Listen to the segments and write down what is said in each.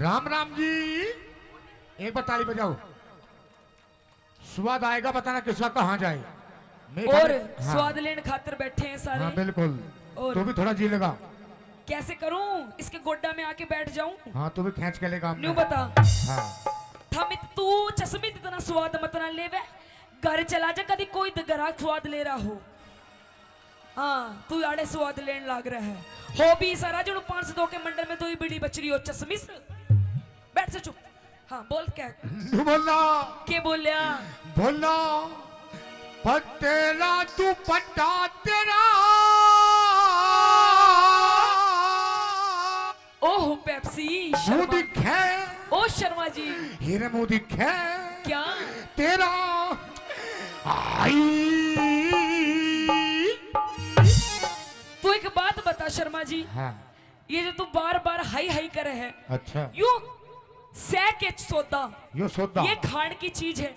राम राम जी। एक बार ताली बजाओ, स्वाद आएगा बताना किसका कहाँ जाए। और हाँ। स्वाद लेने खातिर बैठे हैं सारे। हाँ बिल्कुल। और तू भी थोड़ा जी लेगा। कैसे करूं, इसके गोड्डा में आके बैठ जाऊं? हाँ तू भी खींच के लेगा। न्यू बता। हाँ। थमित तू चश्मित इतना स्वाद मत ना लेवे, घर चला जा, कभी कोई ग्राहक स्वाद ले रहा हो। हाँ तू आड़े स्वाद लेने लाग रहा है। हो भी सारा जो 502 के मंडल में 2 बीड़ी बच रही हो चश्मिस। बैठ से चुप। हाँ बोल क्या बोलना के बोलिया बोलना पतेला तू पट्टा तेरा। ओह पेप्सी मुंह शर्मा। दिखे ओ शर्मा जी हीरे मुंह दिखे क्या तेरा। आई तू एक बात बता शर्मा जी। हाँ। ये जो तू बार बार हाई हाई करे है, अच्छा यू सह के सौदा, यो सौदा ये खाने की चीज है,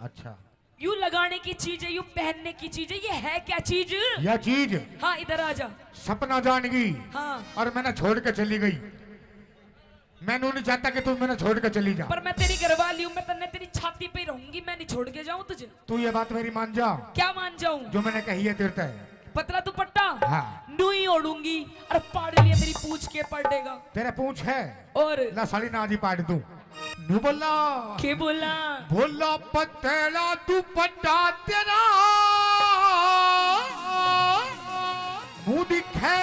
अच्छा यू लगाने की चीज है, यू पहनने की चीज है, ये है क्या चीज? यह चीज हाँ इधर आ जा। सपना जान गई हाँ और मैंने छोड़ के चली गई। मैंने नहीं चाहता कि तू मैंने छोड़ के चली जा। पर मैं तेरी घरवाली हूँ, मैं तन्ने तेरी छाती पे रहूंगी, मैं नहीं छोड़ के जाऊं तुझे। तू ये बात मेरी मान जा। क्या मान जाऊं? जो मैंने कही है तीर्थ है। पतला दुपट्टा हाँ। नूई ओढ़ूंगी और पाड़ लिया मेरी पूछ के पड़ेगा। तेरे पूछ है और ला साली ना जी पाड़ दूं। नू बोला के बोला बोला पतेला तू पट्टा तेरा। मुंह दिखे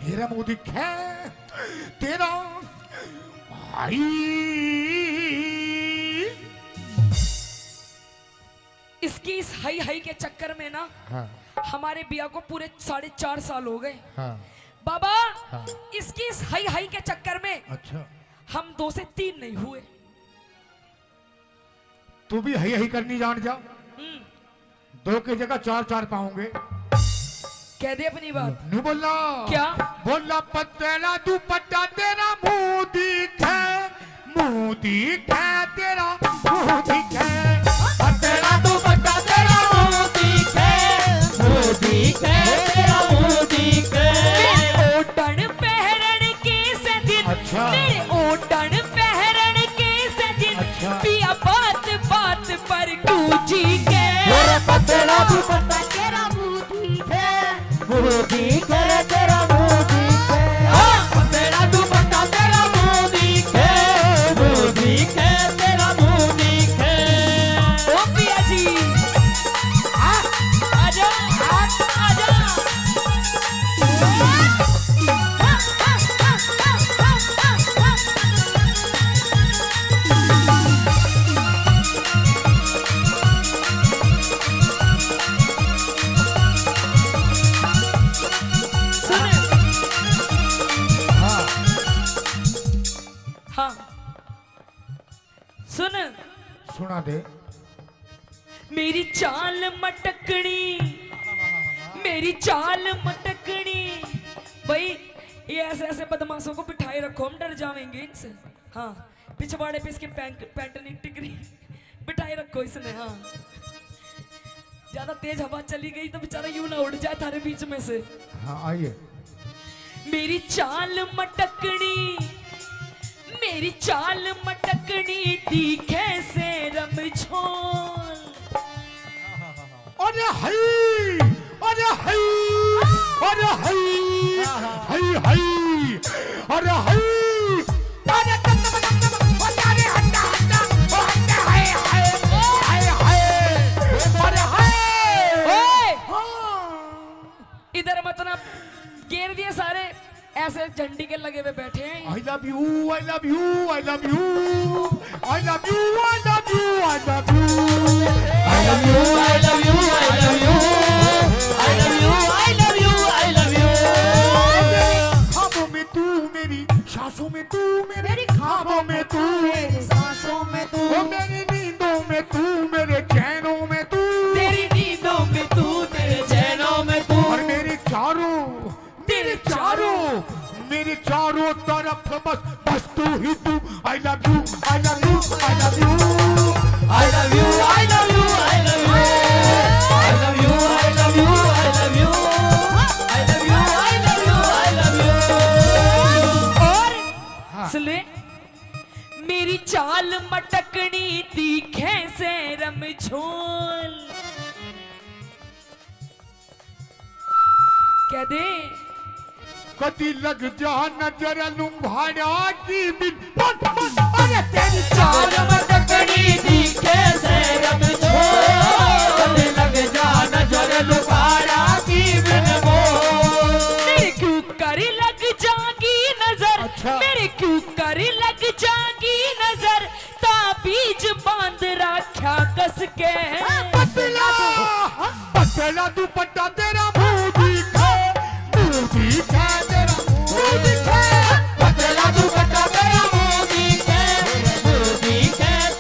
हीरा मुंह दिखे तेरा। आई इसकी इस हाई हाई के चक्कर में ना हाँ हमारे बिया को पूरे 4.5 साल हो गए। हाँ बाबा हाँ। इसकी इस हाई हाई के चक्कर में अच्छा हम 2 से 3 नहीं हुए। तू भी हई हई करनी जान जा। 2 की जगह 4 पाऊंगे। कह दे अपनी बात। नहीं बोलना क्या बोला पतेला तू पट्टा तेरा। मुंह दिखे तेरा मुंह दिखे। पतेला तू पट्टा तेरा मुंह दिखे तेरा मुंह दिखे। ओटन पहरन के सदिन। अच्छा। मेरे ओटन पहरन के सदिन। अच्छा। पिया बात बात पर गूंजी के। पतेला तू पट्टा तेरा मुंह दिखे तेरा मुंह दिखे। पतेला तू पट्टा तेरा मुंह दिखे तेरा मुंह दिखे। ओ पिया जी आजा आजा। हाँ सुन सुना दे। मेरी चाल मटकनी, मेरी चाल मटकनी। भाई ये ऐसे ऐसे बदमाशों को बिठाए रखो, हम डर जाएंगे इनसे। हाँ पिछवाड़े पे इसके पैंट नहीं टिक रही, बिठाए रखो इसने। हाँ ज्यादा तेज हवा चली गई तो बेचारा यूं ना उड़ जाए थारे बीच में से। हाँ आइए। मेरी चाल मटकनी, मेरी चाल मटकनी दिखे से रमझोल। अरे हई अरे हई अरे हई हई हई अरे हई अरे अरे हंडा हंडा ओ हंडा हाय हाय हाय हाय अरे हाय। ओए इधर मत ना घेर दिए सारे, ऐसे झंडी के लगे हुए बैठे हैं। I love you I love you I love you I love you I love you I love you I love you I love you I love you I love you I love you I love you। ख्वाबों में तू मेरी सांसों में तू मेरे ख्वाबों में तू मेरी सांसों में तू ओ मेरी नींदों में तू मेरे चैनों में तू तेरी नींदों में तू, तेरे चैनों में तू, और मेरे चारों तरफ बस तू ही तू। I love you I love you I love you I love you I love you I love you I love you I love you I love you I love you I love you I love you। सुन कह दे कदी लग जा नजर लुम्भाड़ा की बिन अरे तेरी चाल मटकड़ी दिखे सैरम छोड़ कदी लग जा नजर लुम्भाड़ा की बिन मेरे क्यों कर लग जागी नजर अच्छा। मेरे क्यों कर लग जागी नजर ताबीज बांध रखा कस के पतला पतला दुपट्टा तेरा मुंह दिखे तेरा मुंह दिखे पतला दुपट्टा तेरा मुंह दिखे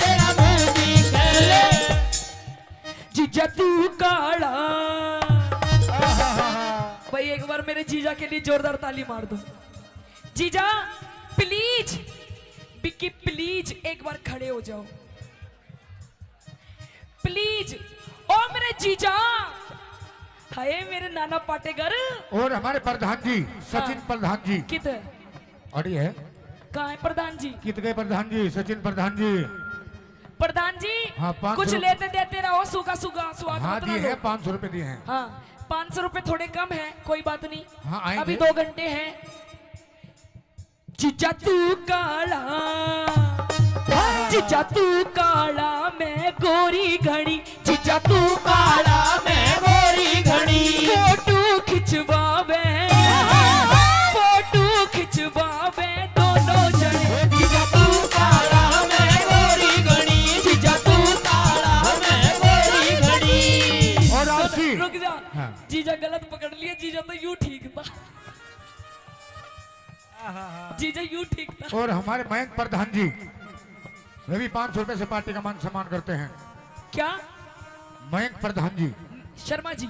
तेरा मुंह दिखे जीजा तू काला भाई एक बार मेरे जीजा के लिए जोरदार ताली मार दो जीजा प्लीज बिक्की प्लीज एक बार खड़े हो जाओ प्लीज ओ मेरे जीजा हाय मेरे नाना पाटेगर और हमारे प्रधान जी सचिन प्रधान जी कित और ये है कहाँ है प्रधान जी कित गए प्रधान जी सचिन प्रधान जी प्रधान जी हाँ, 500 कुछ लेते देते रहो सूखा सूखा स्वाद हाँ मत दिए ना हैं दो। 500 रुपए दिए हैं हाँ 500 रुपए थोड़े कम है कोई बात नहीं हाँ, आएंगे। अभी 2 घंटे हैं जीजा तू काला जीजा तू काला मैं गोरी घड़ी जीजा तू काला मैं गोरी घड़ी फोटो खिंचवावे दोनों जने जीजा तू काला मैं गोरी घड़ी जीजा तू काला मैं गोरी घड़ी और आशी रुक जा हाँ। जीजा गलत पकड़ लिया जीजा तो यूं ठीक था जीजा यूं ठीक था और हमारे मयंक प्रधान जी वे भी 500 रुपए से पार्टी का मान सम्मान करते हैं क्या मयंक प्रधान जी शर्मा जी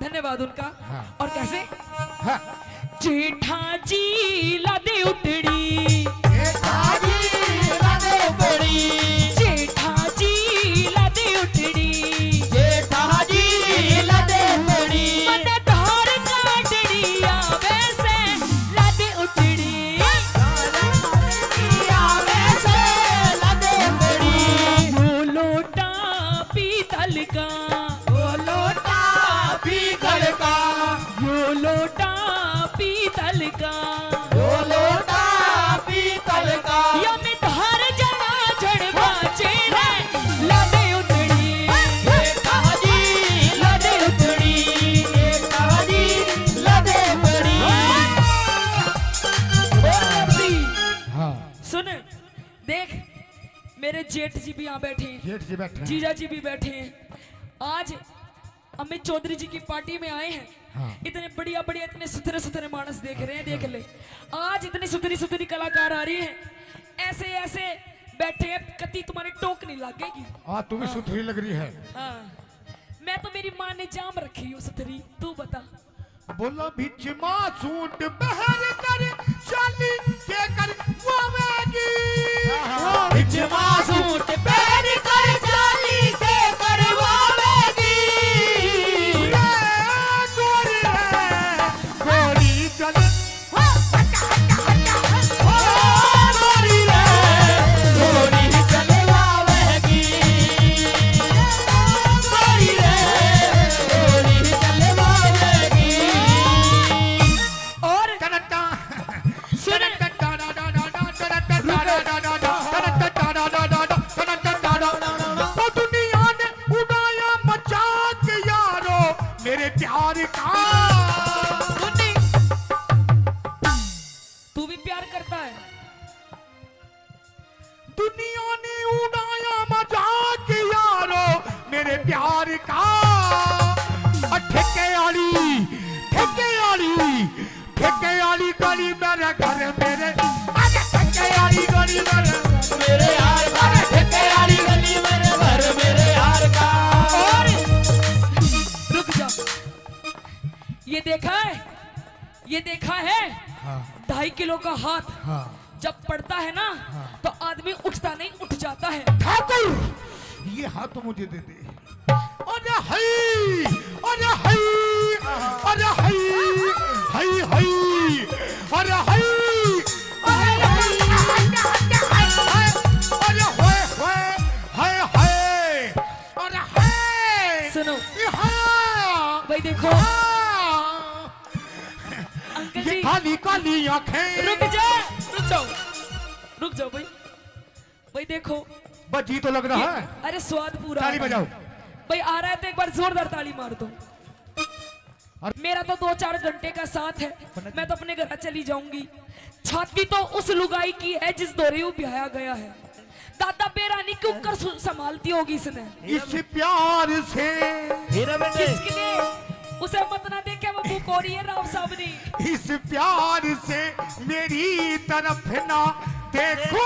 धन्यवाद उनका हाँ। और कैसे हाँ। जेठा जी लादे उतड़ी जेठा जी लादे उतड़ी जेठा जी लादे उतड़ी जेठा जी लादे उतड़ी मन धार काटड़ी आवे से लादे उतड़ी आवे से लादे उतड़ी वो लोटा पीतल का वो लोटा पीतल का यो लोटा पीतल का वो लोटा पीतल का या में धार जना झड़ बाचे रे लादे उतड़ी जेठा जी लादे उतड़ी जेठा जी लादे उतड़ी हाँ सुन देख मेरे जेठ जी भी यहाँ बैठे हैं जेठ जी बैठे हैं जीजा जी भी बैठे हैं आज अमित चौधरी जी की पार्टी में आए हैं हाँ। इतने बढ़िया बढ़िया इतने सुथरे सुथरे मानस देख रहे हैं देख ले आज इतनी सुथरी सुथरी कलाकार आ रही है ऐसे ऐसे बैठे हैं कति तुम्हारी टोक नहीं लगेगी तू भी सुथरी लग रही है हाँ मैं तो मेरी माँ ने जाम रखी हूँ सुथरी तू बता बोला बिच सूट बहर कर चाली के कर वावेगी बिच सूट बहर कर चाली के कर वावेगी गोरी चल गोरी रे गोरी चल वावेगी गोरी रे गोरी चल वावेगी और सुन मेरे प्यार का तू भी प्यार करता है दुनिया ने उड़ाया मजाक यारो मेरे प्यार का ठेके वाली गली मेरे घर मेरे ठेके वाली गली मेरे यार का ठेके वाली गली मेरे घर मेरे यार का और रुक जा ये देखा है हाँ 2.5 किलो का हाथ हाँ जब पड़ता है ना तो आदमी उठता नहीं उठ जाता है ठाकुर ये हाथ तो मुझे दे दे अरे हई अरे हई अरे हई हई हई अरे हई अरे सुनो भाई देखो काली काली आंखें। रुक जाओ रुक जाओ भाई। भाई देखो बजी तो लग रहा है। अरे स्वाद पूरा ताली बजाओ भाई। आ रहा है तो एक बार जोरदार ताली मार दो। मेरा तो 2-4 घंटे का साथ है, मैं तो अपने घर चली जाऊंगी। छाती तो उस लुगाई की है जिस दौरे वो ब्याया गया है। दादा बेरानी क्यों कर संभालती होगी इसने इस प्यार से। किसके लिए? उसे मत ना देखे वो बुकोरी है राव साहब ने। इस प्यार से मेरी तरफ ना देखो,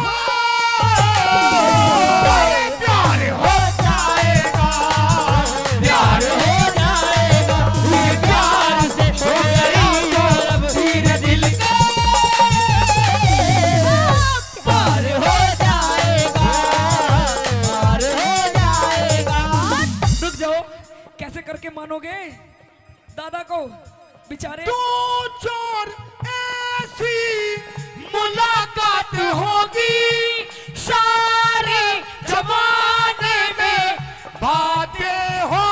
प्यार हो जाएगा, प्यार हो जाएगा, इस प्यार से हो गई तरफ तेरे दिल का प्यार हो जाएगा, प्यार हो जाएगा। रुक जाओ, कैसे करके मानोगे दादा को बेचारे? 2-4 ऐसी मुलाकात होगी सारे जमाने में, बातें हो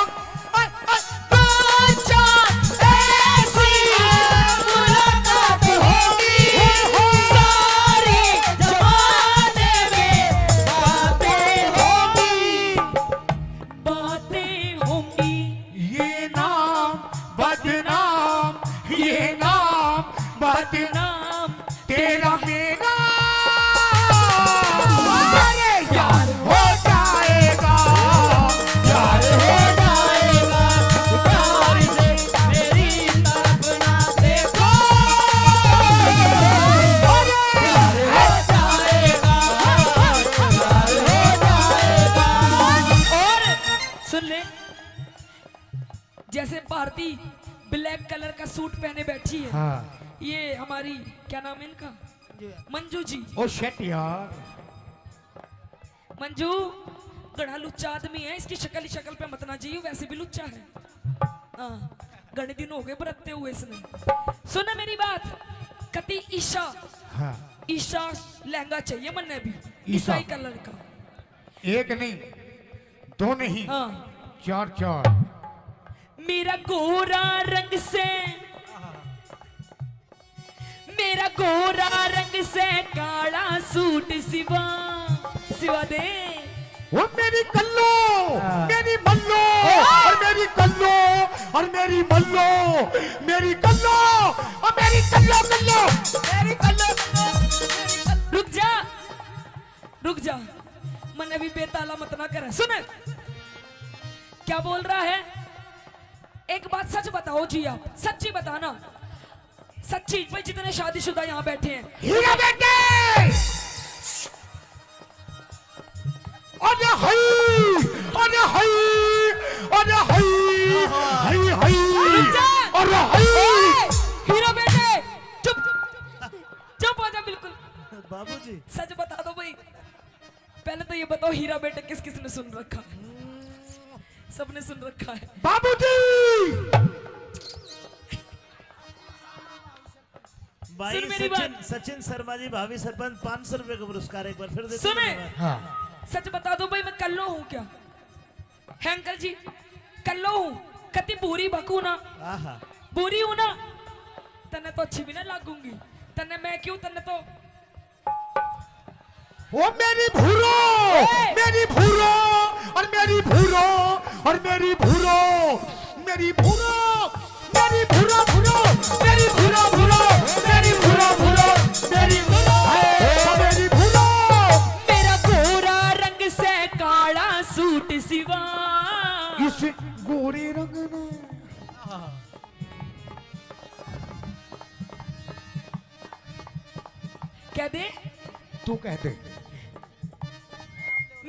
2-4 ऐसी मुलाकात होगी सारे जमाने में, बातें होंगी। ये नाम बदनाम, ये नाम बदनाम तेरा मेरा यार हो जाएगा, यार हो जाएगा, प्यार से मेरी तरफ ना देखो, यार हो जाएगा, यार हो जाएगा। और सुन ले, जैसे भारती ब्लैक कलर का सूट पहने बैठी है। हाँ। ये हमारी क्या नाम है इनका? मंजू जी। ओ शेट यार, मंजू गड़ा लुच्चा आदमी है, इसकी शक्ल पे मत ना जाइयो, वैसे भी लुच्चा है। हाँ, घने दिन हो गए बरतते हुए इसने। सुना मेरी बात, कति ईशा। हाँ। ईशा लहंगा चाहिए मन्ने भी, ईशा। ईसाई कलर का। एक नहीं, दो नहीं, हाँ। 4-4। मेरा गोरा रंग से, मेरा गोरा रंग से काला सूट सिवा सिवा दे। वो मेरी कल्लो, मेरी मल्लो, और मेरी कल्लो, और मेरी मल्लो, मेरी कल्लो, और मेरी कल्लो कल्लो, मेरी कल्लो कल्लो। रुक जा, मन अभी बेताला मत ना करे। सुन क्या बोल रहा है। एक बात सच बताओ जी, आप सच्ची बताना, सच्ची। भाई जितने शादीशुदा यहाँ बैठे हैं, हीरा बेटे, अरे हाय, अरे हाय, अरे हाय, हाय हाय, अरे हाय। हीरो बेटे चुप चुप हो जा बिल्कुल। बाबूजी सच बता दो भाई, पहले तो ये बताओ हीरा बेटे किस किस ने सुन रखा है? सबने सुन रखा है। बाबूजी भाई सुन मेरी बात। सचिन शर्मा जी भाभी सरपंच 500 रुपए का पुरस्कार एक बार फिर देते सुने। हैं। हाँ। सच बता दो भाई, मैं कल्लो हूँ क्या? है अंकल जी, कल्लो हूँ, कति बुरी बकू ना, आहा बुरी हूँ ना, तने तो अच्छी भी ना लागूंगी। तने मैं क्यों, तने तो वो मेरी भूरो, मेरी भूरो, और मेरी भूरो, और मेरी भूरो, मेरी भूरो, मेरी भूरो भूरो, मेरी भूरो भूरो, मेरी भूरो भूरो, मेरी भूरो, मेरी भूरो। मेरा गोरा रंग से काला सूट सिवा, इस गोरे रंग ने कह दे, तू कह दे।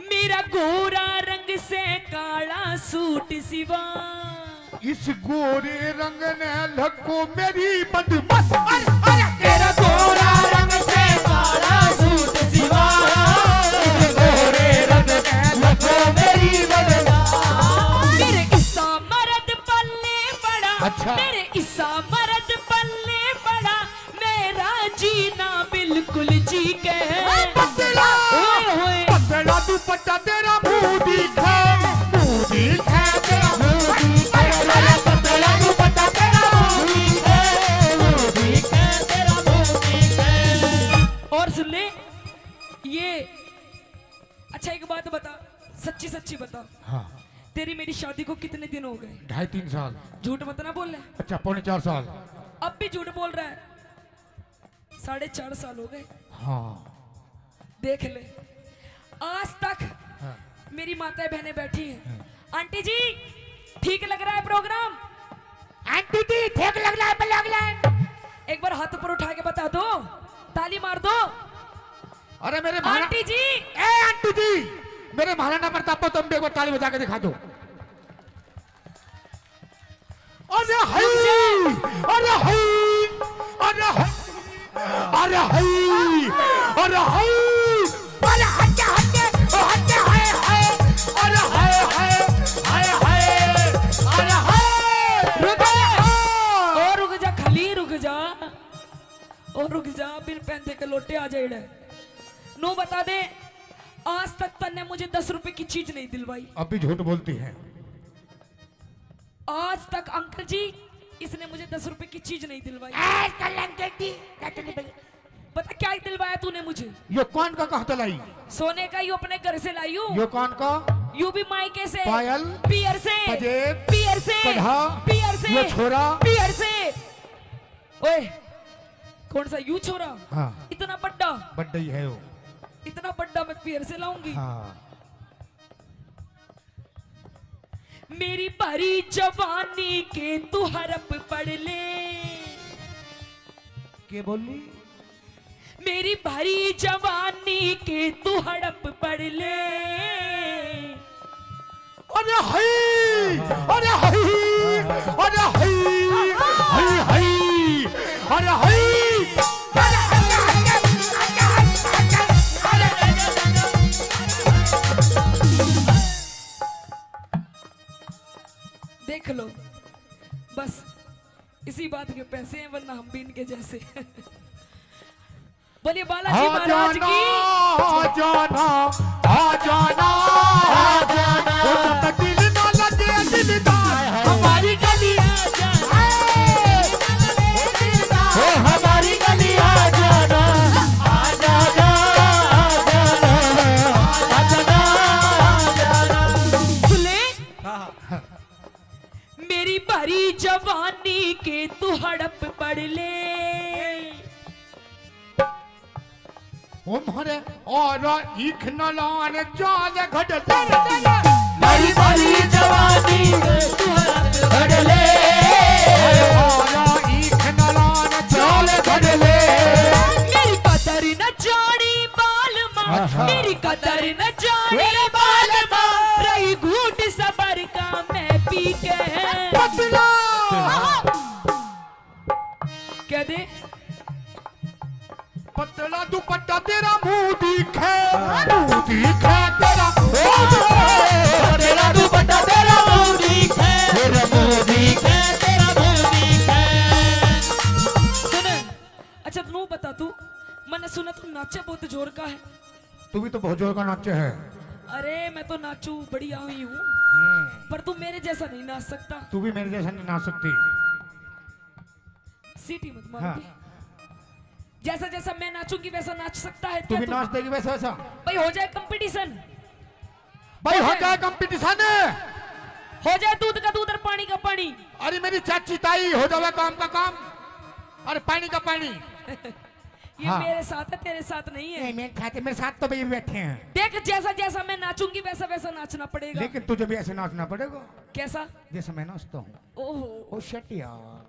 मेरा गोरा रंग से काला सूट सिवा, इस गोरे रंग ने लको मेरी बदमस्त। तेरा गोरा रंग से काला सूट सिवा, इस गोरे रंग ने लको मेरी बदमस्त। मेरे इसा मर्द पल्ले पड़ा, अच्छा। मेरे इसा मर्द पल्ले पड़ा, मेरा जीना बिल्कुल जी के। पतला, पतला दुपट्टा तेरा मुंह दिखा, मुंह दिखा तेरा मुंह दिखा, पतला दुपट्टा तेरा मुंह दिखा, मुंह दिखा तेरा सच्ची सच्ची बता, हाँ तेरी मेरी शादी को कितने दिन हो गए? 2.5-3 साल। झूठ मत ना बोल ले। अच्छा 4.5 साल। अब भी झूठ बोल रहा है। 4.5 साल हो गए। हाँ देख ले, आज तक हाँ मेरी माताएं बहनें बैठी हैं। आंटी जी ठीक लग रहा है प्रोग्राम? आंटी जी ठीक लग रहा है। एक बार हाथ ऊपर उठा के बता दो, ताली मार दो। अरे मेरे आंटी जी, ए आंटी जी, मेरे महाराणा प्रताप को तुम भी एक बार ताली बजा के दिखा दो। अरे हाय, अरे हाय, अरे हाय, अरे हाय, अरे हाय, अरे हट्टे हट्टे हट्टे हाय हाय, अरे हाय हाय हाय हाय, अरे हाय। रुक जा, और रुक जा, खाली रुक जा, और रुक जा। बिन पहनते के लोटे आ जाए। नो बता दे, आज तक तन्ने मुझे 10 रुपए की चीज नहीं दिलवाई। अब भी झूठ बोलती है। आज तक अंकल जी इसने मुझे 10 रुपए की चीज नहीं दिलवाई। पता क्या दिलवाया तूने मुझे? ये कौन का कहता लाई? सोने का, यू अपने घर से लाई हूँ। ये कौन का? यू भी मायके से, पायल, पियर से, पजेब, पियर से, कढ़ा, पियर से, ये छोरा, पियर से। ओए कौन सा यू छोरा? हाँ इतना बड्डा, बड्डा ही है वो। इतना बड्डा मैं पियर से लाऊंगी? हाँ मेरी भरी जवानी के तू हरप पढ़ ले। के बोली? मेरी भरी जवानी के तू हड़प पढ़ ले। अरे हाय, अरे हाय, अरे हाय, हाय हाय, अरे हाय। देख लो, बस इसी बात के पैसे हैं, वरना हम भी इनके जैसे। बोलिए बालाजी महाराज की। आ जाना, आ जाना, आ जाना, ओ दिल ना लगे दिलदार, हमारी गली आ जाना, ओ हमारी गली आ जाना, आ जाना, आ जाना, आ जाना। सुले, मेरी भरी जवानी के तू हड़प पढ़ ले। ओ मोरे और ईख न लाने चाल घट ले। मेरी भरी जवानी के तू हड़प पढ़ ले। और ईख न लाने चाल घट ले। मेरी कदर न जानी बाल माँ, मेरी कदर न जानी बाल माँ, रही घूट सबर का मैं पी के पतला कह दे। पतला दुपट्टा तेरा मुंह दिखे, मुंह दिखे तेरा, तेरा दुपट्टा तेरा मुंह दिखे, तेरा मुंह दिखे, तेरा मुंह दिखे। सुन, अच्छा तू बता, तू मैंने सुना तू नाचे बहुत जोर का है। तू भी तो बहुत जोर का नाचे है। अरे मैं तो नाचू बढ़िया हुई हूँ, पर तू मेरे जैसा नहीं नाच सकता। तू भी मेरे जैसा नहीं नाच सकती। सीटी मत मार। हाँ। जैसा जैसा मैं नाचूंगी वैसा नाच सकता है तू क्या भी तू? नाच देगी वैसा वैसा। भाई हो जाए कंपटीशन, भाई हो जाए कंपटीशन। हो जाए दूध का दूध और पानी का पानी। अरे मेरी चाची ताई हो जाए काम का काम, अरे पानी का पानी। ये हाँ। मेरे साथ है, तेरे साथ नहीं है। मेरे खाते मेरे साथ तो भाई बैठे हैं। देख जैसा जैसा मैं नाचूंगी वैसा वैसा नाचना पड़ेगा। लेकिन तुझे भी ऐसे नाचना पड़ेगा कैसा? जैसे मैं नाचता हूँ। ओहो, ओ शिट यार।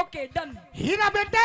Okay done. हीरा बेटे,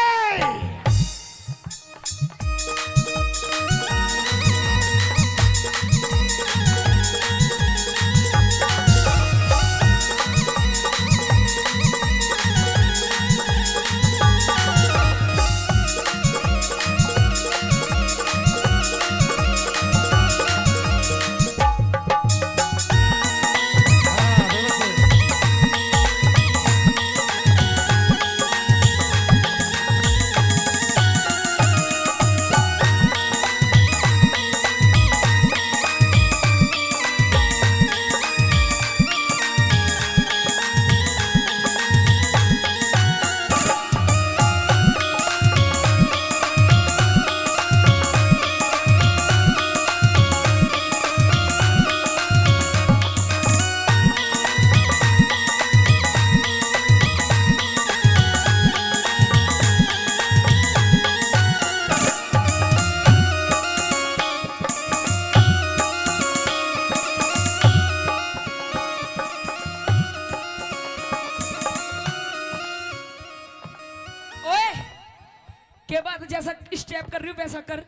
क्या बात है, जैसा स्टेप कर रही हूँ वैसा कर।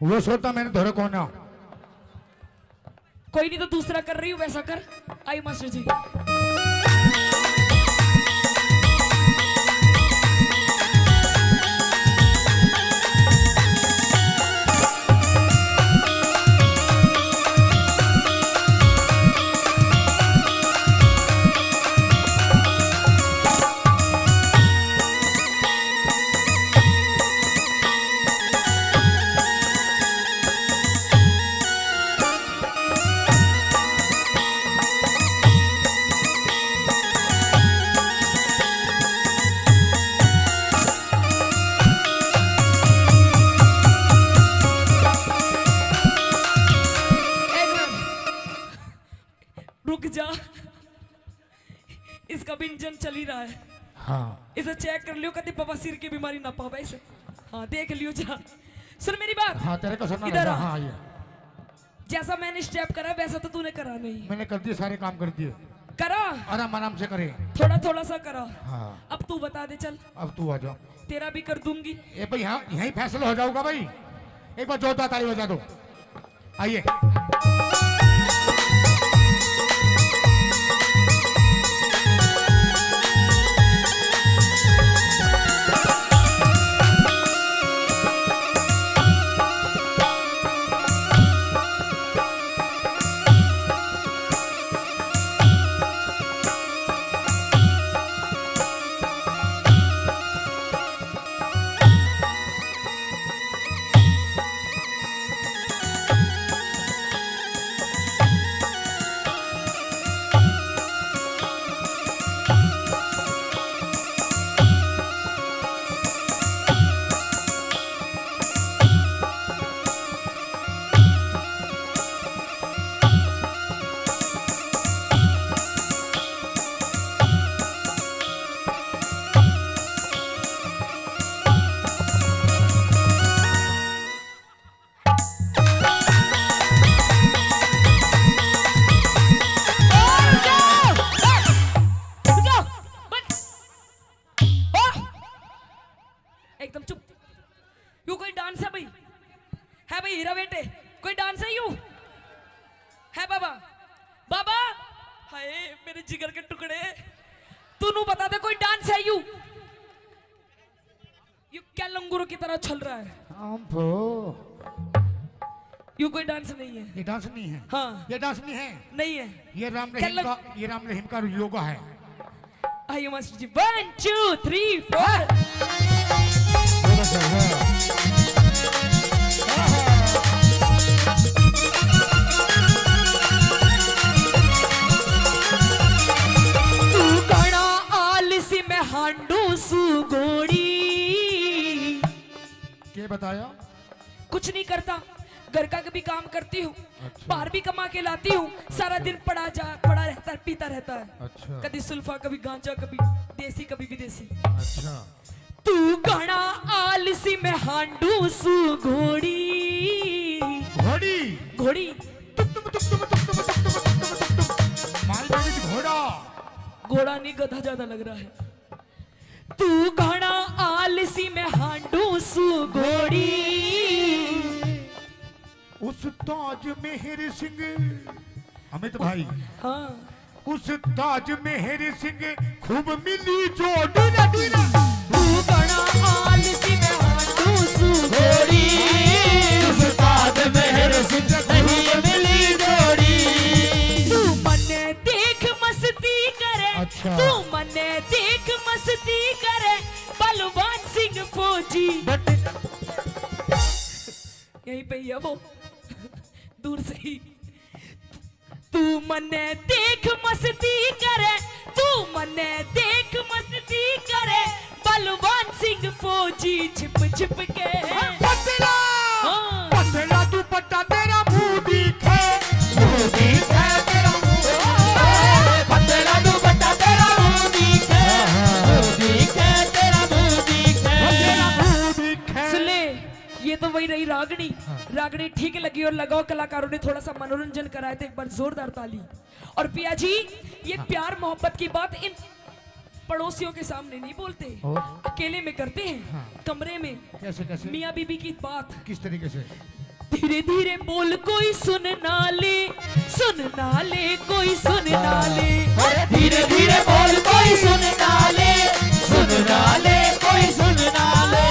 वो सोता मैंने धोरे कौन है। कोई नहीं तो दूसरा कर रही हूँ वैसा कर। आई मास्टर जी। रुक जा, इसका भी इंजन चल ही रहा है। हाँ इसे चेक कर लियो, कभी बवासीर की बीमारी ना पावे इसे। हाँ देख लियो जा। सुन मेरी बात। हाँ तेरे को सुनना इधर रहेगा। आ। हाँ ये जैसा मैंने स्टेप करा वैसा तो तूने करा नहीं। मैंने कर दिए, सारे काम कर दिए। करा आराम आराम से करे। थोड़ा थोड़ा सा करा। हाँ अब तू बता दे चल। अब तू आ जाओ। तेरा भी कर दूंगी। ए भाई यहाँ यहीं फैसला हो जाऊंगा भाई। एक बार जोरदार ताली बजा दो। आइए। एकदम चुप। यू कोई डांस है भाई? है भाई हीरा बेटे, कोई डांस है यू? है बाबा? बाबा हाय मेरे जिगर के टुकड़े, तू नू बता दे कोई डांस है यू? यू क्या लंगूरों की तरह चल रहा है? यू कोई डांस नहीं है। ये डांस नहीं है। हाँ ये डांस नहीं है। नहीं है। ये राम रहीम का योगा है। आइए मास्टर जी। 1 2 3 4। तू घना आलसी में हांडू सू गोड़ी। क्या बताया? कुछ नहीं करता, घर का भी काम करती हूँ। अच्छा। बाहर भी कमा के लाती हूँ। सारा दिन पड़ा रहता है, पीता रहता है। अच्छा कभी सुल्फा, कभी गांजा, कभी देसी, कभी विदेशी। अच्छा। तू घना आलसी में हांडू सू घोड़ी। घोड़ी घोड़ी घोड़ा। घोड़ा नहीं, गधा ज्यादा लग रहा है। तू घना आलसी में हांडू सू घोड़ी। उस ताज मेहर सिंह, अमित भाई, हाँ उस ताज मेहर सिंह खूब मिली जोड़ी ना डीना। तू घना आलसी में हांडू सू घोड़ी। उस ताज मेहर सिंह नहीं मिली जोड़ी। तू मने देख मस्ती करे। अच्छा। तू मने देख मस्ती करे, बलवान सिंह फौजी। यहीं पे ही है वो, दूर से ही। तू मने देख मस्ती करे, तू मने देख मस्ती करे, बलवान सिंह फौजी छिप छिप के। पतला हाँ। पतला तू पट्टा तेरा मुंह दिखे, मुंह दिखे तेरा मुंह। पतला तू पट्टा तेरा मुंह दिखे, मुंह दिखे तेरा मुंह दिखे, तेरा मुंह दिखे। सुन ले, ये तो वही रही रागनी। रागनी ठीक लगी और लगाओ कलाकारों ने थोड़ा सा मनोरंजन कराया, तो एक बार जोरदार ताली। और पिया जी, ये प्यार मोहब्बत की बात इन पड़ोसियों के सामने नहीं बोलते, और अकेले में करते हैं। हाँ। कमरे में कैसे कैसे मियाँ बीबी की बात। किस तरीके से? धीरे धीरे बोल कोई सुन ना ले, सुन ना ले कोई सुन ना ले। धीरे धीरे बोल कोई सुन ना ले, सुन ना ले कोई सुन ना ले।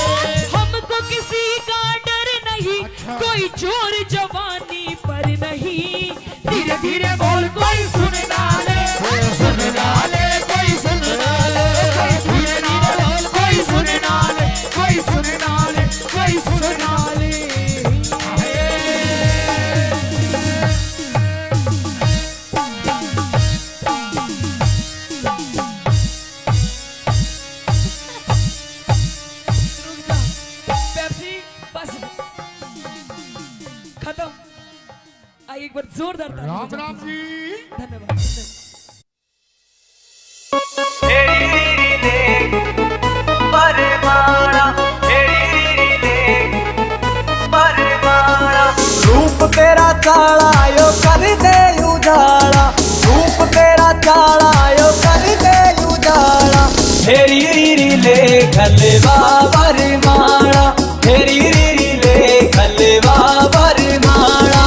हमको किसी का डर नहीं, कोई चोर जवानी पर नहीं। धीरे धीरे बोल कोई सुन ना ले, सुन ना ले कोई सुन ना ले। धीरे धीरे बोल कोई सुन ना ले, कोई सुन ना ले, कोई सुन ना ले। पेप्सी बस खत्म। आइए एक बार जोरदार ताली राम बजाओ। राम जी। धन्यवाद। रूप तेरा काला यो कर दे उजाला, रूप तेरा काला यो कर दे उजाला। हेरी रीरी ले खलवा बरमाला, हेरी रीरी ले खलवा बरमाला।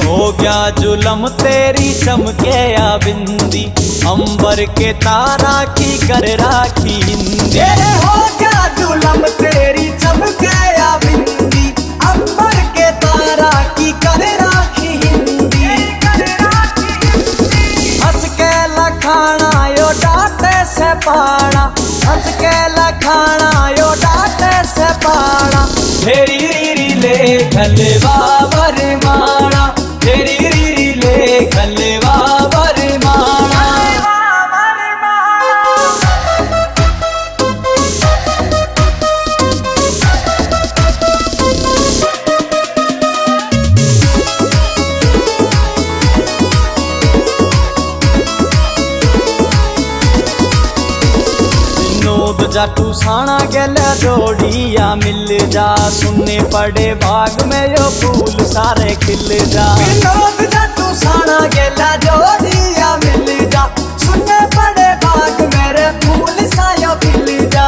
हो गया जुलम तेरी चमके या बिंदी, अंबर के तारा की कर राखी हिंदी। हो गया जुलम तेरी चमके या बिंदी, अंबर के तारा की कर राखी हिंदी। हंस के लखाना यो डांटे से पाना, हंस के लखाना यो डांटे से पाना। हेरी रीरी ले खलवा बरमाना, हेरी रीरी ले खलवा बरमाना। विनोद जाटू साना गेले जोड़िया मिल जा, सुनने पड़े बाग में यो फूल सारे खिल जा। विनोद जाटू साना गेला जोड़िया मिल जा, सुनने पड़े बाग मेरे फूल सायो खिल जा।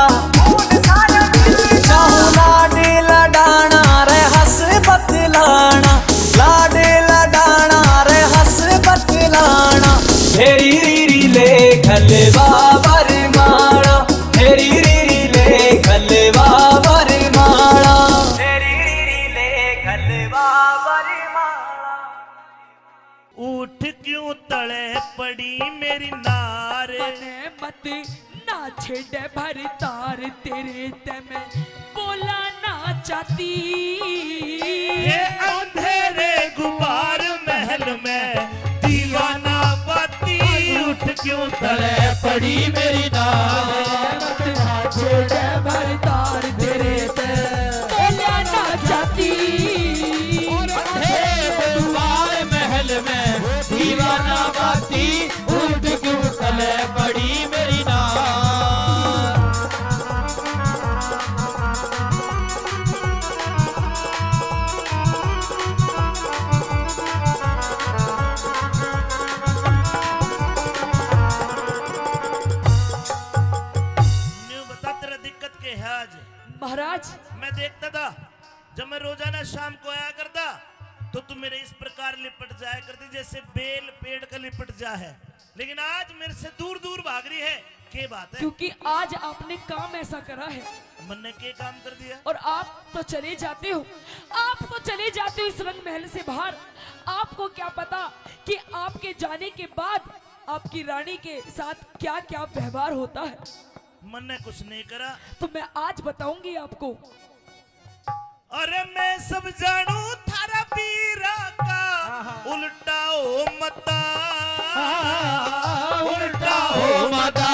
चाहूं लाडी लडाना रे हंस बतलाना, लाडी लडाना रे हंस बतलाना। हेरी रीरी ले खलवा बरमाना, हेरी रीरी ले खलवा बरमाना, हेरी रीरी ले खलवा बरमाना। उठ क्यों तले पड़ी मेरी नारे, बने मत ना छेड़े भर तार तेरे ते मैं बोला ना चाहती। ये अंधेरे गुबार महल में दीवाना बाती। उठ क्यों तले पड़ी मेरी नारे, छेड़े भर तार तेरे ते बोला ना चाहती। दुआर महल में दीवाना बाती, उठ क्यों तले पड़ी मेरी नार। न्यू बता तेरा दिक्कत के है आज? महाराज मैं देखता था जब मैं रोजाना शाम को आया करता तो तू मेरे इस प्रकार लिपट जाया करती जैसे बेल पेड़ का लिपट जा है, लेकिन आज मेरे से दूर दूर भाग रही है। क्या बात है? क्योंकि आज आपने काम ऐसा करा है मन ने क्या काम कर दिया? और आप तो चले जाते हो, आप तो चले जाते हो इस रंग महल से बाहर। आपको क्या पता कि आपके जाने के बाद आपकी रानी के साथ क्या क्या व्यवहार होता है। मन ने कुछ नहीं करा तो मैं आज बताऊंगी आपको। अरे मैं सब जानू थारा पीरा का, उल्टा हो मता, उल्टा हो मता।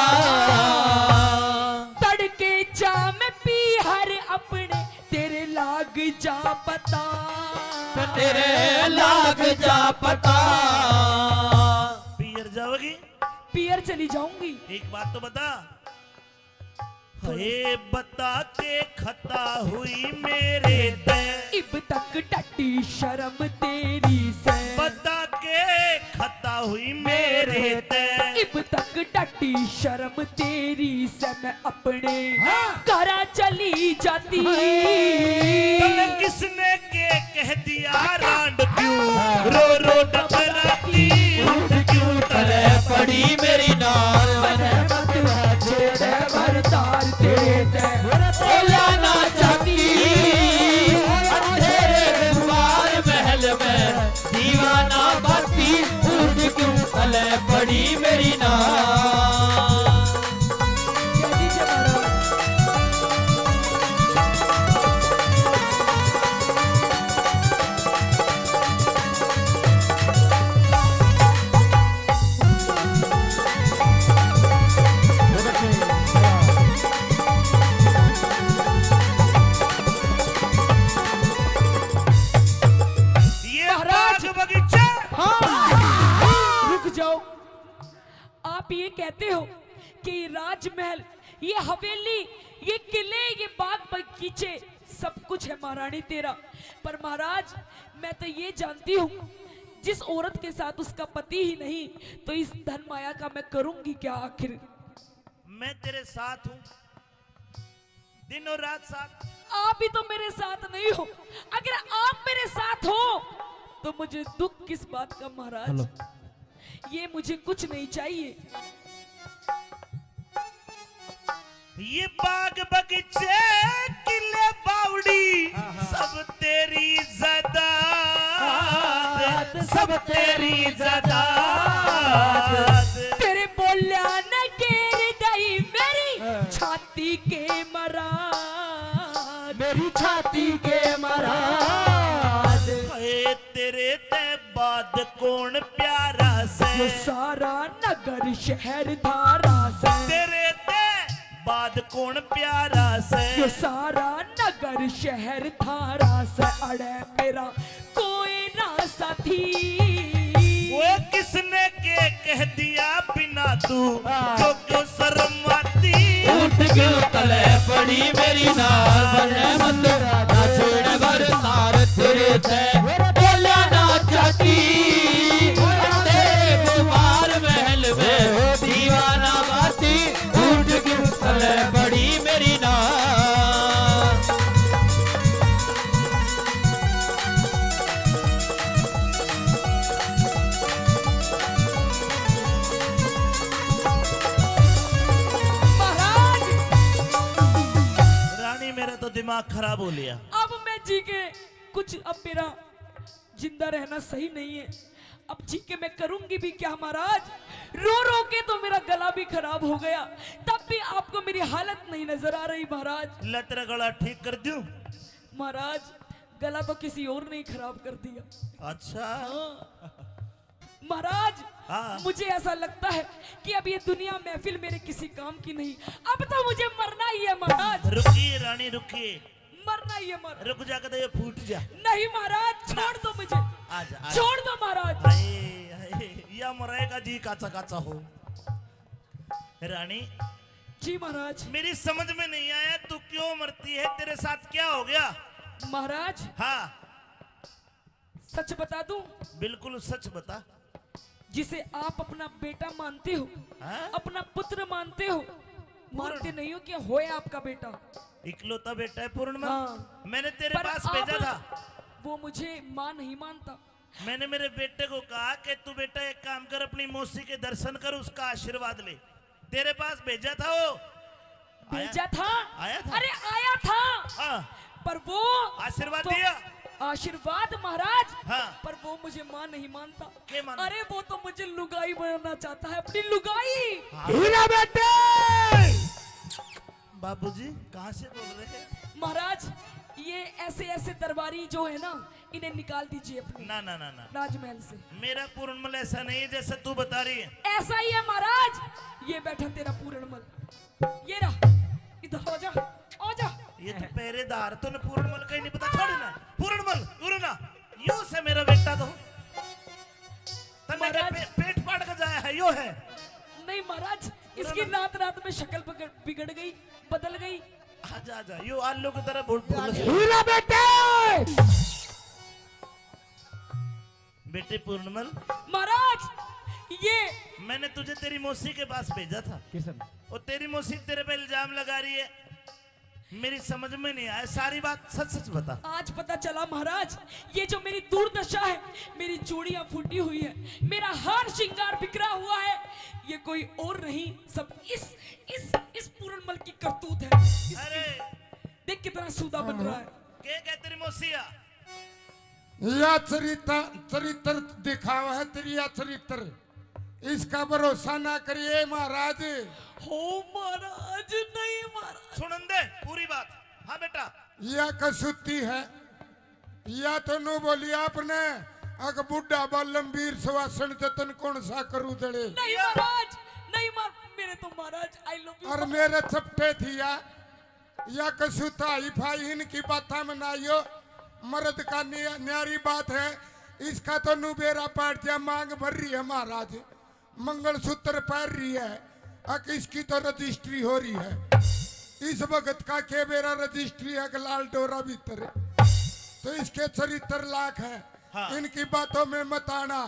तड़के जा में पी हर अपने तेरे लाग जा पता, तेरे लाग जा पता। पियर जाओगी? पियर चली जाऊंगी। एक बात तो बता, हे बता के खता हुई मेरे ते, इब तक टट्टी शर्म तेरी से, बता के खता हुई मेरे ते, इब तक टट्टी शर्म तेरी से मैं अपने घरा चली जाती। तने किसने के कह दिया रांड क्यों रो रो टकराती, क्यों तले पड़ी मेरी नाल भरतार तेरे ते बोला ना चाहती, अंधेरे द्वार महल में दीवाना बाती, उठ क्यों तले पड़ी मेरी नाल। जल्दी से महाराज। ये बाग बगीचा रुक जाओ। आप ये कहते हो कि ये राजमहल, ये हवेली, ये किले, ये बाग बगीचे सब कुछ है महारानी तेरा, पर महाराज मैं तो ये जानती हूँ जिस औरत के साथ उसका पति ही नहीं तो इस धन माया का मैं करूंगी क्या आखिर। मैं तेरे साथ हूँ, दिन और रात साथ। आप भी तो मेरे साथ नहीं हो। अगर आप मेरे साथ हो तो मुझे दुख किस बात का महाराज। ये मुझे कुछ नहीं चाहिए। ये बाग बगीचे किले बावड़ी सब तेरी ज़ादात, सब तेरी ज़ादात। तेरे बोलिया न गिर गई मेरी छाती के मराद, मेरी छाती के मराद, हे तेरे ते बाद कौन प्यारा से, ये सारा नगर शहर धारा से, तेरे ते बाद कौन प्यारा से, ये सारा नगर शहर धारा से अड़े मेरा कोई ना साथी। वो किसने के कह दिया बिना तू जो क्यों शर्म आती, उठ क्यों तले पड़ी मेरी नाल, बने मत ना छोड़ बरसार तेरे ते बोला ना चाहती, तेरे द्वार महल में दीवाना बाती, उठ क्यों तले पड़ी मेरी नाल। महाराज रानी मेरा तो दिमाग खराब हो लिया। अब मैं जी के कुछ, अब मेरा जिंदा रहना सही नहीं है। अब जी के मैं करूंगी भी क्या महाराज। रो रो के तो मेरा गला भी खराब हो गया, तब भी आपको मेरी हालत नहीं नजर आ रही महाराज। ला तेरा गला ठीक कर दूं? महाराज गला तो किसी और ने ही खराब कर दिया। अच्छा महाराज हाँ। मुझे ऐसा लगता है कि अब ये दुनिया महफिल मेरे किसी काम की नहीं, अब तो मुझे मरना ही है महाराज। रुकिए रानी रुकिए, मरना ही है महाराज। रुक जा के ये फूट जा। नहीं महाराज छोड़ दो मुझे, आजा आजा। छोड़ दो महाराज। हाय, या मरेगा जी काचा काचा हो। रानी जी महाराज। मेरी समझ में नहीं आया तू क्यों मरती है, तेरे साथ क्या हो गया? महाराज हाँ सच बता दूं, बिल्कुल सच बता। जिसे आप अपना बेटा मानते हो, हाँ? अपना पुत्र मानते हो, मानते नहीं हो कि होए आपका बेटा। इकलौता बेटा है पूर्णमल। हाँ। मैंने तेरे पर पास आप भेजा था, वो मुझे माँ नहीं मानता। मैंने मेरे बेटे को कहा कि तू बेटा एक काम कर, अपनी मौसी के दर्शन कर, उसका आशीर्वाद ले। तेरे पास भेजा था वो, भेजा था, आया था? अरे आया था, हाँ पर वो आशीर्वाद तो दिया। आशीर्वाद महाराज, हाँ। पर वो मुझे माँ नहीं मानता। क्या मानता? अरे वो तो मुझे लुगाई बनाना चाहता है, अपनी लुगाई। हीरा बेटे, बाबूजी कहाँ से बोल रहे हैं? महाराज ये ऐसे ऐसे दरबारी जो है ना, इन्हें निकाल दीजिए अपने ना ना ना ना, राजमहल से। मेरा पूर्णमल ऐसा नहीं है जैसा तू बता रही है। ऐसा ही है महाराज, ये बैठा तेरा पूरणमल, ये रहा, इधर हो जा, आ जा। ये तो पहरेदार, तूने पूर्णमल का ही नहीं पता। छोड़ ना पूर्णमल, पूर्णा यो से मेरा बेटा तो तने के महाराज। पेट फाड़ के जाया है, यो है। नहीं महाराज, इसकी रात रात में शक्ल बिगड़ गई, बदल गई। आजा आजा, यो आलू की तरह बोल बोल। हीरा बेटे, बेटे पूर्णमल, महाराज ये मैंने तुझे तेरी मौसी के पास भेजा था। किशन और तेरी मौसी तेरे पे इल्जाम लगा रही है, मेरी समझ में नहीं आया, सारी बात सच सच बता। आज पता चला महाराज, ये जो मेरी दुर्दशा है, मेरी चूड़ियां फूटी हुई है, मेरा हार श्रृंगार बिखरा हुआ है, ये कोई और नहीं, सब इस पूरनमल की करतूत है। अरे देख कितना सूदा बन रहा है। क्या तेरी मौसिया? या चरित्र दिखावा है तेरी, या चरित्र, इसका भरोसा ना करिए महाराज। हो महाराज, नहीं महाराज। सुनन दे पूरी बात। हाँ बेटा, या कसूती है, या तो नो बोली आपने अग बुढ़ा बालमवीर सुवासन जतन कौन सा करू दड़े। नहीं महाराज, नहीं मेरे तो महाराज आई लव यू। और मेरे चपटे थी या कसूता ही भाई, इनकी बात में नाइयो, मर्द का न्यारी बात है, इसका तो नुबेरा पाट जा मांग भर रही है महाराज, मंगलसूत्र पहन रही है, अक इसकी तो रजिस्ट्री हो रही है, इस वक्त का के बेरा रजिस्ट्री है, लाल डोरा भीतर, तो इसके चरित्र लाख है। हाँ। इनकी बातों में मत आना,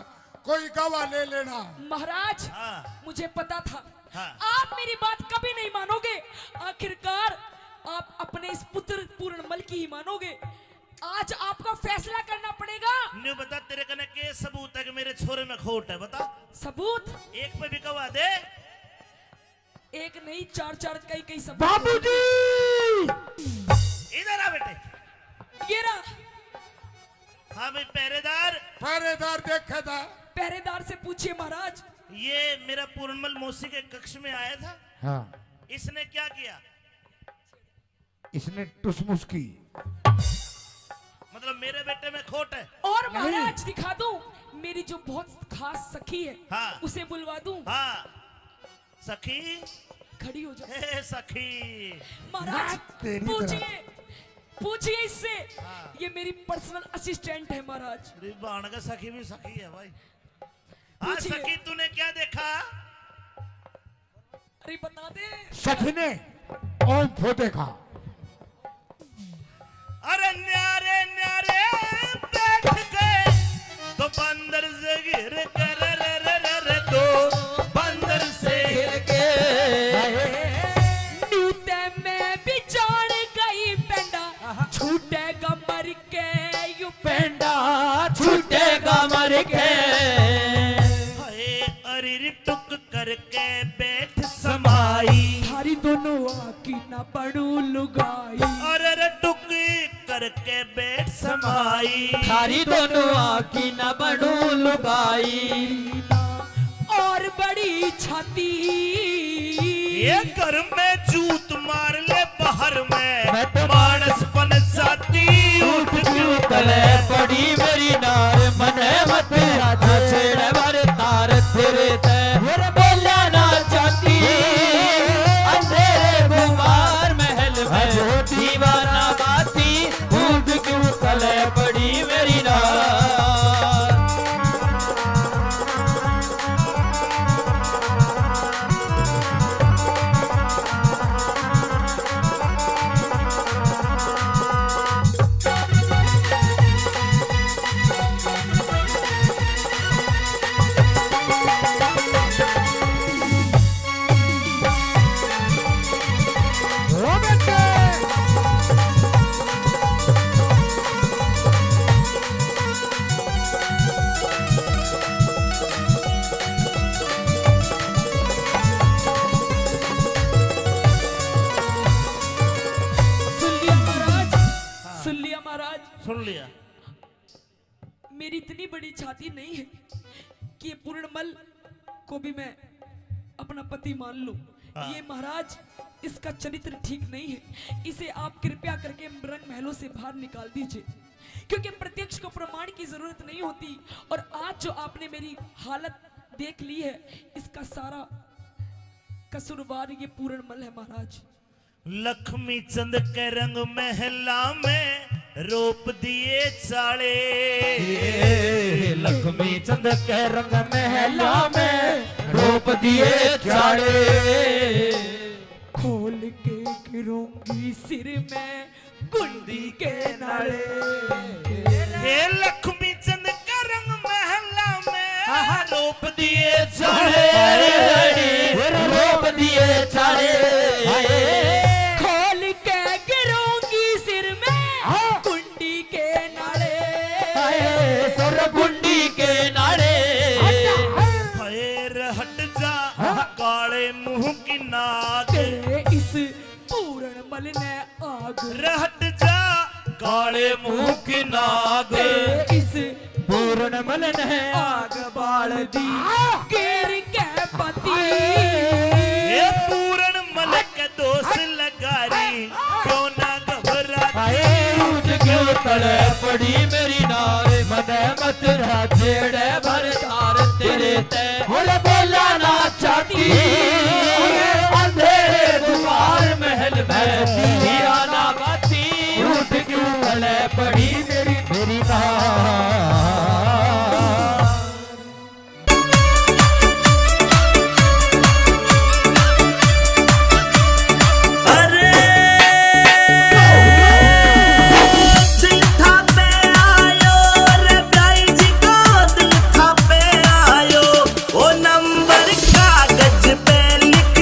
कोई गवाह ले लेना। महाराज हाँ। मुझे पता था, हाँ। आप मेरी बात कभी नहीं मानोगे, आखिरकार आप अपने इस पुत्र पूर्णमल की ही मानोगे। आज आपको फैसला करना पड़ेगा। न्यू बता, तेरे कने के सबूत है कि मेरे छोरे में खोट है? बता। सबूत एक पे भी गवाह दे। एक नहीं, चार कई सबूत। बाबूजी, इधर आ बेटे। ये रहा। हाँ भाई, पहरेदार। पहरेदार देखा था, पहरेदार से पूछिए महाराज। ये मेरा पूर्णमल मौसी के कक्ष में आया था, हाँ इसने क्या किया? इसने टुसमुस की। मतलब मेरे बेटे में खोट है? और महाराज दिखा दूं, मेरी जो बहुत खास सखी है, हाँ। उसे बुलवा दूं। हाँ सखी, खड़ी हो जा हे सखी। महाराज। तेरी पूछिए इससे, ये मेरी पर्सनल असिस्टेंट है महाराज। अरे बाण का सखी भी सखी है भाई। हाँ पूछिए। सखी, तूने क्या देखा? अरे बता दे। सखी ने ओम फो देखा। अरे न्यारे न्यारे बैठ गए तो बंदर से गिर कर, रे तो बंदर से गिर के। न्यूते में भी जान गई पेंडा, छूटेगा मर के यू पेंडा, छूटेगा मर के। हाय अरे टुक करके बैठ समाई, थारी दोनों आकी ना पड़ू लुगाई। अरे टुक करके बैठ समाई, थारी दोनों आँखी न बनू लुगाई। और बड़ी छाती, ये घर में जूत मार ले, बाहर में मैं तो मानस बन जाती। उठ क्यों तले पड़ी मेरी नार, मने मत राजा छेड़ भर तार तेरे ते बोला ना चाहती। अंधेरे गुमार महल में दीवाना बाती, उठ क्यों तले पड़ी मेरी नार। ओ बेटे, सुन लिया महाराज, सुन लिया महाराज। सुन लिया। मेरी इतनी बड़ी छाती नहीं है कि ये पूर्णमल को भी मैं अपना पति मान लूं। हाँ। ये महाराज, इसका चरित्र ठीक नहीं है, इसे आप कृपया करके रंग महलों से बाहर निकाल दीजिए, क्योंकि प्रत्यक्ष को प्रमाण की जरूरत नहीं होती। और आज जो आपने मेरी हालत देख ली है, इसका सारा कसूरवार ये पूर्णमल है महाराज। लक्ष्मी चंद के रंग महला में रोप दिए चाले, लक्ष्मी चंद के रंग महला में रोप दिए चाड़े खोल के गिरूंगी सिर में कुंडी के नाले। हे लक्ष्मी चंद का रंग महला में रोप दिए चाड़े रोप दिए चाड़े खोल के गिरूंगी सिर में कुंडी के नाले। सुर कुंडी के नाड़े फैर हट जा काले मुंह की नाग तेरे इस पूर्ण मल ने आग रहट जा काले मुंह की नाग तेरे इस पूर्ण मन ने आग बाल दी गिर के पति। ये पूर्ण मलक दोष लगारी क्यों ना घबराती उठ क्यों तड़े पड़ी मेरी नारे मने मत राजेड़े भर तार तेरे ते बोले बोला ना चाहती अंधेरे दुआर महल में दिया ना बाती उठ क्यों तड़े पड़ी मेरी नार। नंबर कागज पे लिख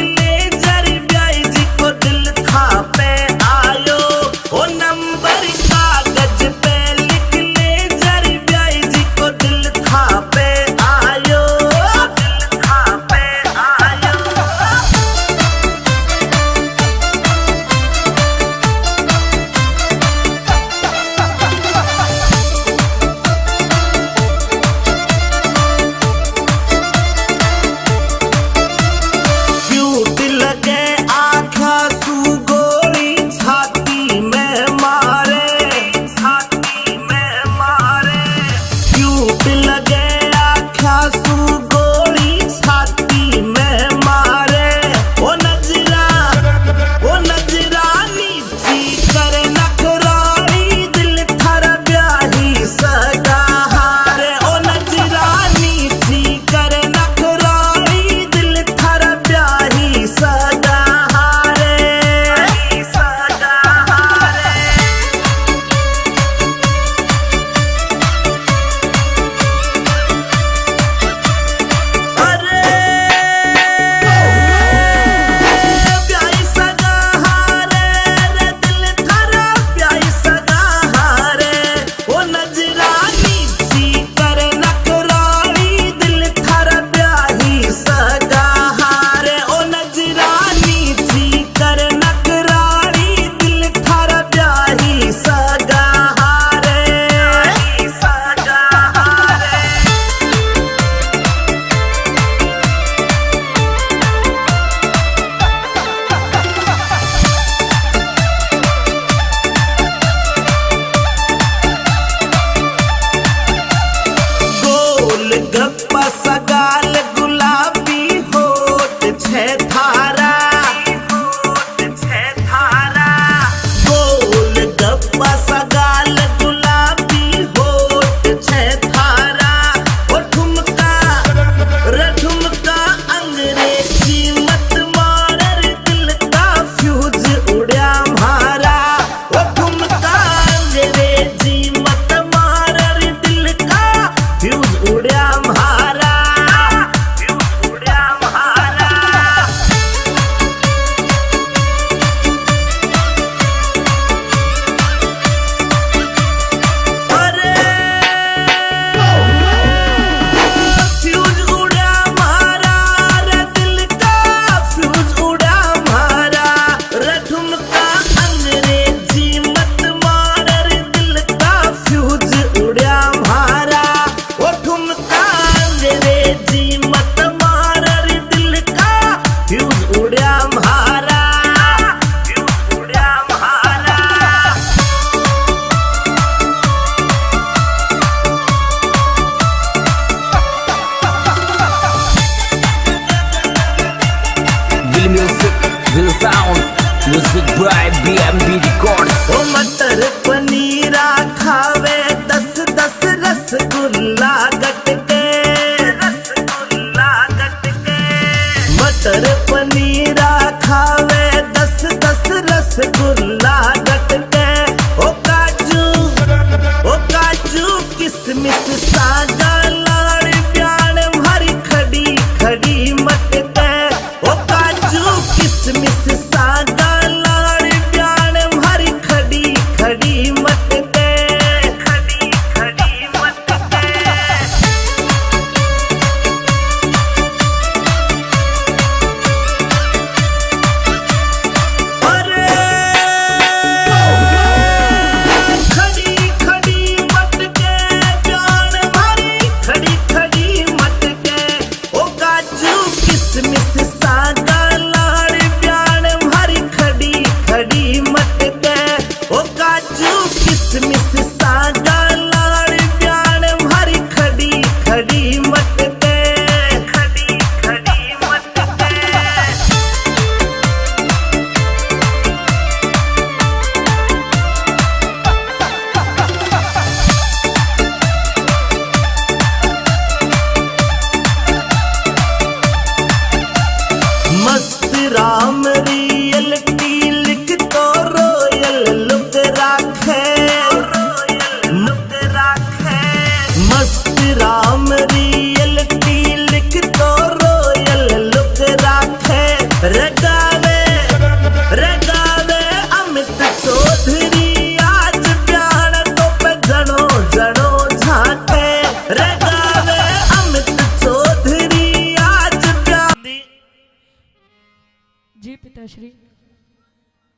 जी पिताश्री।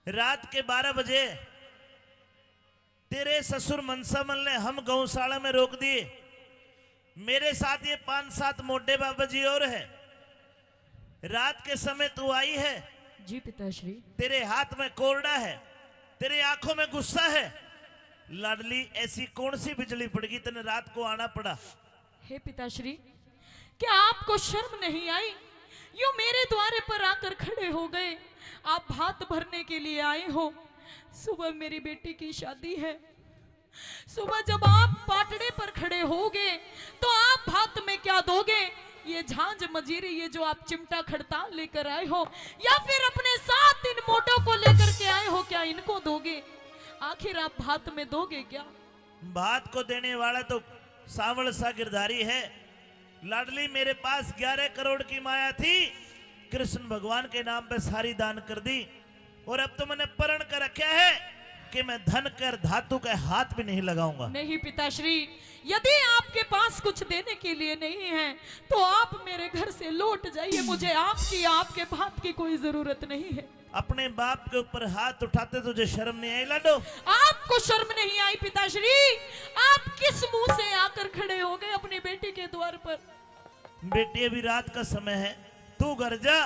रात के 12 बजे तेरे ससुर मनसामल ने हम गौशाला में रोक दिए। मेरे साथ ये 5-7 मोटे बाबा जी और है। रात के समय तू आई है। जी पिताश्री। तेरे हाथ में कोरडा है, तेरे आंखों में गुस्सा है। लाडली, ऐसी कौन सी बिजली पड़ गई तेने रात को आना पड़ा? हे पिताश्री, क्या आपको शर्म नहीं आई? यूं मेरे द्वारे पर आकर खड़े हो गए। आप भात भरने के लिए आए हो। सुबह मेरी बेटी की शादी है। सुबह जब आप पाटड़े पर खड़े होगे तो आप भात में क्या दोगे? ये झांझ मजीरी, ये जो आप चिमटा खड़ताल लेकर आए हो, या फिर अपने साथ इन मोटों को लेकर के आए हो, क्या इनको दोगे? आखिर आप भात में दोगे क्या? भात को देने वाला तो सावल सा गिरधारी है। लाडली, मेरे पास 11 करोड़ की माया थी, कृष्ण भगवान के नाम पे सारी दान कर दी। और अब तो मैंने प्रण कर रखा है कि मैं धन कर धातु के हाथ भी नहीं लगाऊंगा। नहीं पिताश्री, यदि आपके पास कुछ देने के लिए नहीं है तो आप मेरे घर से लौट जाइए। मुझे आपके भात की कोई जरूरत नहीं है। अपने बाप के ऊपर हाथ उठाते तुझे शर्म नहीं आई लाडो? आपको शर्म नहीं आई पिताश्री? आप किस मुंह से आकर खड़े हो गए अपनी बेटी के द्वार पर? बेटी, अभी रात का समय है, तू घर जा,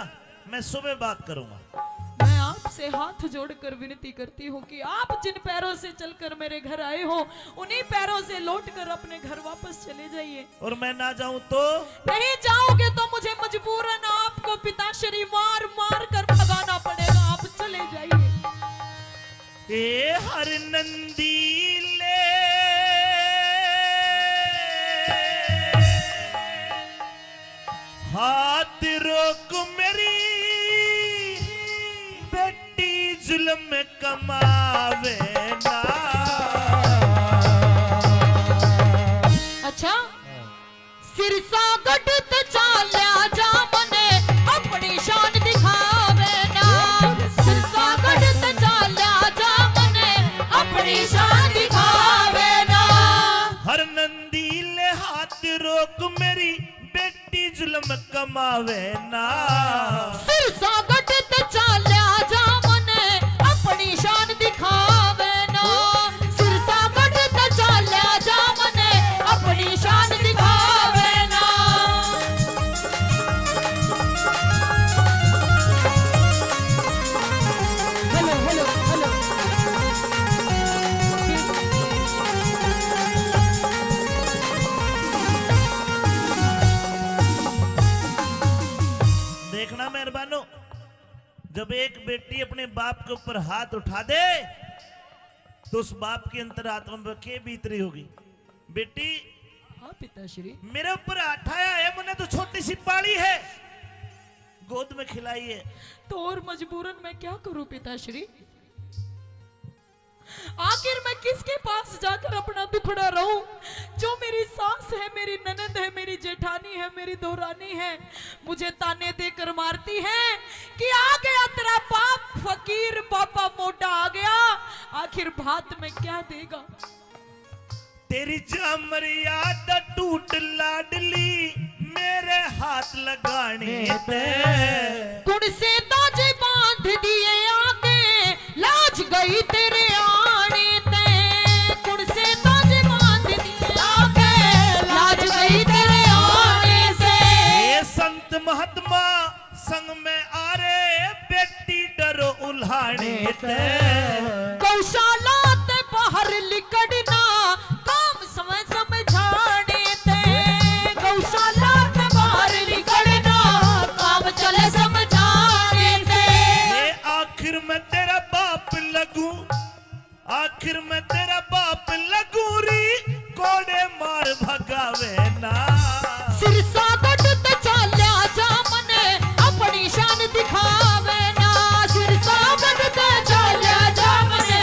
मैं सुबह बात करूंगा। मैं आपसे हाथ जोड़कर विनती करती हूँ कि आप जिन पैरों से चलकर मेरे घर आए हो, उन्हीं पैरों से लौटकर अपने घर वापस चले जाइए। और मैं ना जाऊं तो? नहीं जाओगे तो मुझे मजबूरन आपको पिताश्री मार मार कर भगाना पड़ेगा। आप चले जाइए। ए हर नंदीले हाथ रोक मेरी बेटी जुल्म कमावे ना। अच्छा, सिरसा गढ़ ते चाल्या जा मने अपनी शान दिखावे ना। सिरसा गढ़ ते चाल्या जा मने अपनी शान दिखावे ना। हर नंदीले हाथ रोक मेरी बेटी जुल्म कमावे ना। सिरसा गढ़ ते चाल्या जा मने अपनी शान दिखावे ना। सिरसा गढ़ ते चाल्या जा मने अपनी शान दिखावे ना। Hello hello hello. देखना मेहरबानो, जब एक बेटी अपने बाप के ऊपर हाथ उठा दे तो उस बाप की अंतरात्मा में क्या बीत रही होगी? बेटी, हाँ पिताश्री। मेरे ऊपर हाथ आया है, मैंने तो छोटी सी पाली है, गोद में खिलाई है। तो और मजबूरन मैं क्या करूं पिताश्री? आखिर मैं किसके पास जाकर अपना दुखड़ा रहूं? जो मेरी सास है, मेरी ननद है, मेरी जेठानी है, मेरी दोरानी है, मुझे ताने देकर मारती है कि आ गया तेरा बाप फकीर, पापा मोटा आ गया। आखिर भात में क्या देगा? तेरी मर्यादा टूट लाडली मेरे हाथ लगाने पे। कुड़ से ताजे बांध दिए आगे, लाज गई तेरे आने ते। कुड़ से ताजे बांध दिए आगे, लाज गई तेरे आने से। ये संत महात्मा संग में आ रे बेटी डरो उल्हाने ते। गौशाला ते बाहर लिकड़ना काम समय समझाने ते। गौशाला ते बाहर लिकड़ना काम चले समझाने ते। ये आखिर में तेरा बाप लगूं, आखिर में तेरा बाप लगूं री, कोड़े मार भगावे ना। सिरसा गढ़ ते चाल्या जा मने अपनी शान दिखावे ना। सिरसा गढ़ ते चाल्या जा मने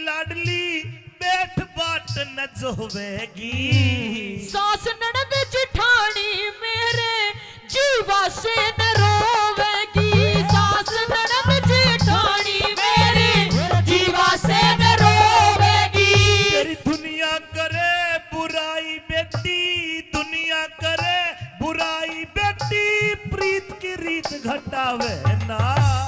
लाडली बैठ बाट न जोवेगी। सास ननद जिठानी मेरे जीवा से न रोवेगी। सास ननद जिठानी मेरे जीवा से न रोवेगी। तेरी दुनिया करे बुराई बेटी, दुनिया करे बुराई बेटी, प्रीत की रीत घटावे ना।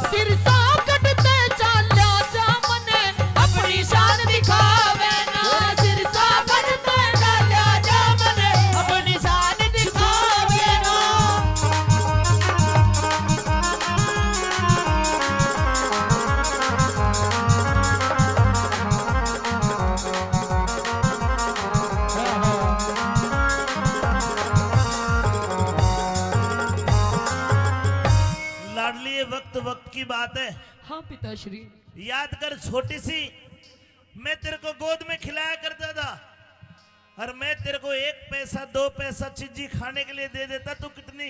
सिरसा कटते चाल्या जा मने अपनी शान दिखावे ना। सिरसा कटते चाल्या जा मने अपनी शान दिखावे ना। लाडली ये वक्त वक्त की बात है। हाँ पिताश्री। याद कर छोटी सी मैं तेरे को गोद में खिलाया करता था और मैं तेरे को 1 पैसा 2 पैसा चीजी खाने के लिए दे देता, तू कितनी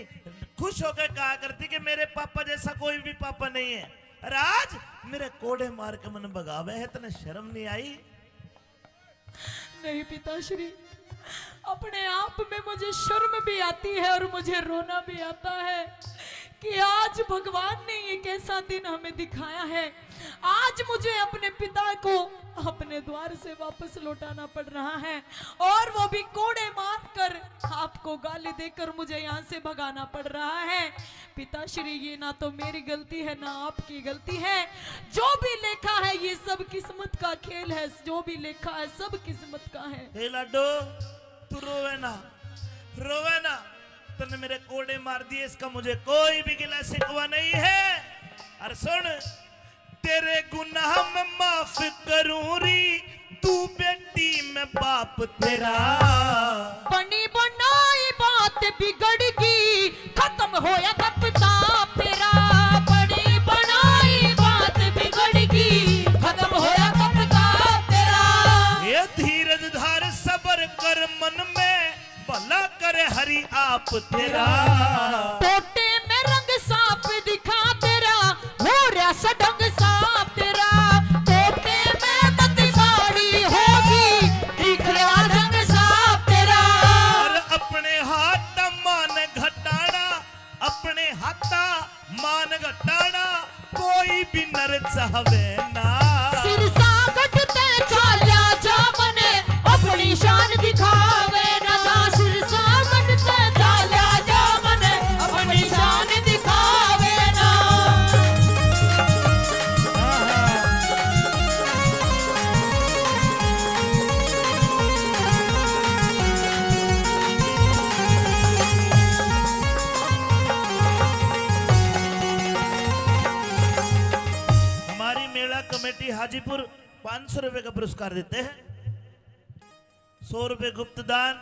खुश होकर कहा करती कि मेरे पापा जैसा कोई भी पापा नहीं है। और आज मेरे कोड़े मार के मन भगावे है, तने शर्म नहीं आई? नहीं पिताश्री, अपने आप में मुझे शर्म भी आती है और मुझे रोना भी आता है कि आज भगवान ने ये कैसा दिन हमें दिखाया है। आज मुझे अपने पिता को अपने द्वार से वापस लौटाना पड़ रहा है और वो भी कोड़े मार कर, आपको गाली देकर मुझे यहाँ से भगाना पड़ रहा है। पिताश्री ये ना तो मेरी गलती है ना आपकी गलती है। जो भी लिखा है ये सब किस्मत का खेल है, जो भी लिखा है सब किस्मत का है। हे लाडो तू रोवे ना, रोवे ना, तूने मेरे कोड़े मार दिए, इसका मुझे कोई भी गिला शिकवा नहीं है। और सुन, तेरे गुनाह में माफ करूं री, तू बेटी मैं बाप तेरा। बनी बनाई बात बिगड़ गई, खत्म होया कब ताप तेरा। बनी बनाई बात बिगड़ गई, खत्म होया कब ताप तेरा। ये धीरज धार सबर कर मन में, भला करे हरि आप तेरा। टोटे में रंग साफ दिखा तेरा, हो रहा सडंग साफ तेरा। टोटे में मत साड़ी होगी, दिख रहा रंग साफ तेरा। और अपने हाथ मान घटाना, अपने हाथा मान घटाना, कोई भी नर चाहवे ना। सिरसा कटते चाल्या जा मने अपनी शान दिखावे ना। सिरसा कटते चाल्या जा मने अपनी शान दिखावे ना। हमारी मेला कमेटी हाजीपुर 500 रुपए का पुरस्कार देते हैं। 100 रुपए गुप्त दान।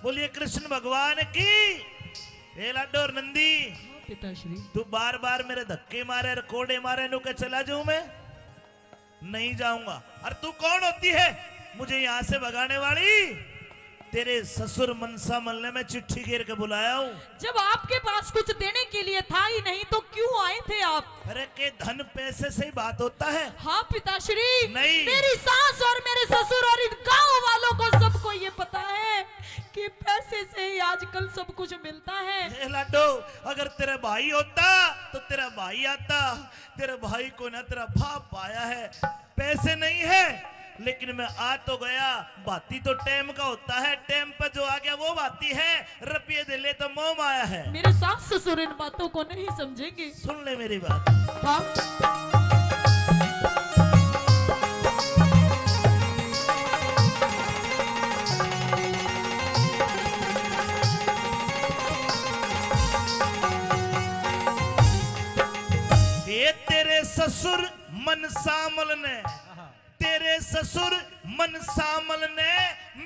बोलिए कृष्ण भगवान की। हे लाडो और नंदी, पिताश्री तू बार बार मेरे धक्के मारे और कोड़े मारे, नु के चला जाऊं मैं? नहीं जाऊंगा। और तू कौन होती है मुझे यहां से भगाने वाली? तेरे ससुर मनसा मलने में चिट्ठी घेर के बुलाया हूं। जब आपके पास कुछ देने के लिए था ही नहीं तो क्यों आए थे आप? अरे के धन पैसे से ही बात होता है? हाँ पिताश्री, नहीं। मेरी सास और मेरे ससुर और इन गांव वालों को सबको ये पता है कि पैसे से ही आजकल सब कुछ मिलता है। हे लाडो, अगर तेरा भाई होता तो तेरा भाई आता। तेरे भाई को ना तेरा बाप आया है, पैसे नहीं है, लेकिन मैं आ तो गया। बाती तो टेम का होता है, टेम पर जो आ गया वो बाती है। रुपये दे ले तो मोह माया है। मेरे सास ससुर इन बातों को नहीं समझेंगे। सुन ले मेरी बात। हाँ ये तेरे ससुर मन सामल ने, तेरे ससुर मन सामल ने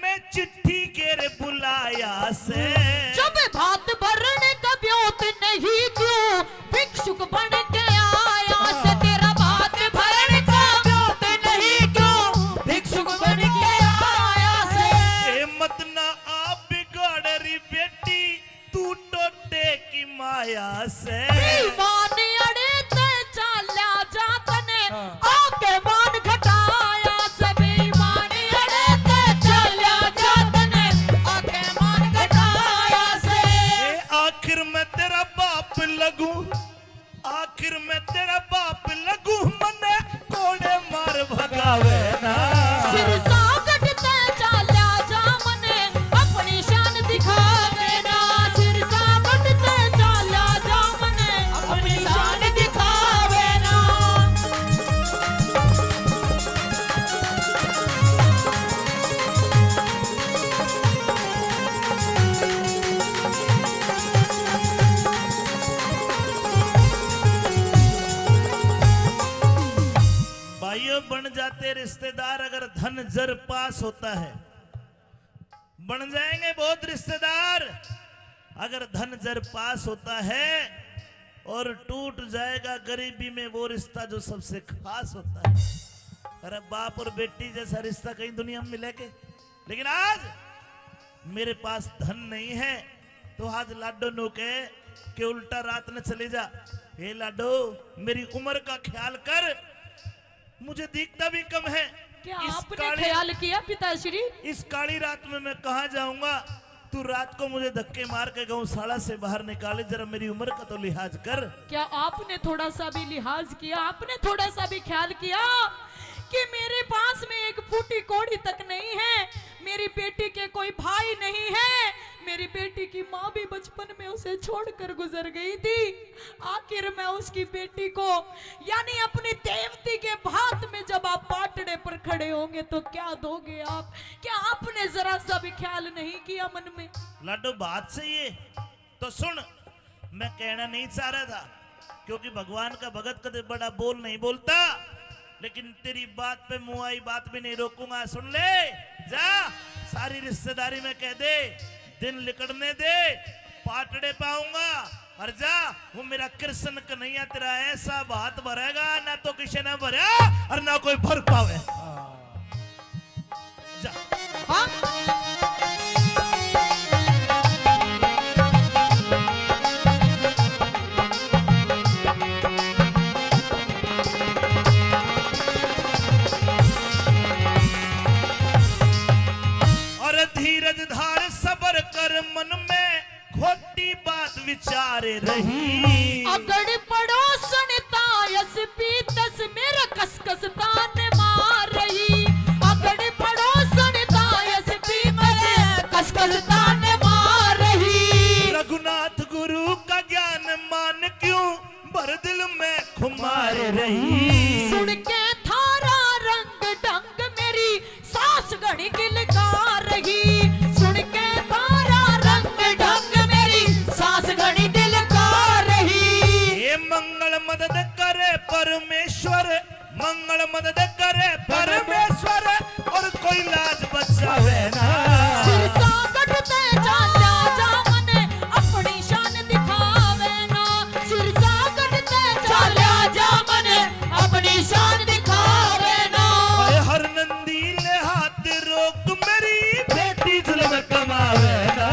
मैं चिट्ठी के बुलाया से। जब भात भरने का ब्योत नहीं क्यों भिक्षुक बन के आया से। तेरा भात भरने का ब्योत नहीं क्यों भिक्षुक बन के आया से। ए मत ना आप बिगाड़ रही बेटी, तू टोटे की माया से। अड़े ते चाल्या जात ने आके मान घटाया से। रिश्तेदार अगर धन जर पास होता है, बन जाएंगे बहुत रिश्तेदार। अगर धन जर पास होता है और टूट जाएगा गरीबी में वो रिश्ता जो सबसे खास होता है। अरे बाप और बेटी जैसा रिश्ता कहीं दुनिया में मिलेगा? लेकिन आज मेरे पास धन नहीं है तो आज लाडो नो कहे कि उल्टा रात न चले जा। हे लाडो, मेरी उम्र का ख्याल कर, मुझे दिखता भी कम है। क्या आपने ख्याल किया पिताश्री? इस काली रात में मैं कहाँ जाऊंगा? तू रात को मुझे धक्के मार के गौशाला से बाहर निकाले, जरा मेरी उम्र का तो लिहाज कर। क्या आपने थोड़ा सा भी लिहाज किया? आपने थोड़ा सा भी ख्याल किया कि मेरे पास में एक फूटी कौड़ी तक नहीं है, मेरी बेटी के कोई भाई नहीं है, मेरी बेटी की माँ भी बचपन में उसे छोड़कर गुजर गई थी। आखिर मैं उसकी बेटी को यानी अपनी देवती के भात में जब आप पाटड़े पर खड़े होंगे तो क्या दोगे आप? क्या आपने जरा सा भी ख्याल नहीं किया मन में? लाडो बात सही है तो सुन, मैं कहना नहीं चाह रहा था क्योंकि भगवान का भगत कदे बड़ा बोल नहीं बोलता, लेकिन तेरी बात पे मुंह आई बात भी नहीं रोकूंगा। सुन ले, जा सारी रिश्तेदारी में कह दे, दिन लिकड़ने दे, पाटड़े पाऊंगा। और जा, वो मेरा कृष्ण कन्हैया तेरा ऐसा बात भरेगा ना तो किसी ने भरा और ना कोई भर पावे। जा। हाँ? धीरज धार सबर कर, मन में खोटी बात विचारे रही। अगड़ पड़ोसन तायस पीतस मेरा कसकस तान मार रही। अगड़ पड़ोसन तायस पीतस कसकस तान मार रही। रघुनाथ गुरु का ज्ञान मान क्यों भर दिल में खुमार रही। सुन के थारा रंग ढंग मेरी सास घड़ी गिलकार रही। सुन के थारा रंग ढंग मेरी सास घड़ी दिलकार रही। ये मंगल मदद करे परमेश्वर, मंगल मदद करे परमेश्वर, और कोई लाज बचावे ना। सिरसा कटते चाचा जामने अपनी शान दिखावे ना। सिरसा कटते चाचा जामने अपनी शान दिखावे ना। हर नंदी ले हाथ रोक, मेरी बेटी जुल्म कमावे ना।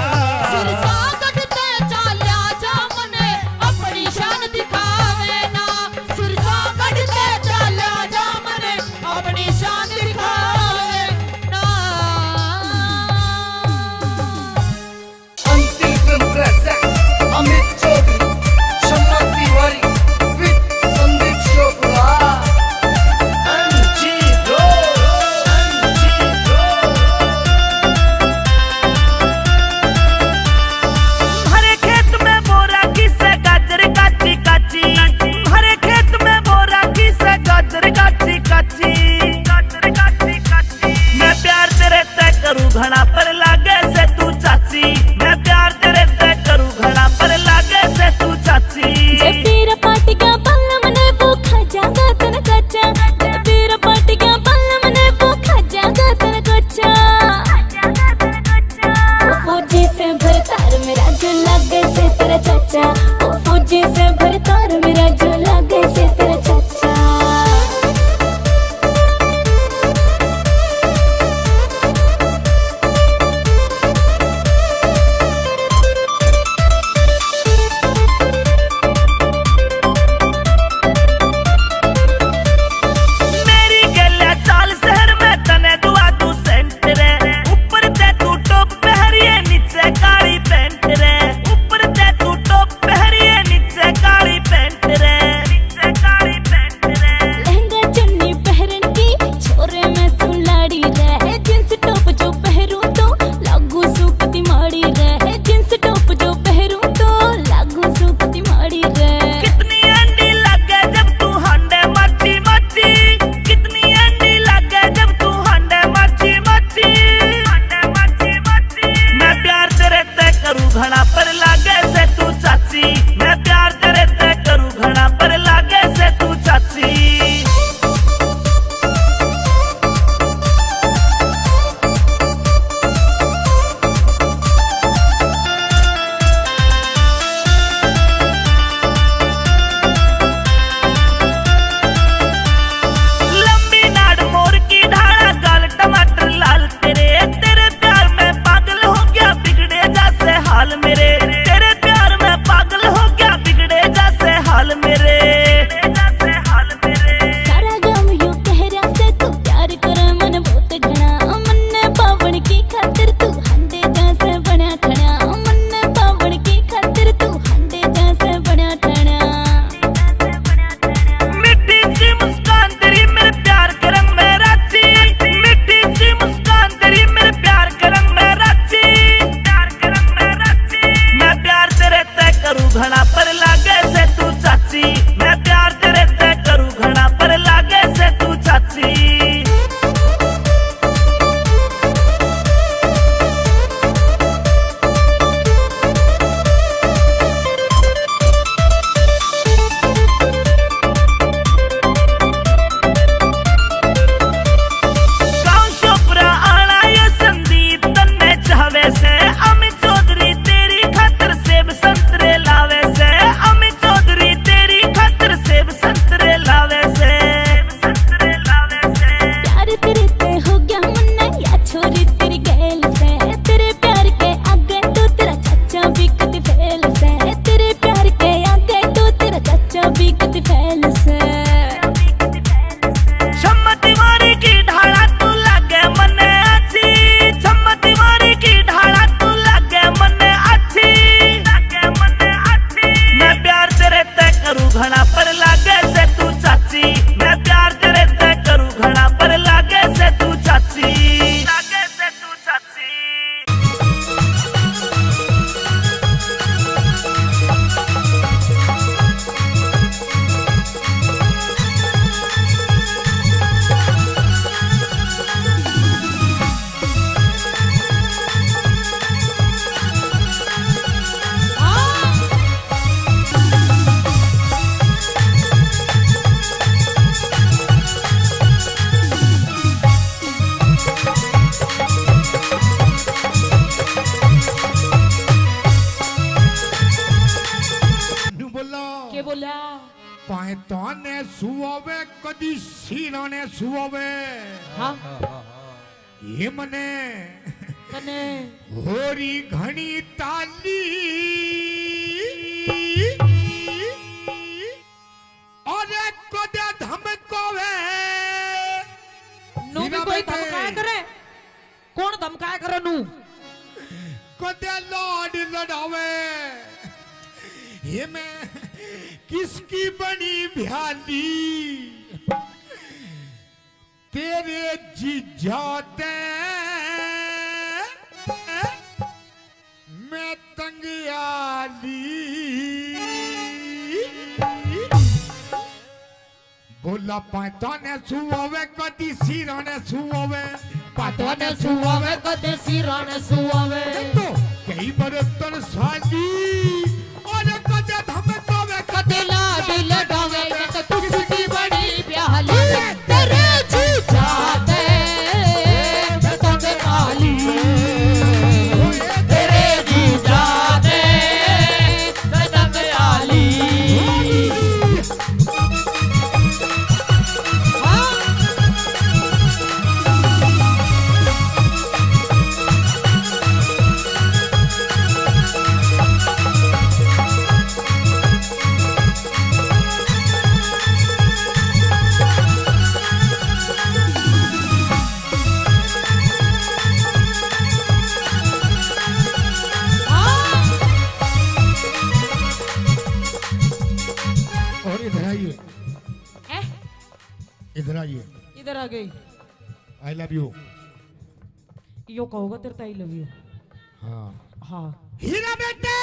सिरसा कटते चाचा जामने अपनी शान दिखावे ना। सिरसा कटते चाचा जामने अपनी शान दिखावे ना। તને સુવે કદી શીરાને સુવે हाँ એ મને कने હોરી ઘણી તાલી અરે કદે ધમકોવે नू भी कोई धमकाया करे कौन धमकाया करे नू कदे लाड लड़ावे ये मैं किसकी बनी भ्याली तेरे जीजाते मैं तंगियाली बोला पाता ने सुवे कदी सीरा ने सुवे पाता ने सुआवे कदे सिराने सुआवे तो कई बरतन साली और कदे धमकावे कदे लाड लड़ावे ये तो किसकी बड़ी प्याली तेरे जीजा दे मैं तंग काली तेरे जीजा दे मैं तंग काली और इधर आइए ए इधर आइए इधर आ गई आई लव यू यो कहोगा तेरे आई लव यू हाँ हाँ हीरा बेटे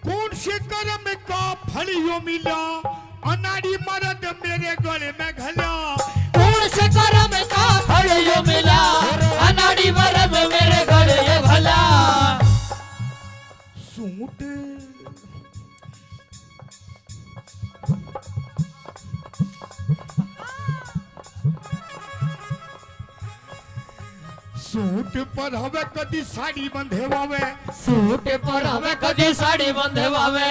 कौन से कर्म का फल यो मिला अनाड़ी मर्द मेरे गले में घला कौन से कर्म का फल यो मिला अनाड़ी मरम मेरे गले ये भला सूट सूट पर हवे कदी साड़ी बंधे वावे सूट पर हमें कदी साड़ी बंधवावे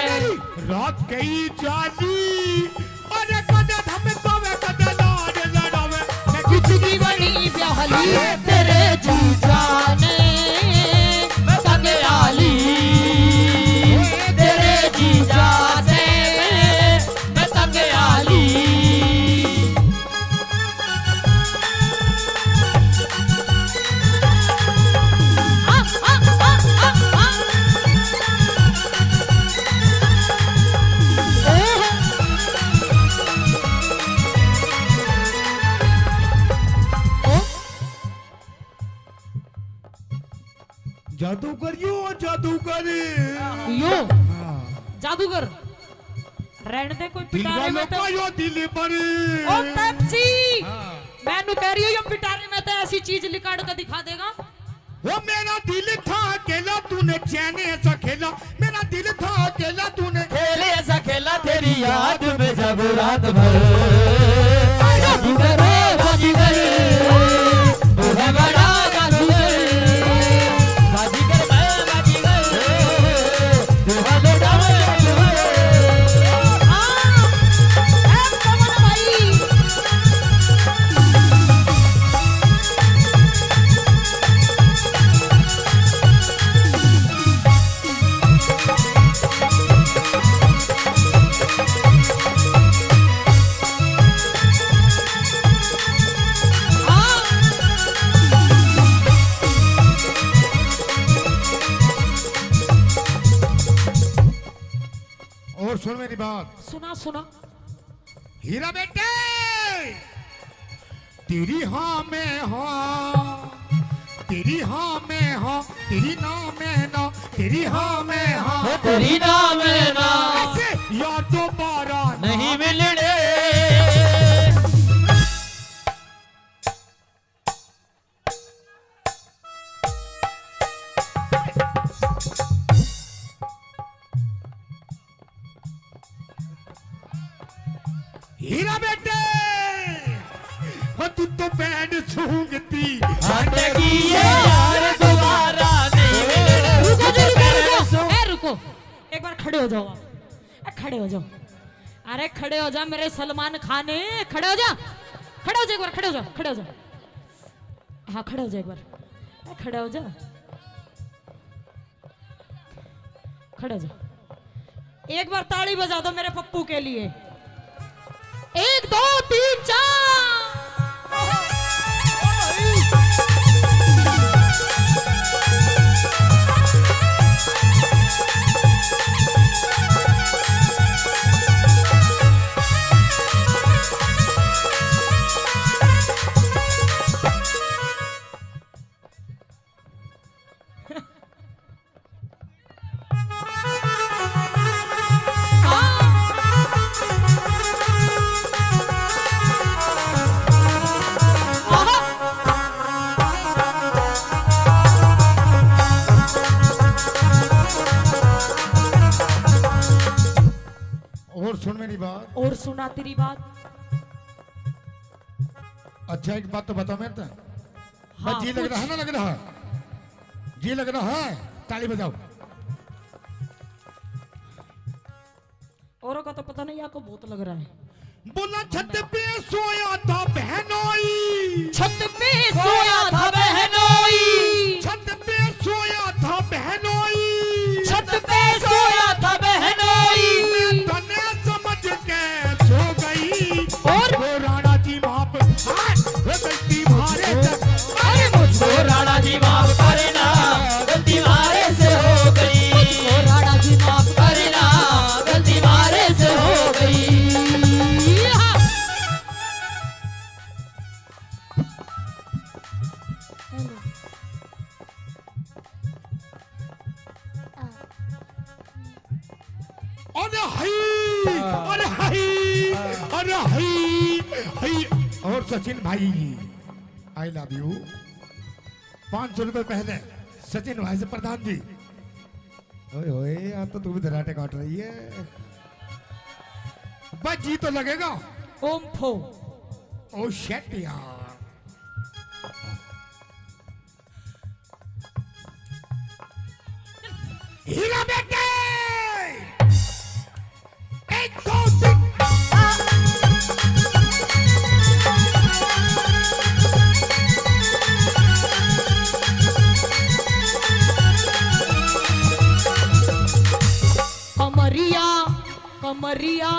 रात कई जाली अरे कदे धमकावे कदे लाड लड़ावे मैं किसकी बड़ी प्याली तेरे जीजा ने मैं तंग आली तेरे जीजा से मैं तंग आली जादूगर यो जादूगर यो हाँ। जादूगर रहने दे कोई दिल पिटारे वालों में तो का यो दिल पर ओ पेप्सी हाँ। मैं नु कह रही हूँ ये पिटारे में तो ऐसी चीज निकाल कर दिखा देगा वो मेरा दिल था अकेला तूने चैन ऐसा खेला मेरा दिल था अकेला तूने खेले ऐसा खेला तेरी याद में जब रात भर जादूगर बाजीगर तू है बड़ा जादूगर बाजीगर मैं बाजीगर तू है बड़ा जादूगर और सुन मेरी बात सुना सुना हीरा बेटे तेरी हाँ में हाँ तेरी हाँ में हाँ तेरी ना में ना तेरी हाँ में हाँ तेरी नाम है ना ऐसे यार दोबारा नहीं मिलने हीरा बेटे हो तू तो बैंड सूंघती हटेगी ये यार दोबारा नहीं मिलने रुको जी, रुको रुको ए रुको एक बार खड़े हो जाओ आप खड़े हो जाओ, अरे खड़े हो जा मेरे सलमान खान, खड़े हो जा, खड़े हो जा एक बार, खड़े हो जा, खड़े हो जा, हाँ खड़े हो जा एक बार, खड़े हो जा, खड़े हो जा। एक बार ताली बजा दो मेरे पप्पू के लिए। 1 2 3 4। और सुन मेरी बात। और सुना तेरी बात। अच्छा एक बात तो बताओ मेरे तो, हाँ, जी लग रहा है ना, लग रहा है, जी लग रहा है, ताली बजाओ। औरों का तो पता नहीं, आपको बहुत लग रहा है। बोला छत पे सोया था बहनोई, छत पे सोया था बहनोई, छत पे सोया था बहनोई, छत पे सोया था बहनोई, मैं तने समझ के सो गई, और वो राणा जी माप गलती मारे तक, अरे मुझको राणा जी माफ करना, गलती मारे से हो गई, मुझको राणा जी माफ करना, गलती मारे से हो गई। हाँ। अरे हाय, अरे हाय, अरे हाय, हाय। और सचिन भाई आई लव यू। 500 रुपए पहले सचिन भाई से प्रधान जी। ओए ओए आज तो तू भी धराटे काट रही है, बस जी तो लगेगा। ओम फो। ओ शेट यार, हीरा बेटे, 1 2 3। कमरिया कमरिया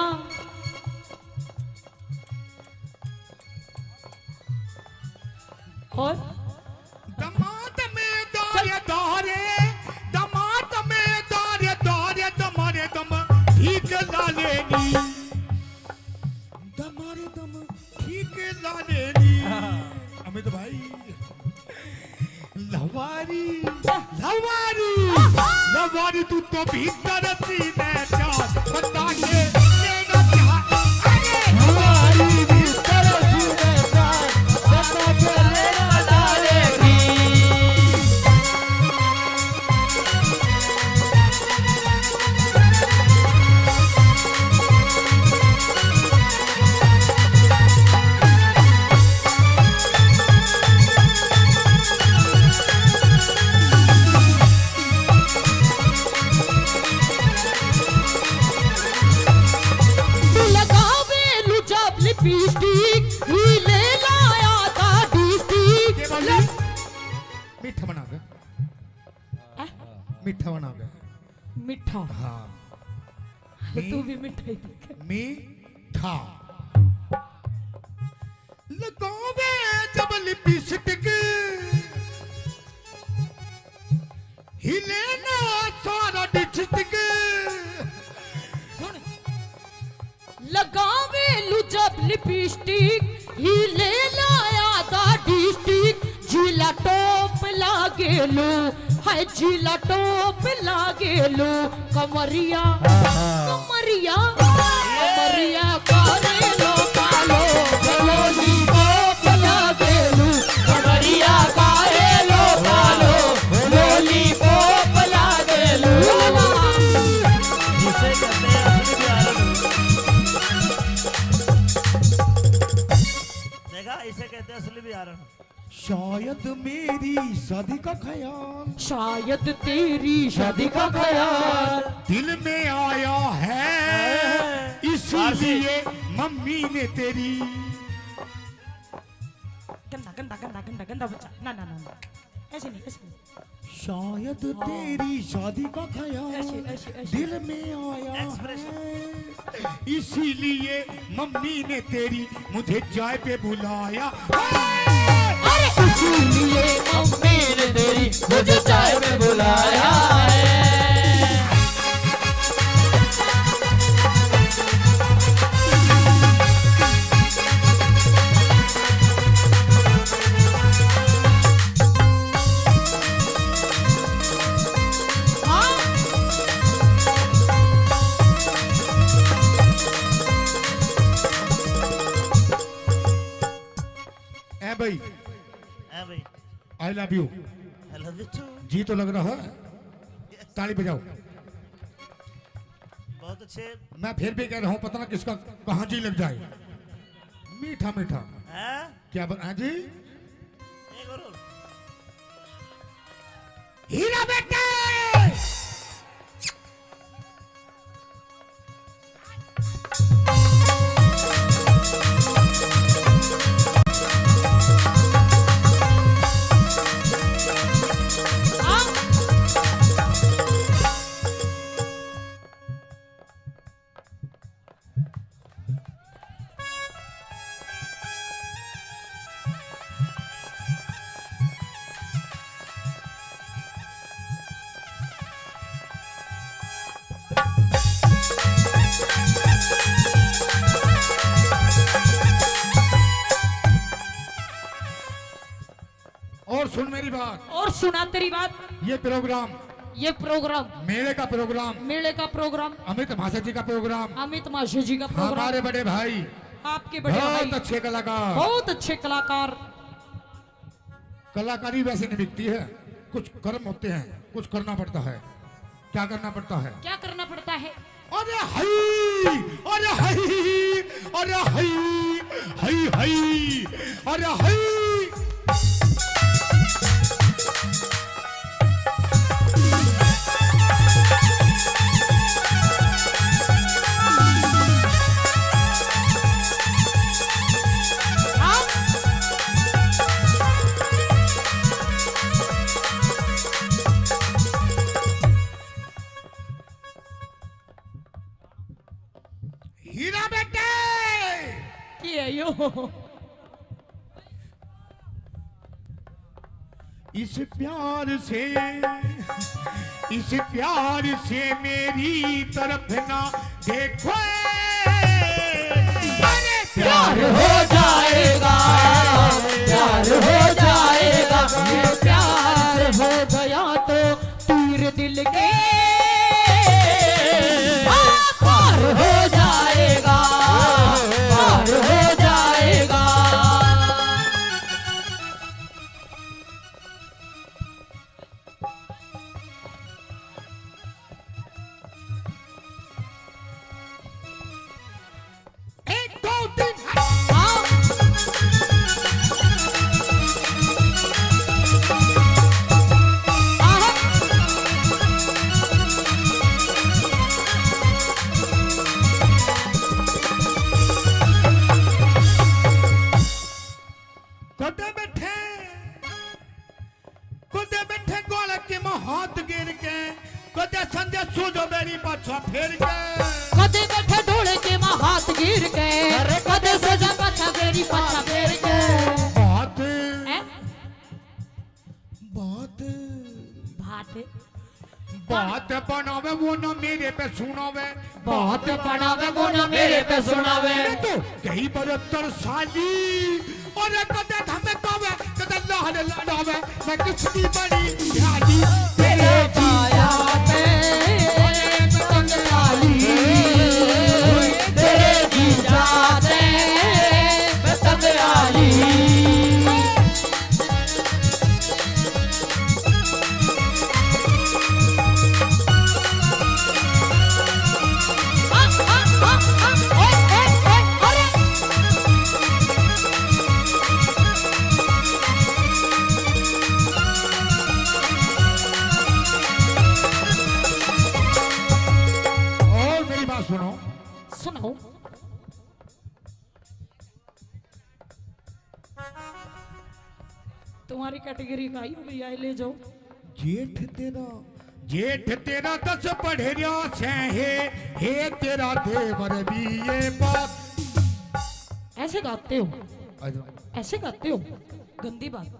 और दमाद में दारे दारे, दमाद में दारे दारे, दमारे दम ठीक लालेनी, दमारे दम ठीक लालेनी। अमित भाई लवारी, लवारी, लवारी तू तो भीतर सीने चार बता के लेगा क्या, अरे लवारी भीतर सीने चार बता के लेगा डालेगी। लगावे लुजब लिपस्टिक, हिले लाया था डिस्टिक। ये बोली मीठा बना के, मीठा बना के, मीठा, हाँ तू भी मिठाई दिख। मीठा लगावे जब लिपस्टिक, हिले ना सारा डिस्ट्रिक्ट। लगावे लुजब लिपस्टिक, हिले लाया था डिस्टिक। जिला टॉप लागेलू, है जिला टॉप लागेलू। कमरिया कमरिया कमरिया करे लो कालो, लॉलीपॉप लागेलू। कमरिया काहे लो कालो, लॉलीपॉप लागेलू। जिसे कहते हैं असली बिहारन। देखा, इसे कहते हैं असली बिहारन। शायद मेरी शादी का ख्याल शायद तेरी शादी का ख्याल दिल में आया है, इसीलिए मम्मी ने तेरी। गंदा गंदा गंदा गंदा गंदा बच्चा, ना ना ना ना, ऐसे नहीं ऐसे नहीं। शायद तेरी शादी का ख्याल ऐसे ऐसे ऐसे। दिल में आया है, इसीलिए मम्मी ने तेरी मुझे चाय पे बुलाया। इसीलिए मम्मी ने तेरी मुझे चाय में बुलाया है। ए भाई, है भाई, I love you. I love you too। जी तो लग रहा है, ताली बजाओ। बहुत अच्छे। मैं फिर भी कह रहा हूँ, पता ना किसका कहाँ जी लग जाए। मीठा मीठा हैं? क्या बता जी? एक और। हीरा बेटे, और सुन मेरी बात, और सुना तेरी बात। ये प्रोग्राम, ये प्रोग्राम मेले का प्रोग्राम, मेले का प्रोग्राम, अमित भाषा जी का प्रोग्राम, अमित माशे जी का प्रोग्राम, हमारे बड़े भाई आपके बड़े भाई बहुत अच्छे कलाकार। बहुत अच्छे कलाकार। कलाकारी वैसे नहीं बिकती है, कुछ कर्म होते हैं, कुछ करना पड़ता है। क्या करना पड़ता है? क्या करना पड़ता है? अरे हई, अरे हई, अरे हई, हई हई, अरे हई। हीरा बेटे, की है यो? इस प्यार से मेरी तरफ ना देखो। अरे प्यार हो जाएगा, प्यार हो जाएगा, ये प्यार हो गया तो तीर दिल के पार हो जाएगा, पार हो जाएगा। एक दो तीन, कुदे बैठे गोल के हाथ गिर के, कुदे संजय सूझो मेरी पाछा फेर के। कदे बैठे ढोले के माँ हाथ गिर के, कदे सजा पाछा मेरी पाछा फेर के। बात हैं? बात बात बात बनावे वो ना मेरे पे सुनावे, बात बनावे वो ना मेरे पे सुनावे। मैं तो कई बरतर साली और कदे धमकावे, कदे लाल लाडावे। मैं किसकी बड़ी ध्यानी तेरे पाया पे पतंग डाली, तेरे जी जाते पतंग डाली। तुम्हारी कैटेगरी का ही भैया ले जाओ। जेठ तेरा 10 पढ़ेरिया से हे तेरा देवर भी ये बात। ऐसे गाते हो, ऐसे गाते हो, गंदी बात।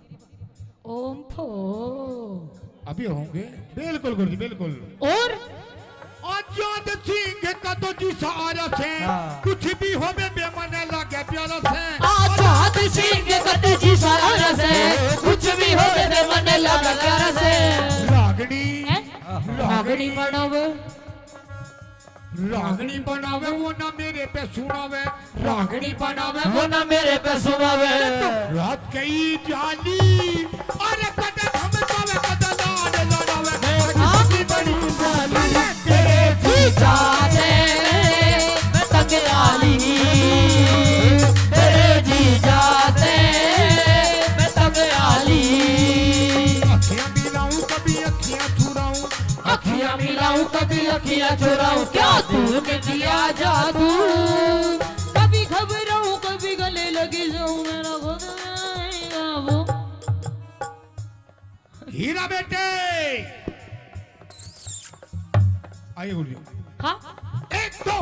ओम फो अभी होंगे बिल्कुल गुरुजी बिल्कुल। और आजाद सिंह का तो जी सारा से कुछ भी हो बेमने लगे प्यारा से। आजाद सिंह कद जी सारा से कुछ भी हो दे मन लगा प्यारा से। रागनी रागनी बनावे रागनी बनावे वो ना मेरे पे सुनावे। रागनी बनावे वो ना मेरे पे सुनावे। रात कई जाली अरे कदम हम पावे कदम लाड लड़ावे। आगे बड़ी जाली तेरे जीजा दे मैं तक आली। तेरे जीजा दे मैं तक आली। अखियां मिलाऊं कभी अखियां चुराऊं। अखियां मिलाऊं कभी अखियां चुराऊं। क्या तूने किया जादू। कभी घबराऊं कभी गले लगी जाऊं। मेरा खुद आएगा वो। हीरा बेटे आइए गुरुजी। हाँ एक दो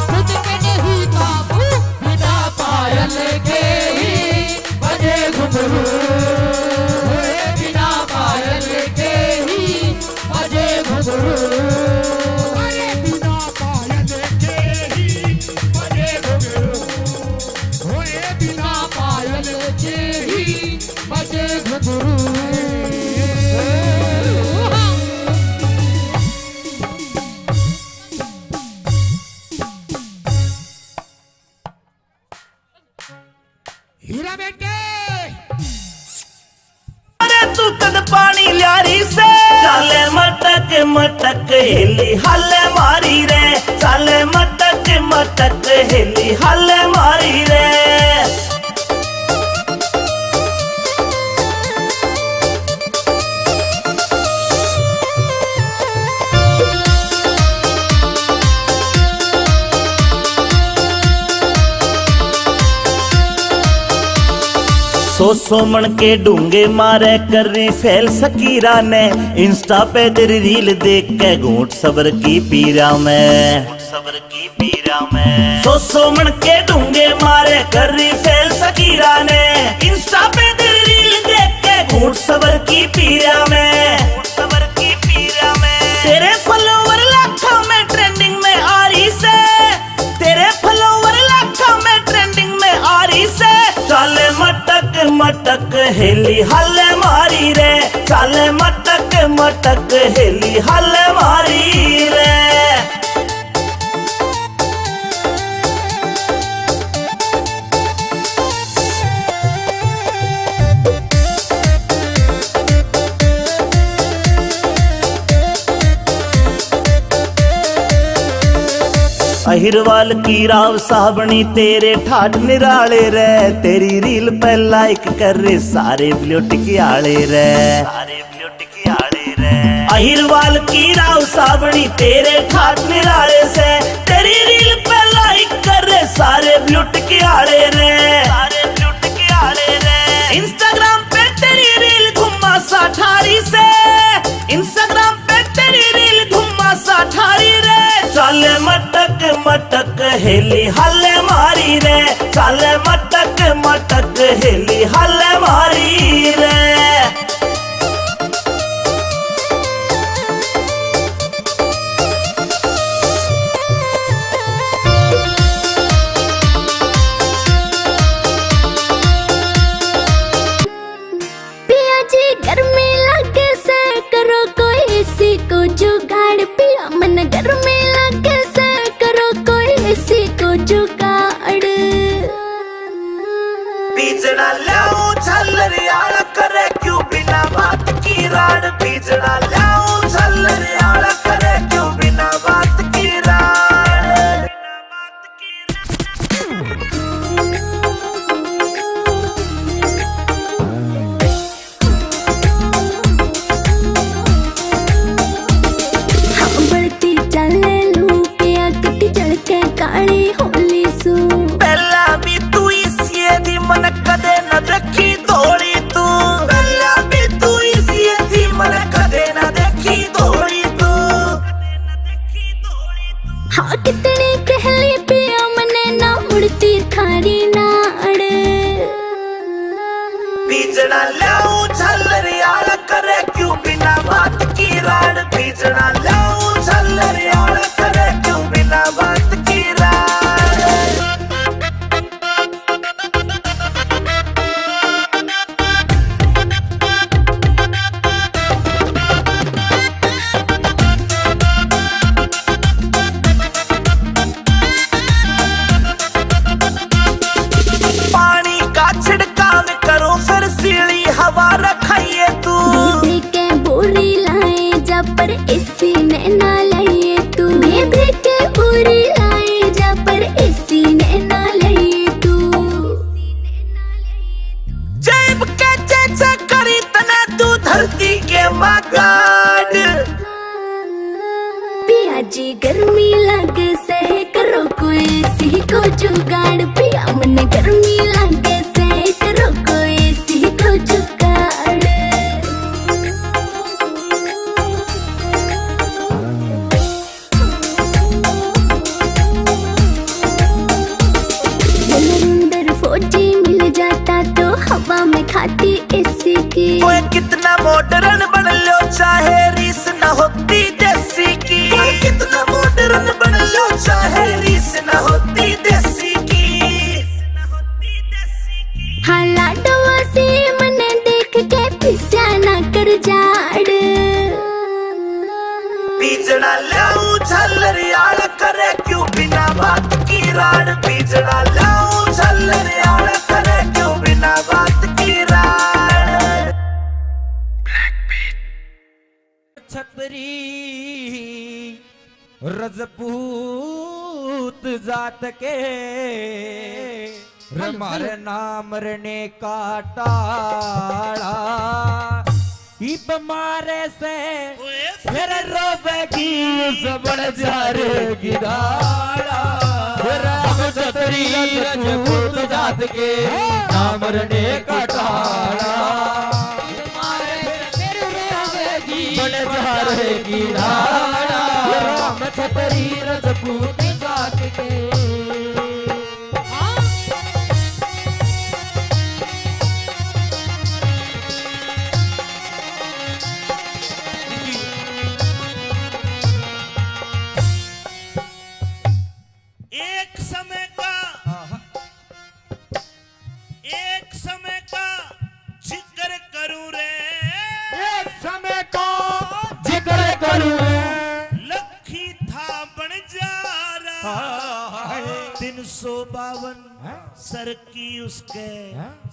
खुद पे नहीं काबू बिना पायल के ही बजे घुंघरू। बिना पायल के ही बजे घुंघरू। अरे बिना पायल के ही बजे घुंघरू। होए बिना पायल के ही बजे घुंघरू। हीरा बेटे अरे तू तद पानी ल्यारी से चाले मटक मटक हेली हल मारी रे। चाले मटक मटक हेली हल मारी रे। सो मन के डूंगे मारे कर रही फैल सकीरा ने। इंस्टा पे तेरी रील देख के घूंट सबर की पीरा में। सबर की पीरा में सो मन के डूंगे मारे कर रही फैल सकीरा ने। इंस्टा पे तेरी रील देख के घूंट सबर की पीरा में। सबर की पीरा में तेरे फॉलोवर लाखों में ट्रेंडिंग में आ रही से। तेरे फॉलोवर लाखों में ट्रेंडिंग में आ रही से। चाले मटक मटक हेली हल मारी रे। चाले मटक मटक हेली हल मारी रे। अहिरवाल की राव साबणी तेरे ठाठ निराले रे। तेरी रील पे लाइक कर रे सारे ब्लूटिक आले रे। सारे ब्लूटिक आले रे। अहिरवाल की राव साबणी तेरे ठाठ निराले से। तेरी रील पे लाइक कर रे सारे ब्लूटिक आले रे। सारे ब्लूटिक आले रे। इंस्टाग्राम पे तेरी रील घुमा सा ठारी से। इंस्टाग्राम पे तेरी रील घुमा सा ठारी रे। चाले मटक मटक हेली हल मारी रे। चाले मटक मटक हेली हल मारी रे। पिया जी घर में लाके से करो कोई इसी को जुगाड़। पिया मन घर में लाके से करो कोई इसी को जुगाड़। बीजना लाऊं झल्लरियाल करे क्यों बिना बात की राड। बीजना लाऊं झल्लरियाल करे क्यों बिना बात की राड। बिना बात की हाँ बढ़ती चले लू पिया कटी चढ़ के काली होली सू। पहले बीजना लाऊं झल्लरियाला करे क्यों बिना बात की राड बीजना लाऊं झल्लरियाला करे क्यों बिना बात की राड पानी का छिड़काव करो फिर सीढ़ी हवा रखाइए तू दीदी के पूरी लाए जा पर इसी ने ना लाइए तू दीदी के पूरी लाए जा पर इसी ने ना लाइए तू जेब के जैसे करी तने तू धरती के मगाड पिया जी गर्मी लगे से करो कोई सी को जुगाड़ पिया मन गर्मी लगे से करो कोई सी को जुगाड़ अंदर फौजी मिल जाता तो हवा में खाती इसी की कोई कितना मॉडर्न बन लो चाहे रीस न होती देसी की कोई कितना मॉडर्न बन लो चाहे रीस न होती देसी की हाँ लाडवा से मने देख के पिस्या ना कर जाड़ बीजना लाऊं झल्लरियाला करे क्यों बिना बात की राड बीजना लाऊं झल्लरियाला करे क्यों बिना बात की राड छतरी रजपूत जात के हमारे नाम रने का टाड़ा इब मारे से फिर रोवेगी सबड़ जारेगी दाड़ा फिर हम छतरी रजपूत जात के नाम रने का टाड़ा बड़े जारेगी दाड़ा हम छतरी रजपूत जात के एक समय का जिक्र करूं रे एक समय का जिक्र करूं लखी था बन जा रहा 352 सर की उसके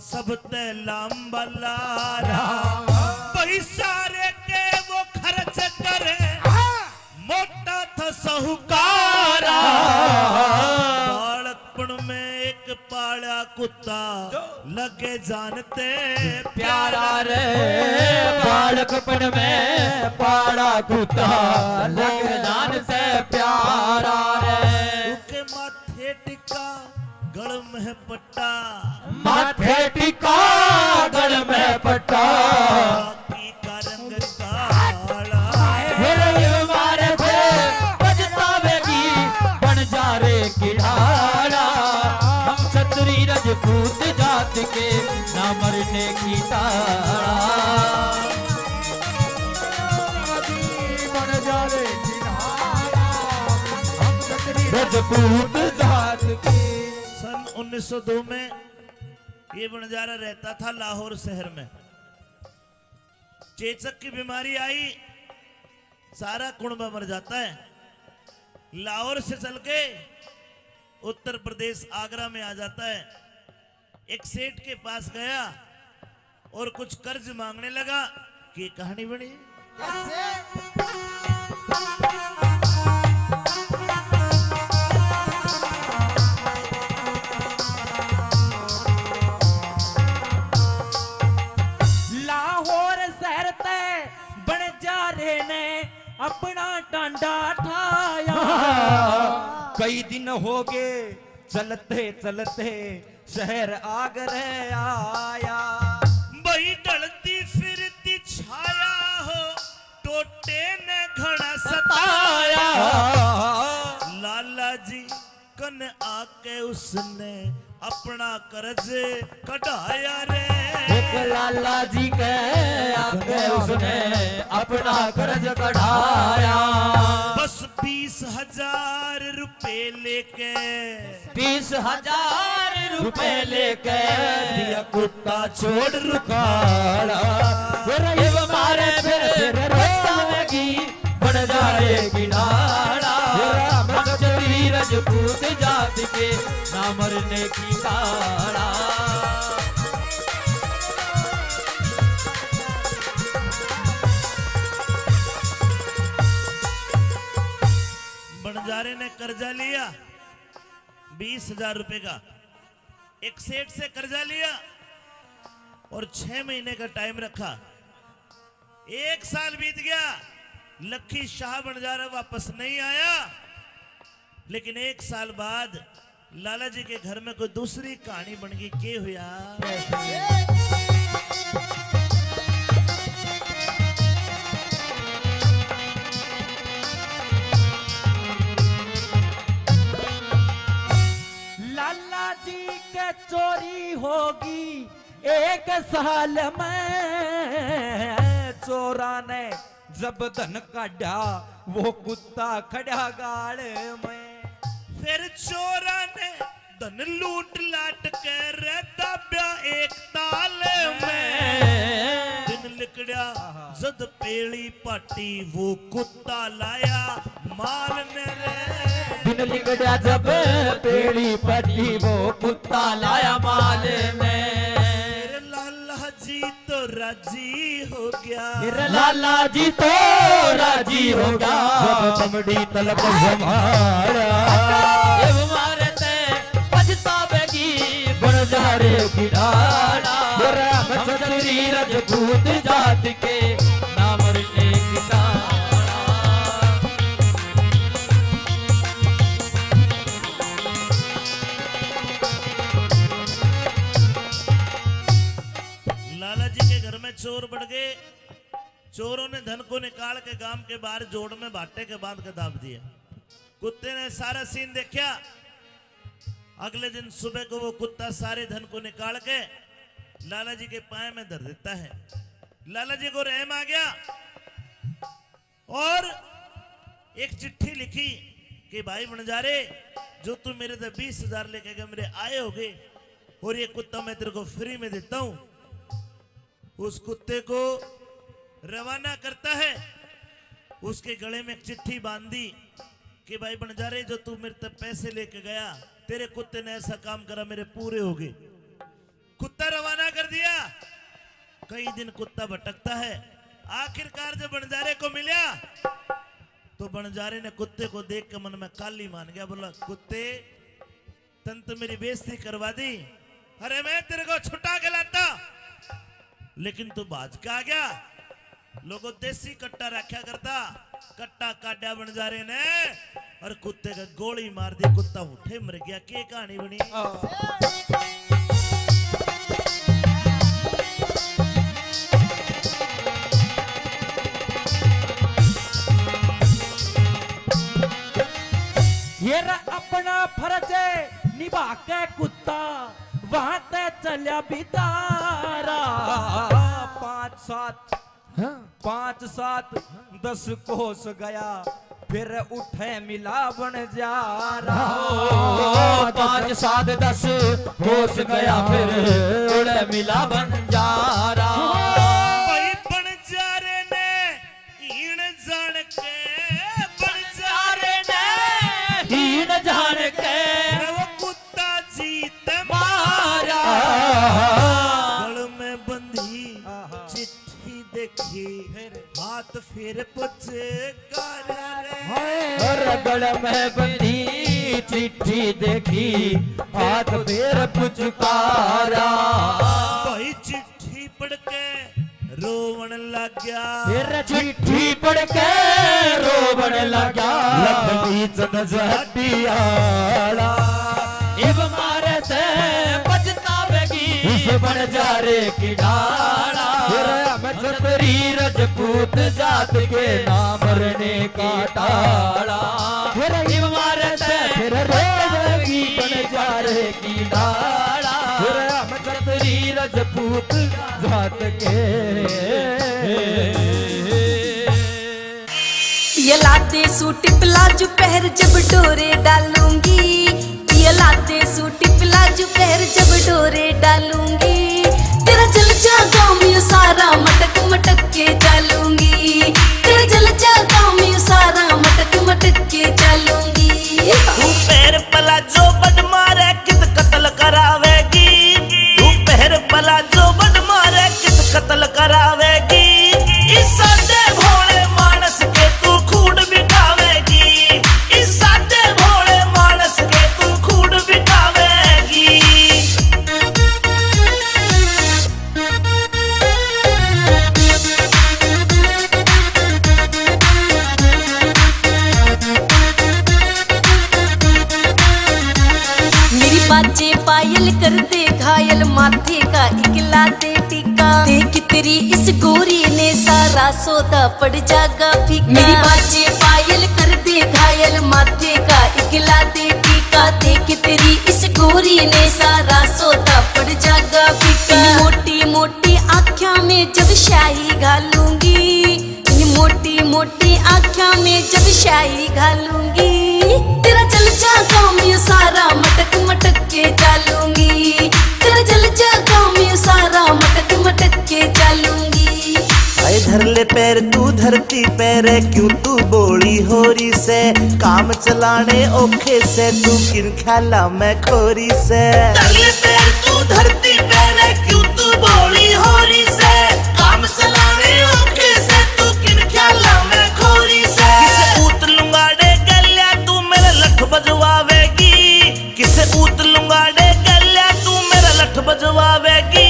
सब ते लांबा लारा वही सारे के वो खर्च करे मोटा था साहूकारा बालकपन में एक पाला कुत्ता लगे जानते प्यारा रे बालकपन में पाड़ा कुत्ता लग जान से प्यारा रे उसके माथे टिका गल में पट्टा माथे टिका गल में पट्टा बाकी का रंग काला फिर मारे से बजतावेगी बन जा रे किढ़ाड़ा हम छतरी रजपूत जात के ना मरने की ताड़ा बन जा रे किढ़ाड़ा हम छतरी रजपूत जात के। सन 1902 में ये बंजारा रहता था लाहौर शहर में। चेचक की बीमारी आई, सारा कुणबा मर जाता है। लाहौर से चल के उत्तर प्रदेश आगरा में आ जाता है। एक सेठ के पास गया और कुछ कर्ज मांगने लगा कि कहानी बनी। लाहौर शहर ते बन जा रहे ने अपना टांडा ठाया कई दिन हो गए चलते चलते शहर आगरे आया। बही ढलती फिरती छाया हो टोटे ने घड़ा सताया। लाला जी का मन आके उसने अपना कर्ज कढ़ाया रे। एक लाला जी के आगे उसने अपना कर्ज कढ़ाया। बस 20,000 रुपए लेके 20,000 रुपए लेके दिया कुत्ता छोड़ रुखाड़ा। ये मारे फिर रोएगी बन जाएगी नाड़ा। चली रजपूत जाति के ना मरने की काड़ा। बंजारे ने कर्जा लिया 20,000 रुपए का, एक सेठ से कर्जा लिया और 6 महीने का टाइम रखा। 1 साल बीत गया, लखी शाह बंजारा वापस नहीं आया। लेकिन 1 साल बाद लाला जी के घर में कोई दूसरी कहानी बन गई। के हुआ लाला जी के चोरी होगी 1 साल में। चोरा ने जब धन काढ़ा वो कुत्ता खड़ा गाड़ में। फिर चोरा ने धन लूट लाट कर दाब्या एक ताल में। दिन लिकड़ा जद पेड़ी पाटी वो कुत्ता लाया माल ने रे। दिन लिकड़ा जब पेड़ी पटी वो कुत्ता लाया माल में। लाला जी तो राजी हो गया। लाला जी तो राजी हो गया। बमड़ी तलक हमारा मारते पछतावेगी बन जा रे किनारा। चतुरी रजपूत जात के ना मरने की तारा। लाला जी के घर में चोर बढ़ गए। चोरों ने धन को निकाल के गांव के बाहर जोड़ में भाटे के बांध के दाब दिया। कुत्ते ने सारा सीन देखा। अगले दिन सुबह को वो कुत्ता सारे धन को निकाल के लाला जी के पाए में धर देता है। लाला जी को रहम आ गया और एक चिट्ठी लिखी कि भाई बंजारे, जो तू मेरे से 20,000 लेके गए मेरे आए होगे और ये कुत्ता मैं तेरे को फ्री में देता हूं। उस कुत्ते को रवाना करता है। उसके गले में एक चिट्ठी बांधी कि भाई बंजारे, जो तू मेरे तक पैसे लेके गया, तेरे कुत्ते ने ऐसा काम करा, मेरे पूरे हो गए। कुत्ता रवाना कर दिया। कई दिन कुत्ता भटकता है। आखिरकार जब बंजारे को मिला तो बंजारे ने कुत्ते को देख के मन में काली मान गया। बोला, कुत्ते तन तो मेरी बेइज्जती करवा दी। अरे मैं तेरे को छुटा के लाता, लेकिन तू भाज के आ गया। लोगों देसी कट्टा रखा करता, कट्टा काटा बंजारे ने और कुत्ते का गोली मार दी। कुत्ता उठे मर गया। के कहानी बनी। ये अपना फर्ज निभा के कुत्ता वहां ते चलिया बितारा। 5 7 10 कोस गया फिर उठे मिला बंजारा। 5 7 10 कोस गया फिर उठे मिला बंजारा। भाई बंजारे ने हीण जान के, बंजारे ने हीन जान के वो कुत्ता जीत मारा। गल में बंधी चिट्ठी देखी, हाथ फिर गड़ में बंधी चिट्ठी देखी, हाथ फिर पुचकारा। भाई चिट्ठी पढ़ के रोवन लग गया। फिर चिट्ठी पढ़ के रोवन लगा। लखनी चंद जटियाला इब मारे से पछतावेगी बन जा रे की डाला। छतरी रजपूत जात के नाम मरने का टाला। इब मारे से फिर रोवेगी जारे की डाला हम खतरी रजपूत जात के ये लाते सूट प्लाजो पहर जब डोरे डालूंगी ये लाते सूट प्लाजो पहर जब डोरे डालूंगी तेरा जल जागा मैं सारा मटक मटक के चलूंगी तेरा जल जागा मैं सारा मटक मटक के चलूंगी तू पैर प्लाजो बड मारे कित कत्ल करावेगी तू पैर प्लाजो बड मारे कित कत्ल करावेगी इस सादे भोले मानस के तू खूड बिठावेगी इस सादे भोले मानस के तू खूड बिठावेगी मेरी बाजे पायल कर दे घायल माथे का इकला दे टीका देख तेरी इस गोरी ने सारा सौदा पड़ जागा फीका मेरी बाजे पायल कर दे घायल माथे का इकला दे टीका देख तेरी इस गोरी ने सारा सौदा पड़ जागा फीका मोटी मोटी आँखों में जब शाही घालूंगी मोटी मोटी आँखों में जब शाही घालूंगी तेरा जल जागा मैं सारा मटक मटक के चलूंगी तेरा जल जागा मैं सारा मटक मटक के चलूंगी आए धर ले पैर तू धरती पैर क्यों तू बोली होरी से काम चलाने ओखे से तू किन ख्याला मैं खोरी से धर ले पैर तू धरती पैर क्यों तू बोली होरी से काम चलाने ओखे से तू किन ख्याला मैं खोरी से किसे ऊत लुंगाड़े गल्या तू मेरा लठ बजवावेगी किसे ऊत लुंगाड़े गल्या तू मेरा लठ बजवावेगी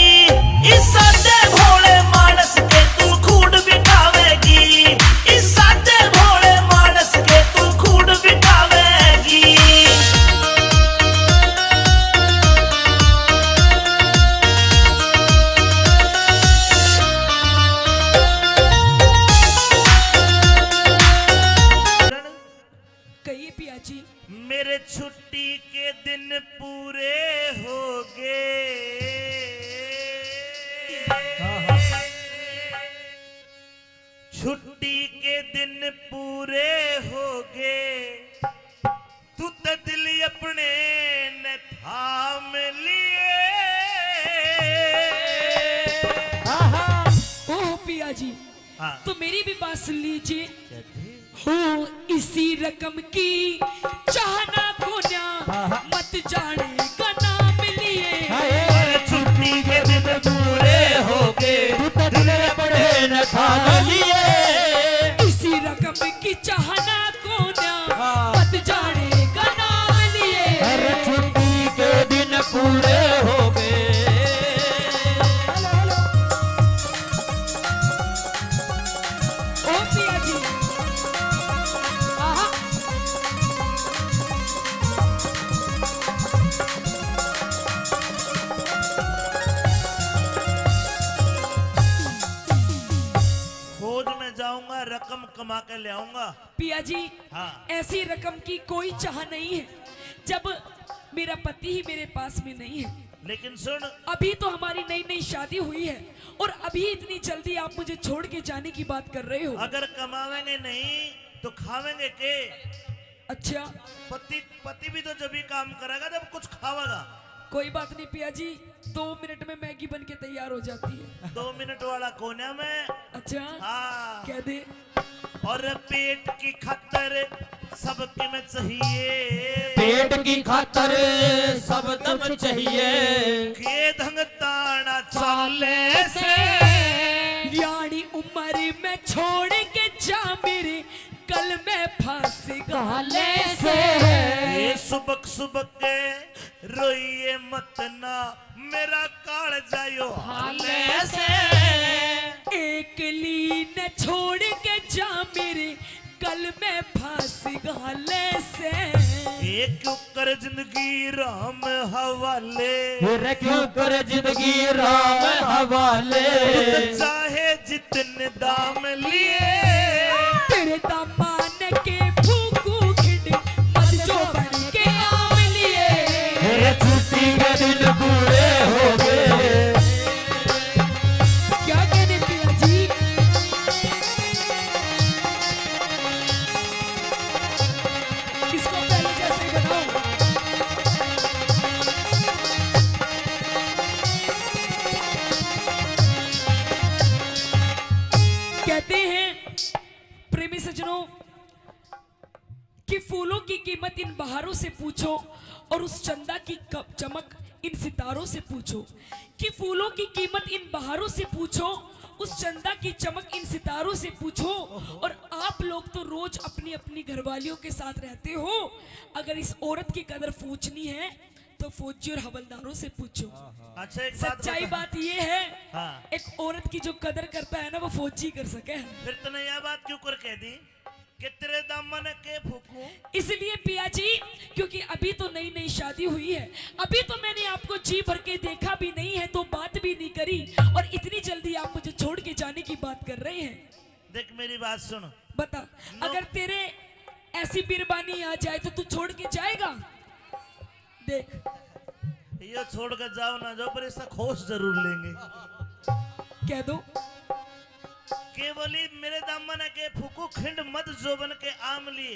इस सादे भोले मानस के तू खूड बिठावेगी इस सादे भोले मानस के तू खूड बिठावेगी कहिए पिया जी। मेरे छुट्टी के दिन पूरे हो गए छुट्टी के दिन पूरे हो गए तू तो दिल अपने न थाम लिए ओह पिया जी, हाँ। तो मेरी भी बात सुन लीजिए। हो इसी रकम की चाहना को ना मत जाने का नाम लिए अरे छुट्टी के दिन पूरे हो गए दिल पड़े न थाम लिए इसी रकम की चाहना को ना मत जाने का नाम लिए हर छुट्टी के दिन पूरे हो गए ओ पिया जी, खोज में जाऊंगा रकम कमा के ले आऊंगा पिया जी, हाँ। ऐसी रकम की कोई चाह नहीं है जब मेरा पति ही मेरे पास में नहीं है। लेकिन सुन अभी तो हमारी नई नई शादी हुई है और अभी इतनी जल्दी आप मुझे छोड़ के जाने की बात कर रहे हो। अगर कमावेंगे नहीं तो खावेंगे के अच्छा, पति भी तो जब ही काम करेगा जब कुछ खावेगा। कोई बात नहीं पिया जी, 2 मिनट में मैगी बन के तैयार हो जाती है। 2 मिनट वाला कोने में अच्छा, हाँ। कह दे। और पेट की खातर सबके में चाहिए पेट की खातर सब दम चाहिए के धंग ताना चाले से यानी उम्र में छोड़ के जा मेरे कल में फांस गाले से ये सुबक सुबक के रोइए मत ना मेरा काल जायो हाले से एक लीन छोड़ के जा मेरे कल में फांस गाले से एक क्यों कर जिंदगी राम हवाले फिर क्यों कर जिंदगी राम हवाले चाहे जितने दाम लिए तेरे दामान के फूकू खिंड मत जो बन के आम लिए बहारों से पूछो और उस चंदा की चमक इन सितारों से पूछो, कि फूलों की कीमत इन बहारों से पूछो, उस चंदा की चमक इन सितारों से पूछो। और आप लोग तो रोज अपनी अपनी घरवालियों के साथ रहते हो, अगर इस औरत की कदर पूछनी है तो फौजी और हवलदारों से पूछो। अच्छा एक सच्चाई बात ये है, हाँ। एक औरत की जो कदर करता है ना वो फौजी कर सके। फिर तूने यह बात क्यों कर कह दी कि तेरे दामन के फूकूं? इसलिए पिया जी, क्योंकि अभी तो नई नई शादी हुई है, अभी तो मैंने आपको जी भर के देखा भी नहीं है, तो बात भी नहीं करी, और इतनी जल्दी आप मुझे छोड़ के जाने की बात कर रहे हैं। देख मेरी बात सुन, बता, अगर तेरे ऐसी बिरबानी आ जाए तो तू छोड़ के जाएगा? देख, ये छोड़ कर जाओ ना जाओ, पर इसका खोज जरूर लेंगे। कह दो केवली मेरे दामन के फूकू खिंड मत जोबन के आम लिए,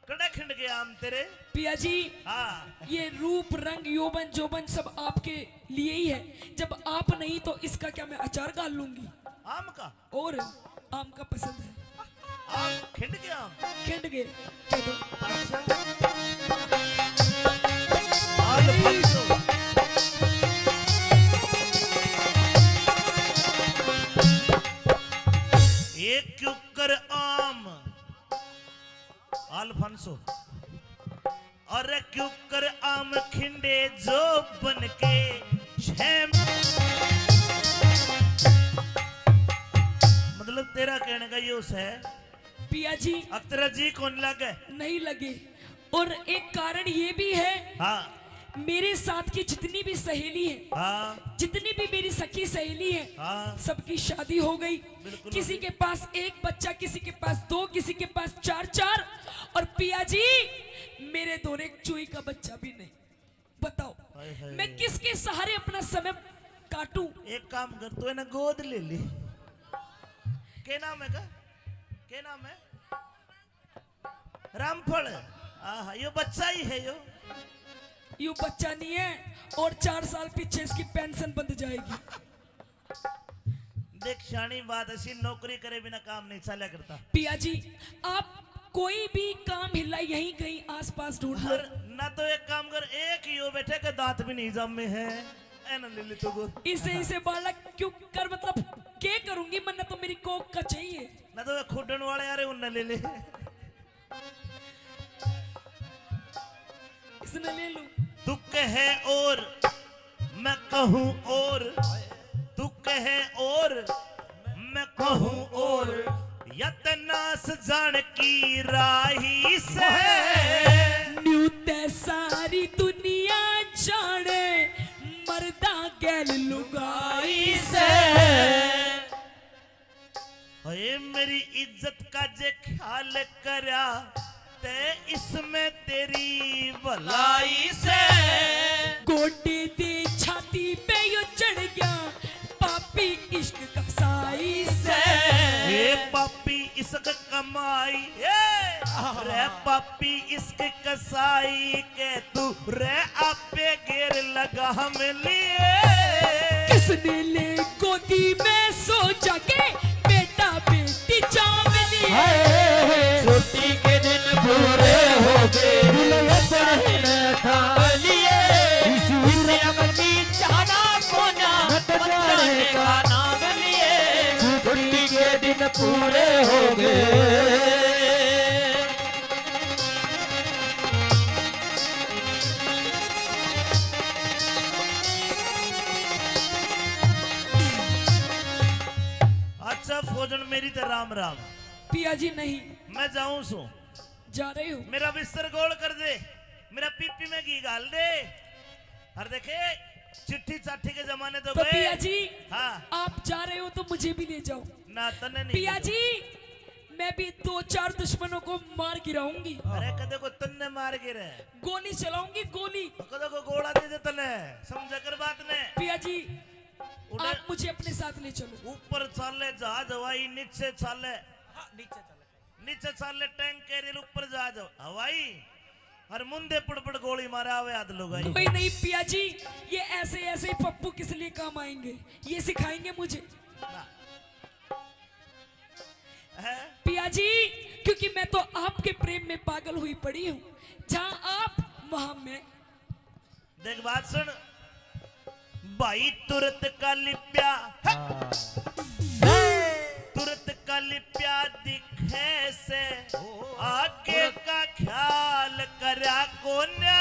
कड़ा खिंड के आम तेरे। पिया जी, हाँ ये रूप रंग यौवन जोबन सब आपके लिए ही है, जब आप नहीं तो इसका क्या मैं अचार डाल लूंगी? आम का, और आम का पसंद है, आम खिंड के आम। खिंड गए। कह दो अच्छा अल्फांसो। एक क्यूकर आम अल्फांसो, और क्यूकर आम खिंडे जो बन के छह। मतलब तेरा कहने का यूज है पिया जी, अब तेरा जी कौन लगे? नहीं लगे। और एक कारण ये भी है, हाँ मेरे साथ की जितनी भी सहेली है, हाँ जितनी भी मेरी सखी सहेली है, हाँ सबकी शादी हो गई। बिल्कुल। किसी के पास एक बच्चा, किसी के पास दो, किसी के पास चार चार, और पिया जी मेरे दोनों एक चुई का बच्चा भी नहीं। बताओ हाय हाय। मैं किसके सहारे अपना समय काटूं? एक काम कर, तू है ना गोद ले ली। क्या नाम है का? क्या नाम है? रामफल। आहा, यो बच्चा ही है यो। यू बच्चा नहीं है, और 4 साल पीछे इसकी पेंशन बंद जाएगी। देख शानी बात ऐसी, नौकरी करे बिना काम नहीं चला करता। पिया जी, आप कोई भी काम हिला यहीं कहीं आसपास ढूंढ लो। और ना तो एक काम कर, एक ही हो बैठे के दांत भी नहीं जमे हैं, ए ना ले ले तो गोद। इसे बालक क्यों कर, मतलब क्या करूंगी, मन तो मेरी कोक का चाहिए। ना तो खुडन वाले यार उन ले ले। इसने ले लूं। तू कहे और मैं कहूँ और, तू कहे और मैं कहूँ और, यतनास जान की राही से। न्यू ते सारी दुनिया जाने, मर्दा गैल लुगाई से। अरे मेरी इज्जत का जे ख्याल करा ते, इसमें तेरी भलाई से। गोटे दे छाती पे यो चढ़ गया, पापी इश्क का साई से। ये पापी इसक कमाई, रे पापी इसक कसाई के तू रे आपे घेर लगा हम लिए। किसने ले गोदी में सो जाके, बेटा बेटी चाव लिए। छुट्टी के दिन पूरे हो गए, इसे अपनी जाना कोना बताने का नाम लिए। छुट्टी के दिन पूरे हो गए। अच्छा फौजन मेरी तो राम राम। पिया जी नहीं, मैं जाऊं सो, जा रही हूँ। मेरा बिस्तर गोल कर दे, मेरा पीपी में घी डाल दे। और देखे चिट्ठी चाठी के जमाने तो तो गए। पिया जी, हाँ आप जा रहे हो तो मुझे भी ले जाओ। ना तने नहीं पिया जी, मैं भी 2-4 दुश्मनों को मार गिराऊंगी। अरे कदे को तन्ने मार गिरे, गोली चलाऊंगी, गोली। कदे को गोला दे दे तने, समझ कर बात ने। पिया जी, उधर आप मुझे अपने साथ ले चलो। ऊपर चाले जहाज हवाई, नीचे चाले नीचे चाले टैंक कैरियर, ऊपर जहाज हवाई, और मुंदे पड़ गोली मारे आवे आध लोग। कोई नहीं पिया जी, ये ऐसे ऐसे ही पप्पू किस लिए काम आएंगे, ये सिखाएंगे मुझे। पिया जी, क्योंकि मैं तो आपके प्रेम में पागल हुई पड़ी हूँ। जहां आप वहां मैं। देख बात सुन भाई, तुरत का लिप्या तुरत का लिप्या दिखे से आगे का ख्याल करा कोन्या।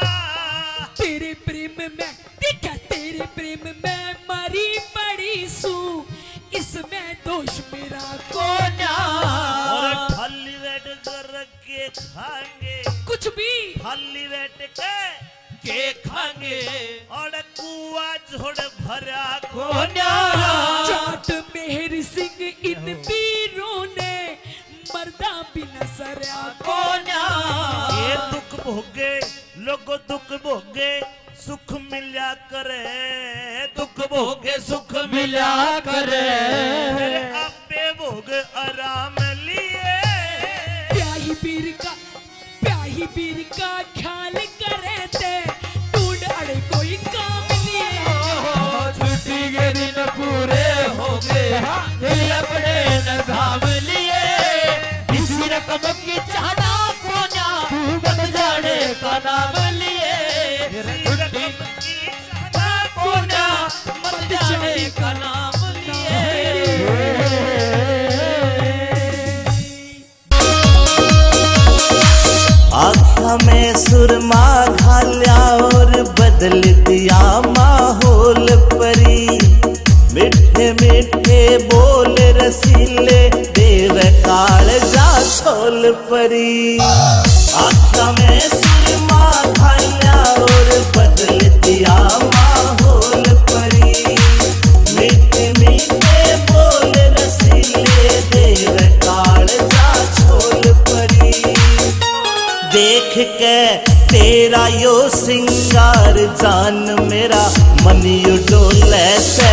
तेरे प्रेम में देखा, तेरे प्रेम में मरी पड़ी सू, इसमें दोष मेरा कोन्या। और थाली बैठ कर के खाएंगे कुछ भी थाली बैठ के खाएंगे और कुआ झोड़ भरा कोन्या। जाट मेहर सिंह इन वीरों ने मर्दा बिना सरया कोन्या। ये दुख भोगे लोगो दुख भोगे सुख मिला करे, दुख भोगे सुख मिला करे। आपे भोग आराम लिए प्याही पीर का ख्याल करे थे टूट अड़े कोई काम लिए। छुट्टी के दिन पूरे हो गए दिल अपने न थाम लिए। इसी रकम की चाहना कोन्या बन जाने का नाम लिए। छुट्टी की चाहना कोन्या बन जाने का नाम लिए। आँखा में सुरमा घाल्या और बदल दिया माहौल परी। मिठे मिठे बोल रसीले देव काल जा छोल परी। आँखा में सुरमा घाल्या और बदल दिया माहौल परी। मिठे मिठे बोल रसीले देव काल जा छोल परी। देख के तेरा यो सिंगार जान मेरा मन यू डोले से।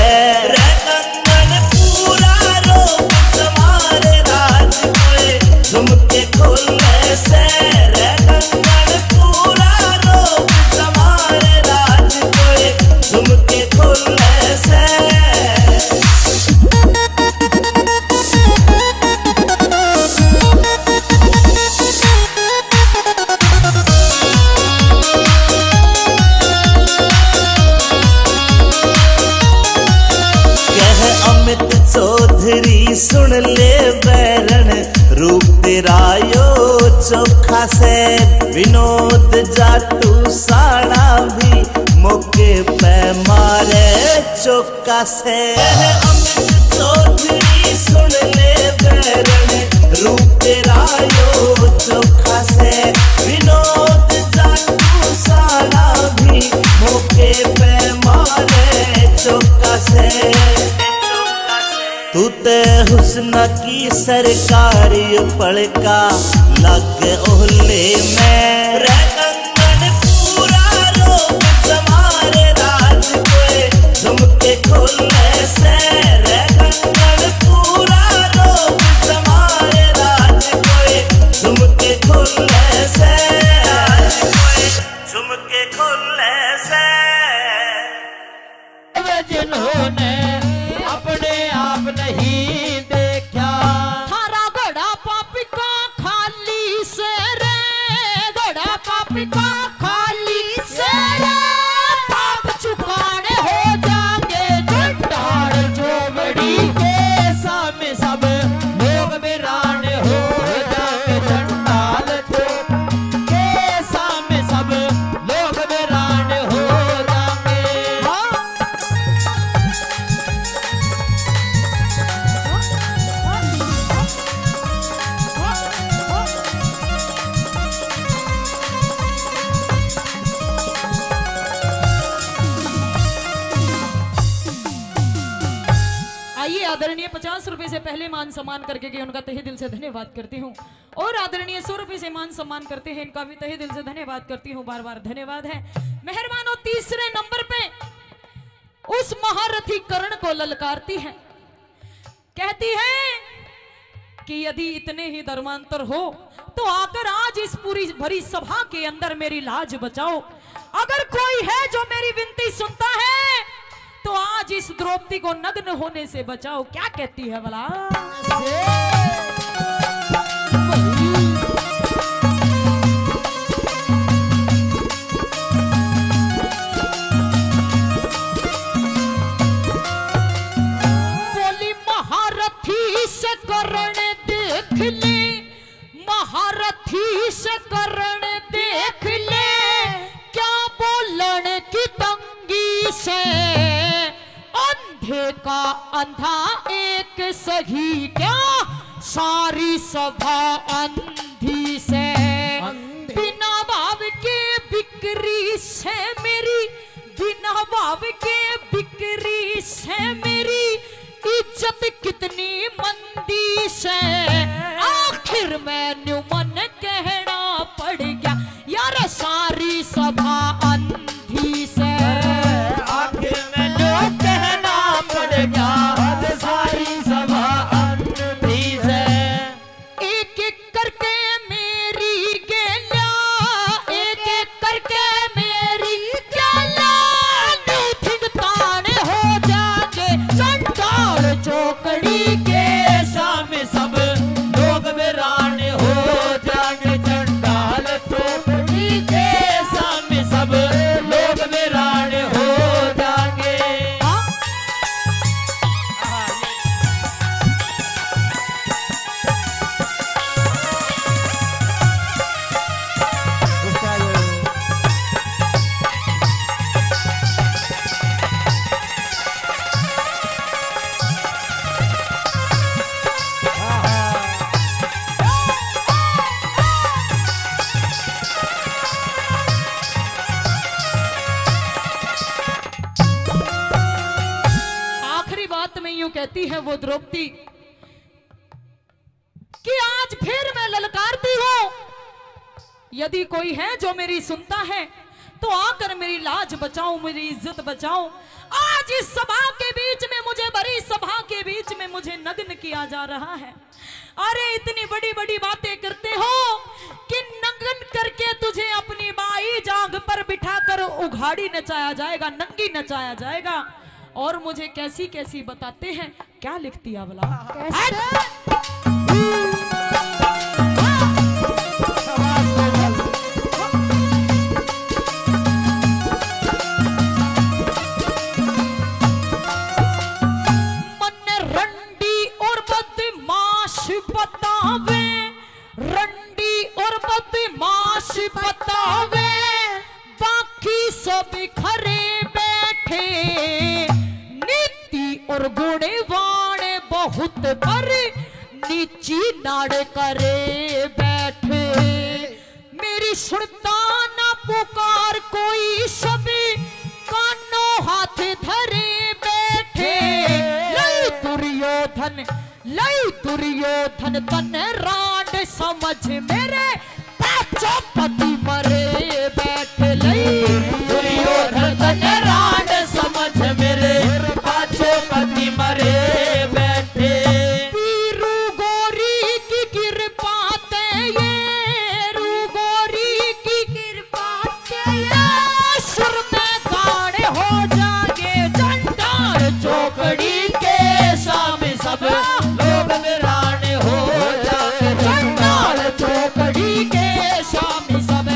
रे कंगन पूरा रोक तुम्हारे राज कोए झुमके खोले से। रे कंगन पूरा रोक तुम्हारे राज कोए झुमके खोले से। चौधरी सुन ले बैरन रूप तेरा यो चोखा से। विनोद जाटू साड़ा भी मौके पे मारे चौका से। अमित चौधरी सुन ले बैरन रूप तेरा यो चोखा से। विनोद जाटू साड़ा भी मौके पे मारे चौका से। तू ते हुस्न की सरकारी पड़का लग ओहले में। रे कंगन पूरा रोक तुम्हारे राज कोए झुमके खोले से। रे कंगन पूरा रोक तुम्हारे राज कोए झुमके खोले से। झुमके खोले से। जिन्होंने अपने आप नहीं देखा थारा घोड़ा पापी का खाली से रे। घोड़ा पापी का खाली से रे। पाप चुकाने हो जाएंगे डाल चोबड़ी के सामने सब लोग वीरान हो जाएंगे। चंडाल के सामने सब लोग वीरान हो जाएंगे। आइए आदरणीय 50 रुपए से पहले मान सम्मान करके गए उनका तहे दिल से धन्यवाद करती हूँ। और आदरणीय 100 रुपए से मान सम्मान करते हैं इनका भी तहे दिल से धन्यवाद करती हूँ। बार बार धन्यवाद है। मेहरबानों तीसरे नंबर पे उस महारथी कर्ण को ललकारती है। कहती है कि यदि इतने ही धर्मांतर हो तो आकर आज इस पूरी भरी सभा के अंदर मेरी लाज बचाओ। अगर कोई है जो मेरी विनती सुनता है तो आज इस द्रौपदी को नग्न होने से बचाओ। क्या कहती है भला? आधे का अंधा एक सही क्या, सारी सभा अंधी से। बिना भाव के बिक्री से मेरी, बिना भाव के बिक्री से मेरी इज्जत कितनी मंदी से। आखिर मैंने मन कहना पड़ गया यार, सारी सभा अंधी से। आखिर मैंने कहना पड़ गया, सारी सभा अंधी से। एक एक करके मेरी गेला, एक एक करके मेरी गेला, न्यूथिंग ताने हो जाके चंडाल चौकड़ी के सामने सब लोग वीरान हो जाएंगे, चंडाल चौकड़ी के सामने सब लोग वीरान हो जाएंगे। आखिरी बात में यूं कहती है वो द्रौपदी कि आज फिर मैं ललकारती हूं, यदि कोई है जो मेरी सुनता है तो आकर मेरी लाज बचाओ, मेरी इज्जत बचाओ। आज इस सभा के बीच में मुझे, बड़ी सभा के बीच में मुझे नग्न किया जा रहा है। अरे इतनी बड़ी बड़ी बातें करते हो कि नग्न करके तुझे अपनी बाई जांघ पर बिठाकर उघाड़ी नचाया जाएगा, नंगी नचाया जाएगा। और मुझे कैसी कैसी बताते हैं, क्या लिखती है भला? मन रंडी और बदमाश बतावे, रंडी और बदमाश बतावे, बाकी सब खरे बैठे, नीति और गुणवान बहुत पर नीची नाड़ करे बैठे। मेरी सुनता ना पुकार कोई, सभी कानों हाथ धरे बैठे। लई दुर्योधन, लई दुर्योधन तन राड समझ मेरे, पांचों पति मरे बैठे। लई दुर्योधन तन राड समझ मेरे, पांचों पति मरे बैठे। वीरू गोरी की कृपा ते ये, रू गोरी की कृपा ते ये, सुर में गाड़े हो जागे चंडाल चौकड़ी के सामने सब लोग वीरान हो जाएंगे, चंडाल चौकड़ी के सामने सब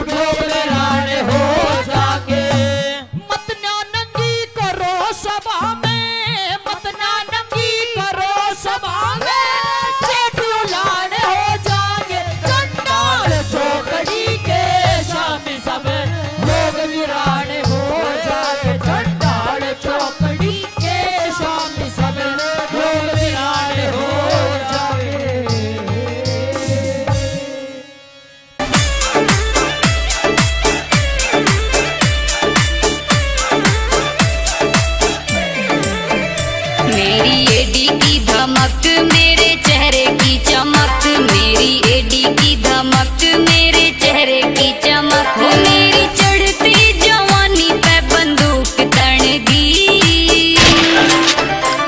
लोग वीरान हो जाएंगे। मत ना नंगी करो सभा में, मत ना नंगी करो सभा में, चेटियों लाने हो जागे चंडाल चौकड़ी के सामने सब लोग वीरान हो जाएंगे, चंडाल चौकड़ी के सामने सब लोग वीरान हो जाएंगे। मेरी एडी की धमक, मेरे चेहरे की चमक, मेरी एडी की धमक, मेरे चेहरे की चमक, मेरी चढ़ती जवानी पे बंदूक तड़गी।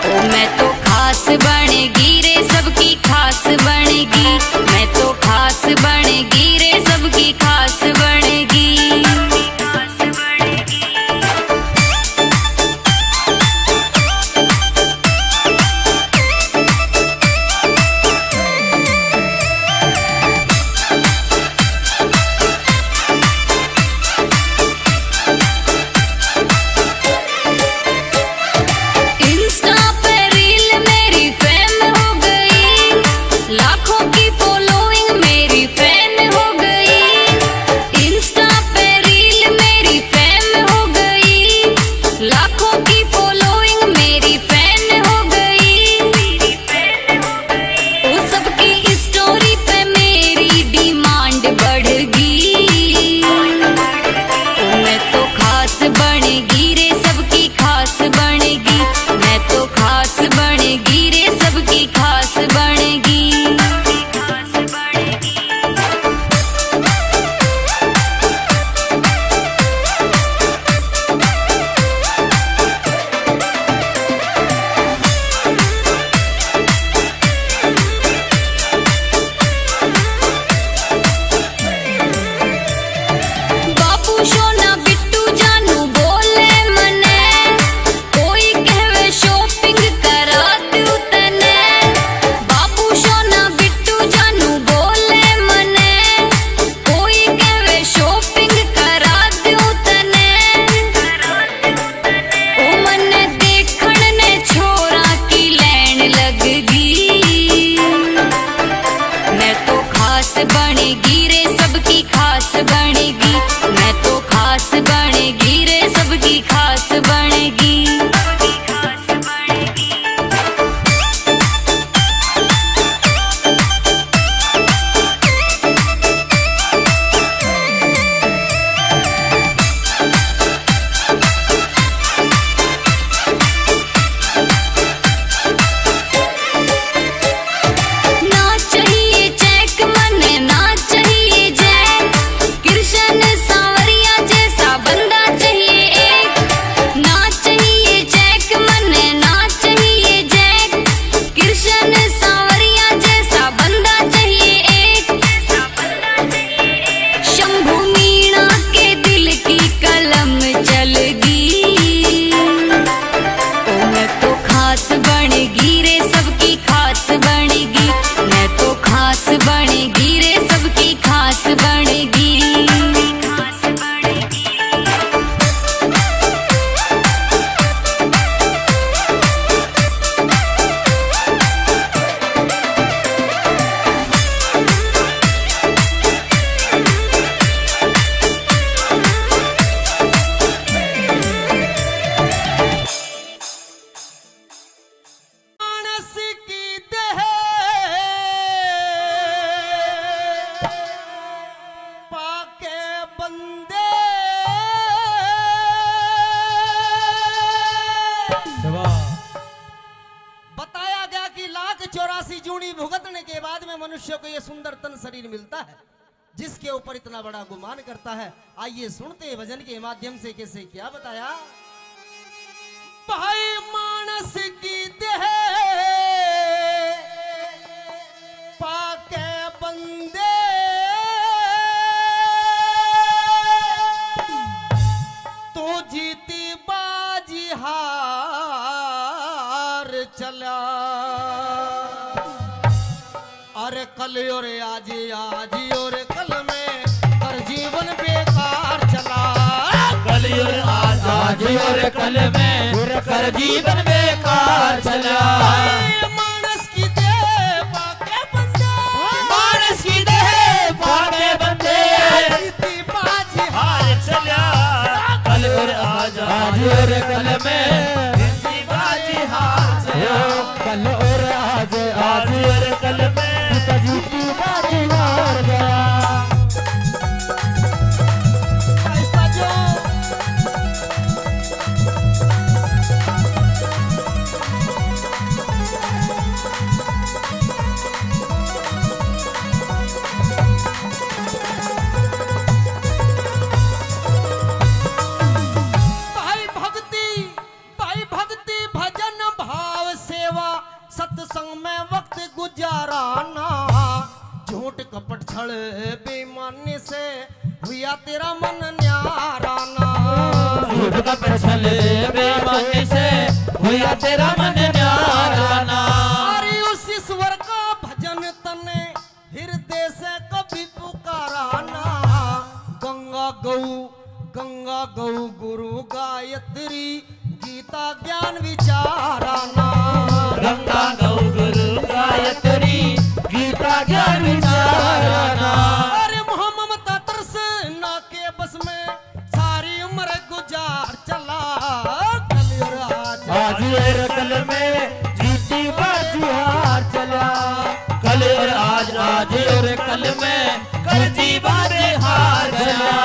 ओ मैं तो खास बनेगी रे, सबकी खास बनेगी, मैं तो खास बनेगी रे, सबकी खास बनेगी। मेरी मनुष्य को ये सुंदर तन शरीर मिलता है जिसके ऊपर इतना बड़ा गुमान करता है। आइए सुनते हैं भजन के माध्यम से कैसे क्या बताया। भाई मानस की देह पाके बंदे तो जीती बाजी हार चला। अरे कल और आज और कल में हर जीवन बेकार चला। कल और आज और कल में कर जीवन बेकार चला। मानस की देह पाके बंदे, मानस की देह पाके बंदे जीती बाजी हार चला। कल और आज और कल में जिंदगी बाजी हार चला। कल और आज और कल में जीती बाजी हार गया। भाई भक्ति भजन भाव सेवा सत्संग में वक्त गुजाराना। झूठ कपट छल बेईमानी से हुआ तेरा मन न्याराना। झूठ कपट छल बेईमानी से हुआ तेरा मन न्याराना। अरे उस ईश्वर का भजन तने हृदय से कभी पुकाराना। गंगा गौ गुरु गायत्री गीता ज्ञान विचाराना। गंगा गौ गुरु गायत्री गीता ज्ञान विचाराना। अरे ममता तरस ना के बस में सारी उम्र गुजार चला। कल और आज और कल में जीती बाजी हार चला। कल और आज और कल में कर जीवन हार चला।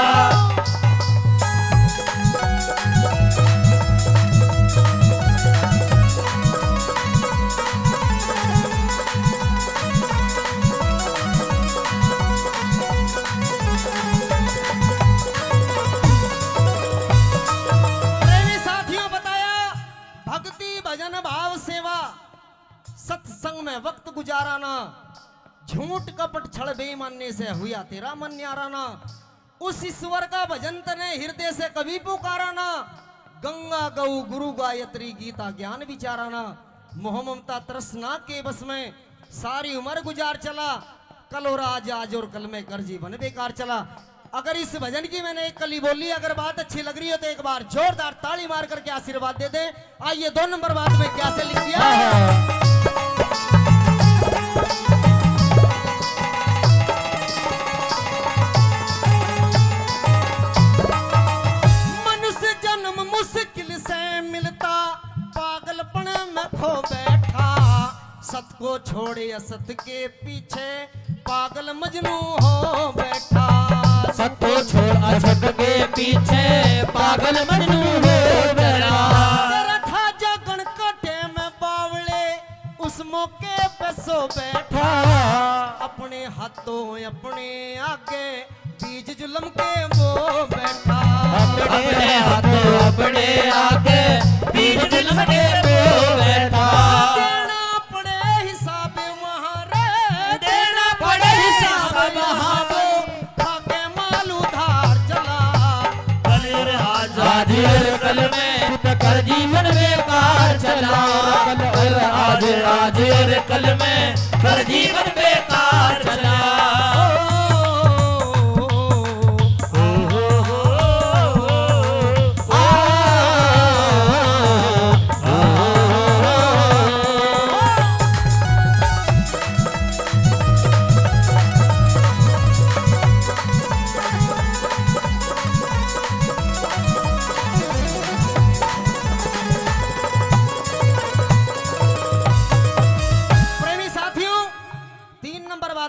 भजन भाव सेवा सत्संग में वक्त गुजाराना। झूठ कपट छल बेईमानी से हुआ तेरा मन न्याराना। उस ईश्वर का भजन तने हृदय से कभी पुकाराना। गंगा गौ गुरु गायत्री गीता ज्ञान विचाराना। मोह ममता तृष्णा के बस में सारी उम्र गुजार चला। कल और आज और कल में कर जीवन बेकार चला। अगर इस भजन की मैंने एक कली बोली, अगर बात अच्छी लग रही हो तो एक बार जोरदार ताली मार करके आशीर्वाद दे दे। आइए 2 नंबर बात में क्या से लिख दिया। मनुष्य जन्म मुश्किल से मिलता, पागलपन में खो बैठा। सत को छोड़े असत के पीछे पागल मजनू हो बैठा। सत को छोड़ असत के पीछे पागल मजनू हो बैठा। तेरा था जगन कटे में बावले उस मौके पे सो बैठा। अपने हाथों अपने आगे बीज जुल्म के वो बैठा। अपने हाथों अपने आगे बीज जुल्म के वो बैठा। देना पड़े हिसाब वहाँ रे, देना पड़े हिसाब वहाँ वो। खाके माल उधार चला। कल और आज और कल में कर जीवन बेकार चला। कल और आज और कल में कर जीवन बेकार चला।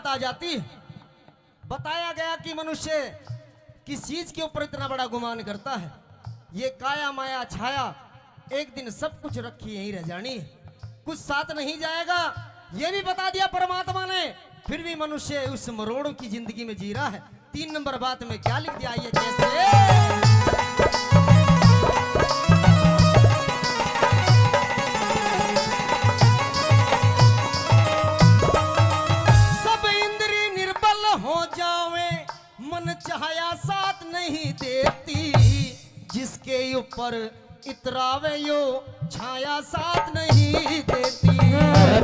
आ जाती। बताया गया कि मनुष्य किस चीज के ऊपर इतना बड़ा गुमान करता है। ये काया माया छाया एक दिन सब कुछ रखी यहीं रह जानी है, कुछ साथ नहीं जाएगा। ये भी बता दिया परमात्मा ने फिर भी मनुष्य उस मरोड़ों की जिंदगी में जी रहा है। 3 नंबर बात में क्या लिख दिया, ये कैसे? छाया साथ नहीं देती, जिसके ऊपर इतरावे यो छाया साथ नहीं देती,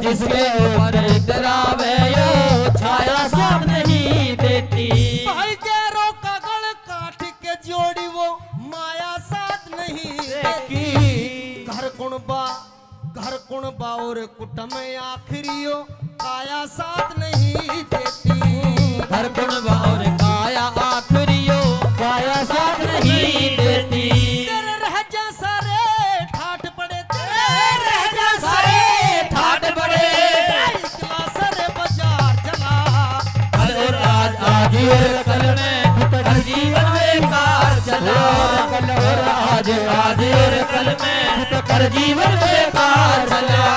जिसके ऊपर इतरावे यो छाया साथ नहीं देती। भाई गैरों का गल काट के जोड़ी वो माया साथ नहीं देती। घर कुणबा और कुटुंब आखिरियो काया साथ नहीं देती। घर कुणबा और काया आखिरियो काया साथ नहीं देती। तेरे रह जा सारे ठाठ पड़े, तेरे रह जा सारे ठाठ पड़े, इकला सारे बाजार चला। कल और आज और कल में हर जीवन बेकार चला। कल और आज और कल में हर जीवन बेकार चला।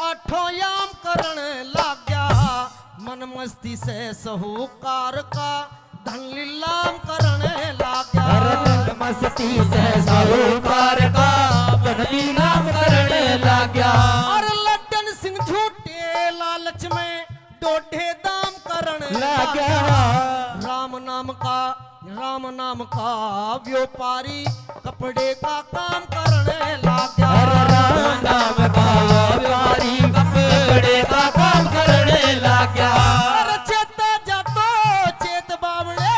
आठों याम करण लाग गया, मन मस्ती से साहूकार का धन लीलाम करण लाग गया। मस्ती से साहूकार का धन लीलाम करण लाग गया। और लड्डन सिंह झूठे लालच में डोढे दाम करण लाग गया। राम नाम का व्यापारी कपड़े का काम करने लाग गया। राम नाम का व्यापारी कपड़े का काम करने लाग गया। चेता जा तो चेत बावड़े,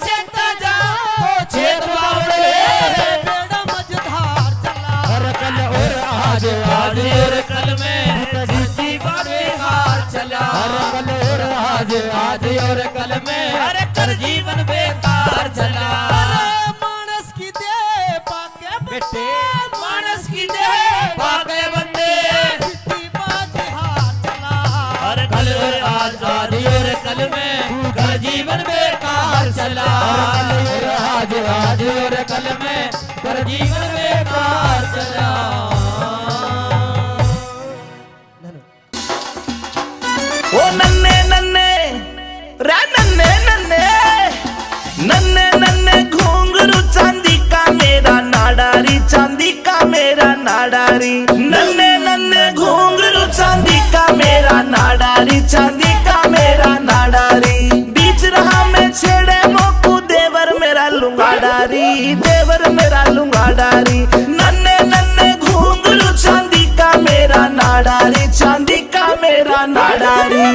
चेता जा तो चेत बावड़े, बेड़ा मझधार चला। कल और आज और कल में जीवन बेकार चला। कल और आज और कल में कर जीवन बेकार चला। मानस की दे पाके बेटे, मानस की दे पाके बंदे, कल और आज और कल में कर जीवन बेकार चला। कल और आज और कल में कर जीवन बेकार चला। ओ नन्ने नन्ने रे नन्ने नन्ने नन्ने नन्ने घुंघरू चांदी का मेरा नाडारी, चांदी का मेरा नाडारी। नन्ने नन्ने घुंघरू चांदी का मेरा नाडारी, चांदी का मेरा नाडारी। बीच रहा मैं छेड़े मोकू देवर मेरा लुंगाडारी, देवर मेरा लुंगाडारी। नन्ने नन्ने घुंघरू चांदी का मेरा नाडारी, चांदी का मेरा नाडारी।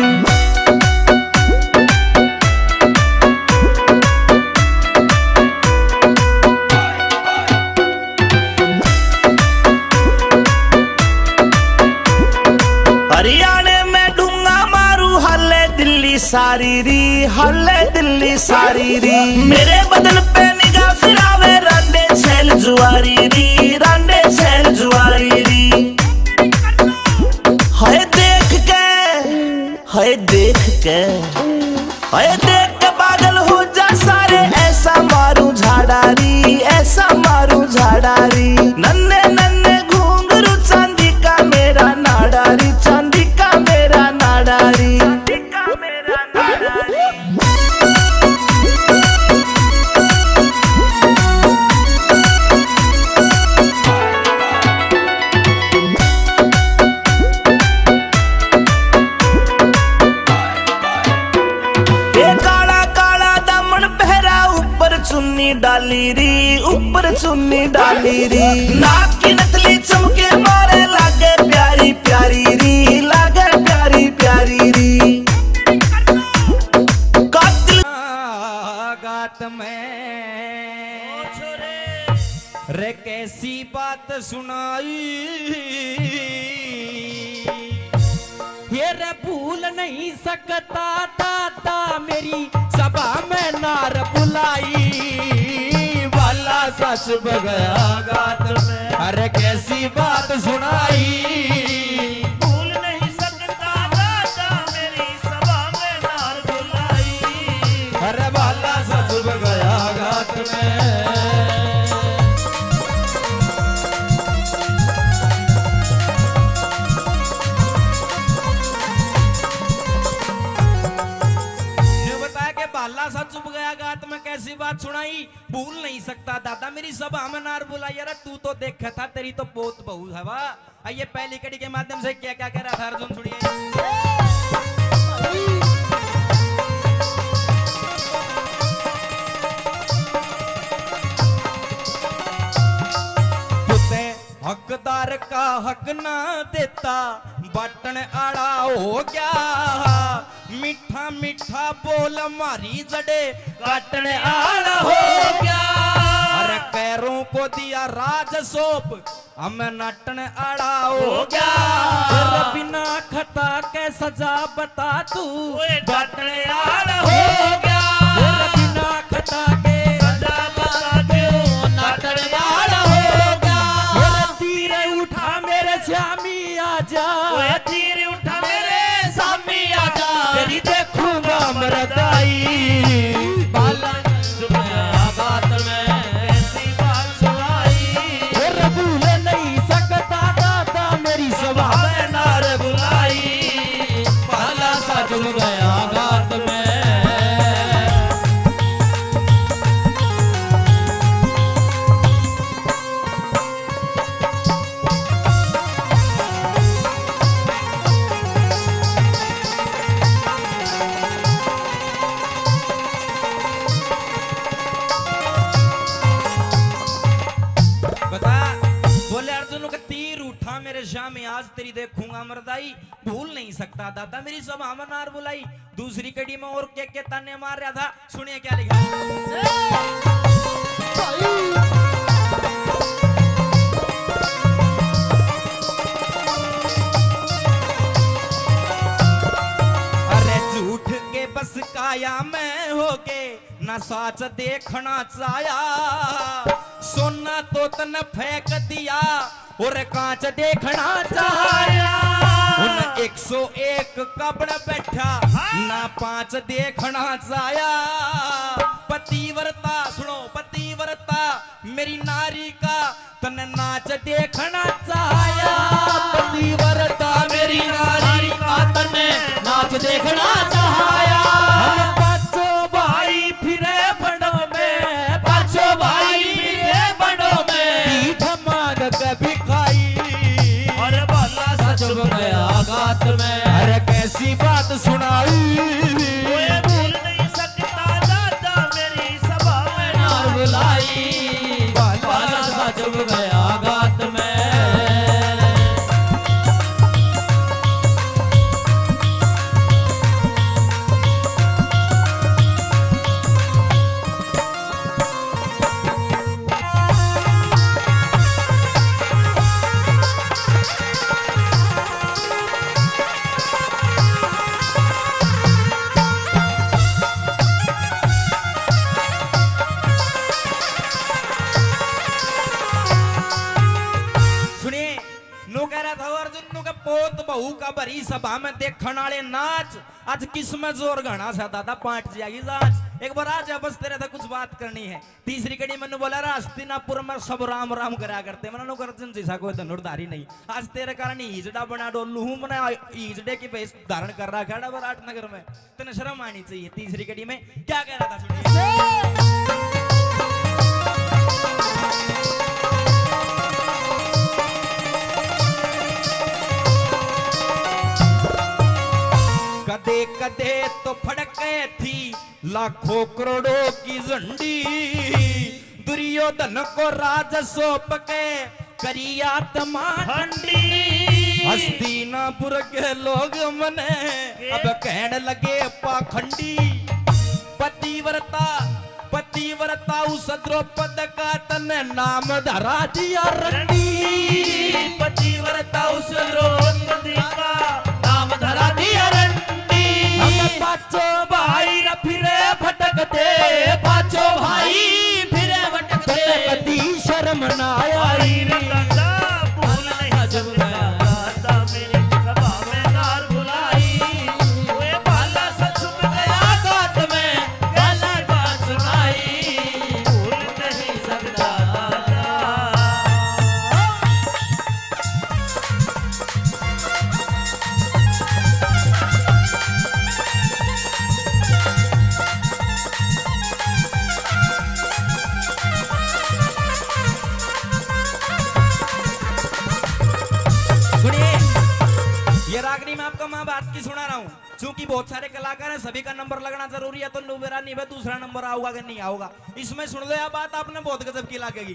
हरियाणे में ढूंगा मारू हल्ले दिल्ली सारी री, हल्ले दिल्ली सारी री। मेरे बदन पे निगाह फिरावे रांडे छेल जुआरी री, रांडे छेल जुआरी री। हाय देख के, हाय देख के, हाय देख के पागल हो जा सारे। ऐसा मारू झाड़ारी, ऐसा मारू झाड़ारी। नन्हे नन्हे घुंघरू चांदी का मेरा नाडारी, चांदी का मेरा नाडारी, चांदी का मेरा नाडारी। चुन्नी डाली री, ऊपर चुन्नी डाली री। नाक की नथली चमके मारे लागे प्यारी प्यारी री, लागे प्यारी प्यारी री। कातिल गात में बात सुनाई ये रे भूल नहीं सकता दादा मेरी सभा में नार बुलाई वाला सच बगया गात में अरे कैसी बात सुनाई भूल नहीं सकता दादा मेरी सभा में नार बुलाई अरे वाला सच बगया गात में सा चुप गया गात में कैसी बात सुनाई भूल नहीं सकता दादा मेरी सभा में नार बुलाई अरे तू तो देखा था तेरी तो बहुत बहू है वाह आइए पहली कड़ी के माध्यम से क्या क्या कह रहा था अर्जुन सुनिए हकदार का हक ना देता बटन आड़ा हो गया मीठा मीठा बोल मारी जड़े काटन आड़ा हो गया अरे कैरों को दिया राज सोप हमें नटन आड़ा हो गया बिना खता के सजा बता तू बटन आड़ा हो गया बिना खता के सजा बता तू नटन आड़ा हो गया उठा मेरे श्यामी आजा तीर उठा मेरे सामी आजा तेरी देखूंगा मरदाई बाला बात में ऐसी बात सुनाई भूल नहीं सकता दादा मेरी सभा में नार बुलाई बाला सा जुड़ गया गात में में आज तेरी देखूंगा मरदाई भूल नहीं सकता दादा मेरी सभा में नार बुलाई दूसरी कड़ी में और के ताने मार रहा था सुनिए क्या लिखा अरे झूठ के बस काया में होके न साच देखना चाया सोना तो तन फेंक दिया और कांच देखना चाया उन 101 कपड़ बैठा ना 5 देखना चाया पतिव्रता सुनो पतिव्रता मेरी नारी का तन नाच देखना चाया पतिव्रता मेरी नारी का तन नाच देखना चाया पांचों भाई फिरे बड़ों में पांचों भाई फिरे बड़ों में धमाक कभी गात में अरे कैसी बात सुनाई भूल नहीं सकता दादा मेरी सभा में नार बुलाई बाला सा चुभ गया गात में बहू का भरी सभा में देखने वाले नाच आज किस में जोर घना सा दादा पांच जाएगी आज एक बार आज बस तेरे था कुछ बात करनी है तीसरी कड़ी मैंने बोला हस्तिनापुर में सब राम राम करा करते मैंने गर्जन जैसा कोई धनुर्धारी नहीं आज तेरे कारण ईजड़ा बना डोलू हूं मैंने ईजड़े की भेष धारण कर रहा खड़ा विराट नगर में तेने शर्म आनी चाहिए तीसरी कड़ी में क्या कह रहा था कदे कदे तो फड़के थी लाखों करोड़ों की झंडी दुर्योधन को राज सौंप के करिया आत्मा ठंडी हस्तिनापुर के लोग मने अब कहने लगे पाखंडी पतिव्रता पतिव्रता उस द्रौपद का तन नाम धरा दिया रंडी पतिव्रता उस द्रौपदी का नाम धरा दिया रंडी। हम पांचों भाई रे फिरे भटकते, पांचों भाई फिरे भटकते, कदी शर्म ना आई रे दादा भूल नहीं जब गया दादा मेरी सभा में नार बुलाई, वे बाला सच में गया गात में गाला बात सुनाई, भूल नहीं सकता दादा। सुनिए, ये रागनी में आपको मैं बात की सुना रहा हूँ। चूंकि बहुत सारे कलाकार हैं, सभी का नंबर लगना जरूरी है, तो मेरा नहीं है, दूसरा नंबर आऊगा कि नहीं आऊगा। इसमें सुन लो यह बात, आपने बहुत गजब की लगेगी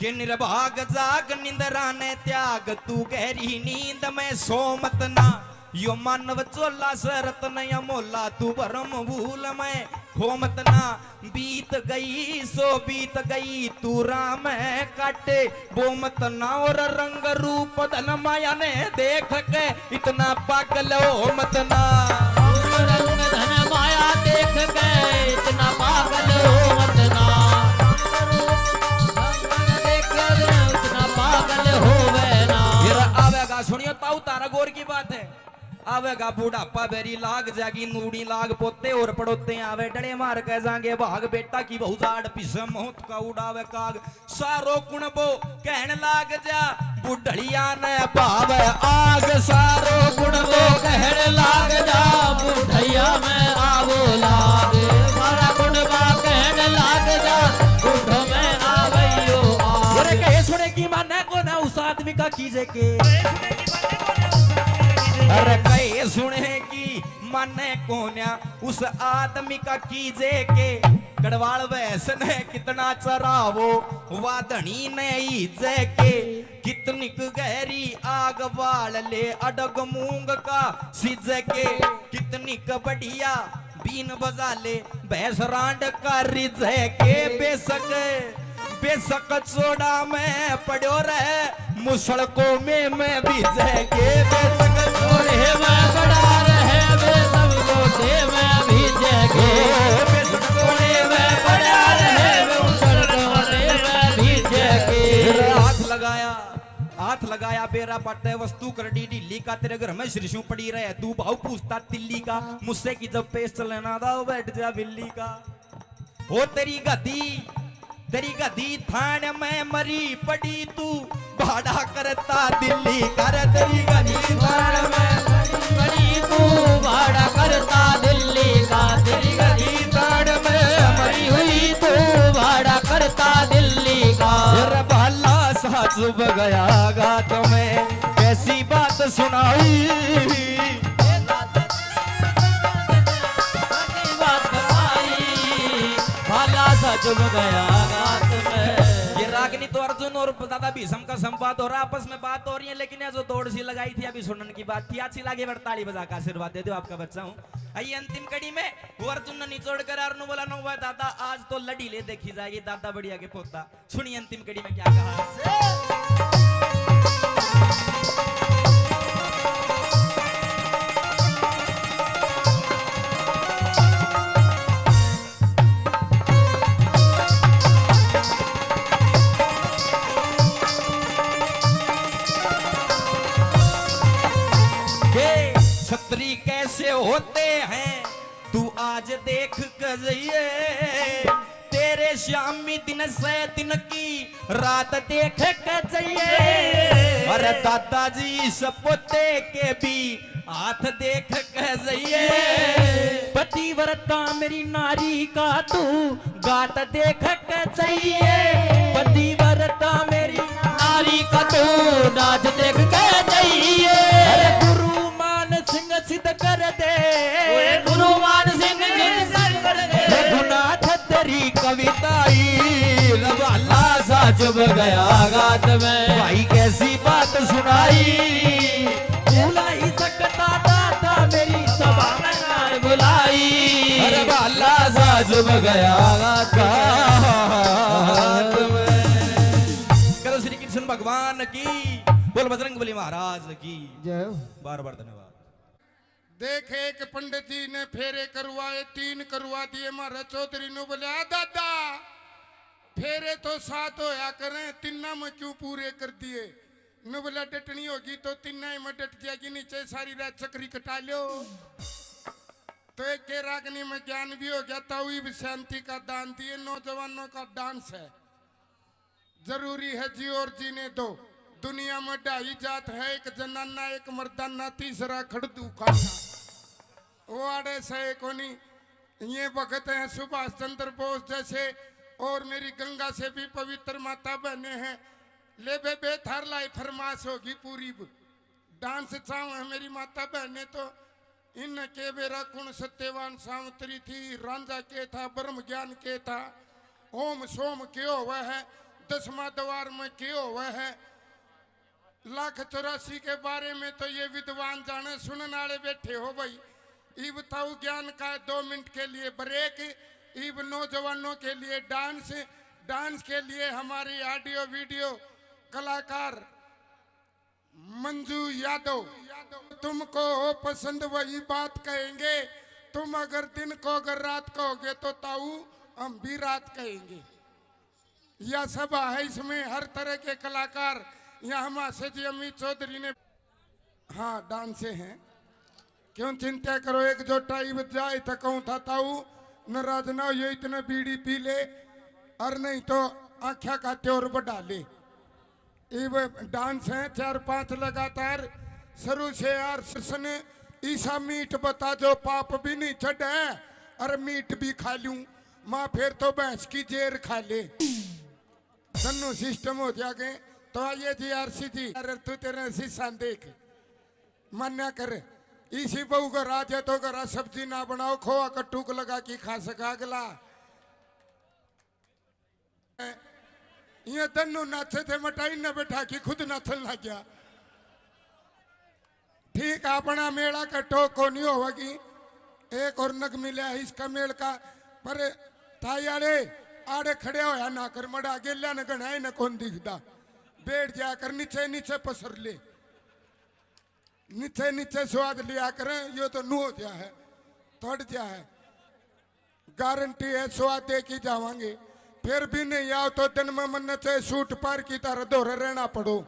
कि निर्भाग जाग निंद्रा ने त्याग, तू गहरी नींद में सो मत ना, यो मानव चोला सरत नया मोला, तू भरम भूल में खो मत ना, बीत गई सो बीत गई, तू राम है काटे वो मत ना, और रंग रूप धन माया ने देख के इतना पागल हो मत ना, रंग धन माया देख के इतना पागल हो मत ना, इतना पागल हो ना। आवेगा सुनियो ताऊ तारा गौर की बात है, आवेगा बुढ़ापा बेरी लाग जागी, नूड़ी लाग पोते और पड़ोते आवे, डड़े मार के जाएंगे भाग, बेटा की बहु जाड़ पिसे मौत का उड़ावे काग, सारो कुण बो कहन लाग जा, बुढ़िया ने पावे आग, सारो कुण बो कहन लाग जा, बुढ़िया में आवो लाग, सारा कुण बा कहन लाग जा, बुढ़ो में आवैयो आग। अरे कहे सुने की माने को ना उस आदमी का कीजे के, अरे कहे सुने की माने कोन्या उस आदमी का कीजे के, कड़वाल वैसन है कितना चरावो, वादनी ने ईजे के, कितनी गहरी आग बाल ले अडग मूंग का सिजे के, कितनी बढ़िया बीन बजा ले भैंस रांड का रिजे के, बेशक चोड़ा में पड़ो रहे मुसड़कों में भीजे के, बेशक चोड़े में पड़ा रहे बेशक कोठे में भीजे के, बेशक चोड़े में पड़ा रहे मुसड़कों में भीजे के। हाथ लगाया बेरा पट्टे वस्तु कर डी ढीली का, तेरे घर में शिरशु पड़ी रहे, तू भाव पूछता तिल्ली का, मुझसे की जब पेश चलना था बैठ जा बिल्ली का, हो तेरी गदी थान में मरी पड़ी, तू भाड़ा करता दिल्ली कर, तेरी गदी थान में मरी तू भाड़ा करता दिल्ली का, तेरी गदी थान में मरी हुई तू भाड़ा करता दिल्ली का। भाला सा चुभ गया गात में कैसी बात सुनाई, चुभ गया गात में। ये रागनी तो अर्जुन और दादा भीष्म का संवाद हो रहा, आपस में बात हो रही है, लेकिन ये जो दौड़ सी लगाई थी अभी सुनने की बात थी, अच्छी लगी ताली बजा का आशीर्वाद दे दो, आपका बच्चा हूँ। आइए अंतिम कड़ी में वो अर्जुन ने निचोड़ कर अर्नु बोला नो हुआ दादा आज तो लड़ी ले देखी जाएगी, दादा बढ़िया के पोता। सुनिए अंतिम कड़ी में क्या कहा, क्षत्रिय कैसे होते हैं तू आज देख कर जाइए, तेरे शामी दिन से दिन की रात देख कर जाइए, अरे दादाजी सपोते के भी हाथ देख कर जाइए, पतिव्रता मेरी नारी का तू गात देख कर जाइए, पतिव्रता मेरी नारी का तू नाच देख कर जाइए, गुरु सिंह सिद्ध कर दे, गुरु मान सिंह सिद्ध कर दे, रघुनाथ तेरी कविताई रवाला सा चुभ गया गात में, भाई कैसी बात सुनाई, भूला ही सकता दाता मेरी सभा में बुलाई, रवाला सा चुभ गया गात में। करो श्री कृष्ण भगवान की, बोल बजरंग बली महाराज की जय। बार बार धन्यवाद। देख एक पंडित जी ने फेरे करवाए, 3 करवा दिए। मारा चौधरी ने बोले दादा फेरे तो 7 होया करें, 3 में क्यों पूरे कर दिए? न बोला डटनी होगी तो 3 में डट जाएगी, नीचे सारी रात चक्री कटा लो। तो एक के रागनी में ज्ञान भी हो गया। ताऊ भी शांति का दान दिए। नौजवानों का डांस है, जरूरी है जी और जीने दो। दुनिया में 2.5 जात है, एक जनाना एक मर्दाना, तीसरा खड़दू खाना। वो आड़े से कोनी ये भगत हैं सुभाष चंद्र बोस जैसे, और मेरी गंगा से भी पवित्र माता बहने हैं। ले बे थार लाई फरमाश होगी पूरी। डांस चाहूँ है मेरी माता बहने तो इन के बेरा कुण सत्यवान सावंतरी थी, रांझा के था, ब्रह्म ज्ञान के था, ओम सोम के हुआ है, 10वां द्वार में के हुआ है। 1,84 के बारे में तो ये विद्वान जाने। सुनने वाले बैठे हो भाई। ये बताओ ज्ञान का 2 मिनट के लिए ब्रेक। इब नौजवानों के लिए डांस। डांस के लिए हमारी ऑडियो वीडियो कलाकार मंजू यादव। तुमको हो पसंद वही बात कहेंगे। तुम अगर दिन को अगर रात कहोगे तो ताऊ हम भी रात कहेंगे। यह सभा है, इसमें हर तरह के कलाकार। यहाँ हमारे जी अमित चौधरी ने हाँ डांसे हैं। क्यों चिंता करो, एक जो टाइम जाए तो कहूँ था ताऊ नाराज ना हो, ये इतने बीड़ी पी ले और नहीं तो आँखा का त्योर बढ़ा ले। डांस है 4-5 लगातार शुरू से यार। सन ईसा मीट बता जो पाप भी नहीं चढ़ है और मीट भी खा लूं माँ, फिर तो भैंस की जेर खा ले। दोनों सिस्टम हो जाएंगे। तो आइए जी आरसी जी, अरे तू तेरे शीशा देख मान्या कर। इसी बहू का राज है तो घर सब्जी ना बनाओ, खोआ कट्टू को लगा के खा सका अगला। ये दोनों नाचे थे, मटाई न बैठा कि खुद नाचन लग गया। ठीक अपना मेला का टोक को नहीं होगी। एक और नग मिला है इसका मेल का, पर थाई आड़े खड़े होया ना कर मड़ा गेल्या न गणाए न कौन दिखता। बैठ जाकर नीचे नीचे पसर ले, नीचे नीचे स्वाद लिया करें। यो तो नू हो गया है, थोड़ गया है। गारंटी है स्वाद दे की जावांगे। फिर भी नहीं आओ तो दिन में मन चाहे सूट पार की तरह दोहरे रहना पड़ो।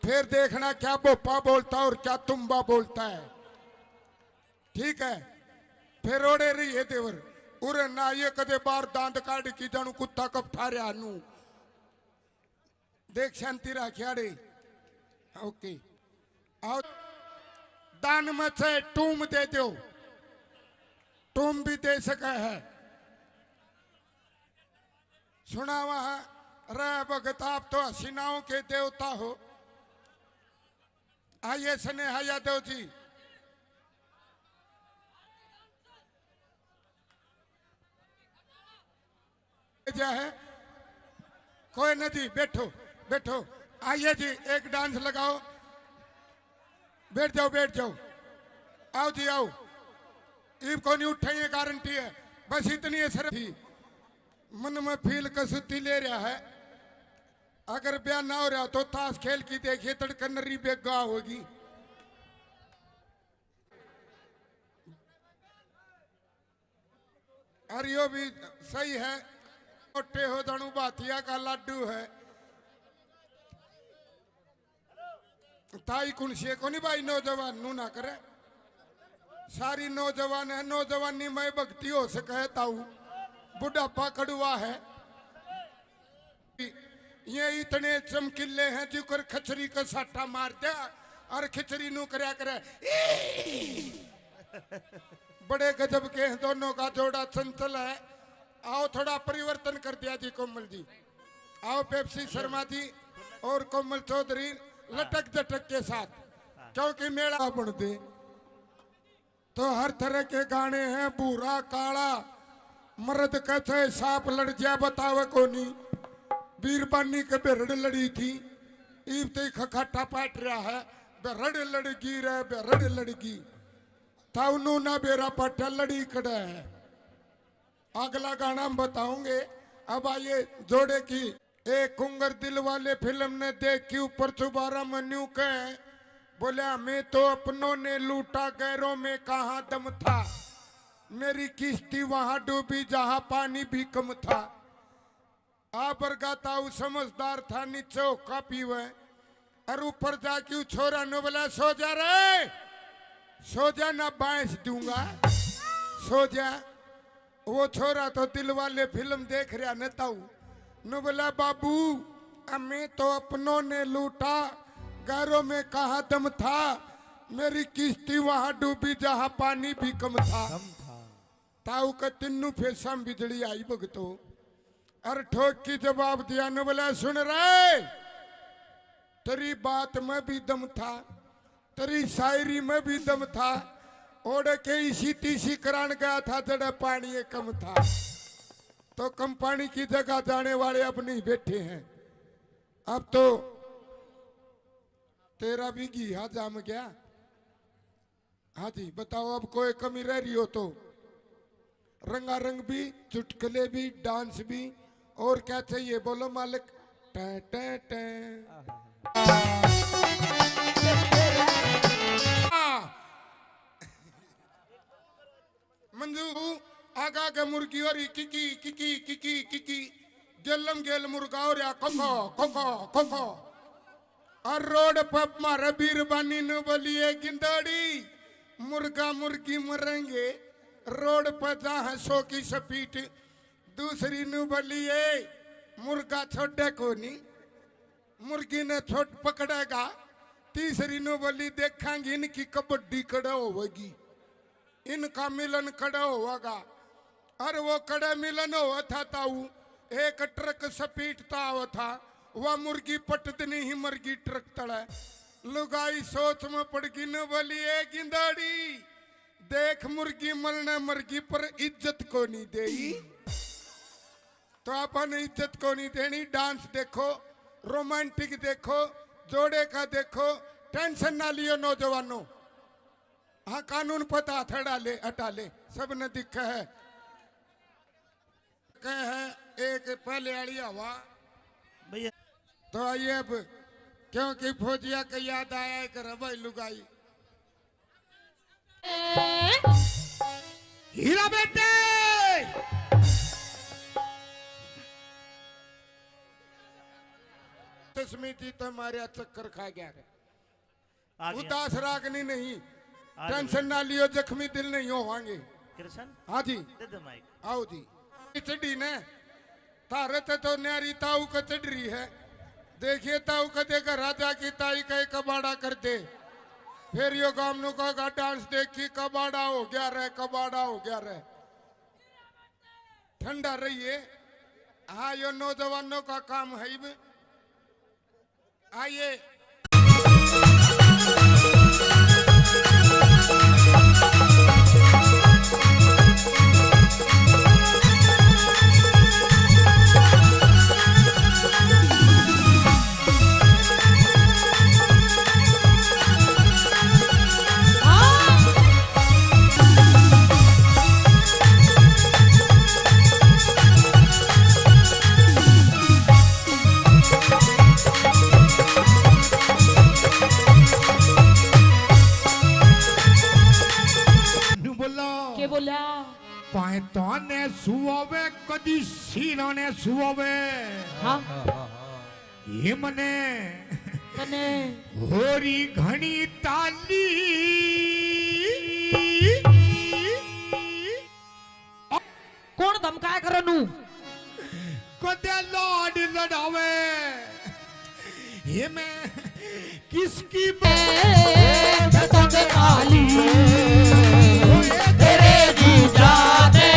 फिर देखना क्या बोपा बोलता और क्या तुम्बा बोलता है। ठीक है, फिर ओड़े रही है देवर उरे ना ये कदे बार दांत काट की जानू कुत्ता कब ठारे आनू। देख शांति राखियाड़े। ओके आओ दान में से टूम दे दो, टूम भी दे सका है। सुना वहां रे भगत आप तो हसीनाओं के देवता हो। आइए स्नेहा यादव जी। क्या है कोई नहीं जी, बैठो बैठो। आइए जी एक डांस लगाओ। बैठ जाओ बैठ जाओ। आओ जी आओ। ईब को नहीं उठे ये गारंटी है। बस इतनी असर थी मन में फील कसुती ले रहा है। अगर ब्याह ना हो रहा तो ताश खेल की देखिए तड़कनरी बेगा होगी। और यो भी सही है, मोटे हो दानू बातिया का लड्डू है। ताई कुनसे को नहीं भाई नौजवान नू ना करे। सारी नौजवान है, नौजवानी में भक्ति हो सके। ताऊ बुढ़ापा कड़ुआ है। ये इतने चमकीले हैं जिकर खचरी का साटा मार दिया और खिचड़ी नू करया करे। बड़े गजब के हैं दोनों का जोड़ा, चंचल है। आओ थोड़ा परिवर्तन कर दिया जी कोमल जी। आओ पेप्सी शर्मा जी और कोमल चौधरी लटक झटक के साथ, क्योंकि मेला बन दे तो हर तरह के गाने हैं। बूढ़ा काला मर्द कहते सांप लड़ जा बतावे को नहीं। बीरबानी के बेरड़ लड़ी थी, ईब ते खखाटा पाट रहा है। बेरड़ लड़गी रे बेरड़ लड़गी ताउनू ना बेरा पाटा लड़ी खड़ा है। अगला गाना हम बताओगे। अब आइए जोड़े की एक कुंगर दिल वाले फिल्म ने देख के ऊपर चुबारा मन्यू कहे बोले हमें तो अपनों ने लूटा गैरों में कहाँ दम था, मेरी किश्ती वहां डूबी जहां पानी भी कम था। आबर गाता हूँ समझदार था नीचे होका पीवे और ऊपर जाके छोरा ने बोला सो जा रे, सो जा ना बांस दूंगा, सो जा। वो छोरा तो दिल वाले फिल्म देख रहा न ताऊ न बोला बाबू हमें तो अपनों ने लूटा गैरों में कहा दम था, मेरी किश्ती वहां डूबी जहां पानी भी कम था। ताऊ का तिन्नू फेसा बिजली आई भगतो और ठोक की जवाब दिया न बोला सुन रहे, तेरी बात में भी दम था, तेरी शायरी में भी दम था, ओढ़ के इसी तीसी करान गया था जड़ा पानी कम था। तो कम पानी की जगह जाने वाले अब नहीं बैठे हैं, अब तो तेरा भी घिया जाम गया। हाँ जी बताओ अब कोई कमी रह रही हो तो रंगारंग भी, चुटकुले भी, डांस भी, और क्या चाहिए बोलो मालिक। टे टे टे मंजू आगा के मुर्गी और किकी किकी किकी किकी गेलम गेल मुर्गा और या कोको कोको कोको और रोड पर मारे बीरबानी न बोलिए गिंदड़ी मुर्गा मुर्गी मरेंगे रोड पर जहाँ सो की सपीट, दूसरी न बोलिए मुर्गा छोड़े को नहीं मुर्गी ने छोट पकड़ेगा, तीसरी न बोली देखेंगे इनकी कबड्डी कड़ा होगी, इनका मिलन कड़ा होगा। और वो कड़ा मिलन हुआ था ताऊ एक ट्रक सपीटता हुआ था, वह मुर्गी पटदनी ही मरगी ट्रक तड़े। लुगाई सोच में पड़ गई न बोली ए गिंदाड़ी देख मुर्गी मरने मरगी पर इज्जत को नहीं देई, तो अपन इज्जत को नहीं देनी। डांस देखो, रोमांटिक देखो, जोड़े का देखो, टेंशन ना लियो नौजवानों। हाँ कानून पता हटा ले हटा ले, सब ने दिखा है। कहे एक पहले आड़ी हवा भैया तो आइए अब क्योंकि फौजिया का याद आया एक रवाई लुगाई। हीरा बेटे तस्मीती तो हमारे चक्कर खा गया है। आ गया। उदास रागनी नहीं, आ टेंशन ना लियो, जख्मी दिल नहीं होवांगे। कृष्ण हाँ जी दे दे माइक। आओ जी चढ़ी ने तारे तो न्यारी ताऊ का चढ़ रही है। देखिए ताऊ का देखा राजा की ताई का एक कबाड़ा कर दे, फिर यो गामनों का डांस देखी कबाड़ा हो गया रे, कबाड़ा हो गया रे। ठंडा रहिए। हाँ यो नौजवानों का काम है। आइए के बोला पैतों ने सुवे कदी सीरों ने सुवे हाँ ये मने कने होरी घनी ताली कौन धमकाया करे नू कदे लौट लड़ावे ये मैं किसकी तेरे जीजा दे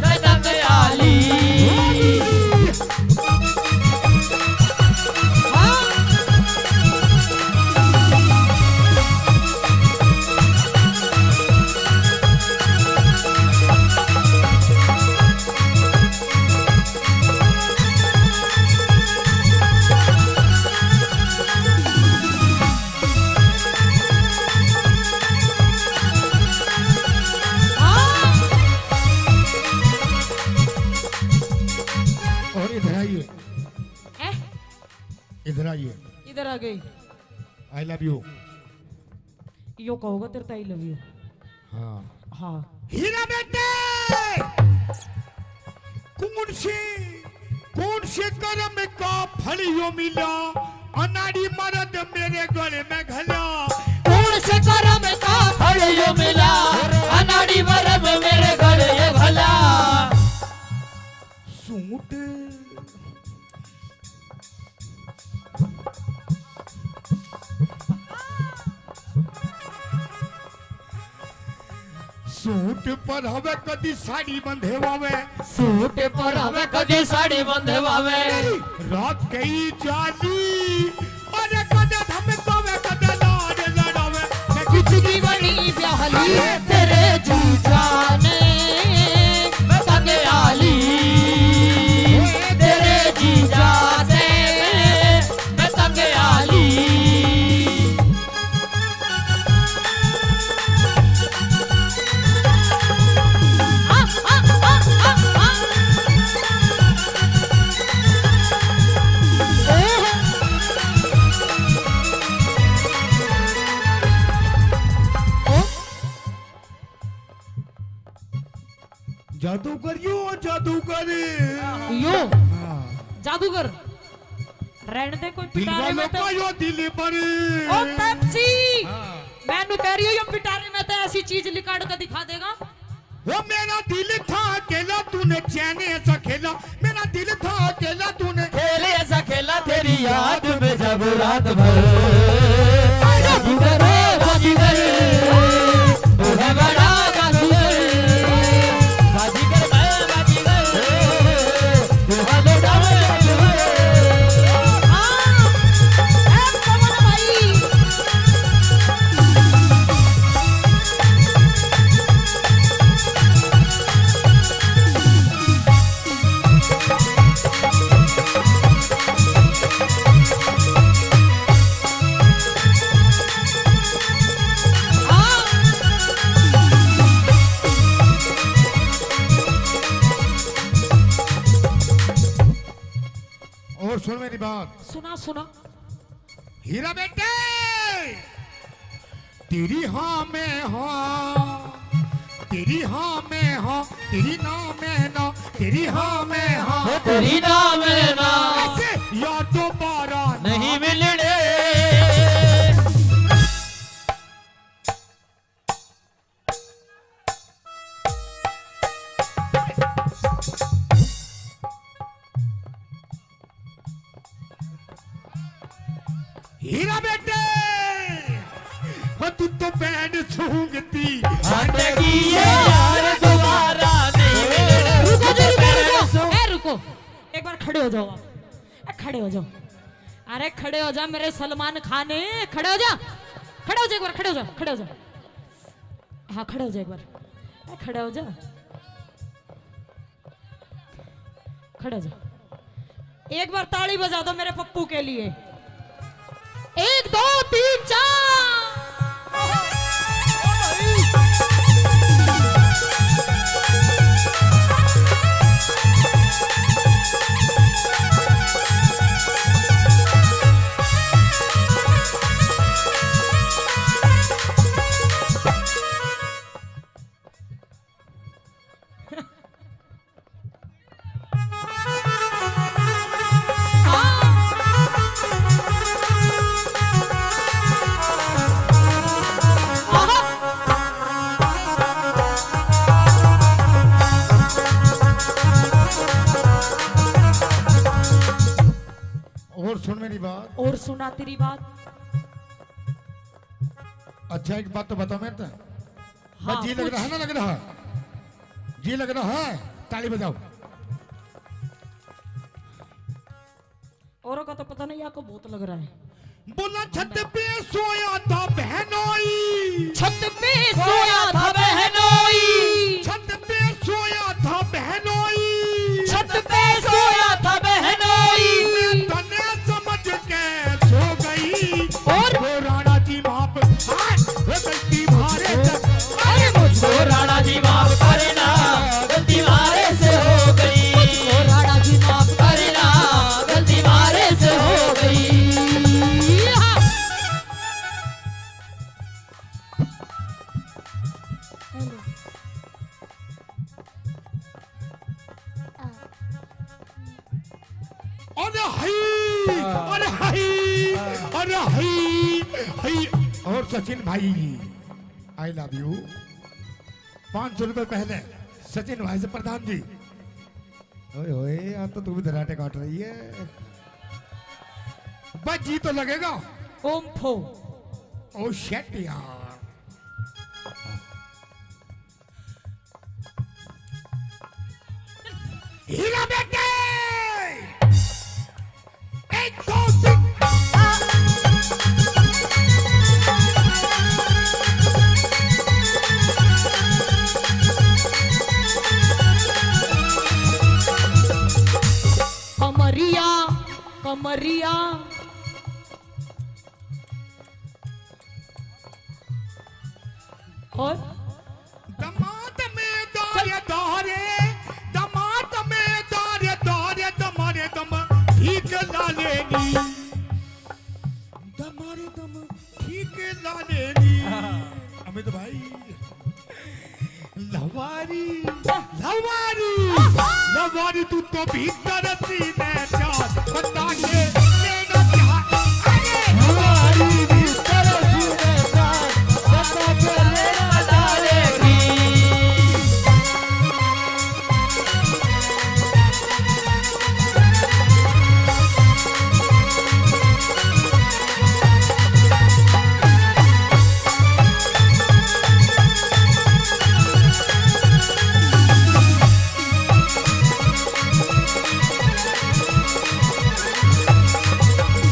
कदम आली लगे आई लव यू। यो कहोगा तेरे आई लव यू। हाँ हाँ हीरा बेटे, कौन से कर्म का फल यो मिला, अनाड़ी मर्द मेरे गले में घला। कौन से कर्म का फल यो मिला, अनाड़ी मर्द मेरे गले ये भला। सूट सूट पर हवे कदी साड़ी बंधे वावे, सूट पर हमें कदी साड़ी बंधे वावे। रात कई जाली अरे कदे धम तोवे कदे लाड लड़ावे। मैं किसकी बनी ब्याहली तेरे जीजा ने, मैं तंगे आली तेरे जीजा ने, मैं तंगे आली। जादूगर यो जादूगर यो जादूगर रहने दे कोई दिल पिटारे में वालों तो का यो दिल पर। ओ पेप्सी मैनू कह रही हूँ ये पिटारे में तो ऐसी चीज निकाल कर दिखा देगा। वो मेरा दिल था अकेला तूने चैन ऐसा खेला, मेरा दिल था अकेला तूने खेले ऐसा खेला तेरी याद में जब रात भर। जादूगर जादूगर तू है बड़ा जादूगर, बाजीगर मैं बाजीगर तू है बड़ा जादूगर। और सुन मेरी बात, सुना सुना हीरा बेटे, तेरी हाँ में हाँ, तेरी हाँ में हाँ, तेरी ना में ना, तेरी हाँ में हाँ, तेरी नाम है ना ऐसे यार दोबारा नहीं मिलने। हीरा बेटे, तू तो बैंड सूंघती की ये यार दोबारा नहीं मिलने। रुको जी, रुको रुको, ए रुको, एक बार खड़े हो जाओ आप, खड़े हो जाओ। अरे खड़े हो जा मेरे सलमान खान, खड़े हो जा, खड़े हो जा एक बार, खड़े हो जा, खड़े हो जा। हाँ खड़े हो जा एक बार, खड़े हो जा, खड़े हो जा। एक बार ताली बजा दो मेरे पप्पू के लिए। 1 2 3 4। और सुन मेरी बात, और सुना तेरी बात। अच्छा एक बात तो बताओ मेरे तो, हाँ, जी लग रहा है ना, लग रहा है, जी लग रहा है, ताली बजाओ। औरों का तो पता नहीं, आपको बहुत लग रहा है। बोला छत पे सोया था बहनोई, छत पे सोया था बहनोई, छत पे सोया था बहनोई, छत पे सोया था बहनोई। मैं तने समझ के सो गई और वो राणा जी माप गलती मारे। अरे मुझको राणा जी माफ करना, गलती मारे से हो गई। मुझको राणा जी माफ करना, गलती मारे से हो गई। हाय अरे हाय हाय। और सचिन भाई आई लव यू। 500 रुपए पहले सचिन भाई से प्रधान जी। ओए ओए आज तो तू भी दराटे काट रही है। बस जी तो लगेगा। ओम फो। ओ शेट यार। हीरा बेटे 1 2 3। कमरिया कमरिया और दमाद में दारे दारे दमाद में दारे दारे दमारे दम ठीक लालेनी दमारे दम ठीक लालेनी। अमित भाई लवारी लवारी लवारी तू तो भीतर सीने चार बता के लेना क्या। अरे लवारी भीतर सीने चार बता के लेना डालेगी।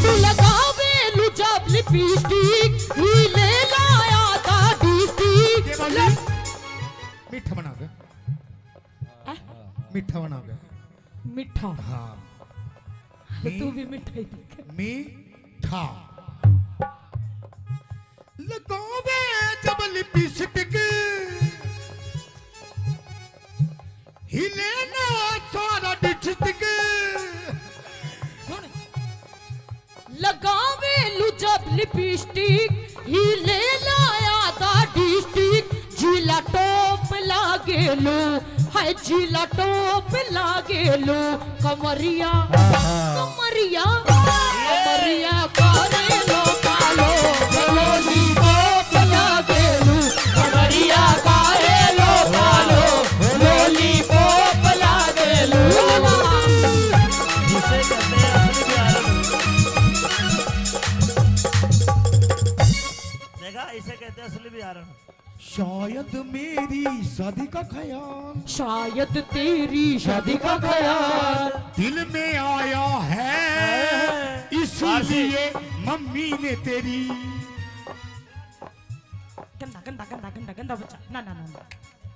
तू लगावे लुजब लिपस्टिक ही ले लाया था डिस्टिक। मीठा बना के मीठा बना के मिठा हाँ तू भी मिठाई दिखा। मीठा लगावे जब लिपस्टिक हिले ना सारा डिस्ट्रिक्ट। लगावे लुजब लिपस्टिक ही ले लाया था डिस्टिक। जिला टॉप लागे लो हाय जिला टॉप लागे लो। कमरिया कमरिया कमरिया करे लो कालो लोली टॉप लागे लो। कमरिया करे लो कालो लोली टॉप लागे लो। जिसे कहते हैं असली बिहारन। देखा इसे कहते हैं असली बिहारन। शायद मेरी शादी का ख्याल शायद तेरी शादी का ख्याल दिल में आया है इसीलिए मम्मी ने तेरी। गंदा गंदा गंदा गंदा गंदा बच्चा ना ना ना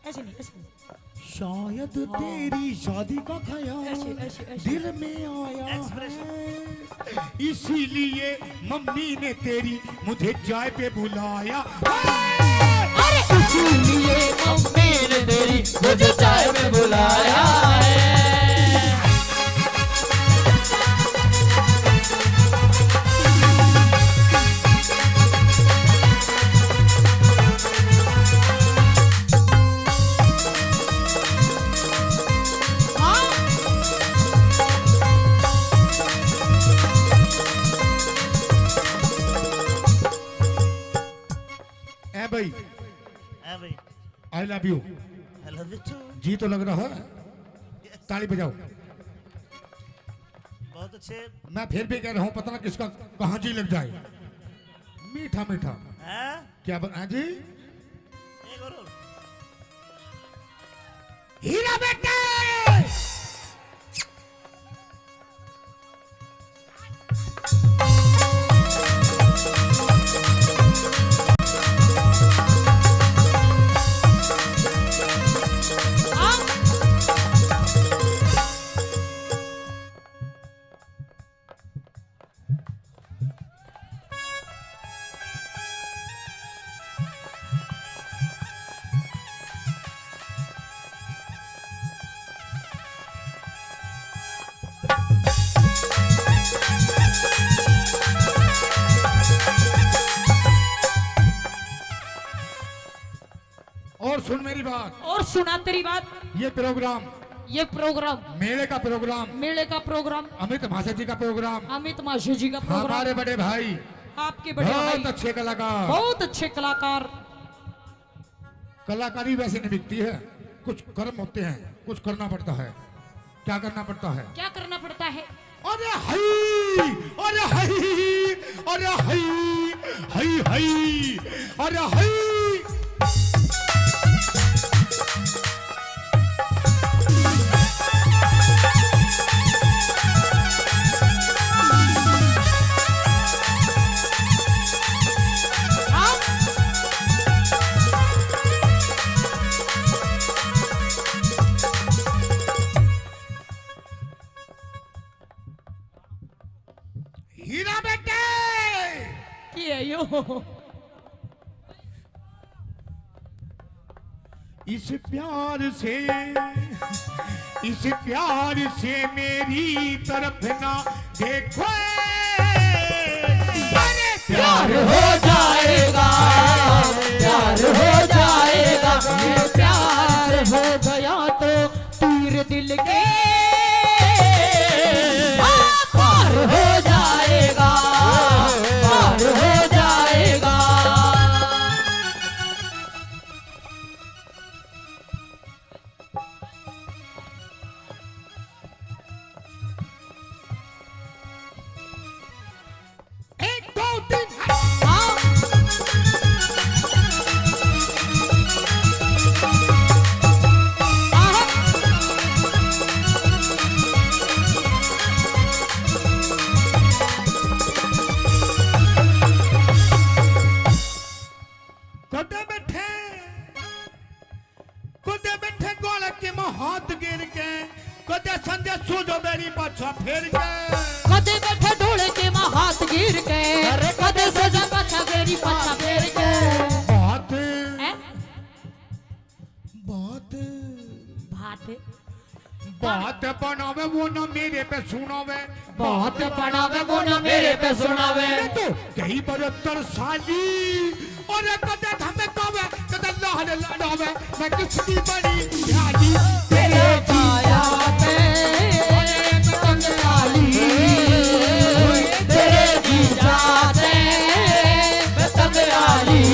ऐसे नहीं ऐसे नहीं। शायद तेरी शादी का ख्याल ऐसे ऐसे ऐसे दिल में आया Expression. है इसीलिए मम्मी ने तेरी मुझे चाय पे बुलाया। अरे इसीलिए मम्मी ने तेरी मुझे चाय में बुलाया है। ए भाई है भाई I love you. I love you too। जी तो लग रहा है। ताली बजाओ। बहुत अच्छे मैं फिर भी कह रहा हूँ पता ना किसका कहाँ जी लग जाए। मीठा मीठा हैं। क्या बता जी। एक और हीरा बेटे और सुन मेरी बात। और सुना तेरी बात। ये प्रोग्राम ये प्रोग्राम मेले का प्रोग्राम, मेले का प्रोग्राम, अमित महाशय जी का प्रोग्राम, अमित माशु जी का प्रोग्राम, हमारे बड़े भाई आपके बड़े बहुत भाई अच्छे कलाकार। बहुत अच्छे कलाकार। कलाकारी वैसे नहीं बिकती है, कुछ कर्म होते हैं, कुछ करना पड़ता है। क्या करना पड़ता है? क्या करना पड़ता है? अरे हई, अरे हई, अरे हई, हई हई, अरे हई। हीरा बेटे ये यो इस प्यार से मेरी तरफ ना देखो। अरे प्यार हो जाएगा, प्यार हो जाएगा, ये प्यार हो गया तो तीर दिल के पार हो जाएगा, पार हो जाएगा। एक दो तीन कुदे बैठे गोल के हाथ गिर के कुदे संजय सूझो मेरी पाछा फेर के कदे बैठे ढोले के माँ हाथ गिर के कदे सजा पाछा गेरी पाछा फेर के बात हैं? बात भात बात बनावे वो ना मेरे पे सुनावे, बात बनावे वो ना मेरे पे सुनावे। तो कई 72 साली और कदे धमकावे कदे लाल लड़ावे। मैं किसकी बड़ी ख्याली तेरे छाया पे पतंग डाली, तेरे जीजा से पतंग डाली।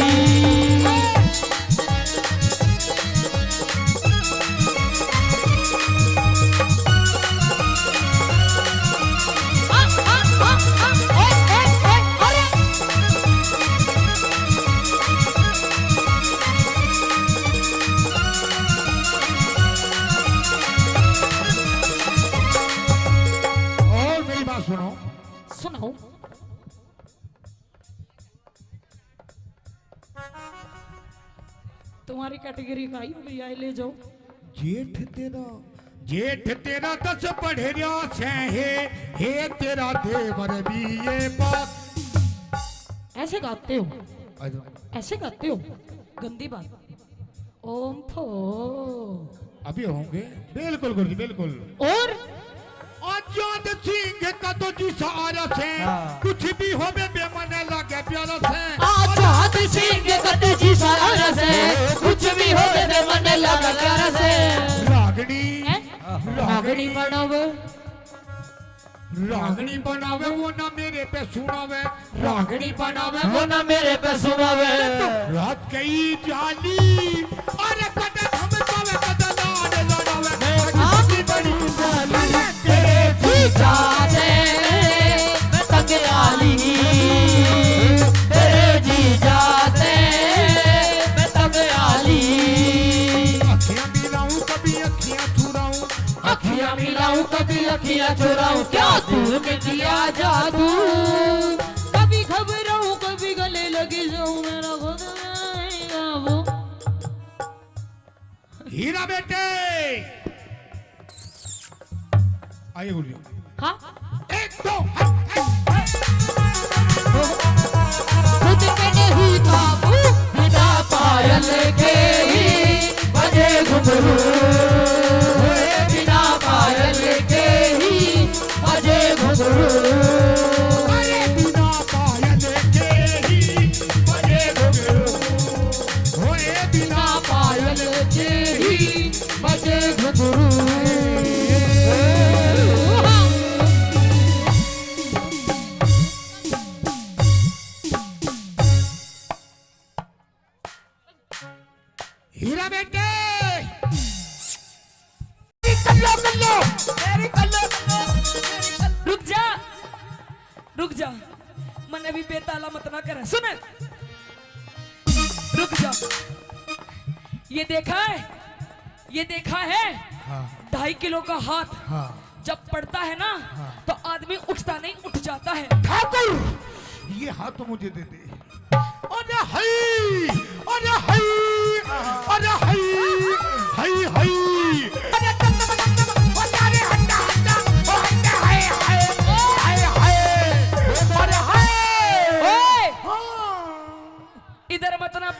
और मेरी बात सुनो, सुनाओ। तुम्हारी कैटेगरी का आई हो भैया, ले जाओ। जेठ तेरा 10 पढ़े से हे तेरा देवर भी ये बात। ऐसे गाते हो, ऐसे गाते हो, गंदी बात। ओम फो अभी होंगे बिल्कुल गुरुजी बिल्कुल। और आजाद सिंह का तो जी सहारा से कुछ भी हो बेमन लगे प्यारा से। आजाद सिंह करते जी सारा से कुछ भी हो गए मन लगा प्यारा से। रागनी रागनी बनावे, रागनी बनावे वो ना मेरे पे सुनावे, रागनी बनावे वो ना मेरे पे सुनावे। रात कई जाली अरे कदे धमकावे कदे लाड लड़ावे। आपकी बड़ी साली तेरे जीजा से पतंग डाली, तेरे जीजा से पतंग डाली। अखियां मिलाऊं कभी अखियां चुराऊं, अखियां मिलाऊं कभी अखियां चुराऊं, क्या दूर में किया जादू। कभी घबराऊं कभी गले लगी जाऊं, मेरा खुद रहेगा वो। हीरा बेटे आइए गुरुजी। हाँ एक दो खुद पे नहीं काबू, बिना पायल के ही बजे घुंघरू, बिना पायल के ही बजे घुंघरू। अरे बिना पायल के ही बजे घुंघरू, होए बिना पायल के ही बजे घुंघरू। रुक जा मन अभी बेताला मत ना कर सुन रुक जा ये देखा है हाँ 2.5 किलो का हाथ हाँ जब पड़ता है ना तो आदमी उठता नहीं उठ जाता है ठाकुर ये हाथ तो मुझे दे दे अरे हाय अरे हाय अरे हाय हाय हाय अरे अरे हट्टा हट्टा ओ हट्टा हाय हाय हाय हाय अरे हाय ओए इधर मत ना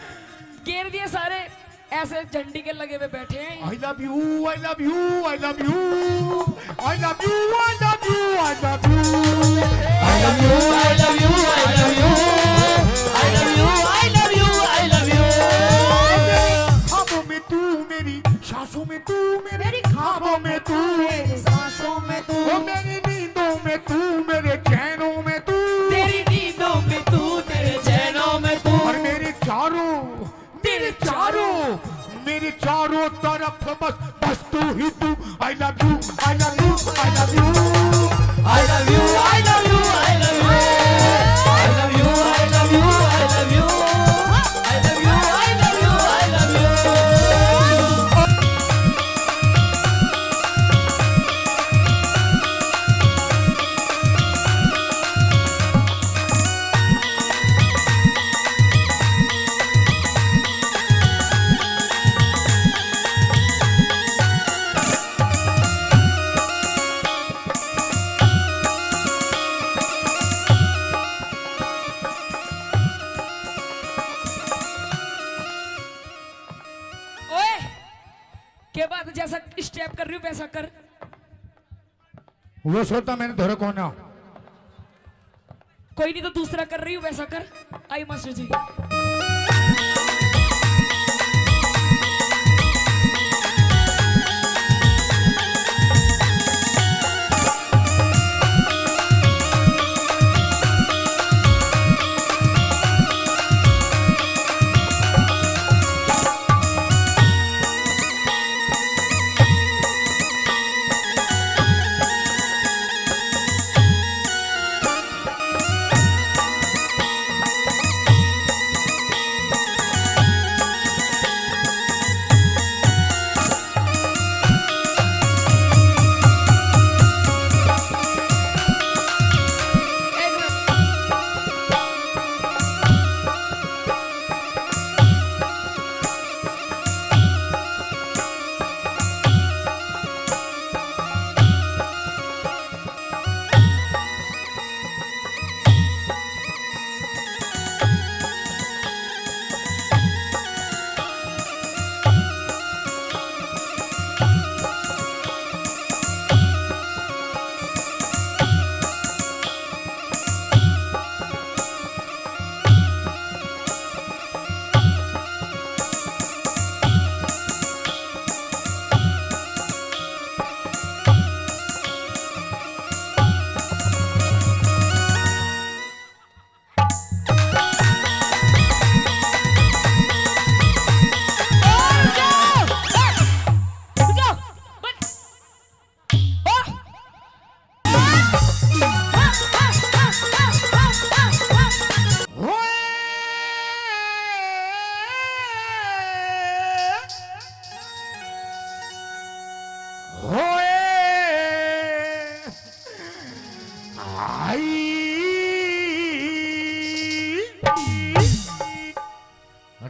घेर दिए सारे ऐसे झंडी के लगे हुए बैठे हैं I love you I love you I love you I love you I love you I love you I love you I love you I love you I love you I love you I love you ख्वाबों में तू मेरी सांसों में तू मेरी ख्वाबों में तू मेरी सांसों में तू ओ मेरी नींदों में तू मेरे चैनों में तू तेरी नींदों में तू तेरे चैनों में तू और मेरे चारों तरफ बस तू ही तू I love you I love you I love you I love you I love you I love you I love you I love you I love you I love you I love you I love you के बाद जैसा step कर रही हूँ वैसा कर वो सोता मैंने धोरा कौन है कोई नहीं तो दूसरा कर रही हूँ वैसा कर आई मास्टर जी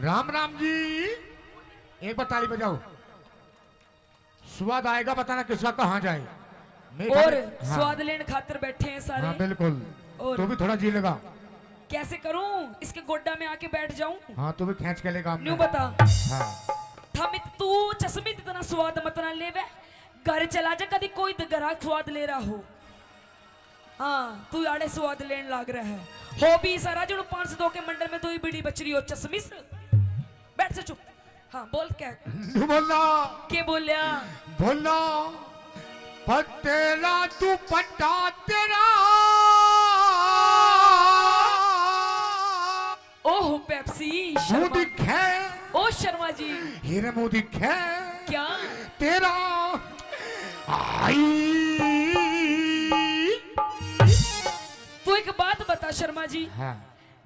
राम राम जी एक बार ताली बजाओ स्वाद आएगा बताना किसका कहाँ जाए और स्वाद लेने खातिर बैठे हैं सारे हाँ बिल्कुल और तो भी थोड़ा जी लेगा कैसे करूं इसके गोड्डा में आके बैठ जाऊं हाँ तो भी खींच के लेगा न्यू बता हाँ थमित तू चश्मित इतना स्वाद मत ना लेवे घर चला जा कभी कोई ग्राहक स्वाद ले रहा हो हाँ तू आड़े स्वाद लेने लग रहा है हो भी सारा जो 502 के मंडल में 2 ही बीड़ी बच रही हो चश्मिस बैठ से चुप हाँ बोल क्या बोलना के बोलिया बोलना तेरा तू पट्टा तेरा ओह पेप्सी शर्मा ओ शर्मा जी हीरे मोदी खे क्या तेरा तू एक बात बता शर्मा जी, हाँ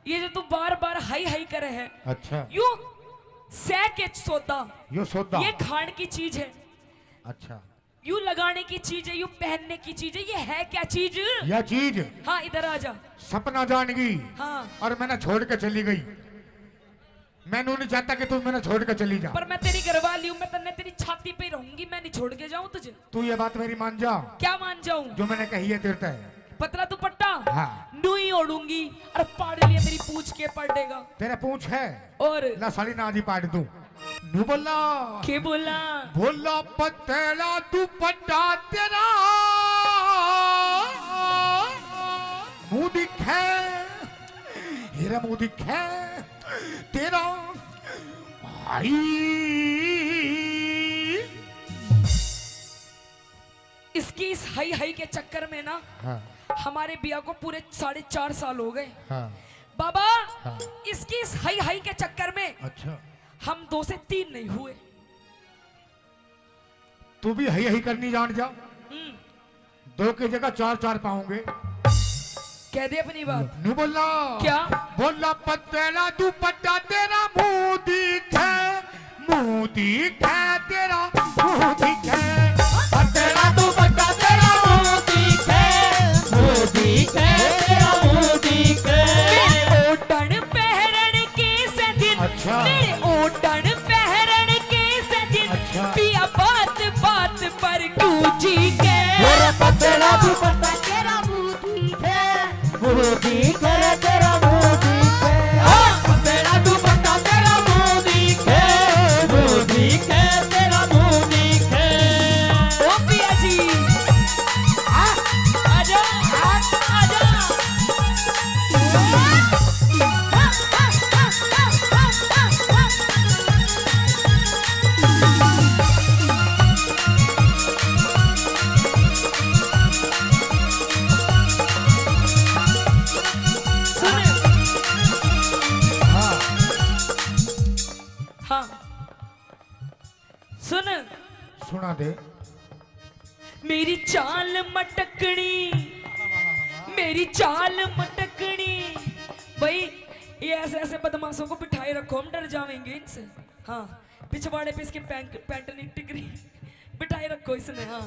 ये जो तू बार बार हाई हाई करे है, अच्छा यू सह के सौदा, यो सौदा, ये खाने की चीज है, अच्छा यू लगाने की चीज है, यू पहनने की चीज है, ये है क्या चीज? यह चीज हाँ इधर आ जा। सपना जान गई हाँ और मैंने छोड़ के चली गई। मैं नहीं चाहता कि तू मैंने छोड़ के चली जा, पर मैं तेरी घरवाली हूँ, मैं तन्ने तेरी छाती पे रहूंगी, मैं नहीं छोड़ के जाऊं तुझे। तू ये बात मेरी मान जा, क्या मान जाऊं? जो मैंने कही है तेरे है। पतला दुपट्टा हाँ। नू ही ओढ़ूंगी और पाड़ लिया मेरी पूछ के पड़ेगा। तेरा पूछ है और ला साली ना जी पाड़ दूं। नू बोला के बोला बोला पतला दुपट्टा तेरा मुंह दिखे, हीरा मुंह दिखे तेरा आई। इसकी इस हाई हाई के चक्कर में ना हाँ हमारे बिया को पूरे 4.5 साल हो गए हाँ बाबा। हाँ। इसकी इस हाई हाई के चक्कर में अच्छा हम 2 से 3 नहीं हुए। तू भी हई हई करनी जान जा, 2 की जगह 4 पाऊंगे। कह दे अपनी बात। नू बोला क्या बोला पतला दुपट्टा तेरा मुंह दिखे, मुंह दिखे तेरा मुंह दिखे, पतला दुपट्टा तेरा मुंह दिखे, मुंह दिखे तेरा मुंह दिखे। मेरे ओटन पहरन के सदिन, अच्छा। मेरे ओटन पहरन के सदिन, अच्छा। पिया बात बात पर कूची के। मेरा पतला दुपट्टा तेरा मुंह दिखे, मुंह दिखे तेरा मुंह दिखे, पतला दुपट्टा तेरा मुंह दिखे, मुंह दिखे तेरा मुंह दिखे। ओ पिया जी आजा आजा। हाँ सुन, सुना दे। मेरी चाल मटकनी, मेरी चाल मटकनी। भाई ये ऐसे ऐसे बदमाशों को बिठाए रखो, हम डर जाएंगे इनसे। हाँ पिछवाड़े पे इसके पैंट नहीं टिकरी, बिठाए रखो इसने। हाँ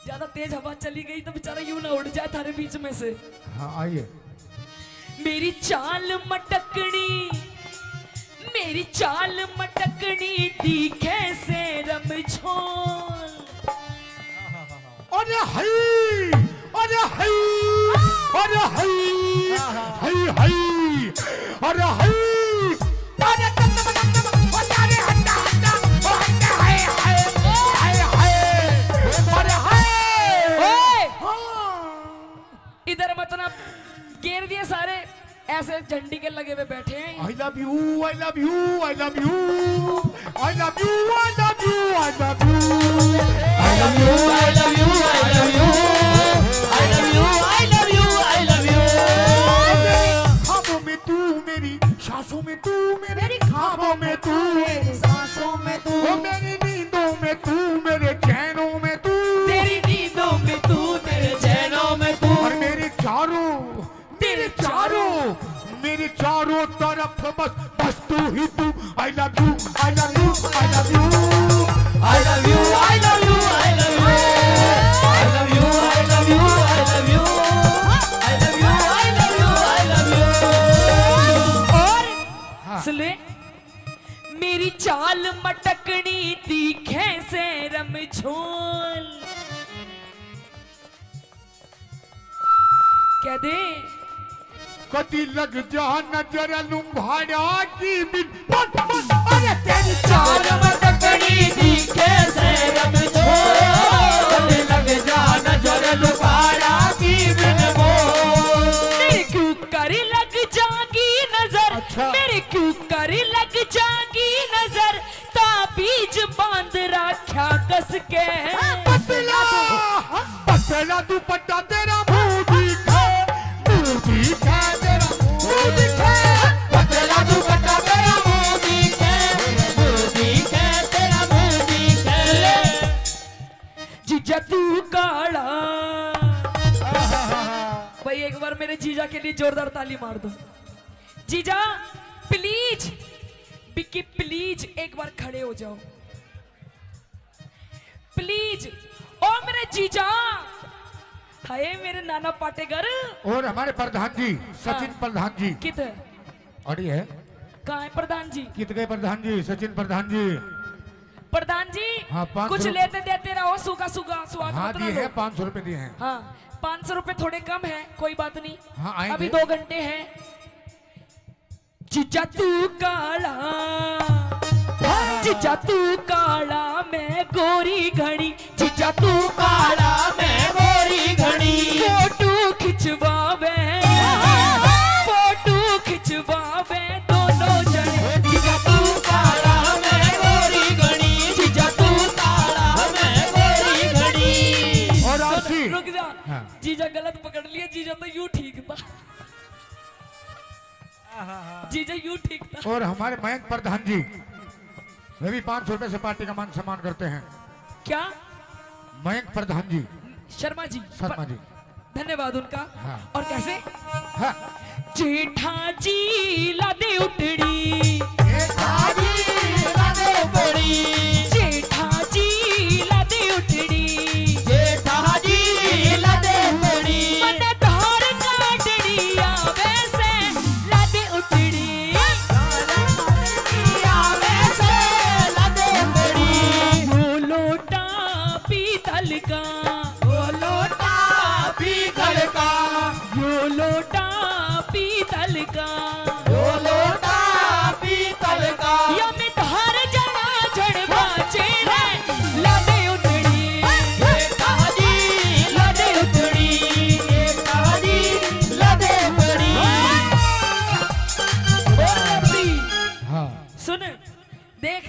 ज्यादा तेज हवा चली गई तो बेचारा यूं ना उड़ जाए थारे बीच में से। हाँ आइए। मेरी चाल मटकनी, मेरी चाल मटकनी दिखे से रमझोल। अरे हई, अरे हई, अरे हई, हई हई, अरे हई, अरे अरे हंडा हंडा, ओ हंडा हाय हाय हाय हाय, अरे हाय। ओए इधर मत ना, घेर दिए सारे, ऐसे झंडी के लगे हुए बैठे हैं। I love you, I love you, I love you, I love you, I love you, I love you, I love you, I love you, I love you, I love you, I love you, I love you। ख्वाबों में तू मेरी, सांसों में तू मेरे, ख्वाबों में तू मेरी, सांसों में तू, ओ मेरी नींदों में तू, मेरे चैनों में तू, तेरी नींदों में तू, तेरे चैनों में तू, और मेरे चारों, मेरे चारों, मेरे चारों तरफ बस बस तू ही तू। I love you, I love you, I love you, I love you, I love you, I love you, I love you, I love you, I love you, I love you, I love you, I love you। और सुन ले, मेरी चाल मटकनी दिखे से रमझोल। कह दे कदी लग जा नजर लुम्भाड़ा की बिन, बस बस, अरे तेरी चाल मटकनी दिखे से रमझोल, कदी लग जा नजर लुम्भाड़ा की बिन बोल। मेरे क्यों कर लग जागी नजर, अच्छा। मेरे क्यों कर लग जागी नजर, ताबीज बांध रखा कस के। पतला, पतला दुपट्टा तेरा मुंह दिखे, मुंह दिखे तेरा मुंह दिखे, पतला दुपट्टा तेरा मुंह दिखे, मुंह दिखे तेरा मुंह दिखे। मेरे जीजा के लिए जोरदार ताली मार दो। जीजा प्लीज, बिक्की प्लीज एक बार खड़े हो जाओ प्लीज। ओ मेरे जीजा, हाय मेरे नाना पाटेगर और हमारे प्रधान जी सचिन प्रधान जी किधर अड़ी है। कहाँ है प्रधान जी? कित गए प्रधान जी? सचिन प्रधान जी। प्रधान जी हाँ, 500 कुछ लेते देते रहो, सूखा सूखा स्वाद हाँ मत दिए लो। हैं, 500 रुपए दिए हैं। हाँ 500 रुपए थोड़े कम है, कोई बात नहीं। हाँ, आएंगे। अभी 2 घंटे हैं। जीजा तू काला, जीजा तू काला मैं गोरी घड़ी, जीजा तू काला मैं गोरी घड़ी। फोटो खिंचवावे, फोटो खिंचवावे दोनों जने। जीजा तू काला मैं गोरी घड़ी, जीजा तू काला मैं गोरी घड़ी। और आशी रुक जा। हाँ। जीजा गलत पकड़ लिया, जीजा तो यूं ठीक था, जीजा यूं ठीक था। और हमारे मयंक प्रधान जी वे भी 500 रुपए से पार्टी का मान सम्मान करते हैं। क्या? मयंक प्रधान जी शर्मा जी, शर्मा जी। धन्यवाद उनका। हाँ। और कैसे? हाँ। जेठा जी लादे उतड़ी, जेठा जी लादे उतड़ी, जेठा जी लादे उतड़ी, जेठा जी लादे उतड़ी। मन धार काटड़ी आवे से लादे उतड़ी, आवे से लादे उतड़ी। वो लोटा पीतल का, वो लोटा पीतल का, वो लोटा पीतल का, वो लोटा पीतल का। या में धार जड़ा झड़ बाचे रे लादे उतड़ी, जेठा जी लादे उतड़ी, जेठा जी लादे उतड़ी। हाँ सुन देख,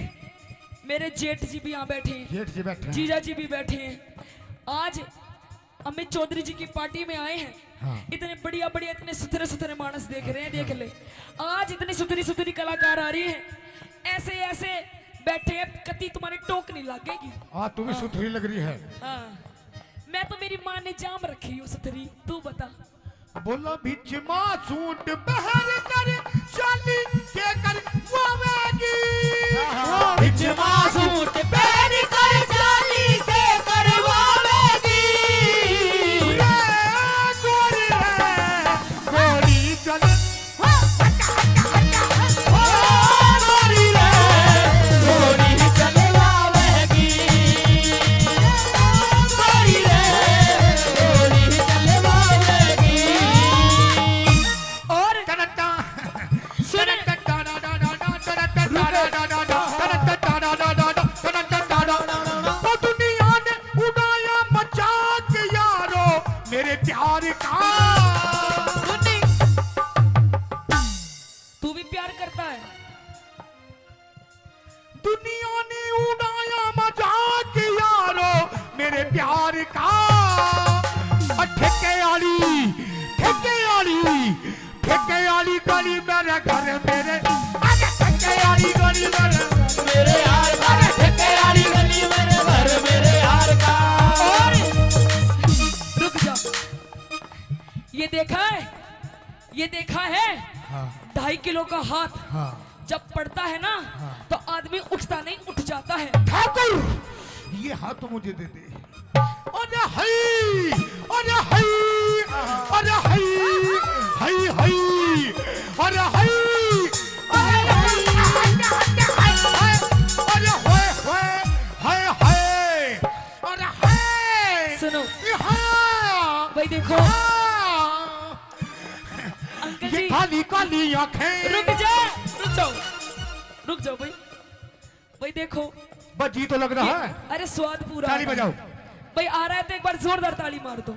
मेरे जेठ जी भी यहाँ बैठे हैं, जेठ जी बैठे हैं। जीजा जी भी बैठे हैं। आज अमित चौधरी जी की पार्टी में आए हैं। हाँ। इतने बढ़िया बढ़िया, इतने सुथरे सुथरे मानस देख रहे हैं, देख ले। आज इतनी सुथरी सुथरी कलाकार आ रही है, ऐसे ऐसे बैठे हैं, कति तुम्हारी टोक नहीं लगेगी। हाँ तू भी सुथरी लग रही है। हाँ, मैं तो मेरी माँ ने जाम रखी हूँ सुथरी, तू बता। बोलो बिच सूट बहर कर चाली के कर वावेगी। बिच सूट बहर कर चाली के करवावेगी। गोरी गोरी चल, गोरी रे गोरी चलवावेगी। गोरी रे गोरी चलवावेगी। और सुन, दुनिया ने उड़ाया मजाक यारो मेरे प्यार का। तू भी प्यार करता है? दुनिया ने उड़ाया मजाक यारो मेरे प्यार का। ठेके वाली गली मेरे घर मेरे, ठेके वाली गली मेरे यार का, ठेके वाली गली मेरे घर मेरे यार का। और रुक जा, ये देखा है, ये देखा है? हाँ 2.5 किलो का हाथ हाँ जब पड़ता है ना, तो आदमी उठता नहीं, उठ जाता है। ठाकुर ये हाथ तो मुझे दे दे। अरे हई, अरे हई, अरे हई, हई हई, अरे हई, अरे होए होए, हाय हाय, अरे हाय। सुनो हाँ भाई, देखो अंकल ये जी, काली काली आंखें। रुक जा, रुक जाओ, रुक जाओ भाई। भाई देखो, बजी तो लग रहा है। अरे स्वाद पूरा ताली है। बजाओ। भाई आ रहा है तो एक बार जोरदार ताली मार दो।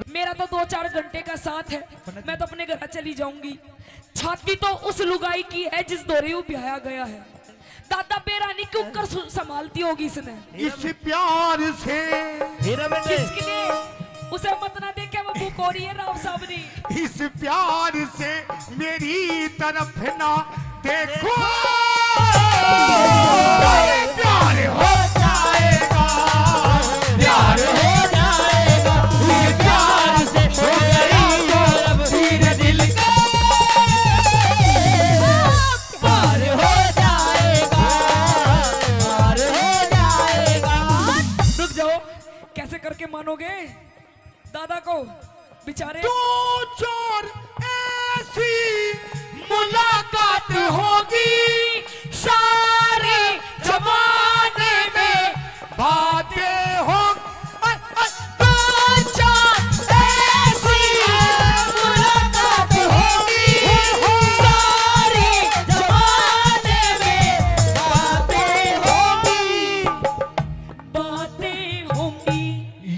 मेरा तो 2-4 घंटे का साथ है, मैं तो अपने घर चली जाऊंगी। छाती तो उस लुगाई की है जिस दौरे वो ब्याया गया है। दादा बेरानी क्यों कर संभालती होगी इसने, इस प्यार से। किसके लिए? उसे मत ना देखे, वो बुकोरी है राव साहब ने। इस प्यार से मेरी तरफ ना देखो, प्यार हो जाएगा, प्यार हो जाएगा, ये प्यार से हो गया मानोगे दादा को बेचारे। दो चार ऐसी मुलाकात होगी सारे जमाने में बातें हो। दो चार ऐसी मुलाकात होगी सारे जमाने में बातें होगी। बातें होंगी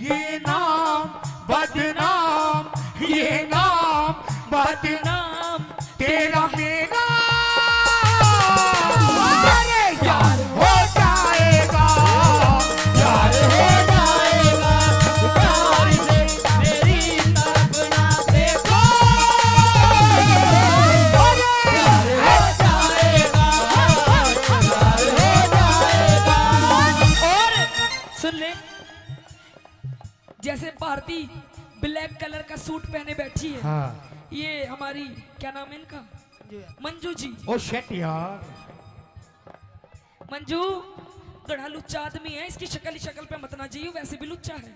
ये नाम बदनाम, ये नाम बदनाम तेरा मेरा अरे यार हो जाएगा, यार हो जाएगा। प्यार से मेरी तरफ ना देखो, अरे यार हो जाएगा, यार हो जाएगा। और सुन ले, जैसे भारती ब्लैक कलर का सूट पहने बैठी है। हाँ। ये हमारी क्या नाम है इनका, मंजू जी। ओ शेट यार, मंजू गड़ा लुच्चा आदमी है, इसकी शक्ल ही शक्ल पे मत ना जाइयो, वैसे भी लुच्चा है।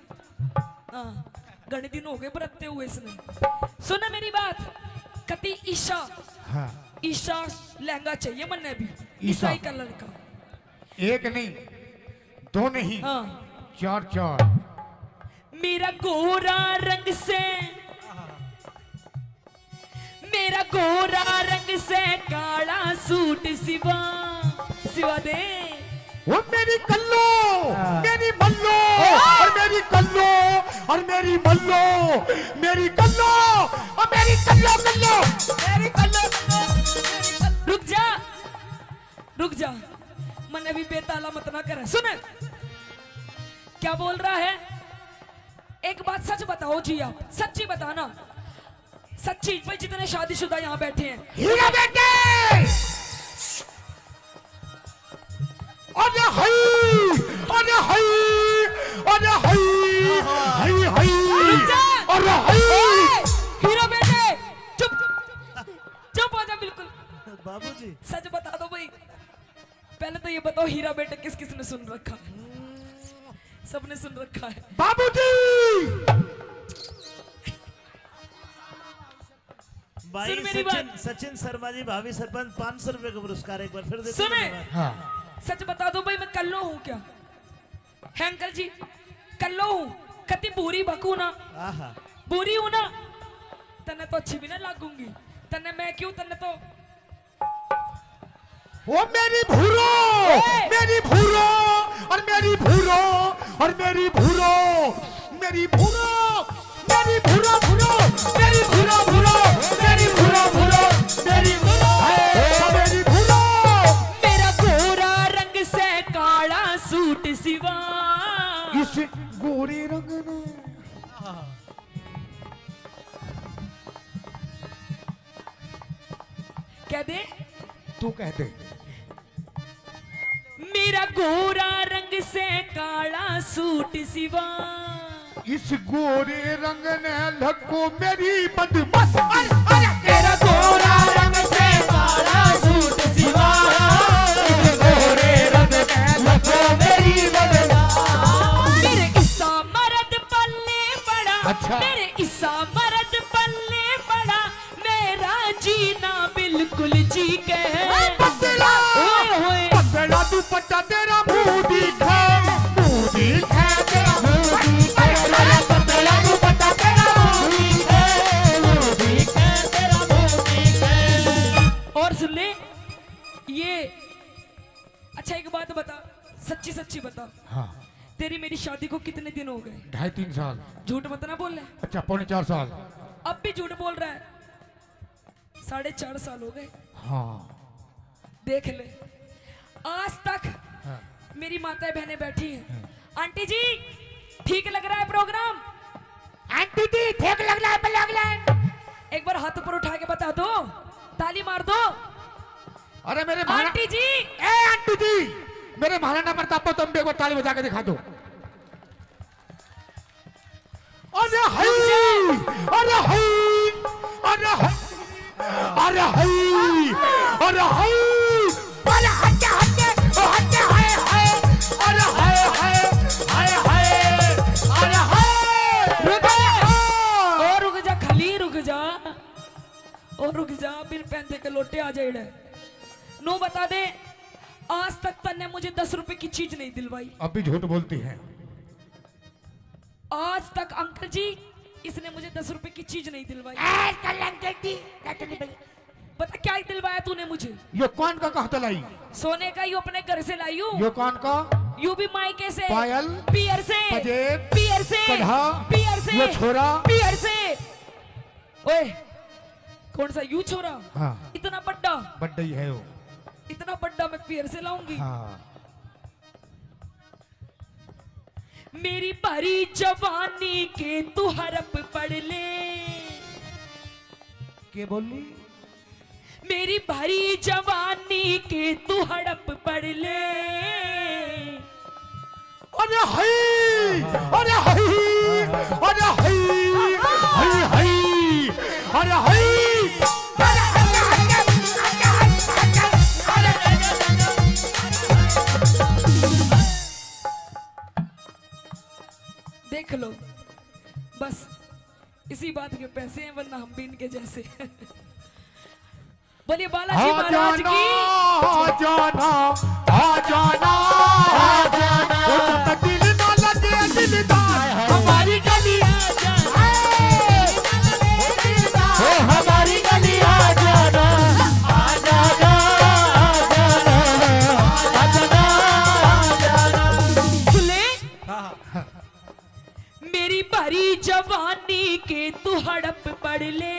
हाँ, घने दिन हो गए बरतते हुए इसने। सुना मेरी बात, कति ईशा, हाँ। ईशा लहंगा चाहिए मन्ने भी, ईशा। ईसाई कलर का। एक नहीं, दो नहीं, हाँ, चार चार। मेरा गोरा रंग से, मेरा गोरा रंग से काला सूट सिवा सिवा दे। वो मेरी कल्लो, मेरी मल्लो, और मेरी कल्लो, और मेरी मल्लो, मेरी कल्लो, और मेरी कल्लो कल्लो, मेरी कल्लो कल्लो। रुक जा, मन अभी बेताला मत ना करे। सुन क्या बोल रहा है, एक बात सच बताओ जी, आप सच्ची बताना, सच्ची। भाई जितने शादीशुदा यहाँ बैठे हैं, हीरा बेटे, अरे हाय, अरे हाय, अरे हाय, हाय हाय, रुक जा। अरे हाय। ओए, हीरा बेटे, चुप चुप हो जा बिल्कुल। बाबूजी सच बता दो भाई, पहले तो ये बताओ हीरा बेटे किस किस ने सुन रखा है? सबने सुन रखा है। बाबूजी, भाई सुन मेरी सचिन शर्मा जी भाभी सरपंच 500 रुपए का पुरस्कार एक बार फिर देते सुने। हैं। हाँ। सच बता दो भाई, मैं कल्लो हूँ क्या? है अंकल जी, कल्लो हूँ, कति बुरी बकू ना, आहा, बुरी हूँ ना, तन्ने तो अच्छी भी ना लागूंगी, तन्ने मैं क्यों, तन्ने तो वो मेरी भूरो, मेरी भूरो, और मेरी भूरो, और मेरी भूरो, मेरी भूरो, मेरी भूरो भूरो, मेरी भूरो भूरो, मेरी भूरो भूरो, मेरी भूरो, मेरी भूरो। मेरा गोरा रंग से काला सूट सिवा, इस गोरे रंग ने कह दे, तू कह दे। मेरा गोरा रंग से काला सूट सिवा, इस गोरे रंग ने लको मेरी बदमाश। तेरा गोरा रंग से काला सूट सिवा, इस गोरे रंग ने लको मेरी बदमाश। मेरे ईसा मर्द पल्ले पड़ा, अच्छा। मेरे ईसा मर्द पल्ले पड़ा, मेरा जीना बिल्कुल जी के। पतला, पतला दुपट्टा तेरा मुंह दिखा, मुंह दिखा तेरा मुंह दिखा, तेरा पतला दुपट्टा तेरा मुंह दिखा, मुंह दिखा तेरा मुंह दिखा। और सुन ले ये, अच्छा एक बात बता, सच्ची सच्ची बता, हाँ। तेरी मेरी शादी को कितने दिन हो गए? 2.5-3 साल। झूठ मत ना बोल ले, अच्छा 4.5 साल। अब भी झूठ बोल रहा है। 4.5 साल हो गए। हाँ। देख ले, आज तक हाँ। मेरी माताएं बहनें बैठी हैं। आंटी जी ठीक लग रहा है प्रोग्राम? आंटी जी ठीक लग रहा है, लग रहा है। एक बार हाथ ऊपर उठा के बता दो, ताली मार दो। अरे मेरे आंटी जी, ए आंटी जी, मेरे महाराणा प्रताप को तुम भी एक बार ताली बजा के दिखा दो। अरे हाय, अरे हाय, अरे हाय, अरे हाय, अरे हाय, अरे हटे हटे हटे, हाय हाय, अरे हाय हाय, हाय हाय, अरे हाय। पहनते के लोटे आ जाए नो बता दे आज तक तन्ने मुझे 10 रुपए की चीज नहीं दिलवाई। अभी झूठ बोलती है। आज तक अंकल जी इसने मुझे 10 रुपए की चीज नहीं दिलवाई। पता क्या दिलवाया तूने मुझे? ये कौन का कहता लाई? सोने का यू अपने घर से लाई हूँ। ये कौन का? यू भी मायके से। पायल, पियर से, पजेब, पियर से, कढ़ा, पियर से, ये छोरा, पियर से। ओए कौन सा यू छोरा? हाँ इतना बड्डा? बड्डा ही है वो। इतना बड्डा मैं पियर से लाऊंगी? हाँ। मेरी भरी जवानी के तू हरप पढ़ ले। क्या बोली? मेरी भरी जवानी के तू हड़प पढ़ ले। अरे हाय, अरे हाय, अरे हाय, हाय हाय, अरे हाय। देख लो बस इसी बात के पैसे हैं वरना हम भी इनके जैसे। बोलिए बालाजी महाराज की। आ जाना, आ जाना, आ जाना, वो तो दिल ना लगे दिलदार हमारी गली आ जाना, ओ हमारी गली आ जाना, आ जाना, आ जाना, आ जाना। सुने मेरी भरी जवानी के तू हड़प पढ़ ले।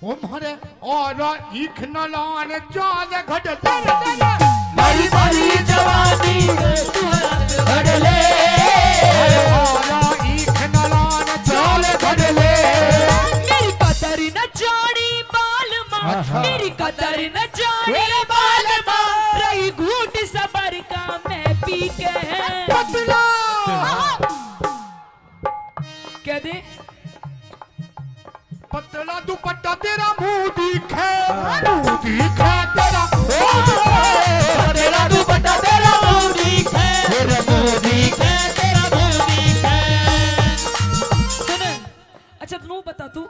ओ मारे और ईख न लान चाल घट मेरी भरी जवानी तू हड़प ले। और ईख न लान चाल घट ले। मेरी कदर न जानी बाल माँ, मेरी कदर न जानी बाल माँ, रही घूट सबर का मैं पी के पतला कह दे पतला दुपट्टा तेरा मुंह दिखे, मुंह दिखे तेरा, तेरा दुपट्टा तेरा मुंह दिखे, तेरा मुंह दिखे, तेरा मुंह दिखे। सुन अच्छा तू बता तू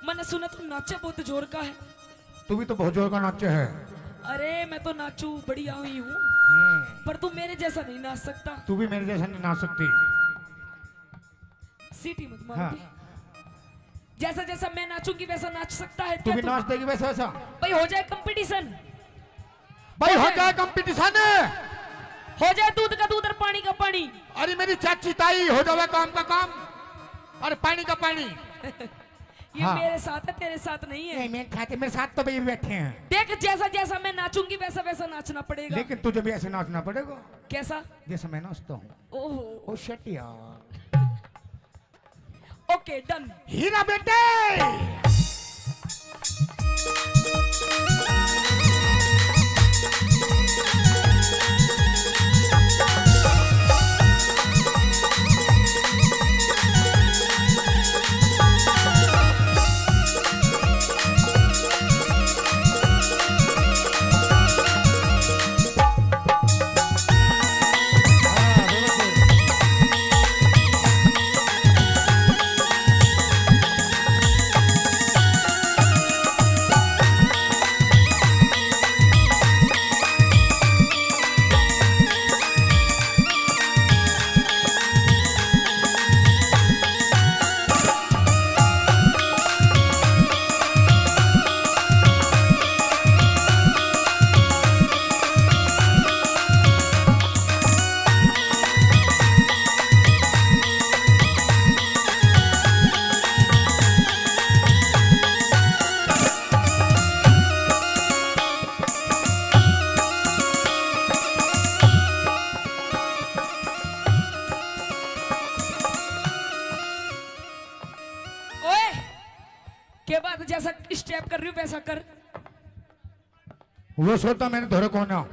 मैंने सुना तू नाचे बहुत जोर का है। तू भी तो बहुत जोर का नाचे है। अरे मैं तो नाचू बढ़िया हुई हूँ पर तू मेरे जैसा नहीं नाच सकता। तू भी मेरे जैसा नहीं नाच सकती। सीटी मत मार हाँ। दी। जैसा जैसा मैं नाचूंगी वैसा नाच सकता है तू क्या भी तू? नाच देगी वैसा वैसा। भाई हो जाए कंपटीशन, भाई हो जाए कंपटीशन। हो जाए दूध का दूध और पानी का पानी। अरे मेरी चाची ताई हो जावे काम का काम और पानी का पानी। ये हाँ। मेरे साथ है तेरे साथ नहीं है। मेरे खाते मेरे साथ तो भाई बैठे हैं। देख जैसा जैसा मैं नाचूंगी वैसा वैसा नाचना पड़ेगा। लेकिन तुझे भी ऐसे नाचना पड़ेगा कैसा? जैसे मैं नाचता हूँ। ओहो ओ शिट यार। Okay done. हीरा बेटे के बाद जैसा स्टेप कर रही हूँ वैसा कर। वो सोता मैंने धोरे कौन है।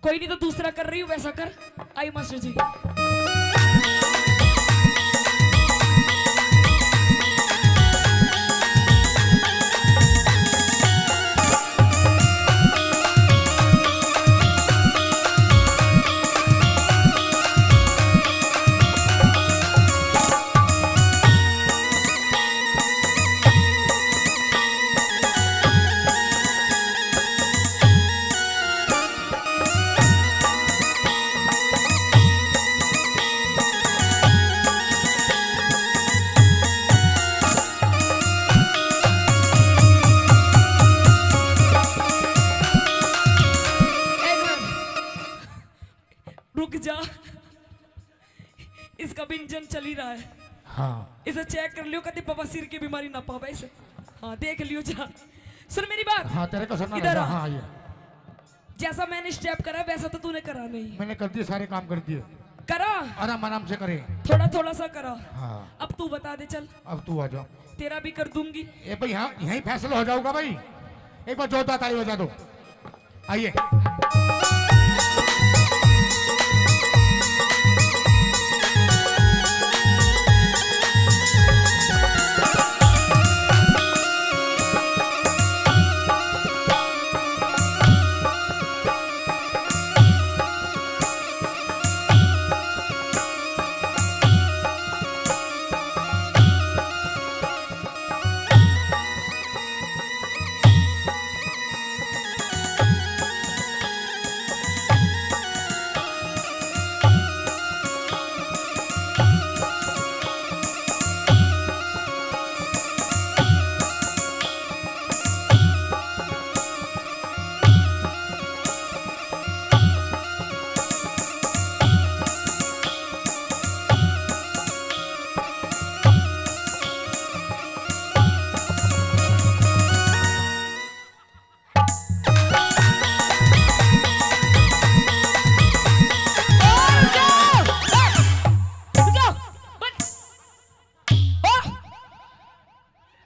कोई नहीं तो दूसरा कर रही हूँ वैसा कर। आई मास्टर जी। जा, इसका भी इंजन चल ही रहा है। हाँ इसे चेक कर लियो, कभी बवासीर की बीमारी ना पावे इसे। हाँ देख लियो जा। सुन मेरी बात। हाँ तेरे को सुनना इधर रहेगा। आ। हाँ ये जैसा मैंने स्टेप करा वैसा तो तूने करा नहीं। मैंने कर दिए, सारे काम कर दिए, करा आराम आराम से करे। थोड़ा थोड़ा सा करा। हाँ अब तू बता दे चल, अब तू आ जाओ। तेरा भी कर दूंगी। ए भाई यहाँ यहीं फैसला हो जाऊंगा भाई। एक बार जोरदार ताली बजा दो। आइए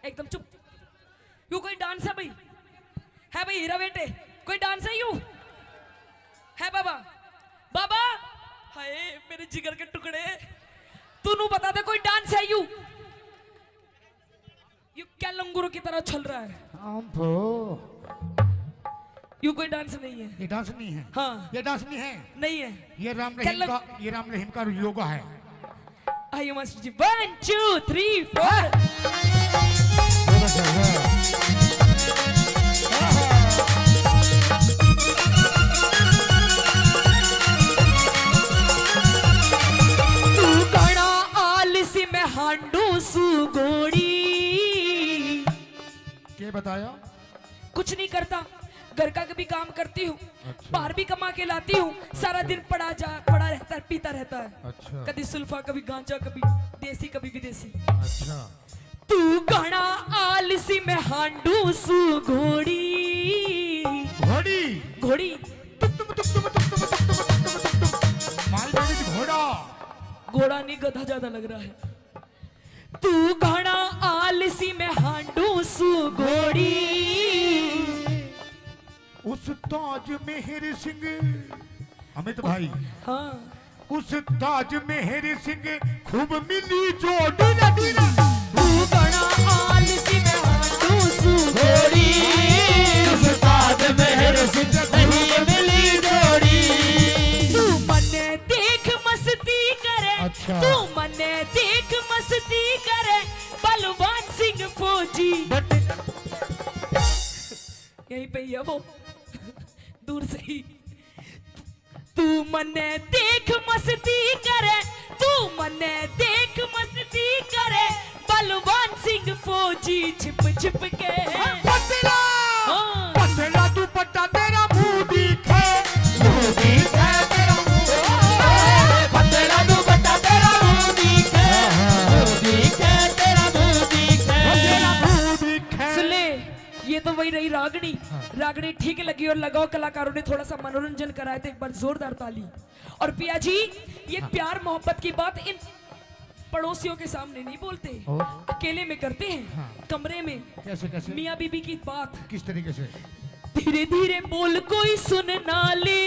एकदम चुप। यू कोई डांस है भाई? है भाई हीरा बेटे, कोई डांस है यू? है बाबा? बाबा हाय मेरे जिगर के टुकड़े, तू नू बता दे कोई डांस है यू? यू क्या लंगूरों की तरह चल रहा है? यू कोई डांस नहीं है। ये डांस नहीं है। हाँ ये डांस नहीं है। नहीं है। ये राम रहीम का योगा है। I must G 1 2 3 4। तू कड़ा आलसी में हांडू सुगोड़ी। क्या बताया? कुछ नहीं करता, घर का कभी काम करती हूँ। अच्छा। बाहर भी कमा के लाती हूँ, सारा दिन पड़ा रहता है, पीता रहता है। अच्छा कभी सुल्फा, कभी गांजा, कभी देसी, कभी विदेशी। अच्छा। तू घना आलसी में हांडू सु घोड़ी। घोड़ी घोड़ी मालगाड़ी की घोड़ा। घोड़ा नहीं, गधा ज्यादा लग रहा है। तू घना आलसी में हांडू सु घोड़ी। उस ताज मेहर सिंह, अमित भाई, हाँ उस ताज मेहर सिंह खूब मिली जोड़ी ना दीना। तू घना आलसी में हांडू सु घोड़ी। उस ताज मेहर सिंह नहीं मिली जोड़ी। तू मने देख मस्ती करे। अच्छा। तू मने देख मस्ती करे, बलवान सिंह फौजी। यहीं पे ही है वो, दूर से ही। तू मने देख मस्ती करे, तू मने देख मस्ती करे, बलवान सिंह फौजी छिप छिप के। पतला हाँ। पतला तू पट्टा तेरा मुंह दिखे, मुंह दिखे तेरा मुंह। पतला दुपट्टा तेरा मुंह दिखे, मुंह दिखे तेरा मुंह दिखे। तेरा मुंह दिखे। सुन ले, ये तो वही रही रागनी। रागनी ठीक लगी और लगाओ कलाकारों ने थोड़ा सा मनोरंजन कराया, तो एक बार जोरदार ताली। और पिया जी, ये प्यार मोहब्बत की बात इन पड़ोसियों के सामने नहीं बोलते, अकेले में करते हैं, कमरे में। कैसे कैसे? मियाँ बीबी की बात किस तरीके से? धीरे धीरे बोल, कोई सुन ना ले,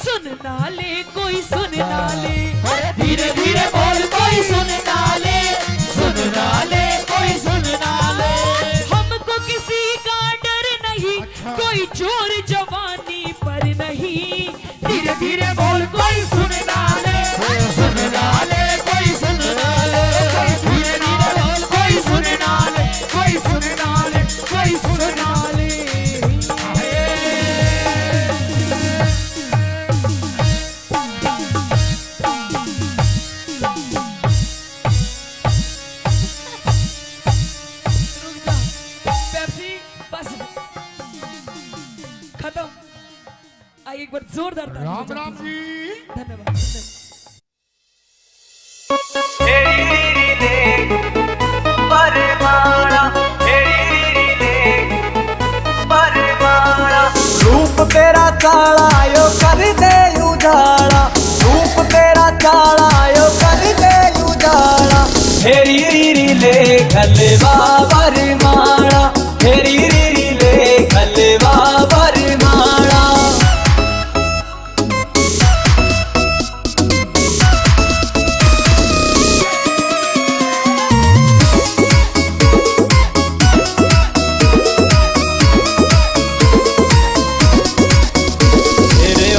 सुन ना ले, कोई सुन ना ले। धीरे धीरे बोल, कोई सुन ना ले, सुन ना ले, कोई सुन ना ले। हमको किसी का डर नहीं, अच्छा। कोई चोर जवानी पर नहीं। धीरे धीरे बोल, कोई सुन ना ले, सुन ना ले, कोई सुन ना ले। धीरे धीरे बोल, कोई सुन ना ले, कोई सुन ना ले, कोई सुन ना ले। रुक जा, पेप्सी बस खत्म। आइए एक बार जोरदार ताली राम बजाते राम हैं। जी। धन्यवाद। रूप तेरा काला यो कर दे उजाला, रूप तेरा काला यो कर दे उजाला। हेरी रीरी ले खलवा बरमाला, हेरी रीरी ले खलवा बरमाला।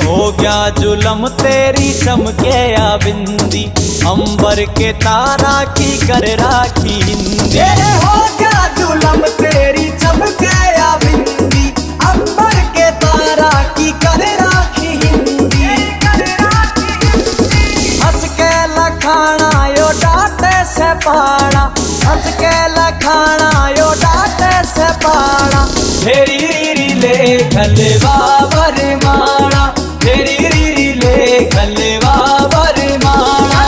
हो गया जुलम तेरी चमके या बिंदी, अंबर के तारा की कर राखी हिंदी। हो गया जुलम तेरी चमके या बिंदी, अंबर के तारा की कर राखी हिंदी। हंस के लखाना यो डांटे से पाना, हंस के लखाना यो डांटे से पाना। हेरी रीरी ले खलवा बरमाला, हेरी रीरी ले खलवा बरमाला।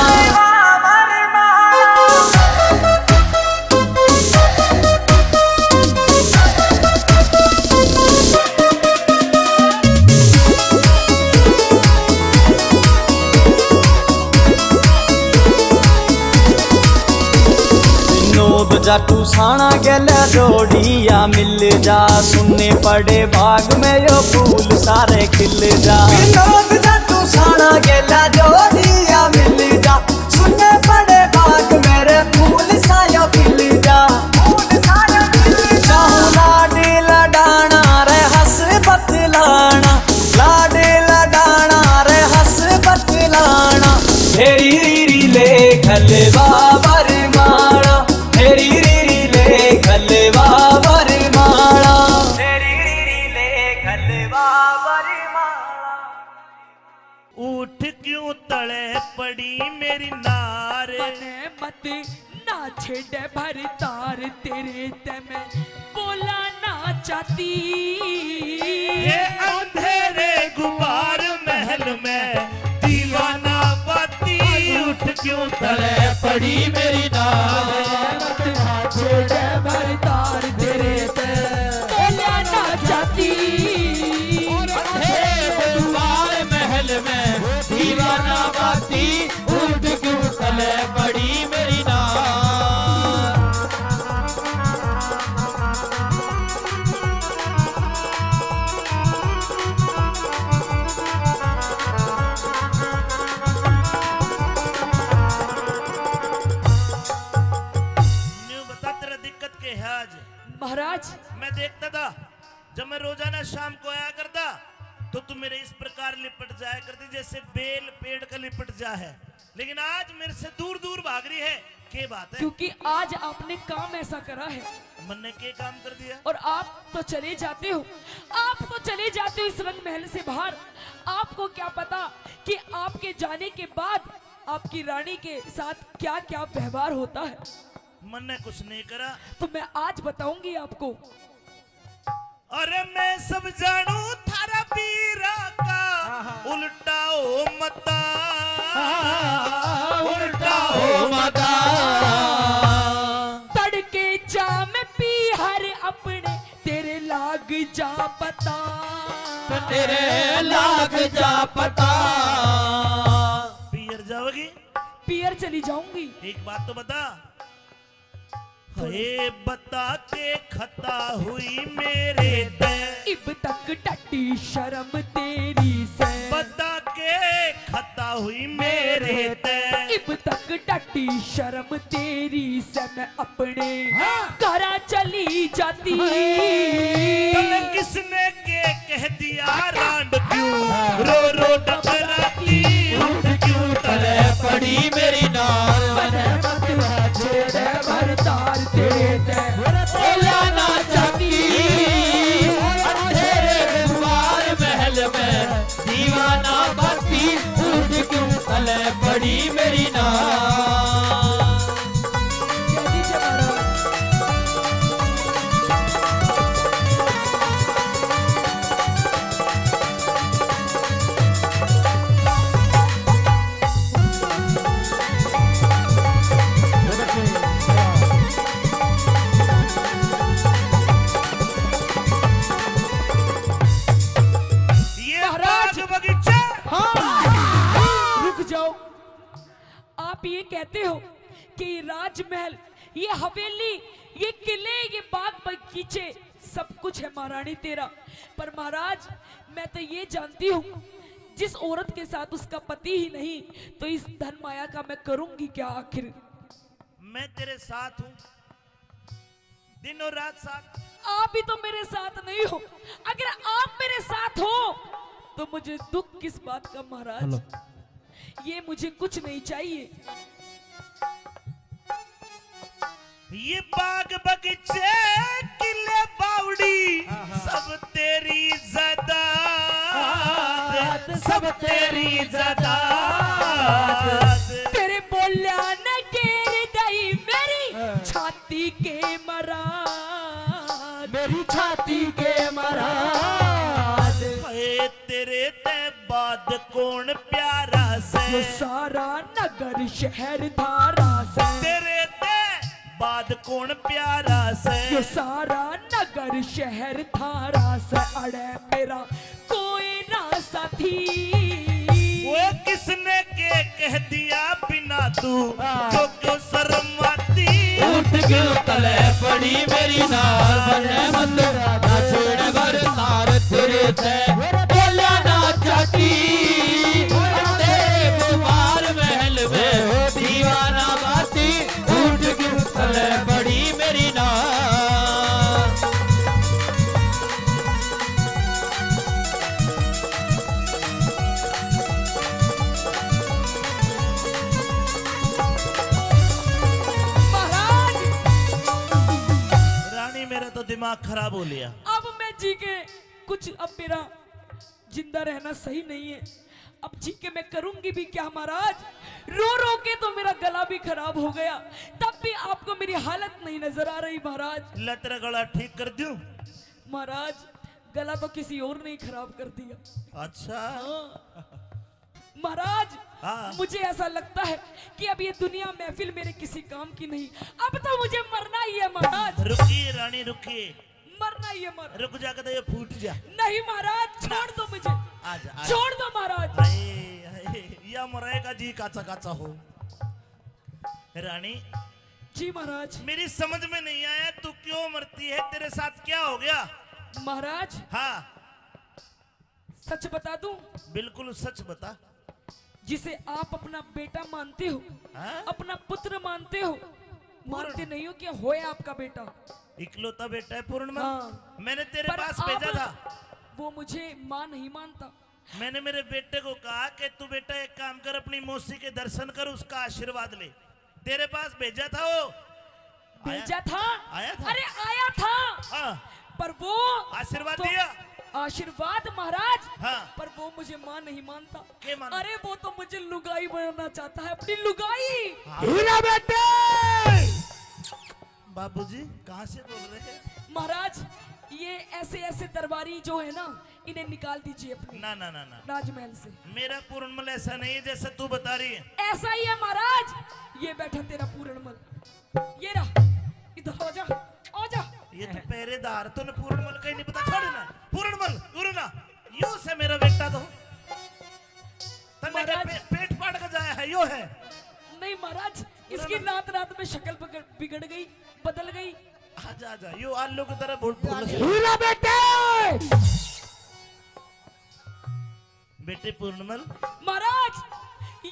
विनोद जाटू साना गेले जोड़िया मिल जा, सुनने पड़े बाग में यो फूल सारे खिल जा। विनोद जाटू साना गेले जोड़िया मिल जा, सुनने पड़े बाग मेरे फूल सायो खिल जा। चाहूं लाडी लडाना रे हंस बतलाना, लाडी लडाना रे हंस बतलाना। हेरी रीरी ले खलवा बरमाला, हेरी रीरी ले खलवा बरमाला, हेरी रीरी ले खलवा बरमाला। उठ क्यों तले पड़ी मेरी नारे, मने मत ना छेड़े भर तार तेरे ते मैं बोला ना चाहती। ये अंधेरे गुबार महल में दीवाना बाती। उठ क्यों तले पड़ी मेरी नारे, मत ना छेड़े भर तार तेरे ते बोला ना चाहती। अंधेरे गुबार महल में दीवाना बाती। उठ क्यों तले पड़ी मेरी नार। न्यू बता तेरा दिक्कत के है आज। महाराज मैं देखता था जब मैं रोजाना शाम को आया करता तो तू मेरे इस प्रकार लिपट जाया करती जैसे बेल पेड़ का लिपट जा है, लेकिन आज मेरे से दूर दूर भाग रही है। क्या बात है? क्योंकि आज आपने काम ऐसा करा है मन ने क्या काम कर दिया? और आप तो चले जाते हो, आप तो चले जाते हो इस रंग महल से बाहर। आपको क्या पता कि आपके जाने के बाद आपकी रानी के साथ क्या क्या व्यवहार होता है। मन ने कुछ नहीं करा तो मैं आज बताऊंगी आपको। अरे मैं सब जानू थारा पीरा का उल्टा हो मता, उल्टा हो मता। तड़के जा में पी हर अपने तेरे लाग जा पता, तेरे लाग जा पता। पियर जाओगी? पियर चली जाऊंगी। एक बात तो बता, हे बता के खता हुई मेरे ते, इब तक टट्टी शर्म तेरी से, बता के खता हुई मेरे ते। इब तक टट्टी शर्म तेरी से मैं अपने घरा चली जाती। तने किसने के कह दिया रांड क्यों रो रो टकराती। उठ क्यों तले पड़ी मेरी नार। भर तार तेरे ते बोला ना चाहती। अंधेरे गुबार महल में दीवाना बाती। उठ क्यों तले पड़ी मेरी नार। जल्दी से महाराज। आप ये कहते हो कि ये राजमहल, ये हवेली, ये किले, ये बाग बगीचे सब कुछ है महारानी तेरा। पर महाराज मैं तो ये जानती हूँ जिस औरत के साथ उसका पति ही नहीं तो इस धन माया का मैं करूंगी क्या आखिर। मैं तेरे साथ हूँ, दिन और रात साथ। आप भी तो मेरे साथ नहीं हो। अगर आप मेरे साथ हो तो मुझे दुख किस बात का महाराज। ये मुझे कुछ नहीं चाहिए। ये बाग बगीचे किले बावड़ी सब तेरी ज़ात, सब तेरी ज़ात। तेरे बोलिया न गिर गई मेरी छाती के मराद, मेरी छाती के मराद। है तेरे ते बाद कौन प्यारा से, ये सारा नगर शहर धारा से। तेरे ते बाद कौन प्यारा से, ये सारा नगर शहर धारा से। अड़े मेरा कोई ना साथी, वो किसने के कह दिया बिना तू जो क्यों शर्म आती। उठ क्यों तले पड़ी मेरी नार बने मंदिरा ना छोड़ घर तार तेरे ते बोला ना चाटी। तेरे बुमार महल में हो दीवाना बाती। उठ क्यों तले पड़ी मेरी नार। महाराज रानी मेरा तो दिमाग खराब हो लिया। अब मैं जी के कुछ, अब मेरा जिंदा रहना सही नहीं है। अब जी के मैं करूंगी भी क्या महाराज। रो रो के तो मेरा गला भी खराब हो गया, तब भी आपको मेरी हालत नहीं नजर आ रही महाराज। ला तेरा गला ठीक कर दूं। महाराज गला तो किसी और ने ही खराब कर दिया। अच्छा महाराज हाँ। मुझे ऐसा लगता है कि अब ये दुनिया महफिल मेरे किसी काम की नहीं। अब तो मुझे मरना ही है महाराज। रुकिए रानी रुकिए, मरना ही है महाराज। रुक जा के ये फूट जा। नहीं महाराज छोड़ दो मुझे, आजा आजा। छोड़ दो महाराज। हाय, या मरेगा जी काचा काचा हो। रानी जी महाराज। मेरी समझ में नहीं आया तू क्यों मरती है, तेरे साथ क्या हो गया। महाराज हाँ सच बता दूं, बिल्कुल सच बता। जिसे आप अपना बेटा मानते हो, हाँ? अपना पुत्र मानते हो, मानते नहीं हो कि होए आपका बेटा। इकलौता बेटा है पूर्णमल। हाँ। मैंने तेरे पर पास आप- भेजा था। वो मुझे मां नहीं मानता। मैंने मेरे बेटे को कहा कि तू बेटा एक काम कर, अपनी मौसी के दर्शन कर, उसका आशीर्वाद ले। तेरे पास भेजा था वो। भेजा था? आया था? अरे आया था, हाँ पर वो आशीर्वाद तो- दिया। आशीर्वाद महाराज। हाँ। पर वो मुझे मां नहीं मानता। क्या मानता? अरे वो तो मुझे लुगाई बनाना चाहता है, अपनी लुगाई। हीरा बेटे बाबूजी कहाँ से बोल रहे हैं। महाराज ये ऐसे ऐसे दरबारी जो है ना, इन्हें निकाल दीजिए अपने ना ना ना ना, राजमहल से। मेरा पूर्णमल ऐसा नहीं है जैसा तू बता रही है। ऐसा ही है महाराज। ये बैठा तेरा पूरणमल, ये रहा, इधर आ जा, आ जा। ये तो पहरेदार तो पूर्णमल का ही नहीं पता। छोड़ ना पूर्णमल, उड़ना यो से मेरा बेटा तो तन्ने के महाराज। पेट फाड़ के जाया है यो है। नहीं महाराज, इसकी रात रात में शक्ल बिगड़ गई, बदल गई। आजा आजा, यो आलू की तरह भूल हीरा बेटे बेटे पूर्णमल, महाराज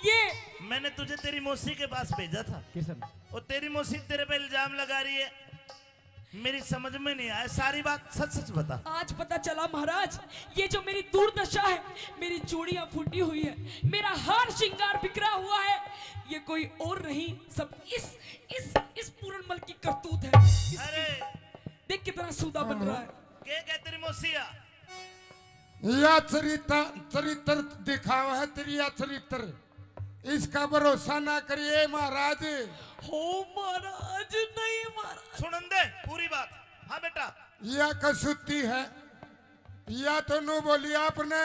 ये मैंने तुझे तेरी मौसी के पास भेजा था। और तेरी मौसी तेरे पे इल्जाम लगा रही है, मेरी समझ में नहीं आया। सारी बात सच सच बता। आज पता चला महाराज, ये जो मेरी दुर्दशा है, मेरी चूड़ियां फूटी हुई है, मेरा हार श्रृंगार बिखरा हुआ है, ये कोई और नहीं, सब इस पूरणमल की करतूत है। अरे देख कितना सूदा बन रहा है। क्या तेरी मौसिया या चरित्र दिखावा है तेरी या चरित्र, इसका भरोसा ना करिए महाराज। हो महाराज, नहीं महाराज। सुन दे पूरी बात। हाँ बेटा, या कसूती है या तो नु बोली आपने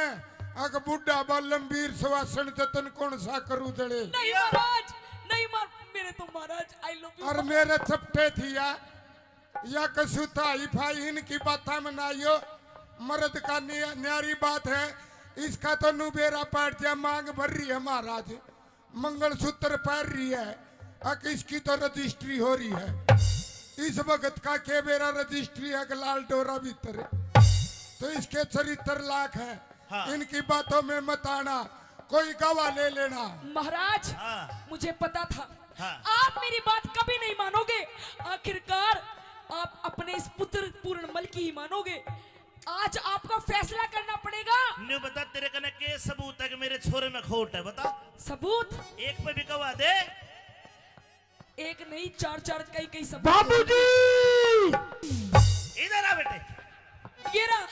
अग बुढ़ा बालमवीर सुवासन जतन कौन सा करू जड़े। नहीं महाराज, नहीं मेरे तो महाराज आई लव यू। और मेरे चपटे थी या कसूता ही भाई इनकी बात में नाइयो। मर्द का न्यारी बात है, इसका तो नु बेरा पाट दिया, मांग भर रही है महाराज। मंगलसूत्र पहन रही है, अक इसकी तो रजिस्ट्री हो रही है। इस वक्त का के मेरा रजिस्ट्री है कि लाल डोरा भीतर है। तो इसके चरित्र लाख है। हाँ। इनकी बातों में मत आना, कोई गवाह ले लेना। महाराज हाँ। मुझे पता था हाँ। आप मेरी बात कभी नहीं मानोगे। आखिरकार आप अपने इस पुत्र पूर्णमल की ही मानोगे। आज आपको फैसला करना पड़ेगा। न्यू बता, तेरे कने के सबूत है कि मेरे छोरे में खोट है? बता। सबूत एक पे भी गवाह दे। एक नहीं, चार चार कई सबूत। बाबूजी इधर आ बेटे। ये रहा।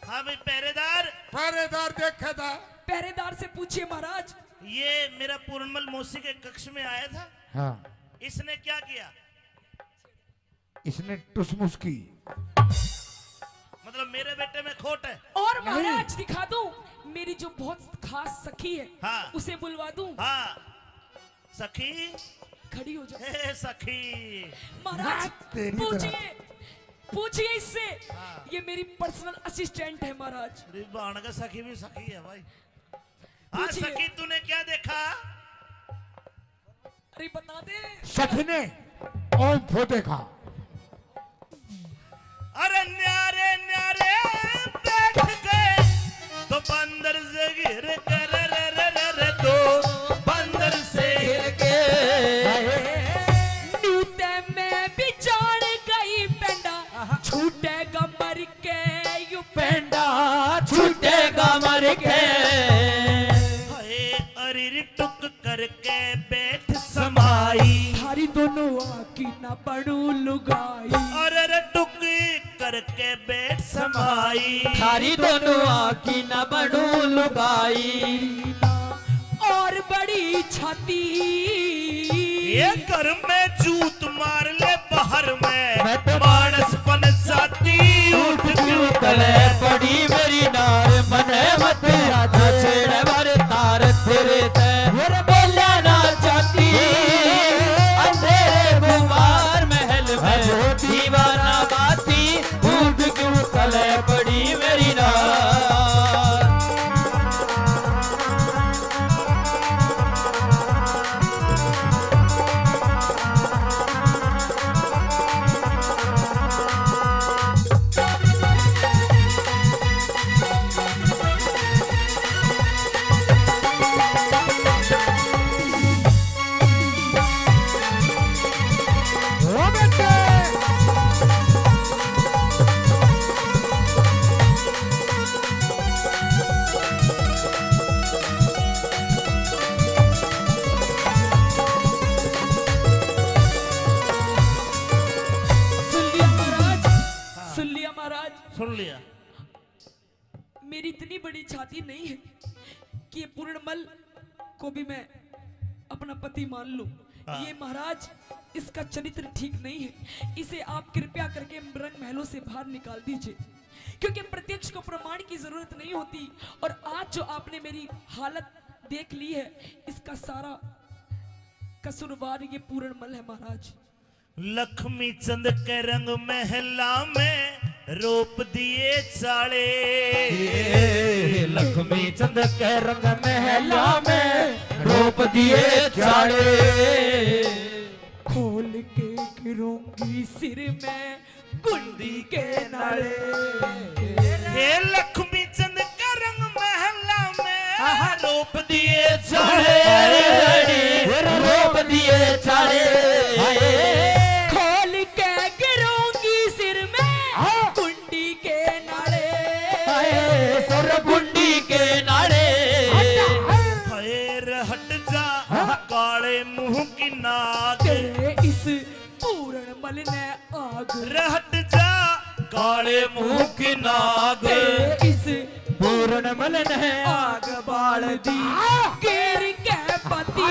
हाँ भाई, पहरेदार। पहरेदार देखे था। पहरेदार से पूछिए महाराज। ये मेरा पूर्णमल मौसी के कक्ष में आया था। हाँ, इसने क्या किया? इसने टुसमुस की। मतलब मेरे बेटे में खोट है। और महाराज दिखा दूं, मेरी जो बहुत खास सखी है, हाँ। उसे बुलवा दूं। हाँ सखी, खड़ी हो जाओ। हे सखी। महाराज तेरी पूछिए, पूछिए इससे। ये मेरी पर्सनल असिस्टेंट है महाराज। अरे बाण का सखी भी सखी है भाई। हाँ पूछिए। सखी, तूने क्या देखा? अरे बता दे। सखी ने ओम फो देखा। अरे न्यारे न्यारे बैठ गए तो बंदर से गिर कर रे तो बंदर से गिर के नीते में बिचार गई पेंडा, छूटेगा मर के यू पेंडा, छूटेगा मर के। हाय अरिर टुक करके बैठ समाई। थारी दोनों आकी ना पड़ू लुगाई। अरे टुक करके बैठ समाई। थारी दोनों आकी न बनू लुगाई। और बड़ी छाती ये घर में जूत मार ले, बाहर में मैं तो मानस पन जाती। उठ क्यों तले पड़ी मेरी नार, मने मत राधा छेड़ भर तार तेरे ते। मेरे बोला ना चाहती अंधेरे गुमार महल में दीवाना बाती। उठ क्यों तले पड़ी मेरी नार। ओ बेटे, सुन लिया महाराज, सुन लिया महाराज। सुन लिया। मेरी इतनी बड़ी छाती नहीं है कि ये पूर्णमल को भी मैं अपना पति मान लूं। हाँ। ये महाराज, इसका चरित्र ठीक नहीं है। इसे आप कृपया करके रंग महलों से बाहर निकाल दीजिए, क्योंकि प्रत्यक्ष को प्रमाण की जरूरत नहीं होती। और आज जो आपने मेरी हालत देख ली है, इसका सारा कसूरवार ये पूर्णमल है महाराज। लक्ष्मी चंद के रंग महला में रोप दिए चाले। लक्ष्मी चंद के रंग महला में रोप दिए चाड़े। खोल के गिरूंगी सिर में कुंडी के नाले। हे लक्ष्मी चंद के रंग महला में रोप दिए चाड़े रोप दिए चाड़े। खोल के गिरूंगी सिर में कुंडी के नाले। सर कुंडी के नाड़े। फैर हट जा काले मुंह की नाग। तेरे इस पूर्णमल ने आग। रहट जा काले मुंह की नाग। तेरे इस पूर्णमल ने आग बाल दी। गिर के पति।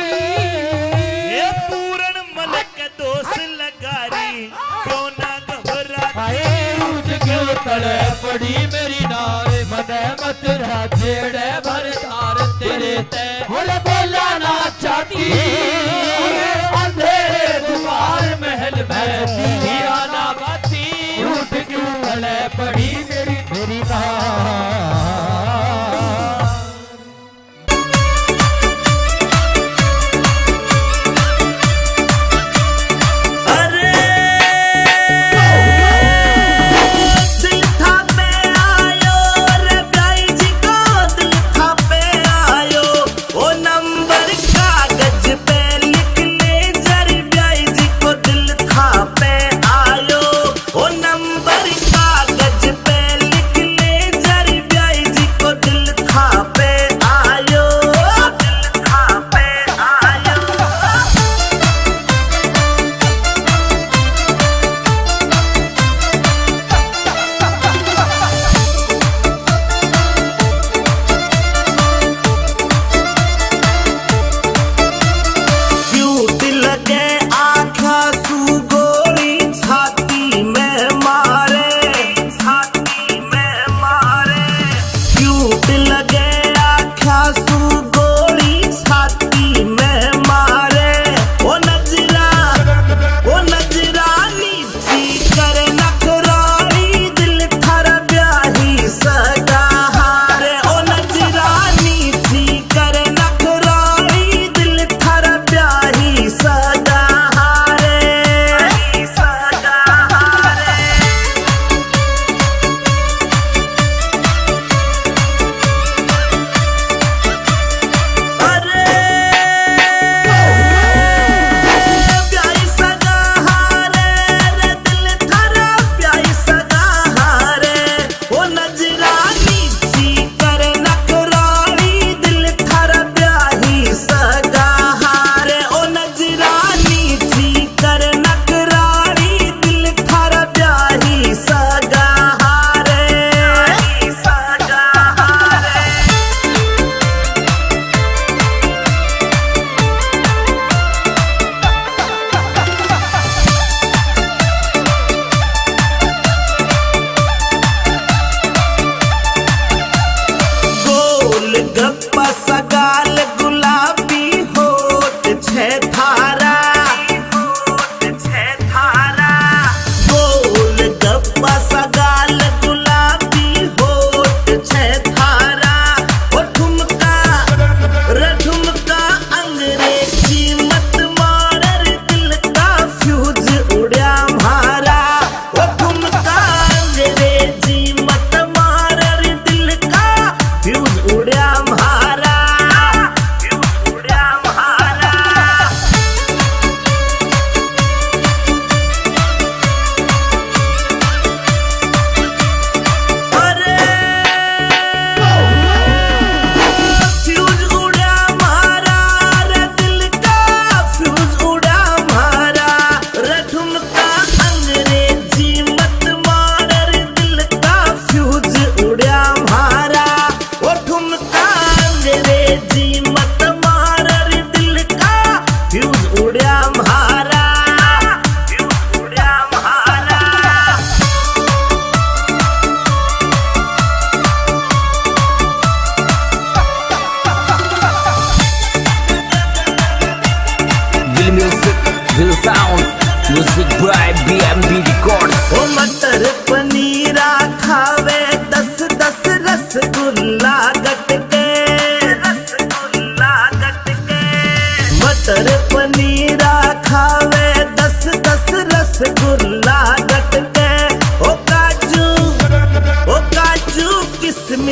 ये पूर्ण मल के दोष लगारी, क्यों ना घबरा। उठ क्यों तड़े पड़ी मेरी नार, मने मत छेड़े भर तार तेरे ते। बोला ना चाहती अंधेरे दुआर महल में दीवाना बाती। उठ क्यों तड़े पड़ी मेरी नार।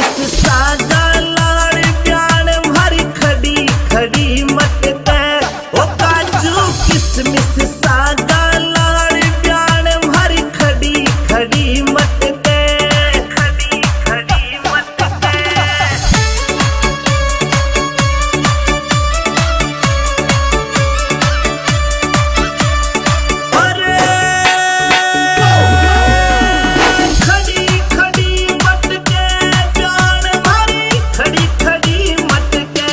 मिस सागा लाड़ प्याण भारी खड़ी खड़ी मत दे ओ काजू किसमिस सागा लाड़ प्याण भारी खड़ी खड़ी मत दे खड़ी खड़ी मत दे अरे खड़ी खड़ी मत के प्याण भारी खड़ी खड़ी मत के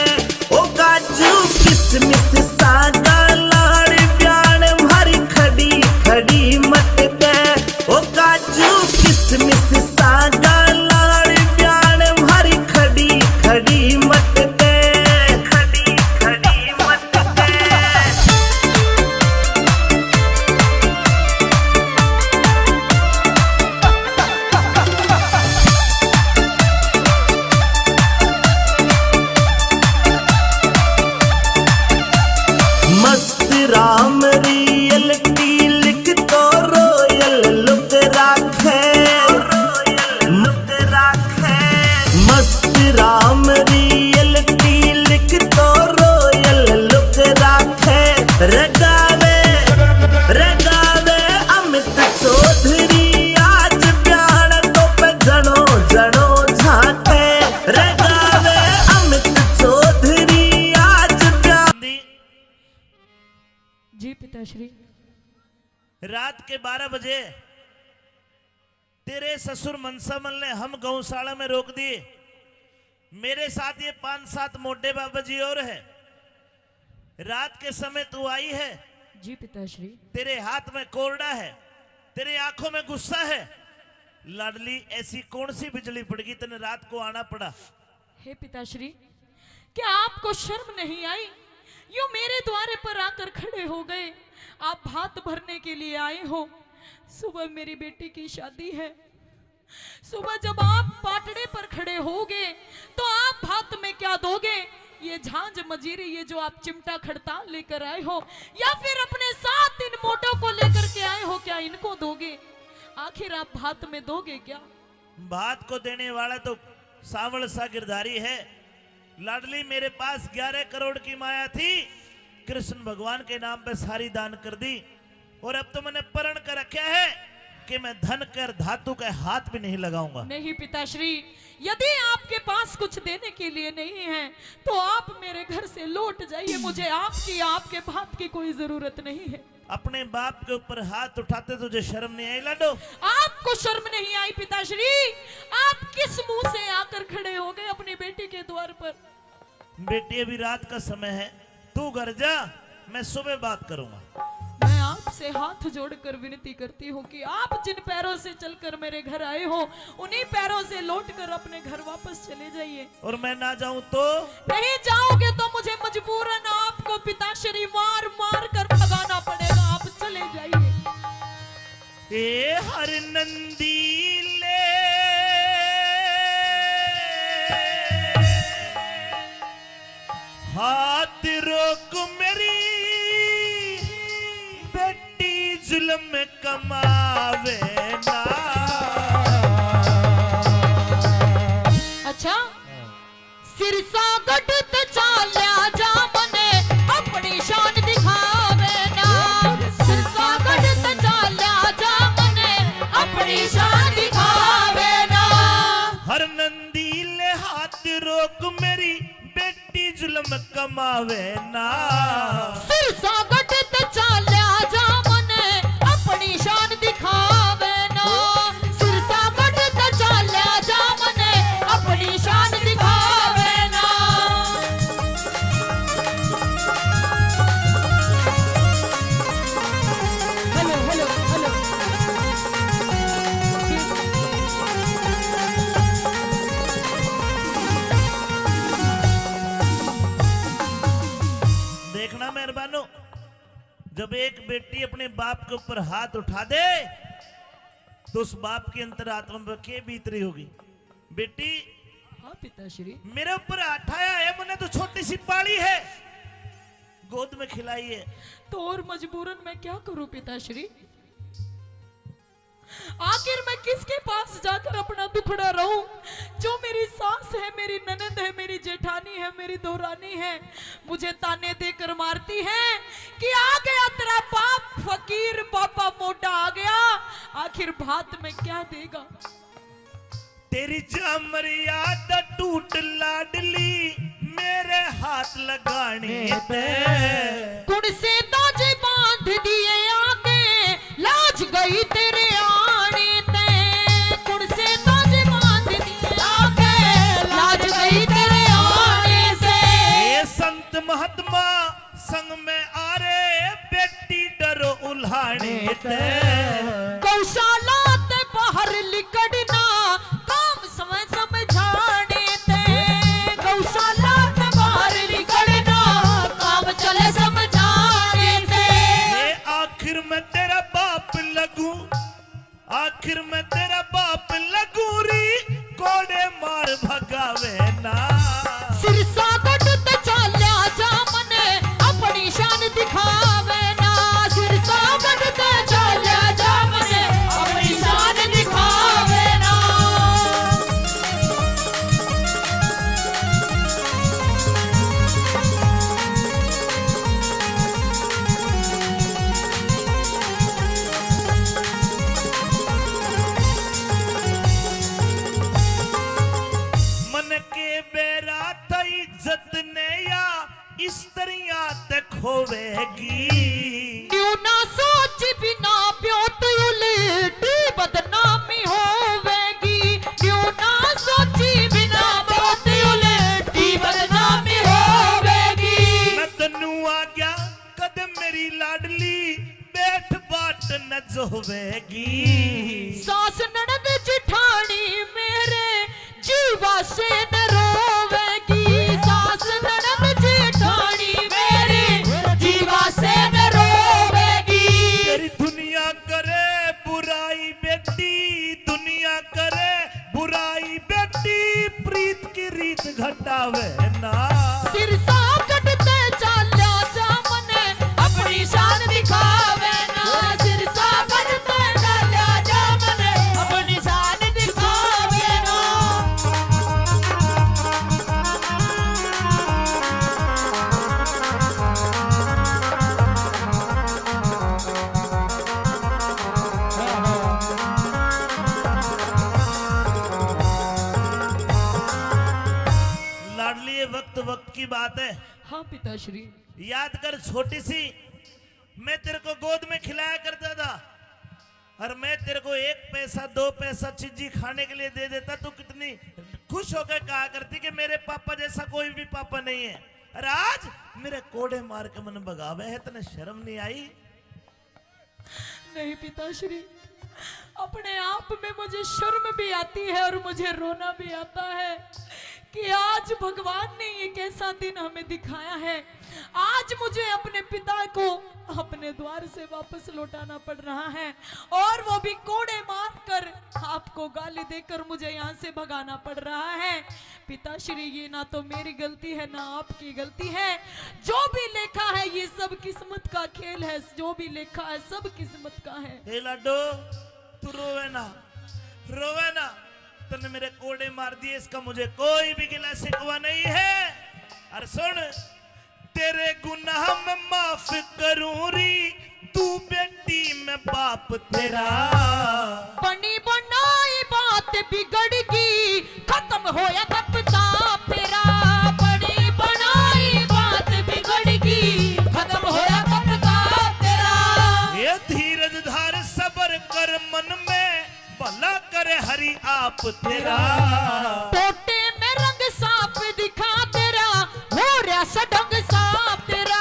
ओ काजू किसमिस सागा लाड़ प्याण भारी खड़ी खड़ी मत के ओ काजू किसमिस सागा लाड़ प्याण भारी खड़ी खड़ी मत के खड़ी खड़ी मत के मस्त राम रियलिटी लिख तो रोयल लुक राखे मस्त राम रियलिटी लिख तो रोयल लुक राखे रगावे रगावे अमित चौधरी आज प्याण तो पे जनो जनो झाके रगावे अमित चौधरी आज प्याण जी पिताश्री। रात के 12 बजे तेरे ससुर मनसामल ने हम गौशाला में रोक दिए। मेरे साथ ये 5-7 मोटे बाबा जी और है। रात के समय तू आई है। जी पिताश्री। तेरे हाथ में कोरडा है, तेरे आंखों में गुस्सा है। लाडली ऐसी कौन सी बिजली पड़ गई तेने रात को आना पड़ा? हे पिताश्री, क्या आपको शर्म नहीं आई? यूं मेरे द्वारे पर आकर खड़े हो गए। आप भात भरने के लिए आए हो। सुबह मेरी बेटी की शादी है। सुबह जब आप पाटड़े पर खड़े होगे तो आप भात में क्या दोगे? ये झांझ मजीरी, ये जो आप चिमटा खड़ताल लेकर आए हो, या फिर अपने साथ इन मोटों को लेकर के आए हो, क्या इनको दोगे? आखिर आप भात में दोगे क्या? भात को देने वाला तो सावल सा गिरधारी है। लाडली मेरे पास 11 करोड़ की माया थी, कृष्ण भगवान के नाम पे सारी दान कर दी। और अब तो मैंने प्रण कर रखा है कि मैं धन कर धातु का हाथ भी नहीं लगाऊंगा। नहीं पिताश्री, यदि आपके पास कुछ देने के लिए नहीं है तो आप मेरे घर से लौट जाइए। मुझे आपकी, आपके बाप की कोई जरूरत नहीं है। अपने बाप के ऊपर हाथ उठाते तुझे शर्म नहीं आई लाडो? आपको शर्म नहीं आई पिताश्री? आप किस मुंह से आकर खड़े हो गए अपनी बेटी के द्वार पर? बेटी अभी रात का समय है, तू घर जा, मैं सुबह बात करूंगा। मैं आपसे हाथ जोड़कर विनती करती हूँ कि आप जिन पैरों से चलकर मेरे घर आए हो, उन्हीं पैरों से लौटकर अपने घर वापस चले जाइए। और मैं ना जाऊं तो? नहीं जाओगे तो मुझे मजबूरन आपको पिताश्री मार मार कर भगाना पड़ेगा। आप चले जाइए। ए हर नंदी ले हाथ रोक मेरी बेटी जुल्म कमावे ना। अच्छा, सिरसा गढ़ चाल्या जा मने अपनी शान दिखावे ना। सिरसा गढ़ चाल्या जा मने अपनी शान दिखावे ना। हर नंदी ले हाथ रोक मेरी बेटी जुल्म कमावे ना। सिरसा गढ़ चाल्या जा मने अपनी शान दिखावे ना। सिरसा गढ़ चाल्या जा मने अपनी शान दिखावे ना। Hello hello hello. देखना मेहरबानो, जब एक बेटी अपने बाप के ऊपर हाथ उठा दे तो उस बाप की अंतरात्मा में क्या बीत रही होगी? बेटी, हाँ पिताश्री। मेरे ऊपर उठाया है, मैंने तो छोटी सी पाली है, गोद में खिलाई है। तो और मजबूरन मैं क्या करूं पिताश्री? आखिर मैं किसके पास जाकर अपना दुखड़ा रहूं? जो मेरी सास है, मेरी ननद है, मेरी जेठानी है, मेरी दोहरानी है, मुझे ताने देकर मारती है कि आ गया तेरा बाप फकीर, पापा मोटा आ गया। आखिर भात में क्या देगा? तेरी मर्यादा टूट लाडली, मेरे हाथ लगाने पे कुण से ताजे बांध दिए आगे, लाज गई तेरे आने ते। कुण से ताजे बांध दिए आगे, लाज गई तेरे आने से। ये संत महात्मा संग में आ रे, बेटी डरो उल्हाने ते। गौशाला ते बाहर लिकड़ना, काम समय समझाने ते। गौशाला ते बाहर लिकड़ना, काम चले समझाने ते। ये आखिर में तेरा बाप लगूं, आखिर में तेरा बाप लगूं री, कोड़े मार भगावे ना। सिरसा गढ़ ते चाल्या जा मने, अपनी शान दिखावे ना। सिरसा गढ़ ते चाल्या जा मने, अपनी शान दिखावे ना। मन के बेरा तई इज्जत ने या स्त्रियां तक खोवेगी। न्यू ना सोच बिना ब्योत उलटी बदनामी होवेगी। न्यू ना सोची बिना ब्योत उलटी बदनामी होवेगी। मैं तन्नू आ गया कदम मेरी लाडली, बैठ बाट न जोवेगी। सास ननद जिठानी मेरे, जीवा से न रोवेगी। सास ननद जिठानी मेरे, जीवा से न रोवेगी। तेरी दुनिया करे बुराई बेटी, दुनिया करे बुराई बेटी, प्रीत की रीत घटावे ना। सिरसा कटते चाल्या जा मने, अपनी शान दिखावे ना। सिरसा कटते चाल्या जा मने, अपनी शान दिखावे ना। लाडली ये वक्त वक्त की बात है। हाँ पिताश्री। याद कर छोटी सी, मैं तेरे को गोद में खिलाया करता था, और मैं तेरे को 1 पैसा 2 पैसा चीजी खाने के लिए दे देता, तू कितनी खुश होकर कहा करती कि मेरे पापा जैसा कोई भी पापा नहीं है। और आज मेरे कोड़े मार के मन भगावे है, तने शर्म नहीं आई? नहीं पिताश्री, अपने आप में मुझे शर्म भी आती है और मुझे रोना भी आता है कि आज भगवान ने ये कैसा दिन हमें दिखाया है। आज मुझे अपने पिता को अपने द्वार से वापस लौटाना पड़ रहा है, और वो भी कोड़े मारकर, आपको गाली देकर मुझे यहाँ से भगाना पड़ रहा है। पिताश्री, ये ना तो मेरी गलती है ना आपकी गलती है। जो भी लिखा है ये सब किस्मत का खेल है, जो भी लिखा है सब किस्मत का है। ए लाडो, तू रोवे ना, रोवे ना। तूने मेरे कोड़े मार दिए, इसका मुझे कोई भी गिला शिकवा नहीं है। और सुन, तेरे गुनाह में माफ करूं री, तू बेटी में बाप तेरा। बनी बनाई बात बिगड़ गई, खत्म होया तब ताप तेरा। बनी बनाई बात बिगड़ गई, खत्म होया तब ताप तेरा। ये धीरज धार सबर कर, मन में भला करे हरि आप तेरा। टोटे में रंग साफ दिखा तेरा, हो रहा सडंग साफ तेरा।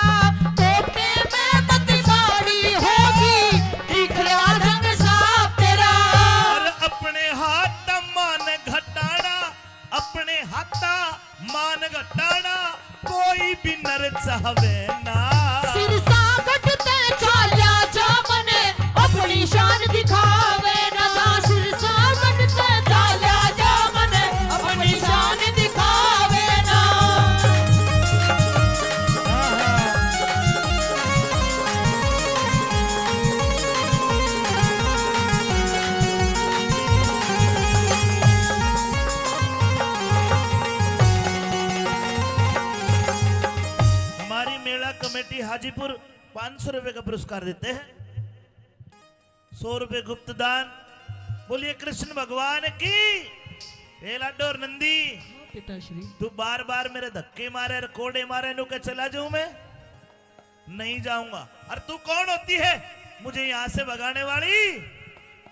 टोटे में मत साड़ी होगी, दिख रहा रंग साफ तेरा। और अपने हाथ मान घटाना, अपने हाथा मान घटाना, कोई भी नर चाहवे ना। सिरसा कटते चाल्या जा मने, अपनी शान दिखावे ना। सिरसा कटते चाल्या जा मने, अपनी शान दिखावे ना। हाजीपुर 500 रुपए का पुरस्कार देते हैं, 100 रुपए गुप्त दान। बोलिए कृष्ण भगवान की। ए लाडो और नंदी, पिताश्री तू बार बार मेरे धक्के मारे, कोड़े मारे, नु के चला जाऊं मैं? नहीं जाऊंगा। और तू कौन होती है मुझे यहां से भगाने वाली?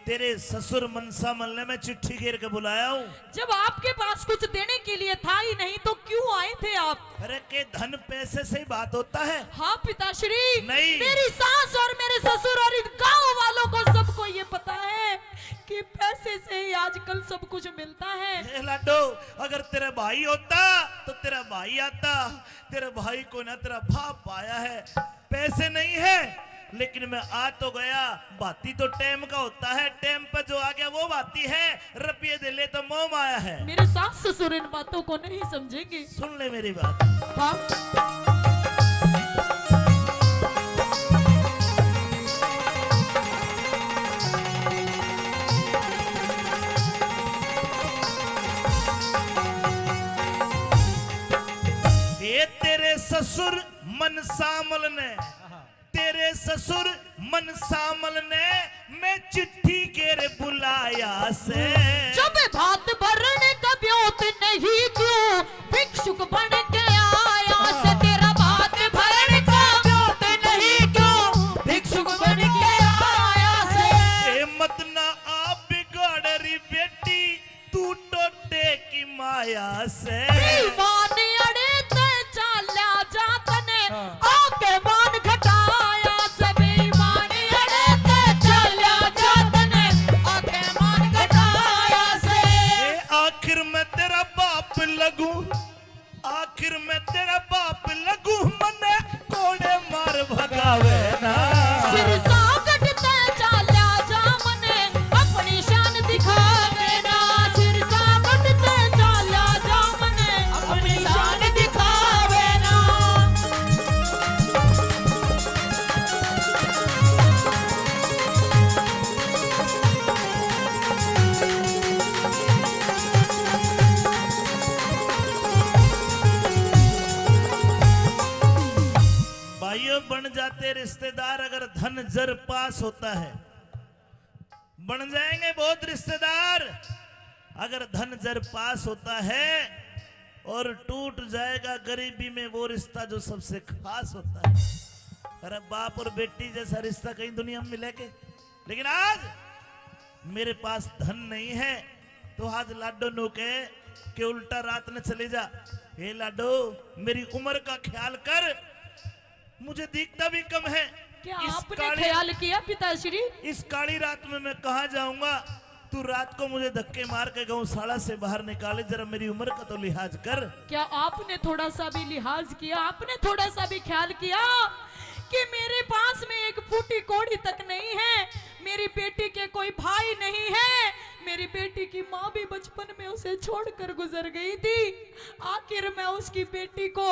तेरे ससुर मनसा मल ने मैं चिट्ठी घेर के बुलाया हूँ। जब आपके पास कुछ देने के लिए था ही नहीं तो क्यों आए थे आप? अरे के धन पैसे से ही बात होता है? हाँ पिताश्री, नहीं। मेरी सास और मेरे ससुर और इन गांव वालों को सबको ये पता है कि पैसे से ही आजकल सब कुछ मिलता है। लाडो, अगर तेरा भाई होता तो तेरा भाई आता। तेरे भाई को ना तेरा बाप पाया है। पैसे नहीं है लेकिन मैं आ तो गया। बाती तो टाइम का होता है, टाइम पर जो आ गया वो बाती है। रुपये दे ले तो मोह माया है। मेरे सास ससुर इन बातों को नहीं समझेंगे। सुन ले मेरी बात। हाँ। ये तेरे ससुर मनसामल ने, तेरे ससुर मनसामल ने मैं चिट्ठी के रे बुलाया से। जब भात भरने का ब्योत नहीं क्यों भिक्षुक बन के आया से। तेरा भात भरने का ब्योत नहीं क्यों भिक्षुक बन के आया से। ए मत ना आप बिगाड़ री बेटी, तू टोटे की माया से। मान अड़े ते चाल्या जातने आके मान घटाया से। बेईमान अड़े ते चाल्या जातने आके मान घटाया से। आखिर मैं तेरा बाप लगूं, आखिर मैं तेरा बाप लगूं, मने कोड़े मार भगावे ना। सिर सागट ते चाल्या जा मने अपनी शान दिखावे ना। सिर सागट ते चाल्या जा मने अपनी शान दिखावे ना। भाइयों, बन जाते रिश्तेदार अगर धन जर पास होता है। बन जाएंगे बहुत रिश्तेदार अगर धन जर पास होता है। और टूट जाएगा गरीबी में वो रिश्ता जो सबसे खास होता है। अरे बाप और बेटी जैसा रिश्ता कहीं दुनिया में मिले के? लेकिन आज मेरे पास धन नहीं है तो आज लाडो नो के उल्टा रात में चले जा। हे लाडो, मेरी उम्र का ख्याल कर, मुझे दिखता भी कम है। क्या आपने ख्याल किया पिताश्री? इस काली रात में मैं कहाँ जाऊंगा? तू रात को मुझे धक्के मार के गौशाला से बाहर निकाले, जरा मेरी उम्र का तो लिहाज कर। क्या आपने थोड़ा सा भी लिहाज किया? आपने थोड़ा सा भी ख्याल किया कि मेरे पास में एक फूटी कोड़ी तक नहीं है? मेरी बेटी के कोई भाई नहीं है। मेरी बेटी की माँ भी बचपन में उसे छोड़कर गुजर गई थी। आखिर मैं उसकी बेटी को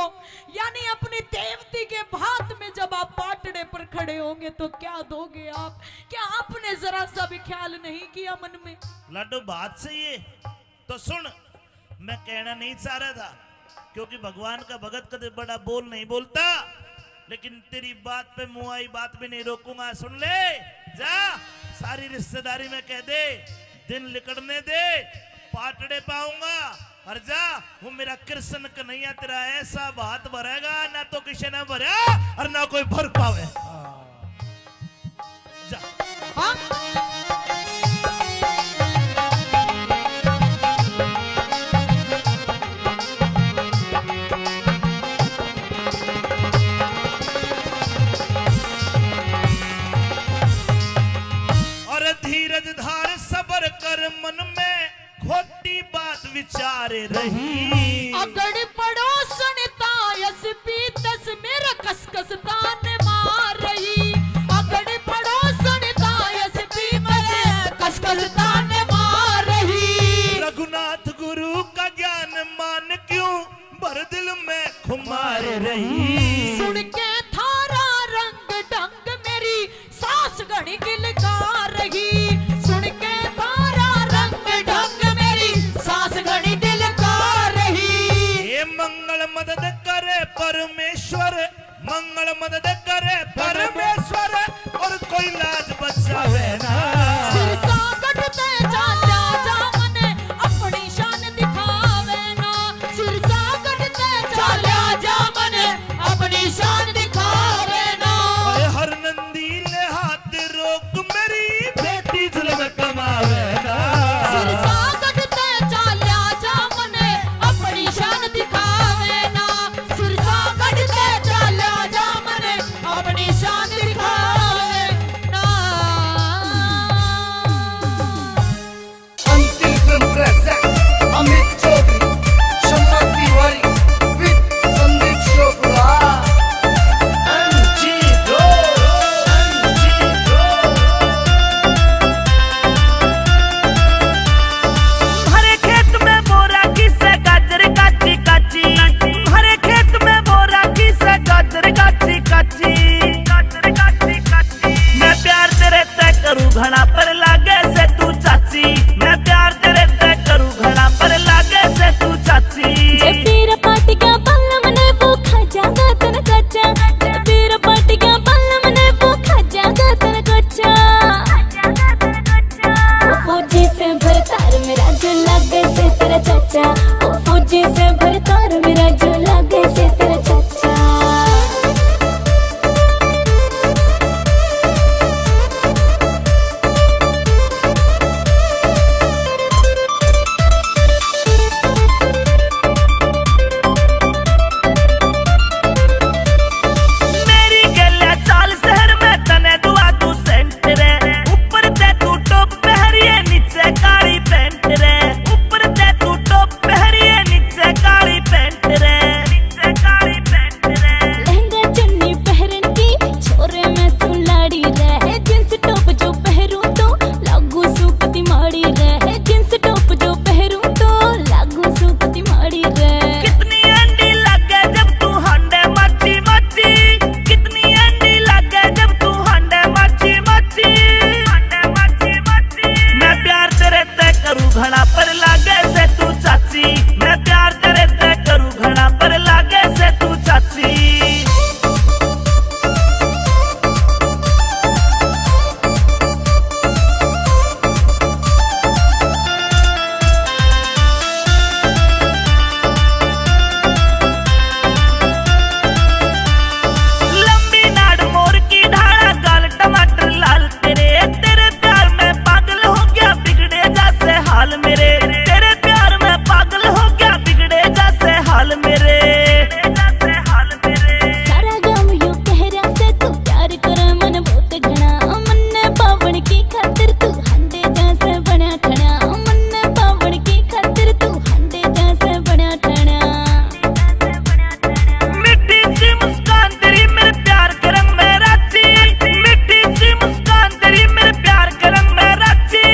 यानी अपनी देवती के भात में जब आप पाटड़े पर खड़े होंगे तो क्या दोगे आप? क्या आपने जरा सा भी ख्याल नहीं किया मन में? लाडो, बात सही है तो सुन। मैं कहना नहीं चाह रहा था क्योंकि भगवान का भगत कदे बड़ा बोल नहीं बोलता, लेकिन तेरी बात पे मुआई बात भी नहीं रोकूंगा। सुन ले, जा सारी रिश्तेदारी में कह दे, दिन लिकड़ने दे, पाटड़े पाऊंगा। और जा, वो मेरा कृष्ण कन्हैया तेरा ऐसा बात भरेगा ना तो किसी ने भरा और ना कोई भर पावे। जा। हाँ? धीरज धार सबर कर, मन में खोटी बात विचारे रही। अगड़ पड़ोसन तायस पीतस मेरा कसकस तान मार रही। अगड़ पड़ोसन तायस पीतस कसकस तान मार रही। रघुनाथ गुरु का ज्ञान मान क्यों भर दिल में खुमार रही। सुन के थारा रंग ढंग मेरी सास घड़ी किलकार रही। सुन के थारा रंग ढंग मेरी सास घड़ी दिलकार रही। ये मंगल मदद करे परमेश्वर, मंगल मदद रे परमेश्वर और कोई लाज बचावे ना। सिरसा गढ़ते चाल्या जामने अपनी शान दिखावे ना। सिरसा गढ़ते चाल्या जामने अपनी शान दिखावे ना। हर नंदीले हाथ रोक मेरी बेटी जुल्म कमावे ना। सिरसा गढ़ते चाल्या जामने अपनी शान दिखावे ना। सिरसा गढ़ते चाल्या जामने अपनी शान दिखावे ना। Until film present Amit Chaudhary, Shamma Tiwari with Sandeep Chopra. हरे खेत में बोरा किसे गाजर काची काची, हरे खेत में बोरा किसे गाजर काची काची, गाजर काची काची। मैं प्यार तेरे तय करूं घड़ा पर लागे से तू चाची, मैं प्यार तेरे तय करूं घड़ा पर लागे से तू चाची। जब तेरा पार्टी का बल्ला मने वो खा जागा तन कच्चा। जब तेरा पार्टी का बल्ला मने वो खा जागा तन कच्चा। वो फौजी से भरतार मेरा जो लागे से तेरा चाचा। वो फौजी से भरतार मेरा जो लागे से तेरा चाचा। मेरी गले चाल शहर में तने दुआ तू सेंट रे, ऊपर ते तू टॉप पहरिए नीचे काली पैंट रे, ऊपर ते तू टॉप पहरिए नीचे काली पैंट रे, नीचे काली पैंट रे। लहंगा चुन्नी पहरन की छोरे में सुलाड़ी रहे। जींस टॉप जो पहरूं तो लागू सूकती माड़ी रहे। जींस टॉप जो पहरूं तो लागू सूकती माड़ी रहे। कितनी अंडी लगे जब तू हंडे मची मची, कितनी अंडी लगे जब तू हंडे मची मची, हंडे मची मची। मैं प्यार तेरे तय करूं घड़ा पर लागे से तू चाची, मैं प्यार तेरे तय करूं घड़ा पर लागे से तू चाची। लंबी नाड़ मोर की ढाला गाल टमाटर लाल तेरे, तेरे प्यार में पागल हो गया बिगड़े जैसे हाल मेरे, तेरे प्यार में पागल हो गया बिगड़े जैसे हाल मेरे, जैसे हाल मेरे। सारा गाँव यूं कह रहा से तू प्यार कर मन बहुत घना। मन पावन की खातिर तू हंडे जैसे बना ठना। मन पावन की खातिर तू हंडे जैसे बना ठना। मिट्टी सी मुस्कान तेरी मेरे प्यार के रंग में राची, मिट्टी सी मुस्कान तेरी मेरे प्यार के रंग में राची,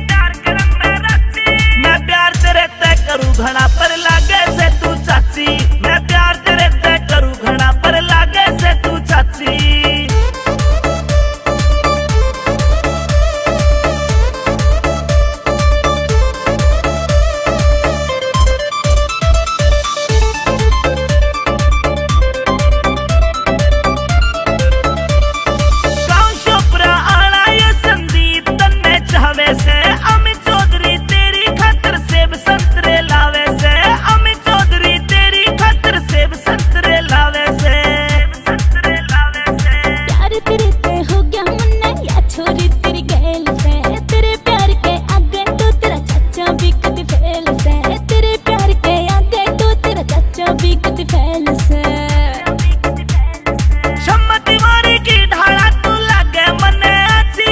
प्यार के रंग में राची। मैं प्यार तेरे तय करूं घड़ा पर लागे से तू चाची, मैं प्यार तेरे तय करूं घड़ा पर लागे से तू चाची। गाँव चोपड़ा आला ये संदीप तन में चाहवे से, अमित चौधरी तेरी खातिर सेब संतरे लावे से, अमित चौधरी तेरी खातिर सेब संतरे लावे से, संतरे लावे से। प्यार तेरे पे हो गया मुन्ना या छोरी तेरी गैल से। तेरे प्यार के आगे तो तेरा चाचा भी कभी फेल से। तेरे प्यार के आगे तो तेरा चाचा भी कभी फेल से। शम्मा तिवारी की ढाला तू लागे मने अच्छी,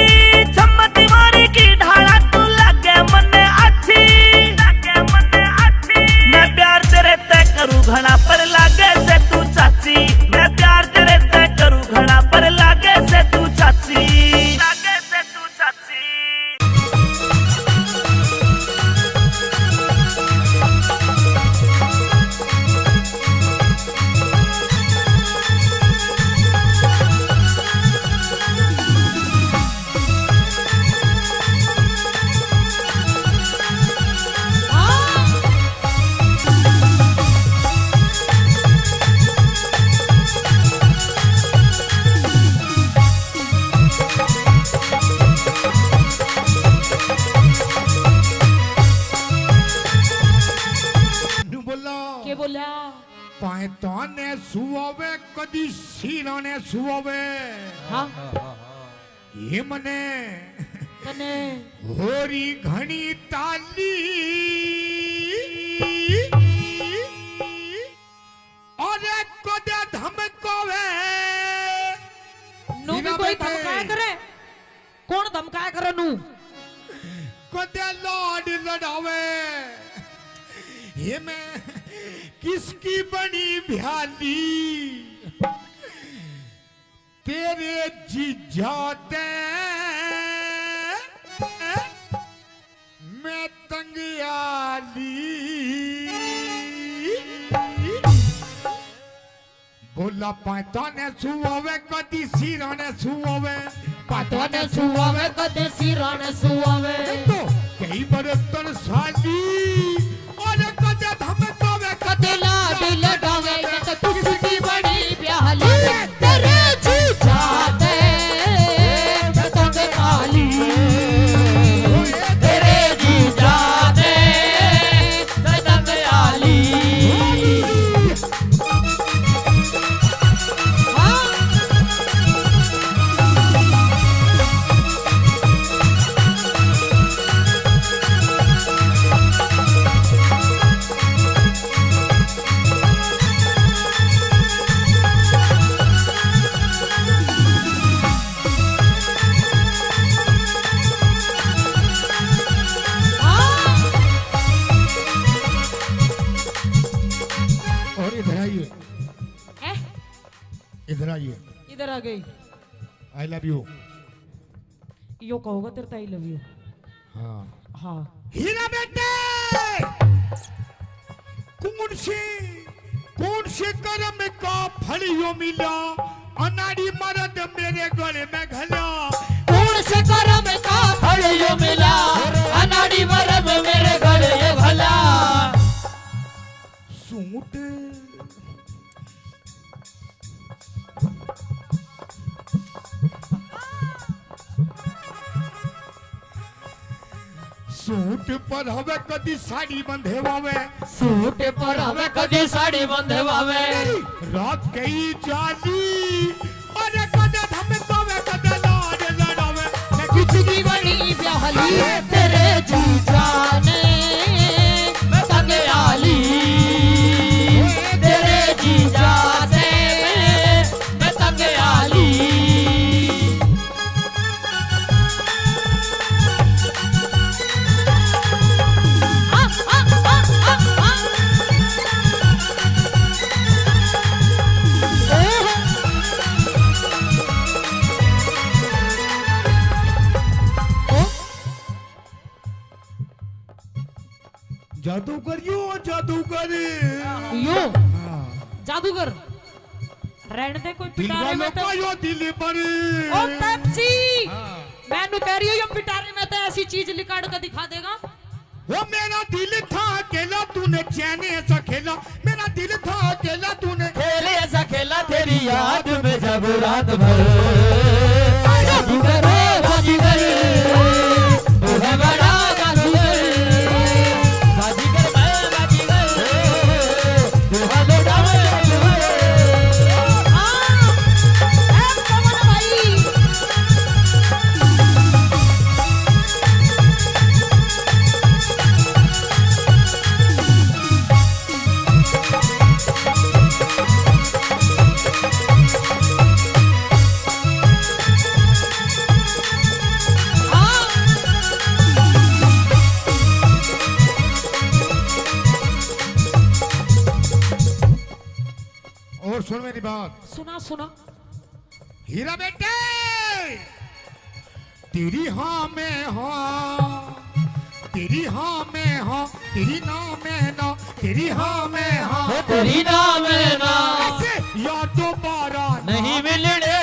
शम्मा तिवारी की ढाला तू लागे मने अच्छी, लागे मने अच्छी। मैं प्यार तेरे तय करूं घड़ा पर लागे से तू चाची, मैं प्यार तेरे तय करूं घड़ा पर लागे से तू चाची, लागे से तू चाची। बोला पायता ने सुवे कदी सीना ने सुवे हाँ ये मने तने होरी घणी ताली और कदे धमकावे नू भी कोई धमकाया करे कौन धमकाया करे नू कदे लाड लड़ावे ये मैं किसकी बनी भ्याली तेरे जीजा दे मैं तंगियाली बोला पाता ने सुवे कदी सीरा ने सुवे पातो ने सुआवे कदे सिरा ने सुआवे तो कई बरतन साली और कदे धमकावे कदे लाड लड़ावे तो किसकी बड़ी ब्याहली तेरे जीजा दे मैं तंगियाली तेरे जीजा दे मैं तंगियाली और इधर आइए ए, इधर आइए इधर आ गई आई लव यू यो कहोगा तेरे आई लव यू हाँ हाँ हीरा बेटे कौन से कर्म का फल यो मिला अनाड़ी मर्द मेरे गले में घला कौन से कर्म का फल यो मिला अनाड़ी मरब मेरे गले ये भला सूट सूट पर हवे कदी साड़ी बंधेवावे सूट पर हवे कदी साड़ी बंधवावे रात कई जाली और कदे धमकावे कदे लाड लड़ावे मैं किसकी बड़ी ब्याहली तेरे जीजा ने मैं तंगियाली तेरे जीजा ने मैं तंगियाली जादूगर यो जादूगर यो जादूगर रहने दे कोई दिल पिटारे वालों में तो का यो दिल पर ओ पेप्सी मैं नु कह रही हूं ये पिटारे में तो ऐसी चीज लिकाड़ कर दिखा देगा वो मेरा दिल था अकेला तूने चैन ऐसा खेला मेरा दिल था अकेला तूने खेले ऐसा खेला तेरी याद में जब रात भर जादूगर जादूगर तू है बड़ा जादूगर बाजीगर मैं बाजीगर तू है बड़ा जादूगर ए कमल भाई और सुन मेरी बात सुना सुना हीरा बेटे तेरी हाँ में हाँ तेरी हाँ में हाँ तेरी ना में ना तेरी हाँ में हाँ तेरी नाम है ना ऐसे या दोबारा नहीं मिलने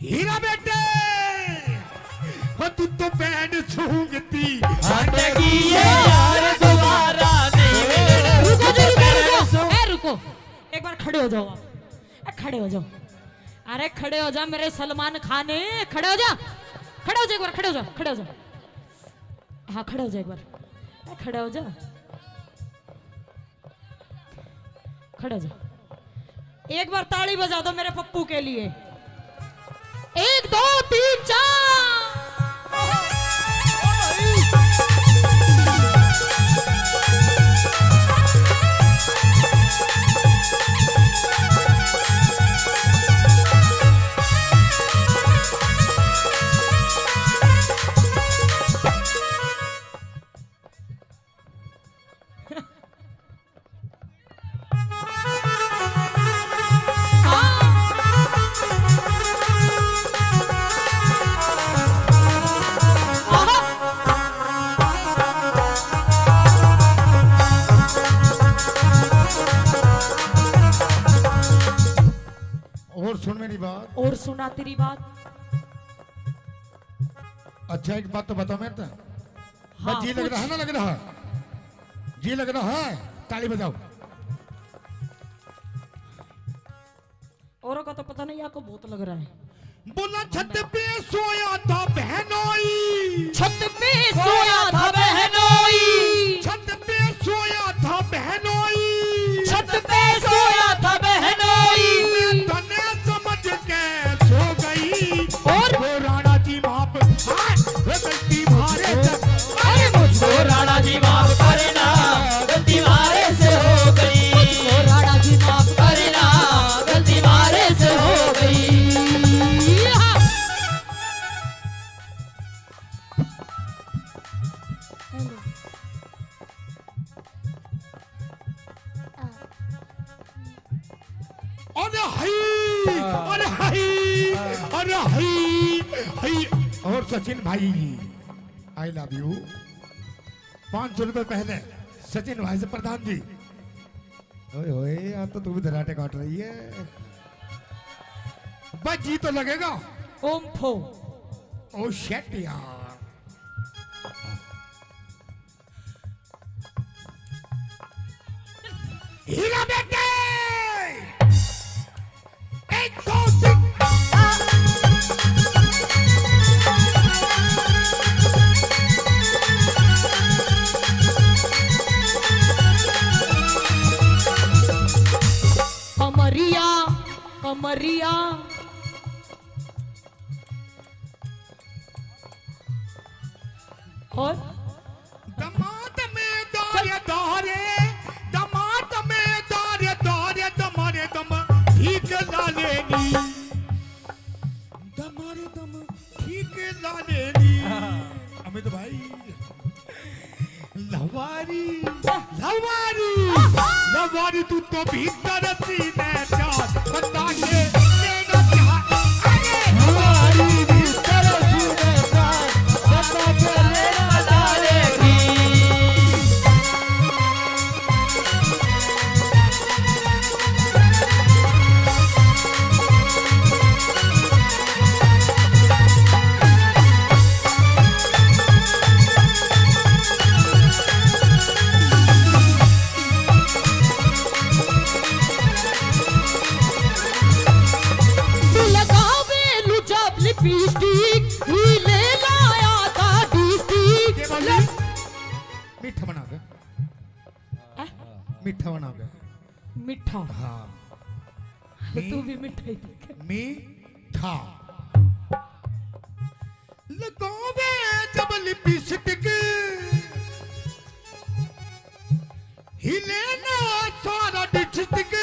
हीरा बेटे हो तू तो बैंड सूंघती हटगी ये यार दोबारा नहीं मिलने रुको जी रुको रुको ए रुको एक बार खड़े हो जाओ आप। खड़े हो जाओ, अरे खड़े हो जा मेरे सलमान खान, खड़े हो जा, खड़े हो जा एक बार, खड़े हो जा, खड़े हो जा, हाँ खड़े हो जा एक बार, खड़े हो जा, खड़े हो जा। एक बार ताली बजा दो मेरे पप्पू के लिए। 1 2 3 4। और सुन मेरी बात। और सुना तेरी बात। अच्छा एक बात तो बताओ मेरे हाँ, जी लग रहा है ना, लग रहा है, जी लग रहा है, ताली बजाओ। औरों का तो पता नहीं, आपको बहुत लग रहा है। बोला छत पे सोया था बहनोई, छत पे सोया था बहनोई, छत पे सोया था बहनोई, छत पे सोया था बहनोई, मैं तने समझ के सो गई और वो राणा जी माप गलती मारे, अरे मुझको राणा जी माफ करना, गलती मारे से हो गई, मुझको राणा जी माफ करना, गलती मारे से हो गई। अरे हाय, अरे हाय, अरे हाय, हाय। और सचिन भाई आई लव यू। 500 रुपए पहले सचिन भाई से प्रधान जी। ओए ओए यार तो तू भी धराटे काट रही है। बस जी तो लगेगा। ओम फो। ओ शेट यार। हीरा बेटे 1 2 3। कमरिया कमरिया और दमाद में दारे दारे, दमाद में दारे दारे, दमारे दम ठीक ला लेनी, दमारे दम ठीक ला लेनी। अमित भाई लवारी लवारी लवारी तू तो भीतर सीने चार बता के लेना चाह। अरे लवारी भीतर सीने चार बता के लेना चाहेगी। मीठा बना दे, मीठा बना दे। मिठा हाँ तू भी मिठाई देख। मीठा लगावे जब लिपस्टिक हिले ना सारा डिस्ट्रिक्ट।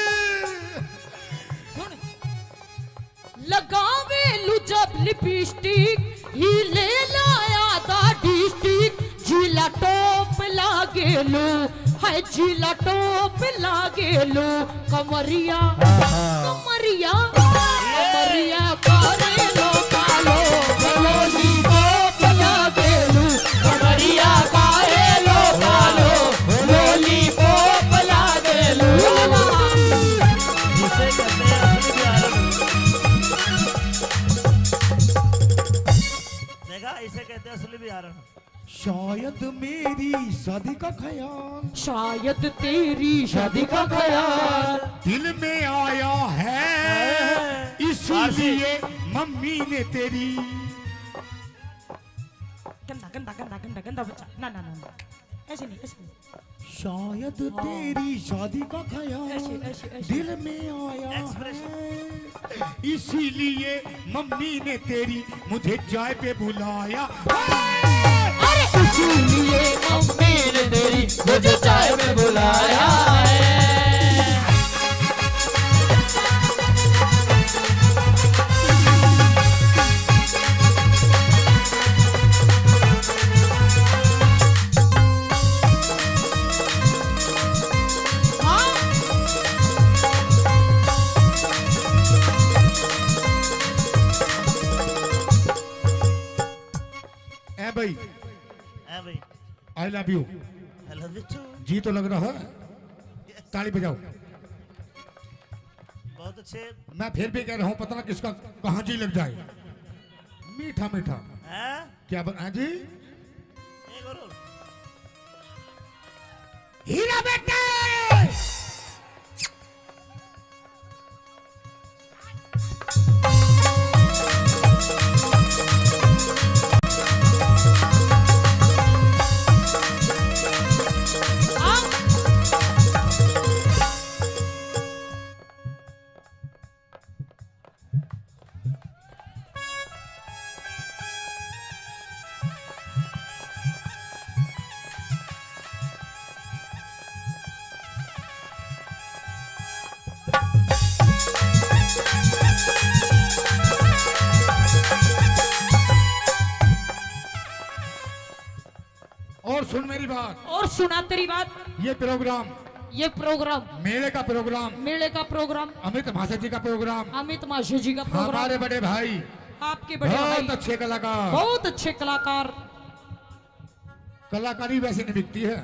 लगावे लू जब लिपस्टिक ही ले लाया था डिस्ट्रिक्ट। जिला टॉप लागे लो है, जिला टॉप लागे लो। कमरिया कमरिया कमरिया करे लो कालो लोली टॉप लागे लो। कमरिया कारे लो कालो लोली पोप लागे लो। जिसे कहते हैं असली बिहार। देखा इसे कहते हैं असली बिहार। शायद मेरी शादी का ख्याल शायद तेरी शादी का ख्याल दिल में आया है, इसीलिए मम्मी ने तेरी। गंदा गंदा गंदा गंदा गंदा बच्चा, ना ना ना ना, ऐसे नहीं ऐसे नहीं। शायद तेरी शादी का ऐसे ख्याल ऐसे दिल में आया है, इसीलिए मम्मी ने तेरी मुझे चाय पे बुलाया। इसीलिए मम्मी ने तेरी मुझे चाय में बुलाया है। भाई भाई I love you. I love you too. जी तो लग रहा है, ताली बजाओ। बहुत अच्छे। मैं फिर भी कह रहा हूँ, पता ना किसका कहाँ जी लग जाए। मीठा मीठा हैं? क्या बता जी? एक और। हीरा बेटे और सुन मेरी बात, और सुना तेरी बात। ये प्रोग्राम मेले का प्रोग्राम अमित भाषा जी का प्रोग्राम, अमित माशु जी का प्रोग्राम, हमारे बड़े भाई, आपके बड़े भाई बहुत अच्छे कलाकार। बहुत अच्छे कलाकार। कलाकारी वैसे नहीं बिकती है,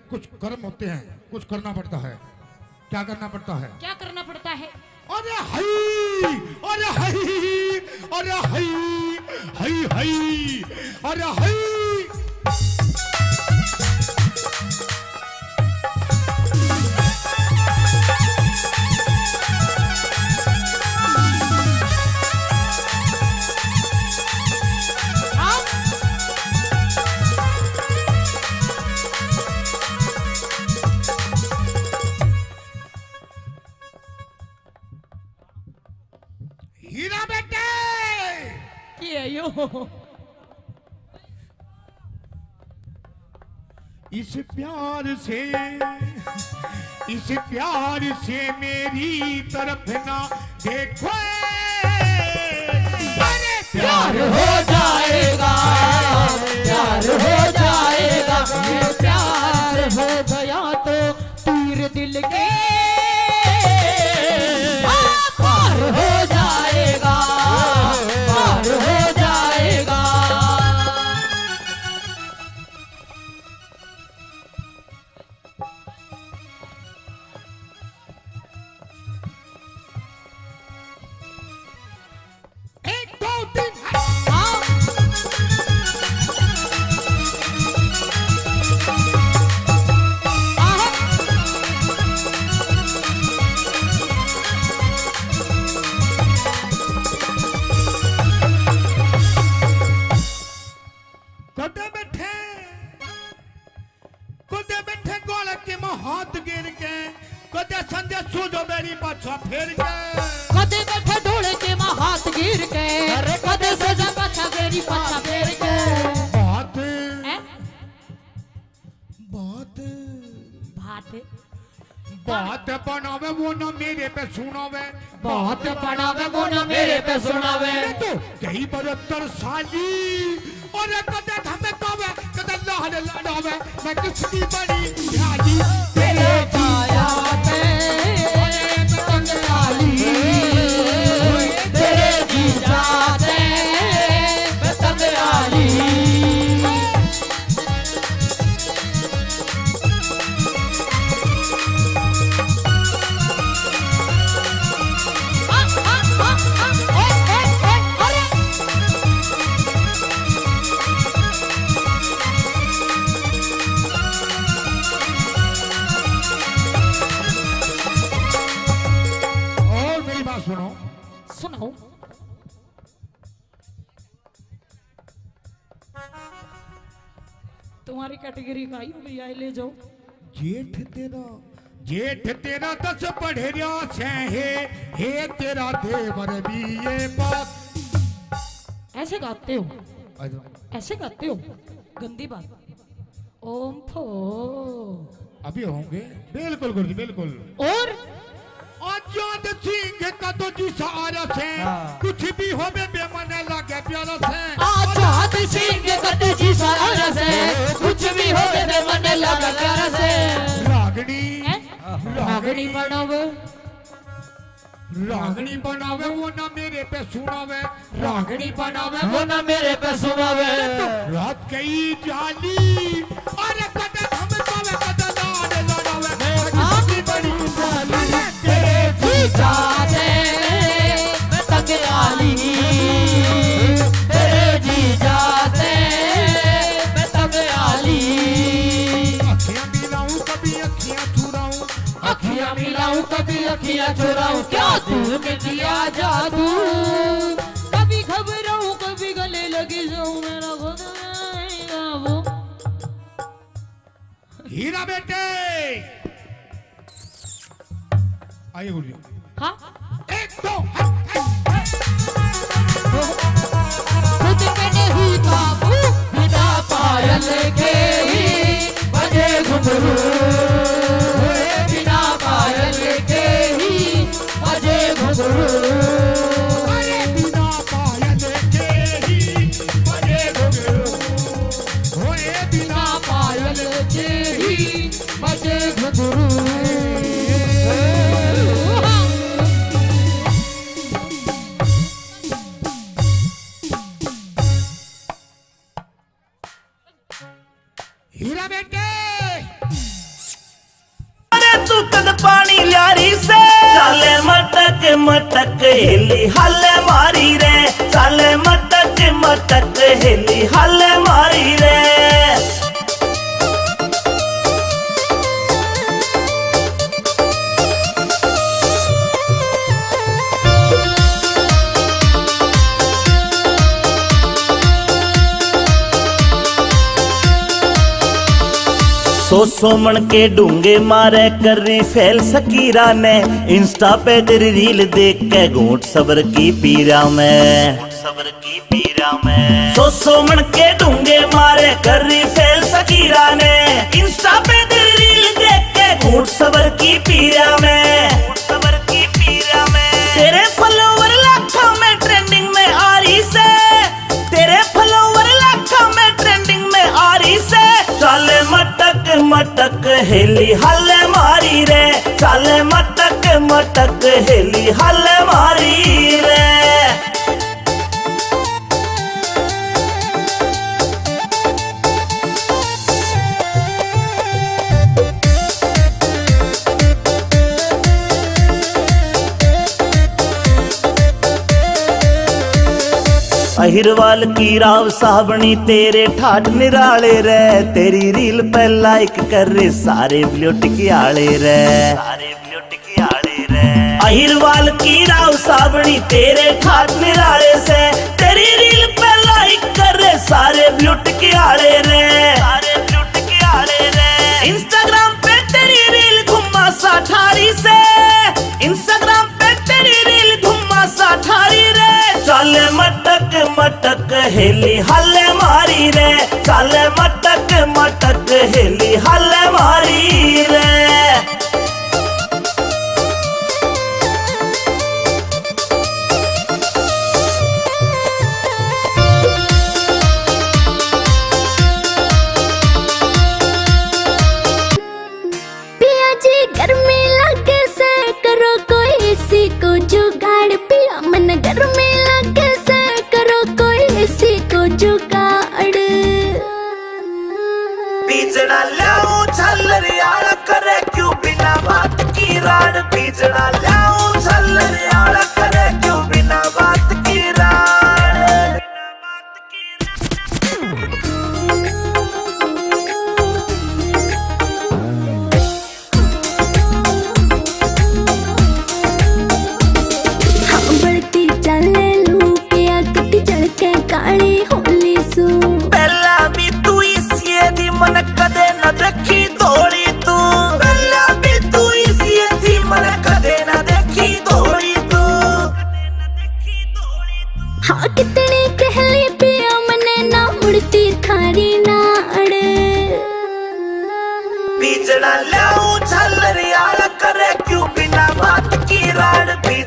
कुछ कर्म होते हैं, कुछ करना पड़ता है। क्या करना पड़ता है? क्या करना पड़ता है? अरे हई, अरे हई, अरे हई, हई हई, अरे हई। हीरा बेटे यो इस प्यार से मेरी तरफ ना देखो, प्यार हो जाएगा, प्यार हो जाएगा, ये प्यार हो गया तो तीर दिल के पार हो जाएगा, पार हो जाएगा। एक दो तीन कुदे बैठे गोल के हाथ गिर के, कुदे संजय सूझो मेरी पाछा फिर के, कदे बैठे ढोले के माँ हाथ गिर के, कदे सजा पाछा मेरी पाछा फेर के। बात हैं? बात बात बात बनावे वो ना मेरे पे सुनावे, बात बनावे वो ना मेरे पे सुनावे। तो कई 72 साली और कदे धमकावे, कदे लाहड़ लड़ावे, मैं किसकी बड़ी ख्याली तेरे पाया पे पतंग डाली, तेरे जी जाते पतंग डाली। सुनो सुनाओ। तुम्हारी कैटेगरी का ही हो भैया, ले जाओ। जेठ तेरा 10 पढ़ेरिया से हे तेरा देवर भी ये बात। ऐसे गाते हो, ऐसे गाते हो, गंदी बात। ओम फो अभी होंगे, बिल्कुल गुरुजी बिल्कुल। और आजाद सिंह का तो जी सहारा से कुछ भी हो बे मन लगे प्यारा से। आजाद सिंह का तो जी सहारा से कुछ भी हो बे मन लगे प्यारा से। रागनी बनावे वो ना मेरे पे सुनावे, रागनी बनावे वो ना मेरे पे सुनावे। रात गई जाली अरे कदम हम पावे कदम लड़ावे आगे बड़ी जाली तेरे जीजा दे मैं तक आली, तेरे जीजा दे मैं तक आली। अखियां मिलाऊं कभी अखियां चुराऊं, अखियां मिलाऊं कभी अखियां चुराऊं, क्या तूने किया जादू। कभी घबराऊं कभी गले लगे जाऊं, मेरा खुद आएगा वो। हीरा बेटे आइए गुरुजी। हाँ, 1 2 खुद पे नहीं काबू बिना पायल के ही बजे घुंघरू, बिना पायल के ही बजे घुंघरू। अरे बिना पायल के ही बजे घुंघरू, होए बिना पायल के ही बजे घुंघरू। हीरा बेटे अरे तू कद पानी लारी से चाले मटक मटक हेली हल मारी रे, चाले मटक मटक हेली हल मारी रे। सो मन के डूंगे मारे कर रही फैल सकीरा ने, इंस्टा पे तेरी रील देख के घूंट सबर की पीरा में, सबर की पीरा में। सो मन के डूंगे मारे कर रही फैल सकीरा ने, इंस्टा पे तेरी रील देख के घूंट सबर की पीरा में, सबर की पीरा में। तेरे फॉलोवर लाखों में ट्रेंडिंग में आ रही से, तेरे फॉलोवर लाखों में ट्रेंडिंग में आ रही से। चाले मटक मटक हेली हल मारी रे, चाले मटक मटक हेली हल मारी रे। अहिरवाल की राव सावनी तेरे ठाठ निराले रे, तेरी रील पे लाइक कर रे सारे ब्लूट की आले रे, सारे ब्लूट की आले रे। अहिरवाल की राव सावनी तेरे ठाठ निराले से, तेरी रील पे लाइक कर रे सारे ब्लूट की आले रे, सारे ब्लूट की आले रे। इंस्टाग्राम पे तेरी रील घुमा सा ठारी से, इंस्टाग्राम पे तेरी रील घुमा सा ठारी रे। चाले मटक मटक हेली हल मारी रे, चाले मटक मटक हेली हल मारी रे। पिया जी घर में लाके से करो कोई इसी को जुगाड़, पिया मन घर में लाके से करो कोई इसी को जुगाड़। बीजना लाऊं छलरियाल करे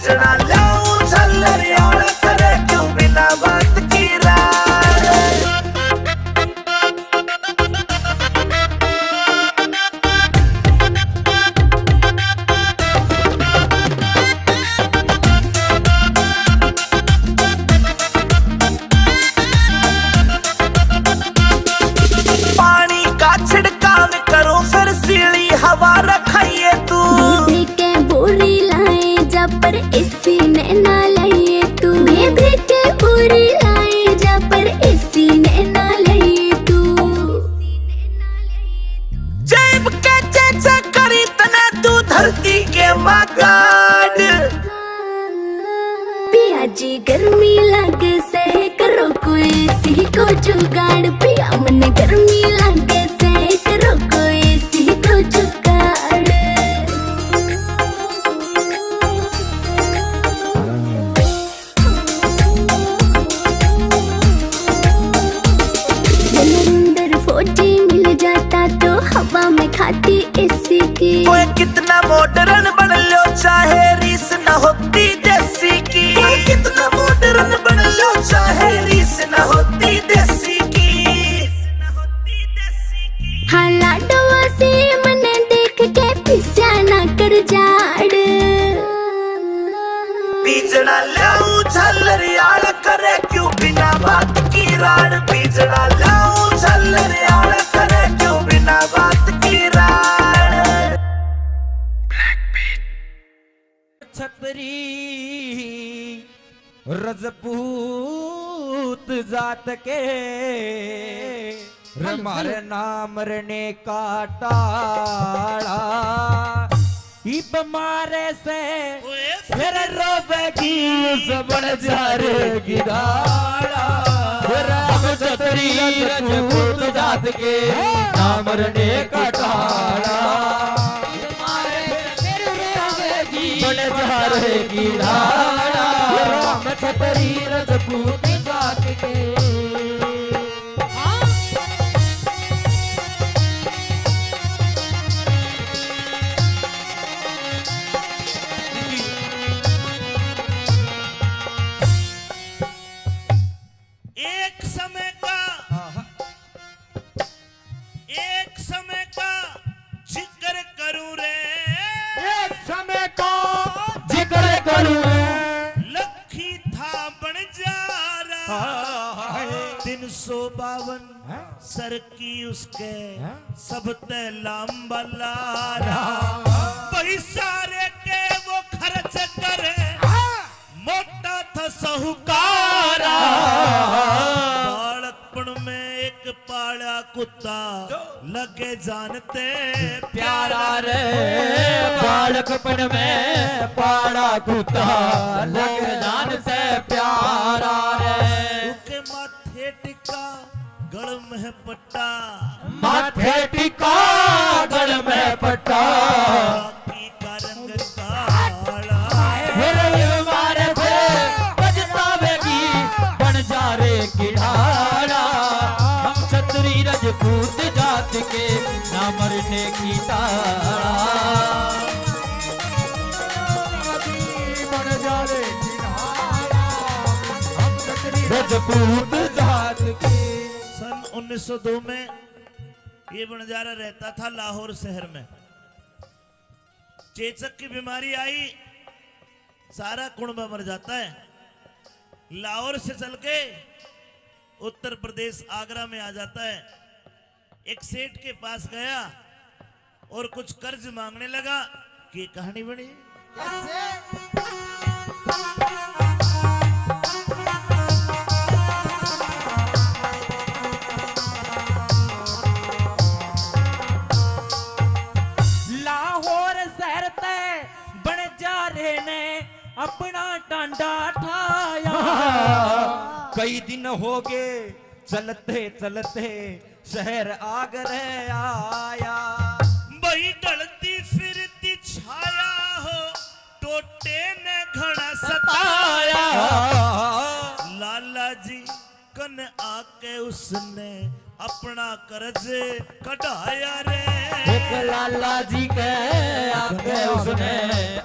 बीजना लाऊं झल्लर यार करे क्यों बिना बात की रार। पानी का छिड़काव करो फिर सीढ़ी हवा रखाइए तू के बोरी लाए जा पर इसी ने ना लाइए तू के बोरी लाए जा पर इसी ने ना लाइए तू जेब के चेचे करी तने तू धरती के मगाड़। पिया जी गर्मी लगे से करो कोई सी को जुगाड़ पिया मन गर्मी लगे से करो कोई सी को जुगाड़। अंदर फौजी मिल जाता तो हवा में खाती एसी की कोई कितना मॉडर्न बन लो चाहे रीस न होती देसी की। कोई कितना मॉडर्न बन लो चाहे रीस न होती देसी की। हाँ लाडवा से मने देख के पिस्या ना कर जाड़। बीजना लाऊं झल्लर यार करे क्यों बिना बात की राड़। बीजना लाऊं झल्लर यार करे क्यों बिना बात की राड़। छतरी रजपूत जात के हमारे नाम रने का टाड़ा इब मारे से फिर रोवेगी सबड़ जारेगी दाड़ा। राम छतरी रजपूत जात के नाम रने का टाड़ा बड़े जारेगी धारा। राम छतरी रजपूत जात के एक समय का जिक्र करूं रे। एक समय का जिक्र करूं लखी था बंजारा 352 सर की उसके सब ते लांबा लारा। वही सारे के वो खर्च करे मोटा था साहूकारा। बालकपन में एक पाड़ा कुत्ता लगे जानते प्यारा रे। बालकपन में पाड़ा कुत्ता लगे जान से प्यारा रे। उसके माथे टिका गल में पट्टा माथे टिका गल में पट्टा बाकी का रंग काला। मारे से बजतावेगी बन जा रे किढ़ाड़ा। हम छतरी रजपूत जात के ना मरने की ताड़ा बन जा रे किढ़ाड़ा। हम छतरी रजपूत जात के। सन 1902 में ये बंजारा रहता था लाहौर शहर में। चेचक की बीमारी आई, सारा कुणबा मर जाता है। लाहौर से चल के उत्तर प्रदेश आगरा में आ जाता है। एक सेठ के पास गया और कुछ कर्ज मांगने लगा कि कहानी बनी। लाहौर शहर ते बन जा रहे ने अपना टांडा ठाया। कई दिन हो गए चलते चलते शहर आगरे आया। वही ढलती फिरती छाया हो टोटे ने घड़ा सताया। लाला जी कन आके उसने अपना कर्ज कढ़ाया रे। एक लाला जी के आगे उसने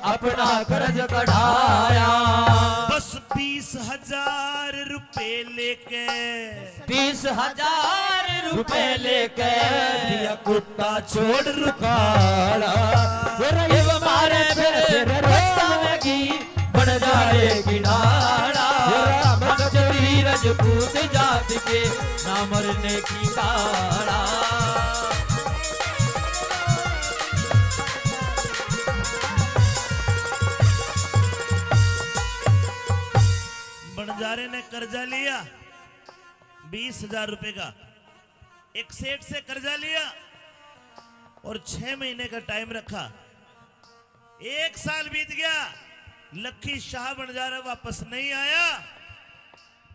अपना कर्ज कढ़ाया। बस 20,000 रुपए लेके 20,000 रुपए लेके दिया कुत्ता छोड़ रुखाड़ा। ये मारे फिर रस्तावेगी बन जाएगी नाड़ा। मचरी रजपूत जात के ना मरने की काड़ा। बंजारे ने कर्जा लिया 20,000 रुपए का, एक सेठ से कर्जा लिया और 6 महीने का टाइम रखा। 1 साल बीत गया, लखी शाह बंजारा वापस नहीं आया।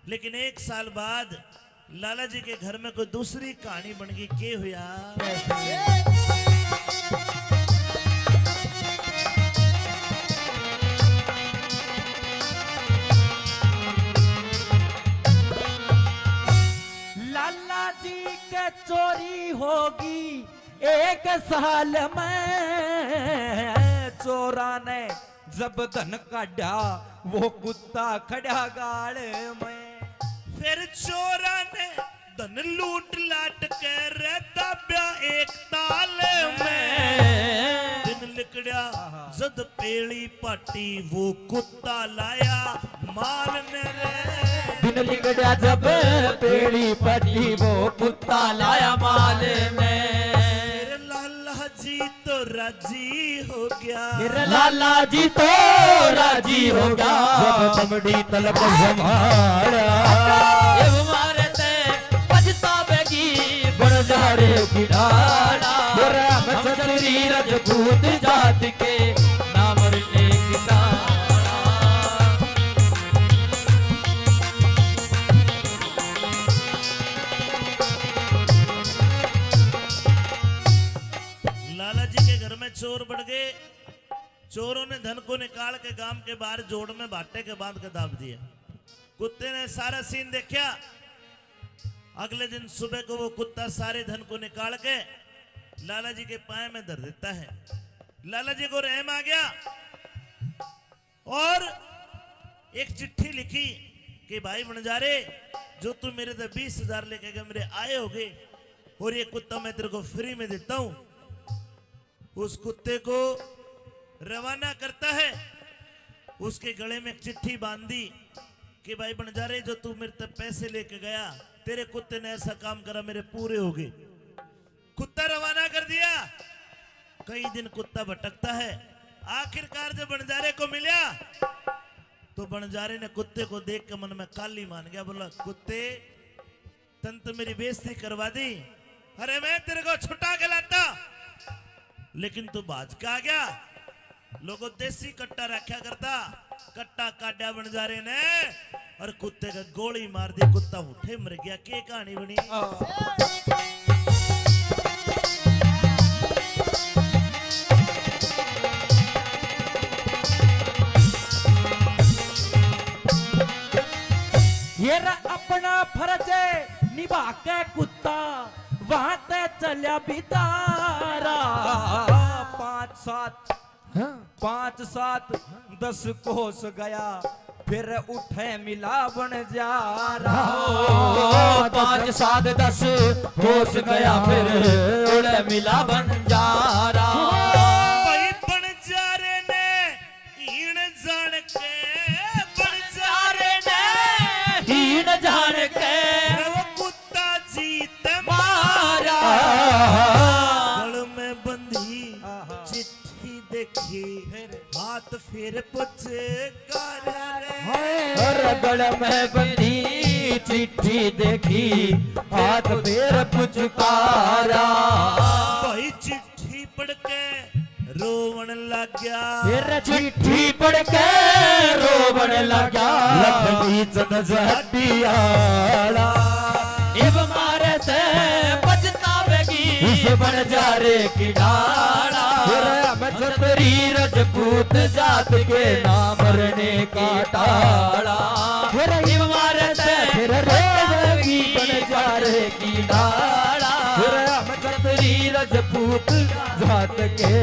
लेकिन 1 साल बाद लाला जी के घर में कोई दूसरी कहानी बन गई। के हुआ लाला जी के चोरी होगी 1 साल में। चोरा ने जब धन काढ़ा वो कुत्ता खड़ा गाड़ में। फिर चोरा ने धन लूट लाट के रहता ब्या एक ताल में। दिन लिकड़ा जद पेड़ी पाटी वो कुत्ता लाया माल ने रे। दिन लिकड़ा जब पेड़ी पटी वो कुत्ता लाया माल में। मेरे लाला जी तो राजी हो गया। मेरे लाला जी तो राजी हो गया। जब बमड़ी तलब संभाला मारे ते पछतावेगी बंजारे की डाला। मचरी रजपूत जात के ना मरने की काड़ा। लाला जी के घर में चोर बढ़ गए। चोरों ने धन को निकाल के गांव के बाहर जोड़ में भाटे के बांध के दाब दिया। कुत्ते ने सारा सीन देखा। अगले दिन सुबह को वो कुत्ता सारे धन को निकाल के लाला जी के पाए में धर देता है। लाला जी को रहम आ गया और एक चिट्ठी लिखी कि भाई बंजारे, जो तू मेरे से 20,000 लेके गए मेरे आए होगे और ये कुत्ता मैं तेरे को फ्री में देता हूं। उस कुत्ते को रवाना करता है। उसके गले में एक चिट्ठी बांधी कि भाई बंजारे, जो तू मेरे तक पैसे लेके गया, तेरे कुत्ते ने ऐसा काम करा, मेरे पूरे हो गए। कुत्ता रवाना कर दिया। कई दिन कुत्ता भटकता है। आखिरकार जब बंजारे को मिला तो बंजारे ने कुत्ते को देख के मन में काली मान गया। बोला, कुत्ते तन तो मेरी बेइज्जती करवा दी। अरे मैं तेरे को छुटा के लाता, लेकिन तू बाज का आ गया। लोगों देसी कट्टा रखा करता, कट्टा काटा बंजारे ने और कुत्ते का गोली मार दी। कुत्ता उठे मर गया। के कहानी बनी। ये अपना फर्ज निभा के कुत्ता वहां ते चलिया बितारा। 5 7 10 कोस गया, फिर उठे मिला बंजारा। 5 7 10 कोस गया, फिर उठे मिला बंजारा। भाई बंजारे ने हीण जान के, बंजारे ने हीण जान के वो कुत्ता जीत मारा। गल में बंधी चिट्ठी देखी, हाथ फिर गल में बंधी चिट्ठी देखी, हाथ फिर पुचकारा। भाई चिट्ठी पढ़ के रोवन लग गया। फिर चिट्ठी पढ़ के रोवन लगा। लखनी चंद जहटियाला इब मारे से पछतावेगी इस बंजारे की डाला। मछरी रजपूत जात के ना मरने का टाला। इब मारे से फिर रोवेगी बंजारे की डाला। के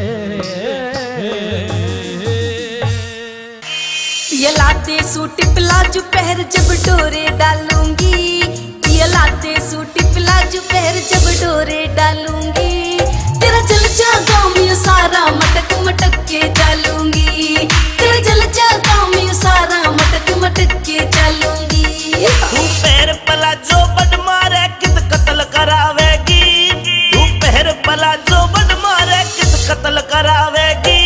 ये लाते सूट प्लाजो पहर जब डोरे डालूंगी, ये लाते सूट प्लाजो पहर जब डोरे डालूंगी, तेरा जल जागा मैं सारा मटक मटक के डालूंगी, तेरा जल जागा मैं सारा मटक मटक के डालूंगी। तू पैर प्लाजो बड मारे कित कत्ल करावेगी, तू पैर प्लाजो बड मारे कित कत्ल करावेगी,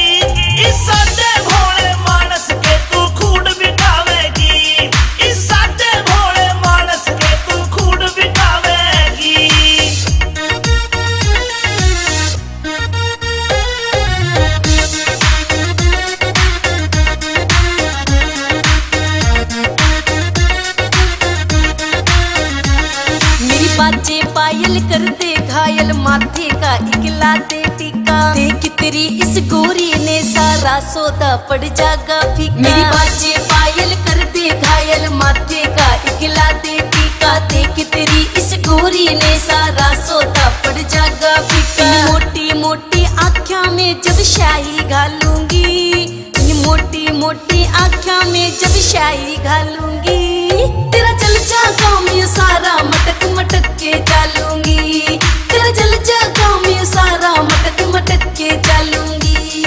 इस सादे भोले मानस के तू खूड बिठावेगी, इस सादे भोले मानस के तू खूड बिठावेगी। मेरी बाजे पायल कर दे घायल माथे का इकला दे टीका, देख तेरी इस गोरी ने सारा सौदा पड़ जागा फीका। मेरी बाजे पायल कर दे घायल माथे का इकला दे टीका, देख तेरी इस गोरी ने सारा सौदा पड़ जागा फीका। इन मोटी मोटी आँखों में जब शाही घालूंगी, इन मोटी मोटी आँखों में जब शाही घालूंगी, तेरा जल जागा मैं सारा मटक मटक के डालूंगी, तेरा जल जागा मैं सारा मटक मटक के डालूंगी।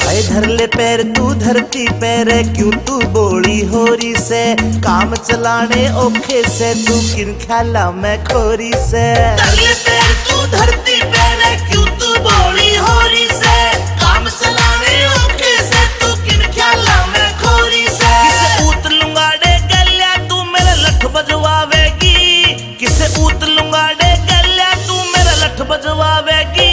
आए धर ले पैर तू धरती पैर, क्यों तू बोली होरी से, काम चलाने ओखे से तू किन ख्याला मैं खोरी से। धर ले पैर तू धरती पैर, क्यों तू बोली होरी से, काम चलाने ओखे से तू किन ख्याला मैं खोरी से। किसे ऊत लुंगाड़े गल्या तू मेरा लठ बजवावेगी, किसे ऊत लुंगाड़े गल्या तू मेरा लठ बजवावेगी,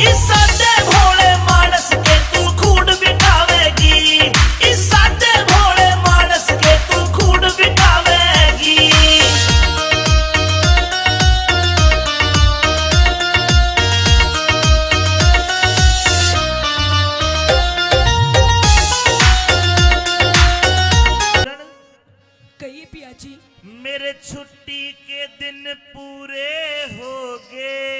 इस सादे भोले मानस के तू खूड बिठावेगी, इस सादे भोले मानस के तू खूड बिठावेगी। कहिए पिया जी। मेरे छुट्टी के दिन पूरे हो गए,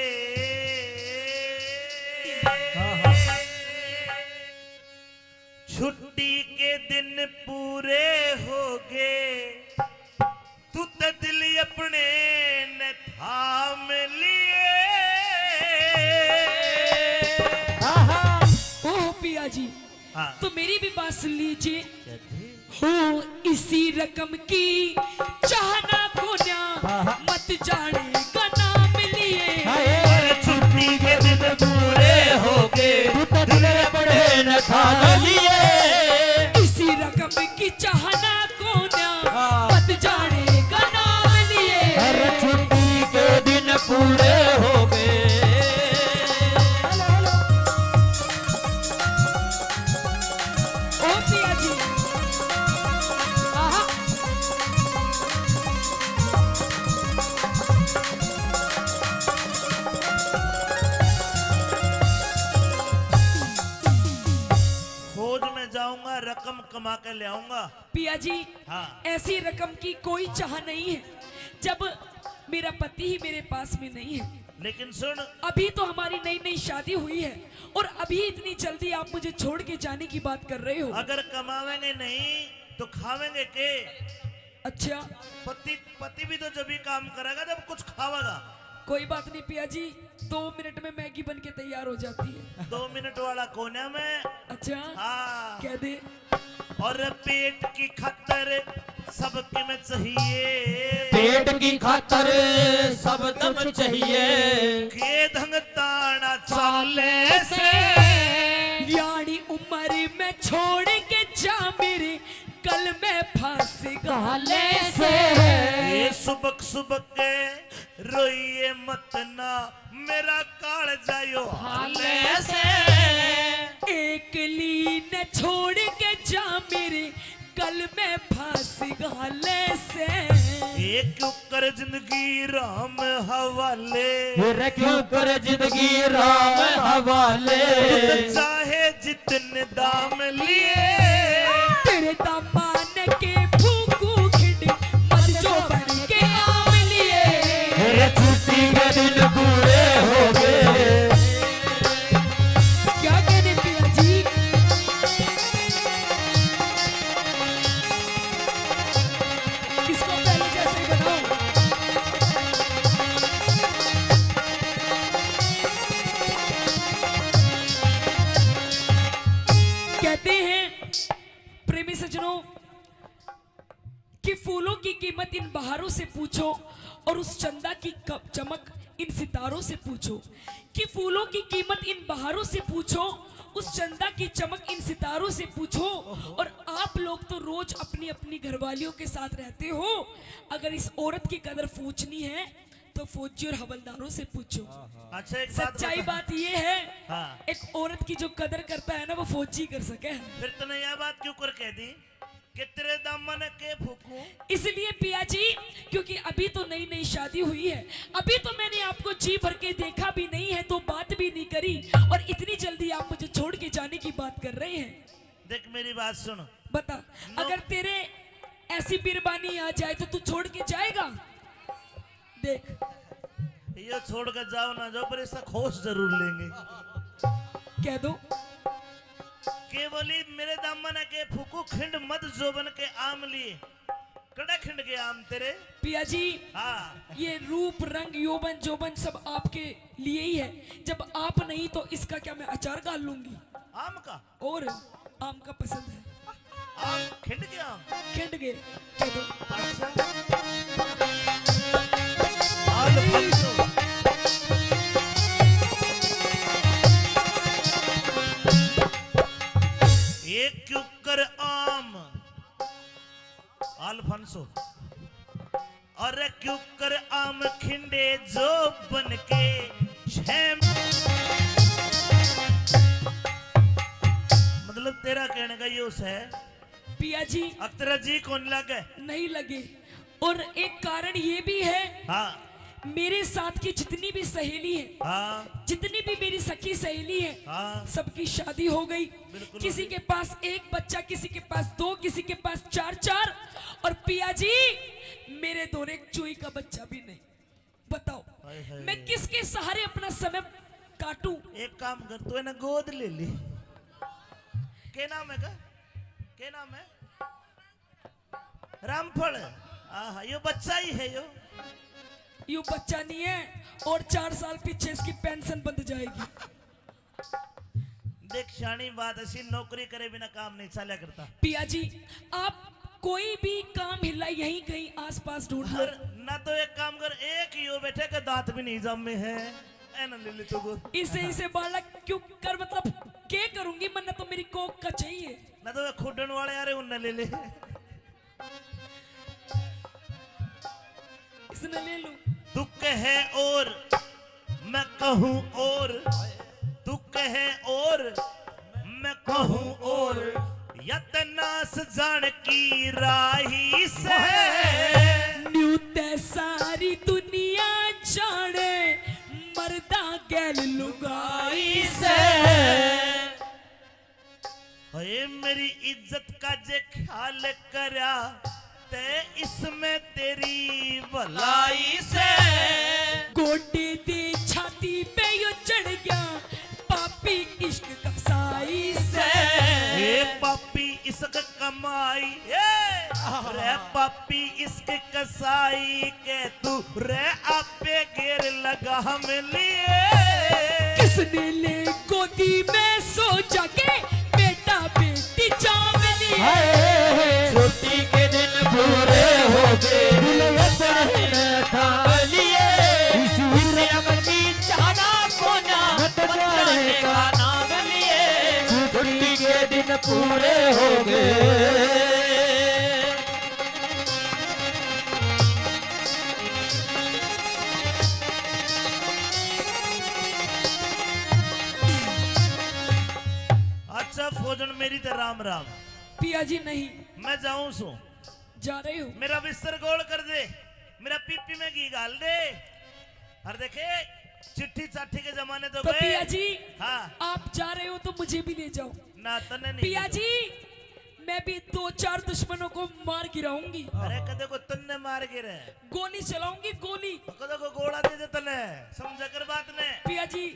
छुट्टी के दिन पूरे हो गए, तू तो दिल अपने न थाम लिए। ओह पिया जी, हाँ। तो मेरी भी बात सुन लीजिए। हो इसी रकम की चाहना को ना मत जाने का नाम लिए, छुट्टी के दिन पूरे हो गए, दिल बड़े न खा लिए, इसी रकम की चाहना को ना मत जाने का नाम लिए। हर छुट्टी के दिन पूरे हो गए। ओ पिया जी, आहा, खोज में जाऊंगा, रकम कमा के ले आऊंगा। पिया जी, हाँ। ऐसी रकम की कोई चाह नहीं है जब मेरा पति ही मेरे पास में नहीं है। लेकिन सुन, अभी तो हमारी नई नई शादी हुई है और अभी इतनी जल्दी आप मुझे छोड़ के जाने की बात कर रहे हो। अगर कमावेंगे नहीं तो खावेंगे के? अच्छा, पति भी तो जब ही काम करेगा जब कुछ खावेगा। कोई बात नहीं पिया जी, 2 मिनट में मैगी बन के तैयार हो जाती है। 2 मिनट वाला कोने में। अच्छा, हाँ। कह दे। और पेट की खातर सबके में चाहिए, पेट की खातर सब दम चाहिए, के धंग ताना चाले से, यानी उम्र में छोड़ के जा मेरे कल में फांस गाले से। ये सुबक सुबक के रोइए मत ना मेरा काल जायो हाले से। एक लीन छोड़ के जा मेरे कल में फांस गाले से। एक कर जिंदगी राम हवाले, फिर क्यों कर जिंदगी राम हवाले, चाहे जितने दाम लिए, तेरे दामान के फूकू खिड़ मत जो बन के आम लिए। फिर छुट्टी के दिन पूरे हो गए। क्या कि फूलों की कीमत इन बहारों से पूछो और उस चंदा की चमक इन सितारों से पूछो। कि फूलों की कीमत इन बहारों से पूछो, उस चंदा की चमक इन सितारों से पूछो। और आप लोग तो रोज अपनी अपनी घरवालियों के साथ रहते हो, अगर इस औरत की कदर पूछनी है तो फौजी और हवलदारों से पूछो। अच्छा एक सच्चाई बात ये है, हाँ। एक औरत की जो कदर करता है ना वो फौजी कर सके। फिर तूने यह बात क्यों कर कह दी कि तेरे दामन के फूकूं? इसलिए पिया जी, क्योंकि अभी तो नई नई शादी हुई है, अभी तो मैंने आपको जी भर के देखा भी नहीं है, तो बात भी नहीं करी, और इतनी जल्दी आप मुझे छोड़ के जाने की बात कर रहे हैं। देख मेरी बात सुन, बता, अगर तेरे ऐसी बिरबानी आ जाए तो तू छोड़ के जाएगा? देख, ये छोड़ कर जाओ ना जाओ, पर इसका खोज जरूर लेंगे। कह दो के बोली मेरे दामन के फूकू खिंड मत जोबन के आम लिए, कड़ा खिंड के आम तेरे। पिया जी, हाँ। ये रूप रंग यौवन जोबन सब आपके लिए ही है, जब आप नहीं तो इसका क्या मैं अचार डाल लूंगी? आम का? और आम का पसंद है? आम खिंड के आम? खिंड गए। कह दो। अच्छा। एक क्यूकर आम अल्फांसो, और क्यूकर आम खिंडे जो बन के मतलब तेरा कहने का ये है पिया जी, अब तेरा जी कौन लगे? नहीं लगे। और एक कारण ये भी है, हाँ मेरे साथ की जितनी भी सहेली है, हाँ जितनी भी मेरी सखी सहेली है, हाँ सबकी शादी हो गई। बिल्कुल। किसी के पास एक बच्चा, किसी के पास दो, किसी के पास चार चार, और पिया जी मेरे दोनों एक चुई का बच्चा भी नहीं। बताओ हाय हाय। मैं किसके सहारे अपना समय काटूं? एक काम कर, तू है ना गोद ले ली। क्या नाम है का? क्या नाम है? रामफल। आहा, यो बच्चा ही है यो। यू बच्चा नहीं है, और 4 साल पीछे इसकी पेंशन बंद जाएगी। देख शानी बात ऐसी, नौकरी करे बिना काम नहीं चला करता। पिया जी, आप कोई भी काम हिला यहीं कहीं आसपास ढूंढ लो। ना तो एक काम कर, एक ही हो बैठे का दांत भी नहीं जमे है, ऐना ले ले तो इसे बालक क्यों कर, मतलब क्या करूंगी? मन तो मेरी कोक का चाहिए। ना तो खुडन वाले यार उन्हें ले ले, इसने ले लूं। तू कहे और मैं कहूं और, तू कहे और मैं कहूं और, यतनास जान की राही से न्यू ते सारी दुनिया जाने, मर्दा गैल लुगाई से। अरे मेरी इज्जत का जे ख्याल करा ते इसमें तेरी भलाई से। गोटे दे छाती पे यो चढ़ गया पापी इश्क का साई से। ए पापी इश्क कमाई, रे पापी इश्क कसाई के तू रे आपे घेर लगा हम लिए। किसने ले गोदी में सो जाके बेटा बेटी चाव लिए। छुट्टी के दिन पूरे हो गए, का नाम लिए, छुट्टी के दिन पूरे हो गए। अच्छा फौजन मेरी तो राम राम। पिया जी नहीं, मैं जाऊं सो, जा रही हूँ। मेरा बिस्तर गोल कर दे, मेरा पीपी में घी डाल दे। और देखे चिट्ठी चाठी के जमाने तो तो गए। पिया जी, हाँ आप जा रहे हो तो मुझे भी ले जाओ। ना तने नहीं पिया जी, मैं भी 2-4 दुश्मनों को मार गिराऊंगी। अरे कदे को तन्ने मार गिरे, गोली चलाऊंगी, गोली। कदे को गोला दे दे तने, समझा कर बात ने। पिया जी,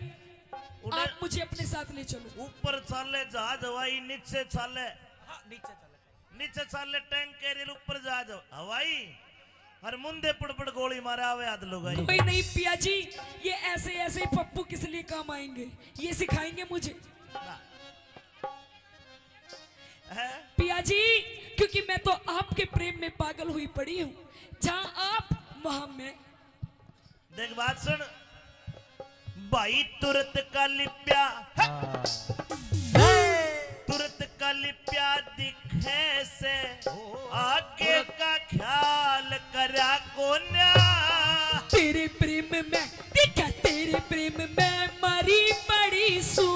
आप मुझे अपने साथ ले चलो। ऊपर चाले जहाज हवाई, नीचे चाले नीचे चाले टैंक कैरियर, ऊपर जहाज हवाई, और मुंदे पड़ गोली मारा हुए आध लोग। कोई नहीं पिया जी, ये ऐसे ऐसे पप्पू किस लिए काम आएंगे, ये सिखाएंगे मुझे। पिया जी, क्योंकि मैं तो आपके आपके प्रेम में पागल हुई पड़ी हूँ। जहाँ आप वहां मैं। देख बात सुन भाई, तुरंत का लिप्या तुरंत का लिप्या दिखे से आगे का ख्याल करा कोन्या। तेरे प्रेम में देखा, तेरे प्रेम में मरी पड़ी सू,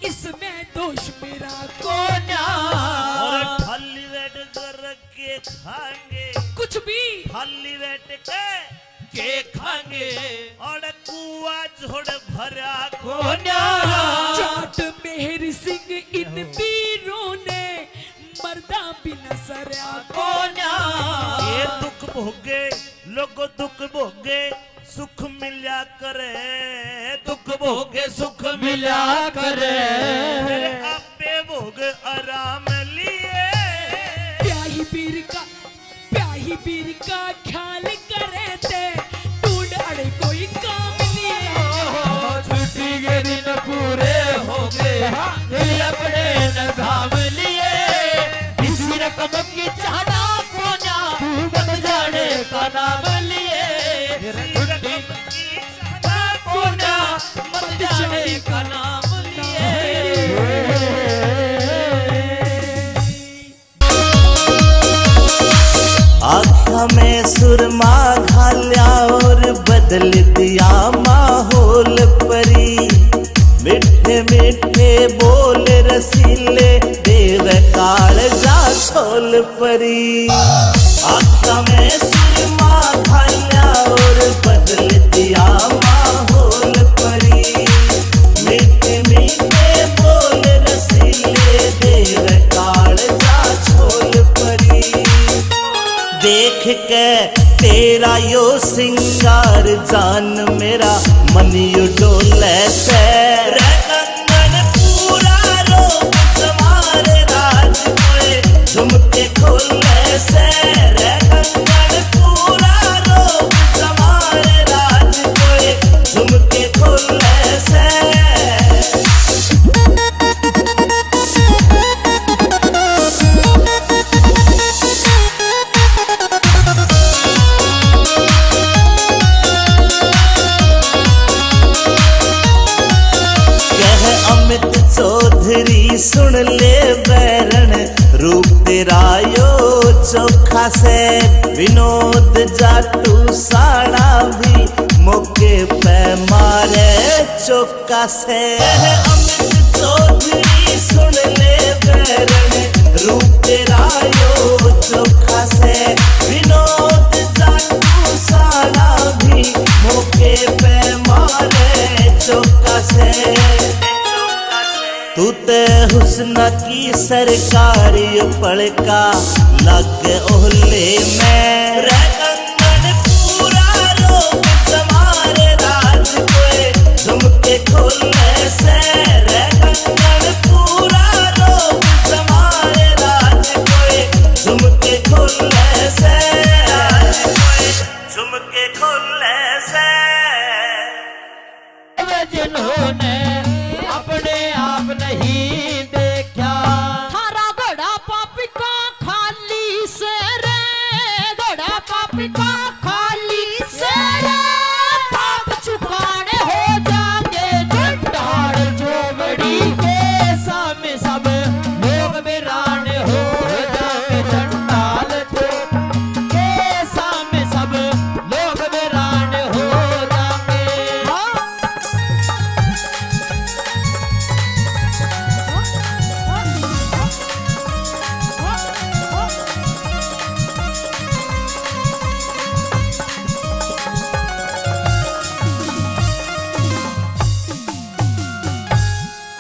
इसमें दोष मेरा कोन्या। और थाली बैठ कर के खाएंगे, कुछ भी थाली बैठ के खाएंगे, और कुआ झोड़ भरा कोन्या। जाट मेहर सिंह इन वीरों ने मर्दा बिना सरया कोन्या। ये दुख भोगे लोगो दुख भोगे सुख मिला करे, दुख भोगे सुख मिला करे, मेरे आपे भोग आराम लिए। प्याही पीर का ख्याल करे थे, ढूंढ अड़े कोई काम लिए। छुट्टी के दिन पूरे हो गए, दिल अपने न थाम लिए। इसी रकम की चाहना कोन्या, बन जाने का नाम लिए। छुट्टी की चाहना कोन्या, बन जाने का नाम लिए। आँखा में सुरमा घाल्या और बदल दिया माहौल परी। मिठे मिठे बोल रसीले देव काल जा छोल परी। आँखा में सुरमा घाल्या और बदल दिया माहौल परी। मिठे मिठे बोल रसीले देव काल जा छोल परी। देख के तेरा यो सिंगार जान मेरा मन यू डोले से। रे कंगन पूरा रोक तुम्हारे राज कोए झुमके खोले से। रे कंगन पूरा रोक तुम्हारे राज कोए झुमके खोले से। चौधरी सुन ले बैरन रूप तेरा यो चोखा से। विनोद जाटू साड़ा भी मौके पे मारे चौका से। अमित चौधरी सुन ले बैरन रूप तेरा यो चोखा से। विनोद जाटू साड़ा भी मौके पे मारे चौका से। तू ते हुस्न की सरकारी पड़का लग ओहले में। रे कंगन पूरा रोक तुम्हारे राज कोए झुमके खोले से। रे कंगन पूरा रोक तुम्हारे राज कोए झुमके खोले से। झुमके खोले से। जिन्होंने अपने आप नहीं देखा, थारा घोड़ा पापी का खाली से रे। घोड़ा पापी का खाली से रे। पाप चुकाने हो जाएंगे चंडाल चोबड़ी के सामने सब लोग वीरान हो जाएंगे। चंडाल के सामने सब लोग वीरान हो जाएंगे।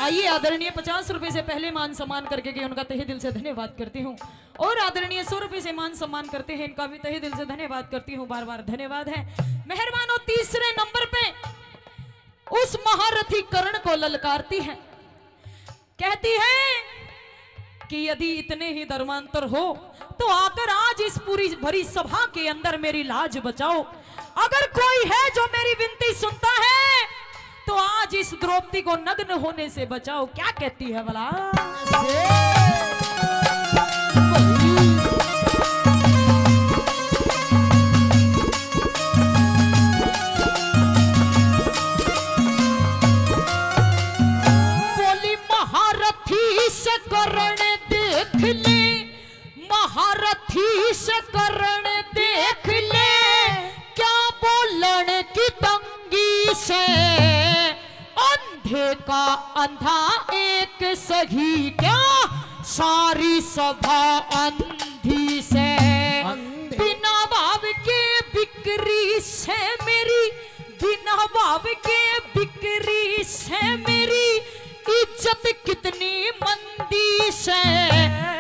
आइए आदरणीय 50 रुपए से पहले मान सम्मान करके के उनका तहे दिल से धन्यवाद करती हूँ। और आदरणीय 100 रुपए से मान सम्मान करते हैं, इनका भी तहे दिल से धन्यवाद करती हूँ। बार बार धन्यवाद है। मेहरबान हो तीसरे नंबर पे उस महारथी कर्ण को ललकारती है, कहती है कि यदि इतने ही धर्मांतर हो तो आकर आज इस पूरी भरी सभा के अंदर मेरी लाज बचाओ। अगर कोई है जो मेरी विनती सुनता है तो आज इस द्रौपदी को नग्न होने से बचाओ। क्या कहती है भला? से करण देख ले, क्या बोलन की तंगी से। अंधे का अंधा एक सही, क्या सारी सभा अंधी से। बिना भाव के बिक्री से मेरी, बिना भाव के बिक्री से मेरी इज्जत कितनी मंदी से।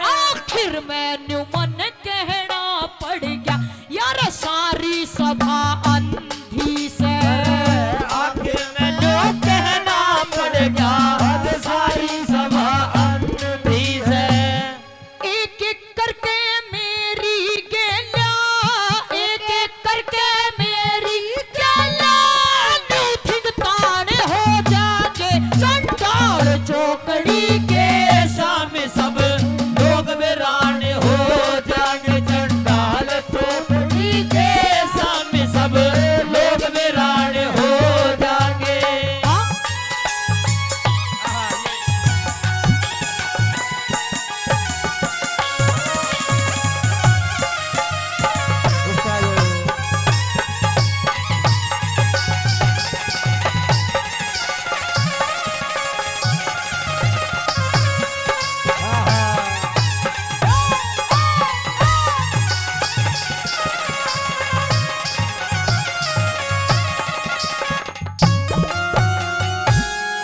आखिर मैंने मन कहना पड़ गया यार सारी सभा अंधी से। आखिर मैंने कहना पड़ गया सारी सभा अंधी से। एक एक करके मेरी गेला, एक एक करके मेरी गेला, नीथिक ताने हो जाके चंडाल चौकड़ी के सामने सब लोग वीरान हो जाएंगे। चंडाल चौकड़ी के सामने सब लोग वीरान हो जाएंगे।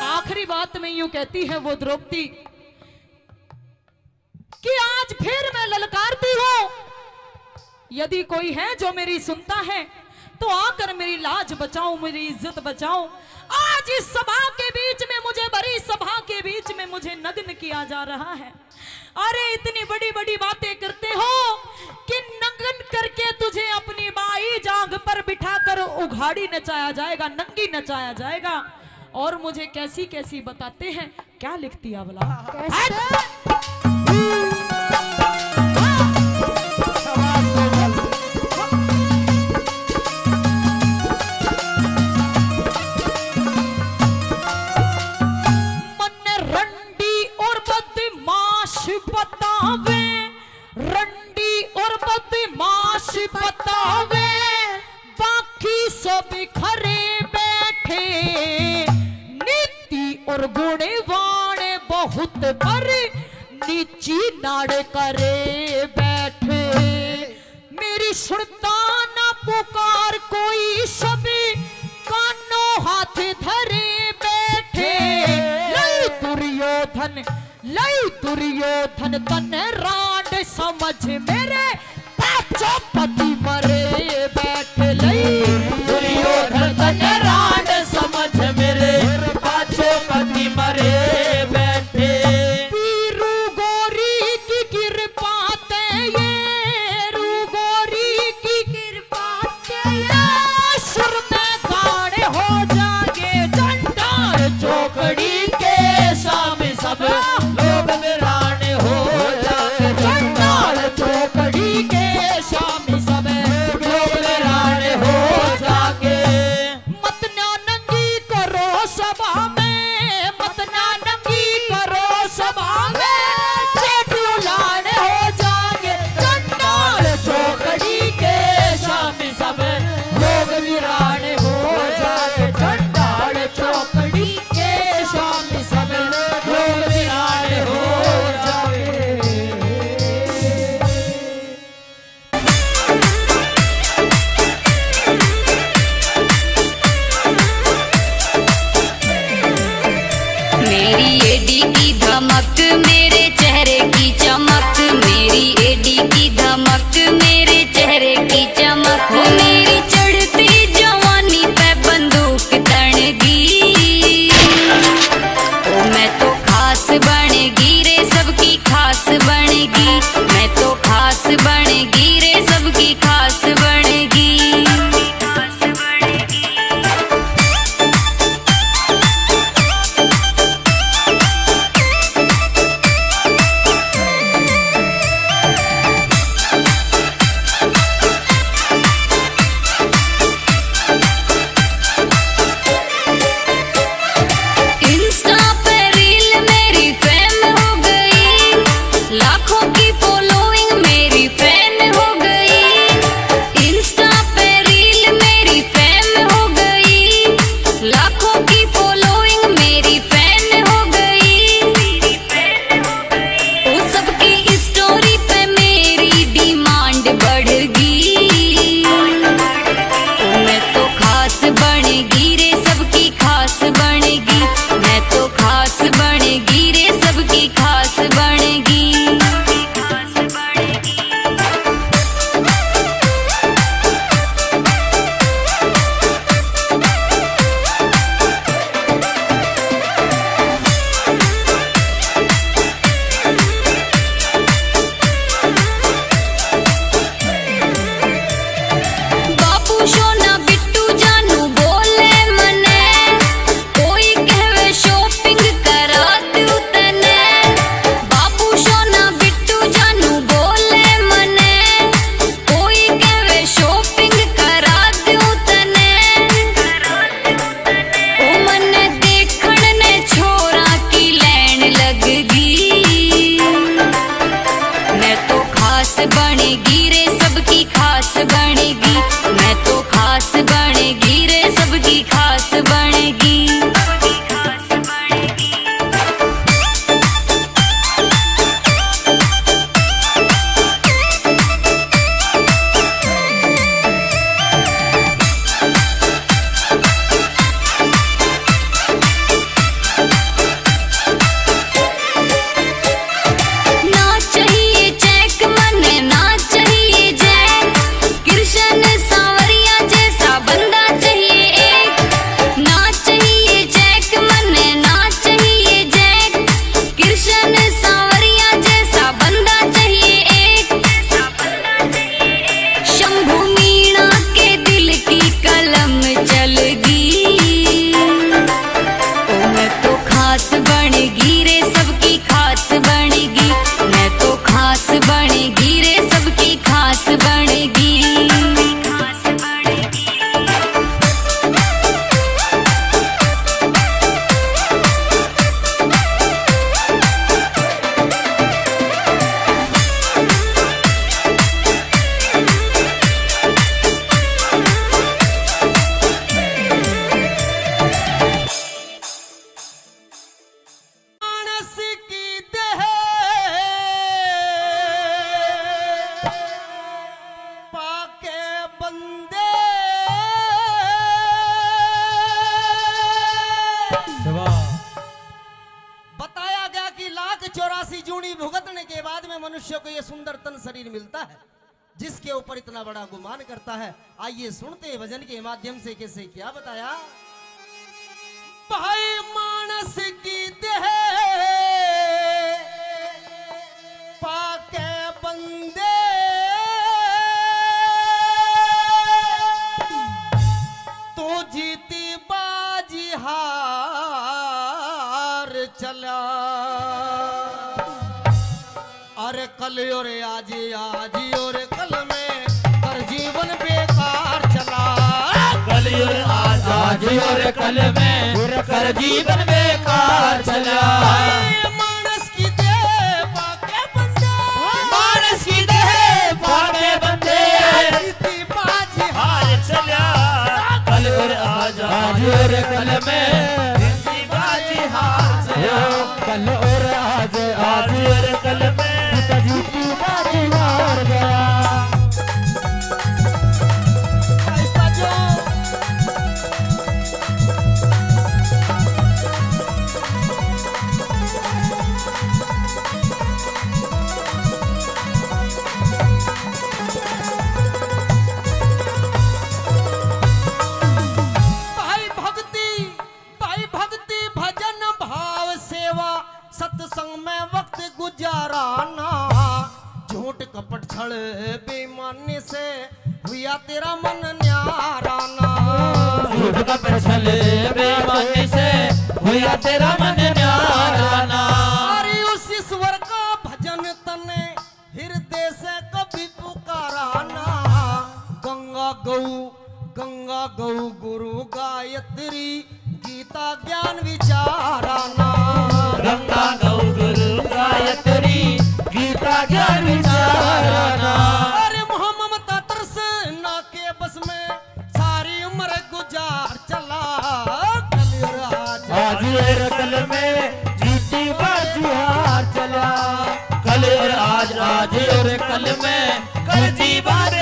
आखिरी बात में यूं कहती है वो द्रौपदी कि आज फिर मैं ललकारती हूं, यदि कोई है जो मेरी सुनता है तो आकर मेरी लाज बचाओ, मेरी इज्जत बचाओ। आज इस सभा के बीच में मुझे, बड़ी सभा के बीच में मुझे नग्न किया जा रहा है। अरे इतनी बड़ी बड़ी बातें करते हो कि नग्न करके तुझे अपनी बाई जांघ पर बिठाकर उघाड़ी नचाया जाएगा, नंगी नचाया जाएगा। और मुझे कैसी कैसी बताते हैं, क्या लिखती है भला। मन रंडी और बदमाश बतावे, रंडी और बदमाश बतावे, बाकी सब खरे बैठे, नीति और गुणवान बहुत पर नीची नाड़ करे बैठे। मेरी सुनता ना पुकार कोई, सभी कानों हाथ धरे बैठे। लई दुर्योधन, लई दुर्योधन तन रांड समझ मेरे पांचों पति मरे बैठे। लई दुर्योधन तन रांड समझ मेरे पांचों पति मरे बैठे। पीरू गोरी की कृपा ते ये, रू गोरी की कृपा ते ये, सुर में गाड़े हो जागे चंडाल चौकड़ी के सामने सब लोग वीरान हो जाएंगे। चंडाल चौकड़ी के सामने सब लोग वीरान हो जाएंगे। मत ना नंगी करो सभा में, मत ना नंगी करो सभा में, चेटू लाने हो जाएंगे चंडाल चौकड़ी के सामने सब लोग वीरान हो जाएंगे। चंडाल चौकड़ी के सामने सब लोग वीरान हो जाएंगे। मेरी एडी की धमक, मेरे चेहरे की चमक, मेरी एडी की धमक, मेरे चेहरे की चमक, मेरी चढ़ती जवानी पे बंदूक तड़गी। ओ मैं तो खास बनेगी रे, सबकी खास बनेगी। मैं तो खास बनेगी रे, सबकी खास बनेगी। बढ़गी, मैं तो खास बनेगी रे सबकी खास बनेगी, मैं तो खास बनेगी रे सबकी खास बनेगी। बनेगी रे सबकी खास बनेगी, मैं तो खास बनेगी रे सबकी खास बनेगी। बताया गया कि 1,84 जूनी भुगतने के बाद में मनुष्य को यह सुंदर तन शरीर मिलता है, जिसके ऊपर इतना बड़ा गुमान करता है। आइए सुनते हैं भजन के माध्यम से कैसे क्या बताया। भाई मानस की देह पाके बंदे तो जीती बाजी हार चला, अरे कल और आज और कल में कर जीवन बेकार चला, कल और आज और कल में कर जीवन बेकार चला। मानस की देह पाके बंदे, मानस की देह पाके बंदे जीती बाजी हार चला, कल और आज और कल में जीती बाजी हार चला, कल और आज और कल में जीती बाजी हार गया। सत्संग में वक्त गुजाराना, झूठ कपट छल बेईमानी से हुआ तेरा मन न्याराना, झूठ कपट छल बेईमानी से हुआ तेरा मन न्याराना। अरे उस ईश्वर का भजन तने हृदय से कभी पुकाराना, गंगा गौ गुरु गायत्री गीता ज्ञान विचाराना, गंगा गौ गुरु गायत्री गीता ज्ञान विचाराना। अरे ममता तरस ना के बस में सारी उम्र गुजार चला, कल और आज और कल में जीती बाजी हार चला, कल और आज और कल में कर जीवन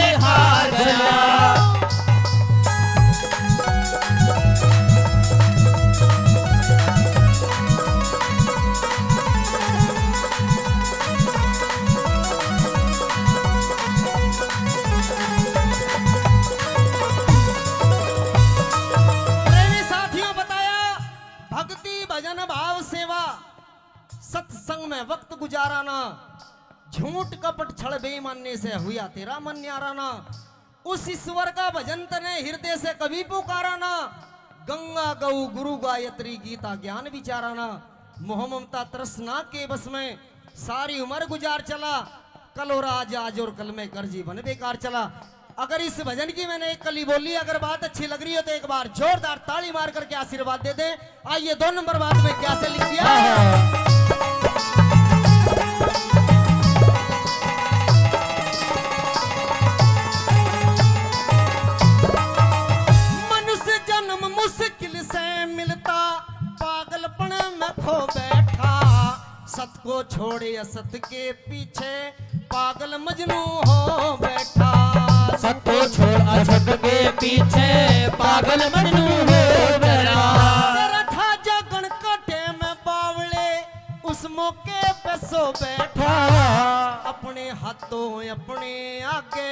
झूठ कपट छल बेईमानी से हुआ तेरा मन न्यारा ना। उस ईश्वर का भजन तने हृदय से कभी पुकारा ना। गंगा गौ गुरु गायत्री गीता ज्ञान विचारा ना। मोह ममता तृष्णा के बस में सारी उम्र गुजार चला। कल और आज और कल में कर जीवन बेकार चला। अगर इस भजन की मैंने एक कली बोली, अगर बात अच्छी लग रही हो तो एक बार जोरदार ताली मार करके आशीर्वाद दे दे। आइए 2 नंबर बात में क्या से लिख दिया। मनुष्य जन्म मुश्किल से मिलता, पागलपन में खो बैठा। सत को छोड़े असत के पीछे, पागल मजनू हो बैठा। सत को छोड़ असत के पीछे, पागल मजनू हो बैठा। तेरा था जगन काटे में बावले, उस मौके पे सो बैठा। अपने हाथों अपने आगे,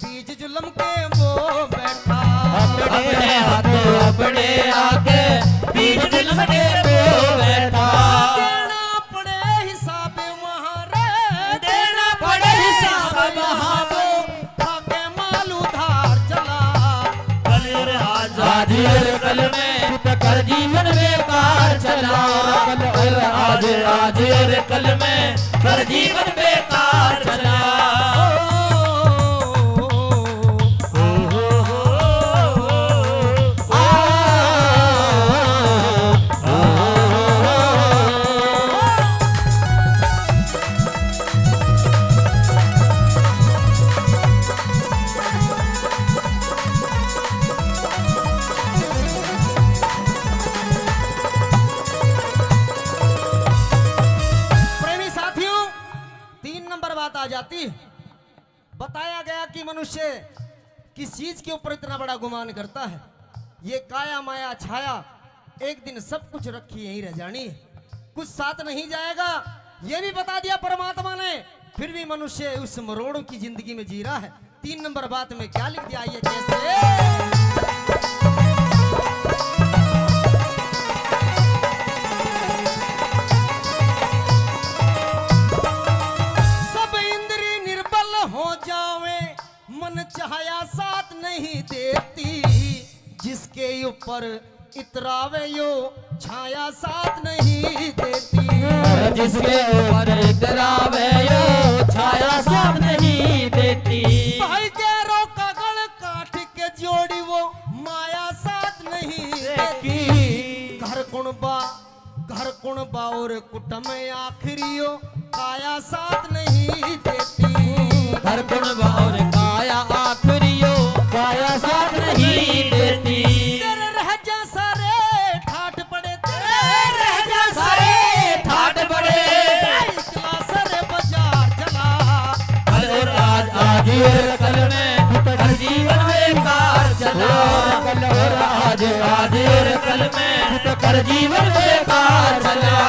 बीज जुल्म के वो बैठा। अपने हाथों अपने आगे, बीज जुल्म के वो बैठा। देना पड़े हिसाब वहाँ रे, देना पड़े हिसाब वहाँ तो खाके माल उधार चला। आज और कल में कर जीवन बेकार चला। आज और कल में कर जीवन बेकार चला। जाती। बताया गया कि मनुष्य किस चीज के ऊपर इतना बड़ा गुमान करता है। ये काया माया छाया एक दिन सब कुछ रखी यहीं रह जानी है, कुछ साथ नहीं जाएगा। ये भी बता दिया परमात्मा ने, फिर भी मनुष्य उस मरोड़ों की जिंदगी में जी रहा है। 3 नंबर बात में क्या लिख दिया, ये कैसे। छाया साथ नहीं देती, जिसके ऊपर इतरावे यो छाया साथ नहीं देती। जिसके ऊपर इतरावे यो छाया साथ नहीं देती। भाई गैरों का गल काट के जोड़ी वो माया साथ नहीं देती। घर कुणबा और कुटुंब आखिरियो काया साथ नहीं देती। घर कुणबा और काया आखिरियो काया साथ नहीं देती। तेरे रह जा सारे ठाठ पड़े, तेरे रह जा सारे ठाठ पड़े। इकला सारे बाजार चला। कल और आज और कल में हर जीवन बेकार चला। कल और आज और कल में हर जीवन बेकार चला।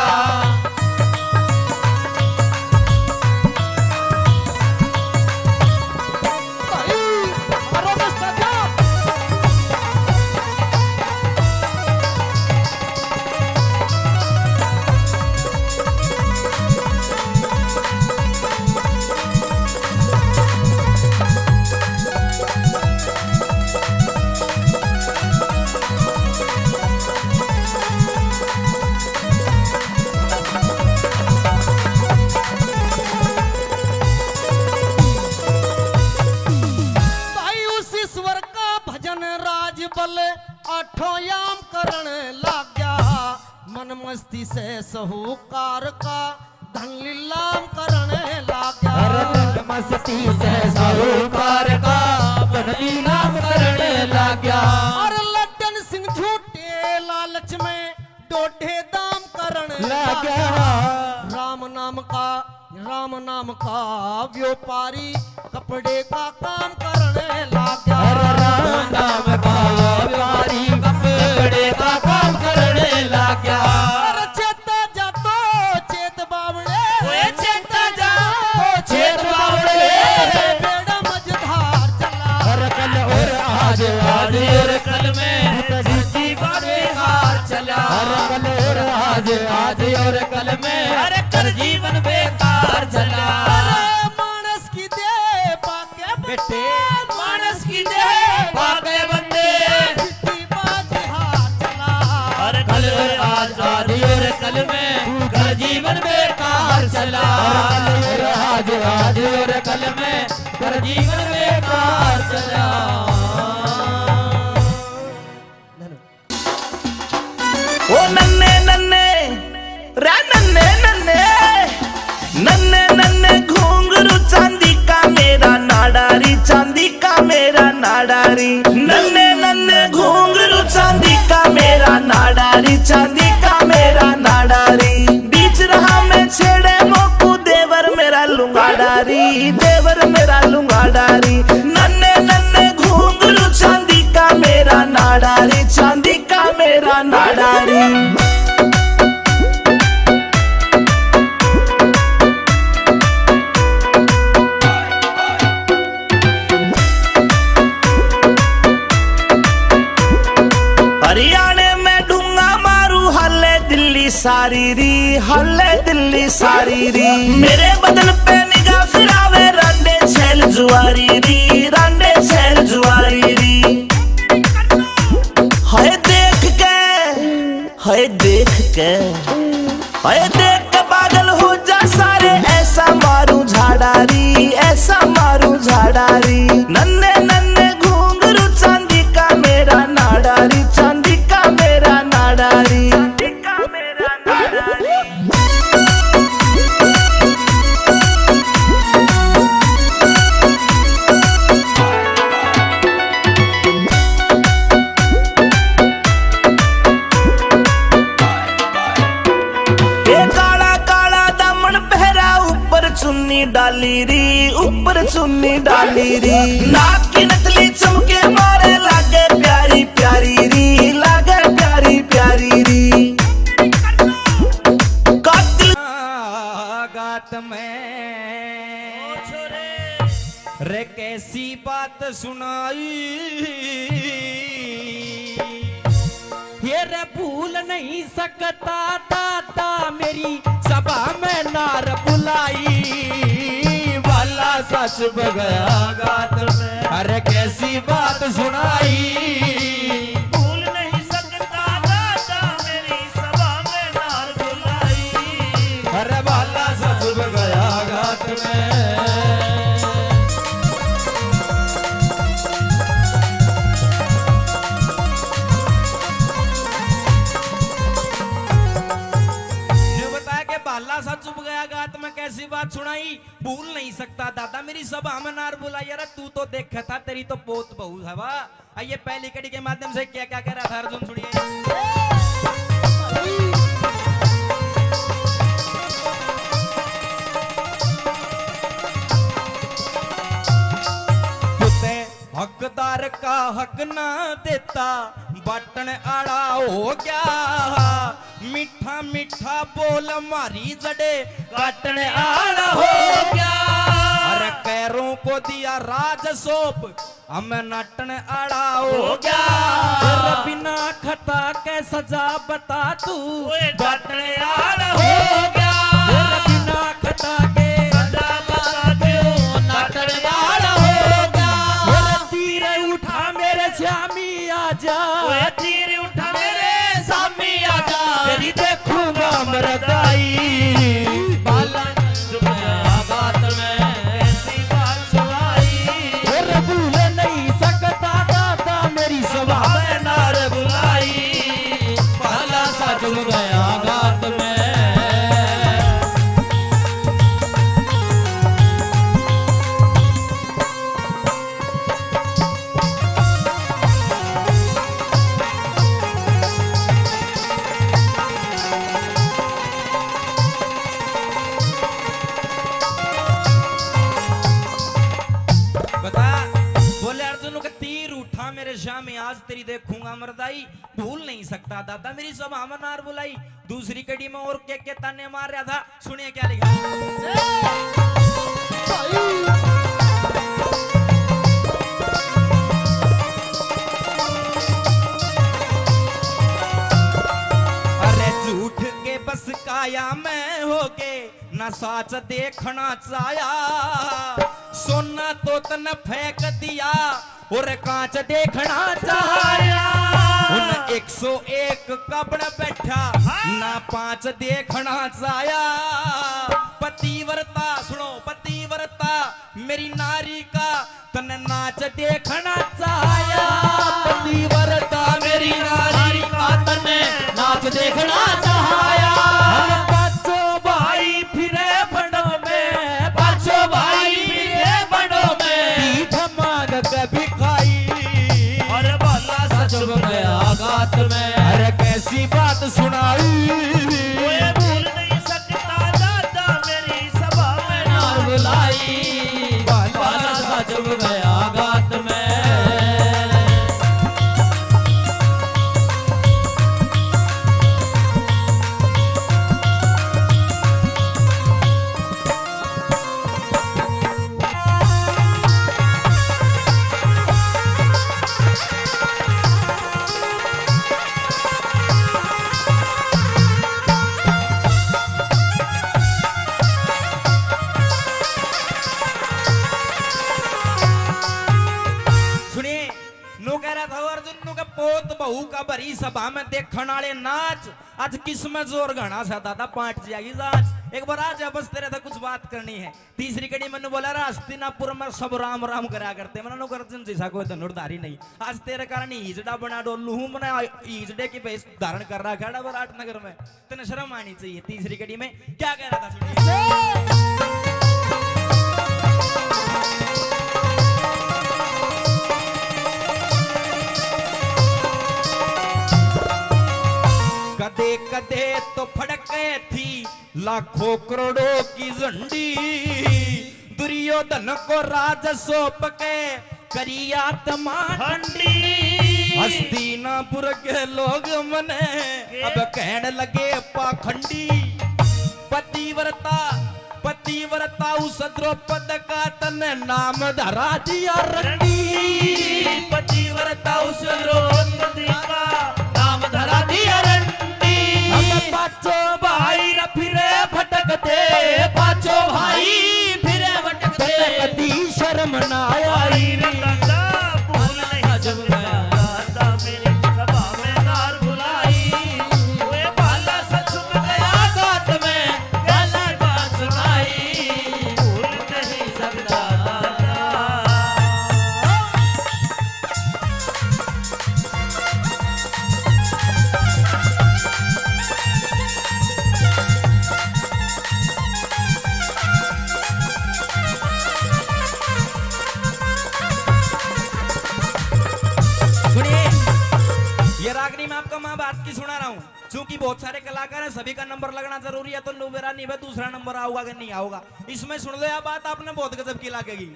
आठों याम करण लाग गया, मन मस्ती से साहूकार का धन लीलाम करण लाग गया। मस्ती से साहूकार का धन लीलाम करण लाग गया। और लड्डन सिंह झूठे लालच में डोढे दाम करण लाग गया। राम नाम का व्यापारी कपड़े का काम करने लाग गया। राम नाम का व्यापारी कपड़े का काम करने लाग गया। और चेता जा तो चेत बावड़े, चेता जा चेत बावड़े। बेड़ा मझधार चला। और कल और आज और कल में जीवन बेकार चला। और कल और आज आज और कल में अरे कर जीवन बेकार चला। मानस की दे पाके बेटे मानस की दे पाके बंदे अरे कल आज और कल में कर जीवन बेकार चला। आज और कल में कर जीवन बेकार चला। ओ नन्ने नन्ने रे नन्ने नन्ने नन्ने नन्ने घुंघरू चांदी का मेरा नाडारी, चांदी का मेरा नाडारी। नन्ने नन्ने घुंघरू चांदी का मेरा नाडारी, चांदी का मेरा नाडारी। बीच रहा मैं छेड़े मोकू देवर मेरा लुंगाडारी, देवर मेरा लुंगाडारी। नन्ने नन्ने घुंघरू चांदी का मेरा नाडारी, चांदी का मेरा नाडारी। हरियाणे में ढूंगा मारू हल्ले दिल्ली सारी री, हल्ले दिल्ली सारी री। मेरे बदन पे निगाह फिरावे रांडे छेल जुआरी री, रांडे छेल जुआरी री। हाय देख के हाय देख के हाय देख के पागल हो जा सारे, ऐसा मारू झाड़ारी, ऐसा मारू झाड़ारी। नन्ने नन्ने घुंघरू चांदी का मेरा नाडारी, चांदी का मेरा नाडारी, चांदी का मेरा नाडारी। चुन्नी डाली री, ऊपर चुन्नी डाली री। नाक की नथली चमके मारे लागे प्यारी प्यारी री, लागे प्यारी प्यारी री। कातिल गात में रे कैसी बात सुनाई, ये रे भूल नहीं सकता दादा मेरी सभा में नार बुलाई। वाला सच बगया गात में अरे कैसी बात सुनाई। भूल नहीं सकता दादा मेरी सभा में नार बुलाई। अरे वाला सच बगया गात में। बाला सा चुप गया गात में कैसी बात सुनाई। भूल नहीं सकता दादा मेरी सभा में नार बुलाई। अरे तू तो देखा था तेरी तो पोत बहू है वाह। आइए पहली कड़ी के माध्यम से क्या क्या कह रहा था अर्जुन सुनिए। हकदार का हक ना देता बटन आड़ा हो गया। मीठा मीठा बोल मारी जड़े काटन आड़ा हो गया। अरे कैरों को दिया राज सौंप हमें नाटन आड़ा हो गया। बिना खता के सजा बता तू बाटन आड़ा हो गया। बिना खता के सजा बता तू नाटन आड़ा हो गया। तीर उठा मेरे श्यामी आजा, तीर उठा मेरे सामी आजा। तेरी देखूंगा मरदाई। बाला बात में ऐसी बात सुनाई। और भूल नहीं सकता दादा मेरी सभा में नार बुलाई। बाला सा डूब गया गात में। मेरे श्याम आज तेरी देखूंगा मरदाई। भूल नहीं सकता दादा मेरी सभा में नार बुलाई। दूसरी कड़ी में और के ताने मार रहा था सुनिए क्या लिखा। अरे झूठ के ना साच देखना चाया, सोना तो तन फेंक दिया और कांच देखना चाया। उन 101 कबड़ बैठा ना 5 देखना चाया। पतिव्रता सुनो, पतिव्रता मेरी नारी का तन नाच देखना चाया। पतिव्रता मेरी नारी का तन नाच देखना चाया। पांचों भाई फिरे बड़ों में, पांचों भाई फिरे बड़ों में, मांग कभी खाई और भला सच गया गात में। अरे कैसी बात सुनाई, कोई भूल नहीं सकता दादा मेरी सभा में नार बुलाई, भला सच गया गात में। बहू का भरी सभा में देखने वाले नाच, आज किस में जोर घना सा दादा पाट जाएगी जांच। एक बार आज बस तेरे था कुछ बात करनी है। तीसरी कड़ी मैंने बोला हस्तिनापुर में सब राम राम करा करते, मैंने गर्जन जैसा कोई धनुर्धारी नहीं। आज तेरे कारण ईजड़ा बना डोलू हूं, मैंने ईजड़े की भेष धारण कर रहा है विराटनगर में, तेने शर्म आनी चाहिए। तीसरी कड़ी में क्या कह रहा था कदे कदे तो फड़के थी लाखों करोड़ों की झंडी, दुर्योधन को राज सौंप के करिया तमांडी। हस्तिनापुर के लोग मने अब कहने लगे पाखंडी। पतिव्रता पतिव्रता उस द्रौपद का तन नाम धरा दिया रंडी। पतिव्रता उस द्रौपद का नाम धरा दिया रंडी। पांचों भाई फिरे भटकते, पांचों भाई फिरे भटकते, कदी शर्म ना आई। भूल नहीं जब गया दादा मेरी सभा में नार बुलाई। वे भाला सच गया गात में कैसी बात सुनाई, भूल नहीं सकता मैं आपको माँ बात की सुना रहा हूँ। चूंकि बहुत सारे कलाकार हैं, सभी का नंबर लगना जरूरी है, तो मेरा नहीं है, दूसरा नंबर आऊगा कि नहीं आऊगा। इसमें सुन लो यह बात, आपने बहुत गजब की लगेगी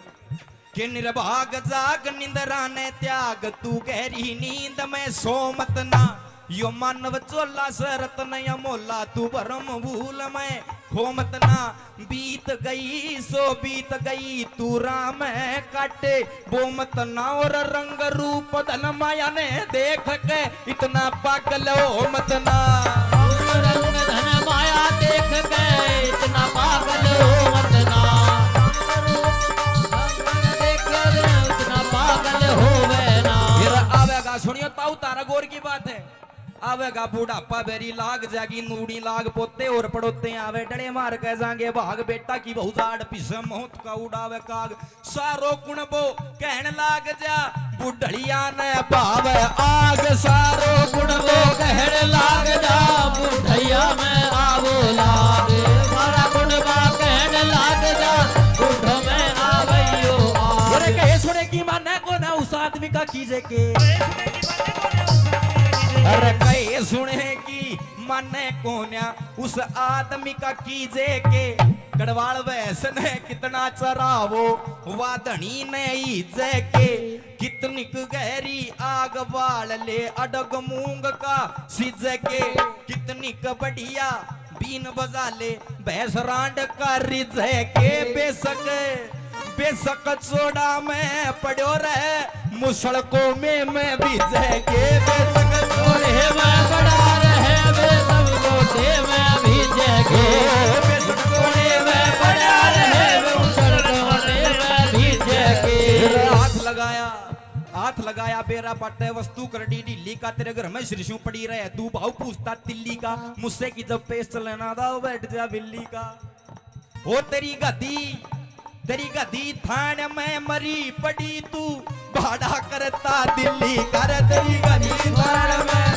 कि निर्भाग जाग निंद्रा ने त्याग, तू गहरी नींद में सो मत ना। यो मानव चोला सरत नया मोला, तू भरम भूल में खो मत ना। बीत गई सो बीत गई, तू राम है काटे वो मत ना। और रंग रूप धन माया ने देख के इतना पागल हो मत ना। रंग धन माया देख के इतना पागल हो मत ना। इतना पागल हो ना। फिर आवेगा सुनियो ताऊ तारा गौर की बात है। आवेगा बुढ़ापा बेरी लाग जागी, नूड़ी लाग पोते और पड़ोते आवे डड़े मार के जाएंगे भाग। बेटा की बहु जाड़ पिसे मौत का उड़ावे काग, सारो कुण बो कहने लाग जा, बुढ़िया ने भावे आग। सारो कुण बो कहने लाग जा, बुढ़िया में आवो लाग। सारा कुण बा कहने लाग जा, बुढ़ में आवैयो आग। अरे कहे सुने की माने को ना उस आदमी का कीजे के, अरे कहे सुने की माने कोन्या उस आदमी का कीजे के। गढ़वाल वैसने कितना चरावो वादनी ने ईजे के। कितनी गहरी आग बाल ले अडग मूंग का सीजे के। कितनी बढ़िया बीन बजा ले भैंस रांड का रिजे के। बेशक बेशक चोड़ा में पड़ो रहे मुसड़कों में मैं भीजे के। बेशक चोड़े में पड़ा रहे वे सब गोटे में भीजे के। बेशक चोड़े हाथ लगाया बेरा पाटे वस्तु कर डी ढीली का तेरे घर में शिरशु पड़ी रहे तू भाव पूछता तिल्ली का मुझसे की जब पेश चलना था बैठ जा बिल्ली का हो तेरी गदी थाने में मरी पड़ी तू भाड़ा करता दिल्ली कर तेरी गदी थाने में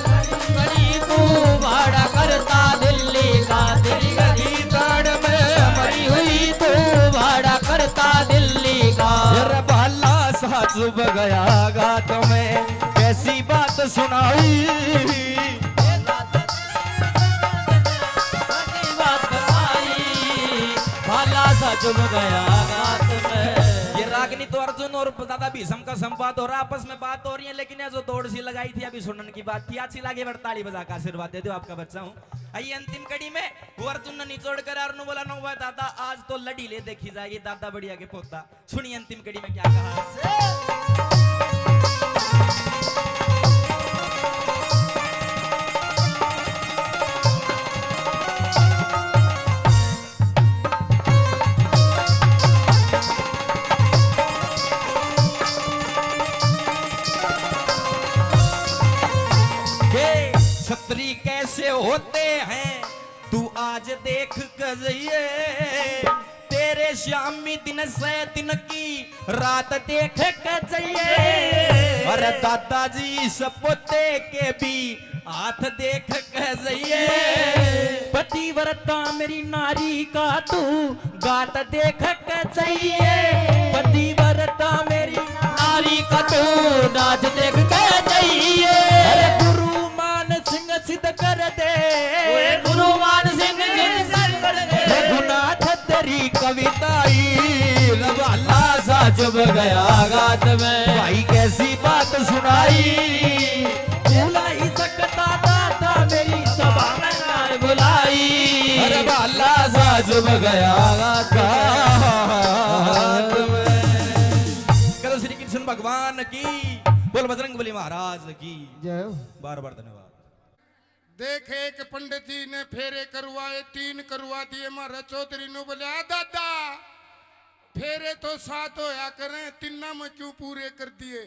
मरी तू भाड़ा करता दिल्ली का तेरी गदी थाने में मरी हुई तू भाड़ा करता दिल्ली का तेरे बाला सा चुभ गया गात में कैसी बात सुनाई चुभ गया गात में। ये रागनी तो अर्जुन और दादा भीष्म का संवाद हो रहा आपस में बात हो रही है लेकिन ये जो दौड़ सी लगाई थी अभी सुनने की बात थी अच्छी लगी ताली बजा का आशीर्वाद दे दो आपका बच्चा हूँ। आइए अंतिम कड़ी में वो अर्जुन ने निचोड़ कर अर्जुन बोला नो हुआ दादा आज तो लड़ी ले देखी जाएगी दादा बढ़िया के पोता सुनिए अंतिम कड़ी में क्या कहा छतरी कैसे होते हैं तू आज देख कजिए तेरे शामी दिन से दिन की रात देख कजिए अरे दादाजी सपोते के भी हाथ देख कजिए पतिव्रता मेरी नारी का तू गात देख कजिए पतिव्रता मेरी नारी का तू नाच देख के जाइए सिद्ध कर दे गुरु मान सिंह सिद्ध कर दे रघुनाथ तेरी कविताई रवाला सा चुभ गया गात में भाई कैसी बात सुनाई भूला ही सकता दादा मेरी सभा में ना बुलाई अरे बाला सा चुभ गया गात में करो श्री कृष्ण भगवान की बोल बजरंगबली महाराज की जय बार बार धन्यवाद। देख एक पंडित जी ने फेरे करवाए 3 करवा दिए मारा चौधरी ने बोले दादा फेरे तो 7 होया करें 3 में क्यों पूरे कर दिए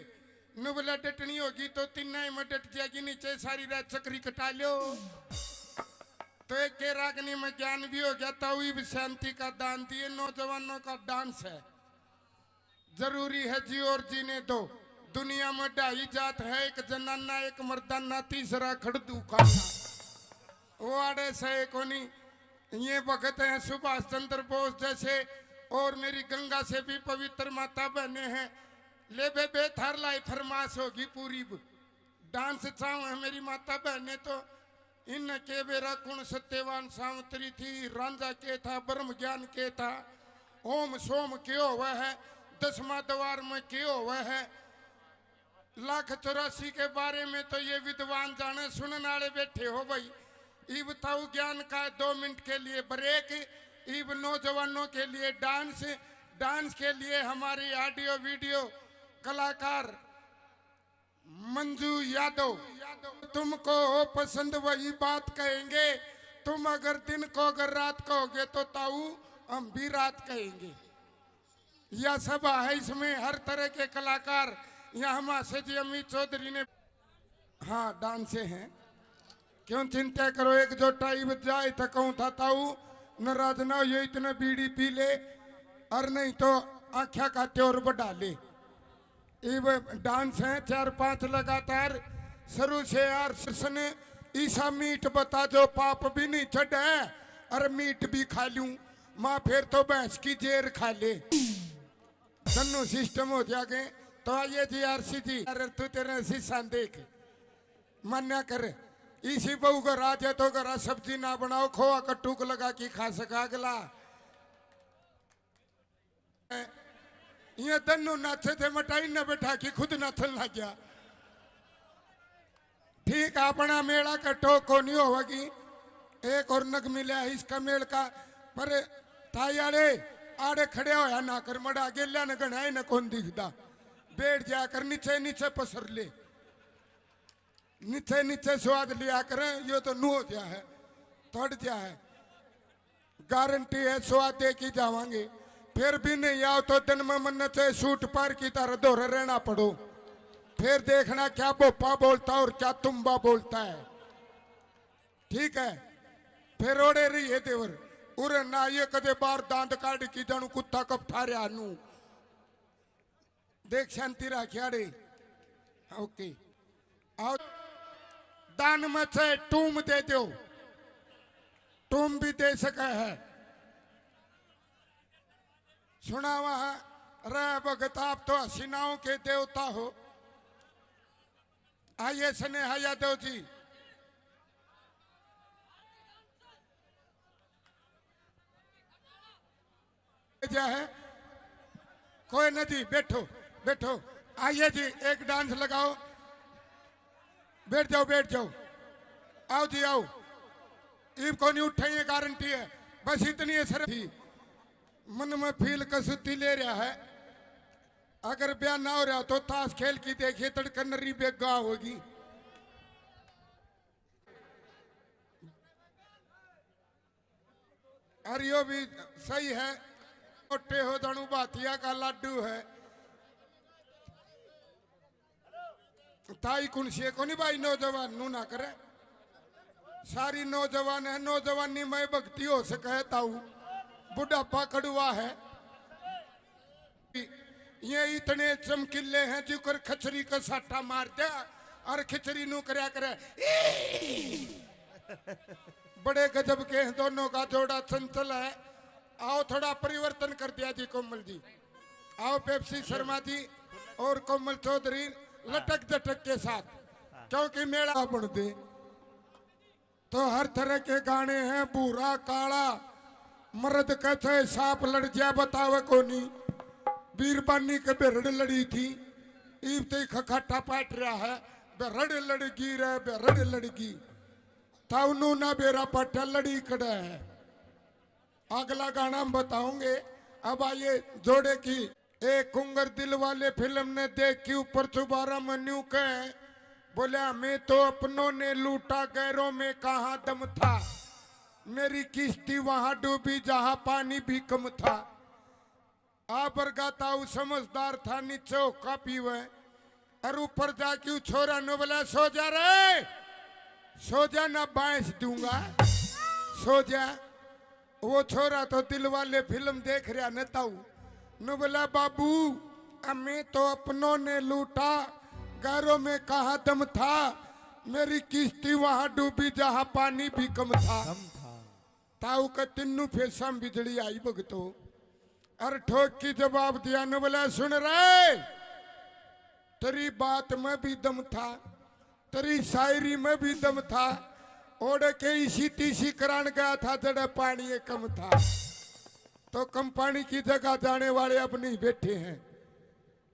न बोला डटनी होगी तो 3 में डट जाएगी नीचे सारी रात चक्री कटा लो तो एक के रागनी में ज्ञान भी हो गया ताऊ भी शांति का दान दिए नौजवानों का डांस है जरूरी है जी और जीने दो दुनिया में 2.5 जात है एक जनाना एक मर्दाना तीसरा खड़दू खाना वो आड़े से कोनी ये भगत हैं सुभाष चंद्र बोस जैसे और मेरी गंगा से भी पवित्र माता बहने हैं ले बे थार लाई फरमाश होगी पूरी डांस चाहूँ है मेरी माता बहने तो इन के बेरा कुण सत्यवान सावंतरी थी रांझा के था ब्रह्म ज्ञान के था ओम सोम क्यों हुआ है 10वां द्वार में क्यों हुआ है 1,84 के बारे में तो ये विद्वान जाने सुनने वाले बैठे हो भाई ई बताओ ज्ञान का 2 मिनट के लिए ब्रेक ईब नौजवानों के लिए डांस के लिए हमारी ऑडियो वीडियो कलाकार मंजू यादव तुमको पसंद वही बात कहेंगे तुम अगर दिन को अगर रात कहोगे तो ताऊ हम भी रात कहेंगे यह सभा है इसमें हर तरह के कलाकार यहाँ हमारे जी अमित चौधरी ने हाँ डांस हैं क्यों चिंता करो एक जो टाइम जाए तो कहूँ था ताऊ नाराज ना ये इतने बीड़ी पी ले और नहीं तो आख्या खाते और बढ़ा ले ये डांस है 4-5 लगातार शुरू से यार कृष्ण ईसा मीट बता जो पाप भी नहीं चढ़ है और मीट भी खा लूं माँ फिर तो भैंस की जेर खा ले दोनों सिस्टम हो जाएंगे तो आइए जी आरसी जी अरे तू तेरे शीशा देख मन्या कर इसी बहू का राज है तो घर सब्जी ना बनाओ खोआ कट्टूक लगा के खा सका अगला ये दोनों नाचे थे मटाई न बैठा कि खुद नाचन लग गया ठीक अपना मेला कट्टो को नहीं होगी एक और नग मिला इसका मेल का पर थाई आड़े खड़े होया ना कर मड़ा गेल्या न गणाए न कौन दिखता बैठ जाकर नीचे नीचे पसर ले नीचे नीचे स्वाद लिया करें यो तो नू हो गया है थोड़ गया है गारंटी है स्वाद दे के जावांगे फिर भी नहीं आओ तो दिन में मन से सूट पार की तरह दोहरे रहना पड़ो। फिर देखना क्या बोपा बोलता और क्या तुम्बा बोलता है। ठीक है, फिर ओड़े रही है देवर उरे ना ये कदे बार दांत काट की जानू कुत्ता कब थारे नू देख शांति राखियाड़े। ओके आओ दान में से टूम दे दो, टूम भी दे सका है। सुना वहां रे भगत आप तो हसीनाओं के देवता हो। आइए स्नेहा यादव जी। क्या है कोई नहीं, बैठो बैठो। आइए जी एक डांस लगाओ, बैठ जाओ बैठ जाओ। आओ जी आओ, ईब को नहीं उठाइए गारंटी है। बस इतनी असर थी मन में फील कसुती ले रहा है। अगर ब्याह ना हो रहा तो ताश खेल की देखिए तड़कन नरी बेगा होगी। और यो भी सही है, मोटे हो दणु बातिया का लाडू है। ताई कुनसी को नहीं भाई नौजवान नू ना करे। सारी नौजवान है, नौजवानी में भक्ति हो सके ताऊ। बुढ़ापा कड़ुआ है। ये इतने चमकीले हैं जिकर खचरी का साटा मार दिया और खिचड़ी नू करया करे। बड़े गजब के हैं दोनों का जोड़ा, चंचल है। आओ थोड़ा परिवर्तन कर दिया जी कोमल जी। आओ पेप्सी शर्मा जी और कोमल चौधरी लटक झटक के साथ, क्योंकि मेला बन दे तो हर तरह के गाने हैं। बूढ़ा काला मर्द कैसे सांप लड़ जा बतावे कोनी। बीरबानी के बेरड़ लड़ी थी, ईब ते खखाटा पाट रहा है। बेरड़ लड़गी रे बेरड़ लड़गी ताउनू ना बेरा पट्टा लड़ी खड़ा है। अगला गाना हम बताओगे। अब आइए जोड़े की एक कुंगर दिल वाले फिल्म ने देख के ऊपर चुबारा मन्यू कहे बोले हमें तो अपनों ने लूटा गैरों में कहाँ दम था। मेरी किश्ती वहां डूबी जहां पानी भी कम था। आप गाता हूँ समझदार था नीचे होका पीवे और ऊपर जाके छोरा ने बोला सो जा रे, सो जा ना बांस दूंगा, सो जा। वो छोरा तो दिल वाले फिल्म देख रहा न ताऊ न बोला बाबू हमें तो अपनों ने लूटा गैरों में कहा दम था। मेरी किश्ती वहां डूबी जहां पानी भी कम था। ताऊ का तिन्नू फेसा बिजली आई भगतो और ठोक की जवाब दिया न बोला सुन रहे तेरी बात में भी दम था, तेरी शायरी में भी दम था। ओढ़ के इसी तीसी करान गया था जड़ा पानी कम था। तो कम पानी की जगह जाने वाले अब नहीं बैठे हैं।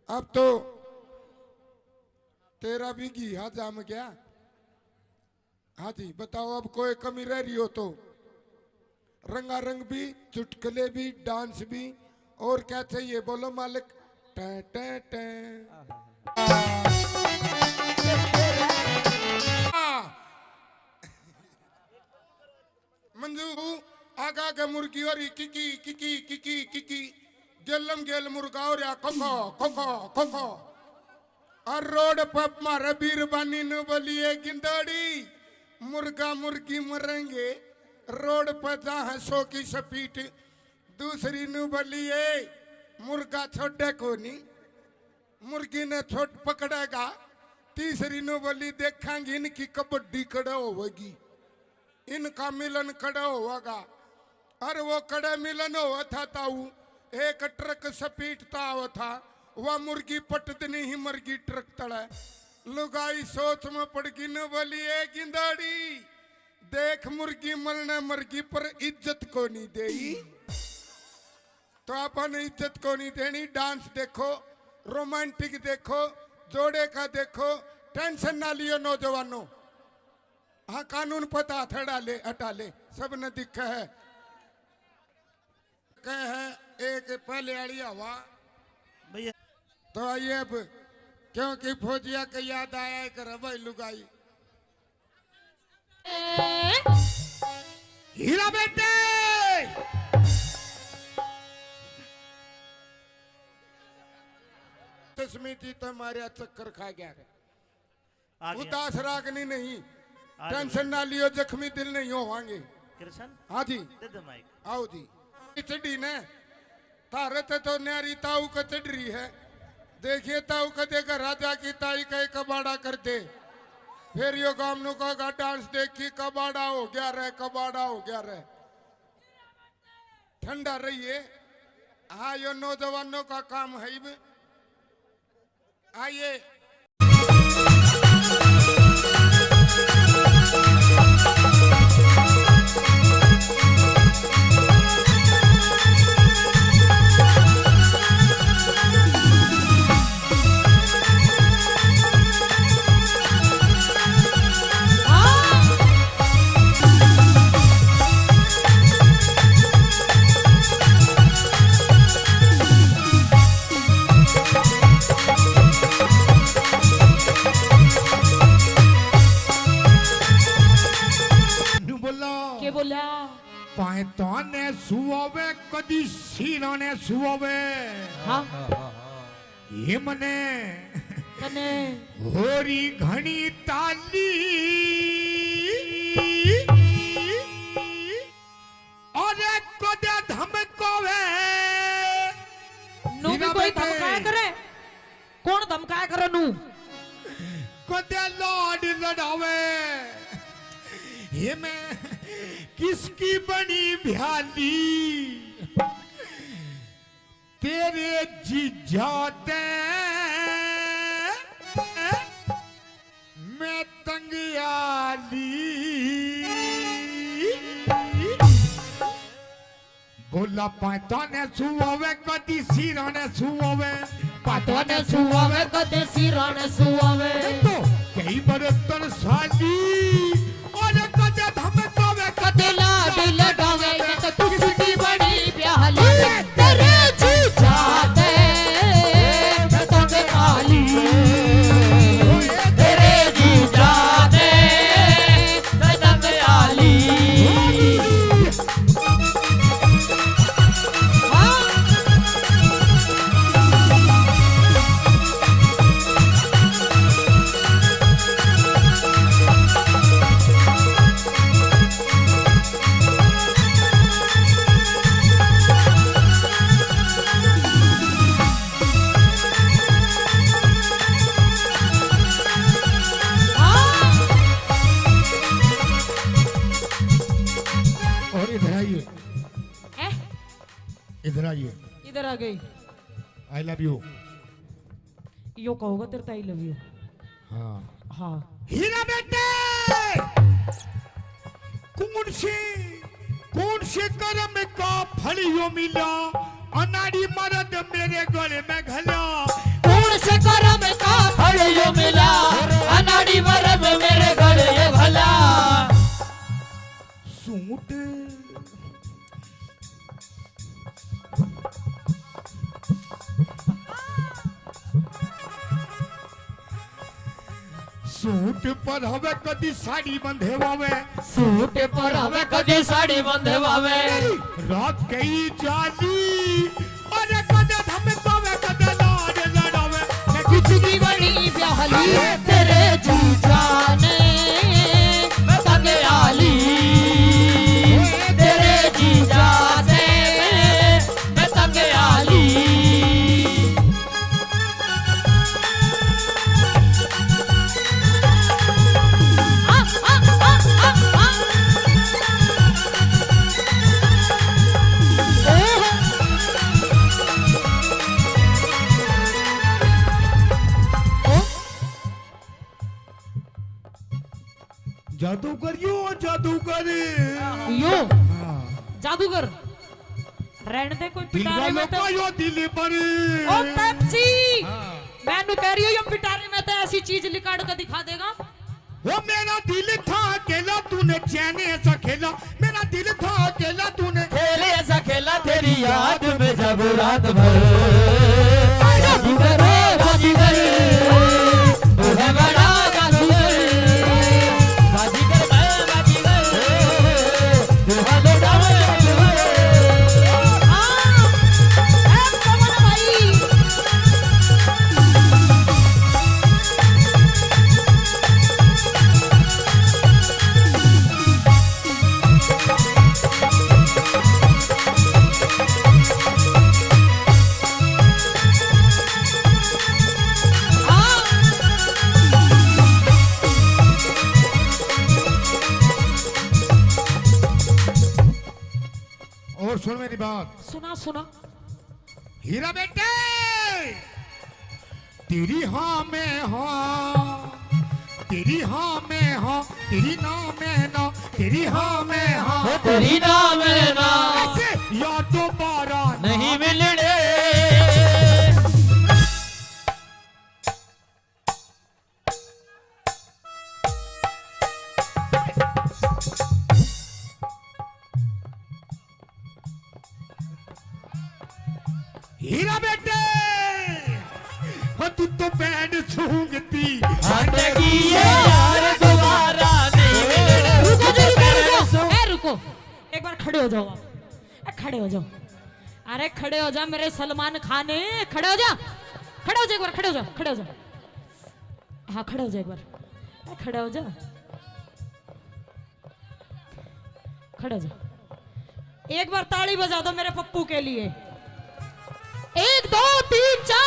अब तो तेरा भी घिया जाम गया। हाँ जी बताओ अब कोई कमी रह रही हो तो। रंगारंग भी, चुटकुले भी, डांस भी और क्या चाहिए बोलो मालिक। टे टे टे मंजू आगा के मुर्गी और किकी किकी किकी किकी गेलम गेल मुर्गा और या कोको कोको कोको। और रोड पर मारे बीरबानी न बोलिए गिंदड़ी मुर्गा मुर्गी मरेंगे रोड पर जहाँ 100 की स्पीड। दूसरी न बोलिए मुर्गा छोड़े को नहीं, मुर्गी ने छोट पकड़ेगा। तीसरी न बोली देखेंगे इनकी कबड्डी खड़ा होगी, इनका मिलन खड़ा होगा। और वो कड़े मिलन हुआ था ताऊ एक ट्रक सपीटता हुआ था। वह मुर्गी पटदनी ही मरगी ट्रक तड़ा। लुगाई सोच में पड़ गई न बोली ए गिंदाड़ी देख मुर्गी मरने मरगी पर इज्जत को नहीं देई तो अपन इज्जत को नहीं देनी। डांस देखो, रोमांटिक देखो, जोड़े का देखो, टेंशन ना लियो नौजवानों। हाँ कानून पता हथड़ा ले हटा ले सब ने दिखा है। कहे है एक पहले आड़ी हवा भैया तो आइए अब क्योंकि फौजिया के याद आया कर भाई लुगाई। हीरा बेटे दसवीं थी तो हमारे चक्कर खा गया रे। आ गया। उदास रागनी नहीं, आ टेंशन ना लियो, जख्मी दिल नहीं होवांगे। कृष्ण हाँ जी, दे दे माइक। आओ जी। चढ़ी ने तारे ते तो न्यारी ताऊ का चढ़ रही है। देखिए ताऊ का देखा राजा की ताई का कबाड़ा कर दे, फिर यो गाम नु का डांस देखी कबाड़ा हो गया रे, कबाड़ा हो गया रे। ठंडा रहिए। हाँ यो नौजवानों का काम है। आइए के बोला पैताने सुआवे कदी सीराने सुआवे। हाँ ये मने कने होरी घणी ताली अरे कदे धमकावे। नू भी कोई धमकाया करे? कौन धमकाया करे नू? कदे लाड लड़ावे। ये मैं किसकी बनी भ्याली तेरे जीजाते मैं तंगयाली। बोला पैताने सुआवे कदी सिराने सुआवे। पातोने सुआवे कदे सिराने सुआवे। तो कई बरतन साली और कदे धमकावे कदे लाड लगावे। ये तो किसकी बड़ी प्याली तेरे जीजा दे मैं तंगयाली। तेरे जीजा दे मैं तंगयाली। और इधर आइए, हैं? इधर आइए। इधर आ गई। आई लव यू। यो कहोगा तेरे आई लव यू। हाँ हाँ हीरा बेटे कौन से कर्म का फल यो मिला अनाड़ी मर्द मेरे गले में घला। कौन से कर्म का फल यो मिला अनाड़ी मर्द मेरे गले भला। सूट सूट पर हवे कदी साड़ी बंधे वावे। सूट पर हवे कदी साड़ी बंधे वावे। रात कई जाली और कदे धमकावे कदे लाड लड़ावे। किसकी बड़ी प्याली तेरे जीजा ने मैं तंगयाली। तेरे जीजा ने मैं तंगयाली। जादूगर यो जादूगर यो जादूगर रहने दे कोई दिल पिटारे में वालों तो का यो दिल पर। ओ पेप्सी मैं कह रही हूँ ये पिटारे में तो ऐसी चीज लिकाड़ कर दिखा देगा। वो मेरा दिल था अकेला तूने चैन ऐसा खेला। मेरा दिल था अकेला तूने खेले ऐसा खेला तेरी याद में जब रात भर। जादूगर जादूगर तू है बड़ा जादूगर। बाजीगर मैं बाजीगर तू है बड़ा जादूगर। कमल भाई सुन मेरी बात। सुना सुना। हीरा बेटे, तेरी हाँ में हाँ, तेरी हाँ में हाँ, तेरी ना में ना, तेरी हाँ में हाँ, तेरी नाम है ना ऐसे यार दोबारा नहीं मिलने। हीरा बेटे, हाँ तू तो बैंड सूंघती हटगी ये यार दोबारा नहीं मिलने। रुको, एक बार खड़े हो जाओ आप। खड़े हो जाओ, अरे खड़े हो जा मेरे सलमान खान, खड़े हो जा, खड़े हो जा एक बार, खड़े हो जा, खड़े हो जा। हाँ खड़े हो जा एक बार, खड़े हो जा, खड़े हो जा। एक बार ताली बजा दो मेरे पप्पू के लिए। 1 2 3 4।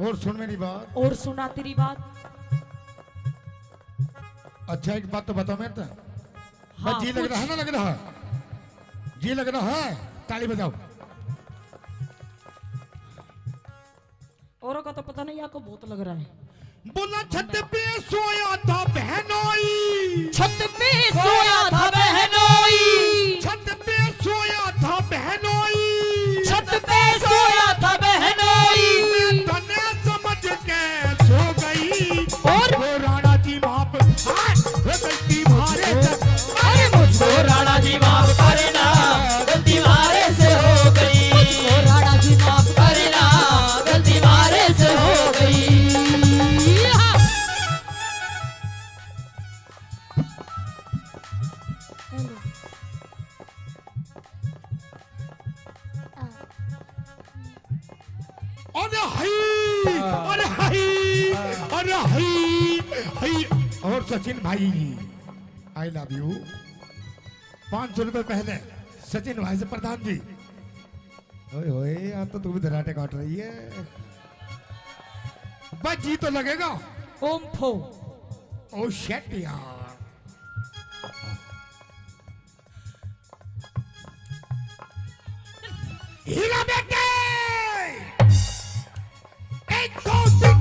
और सुन मेरी बात। और सुना तेरी बात। अच्छा एक बात तो बताओ मेरे तो। हाँ, जी लग रहा है ना, लग रहा है, जी लग रहा है, ताली बजाओ। औरों का तो पता नहीं, आपको बहुत लग रहा है। बोला छत पे सोया था बहनोई, छत पे सोया था बहनोई, छत पे सोया था बहनोई, छत पे सोया था बहनोई। मैं तने समझ के सो गई और वो राणा जी माप गलती मारे अरे मुझको राणा जी माफ करना, गलती मारे से हो गई। मुझको राणा जी माफ करना, गलती मारे से हो गई। अरे हाय, अरे हाय, अरे हाय, हाय। और सचिन भाई आई लव यू। 500 रुपए पहले सचिन भाई से प्रधान जी। ओए होए यार तो तू भी धराटे काट रही है। बस जी तो लगेगा। ओम फो। ओ शेट यार। हीरा बेटे, 1 2 3।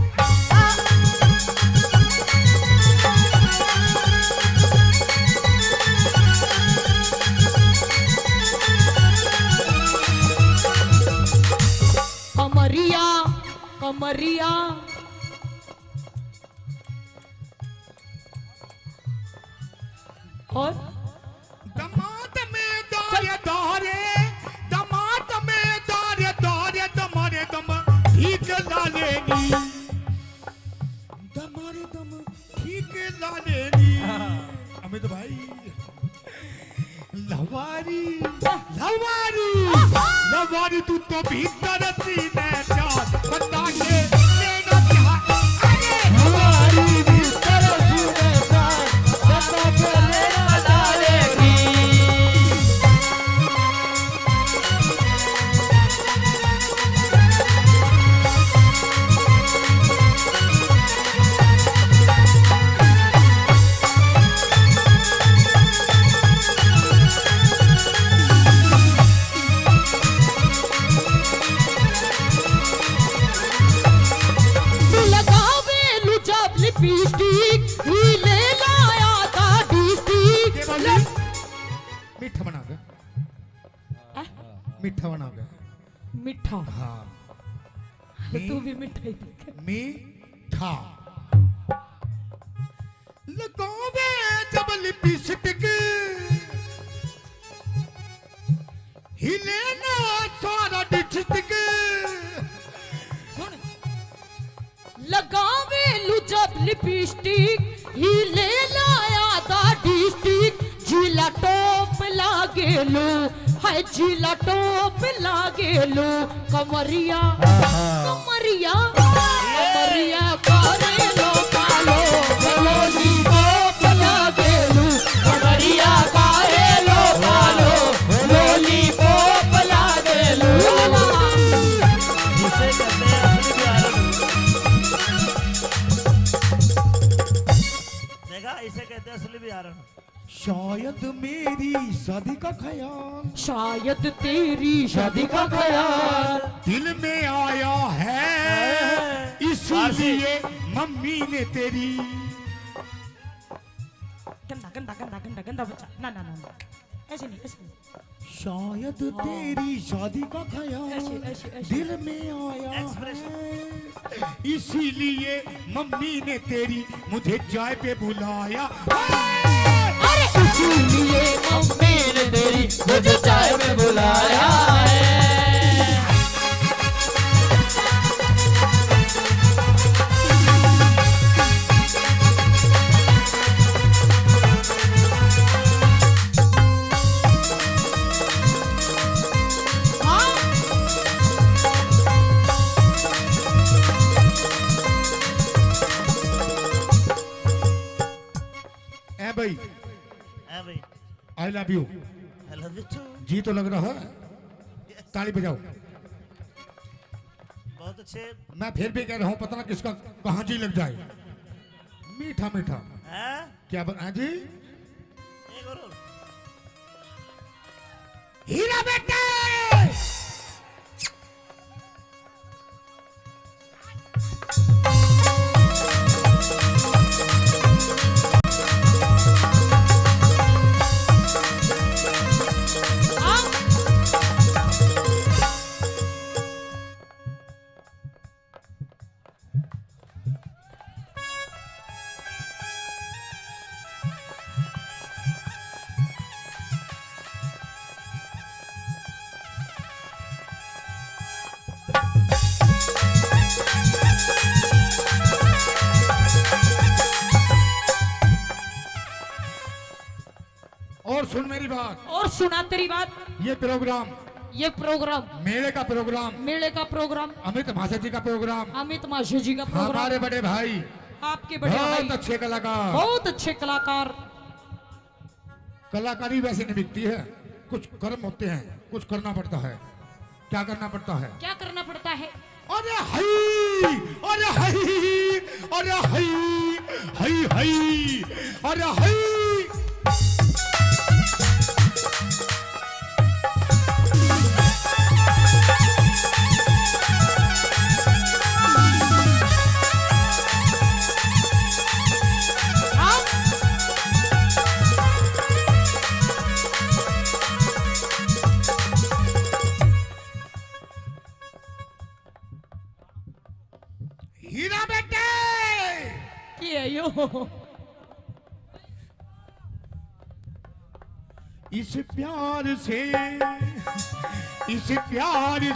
कमरिया कमरिया और दमाद में दारे दारे, दमाद में दारे दारे, दमारे दम ठीक ला लेनी, दमारे दम ठीक ला लेनी। अमित भाई लवारी लवारी लवारी, तू तो भीतर सीने चार बता के लेना चाह। अरे लवारी भीतर सीने चार बता के लेना चाहेगी। मीठा बना के, मीठा बना के। मीठा। हाँ तू भी मिठाई देख। मीठा लगावे जब लिपस्टिक, हिले ना सारा डिस्ट्रिक्ट। सुन लागेलो है जिला टॉप लागेलो कमरिया कमरिया कमरिया करेलो कालो लॉलीपॉप लागेलो कमरिया करेलो कालो लॉलीपॉप लागेलो जिसे कहते हैं असली बिहारन। देखा, इसे कहते हैं असली बिहारन। शायद मेरी शादी का ख्याल, शायद तेरी शादी का ख्याल दिल में आया है, इसलिए मम्मी ने तेरी। गंदा गंदा गंदा गंदा गंदा बच्चा ना ना ना ना ऐसे नहीं ऐसे नहीं शायद तेरी शादी का ख्याल ऐसे ऐसे ऐसे दिल में आया है, इसीलिए मम्मी ने तेरी मुझे चाय पे बुलाया। अरे इसीलिए मम्मी ने तेरी मुझे चाय में बुलाया है। भाई है भाई, I love you. I love you too। जी तो लग रहा है, ताली बजाओ। बहुत अच्छे। मैं फिर भी कह रहा हूँ, पता ना किसका कहाँ जी लग जाए। मीठा मीठा हैं? क्या बता जी? एक और। हीरा बेटे और सुन मेरी बात, और सुना तेरी बात। ये प्रोग्राम मेले का प्रोग्राम अमित माशा जी का प्रोग्राम, अमित माशा जी का प्रोग्राम, हमारे बड़े भाई, आपके बड़े भाई बहुत अच्छे कलाकार। बहुत अच्छे कलाकार। कलाकारी वैसे नहीं बिकती है, कुछ कर्म होते हैं, कुछ करना पड़ता है। क्या करना पड़ता है? क्या करना पड़ता है? अरे हई, अरे हई, अरे हई, हई हई, अरे हई। हीरा बेटे इस प्यार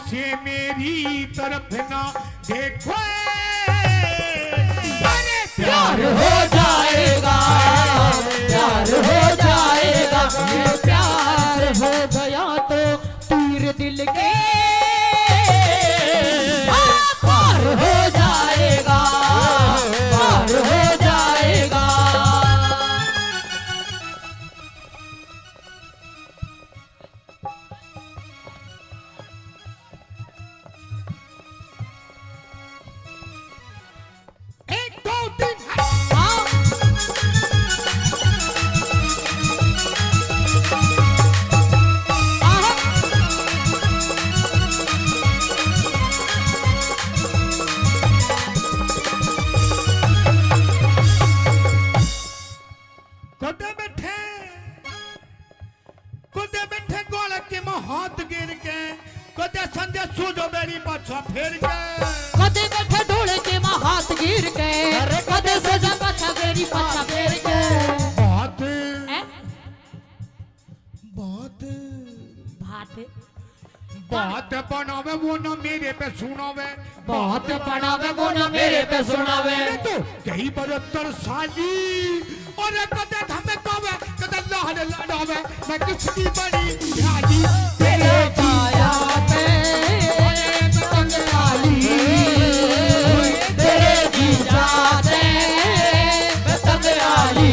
से मेरी तरफ ना देखो, प्यार हो जाएगा, प्यार हो जाएगा, ये प्यार हो गया तो तीर दिल के पार हो जाएगा, पार हो जाएगा। एक दो तीन कुदे बैठे गोल के हाथ गिर के, कुदे संजय सूझो मेरी पाछा फेर के, कदे बैठे ढोले के माँ हाथ गिर के, कदे सजा पाछा मेरी पाछा फेर के। बात हैं? बात बात बात बनावे वो ना मेरे पे सुनावे, बात बनावे वो ना मेरे पे सुनावे। तो कई 72 साली और कदे धमे कवे कदे लहर लड़ा आवे मैं किसकी बड़ी ध्यानी तेरे पाया पे पतंग आली तेरे जीजा से पतंग आली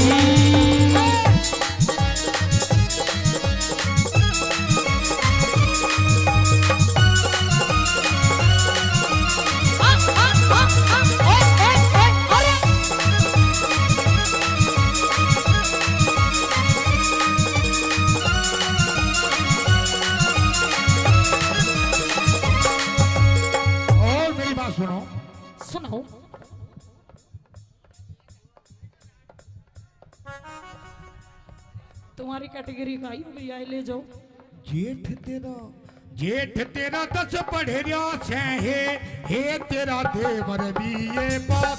और मेरी बात सुनो सुनाओ। तुम्हारी कैटेगरी का ही भैया ले जाओ। जेठ तेरा 10 पढ़ेरिया से हे तेरा देवर भी ये बात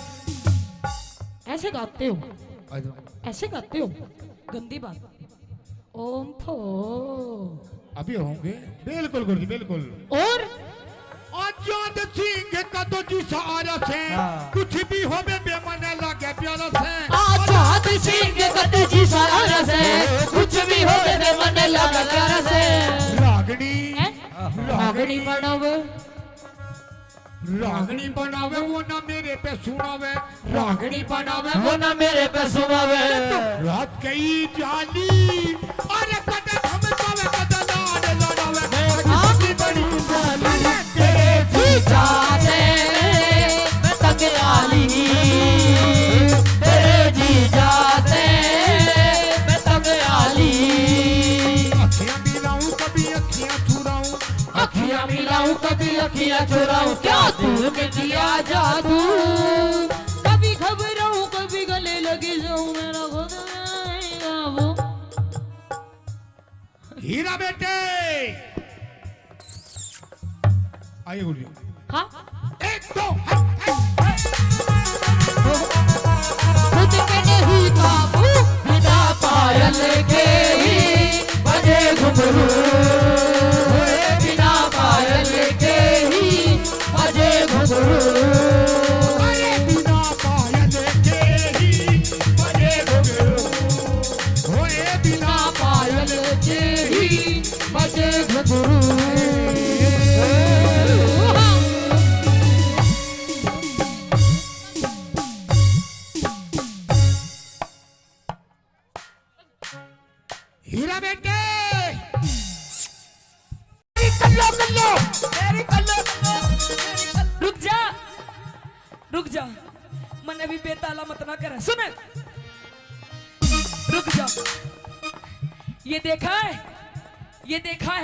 ऐसे गाते हो, ऐसे गाते हो, गंदी बात। ओम फो अभी होंगे बिल्कुल गुरुजी बिल्कुल। और आजाद सिंह का तो जी सहारा से कुछ भी हो बेमन लगे प्यारा से आजाद सिंह कद जी सारा से कुछ भी हो दे मन लगा प्यारा से रागनी रागनी बनावे, रागनी बनावे वो ना मेरे पे सुनावे रागनी बनावे वो ना मेरे पे सुनावे रात कई जाली अरे कदे हम जावे कदे लाड लड़ावे आपकी बड़ी जाली तेरे जीजा से पतंग आली तेरे जीजा से पतंग आली अखियां मिलाऊं कभी अखियां चुराऊं अखियां मिलाऊं कभी अखियां चुराऊं क्या दूर में दिया जादू कभी घबराऊं कभी गले लगे जाऊं मेरा खुद आएगा वो। हीरा बेटे आइए गुरुजी हाँ एक दो खुद पे नहीं काबू बिना पायल के ही बजे घुंघरू बिना पायल के ही बजे घुंघरू अरे बिना पायल के ही बजे घुंघरू होए बिना पायल के ही बजे घुंघरू हीरा बेटे रुक जा मन अभी बेताला मत ना कर सुन रुक जा ये देखा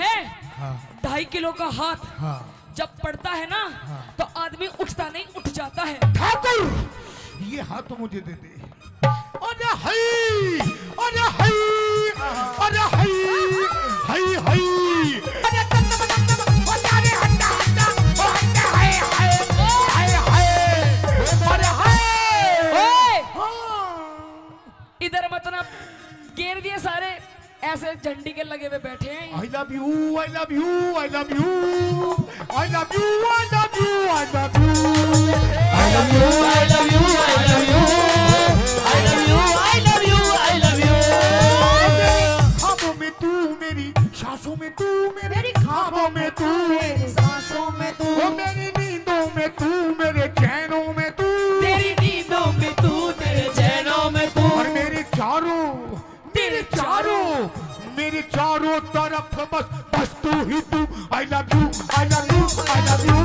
है हाँ 2.5 किलो का हाथ हाँ जब पड़ता है ना तो आदमी उठता नहीं उठ जाता है। ठाकुर ये हाथ तो मुझे दे दे अरे हाय अरे हाय अरे हाय हाय हाय अरे अरे हट्टा हट्टा ओ हट्टा हाय हाय हाय हाय अरे हाय ओए इधर मत ना घेर दिए सारे ऐसे झंडी के लगे हुए बैठे हैं। I love you I love you I love you I love you I love you I love you I love you I love you I love you I love you I love you I love you ख्वाबों में तू मेरी सांसों में तू मेरी ख्वाबों में तू मेरी सांसों में तू मेरी नींदों में तू मेरे चैनों में तू तेरी नींदों में तू तेरे चैनों में तू और मेरे चारों तरफ बस तू ही तू I love you I love you I love you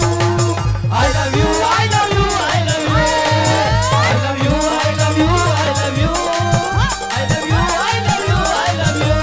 I love you I love you I love you I love you I love you I love you I love you I love you I love you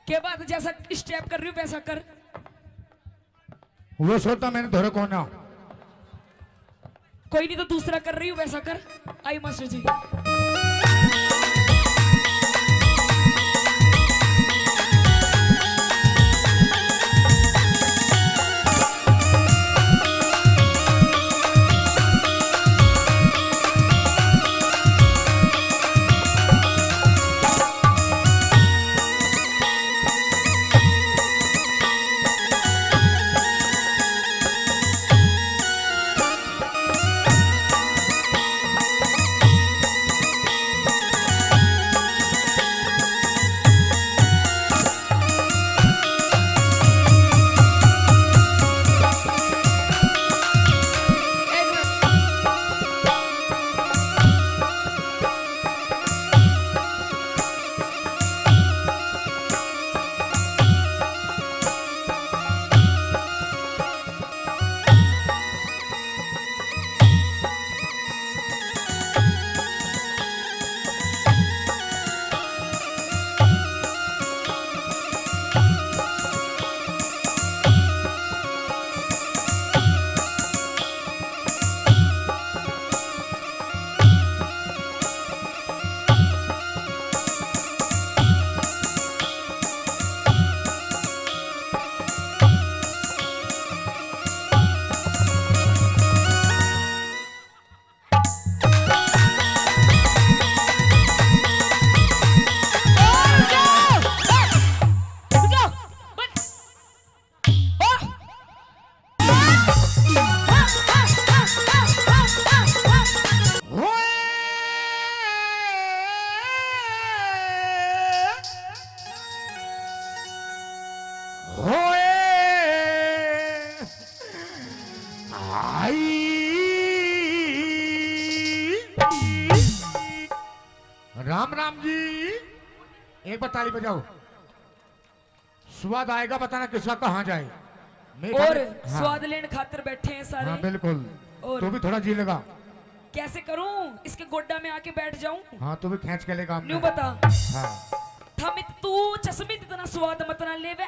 के बाद जैसा step कर रही हूँ वैसा कर। वो सोता मैंने धोरे कौन ना कोई नहीं तो दूसरा कर रही हूँ वैसा कर। आई मास्टर जी एक बार ताली बजाओ, स्वाद आएगा बताना किसका कहाँ जाए। और हाँ, स्वाद लेने खातिर बैठे हैं सारे। हाँ बिल्कुल। और तू भी थोड़ा जी लगा। कैसे करूं, इसके गोड्डा में आके बैठ जाऊं? हाँ तू भी खींच के लेगा। न्यू बता। हाँ थमित तू चश्मे इतना स्वाद मत ना लेवे,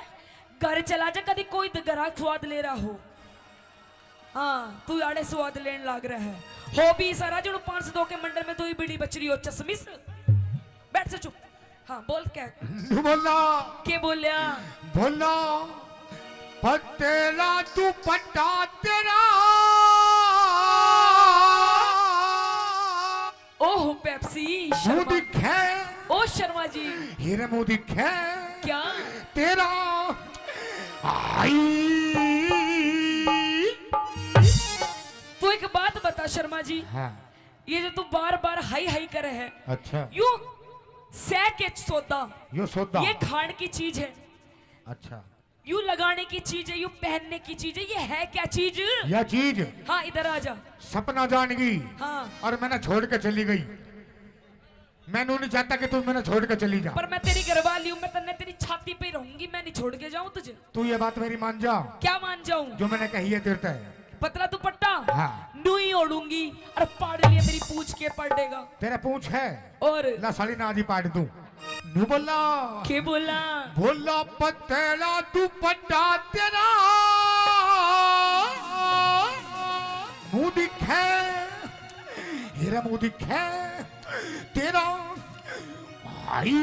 घर चला जा, कभी कोई ग्राहक स्वाद ले रहा हो। हाँ तू आड़े स्वाद लेने लाग रहा है। हो भी सारा जो 502 के मंडल में तू ही बीड़ी बच रही हो चश्मिस। बैठ से चुप। हाँ बोल क्या बोलना, के बोलिया बोलना पतेला तू पट्टा तेरा। ओह पेप्सी मुंह शर्मा। दिखे ओ शर्मा जी हीरे मुंह दिखे क्या तेरा। आई तू एक बात बता शर्मा जी, हाँ ये जो तू बार बार हाई हाई करे है, अच्छा यू सह के सौदा, यो सौदा, ये खाने की चीज है, अच्छा यू लगाने की चीज है, यू पहनने की चीज है, ये है क्या चीज? यह चीज हाँ इधर आ जा। सपना जान गई हाँ और मैंने छोड़ के चली गई। मैंने नहीं चाहता कि तू मैंने छोड़ के चली जा। पर मैं तेरी घरवाली हूँ, मैं तन्ने तेरी छाती पे रहूंगी, मैं नहीं छोड़ के जाऊं तुझे। तू ये बात मेरी मान जा, क्या मान जाऊं? जो मैंने कही है तेरता है। पतला दुपट्टा हाँ। नू ही ओढ़ूंगी और पाड़ लिया मेरी पूछ के पड़ेगा। तेरा पूछ है और ला साली ना जी पाड़ दूं। नू बोला के बोला बोला पतेला तू पट्टा तेरा। मुंह दिखे हीरा मुंह दिखे तेरा। आई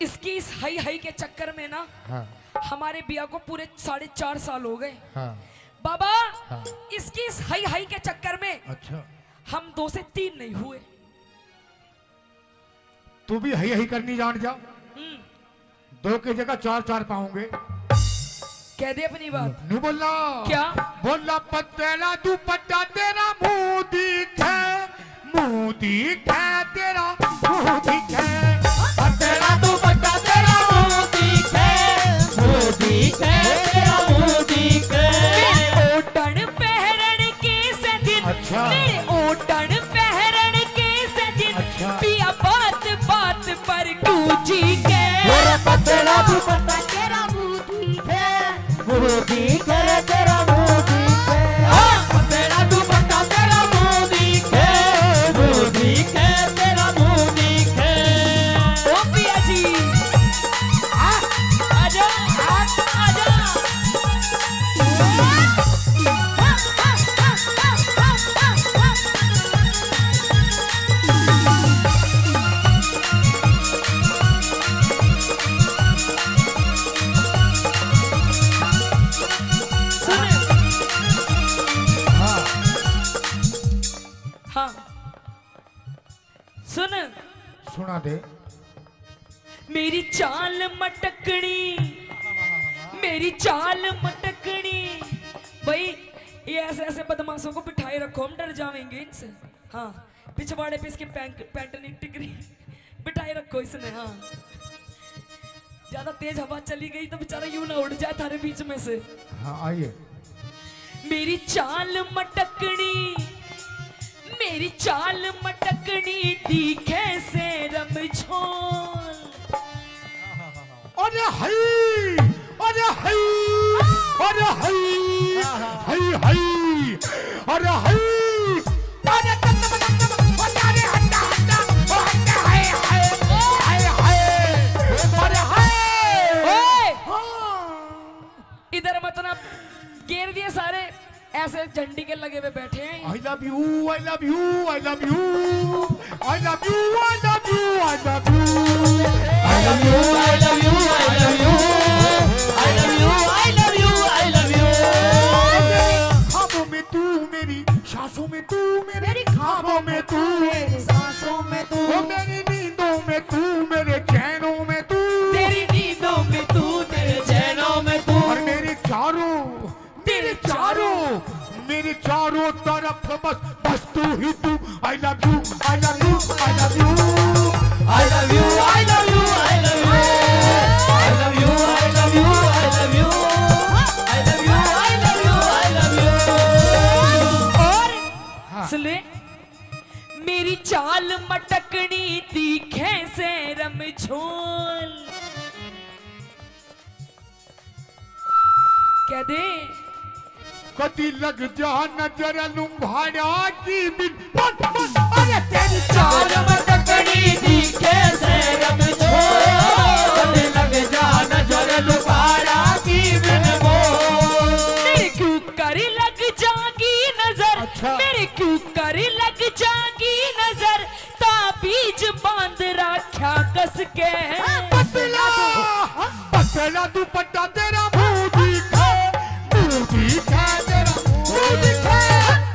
इसकी इस हाई हाई के चक्कर में ना हाँ हमारे बिया को पूरे 4.5 साल हो गए हाँ बाबा। हाँ। इसकी इस हाई हाई के चक्कर में अच्छा हम 2 से 3 नहीं हुए। तू भी हई हई करनी जान जा। 2 की जगह 4 पाऊंगे। कह दे अपनी बात। नहीं बोलना क्या बोला पतेला तू पट्टा तेरा। मुंह दिखे तेरा मुंह दिखे। पतेला तू पट्टा तेरा मुंह दिखे तेरा मुंह दिखे। ओटन पहरन के सदिन अच्छा। मेरे ओटन पहरन के सदिन अच्छा। पिया बात बात पर गूंजी के। पतेला तू पट्टा तेरा मुंह दिखे तेरा मुंह दिखे। पतेला तू पट्टा तेरा मुंह दिखे तेरा मुंह दिखे। ओ पिया जी आजा आजा। हाँ सुन सुना दे। मेरी चाल मटकनी, मेरी चाल मटकनी। भाई ये ऐसे ऐसे बदमाशों को बिठाए रखो, हम डर जाएंगे इनसे। हाँ पिछवाड़े पे इसके पैंट नहीं टिक रही, बिठाए रखो इसने। हाँ ज्यादा तेज हवा चली गई तो बेचारा यूं ना उड़ जाए थारे बीच में से। हाँ आइए। मेरी चाल मटकनी, मेरी चाल मटकनी दिखे से रमझोल। अरे हई अरे हई अरे हई हई हई अरे हई अरे अरे हंडा हंडा ओ हंडा हाय हाय हाय हाय अरे हाय। ओए इधर मत ना घेर दिए सारे, ऐसे झंडी के लगे हुए बैठे हैं। I love you, I love you, I love you, I love you, I love you, I love you, I love you, I love you, I love you, I love you, I love you, I love you। ख्वाबों में तू मेरी सांसों में तू मेरे ख्वाबों में तू मेरी सांसों में तू मेरी नींदों में तू मेरे चैनों में तू तेरी नींदों में तू तेरे चैनों में तू और मेरे चारों तरफ बस तू ही तू। I love you, I love you, I love you, I love you, I love you, I love you, I love you, I love you, I love you, I love you, I love you, I love you। और सुन ले, मेरी मेरी चाल मटकनी तीखे से रमझोल। कह दे कदी लग जा नजर लुम्भाड़ा की बिन अरे तेरी चाल मटकनी तीखे से रमझोल। कदी लग जा नजर लुम्भाड़ा की बिन बोल। मेरे क्यों कर लग जागी नजर। अच्छा। मेरे क्यों कर लग जागी नजर ताबीज बांध रखा कस के। पतला पतला दुपट्टा तेरा मुंह दिखा तेरा मुंह दिखा।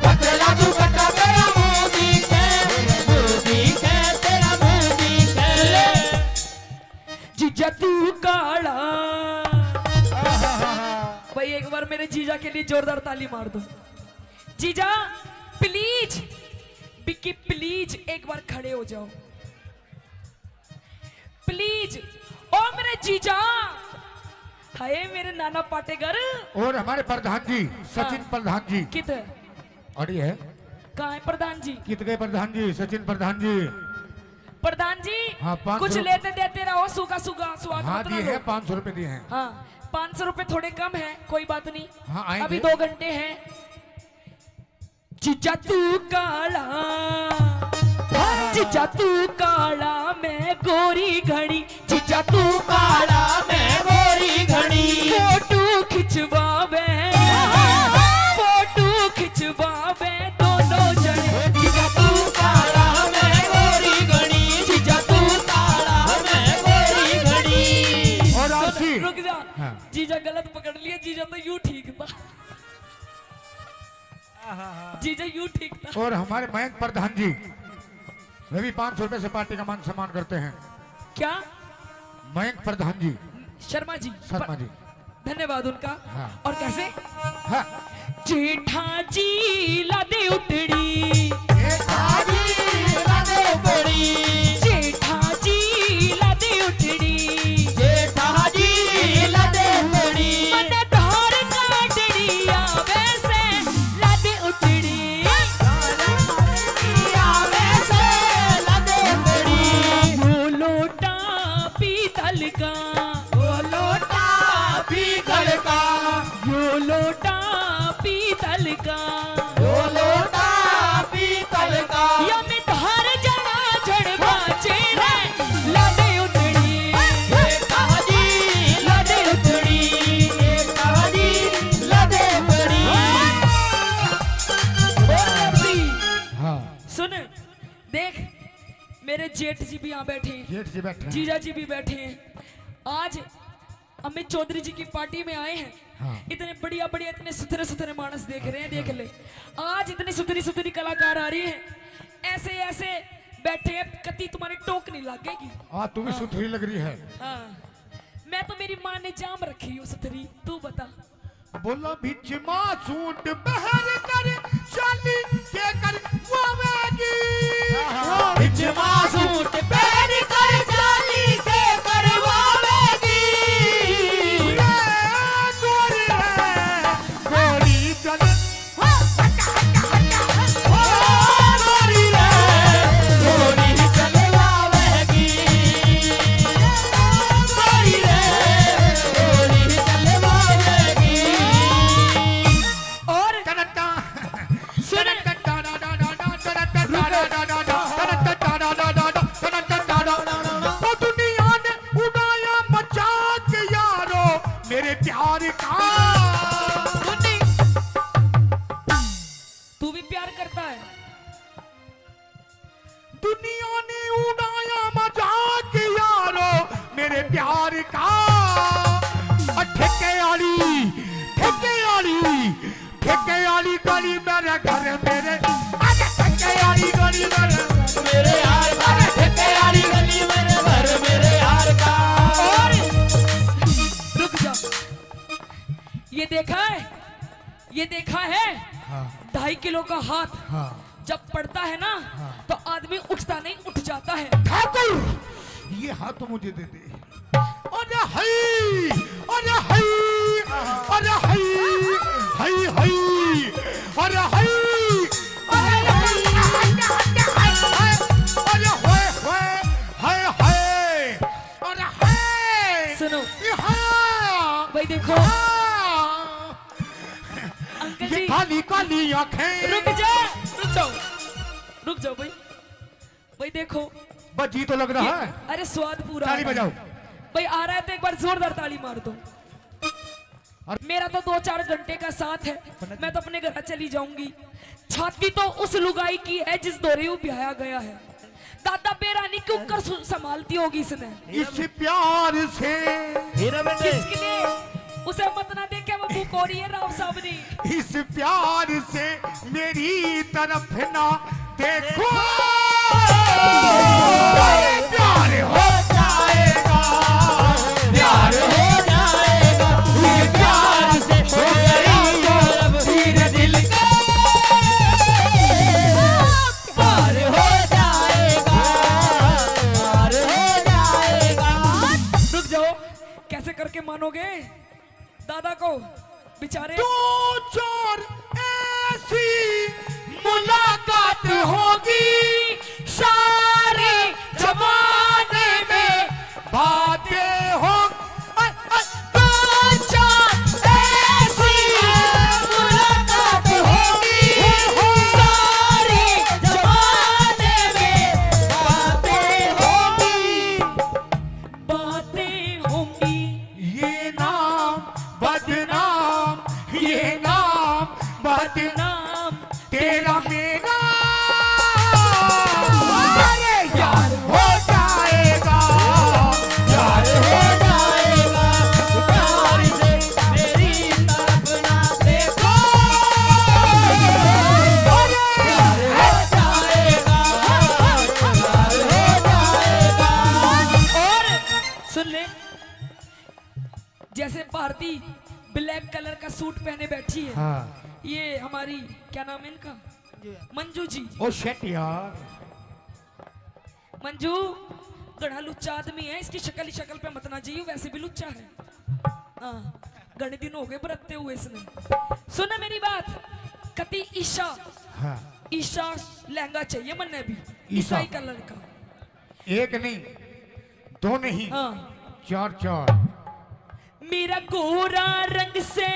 पतला दुपट्टा तेरा मुंह दिखा तेरा मुंह दिखा। जीजा तू काला। भाई एक बार मेरे जीजा के लिए जोरदार ताली मार दो। जीजा प्लीज, बिक्की प्लीज एक बार खड़े हो जाओ प्लीज। ओ मेरे जीजा, हाय मेरे नाना पाटेगर। और हमारे प्रधान जी सचिन प्रधान जी कित और ये है कहाँ है प्रधान जी? कित गए प्रधान जी सचिन प्रधान जी। प्रधान जी हाँ, 500 कुछ लेते देते रहो, सूखा सूखा स्वाद हाँ मत दिए लो। हैं 500 रुपए दिए हैं। हाँ 500 रुपए थोड़े कम है, कोई बात नहीं। हाँ, आएंगे। अभी 2 घंटे हैं। जीजा तू काला, जीजा तू काला मैं गोरी घड़ी। जीजा तू काला मैं गोरी घड़ी। फोटो खिंचवावे, फोटो खिंचवावे दोनों जने। जीजा तू काला मैं गोरी घड़ी। जीजा तू काला मैं गोरी घड़ी। और आशी रुक जा। हाँ। जीजा गलत पकड़ लिया, जीजा तो यूं ठीक था। जीजा यूं ठीक था। और हमारे मयंक प्रधान जी वे भी 500 रुपए से पार्टी का मान सम्मान करते हैं। क्या? मयंक प्रधान जी शर्मा जी। शर्मा जी धन्यवाद उनका। हाँ। और कैसे? हाँ। जेठा जी लादे उतड़ी। जेठा जी लादे उतड़ी। जेठा जी लादे उतड़ी। जेठा जी लादे उतड़ी। मन धार काटड़ी आवे से लादे उतड़ी। आवे से लादे उतड़ी। वो लोटा पीतल का, वो लोटा पीतल का। यो लोटा पीतल का। वो लोटा पीतल का। या में धार जड़ा झड़ बाचे रे लादे उतड़ी। जेठा जी लादे उतड़ी। जेठा जी लादे उतड़ी। हाँ सुन देख, मेरे जेठ जी भी यहाँ बैठे हैं, जेठ जी बैठे हैं। जीजा जी भी बैठे हैं। आज अमित चौधरी जी की पार्टी में आए हैं। हाँ। इतने बढ़िया बढ़िया, इतने सुथरे सुथरे मानस देख रहे हैं, देख ले। आज इतनी सुथरी सुथरी कलाकार आ रही है, ऐसे ऐसे बैठे हैं, कति तुम्हारी टोक नहीं लगेगी। तू भी सुथरी लग रही है। हाँ, मैं तो मेरी माँ ने जाम रखी हूँ सुथरी, तू बता। बोला बिच सूट बहर कर चाली के कर वावेगी। बिच सूट बहर कर चाली के कर वावेगी। गोरी चल गोरी रे गोरी चल वावेगी। गोरी रे गोरी चल वावेगी। और सुन, दुनिया ने उड़ाया मजाक यारो मेरे प्यार का। तू भी प्यार करता है? दुनिया ने उड़ाया मजाक यारो मेरे प्यार का। ठेके वाली गली मेरे घर मेरे। ठेके वाली गली मेरे यार का। ठेके वाली गली मेरे घर मेरे यार का। और रुक जा, ये देखा है, ये देखा है? हाँ 2.5 किलो का हाथ हाँ जब पड़ता है ना, तो आदमी उठता नहीं, उठ जाता है। ठाकुर ये हाथ तो मुझे दे दे। अरे हई अरे हई अरे हई हई हई अरे हई अरे हई देखो अंकल ये जी काली काली आंखें। रुक जाओ रुक जाओ भाई भाई देखो बजी तो लग रहा है। अरे स्वाद पूरा ताली आ रहा है। बजाओ। भाई आ रहा है तो एक बार जोरदार ताली मार दो। मेरा तो 2-4 घंटे का साथ है, मैं तो अपने घर चली जाऊंगी। छाती तो उस लुगाई की है जिस दौरे वो ब्याया गया है। दादा बेरानी क्यों कर संभालती होगी इसने। इस प्यार से हीरा बेटे किसके लिए उसे मत ना देखे वो बुकोरी है राव साहब ने। इस प्यार से मेरी तरफ ना देखो, प्यार हो जाएगा, प्यार हो जाएगा, इस प्यार से हो गई तो मेरे दिल का प्यार हो जाएगा, प्यार हो जाएगा। रुक जाओ कैसे करके मानोगे दादा को बेचारे। 2-4 ऐसी मुलाकात होगी सारे जमाने में, बातें हो 2-4 ऐसी मुलाकात होगी सारे जमाने में, बातें होंगी ये नाम बदनाम, ये नाम बदनाम तेरा मेरा, अरे यार हो जाएगा, यार हो जाएगा, प्यार से मेरी तरफ ना देखो, अरे यार हो जाएगा, यार हो जाएगा। और सुन ले जैसे भारती ब्लैक कलर का सूट पहने बैठी है। हाँ। ये हमारी क्या नाम है इनका मंजू जी। ओ शेट यार, मंजू गढ़ा लुच्चा आदमी है, इसकी शक्ल पे मत ना जाइयो, वैसे भी लुच्चा है। हाँ घने दिन हो गए बरतते हुए इसने। सुना मेरी बात कति ईशा। हाँ। ईशा लहंगा चाहिए मन्ने भी ईशा। ईसाई कलर का। एक नहीं दो नहीं हाँ 4-4। मेरा गोरा रंग से,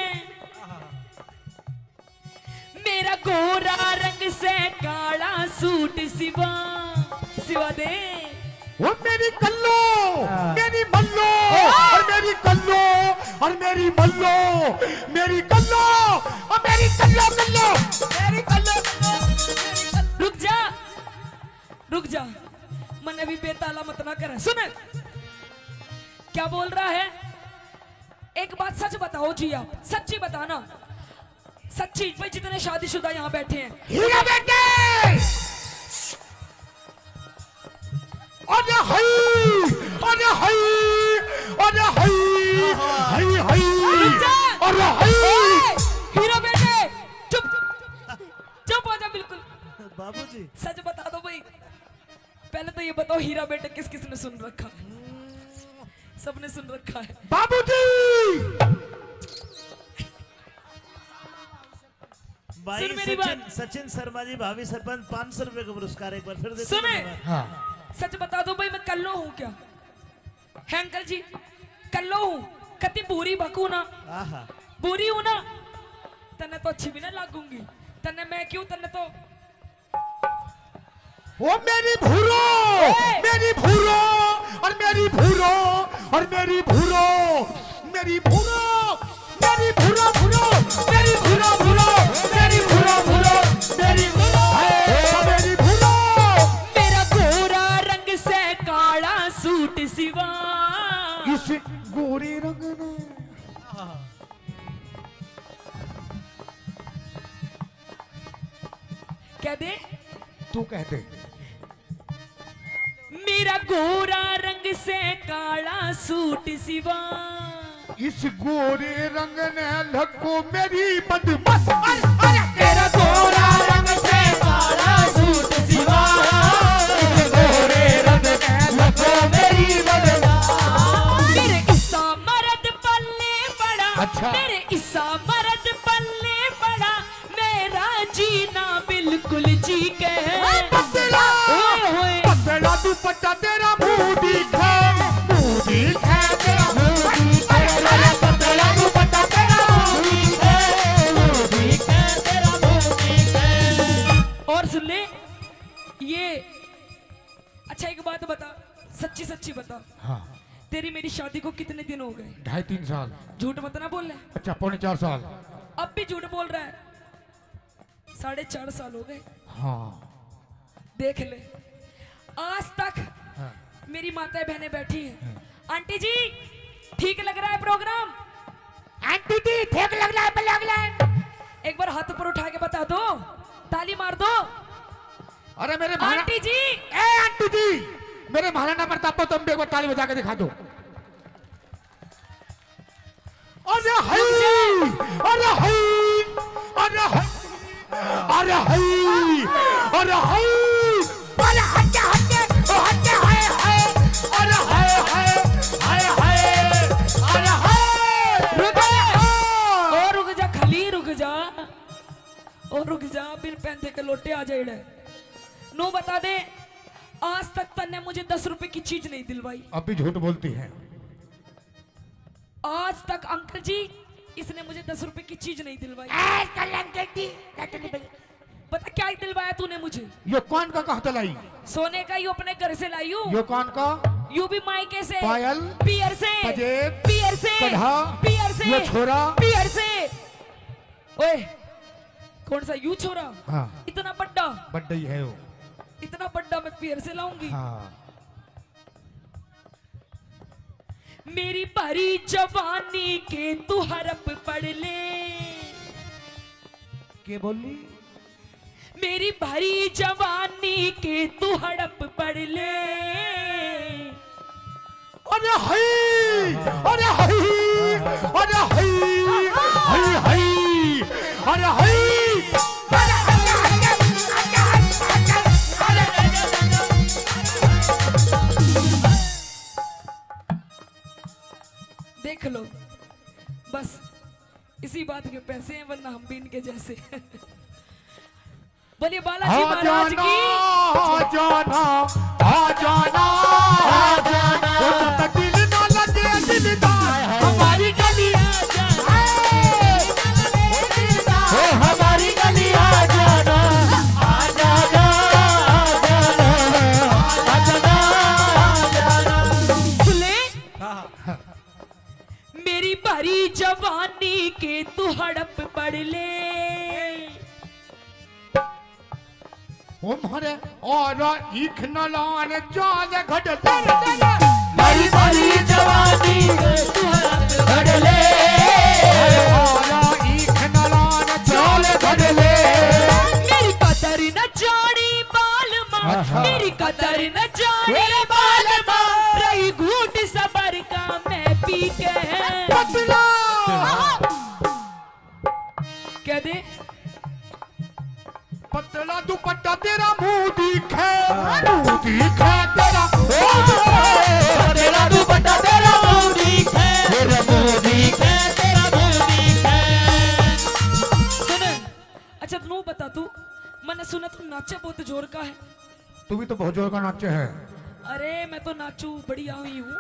मेरा गोरा रंग से काला सूट सिवा सिवा दे। वो मेरी कल्लो, मेरी मल्लो, और मेरी कल्लो, और मेरी मल्लो, मेरी कल्लो, और मेरी कल्लो कल्लो, मेरी कल्लो कल्लो। रुक जा मन अभी बेताला मत ना करे। सुन क्या बोल रहा है। एक बात सच बताओ जी, आप सच्ची बताना, सच्ची। भाई जितने शादीशुदा यहाँ बैठे हैं, हीरा बेटे, अरे हाय, अरे हाय, अरे हाय, हाय हाय, रुक जा। अरे हाय। ओए, हीरो बेटे चुप चुप हो जा बिल्कुल। बाबूजी सच बता दो भाई। पहले तो ये बताओ हीरा बेटे किस किस ने सुन रखा है। सबने सुन रखा है। बाबूजी भाई सुन मेरी बात। सचिन शर्मा जी भाभी सरपंच 500 रुपए का पुरस्कार एक बार फिर देते सुने। हैं। हाँ। सच बता दो भाई मैं कल्लो हूँ क्या है अंकल जी। कल्लो हूँ कति बुरी बकू ना, आहा बुरी हूँ ना। तन्ने तो अच्छी भी ना लागूंगी, तन्ने मैं क्यों, तन्ने तो वो मेरी भूरो, मेरी भूरो, और मेरी भूरो, और मेरी भूरो, मेरी भूरो, मेरी भूरो भूरो, मेरी भूरो भूरो, मेरी भूरो भूरो, मेरी भूरो, मेरी भूरो। मेरा गोरा रंग से काला सूट सिवा। इस गोरे रंग ने कह दे, तू कह दे। मेरा गोरा रंग से काला सूट सिवा। इस गोरे रंग ने लको मेरी बदमस्त। तेरा गोरा रंग से काला सूट सिवा, इस गोरे रंग ने लको मेरी बदमस्त। मेरे इसा मर्द पल्ले पड़ा, अच्छा। मेरे इसा मर्द पल्ले पड़ा, मेरा जीना बिल्कुल जी के। पतला, पतला दुपट्टा तेरा मुंह दिखा, मुंह दिखा तेरा मुंह दिखा, पतला दुपट्टा अच्छा एक बात बता, सच्ची सच्ची बता, हाँ तेरी मेरी शादी को कितने दिन हो गए? 2.5-3 साल। झूठ मत ना बोल रहा है। अच्छा 4.5 साल। अब भी झूठ बोल रहा है। 4.5 साल हो गए। हाँ देख ले, आज तक हाँ। मेरी माताएं बहनें बैठी हैं। आंटी जी ठीक लग रहा है प्रोग्राम? आंटी जी ठीक लग रहा है, एक बार हाथ ऊपर उठा के बता दो, ताली मार दो। अरे मेरे आंटी जी, ए आंटी जी, मेरे महाराणा प्रताप को तुम भी एक बार ताली बजा के दिखा दो। अरे हाय, अरे हाय, अरे हाय, अरे हाय, अरे हाय, अरे हटे हटे हटे, हाय हाय, अरे हाय हाय, हाय हाय, अरे हाय। रुक जा, ओ रुक जा, खाली रुक जा, ओ रुक जा, बिन पैंते के लोटे आ जाए। नो बता दे, आज तक तन्ने मुझे 10 रुपए की चीज नहीं दिलवाई। अब भी झूठ बोलती है। आज तक अंकल जी इसने मुझे 10 रुपए की चीज नहीं दिलवाई। पता क्या दिलवाया तूने मुझे? ये कौन का कहता लाई? सोने का, यू अपने घर से लाई हूँ। ये कौन का? यू भी मायके से, पायल, पियर से, पजेब, पियर से, कढ़ा, पियर से, ये छोरा, पियर से। ओए कौन सा यू छोरा? हाँ इतना बड्डा, बड्डा ही है वो। इतना बड्डा मैं पियर से लाऊंगी? हाँ मेरी भरी जवानी के तू हड़प पढ़ ले। के बोली? मेरी भरी जवानी के तू हड़प पढ़ ले। अरे हाय, अरे हाय, अरे हाय, हाय हाय, अरे हाय, देख लो, बस इसी बात के पैसे हैं, वरना हम भी इनके जैसे। बोलिए बालाजी महाराज की। आ जाना, आ जाना, आ जाना, दिल ना लगे दिलदार, हमारी गली आ जाना, हमारी गली आ जाना, आ जाना, आ जाना, आ जाना। सुने, मेरी भरी जवानी के तू हड़प पढ़ ले। ओ मारे और ईख न लान जाल घट मेरी भरी जवानी तू हड़प ले, और ईख न लान जाल घट ले। मेरी कदर न जानी बाल माँ, मेरी कदर न जानी बाल माँ, रही घूट सबर का मैं पी के पतला कह दे। पतला दुपट्टा तेरा मुंह दिखे, मुंह दिखे तेरा, तेरा दुपट्टा तेरा मुंह दिखे, तेरा मुंह दिखे, तेरा मुंह दिखे। सुन, अच्छा तू बता, तू मैंने सुना तू नाचे बहुत जोर का है। तू भी तो बहुत जोर का नाचे है। अरे मैं तो नाचू बढ़िया हुई हूँ,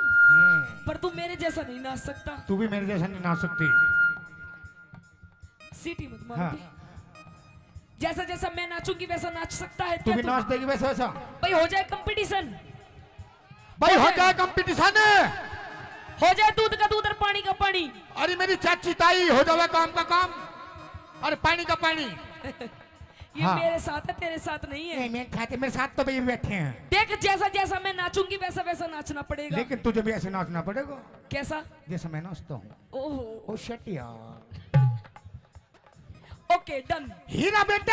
पर तू मेरे जैसा नहीं नाच सकता। तू भी मेरे जैसा नहीं नाच सकती। सीटी मत मार। हाँ। जैसा जैसा मैं नाचूंगी वैसा नाच सकता है तू क्या भी तू? नाच देगी वैसा वैसा? भाई हो जाए कंपटीशन, भाई हो जाए कंपटीशन। हो जाए दूध का दूध और पानी का पानी। अरे मेरी चाची ताई हो जावे काम का काम, अरे पानी का पानी। ये हाँ। मेरे साथ है, तेरे साथ नहीं है। मैं खाते मेरे साथ तो भाई बैठे हैं, देख जैसा जैसा मैं नाचूंगी वैसा वैसा नाचना पड़ेगा। लेकिन तुझे भी ऐसे नाचना पड़ेगा कैसा? जैसे मैं नाचता हूँ। ओहो, ओ शिट यार। Okay done. हीरा बेटे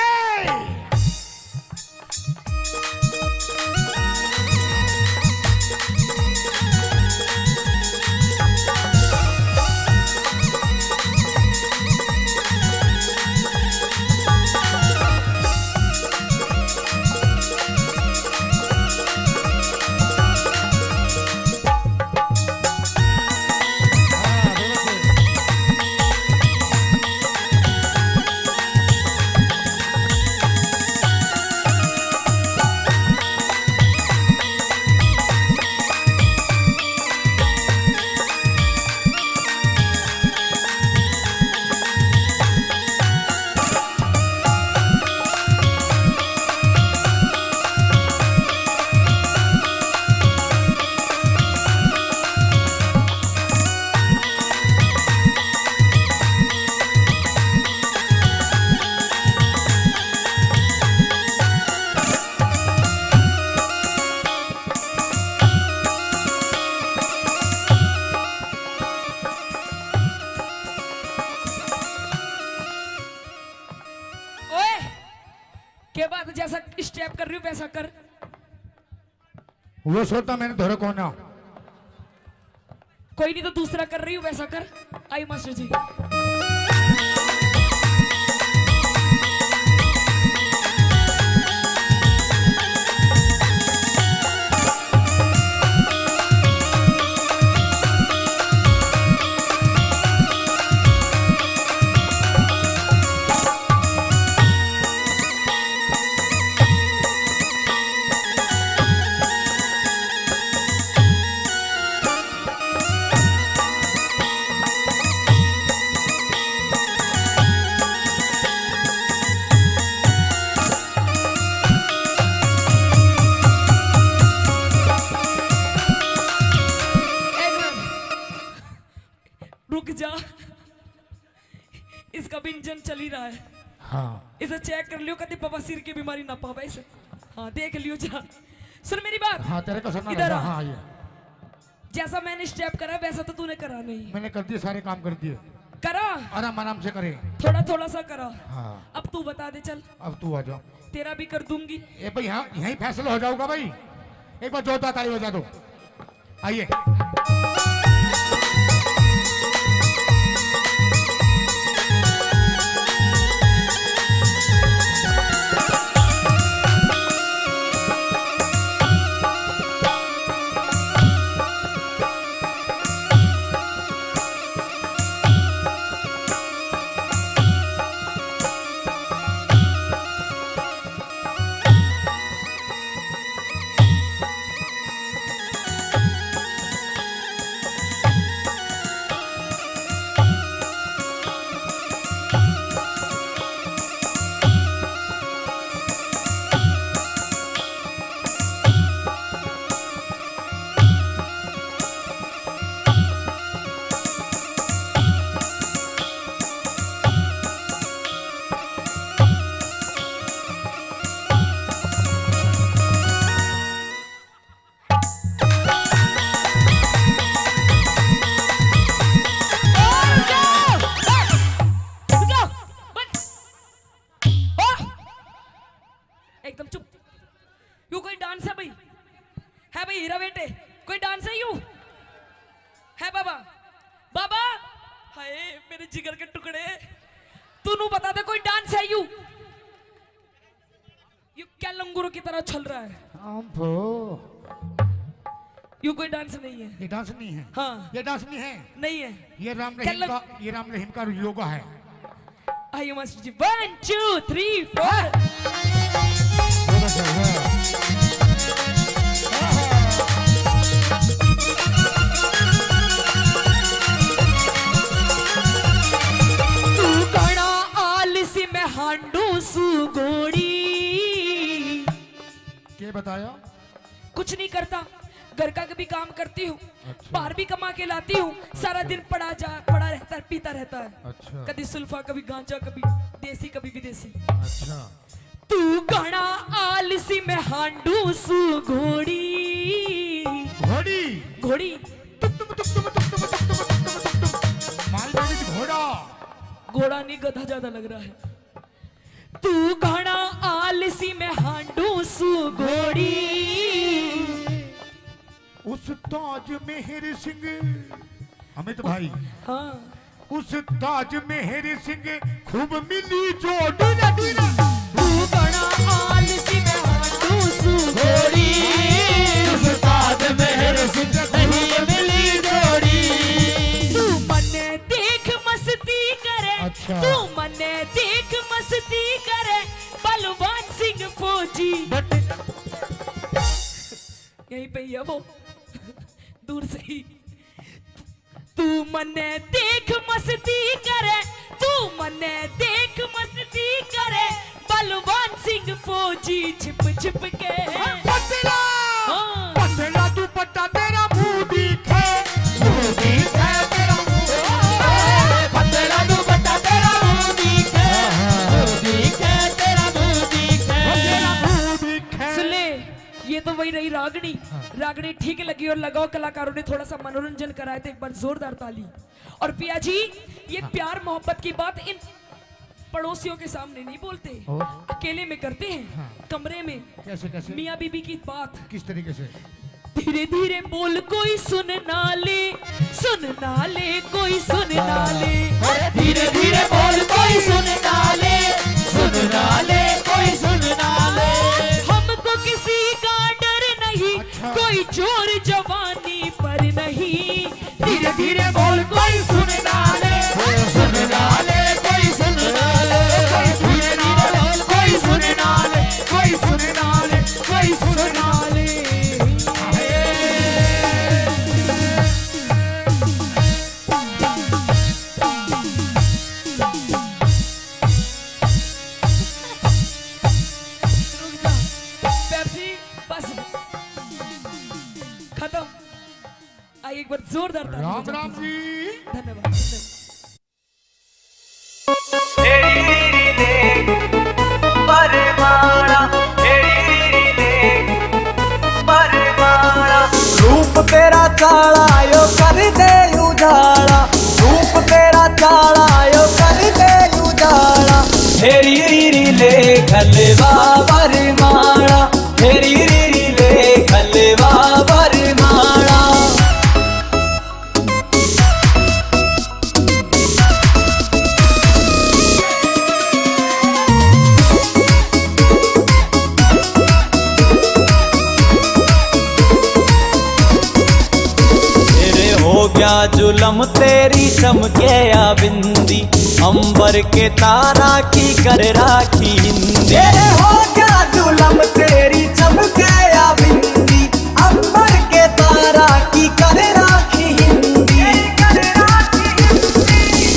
वो सोता मैंने धोरे कोना। कोई नहीं तो दूसरा कर रही हूँ, वैसा कर। आई मास्टर जी। रुक जा, इसका भी इंजन चल ही रहा है। हाँ इसे चेक कर लियो, कभी बवासीर की बीमारी ना पावे इसे। हाँ देख लियो जा। सुन मेरी बात। हाँ तेरे को सुनना इधर रहेगा। आ। हाँ ये जैसा मैंने स्टेप करा वैसा तो तूने करा नहीं। मैंने कर दिए, सारे काम कर दिए। करा आराम आराम से करे। थोड़ा थोड़ा सा करा। हाँ अब तू बता दे चल। अब तू आ जाओ। तेरा भी कर दूंगी। ए भाई यहाँ यहीं फैसला हो जाऊंगा भाई। एक बार जोरदार ताली बजा दो। आइए। एकदम चुप। यू कोई डांस है भाई? है भाई हीरा बेटे, कोई डांस है यू? है बाबा? बाबा हाय मेरे जिगर के टुकड़े, तू नू बता दे कोई डांस है यू? यू क्या लंगूरों की तरह चल रहा है? यू कोई डांस नहीं है। ये डांस नहीं है। हाँ ये डांस नहीं है। नहीं है। ये राम रहीम का योगा है। आइए मास्टर जी। 1 2 3 4। तू घड़ा आलसी में हांडू सुगोड़ी। क्या बताया? कुछ नहीं करता, घर का भी काम करती हूँ। बाहर भी कमा के लाती हूँ। सारा दिन पड़ा रहता है, पीता रहता है। अच्छा। कभी सुल्फा, कभी गांजा, कभी देसी, कभी विदेशी। अच्छा। तू घड़ा आलसी में हांडू सुगोड़ी। घोड़ी घोड़ी मालगाड़ी की घोड़ा। घोड़ा नहीं, गधा ज्यादा लग रहा है। तू घड़ा आलसी में हांडू सुगोड़ी। उस ताज मेहर सिंह, अमित भाई, हाँ उस ताज मेहर सिंह खूब मिली जोड़ी। तू घड़ा आलसी में हांडू सुगोड़ी। उस ताज मेहर सिंह नहीं मिली जोड़ी। तू मने देख मस्ती करे। अच्छा। तू मने देख मस्ती करे बलवान सिंह फौजी। यहीं पे ही है वो, दूर से ही। तू मने देख मस्ती करे, तू मने देख मस्ती करे बलवान सिंह फौजी। छिप छिप के पतला हाँ। पतला दुपट्टा तेरा मुंह दिखे, मुंह दिखे तेरा मुंह। पतला दुपट्टा तेरा मुंह दिखे, मुंह दिखे तेरा मुंह दिखे। तेरा मुंह दिखे। सुन ले, ये तो वही रही रागनी। रागनी ठीक लगी और लगाओ कलाकारों ने थोड़ा सा मनोरंजन कराया तो एक बार जोरदार ताली। और पिया जी, ये प्यार मोहब्बत की बात इन पड़ोसियों के सामने नहीं बोलते, अकेले में करते हैं। कमरे में कैसे कैसे? मियाँ बीबी की बात। किस तरीके से? धीरे धीरे बोल कोई सुन ना ले कोई सुन ना ले। धीरे धीरे बोल कोई सुन ना ले कोई सुन ना ले। हमको किसी का डर नहीं, कोई चोर जवानी पर नहीं। धीरे धीरे बोल कोई सुन ना ले कोई सुन ना ले। धीरे धीरे बोल कोई सुन ना ले कोई सुन ना ले। पेप्सी बस खत्म। आइए एक बार जोरदार ताली राम बजाओ। राम जी। धन्यवाद। रूप तेरा काला यो कर दे उजाला, रूप तेरा काला यो कर दे उजाला। हेरी रीरी ले खलवा बरमाला, हेरी रीरी ले खलवा बरमाला। हो गया जुलम तेरी चमके या बिंदी, अंबर के तारा की कर राखी हिंदी। हो गया जुलम तेरी चमके या बिंदी, अंबर के तारा की कर राखी हिंदी।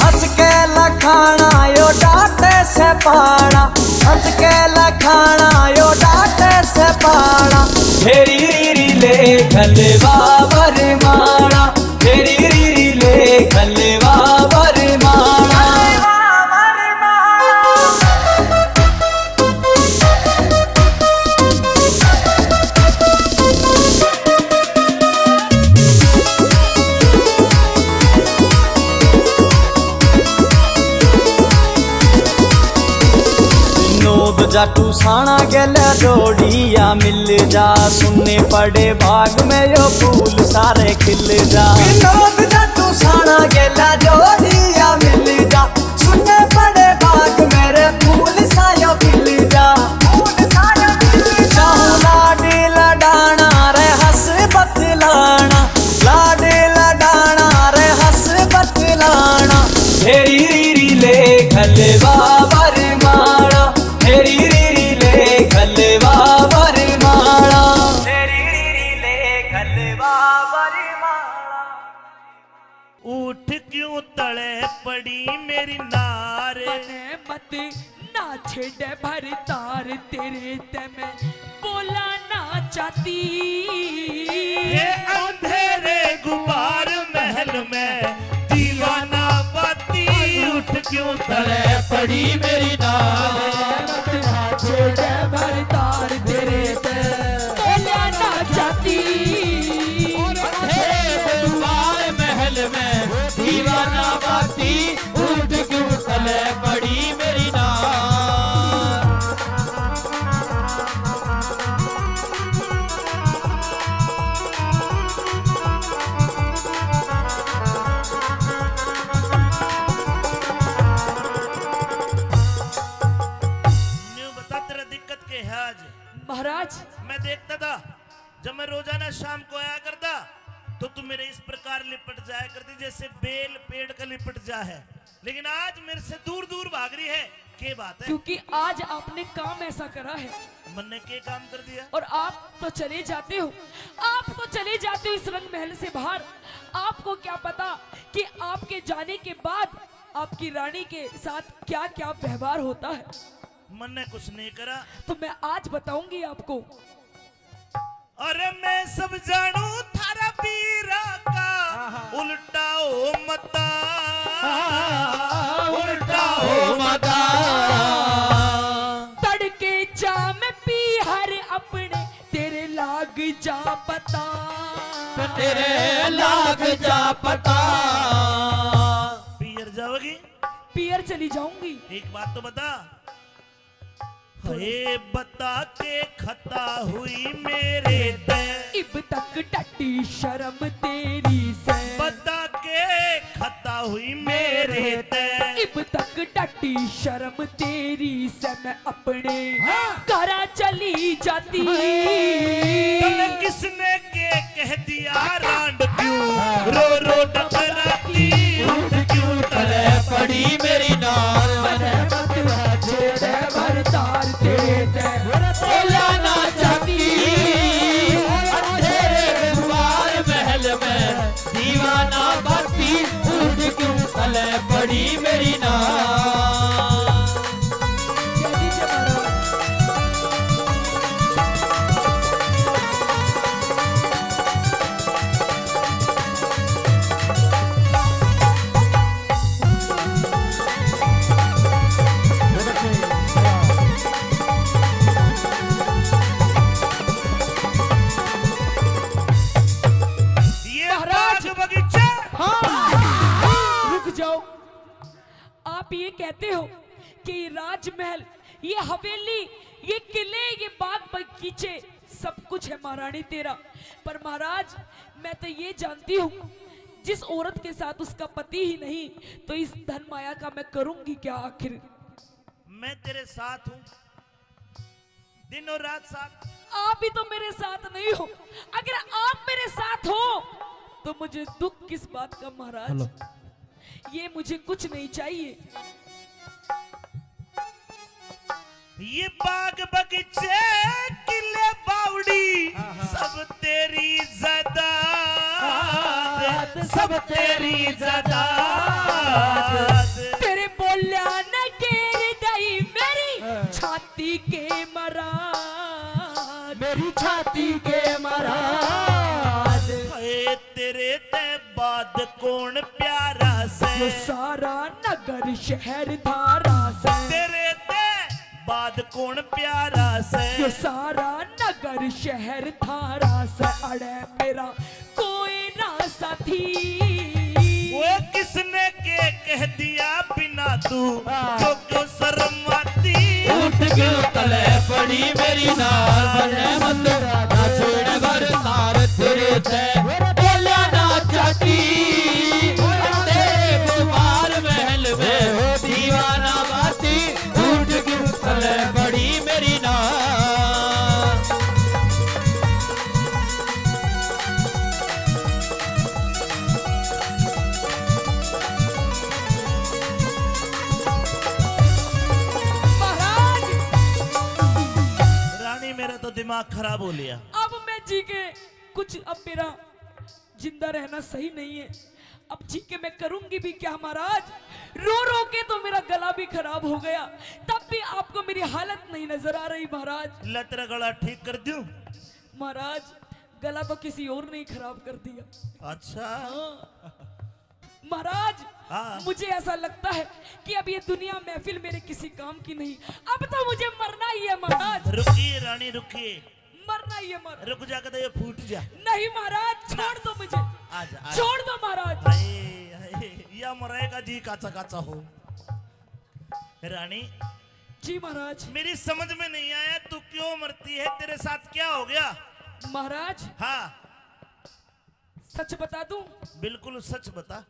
हंस के लखाना यो डांटे से पाना, हंस के लखाना यो डांटे से पाना। हेरी रीरी ले खलवा बरमाला, हेरी रीरी ले खलवा बरमाला। नोद जाटू साना गेले जोड़िया मिल जा, सुनने पड़े बाग में यो फूल सारे खिल जा। नोद जाटू साना गेला जोड़िया मिल जा, सुनने पड़े बाग मेरे फूल सायो खिल जा। चाहूं लाडी लडाना रे हंस बतलाना, लाडी लडाना रे हंस बतलाना। हेरी रीरी ले खलवा बरमाला, हेरी रीरी ले खलवा बरमाला, हेरी रीरी ले खलवा बरमाला। उठ क्यों तले पड़ी मेरी नारे, मने मत ना छेड़े भर तार तेरे ते मैं बोला ना चाहती। ये अंधेरे गुबार महल में दीवाना बाती। उठ क्यों तले पड़ी मेरी नारे छेड़े भर तार तेरे ते बोला ना चाहती। दुआर महल में दीवाना बाती। उठ क्यों तले पड़ी मेरी नार। न्यू बता तेरा दिक्कत क्या है आज। महाराज मैं देखता था जब मैं रोजाना शाम को आया करता तो तुम मेरे इस प्रकार लिपट जाया करती जैसे बेल पेड़ का लिपट जा है, लेकिन आज मेरे से दूर दूर भाग रही है। क्या बात है? क्योंकि आज आपने काम ऐसा करा है मन ने क्या काम कर दिया? और आप तो चले जाते हो, आप तो चले जाते हो इस रंग महल से बाहर। आपको क्या पता कि आपके जाने के बाद आपकी रानी के साथ क्या क्या व्यवहार होता है। मन ने कुछ नहीं करा तो मैं आज बताऊंगी आपको। अरे मैं सब जानू थारा पीरा का उल्टा ओ मता, उल्टा हो मता। तड़के जा में पी हर अपने तेरे लाग जा पता, तेरे लाग जा पता। पियर जाओगी? पियर चली जाऊंगी। एक बात तो बता, हे बता के खता हुई मेरे ते इब तक डटी शर्म तेरी से, बता के खता हुई मेरे ते, इब तक डटी शर्म तेरी से मैं अपने घरा चली जाती। तने किसने के कह दिया रांड क्यों रो रो टकराती, क्यों तले पड़ी मेरी नार मने मत छेड़े भरतार तेरे बोला ना चाहती अंधेरे द्वार महल में दीवाना बाती, उठ क्यों तले पड़ी मेरी नार। कह दीजिए महाराज। ये बाग बगीचा रुक जाओ। आप ये कहते हो कि ये राजमहल, ये हवेली, ये किले, ये बाग बगीचे सब कुछ है महारानी तेरा, पर महाराज मैं तो ये जानती हूँ जिस औरत के साथ उसका पति ही नहीं तो इस धन माया का मैं करूंगी क्या आखिर। मैं तेरे साथ हूँ, दिन और रात साथ। आप भी तो मेरे साथ नहीं हो, अगर आप मेरे साथ हो तो मुझे दुख किस बात का महाराज, ये मुझे कुछ नहीं चाहिए। ये बाग बगीचे किले बावड़ी सब तेरी ज़ादात, सब तेरी ज़ादात। तेरे बोलिया न गिर गई मेरी छाती के मराद, मेरी छाती के मराद, है तेरे ते बाद कौन प्यारा से, ये सारा नगर शहर धारा से, तेरे ते बाद कौन प्यारा से, ये सारा नगर शहर धारा से, अड़े मेरा कोई ना साथी। वो किसने के कह दिया बिना तू जो क्यों शर्म आती, उठ क्यों तले पड़ी मेरी नार, बने मत ना छोड़ भरतार तेरे ते, बोला ना चाहती तेरे द्वार महल में दीवाना बाती, उठ क्यों तले पड़ी मेरी नार। महाराज रानी मेरा तो दिमाग खराब हो लिया। अब मैं जी के कुछ, अब मेरा जिंदा रहना सही नहीं है, अब जी के मैं करूंगी भी क्या महाराज, रो रो के तो मेरा गला भी खराब हो गया, तब भी आपको मेरी हालत नहीं नजर आ रही महाराज। ला तेरा गला ठीक कर दूं? महाराज गला तो किसी और ने ही खराब कर दिया। अच्छा महाराज हाँ। मुझे ऐसा लगता है कि अब ये दुनिया महफिल मेरे किसी काम की नहीं, अब तो मुझे मरना ही है महाराज, रुकिए रानी रुकिए, मरना ही है महाराज। रुक जा के ये फूट जा। नहीं महाराज छोड़ दो मुझे, आजा आजा। छोड़ दो महाराज। हाय हाय या मरेगा जी काचा काचा हो। रानी जी महाराज। मेरी समझ में नहीं आया तू क्यों मरती है, तेरे साथ क्या हो गया? महाराज हाँ सच बता दूं, बिल्कुल सच बता।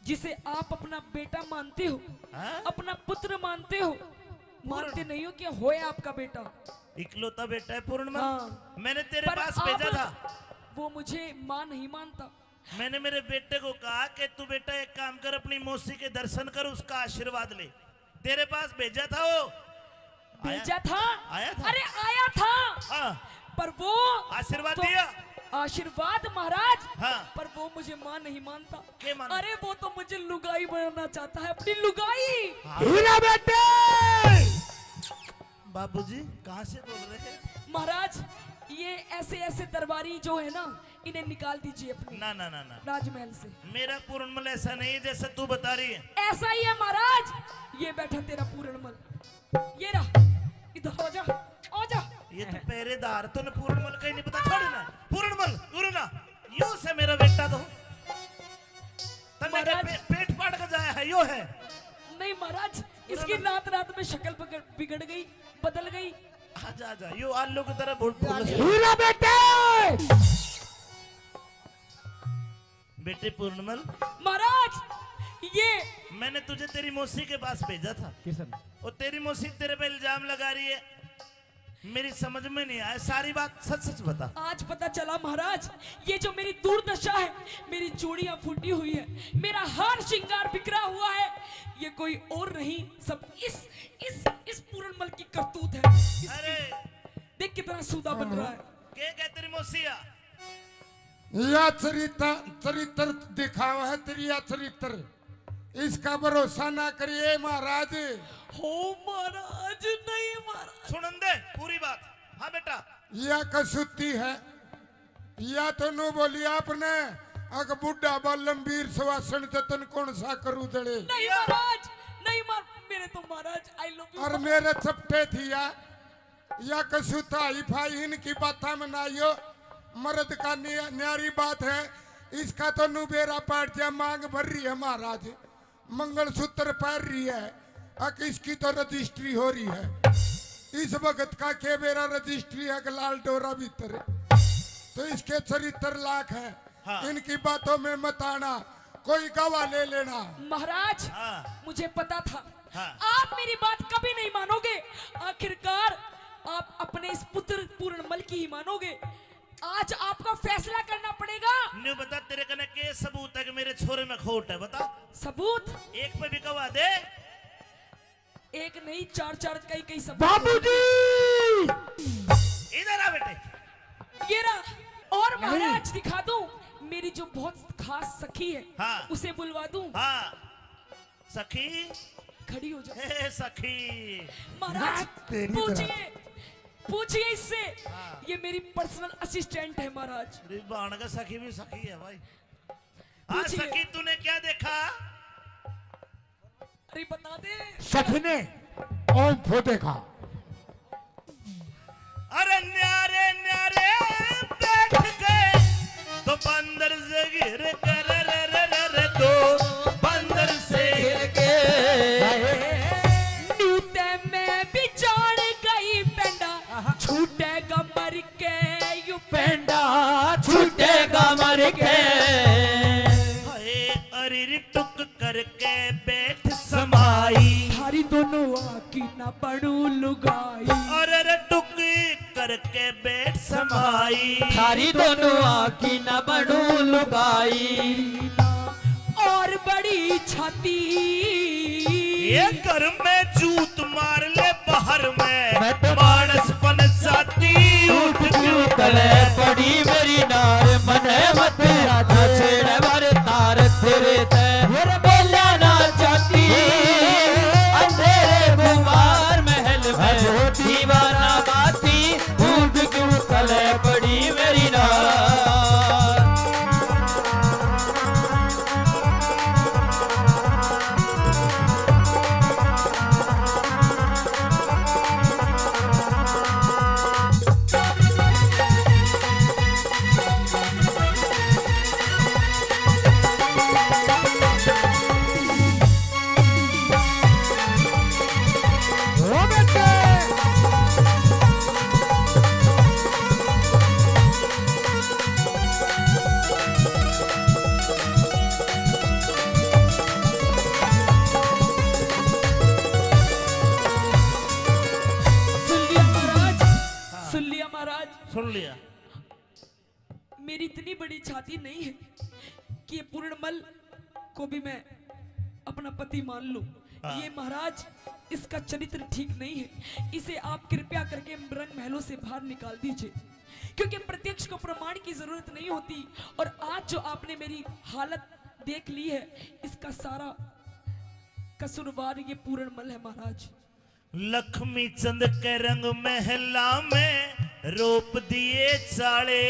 जिसे आप अपना बेटा मानते हो, हाँ? अपना पुत्र मानते हो, मानते नहीं हो कि होए आपका बेटा। इकलौता बेटा है पूर्णिमा। हाँ। मैंने तेरे पर पास आप भेजा था, वो मुझे मां नहीं मानता। मैंने मेरे बेटे को कहा कि तू बेटा एक काम कर, अपनी मौसी के दर्शन कर, उसका आशीर्वाद ले। तेरे पास भेजा था वो, भेजा था, आया था? अरे आया था, हाँ पर वो आशीर्वाद तो दिया। आशीर्वाद महाराज, हाँ। पर वो मुझे मां नहीं मानता। क्या मानता? अरे वो तो मुझे लुगाई बनाना चाहता है, अपनी लुगाई। हीरा बेटे, बाबूजी कहाँ से बोल रहे हैं? महाराज ये ऐसे ऐसे दरबारी जो है ना, इन्हें निकाल दीजिए अपने ना ना ना ना, राजमहल से। मेरा पूर्णमल ऐसा नहीं है जैसा तू बता रही है। ऐसा ही है महाराज, ये बैठा तेरा पूरणमल, ये रहा, इधर हो जा, आ जा। ये तो पहरेदार, तूने पूर्णमल का ही नहीं पता, छोड़ ना पूर्णमल पूर्णा, यो से मेरा बेटा तो तने के पेट फाड़ के जाया है, यो है। नहीं महाराज, इसकी रात रात में शक्ल बिगड़ गई, बदल गई। आजा आजा, यो आलू की तरह बोल बोल। हीरा बेटे, बेटे पूर्णमल, महाराज ये मैंने तुझे तेरी मौसी के पास भेजा था किशन और तेरी मौसी तेरे पे इल्जाम लगा रही है, मेरी समझ में नहीं आया, सारी बात सच सच बता। आज पता चला महाराज, ये जो मेरी दुर्दशा है, मेरी चूड़ियां फूटी हुई है, मेरा हार श्रृंगार बिखरा हुआ है, ये कोई और नहीं, सब इस पूरनमल की करतूत है। अरे देख कितना सूदा बन रहा है। क्या तेरी मौसिया? या चरित्र दिखावा है तेरी, या चरित्र, इसका भरोसा ना करिए महाराज। हो महाराज, नहीं महाराज। सुनन दे पूरी बात। हाँ बेटा, या कसूती है, या तो नो बोली आपने अग बुढ़ा बालमवीर सुवासन जतन कौन सा करू दड़े। नहीं महाराज, नहीं मेरे तो महाराज आई लव यू। और मेरे चपटे थी या कसूता ही फाई इनकी बाता मनाइयो, मर्द का न्यारी बात है, इसका तो नुबेरा पाट जा मांग भर रही है महाराज, मंगलसूत्र पहन रही है, अक इसकी तो रजिस्ट्री हो रही है, इस वक्त का के मेरा रजिस्ट्री है लाल डोरा भीतर, तो इसके चरित्र लाख है। हाँ। इनकी बातों में मत आना, कोई गवाह ले लेना। महाराज हाँ। मुझे पता था, हाँ। आप मेरी बात कभी नहीं मानोगे, आखिरकार आप अपने इस पुत्र पूर्णमल की ही मानोगे। आज आपका फैसला करना पड़ेगा। न्यू बता, तेरे कने के सबूत है कि मेरे छोरे में खोट है? बता। सबूत एक पे भी गवाह दे। एक नहीं, चार कई सबूत। बाबूजी इधर आ बेटे। ये रहा। और महाराज दिखा दूं, मेरी जो बहुत खास सखी है, हाँ। उसे बुलवा दूं। हाँ सखी, खड़ी हो जाओ। हे सखी। महाराज पूछिए इससे, ये मेरी पर्सनल असिस्टेंट है महाराज। अरे बाण का सखी भी सखी है भाई। हाँ पूछिए। सखी, तूने क्या देखा? अरे बता दे। सखी ने ओम फो देखा। अरे न्यारे न्यारे बैठ गए तो बंदर से गिर कर, रे तो बंदर से गिर के। नीते में बिचार गई पेंडा, छूटेगा मर के यू पेंडा छूटेगा मर के। हाय अरे टुक करके बैठ समाई, थारी दोनों आकी ना पड़ू लुगाई। अरे टुक करके बैठ समाई, थारी दोनों आँखी न बनू लुगाई। और बड़ी छाती, ये घर में जूत मार ले, बाहर में मैं तो मानस बन जाती। उठ क्यों तले पड़ी मेरी नार, मने मत राधा छेड़ भर तार तेरे ते बोला ना चाहती। अंधेरे गुमार महल में दीवाना बाती, उठ क्यों तले पड़ी मेरी नार। सुन लिया। मेरी इतनी बड़ी छाती नहीं है कि ये पूर्णमल को भी मैं अपना पति मान लूं। ये महाराज, इसका चरित्र ठीक नहीं है, इसे आप कृपया करके रंग महलों से बाहर निकाल दीजिए, क्योंकि प्रत्यक्ष को प्रमाण की जरूरत नहीं होती। और आज जो आपने मेरी हालत देख ली है, इसका सारा कसूरवार ये पूर्णमल है महाराज। लक्ष्मी चंद के रंग महला में रोप दिए चाले,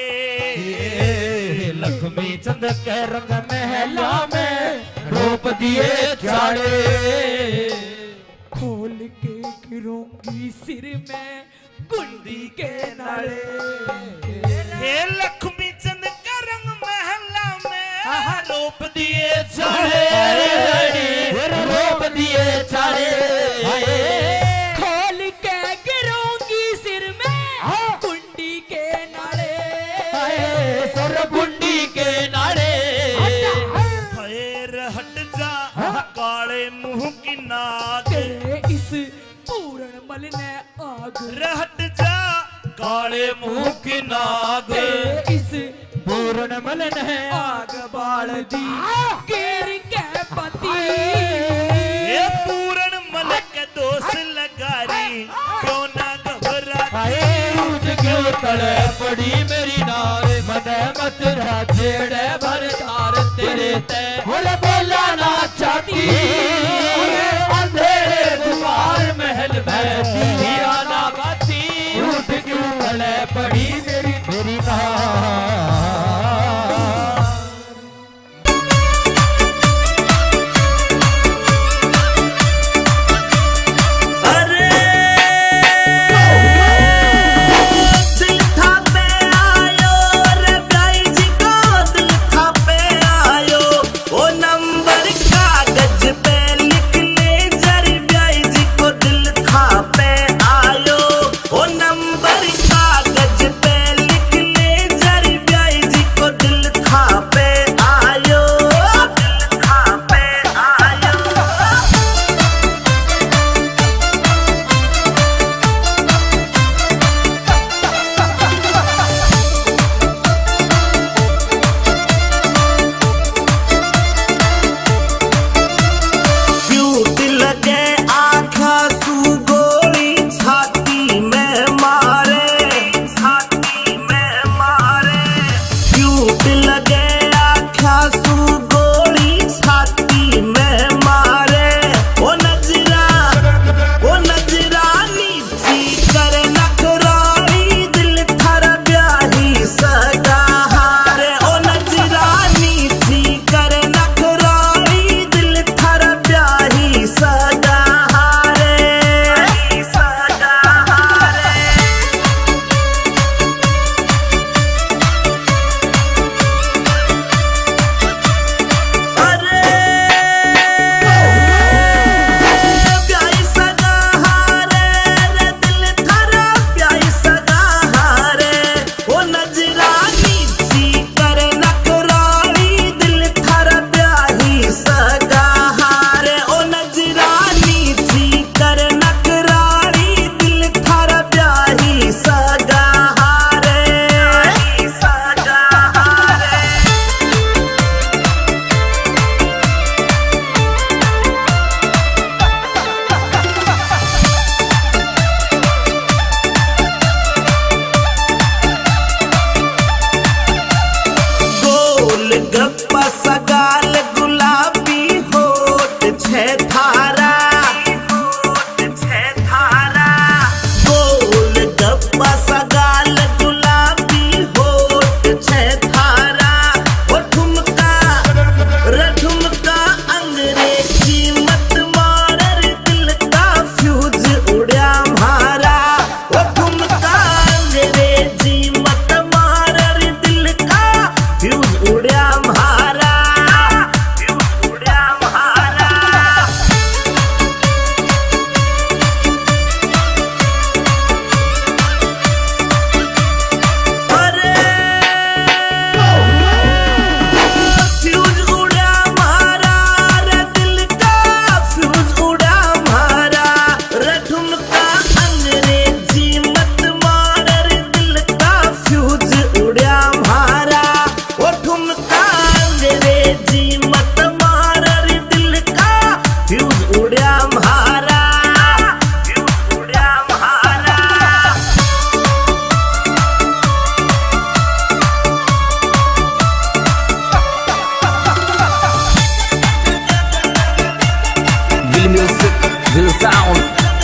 लक्ष्मी चंद के रंग महला में रोप दिए चाले। खोल के गिरूंगी सिर में कुंडी के नाले। हे लक्ष्मी चंद के रंग महला में रोप दिए चाले, रोप दिए चाले। खोल के गिरूंगी सिर में कुंडी के नाले। सर कुंडी के नाले। काले मुंह की नाग इस पूर्ण मलन है आग बाल दी केर के पति ये पूर्ण मन के दोष लगारी क्यों ना घबराती उठ क्यों तड़े पड़ी मेरी नार मन मत छेड़े भर तार तेरे ते बोला ना चाहती अंधेरे द्वार महल में दिया ना बाती उठ क्यों तड़े पड़ी मेरी नार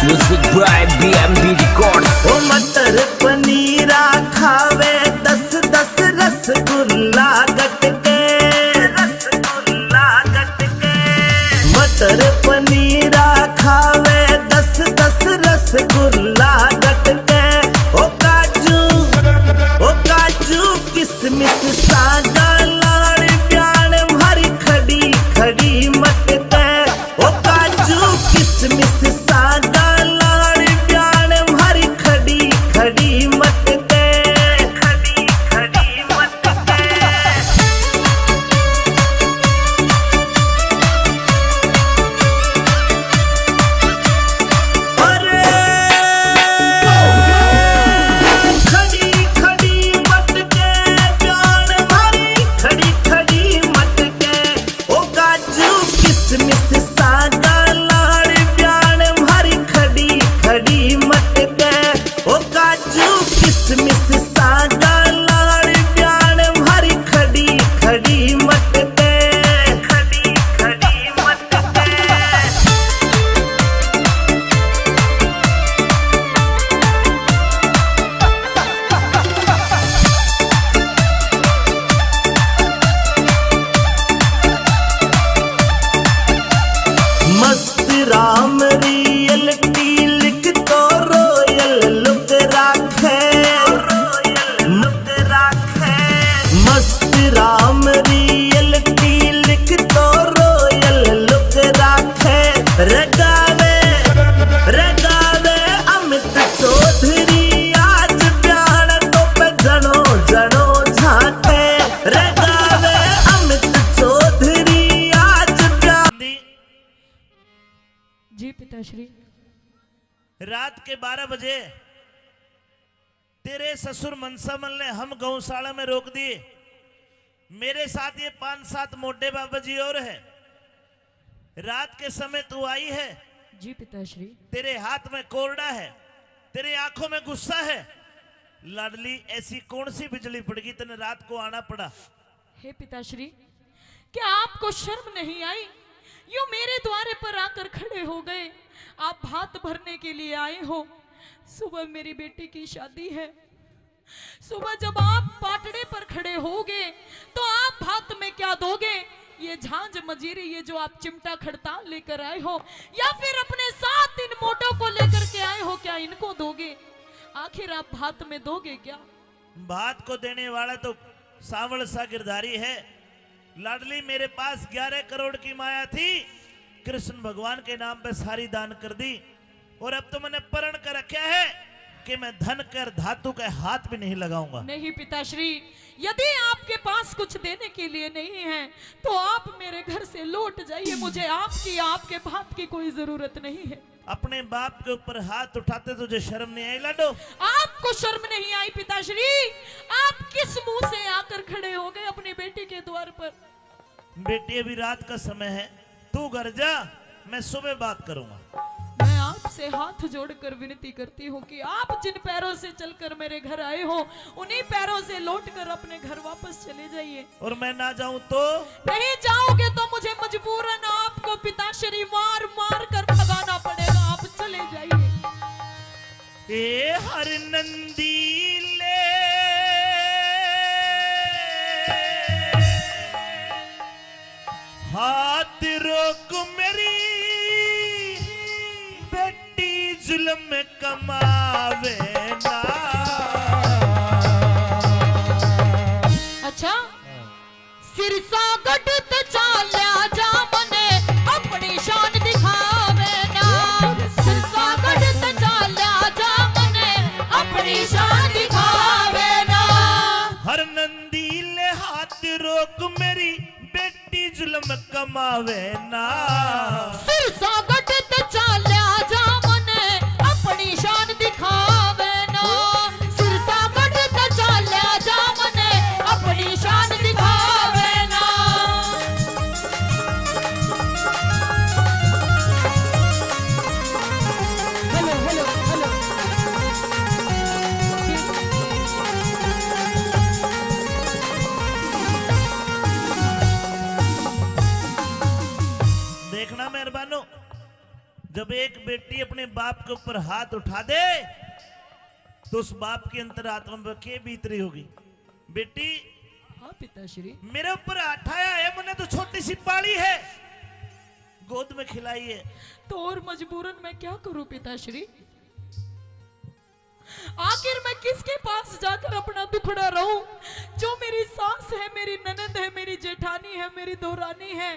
Music by BMB Records. ओ मटर पनीरा खावे 10-10 रसगुल्ला गटके मटर पनीरा खावे 10-10 रसगुल्ला गटके ओ काजू किसमिस सागा लाड़ प्यान भरी खड़ी खड़ी मटके ओ काजू किसमिस सागा लाड़ प्यान भरी खड़ी खड़ी मटके खड़ी खड़ी मटके अरे रगावे अमित चौधरी आज प्यार। जी पिताश्री। रात के 12 बजे तेरे ससुर मनसामल ने हम गौशाला में रोक दिए। मेरे साथ ये 5-7 मोटे बाबा जी और है। रात के समय तू आई है। जी पिताश्री। तेरे हाथ में कोरडा है, तेरे आंखों में गुस्सा है। लाडली ऐसी कौन सी बिजली पड़ गई तेने रात को आना पड़ा? हे पिताश्री, क्या आपको शर्म नहीं आई? यूं मेरे द्वारे पर आकर खड़े हो गए। आप भात भरने के लिए आए हो। सुबह मेरी बेटी की शादी है। सुबह जब आप पाटड़े पर खड़े होगे तो आप भात में क्या दोगे? ये झांझ मजीरी, ये जो आप चिमटा खड़ताल लेकर आए हो, या फिर अपने साथ इन मोटों को लेकर के आए हो, क्या इनको दोगे? आखिर आप भात में दोगे क्या? भात को देने वाला तो सावल सा गिरधारी है। लाडली मेरे पास 11 करोड़ की माया थी, कृष्ण भगवान के नाम पे सारी दान कर दी। और अब तो मैंने प्रण कर रखा है कि मैं धन कर धातु का हाथ भी नहीं लगाऊंगा। नहीं पिताश्री, यदि आपके पास कुछ देने के लिए नहीं है तो आप मेरे घर से लौट जाइए। मुझे आपकी, आपके बाप की कोई जरूरत नहीं है। अपने बाप के ऊपर हाथ उठाते तुझे शर्म नहीं आई लाडो? आपको शर्म नहीं आई पिताश्री? आप किस मुंह से आकर खड़े हो गए अपनी बेटी के द्वार पर? बेटी अभी रात का समय है, तू घर जा, मैं सुबह बात करूंगा। मैं आपसे हाथ जोड़कर विनती करती हूँ कि आप जिन पैरों से चलकर मेरे घर आए हो, उन्हीं पैरों से लौटकर अपने घर वापस चले जाइए। और मैं ना जाऊं तो? नहीं जाओगे तो मुझे मजबूरन आपको पिताश्री मार मार कर भगाना पड़ेगा। आप चले जाइए। ए हर नंदी ले हाथ रोक मेरी बेटी जुल्म कमावे ना। अच्छा, सिरसा गढ़ चाल्या जा मने अपनी शान दिखावे ना। सिरसा गढ़ चाल्या जा मने अपनी शान दिखावे ना। हर नंदी ले हाथ रोक मेरी बेटी जुल्म कमावे ना। सिरसा गढ़ चाल्या जा मने अपनी शान दिखावे ना। सिरसा गढ़ चाल्या जा मने अपनी शान दिखावे ना। Hello hello hello. देखना मेहरबानो, जब एक बेटी अपने बाप के ऊपर हाथ उठा दे तो उस बाप की अंतरात्मा में क्या बीत रही होगी? बेटी हाँ पिताश्री। मेरे ऊपर उठाया है, मैंने तो छोटी सी पाली है, गोद में खिलाई है। तो और मजबूरन मैं क्या करूं पिताश्री? आखिर मैं किसके पास जाकर अपना दुखड़ा रहूं? जो मेरी सास है, मेरी ननद है, मेरी जेठानी है, मेरी दोरानी है,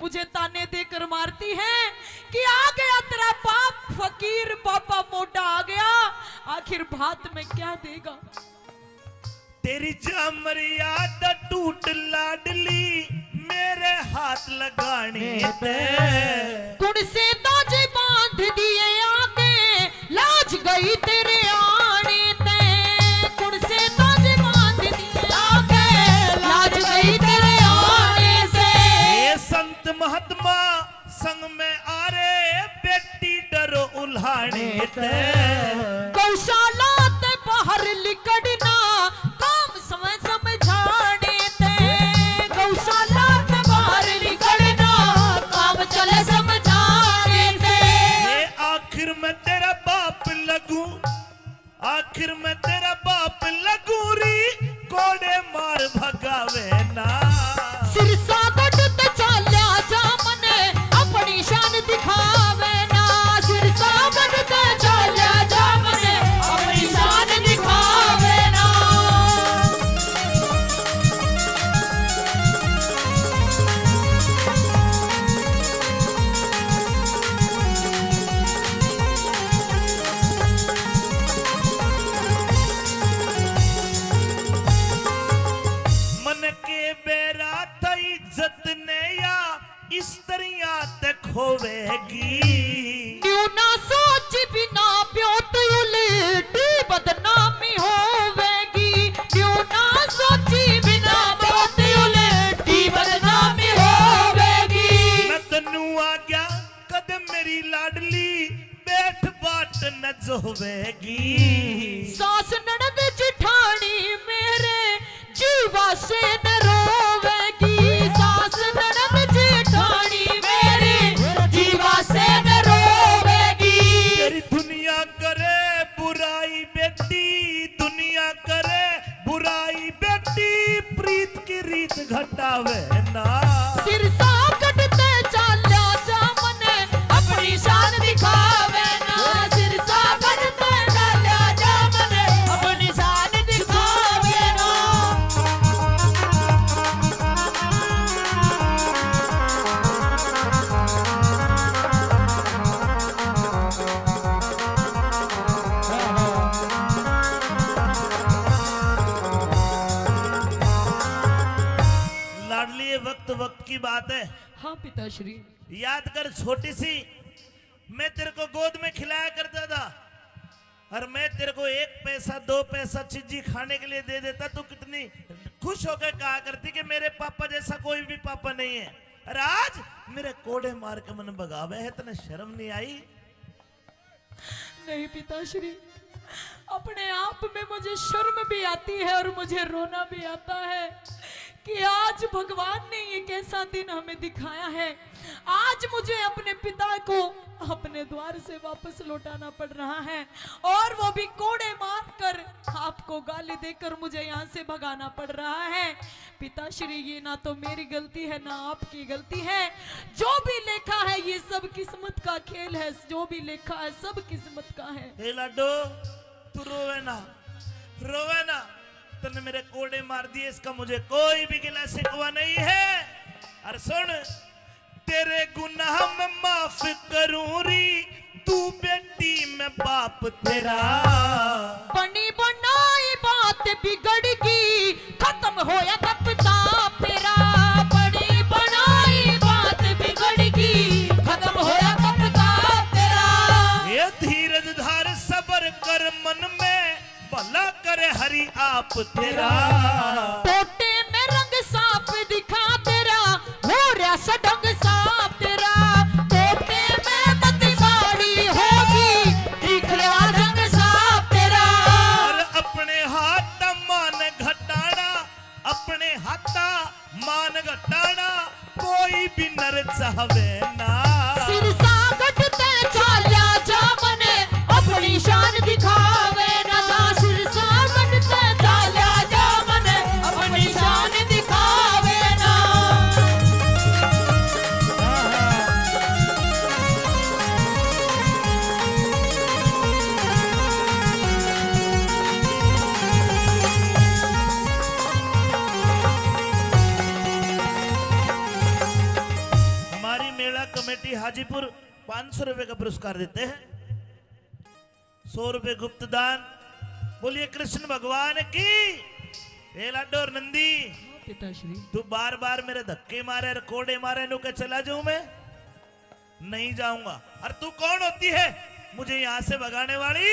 मुझे ताने देकर मारती है कि आ गया तेरा बाप फकीर, पापा मोटा आ गया। आखिर भात में क्या देगा? तेरी मर्यादा टूट लाडली मेरे हाथ लगाने दे। कुड़ से ताजे बांध दिए आगे, लाज गई तेरे आने ते। कुड़ से ताजे बांध दिए आगे, लाज गई तेरे आने से। ये संत महात्मा संग में आ रे बेटी डरो उल्हाने ते। गौशाला ते बाहर लिकड़ना काम समय समझाने ते। गौशाला ते बाहर लिकड़ना काम चले समझाने ते। ये आखिर में तेरा बाप लगूं, आखिर में तेरा बाप लगूं री कोड़े मार भगावे ना। सिरसा गढ़ ते चाल्या जा मने अपनी शान दिखावे ना। सिरसा गढ़ ते चाल्या जा मने अपनी शान दिखावे ना। मन के होवेगी। न्यू ना सोच बिना ब्योत उलटी बदनामी होवेगी। न्यू ना सोची बिना ब्योत उलटी बदनामी होवेगी। मैं तन्नू आ गया कदम मेरी लाडली बैठ बाट न जोवेगी। सास ननद जिठानी मेरे जीवा से न रोवेगी। सास ननद जिठानी मेरे जीवा से न रोवेगी। तेरी दुनिया करे बुराई बेटी, दुनिया करे बुराई बेटी, प्रीत की रीत घटावे ना। सिरसा कटते चाल्या जामने अपनी शान दिखावे ना। सिरसा कटते चाल्या जामने अपनी शान दिखावे ना। लाडली ये वक्त वक्त की बात है। हाँ पिताश्री। याद कर छोटी सी मैं तेरे को गोद में खिलाया करता था और मैं तेरे को 1 पैसा 2 पैसा चीजी खाने के लिए दे देता, तू कितनी खुश होकर कहा करती कि मेरे पापा जैसा कोई भी पापा नहीं है। और आज मेरे कोड़े मार के मन भगावे है, तने शर्म नहीं आई? नहीं पिताश्री, अपने आप में मुझे शर्म भी आती है और मुझे रोना भी आता है कि आज भगवान ने ये कैसा दिन हमें दिखाया है। आज मुझे अपने पिता को अपने द्वार से वापस लौटाना पड़ रहा है और वो भी कोड़े मारकर, आपको गाली देकर मुझे यहाँ से भगाना पड़ रहा है। पिताश्री ये ना तो मेरी गलती है ना आपकी गलती है। जो भी लिखा है ये सब किस्मत का खेल है। जो भी लिखा है सब किस्मत का है। हे लाडो तू रोवे ना, रोवे ना। तूने मेरे कोड़े मार दिए, इसका मुझे कोई भी गिला शिकवा नहीं है। और सुन, तेरे गुनाह में माफ करूं री, तू बेटी मैं बाप तेरा। बनी बनाई बात बिगड़ गई, खत्म होया तब ताप तेरा। बनी बनाई बात बिगड़ गई, खत्म होया तब ताप तेरा। ये धीरज धार सबर कर मन में, भला करे हरि आप तेरा। टोटे में रंग साफ दिखा तेरा, हो रहा सडंग साफ तेरा। टोटे में बत्ती बाड़ी होगी, दिख रहा रंग साफ तेरा। और अपने हाथ मान घटाना, अपने हाथा मान घटाना, कोई भी नर चाहवे ना। सिरसा कटते चाल्या जामने अपनी शान दिखावे ना। सिरसा कटते चाल्या जामने अपनी शान दिखावे ना। हमारी मेला कमेटी हाजीपुर 500 रुपए का पुरस्कार देते हैं। 100 रुपए गुप्त दान। बोलिए कृष्ण भगवान की। ए लाडो और नंदी, पिताश्री तू बार बार मेरे धक्के मारे और कोड़े मारे, नु के चला जाऊं मैं? नहीं जाऊंगा। और तू कौन होती है मुझे यहां से भगाने वाली?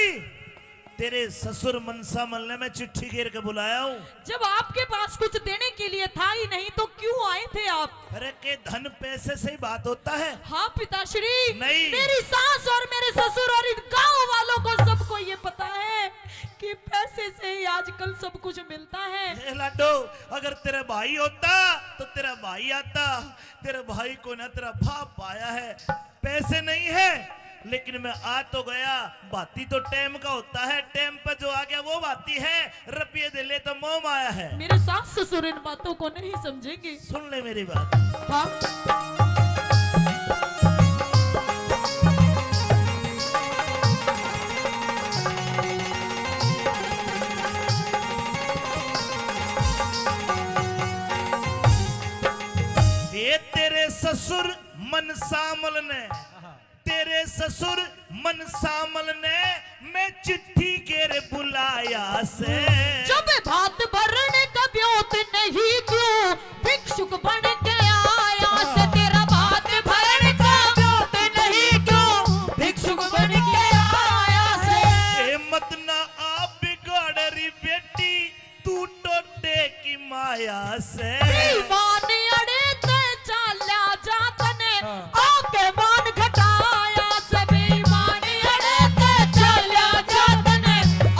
तेरे ससुर मनसा मल ने मैं चिट्ठी घेर के बुलाया हूँ। जब आपके पास कुछ देने के लिए था ही नहीं तो क्यों आए थे आप? अरे के धन पैसे से ही बात होता है? हाँ पिताश्री, नहीं। मेरी सास और मेरे ससुर और इन गांव वालों को सबको ये पता है कि पैसे से ही आजकल सब कुछ मिलता है। ए लाडो, अगर तेरा भाई होता तो तेरा भाई आता। तेरे भाई को ना तेरा बाप आया है। पैसे नहीं है लेकिन मैं आ तो गया। बाती तो टाइम का होता है, टाइम पर जो आ गया वो बाती है। रुपये दे ले तो मोह आया है। मेरे सास ससुर इन बातों को नहीं समझेंगे। सुन ले मेरी बात। हाँ ये तेरे ससुर मन सामल ने, तेरे ससुर मन सामल ने मैं चिट्ठी के बुलाया से। जब भात भरने का ब्योत नहीं क्यों भिक्षुक बन के आया से। तेरा भात भरने का बेईमान अड़े ते चाल्या जातने आके मान घटाया से बेईमान अड़े ते चाल्या जातने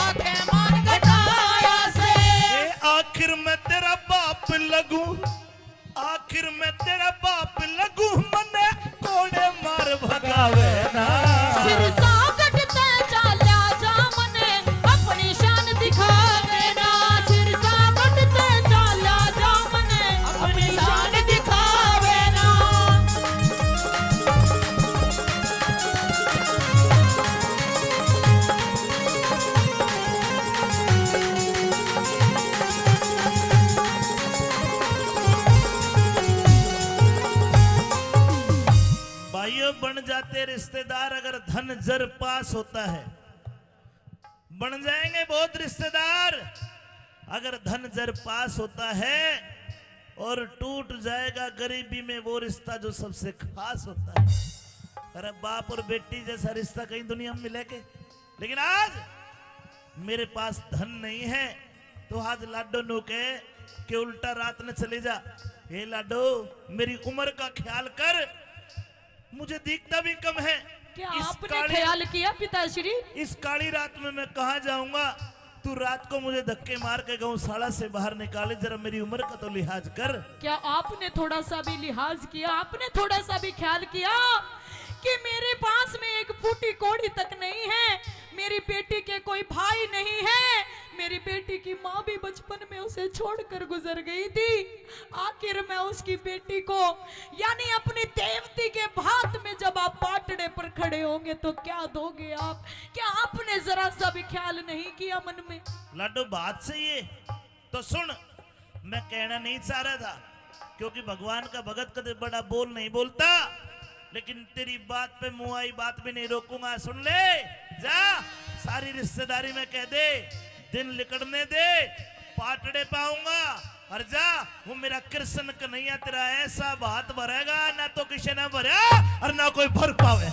आके मान घटाया से आखिर में तेरा बाप लगू, आखिर में तेरा बाप लगू, मने कोड़े मार भगावे ना। सिर सागट ते चाल्या जा मने अपनी शान दिखावे ना। सिर सागट ते चाल्या जा मने अपनी शान दिखावे ना। भाइयों बन जाते रिश्तेदार अगर धन जर पास होता है, बन जाएंगे बहुत रिश्तेदार अगर धन जर पास होता है, और टूट जाएगा गरीबी में वो रिश्ता जो सबसे खास होता है। अरे बाप और बेटी जैसा रिश्ता कहीं दुनिया में मिले के? लेकिन आज मेरे पास धन नहीं है तो आज लाडो नु के कि उल्टा रात में चले जा। हे लाडो मेरी उम्र का ख्याल कर, मुझे दिखता भी कम है। क्या आपने ख्याल किया पिताश्री? इस काली रात में मैं कहाँ जाऊंगा? तू रात को मुझे धक्के मार के गौशाला से बाहर निकाले, जरा मेरी उम्र का तो लिहाज कर। क्या आपने थोड़ा सा भी लिहाज किया? आपने थोड़ा सा भी ख्याल किया कि मेरे पास में एक फूटी कोड़ी तक नहीं है, मेरी बेटी के कोई भाई नहीं है, मेरी बेटी की माँ भी बचपन में उसे छोड़कर गुजर गई थी। आखिर मैं उसकी बेटी को यानी अपनी देवती के भात में जब आप पाटड़े पर खड़े होंगे तो क्या दोगे आप? क्या आपने जरा सा भी ख्याल नहीं किया मन में? लाडो बात सही है, तो सुन, मैं कहना नहीं चाह रहा था क्योंकि भगवान का भगत कदे बड़ा बोल नहीं बोलता, लेकिन तेरी बात पे मुंह आई बात भी नहीं रोकूंगा। सुन ले, जा सारी रिश्तेदारी में कह दे, दिन लिकड़ने दे, पाटड़े पाऊंगा, और जा वो मेरा कृष्ण कन्हैया तेरा ऐसा बात भरेगा ना तो किसी ने भरा और ना कोई भर पावे।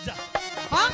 जा हाँ?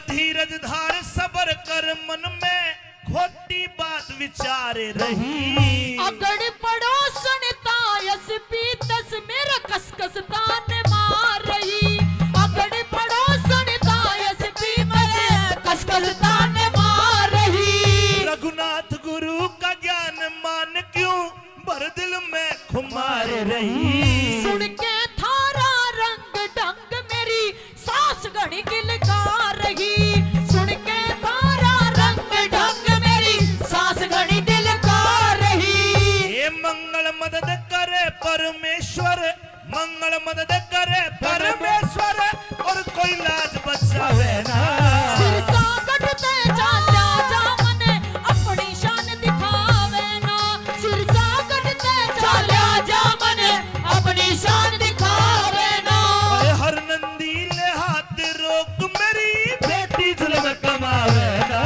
धीरज धार सबर कर, मन में खोटी बात विचारे रही। अगड़ पड़ोसन तायस पीतस मेरा कसकस तान मार रही। अगड़ पड़ोसन तायस पीतस कसकस तान मार रही। रघुनाथ गुरु का ज्ञान मान क्यों भर दिल में खुमार रही। सुन के थारा रंग ढंग मेरी सास घड़ी गिलकार रही। सुन के थारा रंग ढंग मेरी सास घड़ी दिलकार रही। ये मंगल मदद करे परमेश्वर, मंगल मदद करे परमेश्वर, और कोई लाज बचावे ना। सिर सागट ते चाल्या जा मने अपनी शान दिखावे ना। सिर सागट ते चाल्या जा मने अपनी शान दिखावे ना। हर नंदी ले हाथ रोक मेरी बेटी जुल्म कमावे ना।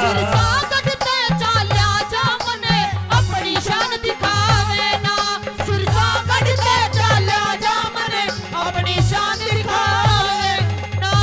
सिर सागट ते चाल्या जा मने अपनी शान दिखावे ना। सिर सागट ते चाल्या जा मने अपनी शान दिखावे ना।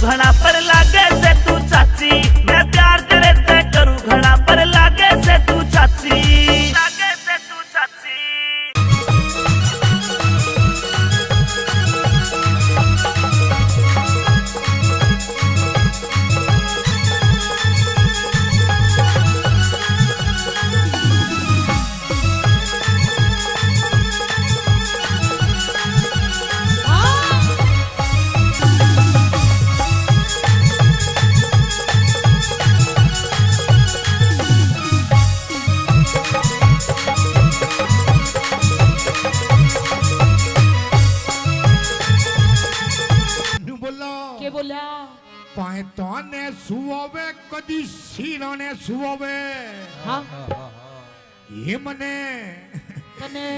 घड़ा पर लागे से तू चाची, मैं प्यार तेरे ते करूं घड़ा पर लागे से तू चाची, लागे से तू चाची। के बोला पैताने सुआवे कदी सीराने सुआवे। हाँ ये मने कने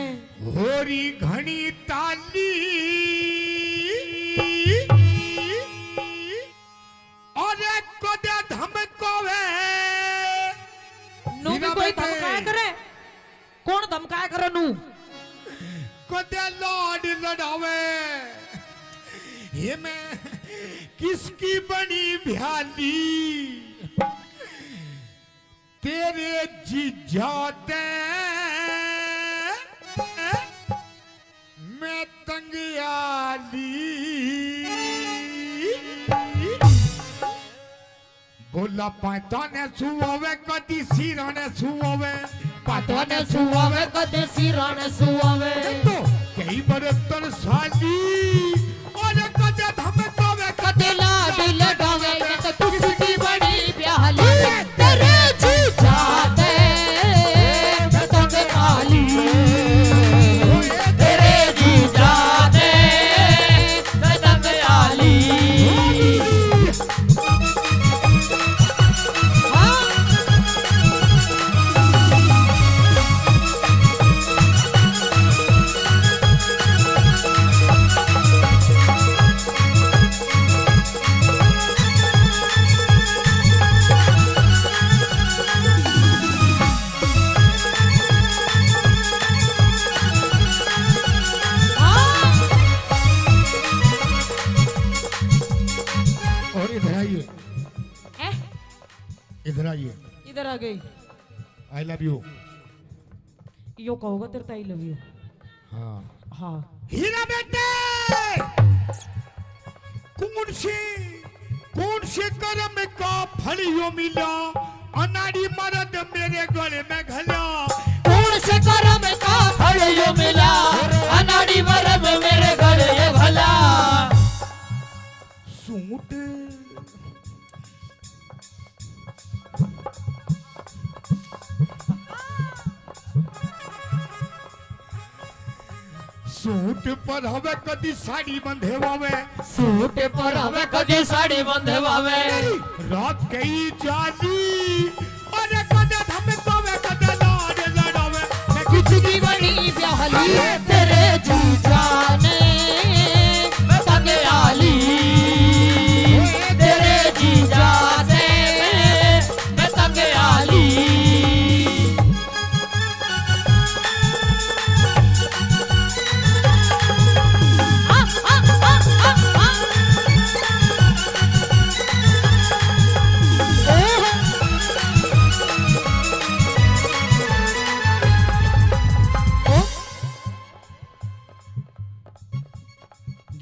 होरी घणी ताली और कदे धमकावे। नू भी कोई धमकाया करे? कौन धमकाया करे नू? कदे लाड लड़ावे। ये मैं किसकी बनी भ्याली तेरे जीजाते मैं तंगियाली। बोला पैताने सुआवे कदी सिराने सुआवे, पैताने सुआवे कदी सिराने सुआवे। तो कई बरतर साली और कदे धमकावे कदे लाड लड़ावे। ये तो किसकी बड़ी प्याली तेरे जीजाते मैं तंगियाली, तेरे जीजाते मैं तंगियाली। और इधर आइए, इधर आइए। इधर आ गई। आई लव यू। यो कहोगा तेरे आई लव यू। हाँ हाँ हीरा बेटे कौन से कर्म का फल यो मिला, अनाड़ी मर्द मेरे गले में घला। कौन से कर्म का फल यो मिला, अनाड़ी मर्द मेरे गले में भला। सूट सूट पर हवे कदी साड़ी बंधेवावे, सूट पर हवे कदी साड़ी बंधेवावे। रात गई जाली और कदे धमकावे कदे लाड लड़ावे। मैं किसकी बड़ी प्याली तेरे जीजा ने मैं तंगियाली, तेरे जीजा ने मैं तंगियाली।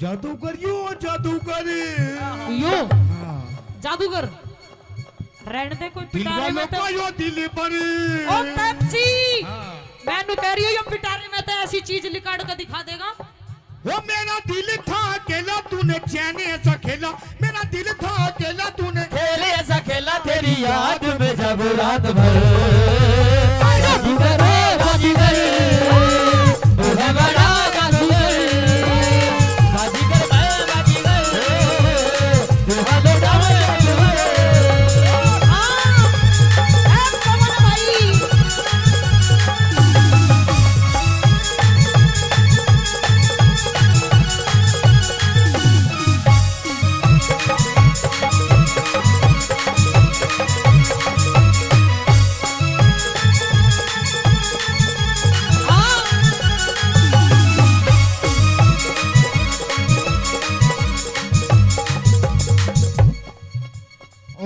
जादूगर यो जादूगर यो जादूगर रहने दे कोई पिटारे में तो यो दिल पर। ओ पेप्सी मैं नु कह रही हूं ये पिटारे में तो ऐसी चीज लिकाड़ कर दिखा देगा। वो मेरा दिल था अकेला तूने चैन ऐसा खेला, मेरा दिल था अकेला तूने खेले ऐसा खेला तेरी याद में जब रात भर। बाजीगर बाजीगर तू है बड़ा बाजीगर, बाजीगर बाजीगर तू है बड़ा बाजीगर। हां कमल भाई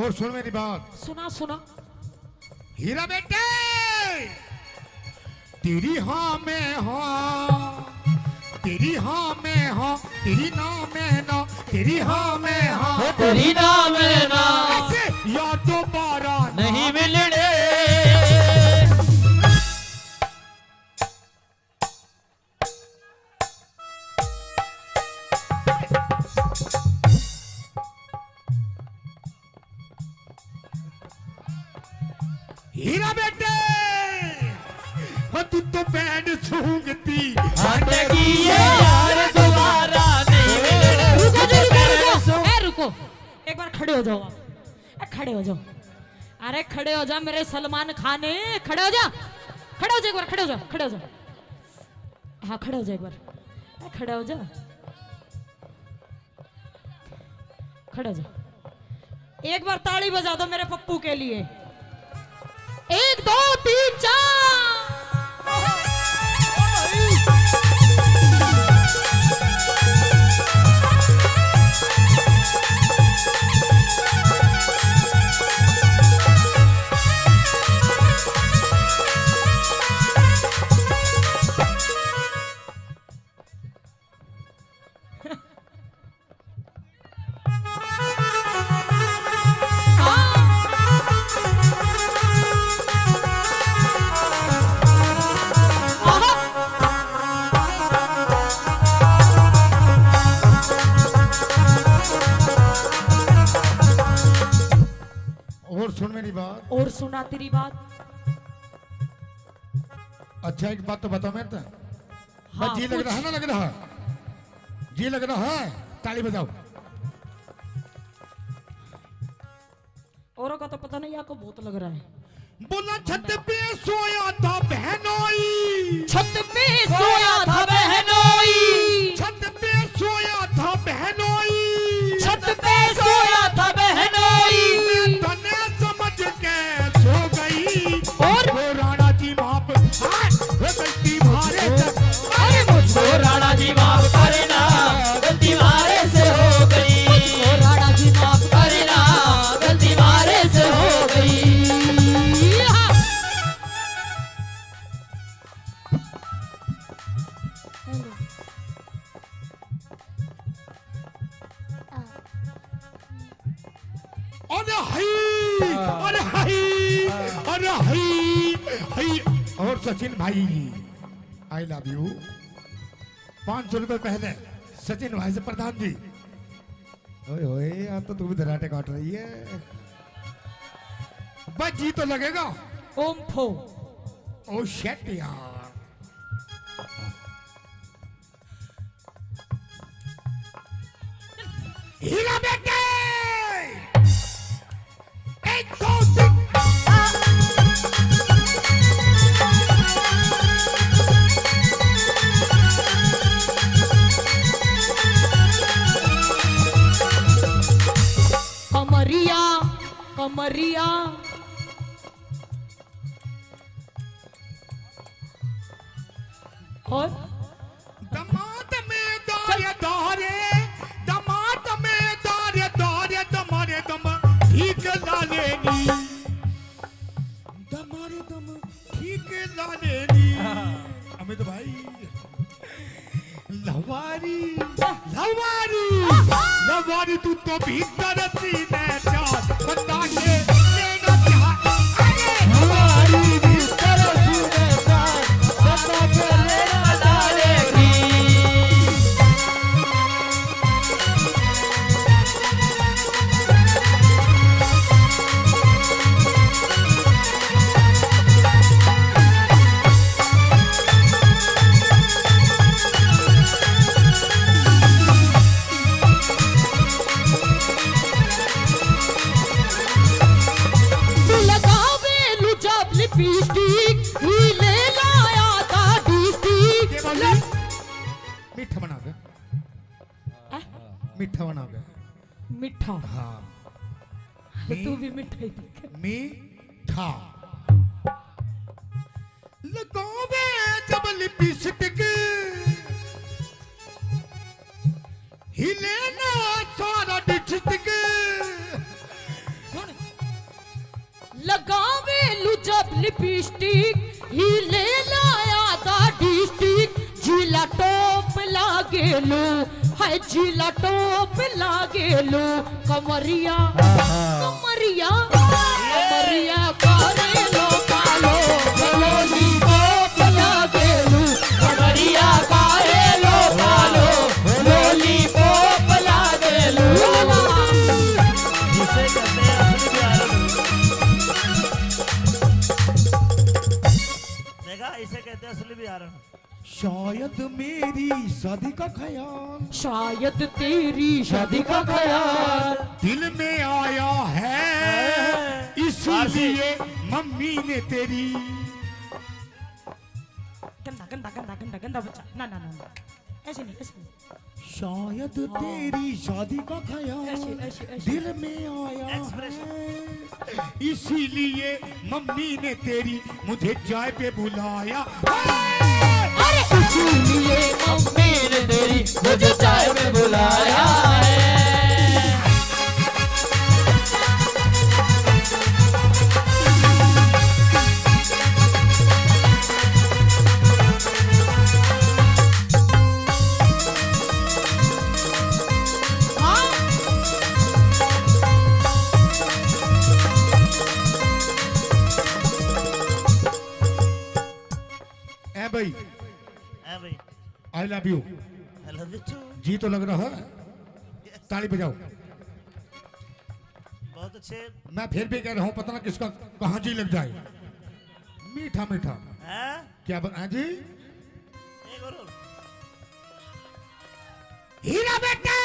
और सुन मेरी बात। सुना सुना। हीरा बेटे तेरी हाँ में हाँ, तेरी हाँ में हाँ, तेरी ना में ना, तेरी हाँ में हाँ, तेरी नाम है ना ऐसे यार दोबारा नहीं मिलने। हीरा बेटे तू तो बैंड सूंघती हटेगी ये यार दोबारा नहीं मिलने। रुको जी, रुको रुको। ए रुको, एक बार खड़े हो जाओ आप। खड़े हो जाओ। अरे खड़े हो जा मेरे सलमान खान, खड़े हो जा, खड़े हो जा एक बार, खड़े हो जा, खड़े हो जा। हाँ खड़े हो जा एक बार, खड़े हो जा, खड़े हो जा। एक बार ताली बजा दो मेरे पप्पू के लिए। 1 2 3 4। और सुन मेरी बात। और सुना तेरी बात। अच्छा एक बात तो बताओ मेरे तो। हाँ, जी लग रहा है ना, लग रहा है, जी लग रहा है, ताली बजाओ। औरों का तो पता नहीं, आपको बहुत लग रहा है। बोला छत पे सोया था बहनोई, छत पे सोया था बहनोई, छत पे सोया था बहनोई, छत पे सोया था बहनोई। मैं तने समझ के सो गई और वो राणा जी माप गलती मारे। अरे मुझको राणा जी माफ करना, गलती मारे से हो गई। मुझको राणा जी माफ करना, गलती मारे से हो गई। अरे हाय, अरे हाय, अरे हाय, हाय। और सचिन भाई आई लव यू। 500 रुपए पहले सचिन भाई से प्रधान जी। ओए ओए आप तो तू भी धराटे काट रही है। बस जी तो लगेगा। ओम फो। ओ शेट यार। हीरा बेटे 1 2 3। कमरिया कमरिया और दमाद में दारे दारे, दमाद में दारे दारे, दमारे दम ठीक लालेनी, दमारे दम ठीक लालेनी। अमित भाई लवारी लवारी लवारी तू तो भीतर सीने चार बता के लेना चाह। अरे लवारी भीतर सीने चार बता के लेना चाहेगी। लगावे लुजब लिपस्टिक ही ले लाया था डिस्टिक। ये बोली मीठा बना दे, मीठा बना दे। मिठा। हाँ तू भी मिठाई दिखा। मीठा लगावे जब लिपस्टिक हिले ना सारा डिस्ट्रिक्ट। सुन डिस्ट्रिक्ट ही ले लाया था डिस्ट्रिक्ट जिला टॉप लागेलो है जिला टॉप लागेलो कमरिया कमरिया कमरिया कारेलो कालो लॉलीपॉप लागेलो कमरिया कारेलो कालो लॉलीपॉप लागेलो जिसे कहते हैं असली बिहार। देखा, इसे कहते हैं असली बिहार। शायद मेरी शादी का ख्याल शायद तेरी शादी का ख्याल दिल में आया है, इसीलिए मम्मी ने तेरी। गंदा गंदा गंदा गंदा गंदा बच्चा ना ना ना ना ऐसे नहीं शायद तेरी शादी का ख्याल ऐसे। दिल में आया Expression. है, इसीलिए मम्मी ने तेरी मुझे चाय पे बुलाया। अरे इसीलिए मम्मी ने तेरी मुझे चाय में बुलाया है। भाई भाई I love you. I love you too. जी तो लग रहा है, ताली बजाओ। बहुत अच्छे। मैं फिर भी कह रहा हूँ, पता ना किसका कहाँ जी लग जाए। मीठा मीठा हैं? क्या बता जी? एक और। हीरा बेटे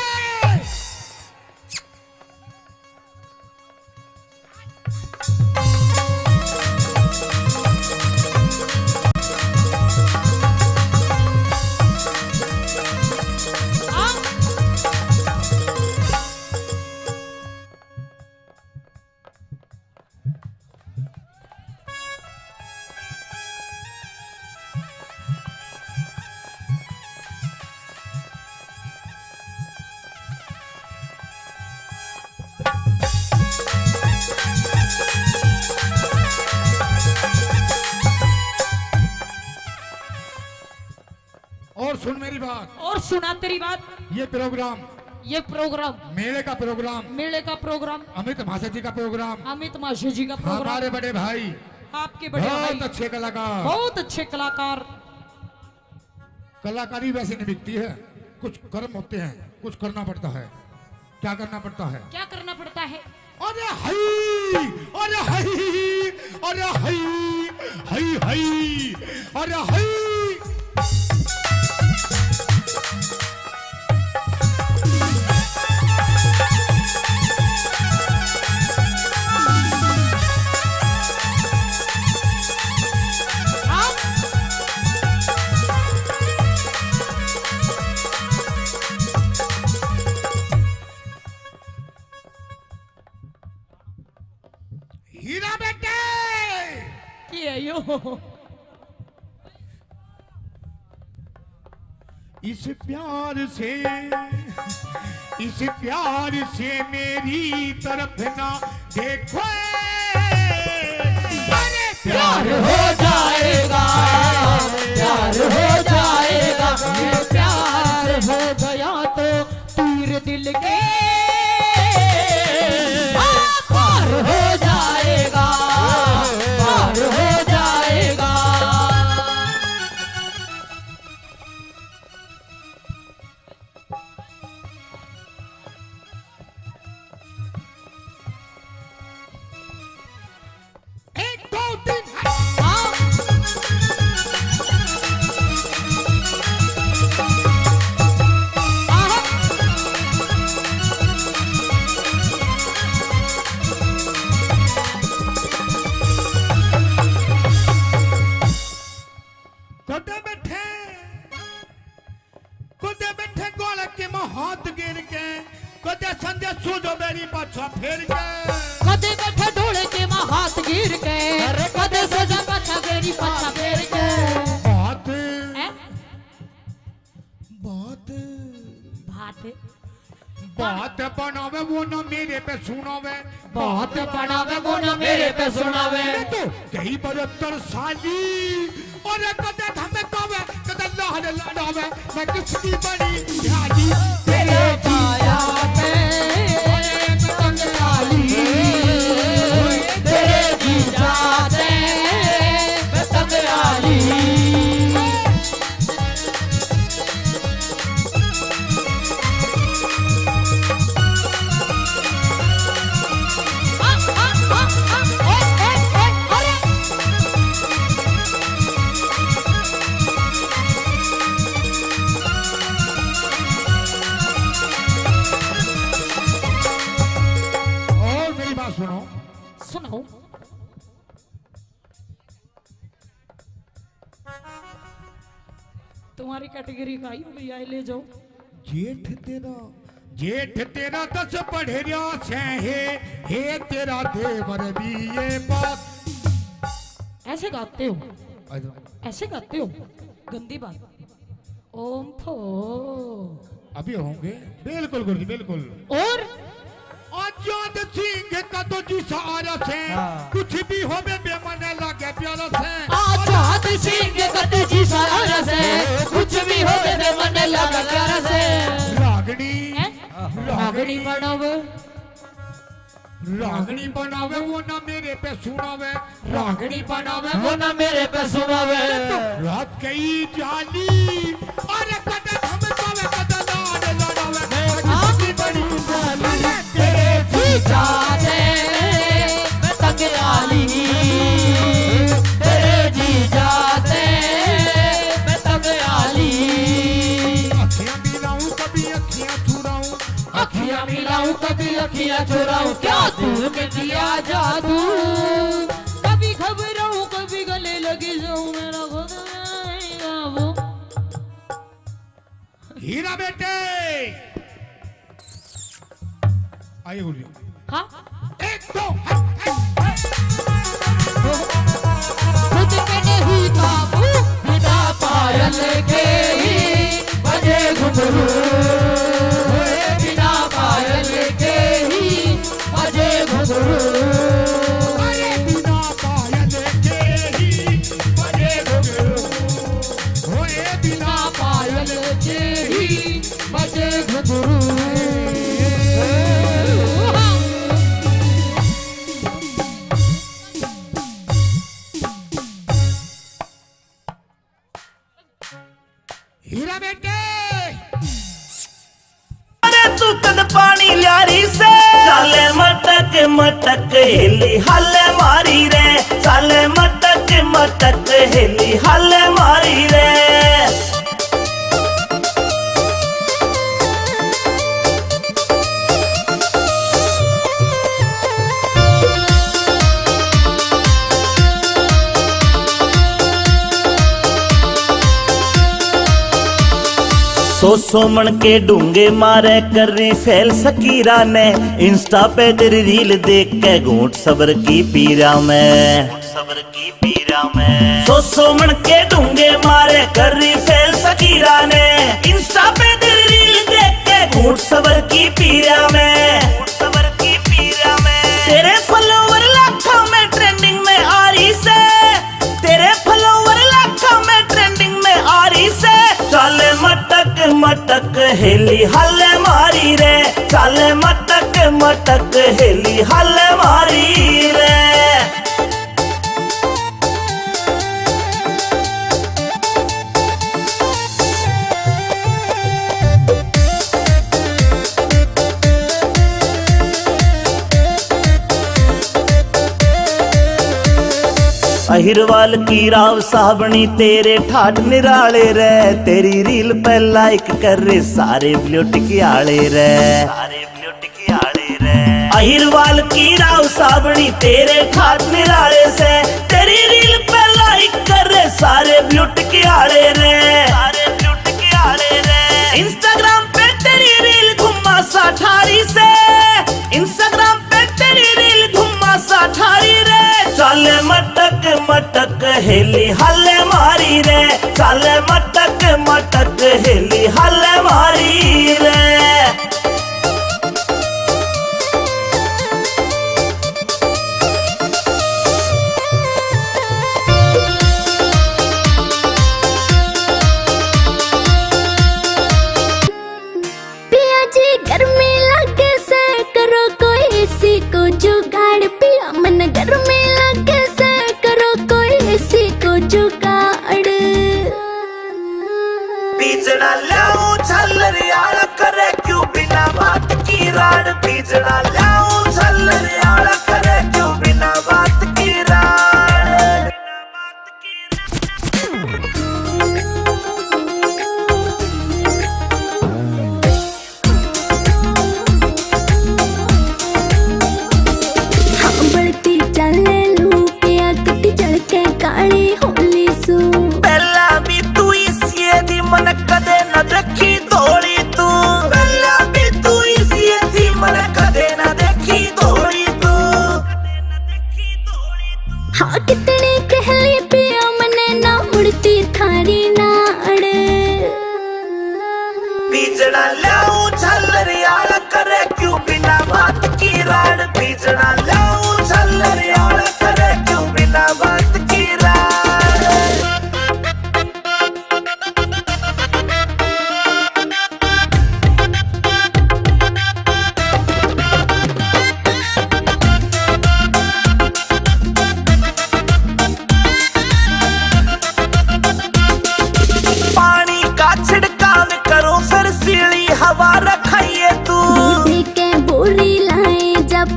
और सुन मेरी बात, और सुना तेरी बात। ये प्रोग्राम मेले का प्रोग्राम अमित मासा जी का प्रोग्राम, अमित माशे जी का प्रोग्राम, हमारे बड़े भाई, आपके बड़े भाई बहुत अच्छे कलाकार। बहुत अच्छे कलाकार। कलाकारी वैसे नहीं बिकती है, कुछ कर्म होते हैं, कुछ करना पड़ता है। क्या करना पड़ता है? क्या करना पड़ता है? अरे हई, अरे हई, अरे हई, हई हई, अरे हई। हीरा बेटे यो इस प्यार से मेरी तरफ ना देखो, प्यार हो जाएगा, प्यार हो जाएगा, ये प्यार हो गया तो तीर दिल के पार हो जाएगा, पार हो जाएगा। एक दो तीन कुदे बैठे गोल के हाथ गिर के, कुदे संजय सूझो मेरी पाछा फिर के, कदे बैठे ढोले के हाथ गिर के, कदे सजा पाछा गेरी पाछा फेर के। बात हैं? बात बात बात बात बनावे वो ना मेरे पे सुनावे, बात बनावे वो ना मेरे पे सुनावे। तो कई 72 साली और कदे धमकावे कदे लाल लड़ावे, मैं किसकी बड़ी ध्यानी तेरे जिया पे पतंग आली, तेरे जिया पे पतंग आली। और मेरी बात सुनो, सुनो तुम्हारी कैटेगरी का ही हो गई, आई ले जाओ। जेठ तेरा 10 पढ़े से हे तेरा देवर भी ये बात। ऐसे गाते हो, ऐसे गाते हो, गंदी बात। ओम फो अभी होंगे बिल्कुल गुरुजी बिल्कुल। और आजाद सिंह का तो जी सहारा से कुछ भी हो बेमन लगे प्यारा से। आजाद सिंह कत जी सारा से कुछ भी हो दे मन लगा प्यारा से। रागनी रागनी बनावे, रागनी बनावे वो ना मेरे पे सुनावे, रागनी बनावे वो ना मेरे पे सुनावे। रात कई जाली और कदे धमकावे कदे लाड लड़ावे, आपकी बड़ी साली तेरे जीजा दे पतंग आली, तेरे जीजा दे पतंग आली। अखियां मिलाऊं कभी अखियां चुराऊं, अखियां मिलाऊं कभी अखियां चुराऊं, क्या तूने किया जादू। कभी घबराऊं कभी गले लगी जाऊं, मेरा खुद नहीं वो। हीरा बेटे आइए गुरुजी। हाँ एक दो खुद पे नहीं काबू, बिना पायल के ही बजे घुंघरू, बिना पायल के ही बजे घुंघरू। अरे बिना पायल के ही बजे घुंघरू, होए बिना पायल के ही बजे घुंघरू। हीरा बेटे अरे तू कद पानी ल्यारी से चाले मटक मटक हेली हाले मारी रे, चाले मटक मटक हेली हाले मारी रे। सो मन के डूंगे मारे कर रही फैल सकीरा ने, इंस्टा पे तेरी रील देख के घूंट सबर की पीरा में, सबर की पीरा में। सो मन के डूंगे मारे कर रही फैल सकीरा ने, इंस्टा पे तेरी रील देख के घूंट सबर की पीरा में, सबर की पीरा में। तेरे फॉलोवर लाखों में ट्रेंडिंग में आ रही से, तेरे फॉलोवर लाखों में ट्रेंडिंग में आ रही से। चाले मटक मटक हेली हल्ले मारी रे, चाले मटक मटक हेली हल्ले मारी रे। अहिरवाल की राव साबणी तेरे ठाठ निराले रे, तेरी रील पे लाइक कर रे सारे ब्यूटी आले रे, सारे ब्यूटी आले रे। अहिरवाल की राव साबणी तेरे ठाठ निराले से, तेरी रील पे लाइक कर रे सारे ब्यूटी आले रे, सारे ब्यूटी आले रे। इंस्टाग्राम पे तेरी रील घुमा सा ठारी से, इंस्टाग्राम पे तेरी रील घुमा सा ठारी रे। चाले मटक मटक हेली हल्ले मारी रे, चाले मटक मटक हेली हल्ले मारी रे।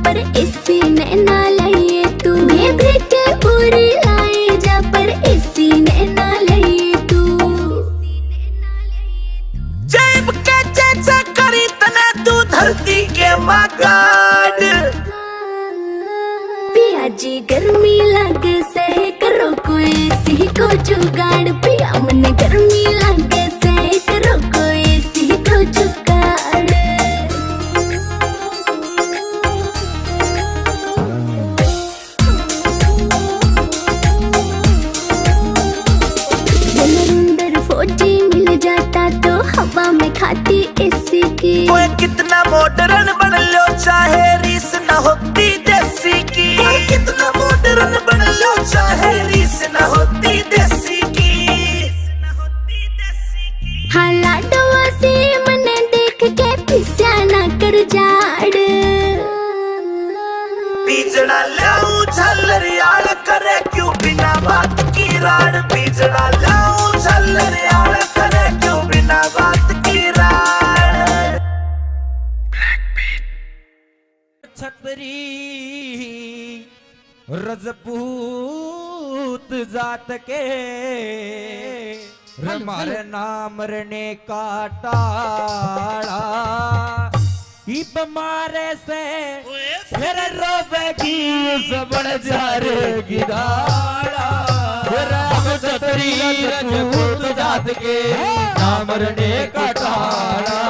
पर इसी ने ना लिए तू बेबी के पूरी लाई जा पर इसी ने ना लिए तू जेब के चेचा करी तने तू धरती के मगाड़ पिया जी गर्मी लगे से करो कोई सी को जुगाड़ पिया मन गर्मी लगे से करो कोई सी को जुगाड़ जलंधर फौजी मिल जाता तो हवा में खाती इसी की कोई कितना मॉडर्न बन लो चाहे रीस न होती देसी की कोई कितना मॉडर्न बन लो चाहे रीस न होती देसी की हाँ लाडवा से मने देख के पिस्या ना कर जाड़ बीजड़ा लाऊं झल्लरियाल करे क्यों बिना बात की राड़ बीजड़ा लाऊं झल्लरियाल करे क्यों बिना बात की राड़ छतरी रजपूत जात के हमारे नाम रने का टाड़ा मारे से फिर रोवेगी सबड़ जारेगी दाड़ा हम छतरी रजपूत जात के नाम रने का टाड़ा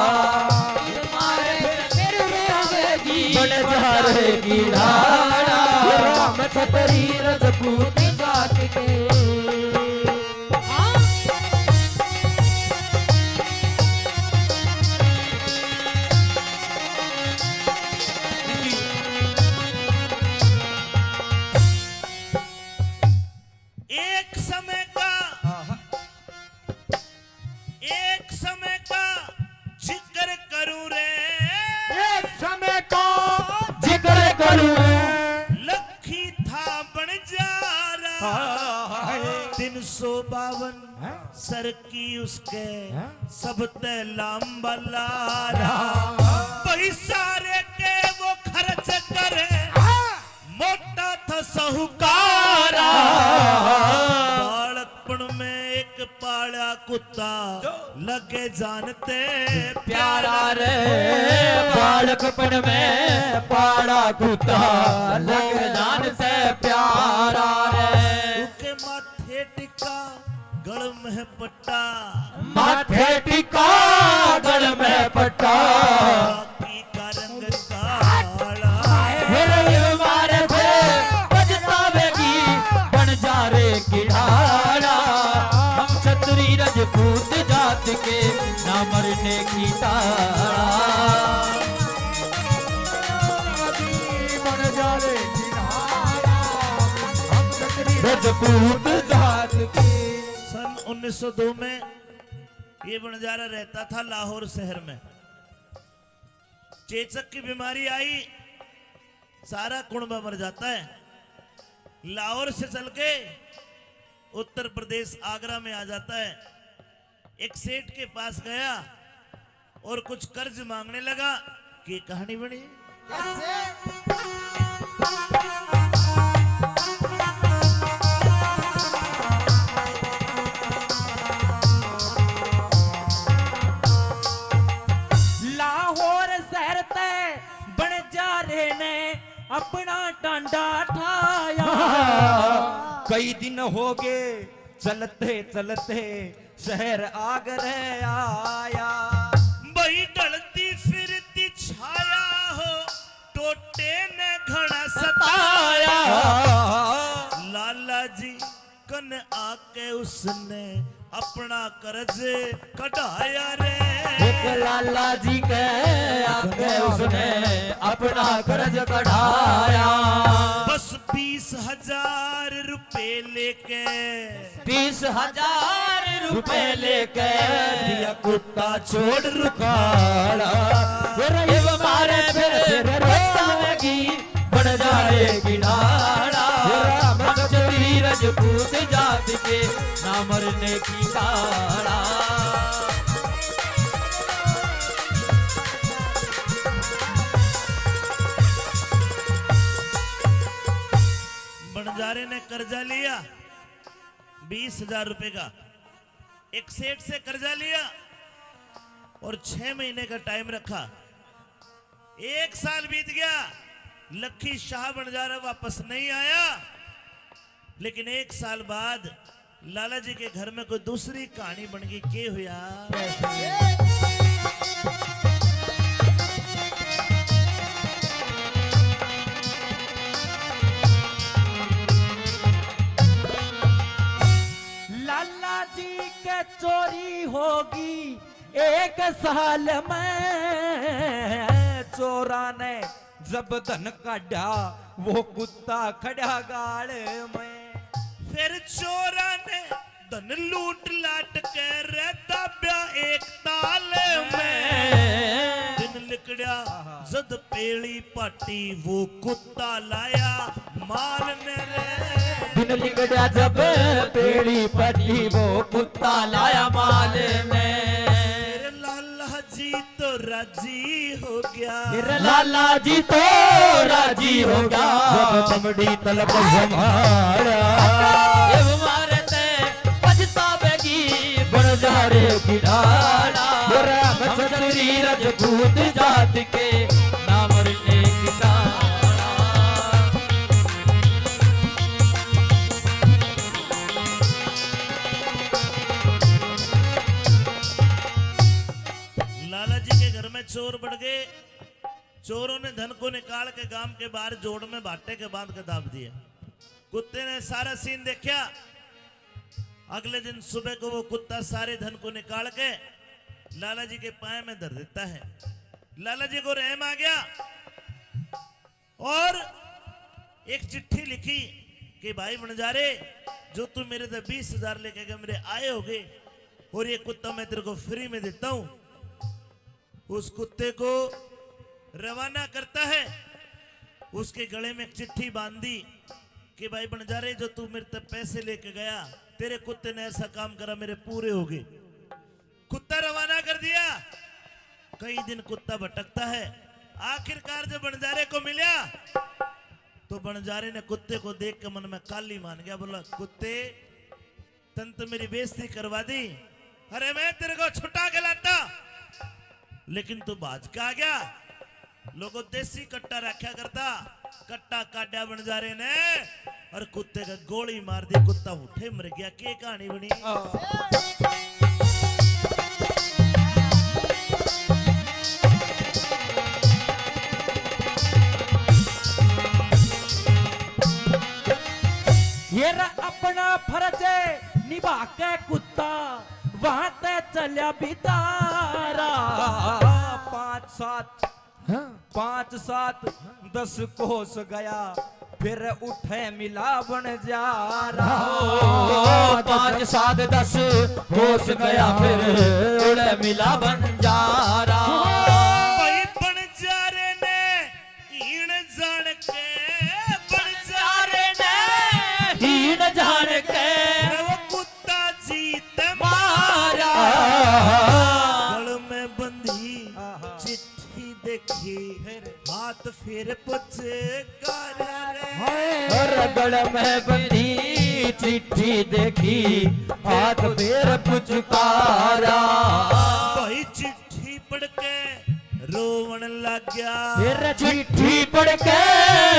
बड़े जारेगी दाड़ा हम छतरी रजपूत जात के एक समय का जिक्र करूं रे एक समय का जिक्र करूं लखी था बन जा रहा 352 सर की उसके सब ते लांबा लारा वही सारे के वो खर्च करे मोटा था साहूकारा बालकपन में एक पाड़ा कुत्ता लगे जानते प्यारा रे बालकपन में पाड़ा कुत्ता लगे जानते प्यारा रे उसके माथे टिका गल में पट्टा माथे टिका गल में पट्टा बाकी का रंग काला मारे से बजतावेगी बन जा रे किढ़ाड़ा हम छतरी रजपूत जात के ना मरने की ताड़ा बन जा रे किढ़ाड़ा हम छतरी रजपूत जात के। सन 1902 में ये बंजारा रहता था लाहौर शहर में। चेचक की बीमारी आई, सारा कुणबा मर जाता है। लाहौर से चल के उत्तर प्रदेश आगरा में आ जाता है। एक सेठ के पास गया और कुछ कर्ज मांगने लगा कि कहानी बनी। लाहौर शहर ते बन जा रहे ने अपना टांडा ठाया कई दिन हो गए चलते चलते शहर आगरे आया बही ढलती फिरती छाया हो टोटे ने घड़ा सताया। लाला जी कन आके उसने अपना कर्ज कटाया रे। एक लाला जी के आके उसने अपना कर्ज कढ़ाया बस 20,000 रुपए लेके 20,000 रुपए लेके दिया कुत्ता छोड़ रुखाड़ा ये मारे फिर रस्तावेगी बढ़ जाएगी नाड़ा हम छतरी रजपूत जात के ना मरने की ताड़ा। बनजारे ने कर्जा लिया 20,000 रुपए का, एक सेठ से कर्जा लिया और 6 महीने का टाइम रखा। 1 साल बीत गया, लखी शाह बनजारा वापस नहीं आया। लेकिन 1 साल बाद लाला जी के घर में कोई दूसरी कहानी बन गई। के हुआ लाला जी के चोरी होगी 1 साल में। चोरा ने जब धन काढ़ा वो कुत्ता खड़ा गाड़ में। फिर चोरा ने धन लूट लाट के रहता ब्या एक ताल में। दिन लिकड़ा जद पेड़ी पाटी वो कुत्ता लाया मारने रे। दिन लिकड़ा जब पेड़ी पटी वो कुत्ता लाया माल में। लाला जी तो राजी हो गया, लाला जी तो राजी हो गया। जब बमड़ी तलब हमारा मारते पछतावेगी बनजारे की डाला। मछली रजपूत जात के नाम रने की डाला। लाला जी के घर में चोर बढ़ गए। चोरों ने धन को निकाल के गांव के बाहर जोड़ में भाटे के बांध के दाब दिया। कुत्ते ने सारा सीन देखा। अगले दिन सुबह को वो कुत्ता सारे धन को निकाल के लाला जी के पाए में धर देता है। लाला जी को रहम आ गया और एक चिट्ठी लिखी कि भाई बनजारे, जो तू मेरे से 20,000 लेके गए मेरे आए होगे और ये कुत्ता मैं तेरे को फ्री में देता हूं। उस कुत्ते को रवाना करता है। उसके गले में एक चिट्ठी बांधी कि भाई बनजारे, जो तू मेरे तक पैसे लेके गया, तेरे कुत्ते ने ऐसा काम करा, मेरे पूरे हो गए। कुत्ता रवाना कर दिया। कई दिन कुत्ता भटकता है। आखिरकार जब बनजारे को मिला तो बनजारे ने कुत्ते को देख के मन में काली मान गया। बोला, कुत्ते तन तो मेरी बेइज्जती करवा दी। अरे मैं तेरे को छुटा के लाता, लेकिन तू बाज का आ गया। लोगों देसी कट्टा रखा करता, कट्टा काटा बनजारे ने और कुत्ते का गोली मार दी। कुत्ता उठे मर गया। के कहानी बनी। ये अपना फर्ज निभा के कुत्ता वहां ते चलिया बितारा। 5 7 10 कोस गया, फिर उठे मिला बनजारा। 5 7 10 कोस गया, फिर उठे मिला बनजारा। भाई बनजारे ने हीण जान के, बनजारे ने हीण जान के वो कुत्ता जीत मारा। गल में बंधी चिट्ठी देखी, हाथ फिर गल में बंधी चिट्ठी देखी, हाथ फिर पुचकारा। भाई चिट्ठी पढ़ के रोवन लग गया। फिर चिट्ठी पढ़ के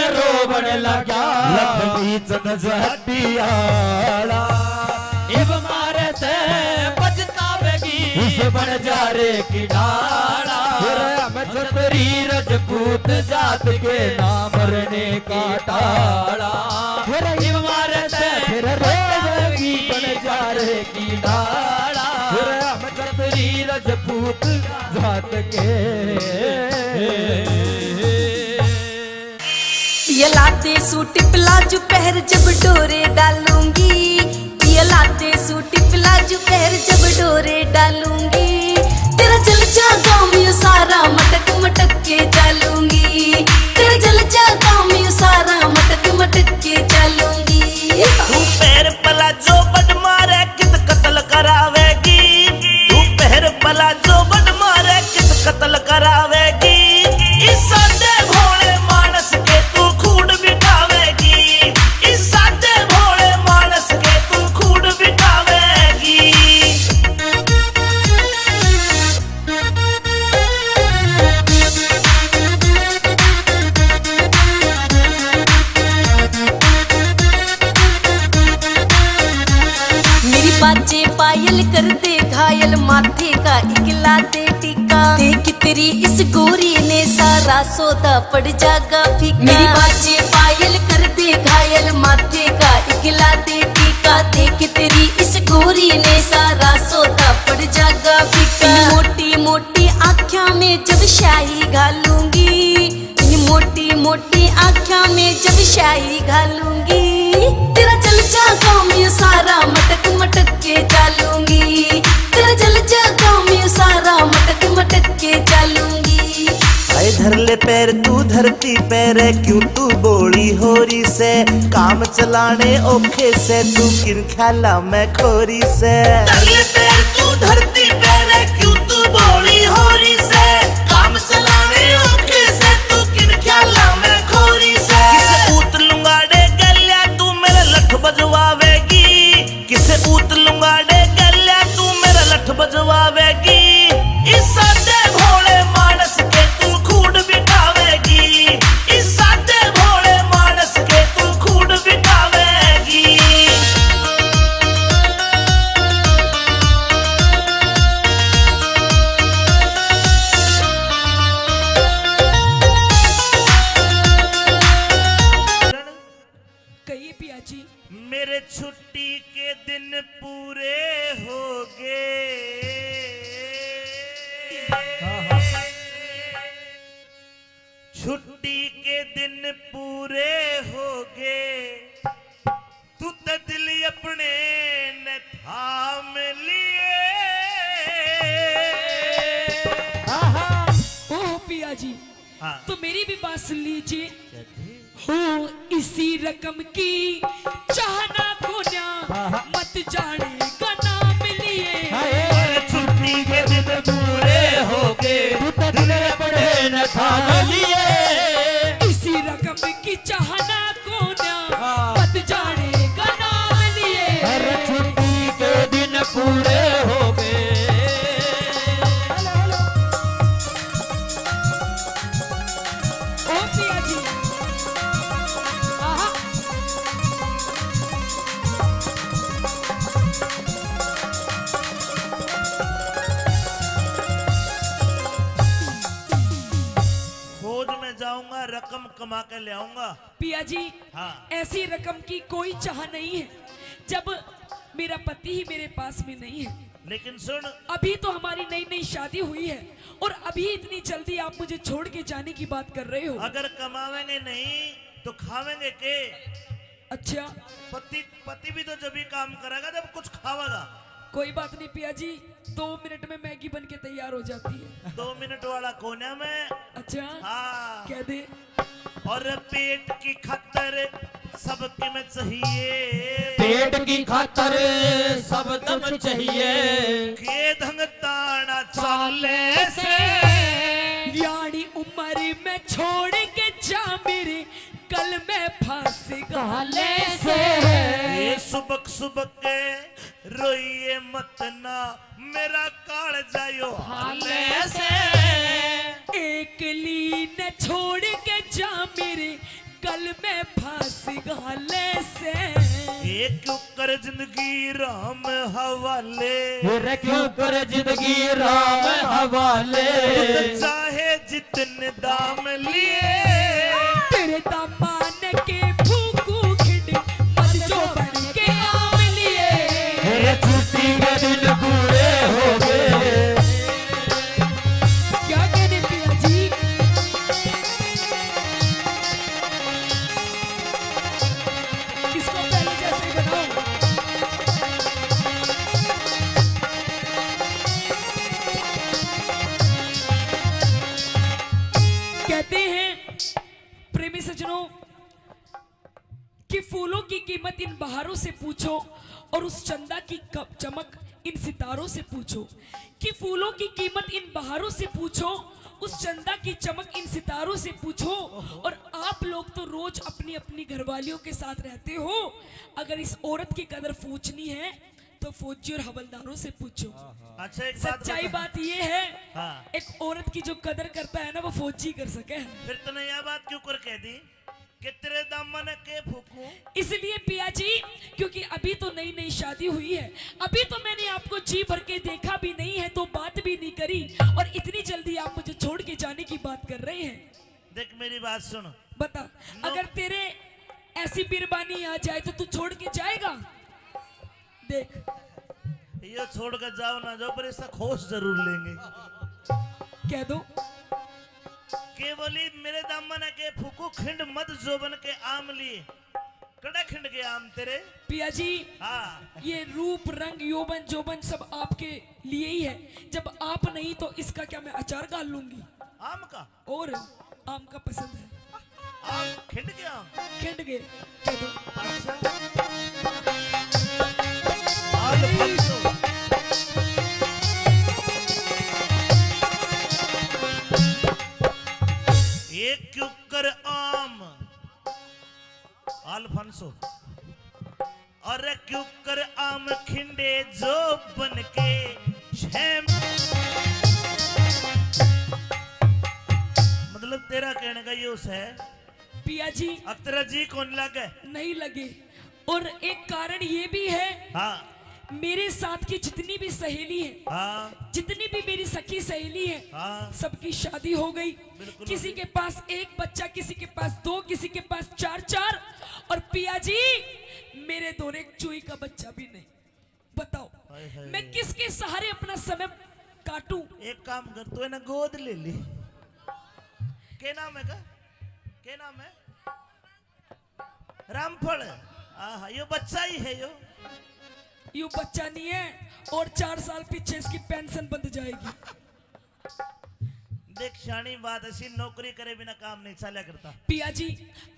रोवन लगा। लखनी चंद जहटियाला इब मारे से पछतावेगी उस बनजारे की डाला। छतरी रजपूत जात के नाम रने का टाला। इब मारे से फिर रोवेगी बनजारे की डाला। छतरी रजपूत जात के। ये लाते सूट प्लाजो पहर जब डोरे डालूंगी। ये लाते सूट प्लाजो पहर जब डोरे डालूंगी। तेरा जल जागा मैं सारा मटक मटक के चलूंगी। तेरा जल जागा मैं सारा मटक मटक के चलूंगी। तू पैर प्लाजो बड मारे कित कत्ल करावेगी। तू पैर प्लाजो बड मारे कित कत्ल करावेगी। इस सादे भोले मानस के तू खून बिठावेगी। इस सादे बाजे पायल कर दे घायल माथे का इकला दे टीका देख तेरी इस गोरी ने सारा सौदा पड़ जागा फीका मेरी बाजे पायल कर दे घायल माथे का इकला दे टीका देख तेरी इस गोरी ने सारा सौदा पड़ जागा फीका मोटी मोटी आँखों में जब शाही घालूंगी इन मोटी मोटी आँखों में जब शाही घालूंगी तेरा जल जागा मैं सारा मटक मटक के चालूंगी तेरा जल जागा मैं सारा मटक मटक के चालूंगी आए धर ले पैर तू धरती पैर क्यों तू बोली होरी से काम चलाने ओखे से तू किन ख्याला मैं खोरी से तरले पैर तू धरती पैर क्यों तू बोली होरी से काम चलाने ओखे से तू किन ख्याला में खोरी से किसे ऊत लुंगाड़े गल्या तू मेरा लठ बजवावेगी किसे ऊत लुंगाड़े गल्या तू मेरा लठ बजवावेगी इस सादे भोले मानस के तू खूड बिठावेगी इस सादे भोले मानस के तू खूड बिठावेगी कहिए पिया जी। मेरे छुट्टी के दिन पूरे हो गए छुट्टी के दिन पूरे हो गए तू तो दिल अपने न थाम लिए ओह पिया जी, हाँ। तो मेरी भी बात सुन लीजिए। हो इसी रकम की चाहना को ना मत जाने का नाम लिए छुट्टी के दिन पूरे हो गए दिल अपने न थाम लिए इसी रकम की चाहना को ना मत जाने का नाम लिए हर छुट्टी के दिन पूरे हो गए ओ पिया जी, आहा, खोज में जाऊंगा रकम कमा के ले आऊंगा पिया जी, हाँ। ऐसी रकम की कोई चाह नहीं है जब मेरा पति ही मेरे पास में नहीं है। लेकिन सुन अभी तो हमारी नई नई शादी हुई है और अभी इतनी जल्दी आप मुझे छोड़ के जाने की बात कर रहे हो। अगर कमावेंगे नहीं तो खावेंगे के अच्छा, पति भी तो जब ही काम करेगा जब कुछ खावेगा। कोई बात नहीं पिया जी, 2 मिनट में मैगी बन के तैयार हो जाती है। 2 मिनट वाला कोने में अच्छा, हाँ कह दे। और पेट की खातर सबके में चाहिए पेट की खातर सब दम चाहिए के धंग ताना चाले से यानी उम्र में छोड़ के जा मेरे कल में फांस गाले से ये सुबक सुबक के रोइए मत ना मेरा काल जायो हाले से एक लीन छोड़ के जा मेरे कल में फांस गाले से एक कर जिंदगी राम हवाले फिर क्यों कर जिंदगी राम हवाले चाहे जितने दाम लिए तेरे दामान के फूकू खिड़ मत जो बन के आम लिए फिर छुट्टी के दिन पूरे हो गए क्या कहने पिया जी। इसको पहले जैसे ही बनाओ। कहते हैं प्रेमी सज्जनों कि फूलों की कीमत इन बहारों से पूछो और उस चंदा की चमक इन सितारों से पूछो कि फूलों की कीमत इन बहारों से पूछो उस चंदा की चमक इन सितारों से पूछो। और आप लोग तो रोज अपनी अपनी घरवालियों के साथ रहते हो, अगर इस औरत की कदर पूछनी है तो फौजी और हवलदारों से पूछो। अच्छा एक सच्चाई बात ये है, हाँ। एक औरत की जो कदर करता है ना वो फौजी कर सके। फिर तूने यह बात क्यों कर कह दी कि तेरे दामन के फूकूं। इसलिए पिया जी, क्योंकि अभी तो नई नई शादी हुई है, अभी तो मैंने आपको जी भर के देखा भी नहीं है, तो बात भी नहीं करी, और इतनी जल्दी आप मुझे छोड़ के जाने की बात कर रहे हैं। देख मेरी बात सुन, बता, अगर तेरे ऐसी बिरबानी आ जाए तो तू छोड़ के जाएगा? देख, ये छोड़ कर जाओ ना जाओ, पर इसका खोज जरूर लेंगे। कह दो केवली मेरे दामन के फूकू खिंड मत जोबन के आम लिए, कड़े खिंड के आम तेरे। पिया जी, हाँ, ये रूप रंग यौवन जोबन सब आपके लिए ही है, जब आप नहीं तो इसका क्या मैं अचार डाल लूंगी? आम का, और आम का पसंद है, आम खिंड के आम। खिंड गए। कह दो अच्छा, अल्फांसो। एक क्यूकर आम अल्फांसो, और क्यूकर आम खिंडे जो बन के छह। मतलब तेरा कहने का यूस है पिया जी, अब तेरा जी कौन लगे? नहीं लगे। और एक कारण ये भी है, हाँ मेरे साथ की जितनी भी सहेली है, हाँ जितनी भी मेरी सखी सहेली है, हाँ, सबकी शादी हो गई। बिल्कुल किसी हो गई। के पास एक बच्चा, किसी के पास दो, किसी के पास चार चार, और पिया जी मेरे दोनों एक चूई का बच्चा भी नहीं। बताओ हाय हाय। मैं किसके सहारे अपना समय काटूं? एक काम कर, तू है ना गोद ले ली। क्या नाम है का? क्या नाम है? रामफल। आहा, यो बच्चा ही है यो। यू बच्चा नहीं है, और 4 साल पीछे इसकी पेंशन बंद जाएगी। देख शानी बात ऐसी, नौकरी करे बिना काम नहीं चला करता। पिया जी,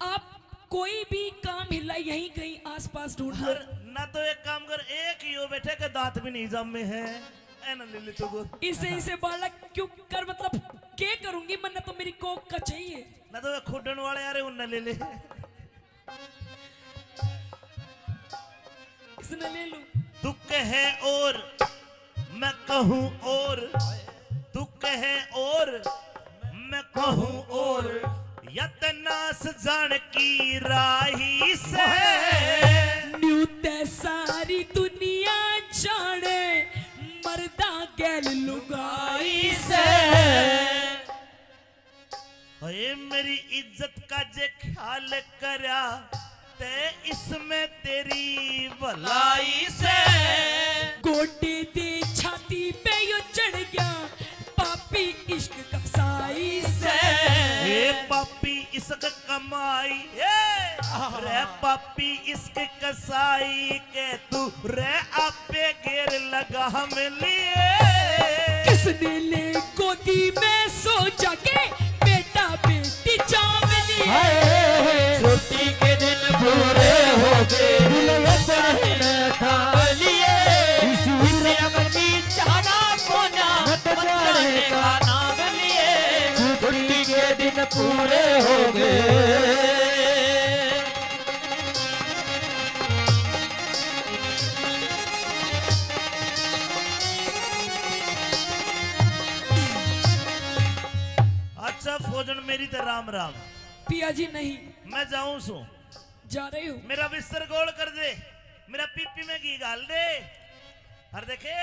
आप कोई भी काम हिला यहीं कहीं आसपास ढूंढ लो। और ना तो एक काम कर, एक यो बैठे के दांत भी नहीं जमे है, ऐ ना ले ले तू गोद। इसे बालक क्यों कर, मतलब क्या करूंगी? मन तो मेरी कोक का चाहिए। ना तो खुडन वाले यार उन ले ले। इसने ले लूं। तू कहे और मैं कहूँ और, तू कहे और मैं कहूँ और, यतनास जान की राही से न्यू ते सारी दुनिया जाने, मर्दा गैल लुगाई से। अये मेरी इज्जत का जे ख्याल करा ते इसमें तेरी भलाई से। गोटे दे छाती पे यो चढ़ गया पापी इश्क का साई से। ए पापी इसक कमाई, रे पापी इसक कसाई के तू रे आपे घेर लगा हम लिए। किसने ले गोदी में सो जाके बेटा बेटी चावली। छुट्टी के दिन पूरे हो गए, दुल्हन था लिए, इसने अपनी चाहना कोना बताने का नाम लिए। छुट्टी के दिन पूरे हो गए। अच्छा फौजन मेरी तो राम राम। पिया जी नहीं, मैं जाऊं सू, जा रही हूँ। मेरा बिस्तर गोल कर दे, मेरा पीपी में घी डाल दे। और देखे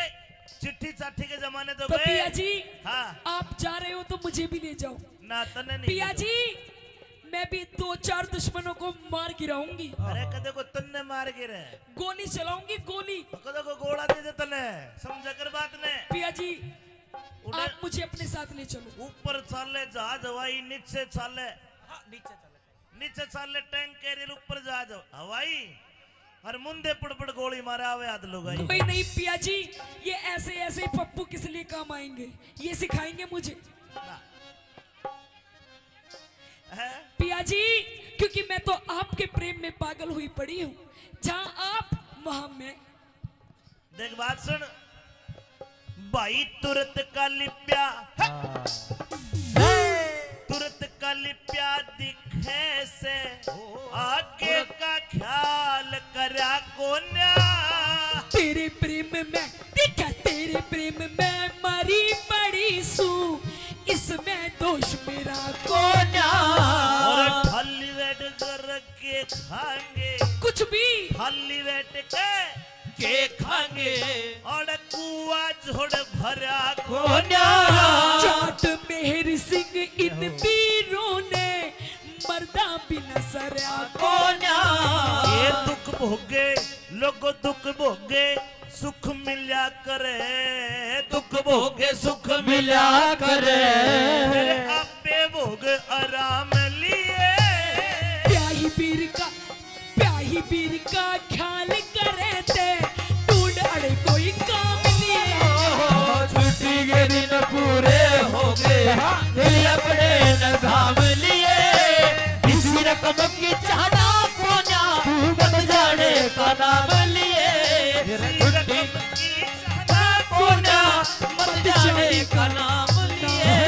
चिट्ठी चाठी के जमाने तो तो गए। पिया जी, हाँ आप जा रहे हो तो मुझे भी ले जाओ। ना तने नहीं पिया जी, मैं भी 2-4 दुश्मनों को मार गिराऊंगी। अरे कदे को तन्ने मार गिरे, गोली चलाऊंगी, गोली। कदे को गोला दे दे तने, समझा कर बात ने। पिया जी, उधर आप मुझे अपने साथ ले चलो। ऊपर चाले जहाज हवाई, नीचे चाले नीचे चाले टैंक कैरियर, ऊपर जहाज हवाई, और मुंदे पड़ गोली मारा हुए हाथ लोग। कोई नहीं पिया जी, ये ऐसे ऐसे पप्पू किस लिए काम आएंगे, ये सिखाएंगे मुझे। पिया जी, क्योंकि मैं तो आपके प्रेम में पागल हुई पड़ी हूँ, जहाँ आप वहां मैं। देख बात सुन भाई, तुरंत का लिप्या, तुरंत का लिप्या दिखे से आगे का ख्याल करा कोन्या। तेरे प्रेम में दिखा, तेरे प्रेम में मरी पड़ी सू, इसमें दोष मेरा कोना। और खाली बैठ और के खाएंगे कुछ भी खाली बैठ के खाएंगे और कुआ झोड़ भरा को जाट मेहर सिंह इन पीरों ने मर्दा बिना सरया को ये दुख भोगे लोगो दुख भोगे सुख मिला करे दुख भोगे सुख मिला करे मेरे आपे भोग आराम लिए प्याही पीर का ख्याल करे थे टूट अड़े कोई काम लिए छुट्टी के दिन पूरे हो गए दिल अपने न थाम लिए इसी रकम की चाहना कोना बन जाने का नाम लिए छुट्टी कोना बन जाने का नाम लिए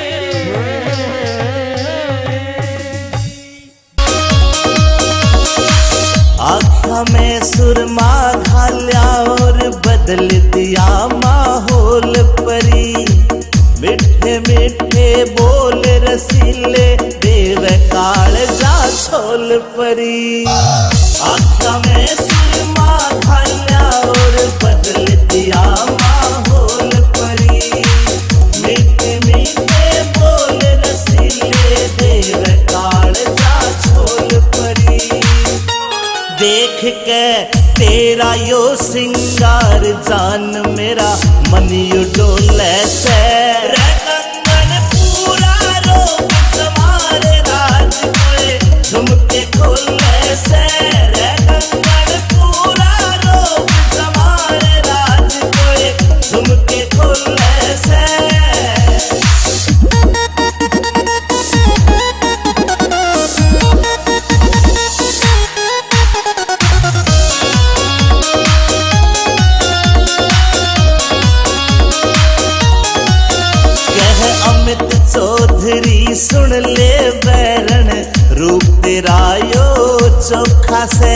आँखा में सुरमा घाल्या और बदल दिया माहौल परी मिठे मिठे बोल रसीले देव काल जा छोल परी आँखा में सुरमा घाल्या और बदल दिया माहौल परी मिठे मिठे बोल रसीले देव काल जा छोल परी देख के तेरा यो सिंगार जान मेरा मन यू डोले से रे कंगन पूरा रोक तुम्हारे राज कोए झुमके खोले से रे कंगन पूरा रोक तुम्हारे राज कोए झुमके खोले से अमित चौधरी सुन ले बैरन रूप तेरा यो चोखा से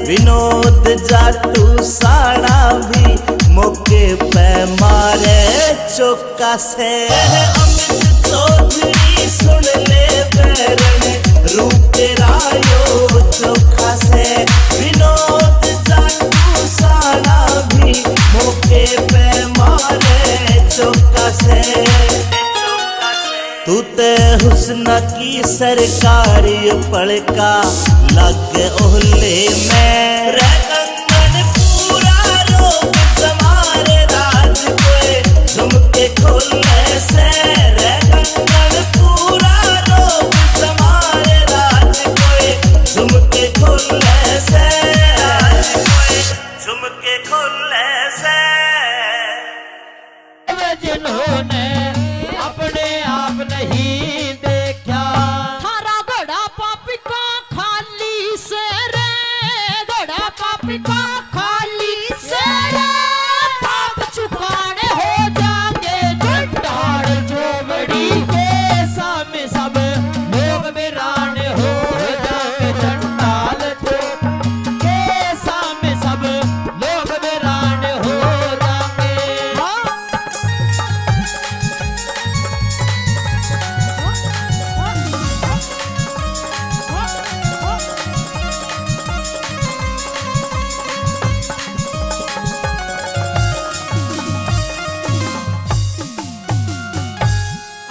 विनोद जाटू साड़ा भी मौके पे मारे चौका से अमित चौधरी सुन ले बैरन रूप तेरा यो चोखा से विनोद जाटू साड़ा भी मौके पे मारे चौका से तू ते हुस्न की सरकारी पड़का लग ओहले में रे कंगन पूरा रोक तुम्हारे राज कोए झुमके खोले से रे कंगन पूरा रोक तुम्हारे राज कोए झुमके खोले से झुमके खोले से जिन्होंने अपने आप नहीं देखा थारा घोड़ा पापी का खाली से रे घोड़ा पापी का खाली से रे पाप चुकाने हो जाएंगे चट्टान चोबड़ी के सामने सब लोग वीरान हो जाएंगे चंडाल के सामने सब लोग वीरान हो जाएंगे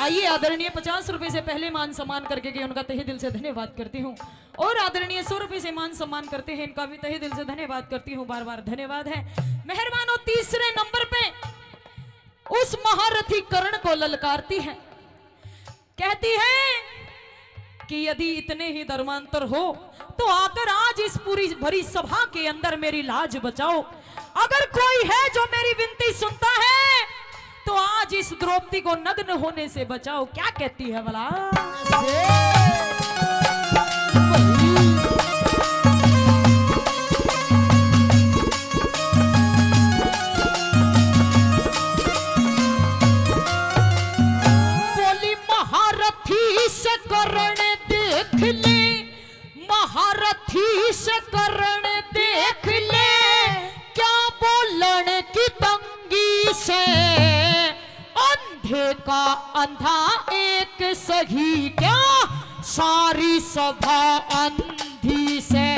आइए आदरणीय 50 रुपए से पहले मान सम्मान करके के उनका तहे दिल से धन्यवाद करती हूँ और आदरणीय 100 रुपए से मान सम्मान करते हैं इनका भी तहे दिल से धन्यवाद करती हूँ बार बार धन्यवाद है मेहरबानों तीसरे नंबर पे उस महारथी कर्ण को ललकारती है कहती है कि यदि इतने ही धर्मांतर हो तो आकर आज इस पूरी भरी सभा के अंदर मेरी लाज बचाओ अगर कोई है जो मेरी विनती सुनता है तो आज इस द्रौपदी को नग्न होने से बचाओ क्या कहती है भला बोली महारथी से कर्ण देख ले महारथी से कर्ण देख ले क्या बोलन की तंगी से अंधे का अंधा एक सही क्या सारी सभा अंधी अंधी से,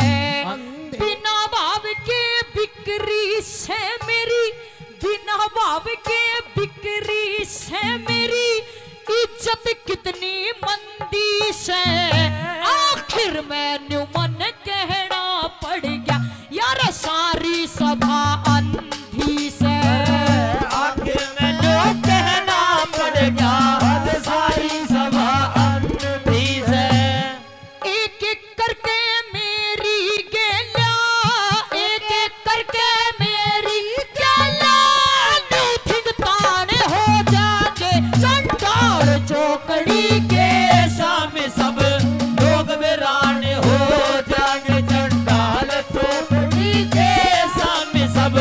बिना भाव के बिक्री से मेरी, बिना भाव के बिक्री से मेरी इज्जत कितनी मंदी से। आखिर मैंने मन कहना पड़ गया यार सारी सभा अंधी से। आखिर मैंने कहना पड़ गया सारी सभा अंधी से। एक एक करके मेरी गेला, एक एक करके मेरी गेला, मीठिन ताने हो जाके चंडाल चौकड़ी के सामने सब लोग वीरान हो जाएंगे। चंडाल चौकड़ी के सामने सब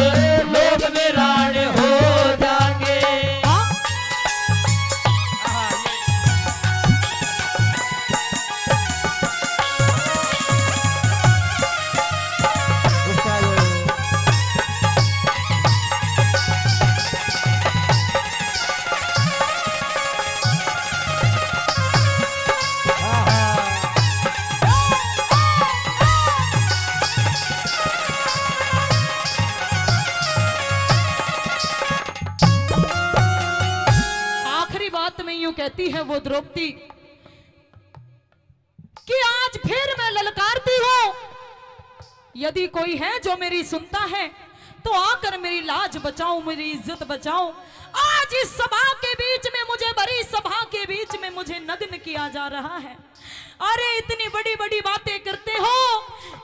लोग वीरान हो जाएंगे। आखिरी बात में यूं कहती है वो द्रौपदी कि आज फिर मैं ललकारती हूं, यदि कोई है जो मेरी सुनता है तो आकर मेरी लाज बचाओ, मेरी इज्जत बचाओ। आज इस सभा के बीच में मुझे, बड़ी सभा के बीच में मुझे नग्न किया जा रहा है। अरे इतनी बड़ी बड़ी बातें करते हो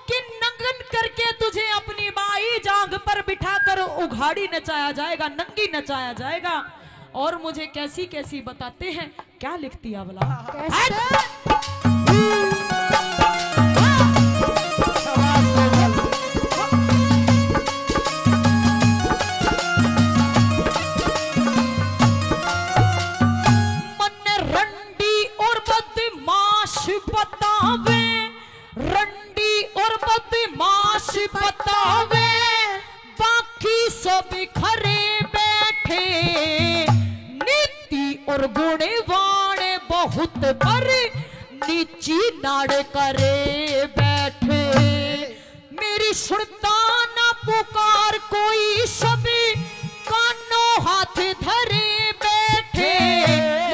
कि नग्न करके तुझे अपनी बाई जांघ पर बिठाकर उघाड़ी नचाया जाएगा, नंगी नचाया जाएगा। और मुझे कैसी कैसी बताते हैं, क्या लिखती है भला? मन रंडी और बदमाश बतावे, रंडी और बदमाश बतावे, बाकी सब खरे बैठे, नीति और गुणवान बहुत पर नीची नाड़ करे बैठे। मेरी सुनता ना पुकार कोई, सभी कानों हाथ धरे बैठे।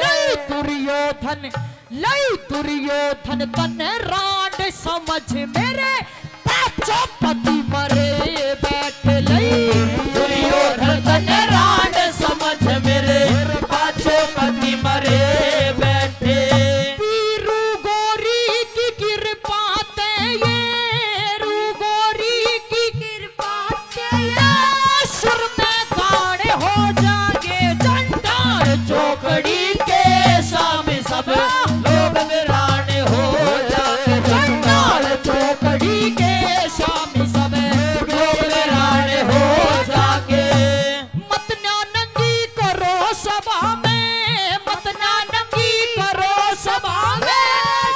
लई दुर्योधन, लई दुर्योधन तन राड समझ मेरे पांचों पति मरे बैठे। लई दुर्योधन तन राड समझ मेरे पांचों पति मरे बैठे। वीरू गोरी की कृपा ते ये, रू गोरी की कृपा ते ये, सुर में गाड़े हो जागे चंडाल चौकड़ी के सामने सब लोग वीरान हो जाएंगे। चंडाल चौकड़ी के सामने सब लोग वीरान हो जाएंगे। मत ना नंगी करो सभा में, मत ना नंगी करो सभा में,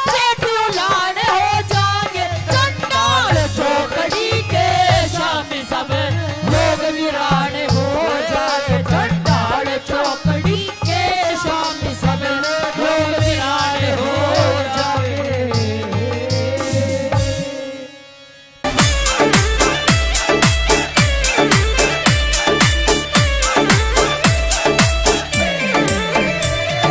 चेटियों लाड़ हो जाएंगे चंडाल चौकड़ी के सामने सब लोग वीरान हो जाएंगे। चंडाल चौकड़ी के सामने सब लोग वीरान हो जाएंगे।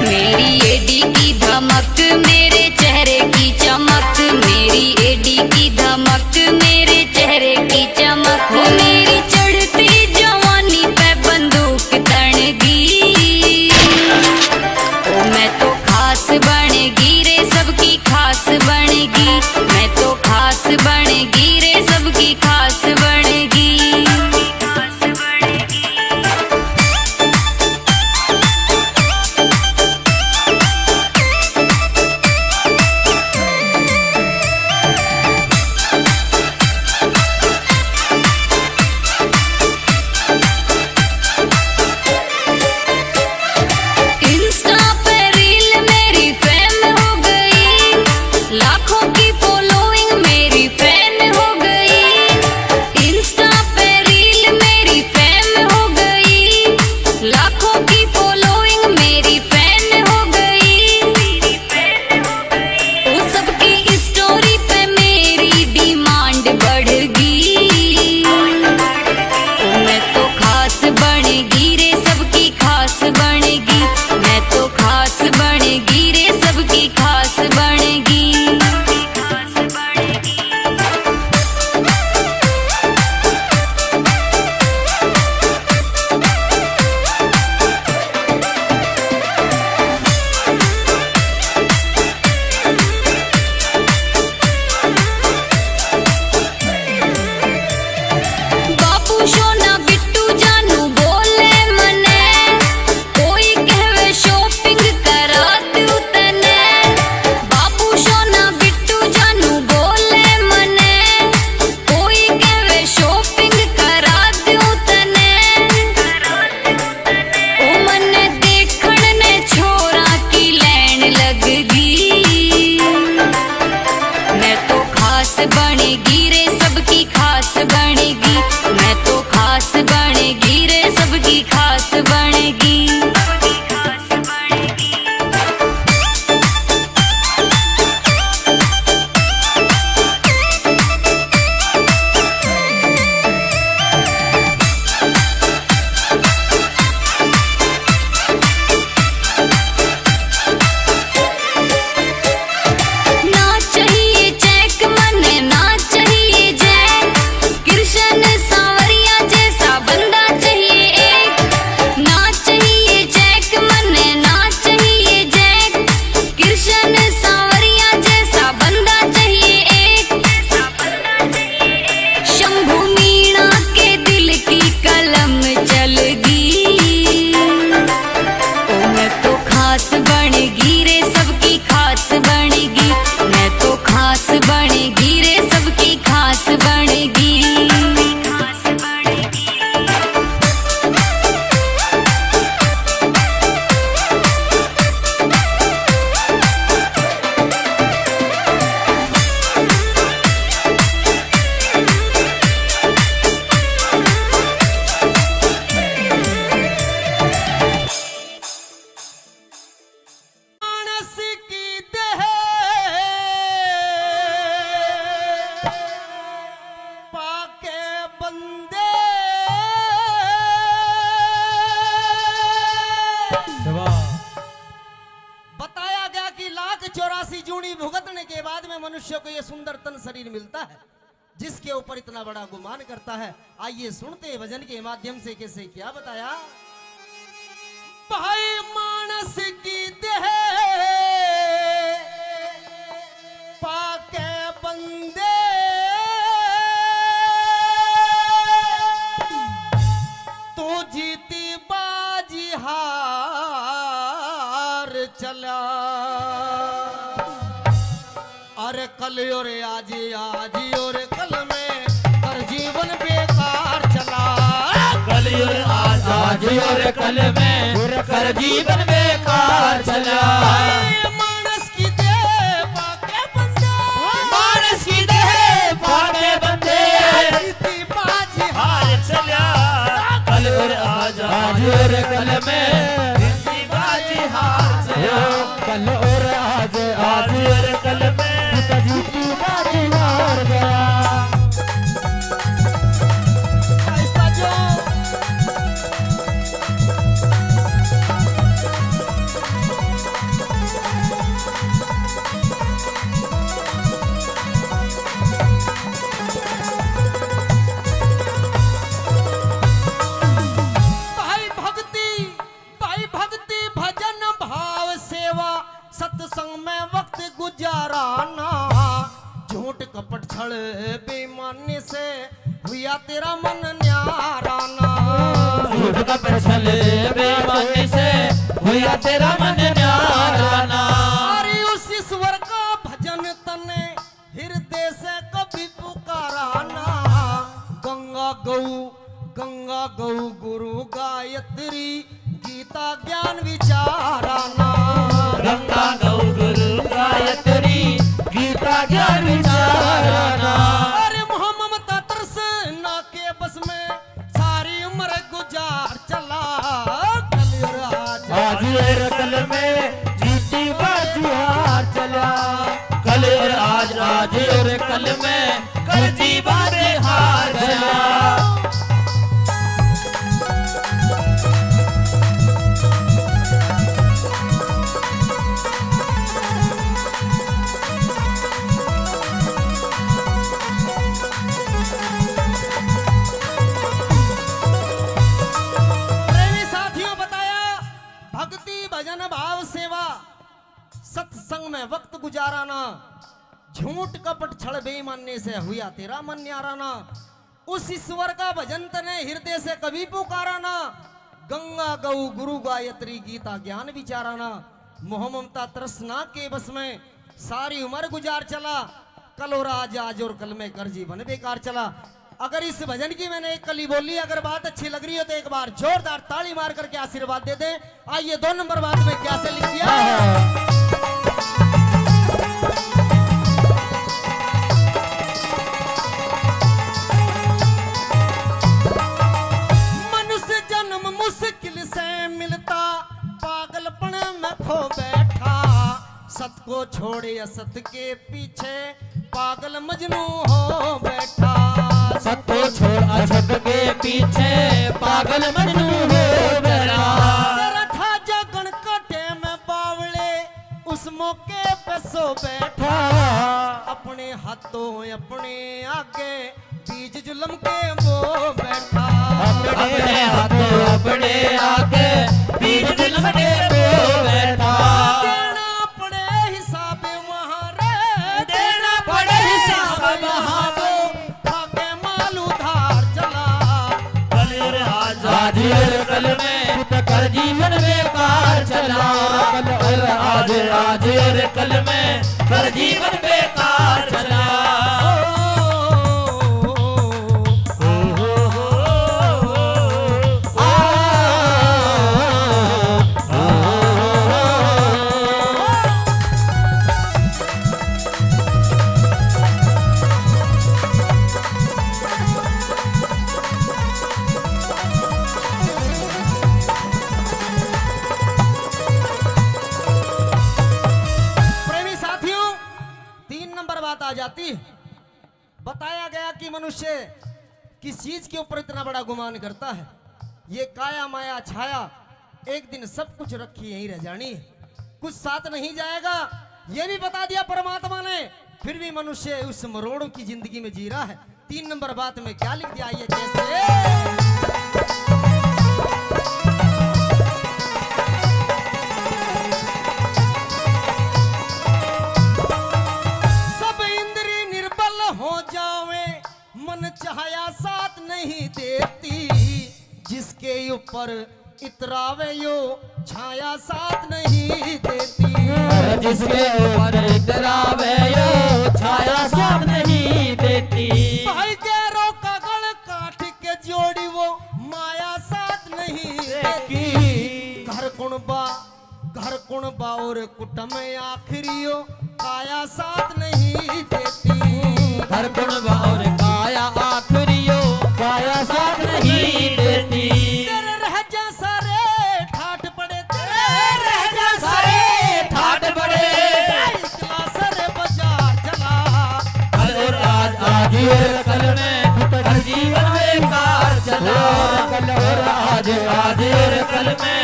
मेरी एडी की धमक, मेरे चेहरे की चमक, मेरी एडी की धमक, मेरे चेहरे की चमक, मेरी चढ़ती जवानी पे बंदूक तन दी। ओ मैं तो खास बनेगी रे, सबकी खास बनेगी, मैं तो खास बनेगी रे, सबकी खास बनेगी। इंस्टा पे रील मेरी फेम हो गई, लाखों की फॉलोइंग मेरी फैन हो गई। शरीर मिलता है जिसके ऊपर इतना बड़ा गुमान करता है। आइए सुनते हैं भजन के माध्यम से कैसे क्या बताया। भाई मानस की देह पाके बंदे तो जीती बाजी हार चला। अरे कल और आज और कल में कर जीवन बेकार चला। कल और आज और कल में कर जीवन बेकार चला। मानस की देह पाके बंदे, मानस की देह पाके बंदे जीती बाजी हार चला। कल और आज और कल में जिंदगी बाजी हार चला। कल और आज और कल में जीती बाजी हार गया। ऐसा जो भाई भक्ति भजन भाव सेवा सत्संग में वक्त गुजाराना। झूठ कपट छल बेईमानी से हुआ तेरा मन न्याराना। झूठ कपट छल बेईमानी से हुआ तेरा मन न्याराना। अरे उस ईश्वर का भजन तने हृदय से कभी पुकाराना। गंगा गौ गुरु गायत्री गीता ज्ञान विचाराना। गंगा गौ गुरु गायत्री गीता ज्ञान विचाराना। अरे ममता तरस ना के बस में सारी उम्र गुजार चला। कल और आज आज और कल में जीती बाजी हार चला। कल और आज और कल में कर जीवन हार चला। प्रेमी साथियों बताया भक्ति भजन भाव सेवा सत्संग में वक्त गुजाराना। झूठ कपट छल बेईमानी से हुआ तेरा मन न्याराना। उस ईश्वर का भजन तने हृदय से कभी पुकाराना। गंगा गौ गुरु गायत्री गीता ज्ञान विचाराना। मोह ममता तृष्णा के बस में सारी उम्र गुजार चला। कल और आज और कल में कर जीवन बेकार चला। अगर इस भजन की मैंने एक कली बोली, अगर बात अच्छी लग रही हो तो एक बार जोरदार ताली मार करके आशीर्वाद दे दें। आइए 2 नंबर बात में क्या से लिख दिया। मनुष्य जन्म मुश्किल से मिलता पागलपन में खो बैठा। सत को छोड़े असत के पीछे पागल मजनू हो बैठा। सत को छोड़ असत के पीछे पागल मजनू हो बैठा। तेरा था जगन काटे में बावले उस मौके पे सो बैठा। अपने हाथों अपने आगे बीज जुल्म के वो बैठा। अपने हाथों अपने आगे बीज जुल्म के वो बैठा। देना पड़े हिसाब वहाँ रे, देना पड़े हिसाब वहाँ वो खाके माल उधार चला। कल और आज आज और कल में कर जीवन बेकार चला। कल और आज और कल में कर जीवन बेकार चला। आ जाती। बताया गया कि मनुष्य किस चीज के ऊपर इतना बड़ा गुमान करता है। ये काया माया छाया एक दिन सब कुछ रखी यहीं रह जानी है, कुछ साथ नहीं जाएगा। ये भी बता दिया परमात्मा ने फिर भी मनुष्य उस मरोड़ों की जिंदगी में जी रहा है। 3 नंबर बात में क्या लिख दिया ये कैसे? छाया साथ नहीं देती, जिसके ऊपर इतरावे यो छाया साथ नहीं देती, जिसके ऊपर इतरावे यो छाया साथ नहीं देती। भाई गैरों का गल काट के जोड़ी वो माया साथ नहीं देती। घर कुणबा और कुटुंब आखिरियो काया साथ नहीं देती। घर कुणबा और काया आखिरियो काया साथ नहीं देती। तेरे रह जा सारे ठाट पड़े, तेरे रह जा सारे ठाट पड़े, चला सारे बाजार चला। कल और आज और कल में हर जीवन बेकार चला। कल और आज और कल में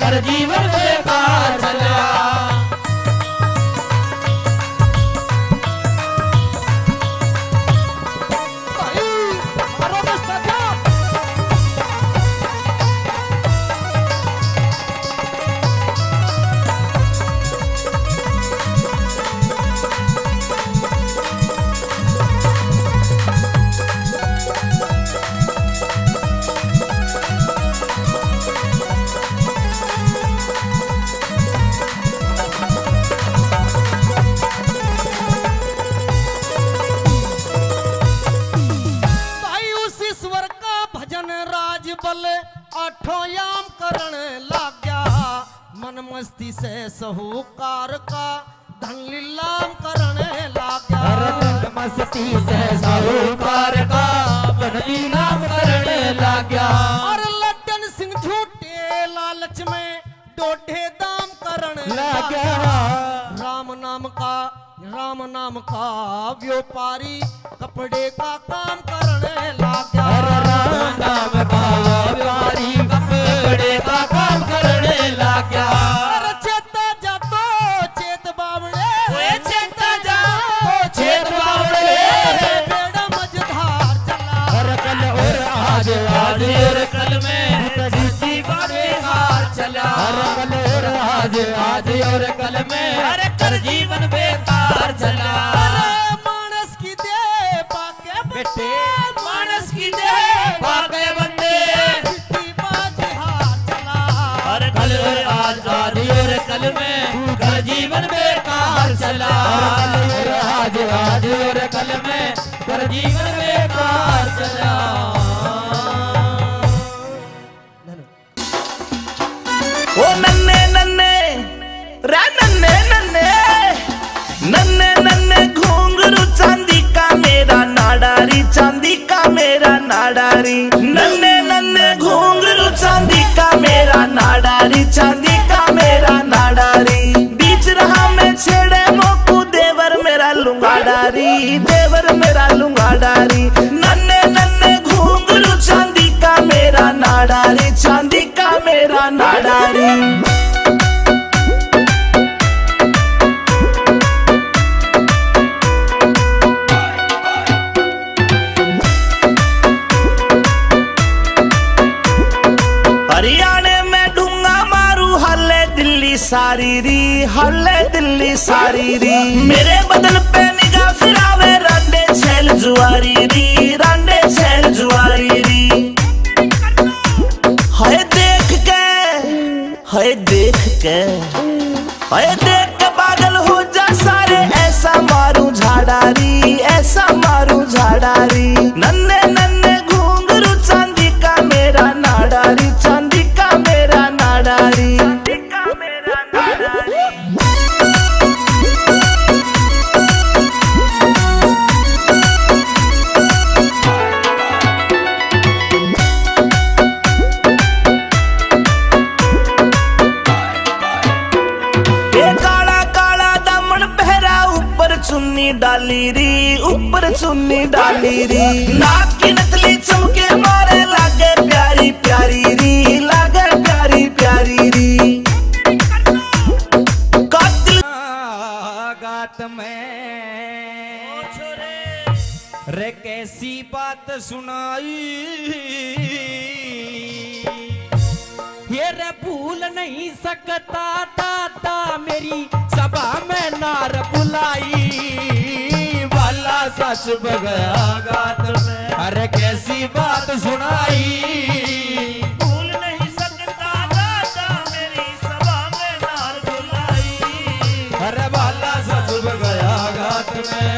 हर जीवन बेकार चला। आठों याम करण लाग गया, मन मस्ती से साहूकार का धन लीलाम करण लाग गया। मस्ती से साहूकार का धन लीलाम करण लाग गया। और लड्डन सिंह झूठे लालच में डोढे दाम करण लाग गया। राम नाम का व्यापारी कपड़े का काम करने लाग गया। राम नाम का व्यापारी कपड़े का काम करने लाग गया। चेता जा तो चेत बावड़े, चेता जा तो चेत बावड़े, बेड़ा मझधार चला। और कल और आज और कल में जीवन बेकार चला। और कल और आज और कल में कर जीवन बेकार चला। मानस की दे पाके बेटे, मानस की दे पाके बंदे, और कल और आज और कल में कर जीवन बेकार चला। आज और कल में कर जीवन बेकार चला। ओ नन्ने नन्ने रे नन्ने नन्ने नन्ने नन्ने घुंघरू चांदी का मेरा नाडारी, चांदी का मेरा नाडारी। नन्ने नन्ने घुंघरू चांदी का मेरा नाडारी, चांदी का मेरा नाडारी। बीच रहा में छेड़े मोकू देवर मेरा लुंगाडारी, देवर मेरा लुंगाडारी। नन्ने नन्ने घुंघरू चांदी का मेरा नाडारी, चांदी का मेरा नाडारी। हरियाणे में ढूंगा मारू हल्ले दिल्ली सारी री, हल्ले दिल्ली सारी री। मेरे बदन पे निगाह फिरावे रांडे छेल जुआरी री, रांडे छेल जुआरी री। हाय देख के, हाय देख के, हाय देख के पागल हो जा सारे। ऐसा मारू झाड़ारी, ऐसा मारू झाड़ारी। नन्हे नन्हे घुंघरू चांदी का मेरा नाडारी, चांदी का मेरा नाडारी, चांदी का मेरा नाडारी। चुन्नी डाली री, ऊपर चुन्नी डाली री। नाक की नकली चमके मारे लागे प्यारी प्यारी री, लागे प्यारी प्यारी री। कातिल गात में कैसी बात सुनाई ये रे भूल नहीं सकता दादा मेरी सभा में नार बुलाई वाला सच बगया गात में अरे कैसी बात सुनाई भूल नहीं सकता दादा मेरी सभा में नार बुलाई अरे वाला सच बगया गात में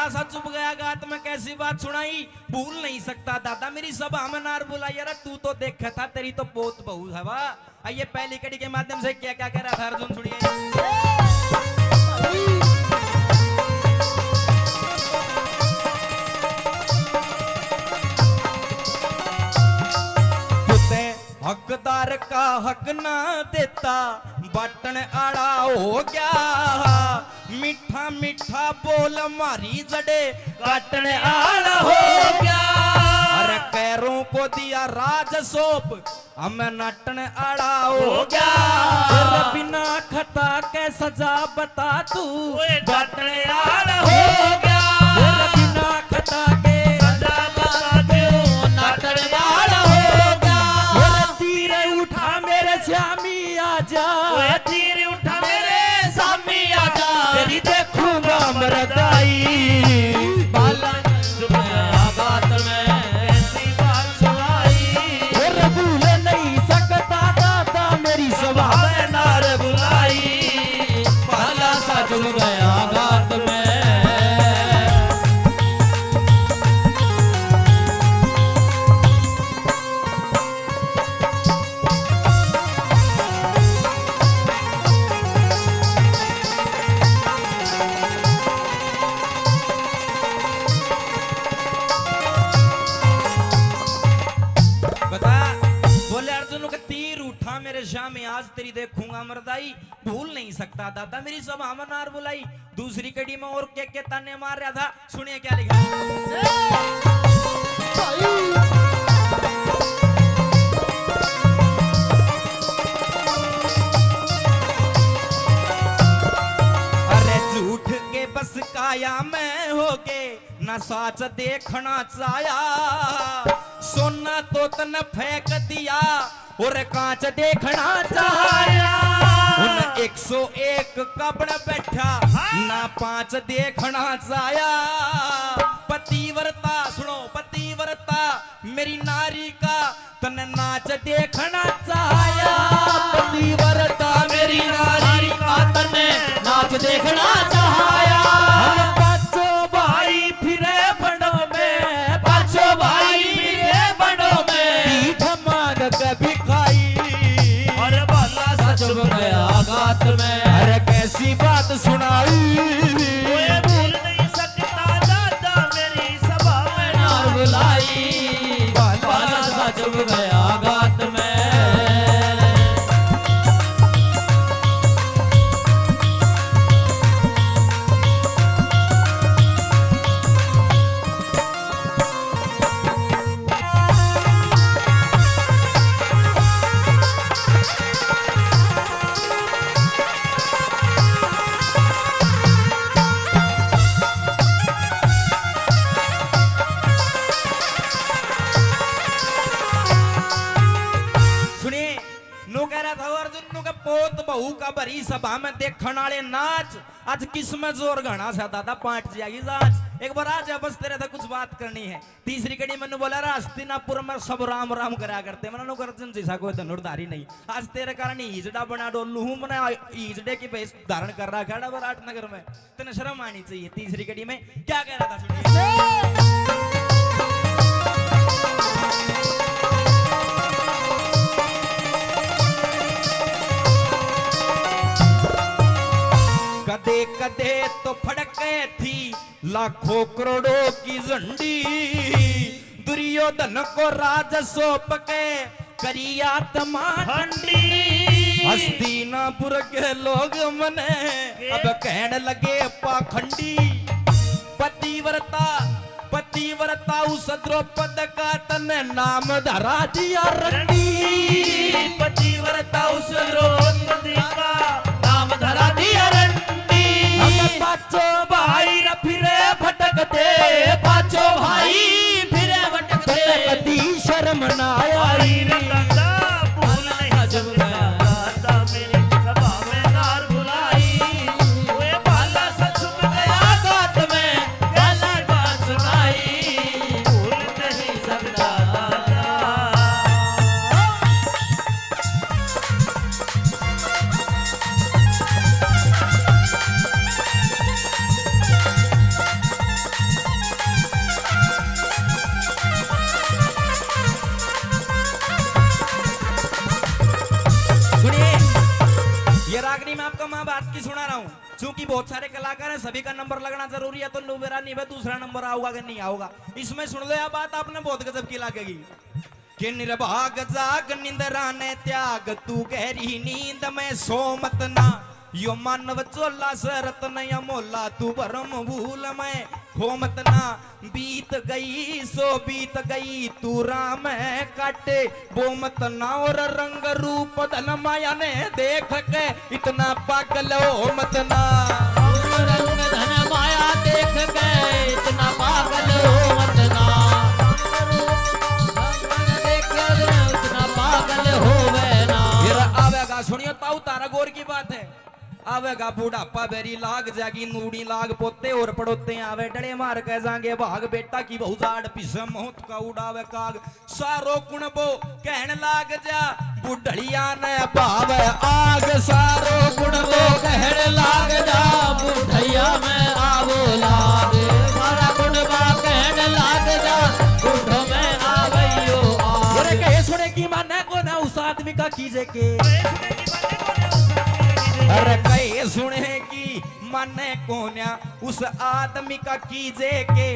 सा चुप गया गात में कैसी बात सुनाई भूल नहीं सकता दादा मेरी सभा में नार बुलाई अरे तू तो देखा था तेरी तो बहुत बहू है वाह आइए पहली कड़ी के माध्यम से क्या क्या कह रहा था अर्जुन सुनिए हकदार का हक ना देता बटन आड़ा हो गया मीठा मीठा बोल मारी जड़े काटने आड़ा हो गया अरे पैरों को दिया राज सोप हमें नटन आड़ा हो गया बिना खता के सजा बता तू बटन आड़ा हो गया बिना खता के सजा बता तू नटन आड़ा हो गया तीरे उठा मेरे श्यामी आजा तीरे उठा मेरे सामी आजा तेरी देखूंगा मरदाई बाला बात में ऐसी बात सुनाई और भूल नहीं सकता दादा मेरी सभा में नार बुलाई बाला सा जुड़ गया बात में मेरे श्याम आज तेरी देखूंगा मरदाई भूल नहीं सकता दादा मेरी सभा में नार बुलाई दूसरी कड़ी में और के ताने मार रहा था सुनिए क्या लिखा अरे झूठ के बस काया में होके न साच देखना चाया सोना तो तन फेंक दिया और कांच देखना चाहा उन 101 कपड़ बैठा ना 5 देखना चाया पतिव्रता सुनो पतिव्रता मेरी नारी का तन नाच देखना चाया पतिव्रता मेरी नारी का तन नाच देखना चाया पांचों भाई फिरे बड़ों में पांचों भाई फिरे बड़ों में मांग कभी चुप गया गात में अरे कैसी बात सुनाई भूल नहीं सकता दादा मेरी सभा में नार बुलाई बाला सा चुप गया गात में बहू का भरी सभा में देखने वाले नाच आज किसमें जोर घना सा दादा पांच जाएगी जांच एक बार आज बस तेरे था कुछ बात करनी है तीसरी कड़ी मैंने बोला हस्तिनापुर में सब राम राम करा करते मैंने गर्जन जैसा कोई धनुर्धारी नहीं आज तेरे कारण ईजड़ा बना डोलू हूं मैंने ईजड़े की भेष धारण कर रहा है विराट नगर में तेने शर्म आनी चाहिए तीसरी कड़ी में क्या कह रहा था कदे कदे तो फड़के थी लाखों करोड़ों की झंडी दुर्योधन को राज सौंप के करिया तमांडी हस्तिनापुर के लोग मने अब कहने लगे पाखंडी पतिव्रता पतिव्रता उस द्रौपद का तने नाम धरा दिया रंडी। पतिव्रता उस द्रौपदी का नाम धरा दिया रंडी। हम पांचों भाई र फिरे भटकते, पांचों भाई फिरे भटकते, कदी शर्म न आई रे दादा भूल नहीं सकता दादा मेरी सभा में नार बुलाई। वे भाला सच में गया गात में कैसी बात सुनाई। भूल नहीं सकता दादा। सुनिए, ये रागनी मैं आपको माँ बात की सुना रहा हूँ। चूंकि बहुत सारे कलाकार हैं, सभी का नंबर लगना जरूरी है, तो मेरा नहीं है, दूसरा नंबर आऊगा कि नहीं आऊगा। इसमें सुन लो यह बात, आपने बहुत गजब की लगेगी कि निर्भाग जाग निंद्रा ने त्याग, तू गहरी नींद में सो मत ना। यो मानव चोला सरत नय मोला, तू भरम भूल में खो मत ना। बीत गई सो बीत गई, तू राम है काटे वो मत ना। और रंग रूप धन माया ने देख के इतना पागल हो मत ना। रंग धन माया देख के इतना पागल हो मत ना। देख के इतना पागल होवे ना। फिर आवेगा, सुनियो ताऊ तारा गौर की बात है, आवेगा बुढ़ापा बेरी लाग जागी, नूड़ी लाग पोते और पड़ोते आवे डड़े मार के जाएंगे भाग। बेटा की बहु जाड़ पिसे मौत का उड़ावे काग, सारो कुण बो कहन लाग जा, बुढ़िया ने भावे आग। सारो कुण बो कहन लाग जा, बुढ़ैया में आवो लाग। सारा कुंडबा कहन लाग जा, बुढ़ो में आवैयो आग। अरे कहे सुने की माने को ना उस आदमी का कीजे के। अरे कहे सुने की माने कोन्या उस आदमी का कीजे के।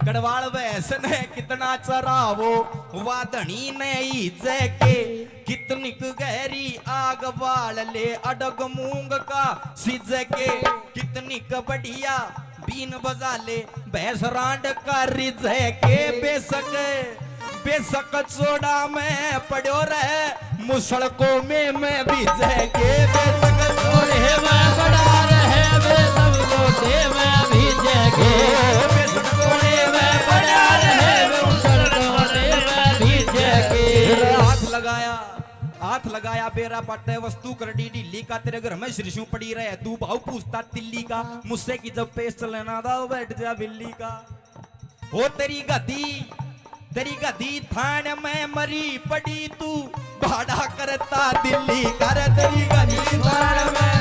कड़वाल वैसन है कितना चरावो, वादनी ने ईजे के। कितनी गहरी आग बाल ले अडग मूंग का सिजे के। कितनी बढ़िया बीन बजा ले भैंस रांड का रिजे के। बेशक बेशक चोड़ा में पड़ो रहे, मुसड़कों में मैं भीजे के। बेशक चोड़े में पड़ा रहे वे सब लोटे में भीजे के। बेशक चोड़े में पड़ा रहे वे मुसलकोटे में भीजे के। हाथ लगाया बेरा पट्टे वस्तु कर डी ढीली का। तेरे घर में श्रीशु पड़ी रहे, तू भाव पूछता तिल्ली का। मुझसे की जब पेश चलना था बैठ जा बिल्ली का। ओ तेरी गधी थान में मरी पड़ी, तू भाड़ा करता दिल्ली कर। तेरी गधी थान में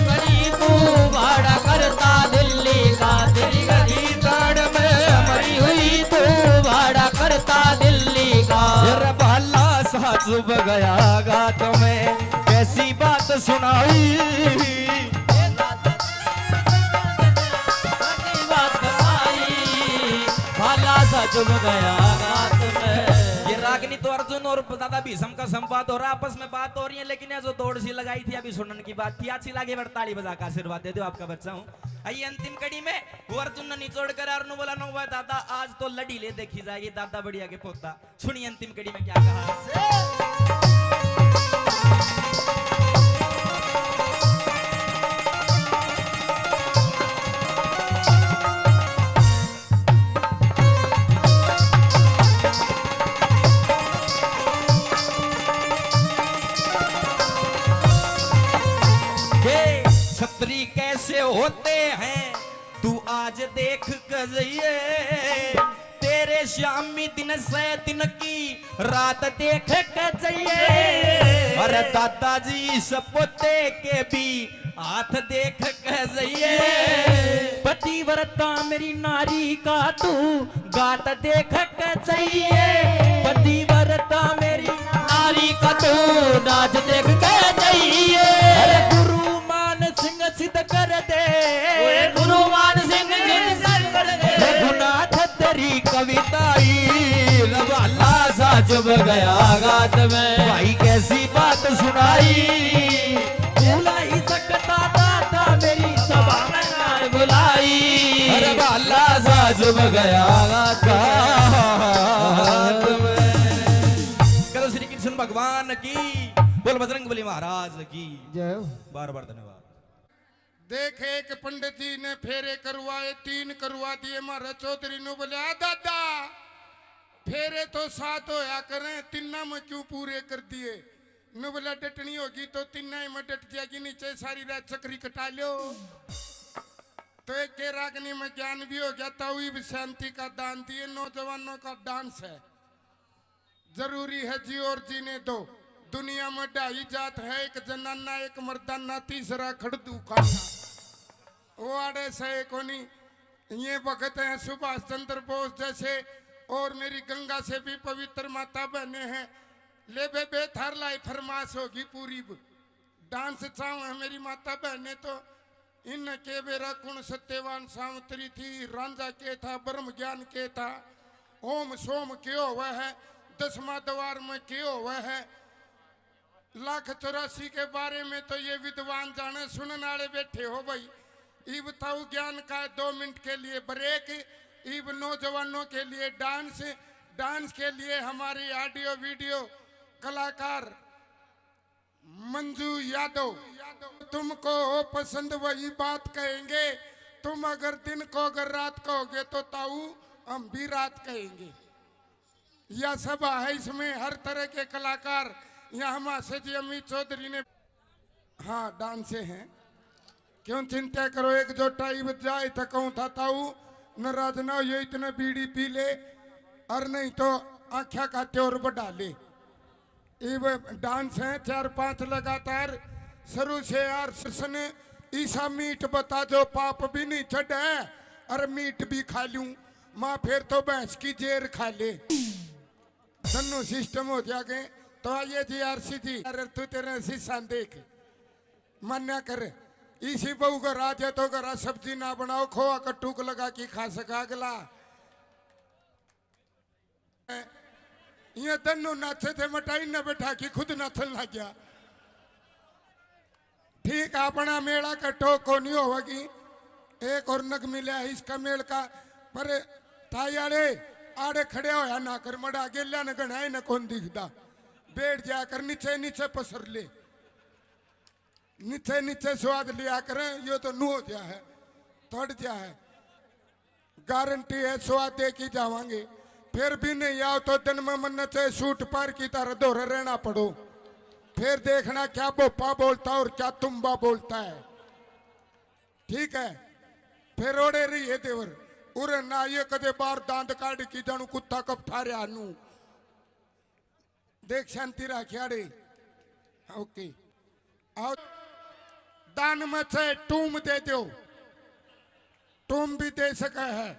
मरी तू भाड़ा करता दिल्ली का। तेरी गधी थान में मरी हुई तू भाड़ा करता दिल्ली का। फिर भाला सा चुभ गया गात में, कैसी बात सुनाई। भाला सा चुभ गया गात में। ये रागनी तो अर्जुन और दादा भीष्म का संवाद हो रहा, आपस में बात हो रही है। लेकिन ये जो दौड़ सी लगाई थी अभी सुनने की बात थी, अच्छी लगी ताली बजा का आशीर्वाद दे दो, आपका बच्चा हूँ। आइए अंतिम कड़ी में वो अर्जुन ने निचोड़ कर और बोला नो दादा आज तो लड़ी ले देखी जाएगी, दादा बढ़िया के पोता। सुनिए अंतिम कड़ी में क्या कहा। छतरी कैसे होते हैं तू आज देख कर जाइए। तेरे शामी दिन से दिन की रात देख कर जाइए। अरे दादाजी सपोते के भी हाथ देख कर जाइए। पतिव्रता मेरी नारी का तू गात देख कर जाइए। पतिव्रता मेरी नारी का तू नाच देख के जाइए। अरे गुरु मान सिंह सिद्ध कर दे। गुरु मान सिंह सिद्ध कर दे। रघुनाथ तेरी कविताई रवाला सा चुभ गया गात में। भाई कैसी बात सुनाई। भूला ही सकता दादा मेरी सभा में बुलाई। अरे वाला सा चुभ गया काट में। करो श्री कृष्ण भगवान की, बोल बजरंगबली महाराज की जय हो। बार बार धन्यवाद। देख एक पंडित जी ने फेरे करवाए, 3 करवा दिए। मारे चौधरी ने बोले दादा फेरे तो 7 होया करें, 3 में क्यों पूरे कर दिए? ने बोला डटनी होगी तो 3 में डट जाएगी, नीचे सारी रात चक्री कटा लो। तो एक के रागनी में ज्ञान भी हो गया। तो भी शांति का दान दिए। नौजवानों का डांस है, जरूरी है जी और जीने दो। दुनिया में 2.5 जात है, एक जनाना एक मर्दाना, तीसरा खड़दू खाना। वो आड़े से कोनी ये भगत हैं सुभाष चंद्र बोस जैसे, और मेरी गंगा से भी पवित्र माता बहने हैं। ले बेबे थार लाई फरमाश होगी पूरी डांस चाहूँ है मेरी माता बहने। तो इन के बेरा कुण सत्यवान सावंतरी थी, रांझा के था, ब्रह्म ज्ञान के था, ओम सोम क्यों हुआ है, 10वां द्वार में क्यों हुआ है। 1,84 के बारे में तो ये विद्वान जाने। सुनने वाले बैठे हो भाई। ई बताओ ज्ञान का 2 मिनट के लिए ब्रेक। ईब नौजवानों के लिए डांस। डांस के लिए हमारी ऑडियो वीडियो कलाकार मंजू यादव। तुमको हो पसंद वही बात कहेंगे। तुम अगर दिन को अगर रात कहोगे तो ताऊ हम भी रात कहेंगे। यह सभा है, इसमें हर तरह के कलाकार। यहाँ हमारे जी अमित चौधरी ने हाँ डांसे हैं। क्यों चिंता करो, एक जो टाइम जाए तो कहूँ था ताऊ नाराज ना हो, ये इतने बीड़ी पी ले और नहीं तो आख्या का त्योर बढ़ा ले। डांस है 4-5 लगातार शुरू से। यार कृष्ण ईसा मीट बता जो पाप भी नहीं चढ़ है, और मीट भी खा लूं माँ फिर तो भैंस की जेर खा ले। दोनों सिस्टम हो जाएंगे। तो आइए जी आरसी जी, अरे तू तेरे शीशा देख मन्या कर। इसी बहू का राज है तो घर सब्जी ना बनाओ, खोआ कट्टूक लगा के खा सका अगला। ये दोनों नाचे थे, मटाई न बैठा कि खुद नाचन लग गया। ठीक अपना मेला कट्टो को नहीं होगी। एक और नग मिला है इसका मेल का, पर ताई आड़े खड़े होया ना कर, मड़ा गेल्या न गणाए न कौन दिखता। बैठ जाकर नीचे नीचे पसर ले, नीचे नीचे स्वाद लिया करें। यो तो नू हो गया है, थोड़ गया है। गारंटी है स्वाद दे की जावांगे। फिर भी नहीं आओ तो दिन में मन चाहे सूट पार की तरह दोहरे रहना पड़ो। फिर देखना क्या बोपा बोलता और क्या तुम्बा बोलता है। ठीक है, फिर ओड़े रही है देवर उरे ना ये कदे बार दांत काट की जानू कुत्ता कब थारे आनू। देख शांति राखियाड़े। ओके आओ, दान में से टूम दे दो, टूम भी दे सका है।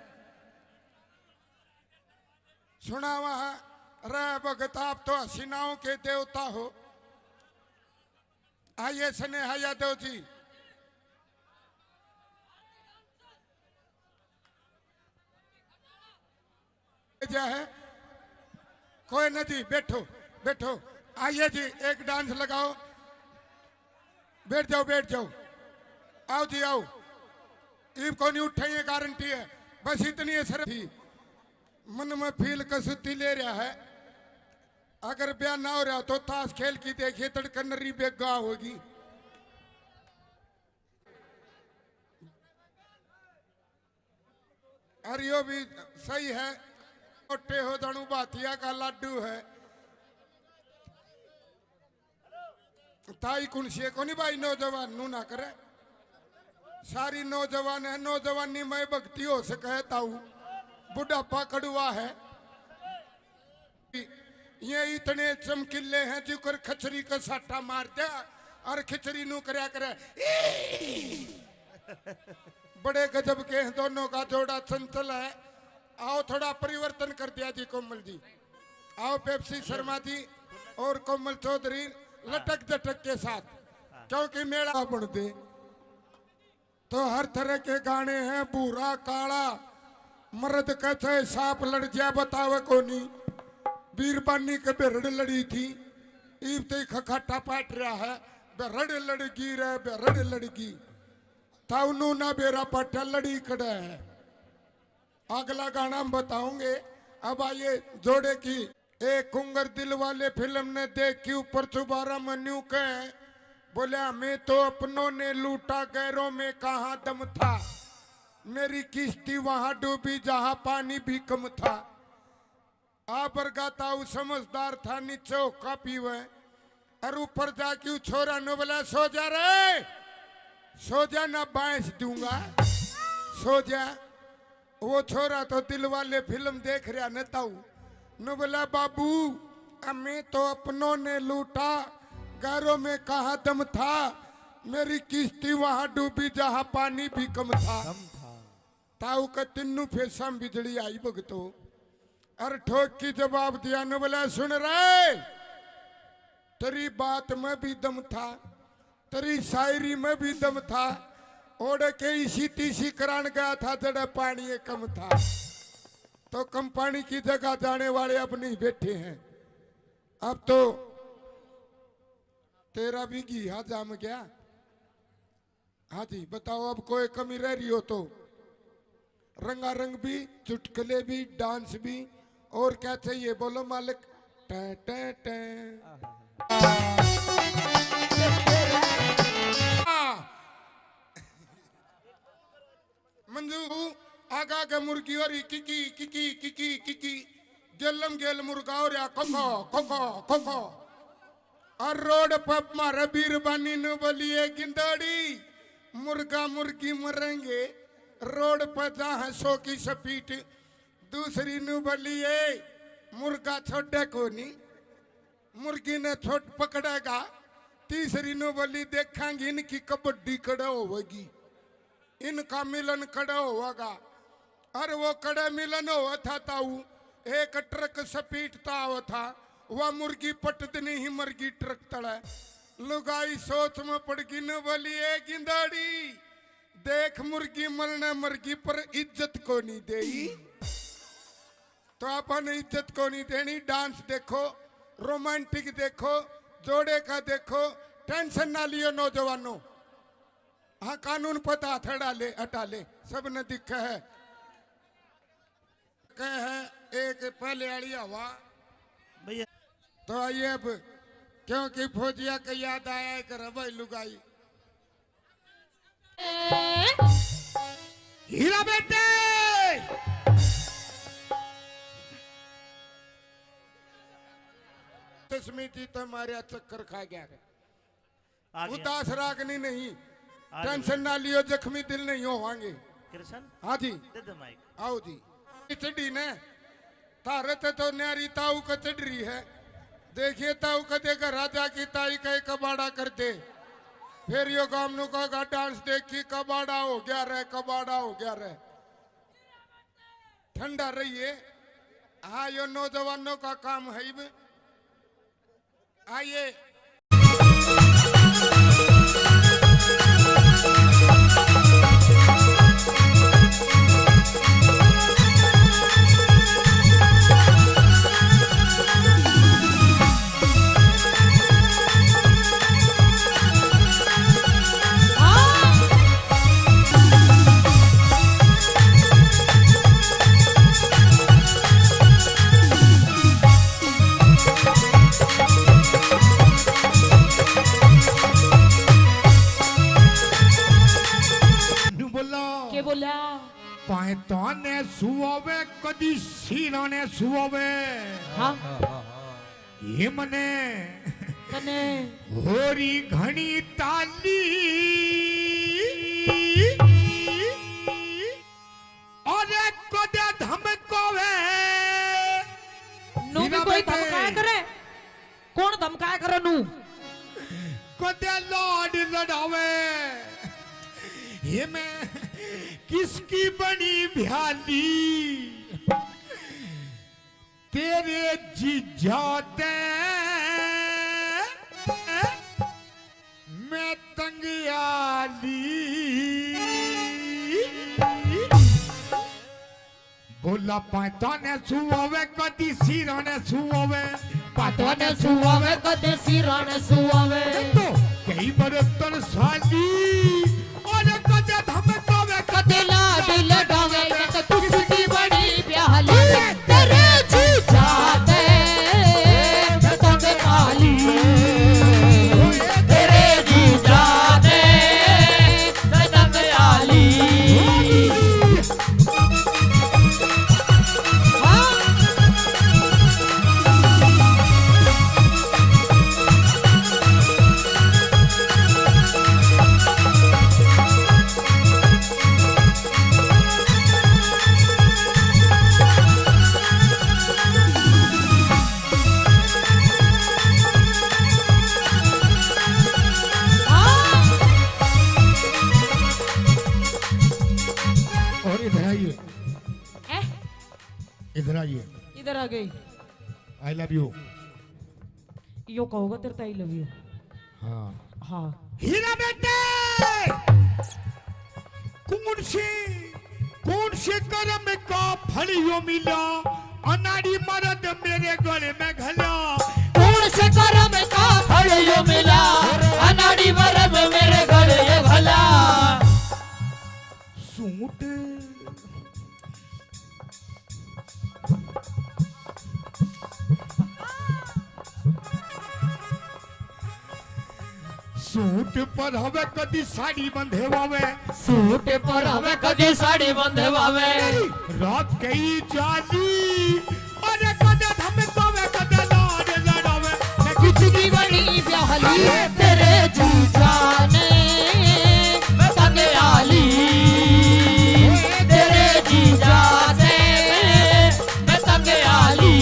सुना वहां रे भगत आप तो हसीनाओं के देवता हो। आइए स्नेहा यादव जी। क्या है कोई नहीं, बैठो बैठो। आइए जी एक डांस लगाओ, बैठ जाओ बैठ जाओ। आओ जी आओ, ईब को नहीं उठाइए, गारंटी है। बस इतनी असर थी मन में फील कसुती ले रहा है। अगर ब्याह ना हो रहा तो ताश खेल की देखिए, तड़कनरी बेगा होगी। और यो भी सही है, मोटे हो दणु बातिया का लाडू है। ताई कुंसिए को नहीं भाई, नौजवान नू ना करे। सारी नौजवान है, नौजवानी में भक्ति हो सके। ताऊ बुढ़ापा कड़ुआ है। ये इतने चमकीले हैं जिकर खचरी का साटा मार दिया और खिचड़ी नू करया करे। बड़े गजब के हैं दोनों का जोड़ा, चंचल है। आओ थोड़ा परिवर्तन कर दिया जी कोमल जी। आओ पेप्सी शर्मा जी और कोमल चौधरी लटक जटक के साथ, क्योंकि मेला बढ़ दे तो हर तरह के गाने हैं। बूढ़ा काला मर्द का चाहे सांप लड़ जाए बतावे को नहीं। बीरबानी के बेरड़ लड़ी थी, ईब ते खखाटा पाट रहा है। बेरड़ लड़गी रे बेरड़ लड़गी, ताउनू ना बेरा पाटा लड़ी खड़ा है। अगला गाना हम बताओगे। अब आइए जोड़े की एक कुंगर दिल वाले फिल्म ने देख के ऊपर चुबारा मन्यू के बोले हमें तो अपनों ने लूटा गैरों में कहाँ दम था, मेरी किश्ती वहां डूबी जहां पानी भी कम था। आप गाता हूँ समझदार था नीचे होका पीवे और ऊपर जाके छोरा ने बोला सो जा रे, सो जा ना बांस दूंगा, सो जा। वो छोरा तो दिल वाले फिल्म देख रहा न ताऊ न बोला बाबू हमें तो अपनों ने लूटा गैरों में कहा दम था, मेरी किश्ती वहां डूबी जहां पानी भी कम था। ताऊ का तिन्नू फेसा बिजली आई भगतो और ठोक की जवाब दिया न बोला सुन रहे, तेरी बात में भी दम था, तेरी शायरी में भी दम था, ओढ़ के इसी तीसी करान गया था जड़ा पानी कम था। तो कम पानी की जगह जाने वाले अब नहीं बैठे हैं, अब तो तेरा भी घिया जाम गया। हाँ जी बताओ अब कोई कमी रह रही हो तो रंगारंग भी, चुटकुले भी, डांस भी, और क्या चाहिए बोलो मालिक। टे टे टे मंजू आगा के मुर्गी और किकी किकी किकी किकी गेलम गेल मुर्गा और या कोको कोको कोको और रोड पर मारे बीरबानी ने बोलिए गिंदड़ी मुर्गा मुर्गी मरेंगे रोड पर जहाँ सो की सपीट। दूसरी ने बोलिए मुर्गा छोड़े को नहीं, मुर्गी ने छोट पकड़ेगा। तीसरी ने बोली देखेंगे इनकी कबड्डी कड़ा होगी, इनका मिलन कड़ा होगा। और वो कड़ा मिलन हुआ था ताऊ, एक ट्रक सपीटता हुआ था, वह मुर्गी पटदनी ही मरगी ट्रक तड़ा। लुगाई सोच में पड़ गई न बोली ए गिंदाड़ी देख मुर्गी मरना मरगी पर इज्जत को नहीं देई, तो अपन इज्जत को नहीं देनी। डांस देखो, रोमांटिक देखो, जोड़े का देखो, टेंशन ना लियो नौजवानों। हाँ कानून पता हटा ले हटा ले, सब ने दिखा है। कह है एक पहले आड़ी हवा भैया तो आइए अब क्योंकि फौजिया के याद आया कर भाई लुगाई हीरा बेटे स्मृति तुम्हारे चक्कर खा गया है। आ गया। उदास रागनी नहीं, आ टेंशन ना लियो, जख्मी दिल नहीं होवांगे। कृष्ण हाँ जी दे दे माइक। आओ जी चढ़ी ने तारत तो न्यारी ताऊ का चढ़ रही है। देखिए ताऊ का देखा राजा की ताई का कबाड़ा करते, फिर यो गामनू का डांस देखी कबाड़ा हो गया रहे, कबाड़ा हो गया रहे। ठंडा रहिए। हाँ यो नौजवानों का काम है। आइए के बोला पायता ने सुवे कदी सीना ने सुवे हाँ ये मने कने होरी घनी ताली और कदे धमकोवे नू भी कोई धमकाया करे, कौन धमकाया करे नू? कदे लाड लड़ावे ये मैं किसकी बनी भ्याली तेरे जीजाते मैं तंगियाली बोला पाता ने सुवे कदी सिरा ने सुवे पातो ने सुआवे कदे सिरा ने सुआवे तो कई बरतन साली और कदे धमकावे कदे लाड लड़ावे, ये तो तुझकी लगे आई लव यू। यो कहोगा तेरे आई लव यू। हाँ हाँ हीरा बेटे, कौन से कर्म का फल यो मिला, अनाड़ी मर्द मेरे गले में घला। कौन से कर्म का फल यो मिला, अनाड़ी मर्द मेरे गले ये भला। सूट सूट पर हवे कदी साड़ी बंधे वावे, सूट पर हमें कदी साड़ी बंधे वावे। रात कई जाली अरे कदे हम तोवे कदे लाड लड़ावे। मैं किसकी बनी ब्याहली तेरे जीजा ने, मैं तंगे आली तेरे जीजा से, मैं तंगे आली।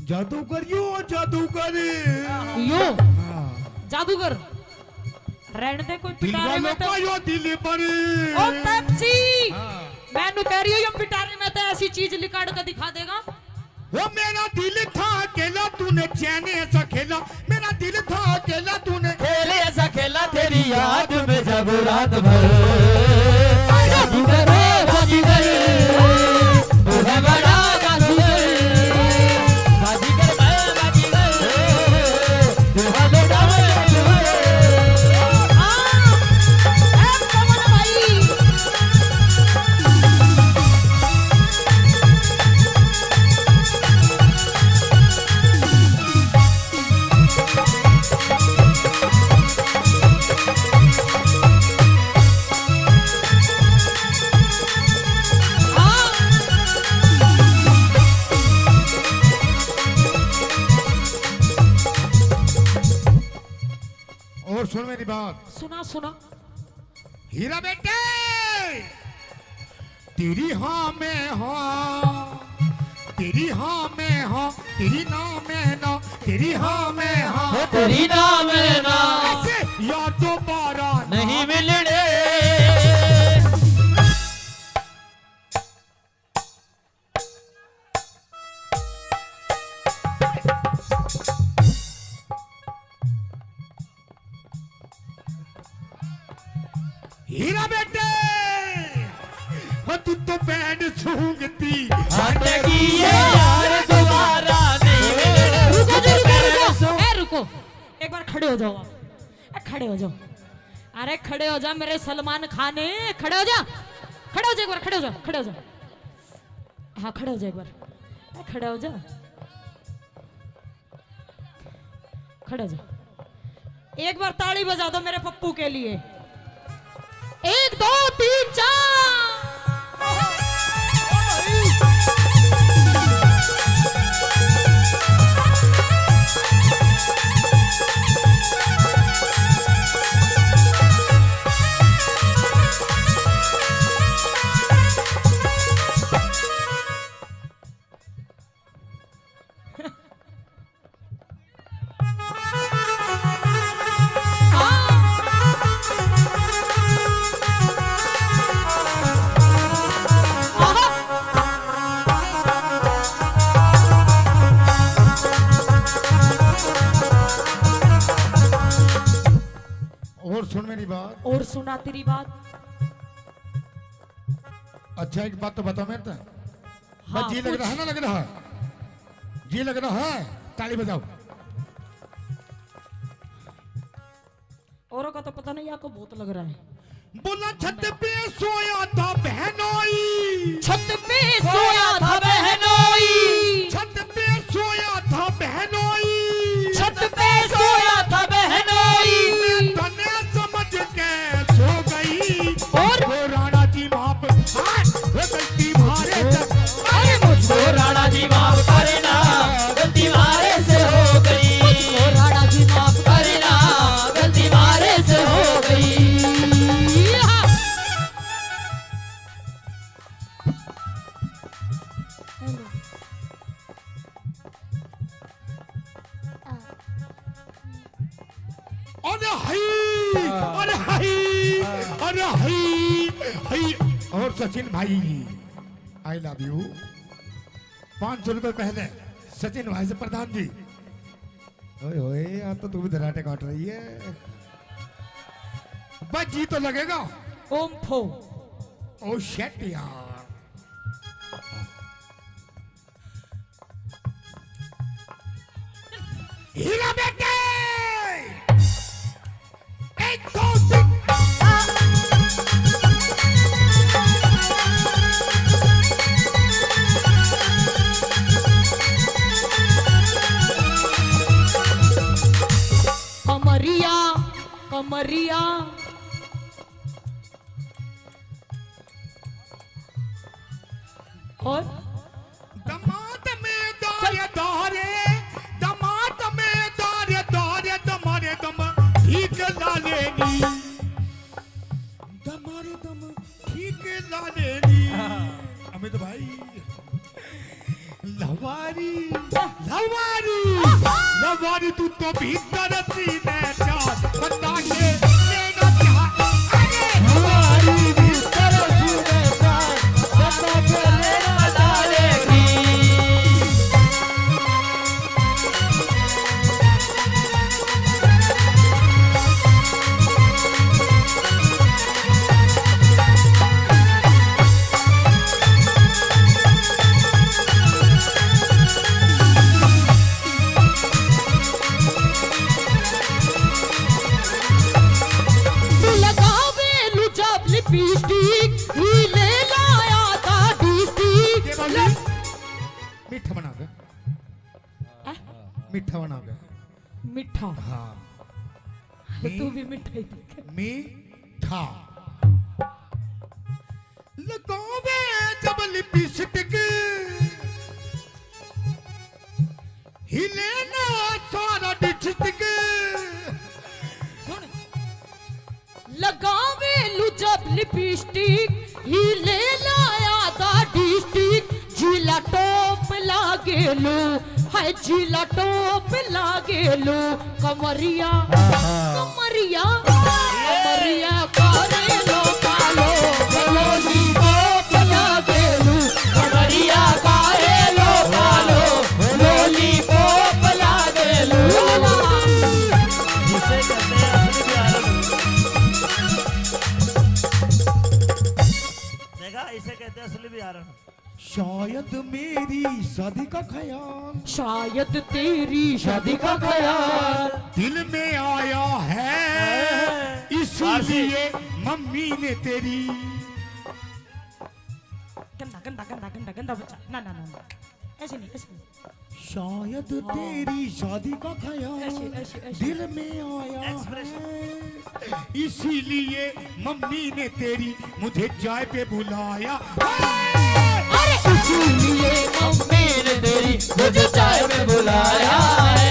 जादूगर यो जादूगर यो जादूगर रहने दे कोई दिल पिटारे वालों में तो का यो दिल पर। ओ पेप्सी मैनू कह रही हूँ ये पिटारे में तो ऐसी चीज लिकाड़ कर दिखा देगा। वो मेरा दिल था अकेला तूने चैन ऐसा खेला, मेरा दिल था अकेला तूने खेले ऐसा खेला तेरी याद में जब रात भर। जादूगर जादूगर तू है बड़ा जादूगर, बाजीगर मैं बाजीगर तू है बड़ा जादूगर। और सुन मेरी बात। सुना सुना हीरा बेटे, तेरी हाँ में हाँ, तेरी हाँ में हाँ, तेरी ना में ना, तेरी हाँ में हाँ, तेरी नाम है ना ऐसे यार दोबारा नहीं मिलने। हीरा बेटे, हाँ तू तो बैंड सूंघती हटेगी ये यार दोबारा नहीं मिलने। रुको जी रुको, ए रुको, एक बार खड़े हो जाओ आप। खड़े हो जाओ, अरे खड़े हो जा मेरे सलमान खान, खड़े हो जा, खड़े हो जा एक बार, खड़े हो जा, खड़े हो जा। हाँ खड़े हो जा एक बार, खड़े हो जा, खड़े हो जा। एक बार ताली बजा दो मेरे पप्पू के लिए। 1 2 3 4। और सुन मेरी बात। और सुना तेरी बात। अच्छा एक बात तो बताओ मेरे तो, हाँ, जी लग रहा है ना, लग रहा है जी लग रहा है, ताली बजाओ। औरों का तो पता नहीं, आपको बहुत लग रहा है। बोला छत पे सोया था बहनोई, छत पे सोया था बहनोई, छत पे सोया था बहनोई, छत पे सोया था बहनोई। मैं तने समझ के सो गई, और वो राणा जी माप वो गलती मारे अरे मुझको राणा जी माफ करना, गलती मारे से हो गई। मुझको राणा जी माफ करना, गलती मारे से हो गई। अरे हई हई। और सचिन भाई आई लव यू। 500 रुपए पहले सचिन भाई से प्रधान जी। ओए ओए यार तो तू भी धराटे काट रही है। बस जी तो लगेगा। ओम फो। ओ शेट यार। हीरा बेटे 1 2 3। कमरिया कमरिया और दमाद में दौरे दौरे दमाद में दौरे दौरे दमारे दम ठीक लालेनी दमारे दम ठीक लालेनी। अमित भाई लवारी लवारी लवारी तू तो भीतर सीने चार बता के लेना चाह। अरे लवारी भीतर सीने चार बता के लेना चाहेगी। मीठा बना के मीठा बना के मिठा। हाँ तू भी मिठाई दिखा। मीठा लगावे जब लिपस्टिक हिले ना सारा डिस्ट्रिक्ट। लगावे लू जब लिपस्टिक हिले लाया था डिस्ट्रिक्ट। जिला टॉप लागेलू है जिला टॉप लागेलू। कमरिया कमरिया कमरिया करे लो कालो लोली टॉप लागेलू। कमरिया करे लो कालो लोली टॉप लागेलू। जिसे कहते हैं असली प्यार। देखा इसे कहते हैं असली प्यार। शायद मेरी शादी का ख्याल शायद तेरी शादी का ख्याल दिल में आया है इसीलिए मम्मी ने तेरी। गंदा गंदा गंदा गंदा गंदा बच्चा। ना ना ना ना ऐसे नहीं ऐसे नहीं। शायद तेरी शादी का ख्याल ऐसे ऐसे ऐसे। दिल में आया है इसीलिए मम्मी ने तेरी मुझे चाय पे बुलाया। अरे इसीलिए मम्मी ने तेरी मुझे चाय में बुलाया है।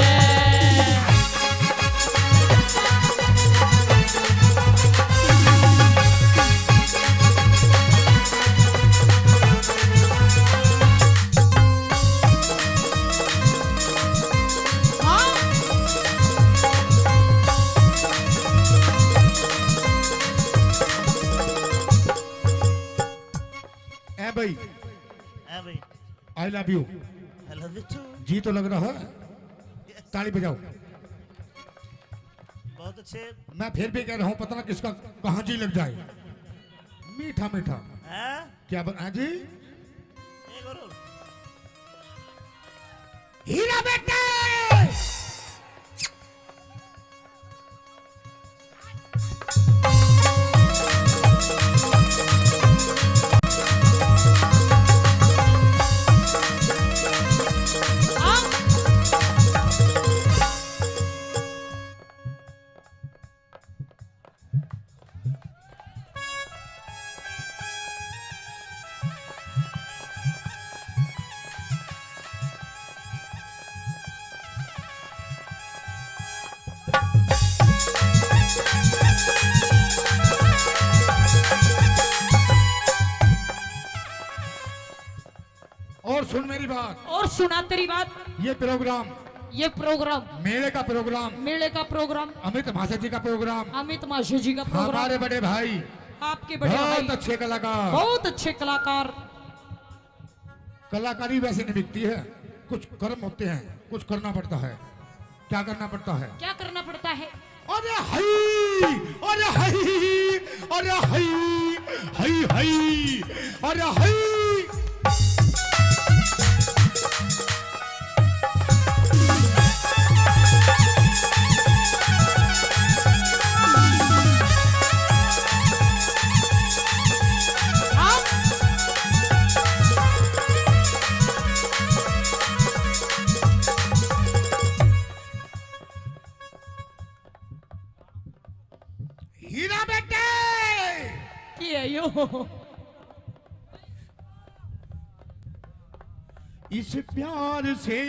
भाई भाई I love you. I love you too। जी तो लग रहा है। ताली बजाओ। बहुत अच्छे। मैं फिर भी कह रहा हूँ पता ना किसका कहाँ जी लग जाए। मीठा मीठा हैं? क्या बता जी। एक और। हीरा बेटे और सुन मेरी बात। और सुना तेरी बात। ये प्रोग्राम मेले का प्रोग्राम मेले का प्रोग्राम अमित माशा जी का प्रोग्राम अमित माशा जी का प्रोग्राम हमारे बड़े भाई आपके बड़े भाई बहुत अच्छे कलाकार। बहुत अच्छे कलाकार। कलाकारी वैसे नहीं बिकती है, कुछ कर्म होते हैं, कुछ करना पड़ता है। क्या करना पड़ता है? क्या करना पड़ता है? अरे हई, अरे हई, अरे हई, हई हई, अरे हई। हीरा बेटे की है यो? इस प्यार से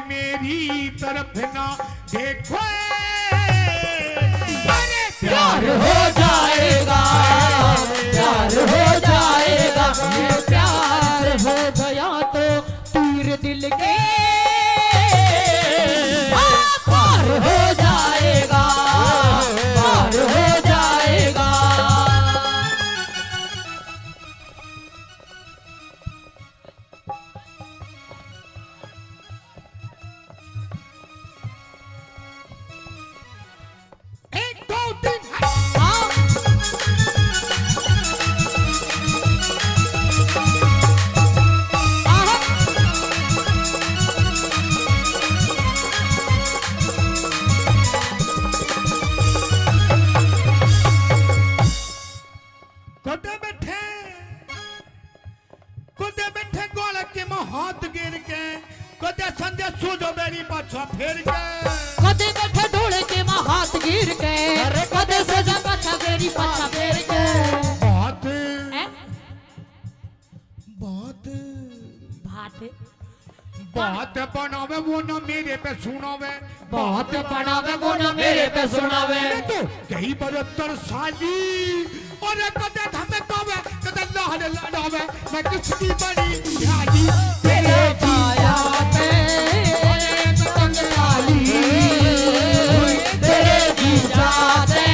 मेरी तरफ ना देखो। अरे प्यार हो जाएगा, प्यार हो जाएगा, ये प्यार हो गया तो तीर दिल के पार हो जाएगा, पार हो जाएगा। एक दो तीन कुदे बैठे गोल के हाथ गिर के कुदे संजय सूझो मेरी पाछा फेर के कदे बैठे ढोले के माँ हाथ गिर के कदे सजा पाछा मेरी पाछा फेर के। बात हैं? बात बात बात बनावे वो ना मेरे पे सुनावे, बात बनावे वो ना मेरे पे सुनावे। मैं तो कई 72 साली और कदे धमकावे कदे लाहड़ लड़ावे। मैं किसकी बड़ी ध्यानी तेरे पाया पे पतंग डाली, तेरे जी जाते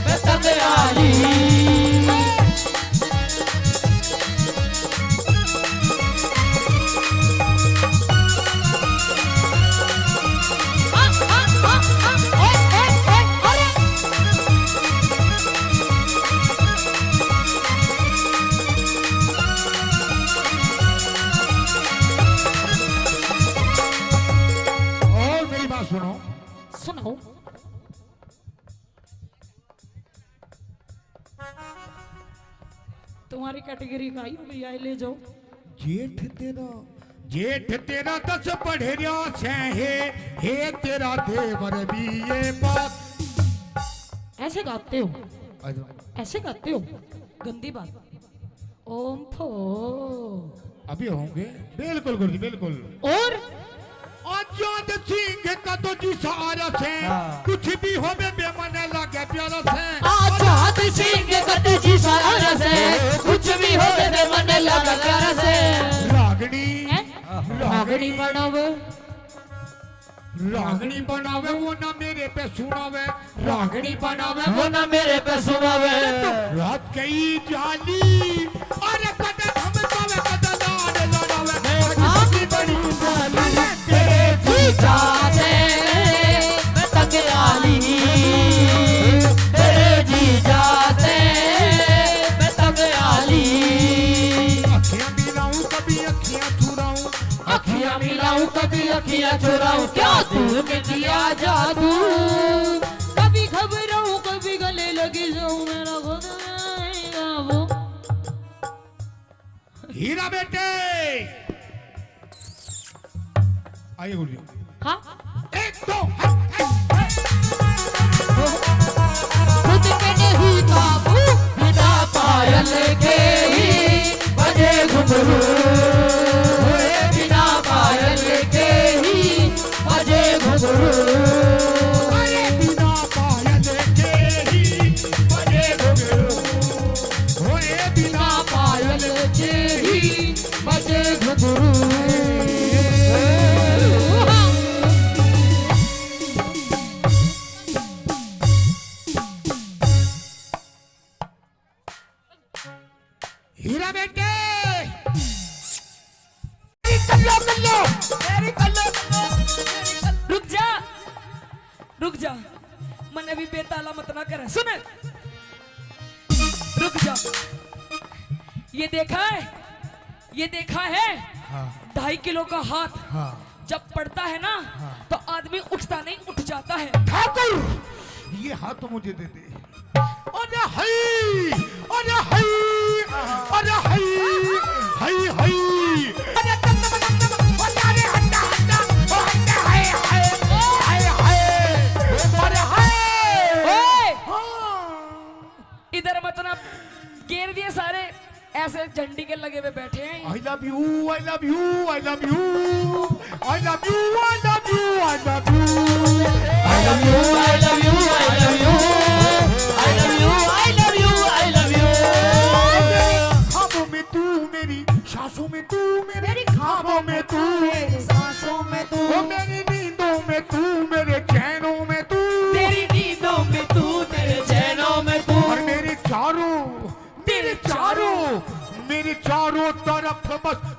पतंग डाली। और मेरी बात सुनो। सुनो तुम्हारी कैटेगरी का ही भैया ले जाओ। जेठ तेरा 10 पढ़े रहा से हे तेरा देवर भी ये बात। ऐसे गाते हो, ऐसे गाते हो, गंदी बात। ओम फो अभी होंगे बिल्कुल गुरुजी बिल्कुल। और आजाद सिंह का तो जी सहारा से कुछ भी हो बेमन लगे प्यारा से। आजाद सिंह कद जी सारा से कुछ भी हो दे मन लगा प्यारा से। रागनी रागनी बनावे, रागनी बनावे वो ना मेरे पे सुनावे, रागनी बनावे वो ना मेरे पे सुनावे। रात कई जाली अरे कदे धमकावे कदे लाड़ लड़ावे। आपकी बड़ी जाली तेरे जी जाते पतंग डाली, तेरे जी जाते पतंग डाली। अखियां मिलाऊं कभी अखियां चुराऊं, अखियां मिलाऊं कभी अखियां चुराऊं, क्या तूने किया जादू। कभी घबराऊं कभी गले लगी जाऊं, मेरा खुद आएगा वो। हीरा बेटे आइए गुरुजी। हाँ एक दो खुद पे नहीं काबू, बिना पायल के ही बजे घुंघरू, बिना पायल के ही बजे घुंघरू। अरे बिना पायल के ही बजे घुंघरू, होए बिना पायल के ही बजे घुंघरू। हीरा बेटे रुक जा मन अभी बेताला मत ना करे सुन रुक जा ये देखा है हाँ 2.5 किलो का हाथ हाँ जब पड़ता है ना तो आदमी उठता नहीं उठ जाता है। ठाकुर ये हाथ तो मुझे दे दे। अरे हई अरे हई अरे हई हई हई अरे तम तम तम तम अरे हंडा हंडा ओ हंडा हाय हाय हाय हाय अरे हाय ओए हाँ इधर मत ना घेर दिए सारे ऐसे झंडी के लगे हुए बैठे हैं। I love you I love you I love you I love you I love you I love you I love you I love you I love you I love you I love you I love you ख्वाबों में तू मेरी सांसों में तू मेरे ख्वाबों में तू मेरी सांसों में तू ओ मेरी नींदों में तू मेरे चैनों में तू तेरी नींदों में तू तेरे चैनों में तू और मेरे चारों तरफ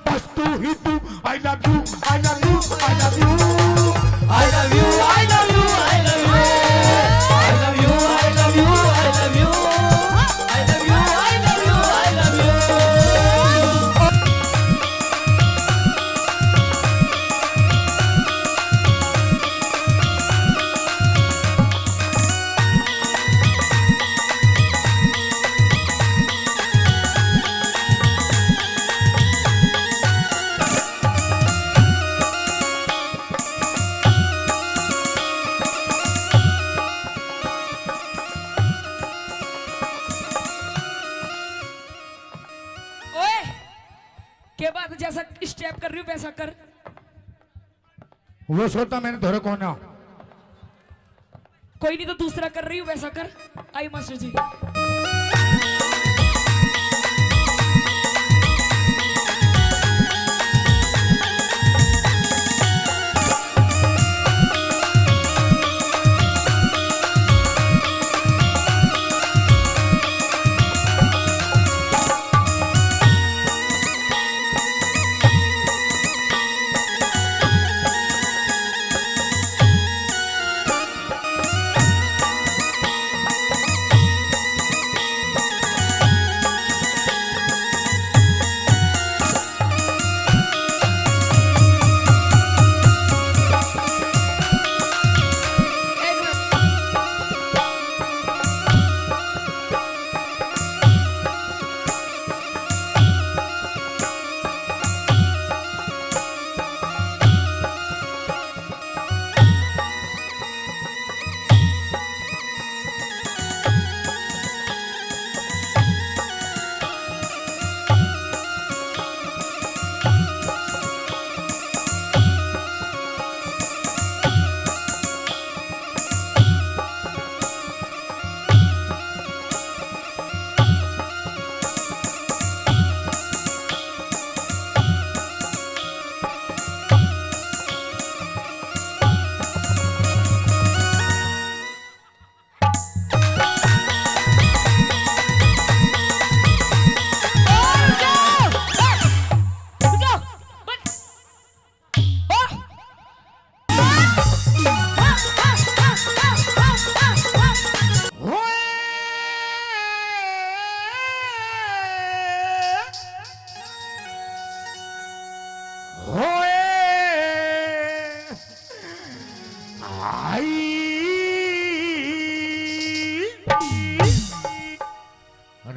बस तू ही तू I love you I love you I love you I love you I love you I love you I love you I love you I love you I love you I love you I love you के बाद जैसा step कर रही हूँ वैसा कर। वो सोता मैंने धोरे को ना कोई नहीं तो दूसरा कर रही हूँ वैसा कर। आई मास्टर जी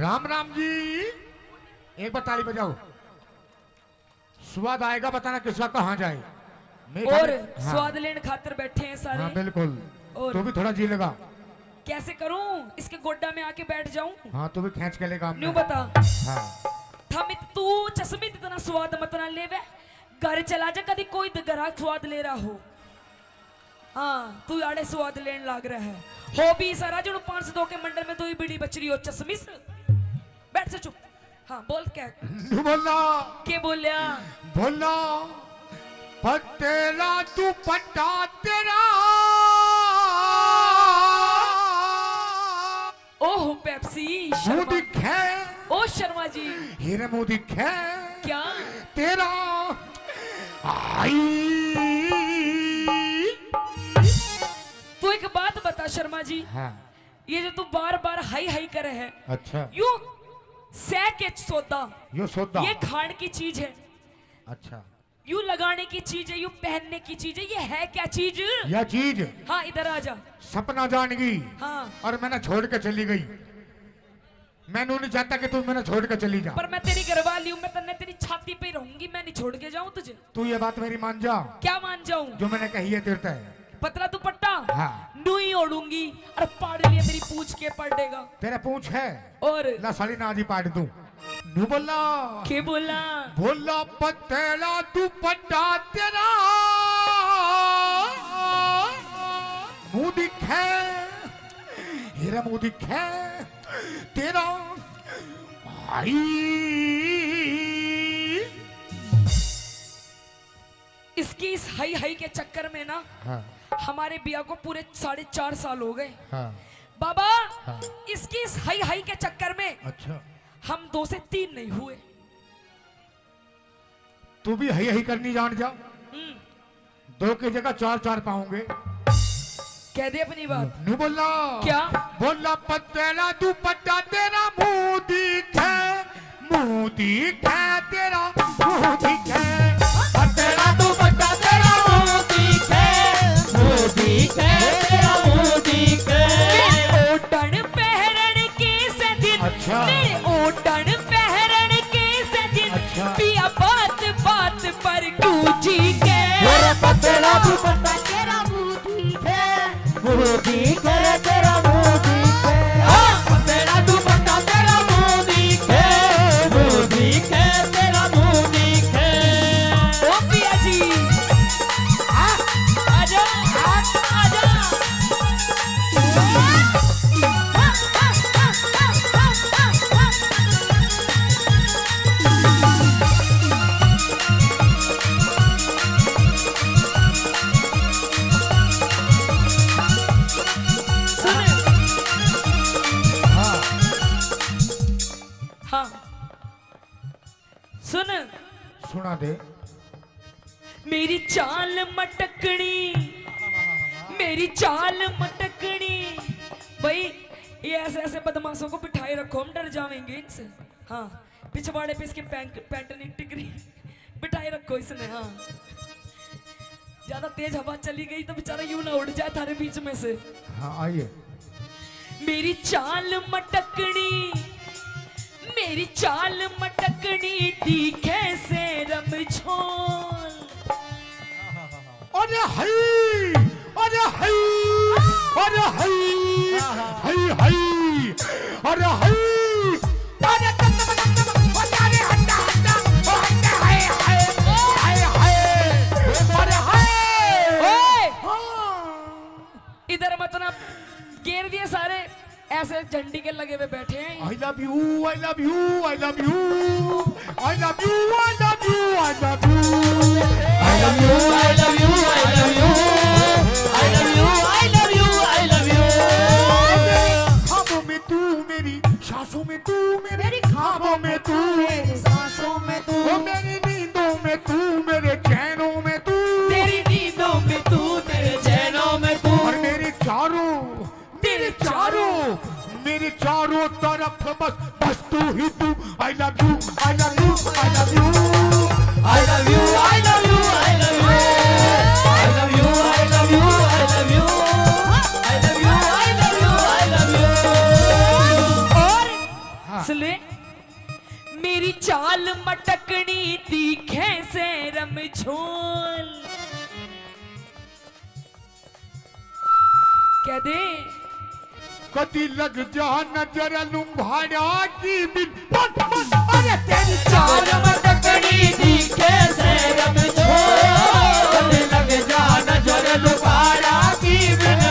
राम राम जी एक बार ताली बजाओ। स्वाद आएगा बताना किसका कहाँ जाए। और हाँ। स्वाद लेने खातिर बैठे हैं सारे। हाँ बिल्कुल और तू भी थोड़ा जी लेगा। कैसे करूं इसके गोड्डा में आके बैठ जाऊं। हाँ तू भी खींच के लेगा न्यू बता। हाँ थमित तू चश्मित इतना स्वाद मत ना लेवे घर चला जा कभी कोई ग्राहक स्वाद ले रहा हो। हाँ तू आड़े स्वाद लेने लाग रहा है हो भी सारा जो 502 के मंडल में 2 बीड़ी बच रही हो चश्मिस बैठ से चुप। हाँ बोल क्या बोलना के बोलिया बोलना पतेला तू पट्टा तेरा ओह पेप्सी तू दिखे ओ शर्मा जी हीरे मुंह दिखे क्या तेरा आई। तू एक बात बता शर्मा जी, हाँ ये जो तू बार बार हाई हाई करे है, अच्छा यू सह के सौदा, यो सौदा ये खाने की चीज है, अच्छा यू लगाने की चीज है, यू पहनने की चीज है, ये है क्या चीज? यह चीज हाँ इधर आ जा। सपना जान गई हाँ और मैंने छोड़ के चली गई। मैंने नहीं चाहता कि तू मैंने छोड़ के चली जा, पर मैं तेरी घरवाली हूँ, मैं तन्ने तेरी छाती पे ही रहूंगी, मैं नहीं छोड़ के जाऊँ तुझे। तू ये बात मेरी मान जा, क्या मान जाऊँ? जो मैंने कही है तेरता है। पतला दुपट्टा हाँ। नूई ओढ़ूंगी और पाड़ लिया तेरी पूछ के पड़ेगा। तेरा पूछ है और ला साली ना जी पाड़ दूं। नू बोला के बोला बोला पतला दुपट्टा तेरा मुंह दिखे हीरा मुंह दिखे तेरा आई। इसकी इस हाई हाई के चक्कर में ना हाँ हमारे बिया को पूरे 4.5 साल हो गए हाँ बाबा। हाँ। इसकी इस हाई हाई के चक्कर में अच्छा हम 2 से 3 नहीं हुए। तू भी हई हई करनी जान जा, 2 की जगह 4 पाऊंगे। कह दे अपनी बात। नहीं बोलना क्या बोला पतला दुपट्टा तेरा मुंह दिखे तेरा मुंह दिखे पतला दुपट्टा तेरा मुंह दिखे तेरा मुंह दिखे। ओटन पहरन के सदिन अच्छा। मेरे ओटन पहरन के सदिन अच्छा। पिया बात बात पर गूंजी के पतला दुपट्टा तेरा मुंह दिखे तेरा मुंह दिखे पतला दुपट्टा तेरा मुंह दिखे तेरा मुंह दिखे। ओ पिया जी आजा आजा। हाँ सुन सुना दे मेरी चाल मटकनी मेरी चाल मटकनी। भाई ये ऐसे ऐसे बदमाशों को बिठाए रखो, हम डर जाएंगे इनसे। हाँ पिछवाड़े पे इसके पैंट नहीं टिकरी बिठाए रखो इसने। हाँ ज्यादा तेज हवा चली गई तो बेचारा यूं ना उड़ जाए थारे बीच में से। हाँ आइए। मेरी चाल मटकनी मेरी चाल मटकनी दिखे से रमझोल। अरे हई अरे हई अरे हई हई हई अरे हई अरे अरे हंडा हंडा ओ हंडा हाय हाय हाय हाय अरे हाय। ओए इधर मत ना घेर दिए सारे, ऐसे झंडी के लगे हुए बैठे हैं। I love you I love you I love you I love you I love you I love you I love you I love you I love you I love you I love you I love you। ख्वाबों में तू मेरी सांसों में तू मेरी ख्वाबों में तू मेरी सांसों में तू मेरी नींदों में तू मेरे चैनों में तू तेरी नींदों में तू तेरे चैनों में तू और मेरे चारों तरफ बस तू ही तू। I love you I love you I love you I love you I love you I love you I love you I love you I love you I love you I love you I love you। और सुने मेरी चाल मटकनी दिखे से रमझोल। कह दे कदी लग जा नजर लुम्भाड़ा की बिन अरे तेरी चाल मटकनी दिखे से रमझोल। कदी लग जा नजर लुम्भाड़ा की बिन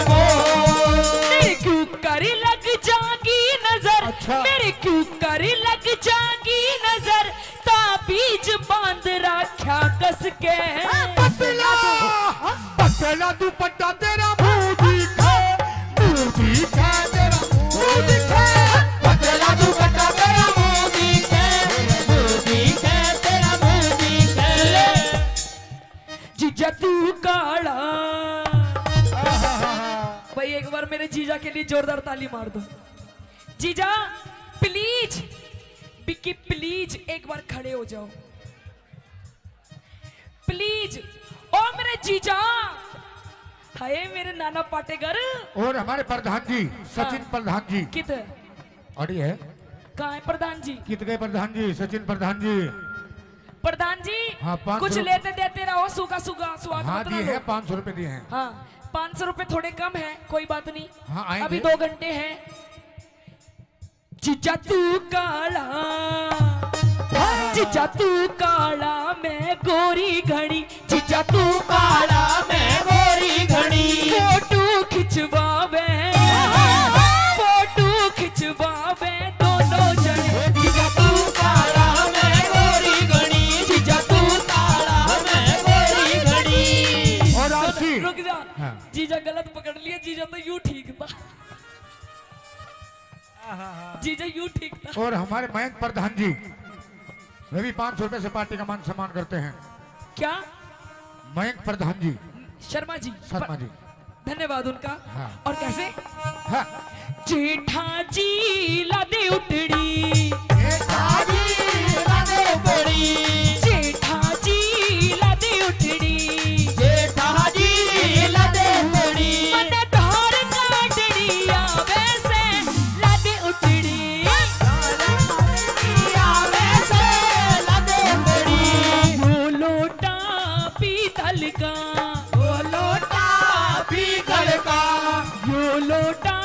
मेरे क्यों करी लग जागी नजर। अच्छा। मेरे क्यों करी लग जागी नजर ताबीज बांध रखा कस के। पतला दुपट्टा तेरा मुंह दिखे तेरा मुंह दिखे पतला दुपट्टा तेरा मुंह लिए जोरदार ताली मार दो। जीजा प्लीज, बिक्की प्लीज एक बार खड़े हो जाओ प्लीज। ओ मेरे जीजा, हाय मेरे नाना पाटेगर। और हमारे प्रधान जी सचिन प्रधान जी कित अड़ी है। कहाँ है प्रधान जी? कित गए प्रधान जी? सचिन प्रधान जी। प्रधान जी हाँ, 500 कुछ लेते देते रहो, सूखा सूखा स्वाद हाँ मत दिए लो। हैं, 500 रुपए दिए हैं। हाँ 500 रुपए थोड़े कम है, कोई बात नहीं। हाँ, आएंगे। अभी 2 घंटे हैं। जीजा तू काला, जीजा तू काला मैं गोरी घड़ी, जीजा तू काला मैं गोरी घड़ी। फोटो खिंचवावे, फोटो खिंचवावे दोनों जने, जीजा तू काला मैं गोरी घड़ी, जीजा तू काला मैं गोरी घड़ी। और आपसी रुक जा। हाँ। जीजा गलत पकड़ लिया, जीजा तो यूं ठीक था, जीजा यूं ठीक था। और हमारे मयंक प्रधान जी वे भी 500 रुपए से पार्टी का मान सम्मान करते हैं। क्या? मयंक प्रधान जी शर्मा जी, शर्मा जी। धन्यवाद उनका। हाँ। और कैसे? हाँ। जेठा जी लादे उतड़ी, जेठा जी लादे उतड़ी, जेठा जी लादे उतड़ी, जेठा जी लादे उतड़ी, मन धार काटड़ी आवे से लादे उतड़ी। वो लोटा पीतल का, वो लोटा पीतल का, वो लोटा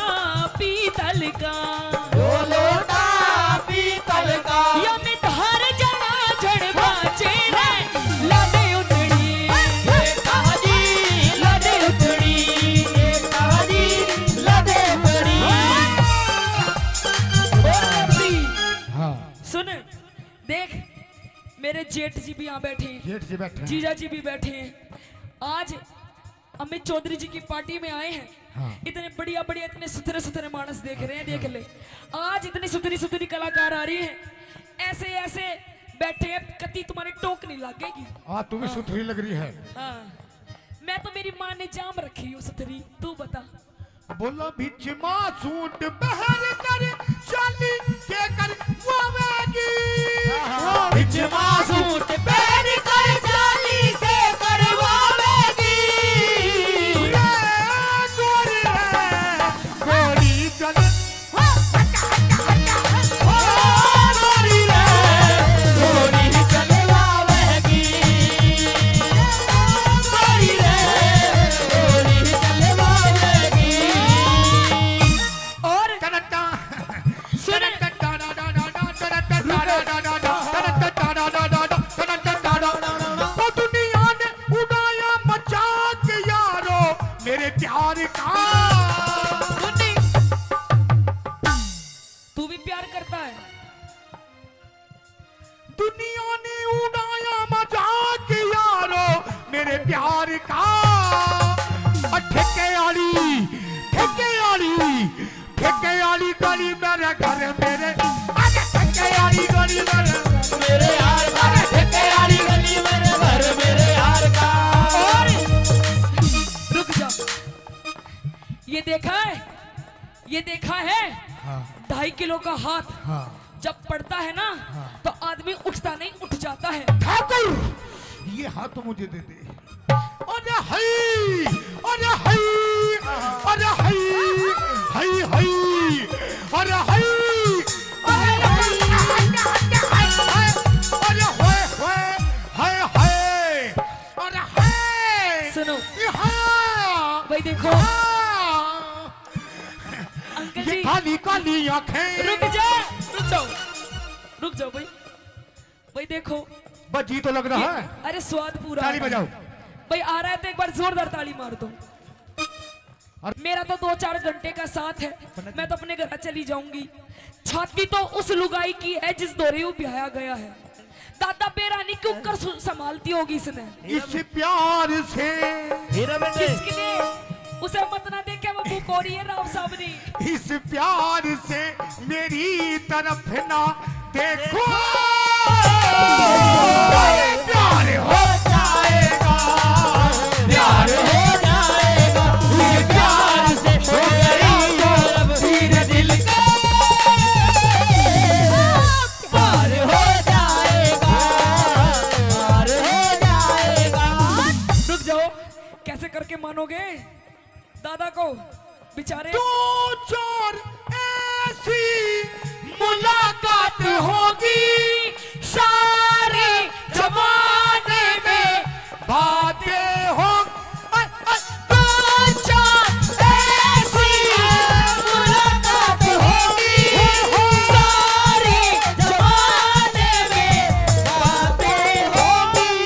पीतल का, वो लोटा पीतल का, या में धार जड़ा जड़ बाचे रे लादे उतड़ी। जेठा जी लादे उतड़ी, जेठा जी लादे उतड़ी। हाँ सुन देख, मेरे जेठ जी भी यहाँ बैठे हैं, जेठ जी बैठे हैं। जीजा जी भी बैठे हैं। आज अमित चौधरी जी की पार्टी में आए हैं। हाँ। इतने बढ़िया बढ़िया, इतने सुथरे सुथरे मानस देख रहे हैं, देख ले। आज इतनी सुथरी सुथरी कलाकार आ रही है, ऐसे ऐसे बैठे हैं, कति तुम्हारी टोक नहीं लगेगी। तू भी सुथरी लग रही है। हाँ मैं तो, मेरी माँ ने जाम रखी हूँ सुथरी, तू बता। बोलो बिच सूट बहर कर चाली के कर वावेगी। बिच सूट पहन कर चाली के करवावेगी। गोरी चल गोरी रे गोरी चलवावेगी। गोरी रे गोरी चलवावेगी। और सुन, दुनिया ने उड़ाया मजाक यारो मेरे प्यार का। तू भी प्यार करता है? दुनिया ने उड़ाया मजाक यारो मेरे प्यार का। ठेके आली गली मेरे घर मेरे, ठेके आली गली मेरे यार का, ठेके वाली गली मेरे घर मेरे यार का। और रुक जा, ये देखा है, ये देखा है? 2.5 किलो का हाथ जब पड़ता है ना, तो आदमी उठता नहीं, उठ जाता है। ठाकुर ये हाथ तो मुझे दे दे। अरे हई, अरे हई, अरे हई, हई हई, अरे हई, अरे हई, अरे होए होए, हाय हाय, अरे हाय। सुनो हाँ, भाई, देखो हाँ। अंकल ये जी, काली काली आंखें। रुक जा, रुक जाओ, रुक जाओ भाई। भाई देखो, बस जी तो लग रहा है। अरे स्वाद पूरा ताली आता है। बजाओ। भाई आ रहा है तो एक बार जोरदार ताली मार दो। मेरा तो 2-4 घंटे का साथ है, मैं तो अपने घर चली जाऊंगी। छाती तो उस लुगाई की है जिस दौरे ब्याया गया है। दादा बेरानी क्यों कर संभालती होगी इसने। इस प्यार से किसके लिए? उसे मत ना देखे, वो बुकोरी है राव साबरी। इस प्यार से मेरी तरफ ना देखो। प्यार हो जाएगा, प्यार हो जाएगा, ये प्यार से हो गई मानोगे दादा को बेचारे। दो चार ऐसी मुलाकात होगी सारे जमाने में बातें हो। दो चार ऐसी मुलाकात होगी सारे जमाने में बातें होगी।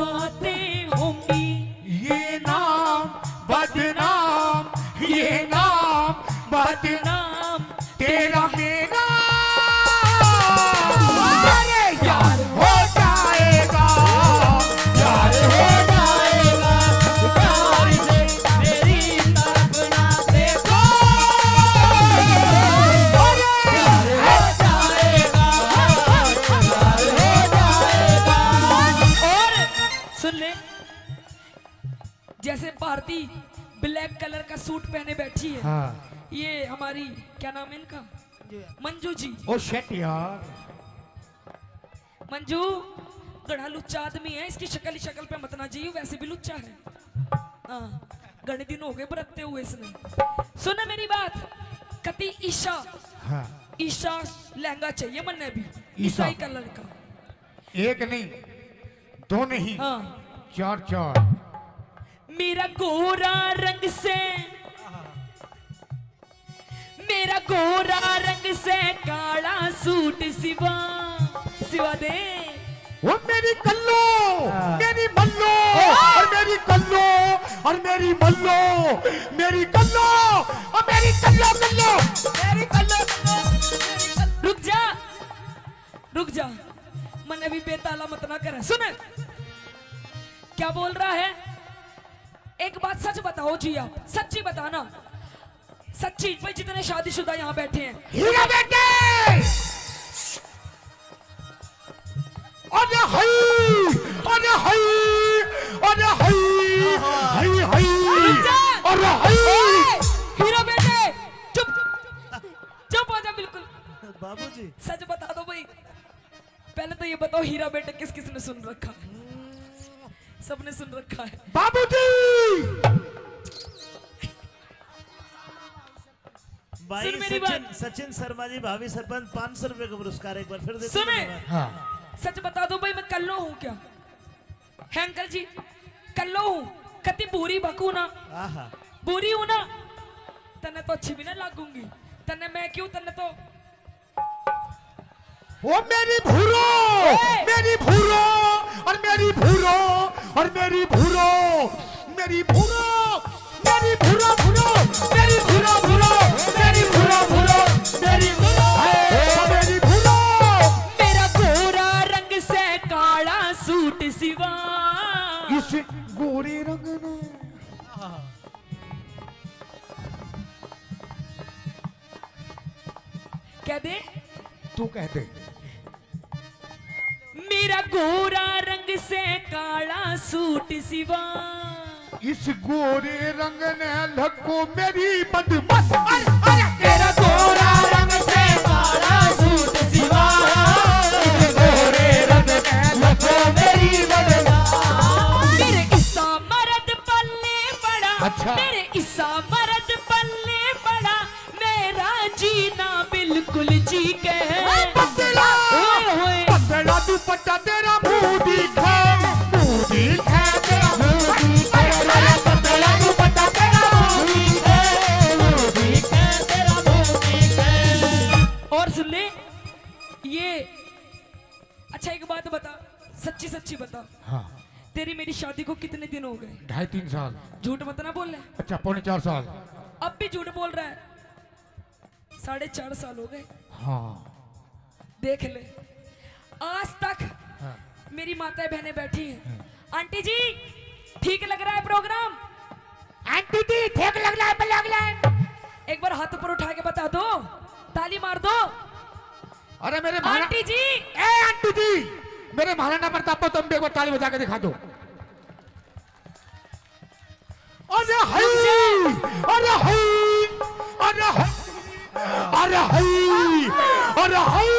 बातें होंगी। ये नाम बदनाम, ये नाम बदनाम तेरा मेरा अरे यार हो जाएगा, यार हो जाएगा प्यार से मेरी तरफ ना देखो। अरे यार हो जाएगा, यार हो जाएगा। और सुन ले, जैसे भारती ब्लैक कलर का सूट पहने बैठी है। हाँ। ये हमारी क्या नाम है इनका, मंजू जी। ओ शेट यार, मंजू गड़ा लुच्चा आदमी है, इसकी शक्ल पे मत ना जाइयो, वैसे भी लुच्चा है। हाँ, गणे दिन हो गए बरतते हुए इसने। सुना मेरी बात, कति ईशा। हाँ। ईशा लहंगा चाहिए मन्ने भी, ईशा। ईसाई कलर का। एक नहीं, दो नहीं, हाँ। चार चार। मेरा गोरा रंग से, मेरा गोरा रंग से काला सूट सिवा सिवा दे। वो मेरी कल्लो, मेरी मल्लो, और मेरी कल्लो, और मेरी मल्लो, मेरी कल्लो, और मेरी कल्लो कल्लो, मेरी कल्लो कल्लो। रुक जा, मन अभी बेताला मत ना करे। सुन क्या बोल रहा है, एक बात सच बताओ जी, आप सच्ची बताना, सच्ची। भाई जितने शादीशुदा यहाँ बैठे हैं, हीरा बेटे, अरे हई, अरे हई, अरे हई, हई हई, अरे हई। हीरो बेटे चुप चुप हो जा बिल्कुल। बाबूजी सच बता दो भाई, पहले तो ये बताओ हीरा बेटे किस किस ने सुन रखा है? सबने सुन रखा है। बाबूजी भाई सुन मेरी बात। सचिन शर्मा जी भावी सरपंच 500 रुपए का पुरस्कार एक बार फिर देते सुने। हैं। हाँ। सच बता दो भाई, मैं कल्लो हूँ क्या? है अंकल जी, कल्लो हूँ, कति बुरी बकू ना, आहा बुरी हूँ ना, तने तो अच्छी भी ना लागूंगी, तने मैं क्यों, तने तो वो मेरी भूरो, मेरी भूरो, और मेरी भूरो, और मेरी भूरो, मेरी भूरो, मेरी भूरो भूरो, मेरी भूरो भूरो, मेरी भूरो भूरो, मेरी भूरो, मेरी भूरो। मेरा गोरा रंग से काला सूट सिवा, इस गोरे रंग ने क्या दे? तू कह दे। मेरा गोरा रंग से काला सूट सिवा, इस गोरे रंग ने लगो मेरी बदमस्त। तेरा गोरा रंग से काला सूट सिवा, इस गोरे रंग ने लगो मेरी बदमस्त। मेरे इसा मर्द पल्ले पड़ा, अच्छा। मेरे इसा मर्द पल्ले पड़ा, मेरा जीना बिल्कुल जी के। पतला, पतला दुपट्टा तेरा मुंह दिखा, मुंह दिखा तेरा मुंह दिखा, पतला दुपट्टा तेरा मुंह दिखा, मुंह दिखा तेरा मुंह दिखा। और सुन ले ये, अच्छा एक बात बता, सच्ची सच्ची बता, हाँ। तेरी मेरी शादी को कितने दिन हो गए? 2.5-3 साल। झूठ मत ना बोल ले। अच्छा 4.5 साल। अब भी झूठ बोल रहा है। 4.5 साल हो गए। हाँ। देख ले, आज तक हाँ। मेरी माताएं बहनें बैठी हैं। आंटी जी ठीक लग रहा है प्रोग्राम? आंटी जी ठीक लग रहा है, लग रहा है। एक बार हाथ ऊपर उठा के बता दो, ताली मार दो। अरे मेरे आंटी जी, ए आंटी जी, मेरे महाराणा प्रताप को तुम देखो, ताली बजा के दिखा दो। अरे हई, अरे हई, अरे हई, अरे हई, अरे हई,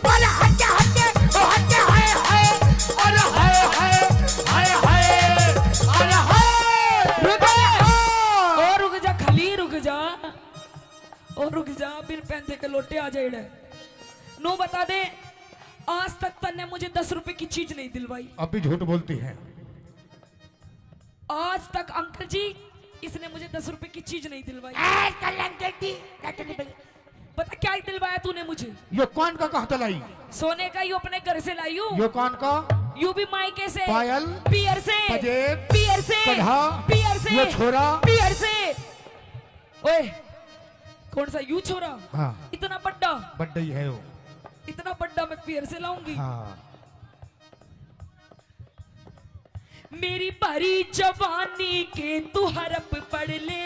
अरे हटे हटे हटे, हाय हाय, अरे हाय हाय, हाय हाय, अरे हाय। पैंथे के लोटे आ जाए नो बता दे, आज तक तन्ने मुझे 10 रुपए की चीज नहीं दिलवाई। अब भी झूठ बोलती है। आज तक अंकल जी इसने मुझे 10 रुपए की चीज नहीं दिलवाई। पता क्या दिलवाया तूने मुझे? ये कौन का कहता लाई? सोने का, यू अपने घर से लाई हूँ। ये कौन का? यू भी मायके से, पायल, पियर से, पजेब, पियर से, कढ़ा, पियर से, ये छोरा, पियर से। ओए कौन सा यू छोरा? हाँ इतना बड्डा, बड्डा ही है वो। इतना बड्डा मैं पियर से लाऊंगी? हाँ। मेरी भरी जवानी के तू हरप पढ़ ले।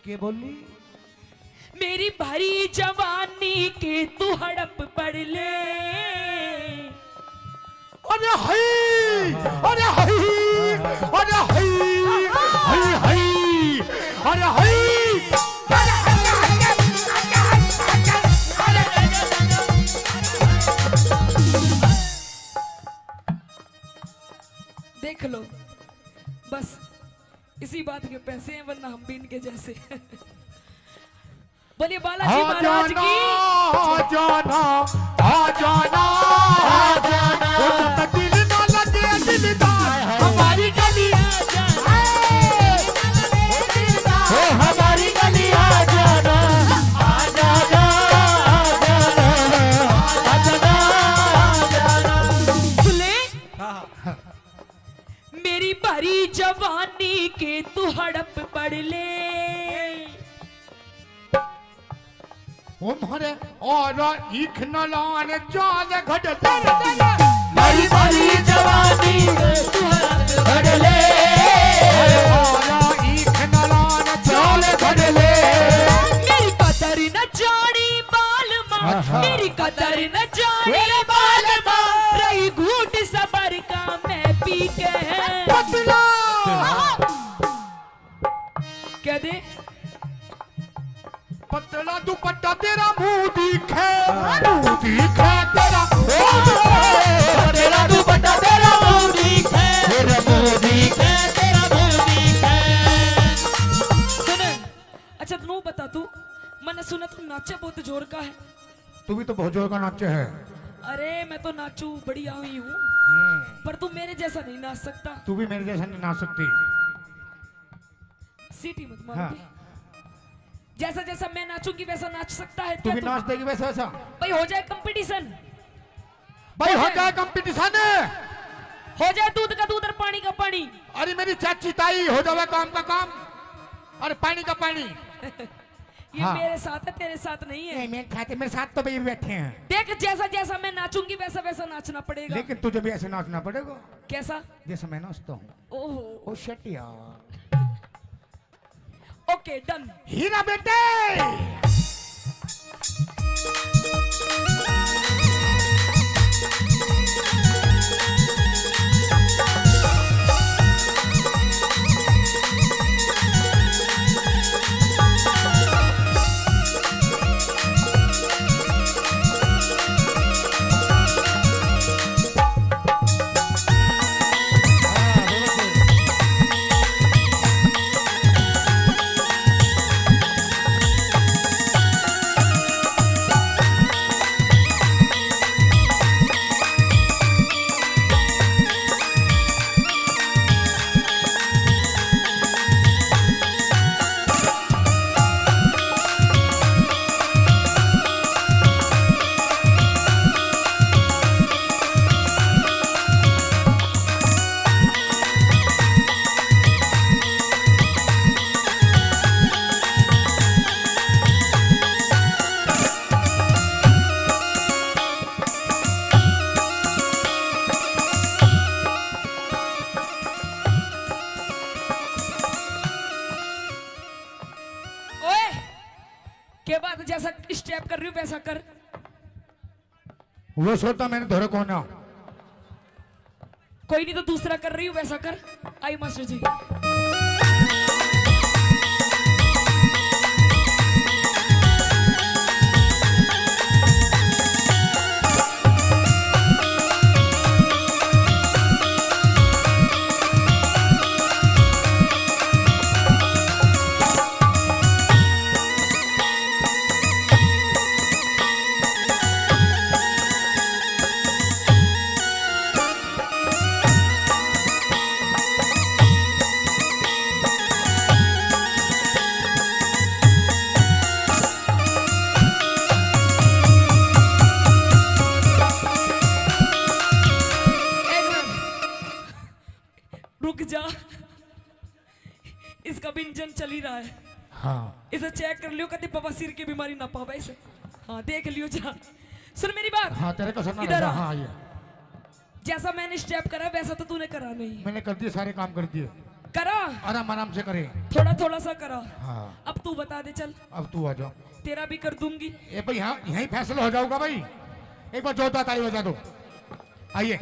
के बोली? मेरी भरी जवानी के तू हड़प पढ़ ले। अरे हाय, अरे हाय, अरे हाय, हाय हाय, अरे हाय। देख लो बस इसी बात के पैसे हैं, वरना हम भी इनके जैसे। बोलिए बालाजी महाराज की। आ जाना, आ जाना, आ जाना, दिल ना लगे दिलदार, हमारी गली आ जाना, ओ हमारी गली आ जाना, आ जाना, आ जाना, आ जाना। सुने मेरी भरी जवानी के तू हड़प पढ़ ले। ओ मारे और इख न लाने चाल घट मेरी भरी जवानी तू घड़ ले, और इख न लाने चाल घट ले। मेरी कदर न जानी बाल माँ, मेरी कदर न जानी बाल माँ, रही घूट सबर का मैं पी के पतला क्या दे? पतला दुपट्टा तेरा मुंह दिखे, मुंह दिखे तेरा, तेरा दुपट्टा तेरा मुंह दिखे, तेरा मुंह दिखे, तेरा मुंह दिखे। सुन अच्छा तू बता, तू मैंने सुना तू नाचे बहुत जोर का है। तू भी तो बहुत जोर का नाचे है। अरे मैं तो नाचू बढ़िया हुई हूँ, पर तू मेरे जैसा नहीं नाच सकता। तू भी मेरे जैसा नहीं नाच सकती। सीटी मत मार। हाँ। जैसा जैसा मैं नाचूंगी वैसा नाच सकता है तू क्या भी तू? नाच देगी वैसा वैसा। भाई हो जाए कंपटीशन, भाई हो जाए कंपटीशन। हो जाए दूध का दूध और पानी का पानी। अरे मेरी चाची ताई हो जाए काम का काम और पानी का पानी। ये हाँ। मेरे साथ है, तेरे साथ नहीं है। मेरे साथ तो भाई बैठे हैं, देख जैसा जैसा मैं नाचूंगी वैसा वैसा नाचना पड़ेगा। लेकिन तुझे भी ऐसे नाचना पड़ेगा कैसा? जैसे मैं नाचता हूँ। ओहो ओ शिट यार। Okay done. हीरा बेटे के बाद जैसा स्टेप कर रही हूँ वैसा कर। वो सोता मैंने धोरे कोना। कोई नहीं तो दूसरा कर रही हूँ वैसा कर। आई मास्टर जी। चल ही रहा है। हाँ इसे चेक कर लियो, कभी बवासीर की बीमारी ना पावे इसे। हाँ देख लियो जा। सुन मेरी बात। हाँ तेरे को सुनना इधर रहता, आ। हाँ ये जैसा मैंने स्टेप करा वैसा तो तूने करा नहीं। मैंने कर दिए, सारे काम कर दिए, करा आराम आराम से करे। थोड़ा थोड़ा सा करा। हाँ अब तू बता दे चल। अब तू आ जाओ। तेरा भी कर दूंगी। ए भाई यहाँ यहीं फैसला हो जाऊंगा भाई। एक बार जोरदार ताली बजा दो। आइए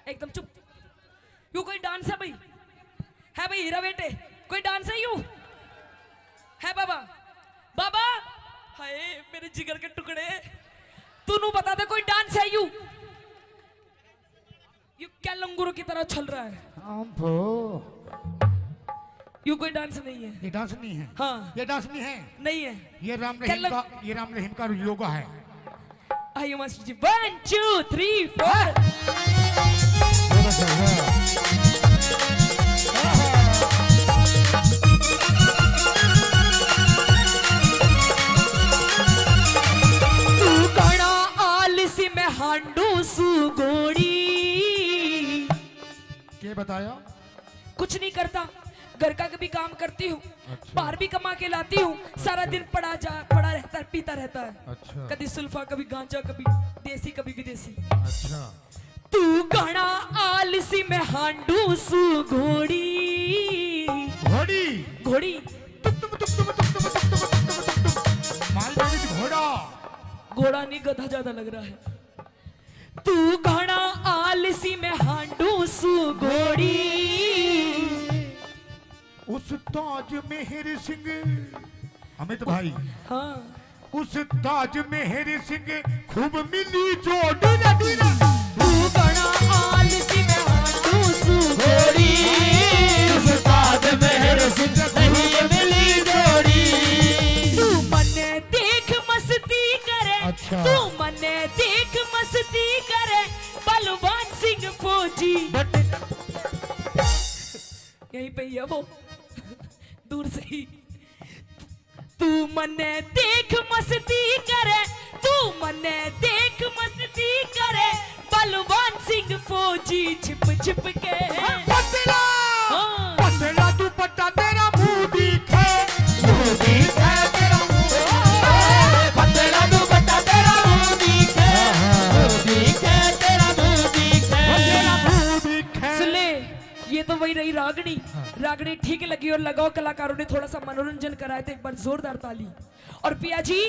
एकदम चुप। यू कोई डांस है भाई? है भाई हीरा बेटे, कोई डांस है यू? है बाबा? बाबा हाय मेरे जिगर के टुकड़े, तू नू बता दे कोई डांस है यू? यू क्या लंगूरों की तरह चल रहा है? यू कोई डांस नहीं है। ये डांस नहीं है। हाँ ये डांस नहीं है। नहीं है। ये राम रहीम का योगा है। आइए मास्टर जी 1 2 3 4। तू कड़ा आलसी में हांडू सुगोड़ी। क्या बताया? कुछ नहीं करता, घर का भी काम करती हूँ, बाहर भी कमा के लाती हूँ, सारा दिन पड़ा रहता है, पीता रहता है। अच्छा कभी सुल्फा, कभी गांजा, कभी देसी, कभी विदेशी। अच्छा। तू घड़ा आलसी में हांडू सु घोड़ी। घोड़ी घोड़ी मालगाड़ी घोड़ा। घोड़ा नहीं गधा ज्यादा लग रहा है। तू घड़ा आलसी में हांडू सु घोड़ी। उस ताज मेहर सिंह, अमित भाई, हाँ उस ताज मेहर सिंह खूब मिली जोड़ी। तू घड़ा आलसी में हांडू सु घोड़ी। उस ताज मेहर सिंह नहीं मिली जोड़ी। तू मने देख मस्ती करे। अच्छा। तू मने देख मस्ती करे बलवान सिंह फौजी। यहीं पे ही है वो, दूर से ही। तू मने देख मस्ती करे, तू मने देख मस्ती करे बलवान सिंह फौजी। छिप छिप के पतला हाँ। पतला दुपट्टा तेरा मुंह दिखे, मुंह दिखे तेरा मुंह। पतला दुपट्टा तेरा मुंह दिखे, मुंह दिखे तेरा मुंह दिखे। तेरा मुंह दिखे। सुन ले, ये तो वही रही रागनी। रागनी ठीक लगी और लगाओ कलाकारों ने थोड़ा सा मनोरंजन कराया, तो एक बार जोरदार ताली। और पिया जी,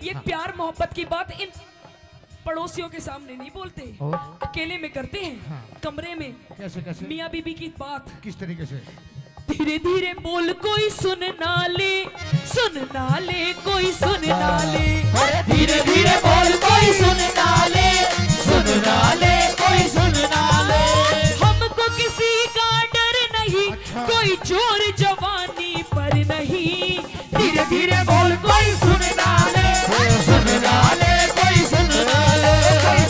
ये प्यार मोहब्बत की बात इन पड़ोसियों के सामने नहीं बोलते, अकेले में करते हैं, कमरे में। कैसे कैसे? मियाँ बीबी की बात। किस तरीके से? धीरे धीरे बोल कोई सुन ना ले, सुन ना ले कोई सुन ना ले। धीरे धीरे बोल कोई सुन ना ले, सुन ना ले कोई सुन ना ले। हमको किसी का डर नहीं, कोई चोर जवानी पर नहीं। धीरे धीरे बोल कोई सुन ना ले, सुन ना ले कोई सुन ना ले।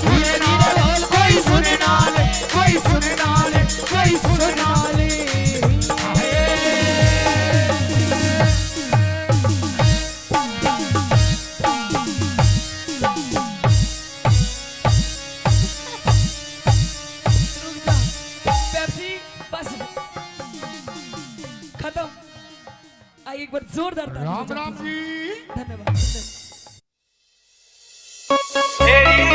धीरे धीरे बोल कोई सुन ना ले, कोई सुन ना ले, कोई सुन ना ले। पेप्सी बस खत्म। आइए एक बार जोरदार ताली राम बजाते राम हैं। जी। धन्यवाद। तेरी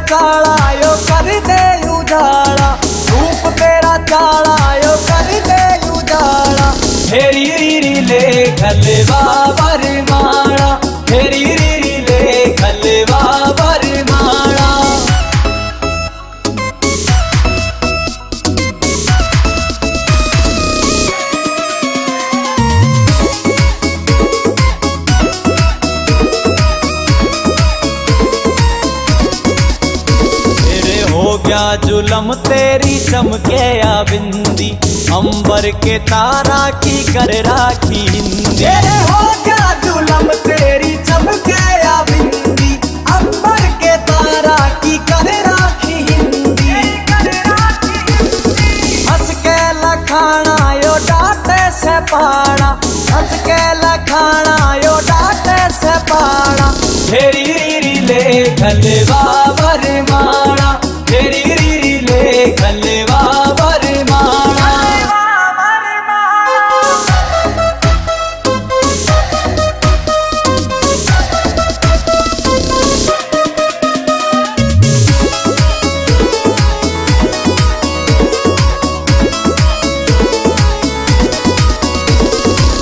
काला यो कर दे उजाला, रूप तेरा काला यो कर दे उजाला। हेरी रीरी ले खलवा बरमाला, हेरी रीरी ले खलवा बरमाला। हो गया जुलम तेरी चमके या बिंदी, अंबर के तारा की कर राखी हिंदी। हो गया जुलम तेरी चमके या बिंदी, अंबर के तारा की कर राखी हिंदी। हंस के लखाना यो डांटे से पाड़ा, हंस के लखाना यो डांटे से पाड़ा। हेरी रीरी ले खलवा बरमाला, हेरी रीरी ले खलवा बरमाला।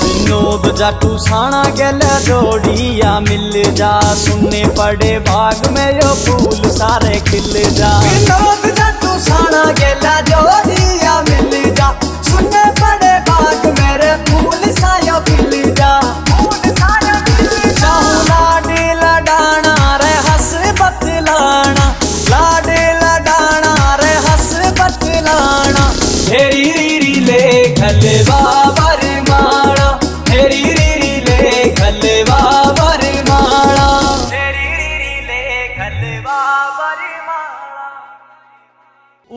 विनोद जाटू साणा गल जोड़िया मिल जा, सुनने पड़े बाग में यो फूल सारे खिल जा। विनोद जाटू साणा गल जोड़िया मिल जा, सुनने पड़े बाग मेरे फूल सायो खिल जा। चाहूं लाडी लडाना रे हंस बतलाना, लाडी लडाना रे हंस बतलाना। हेरी रीरी ले खलवा बरमाला, हेरी रीरी ले खलवा बरमाला, हेरी रीरी ले खलवा बरमाला।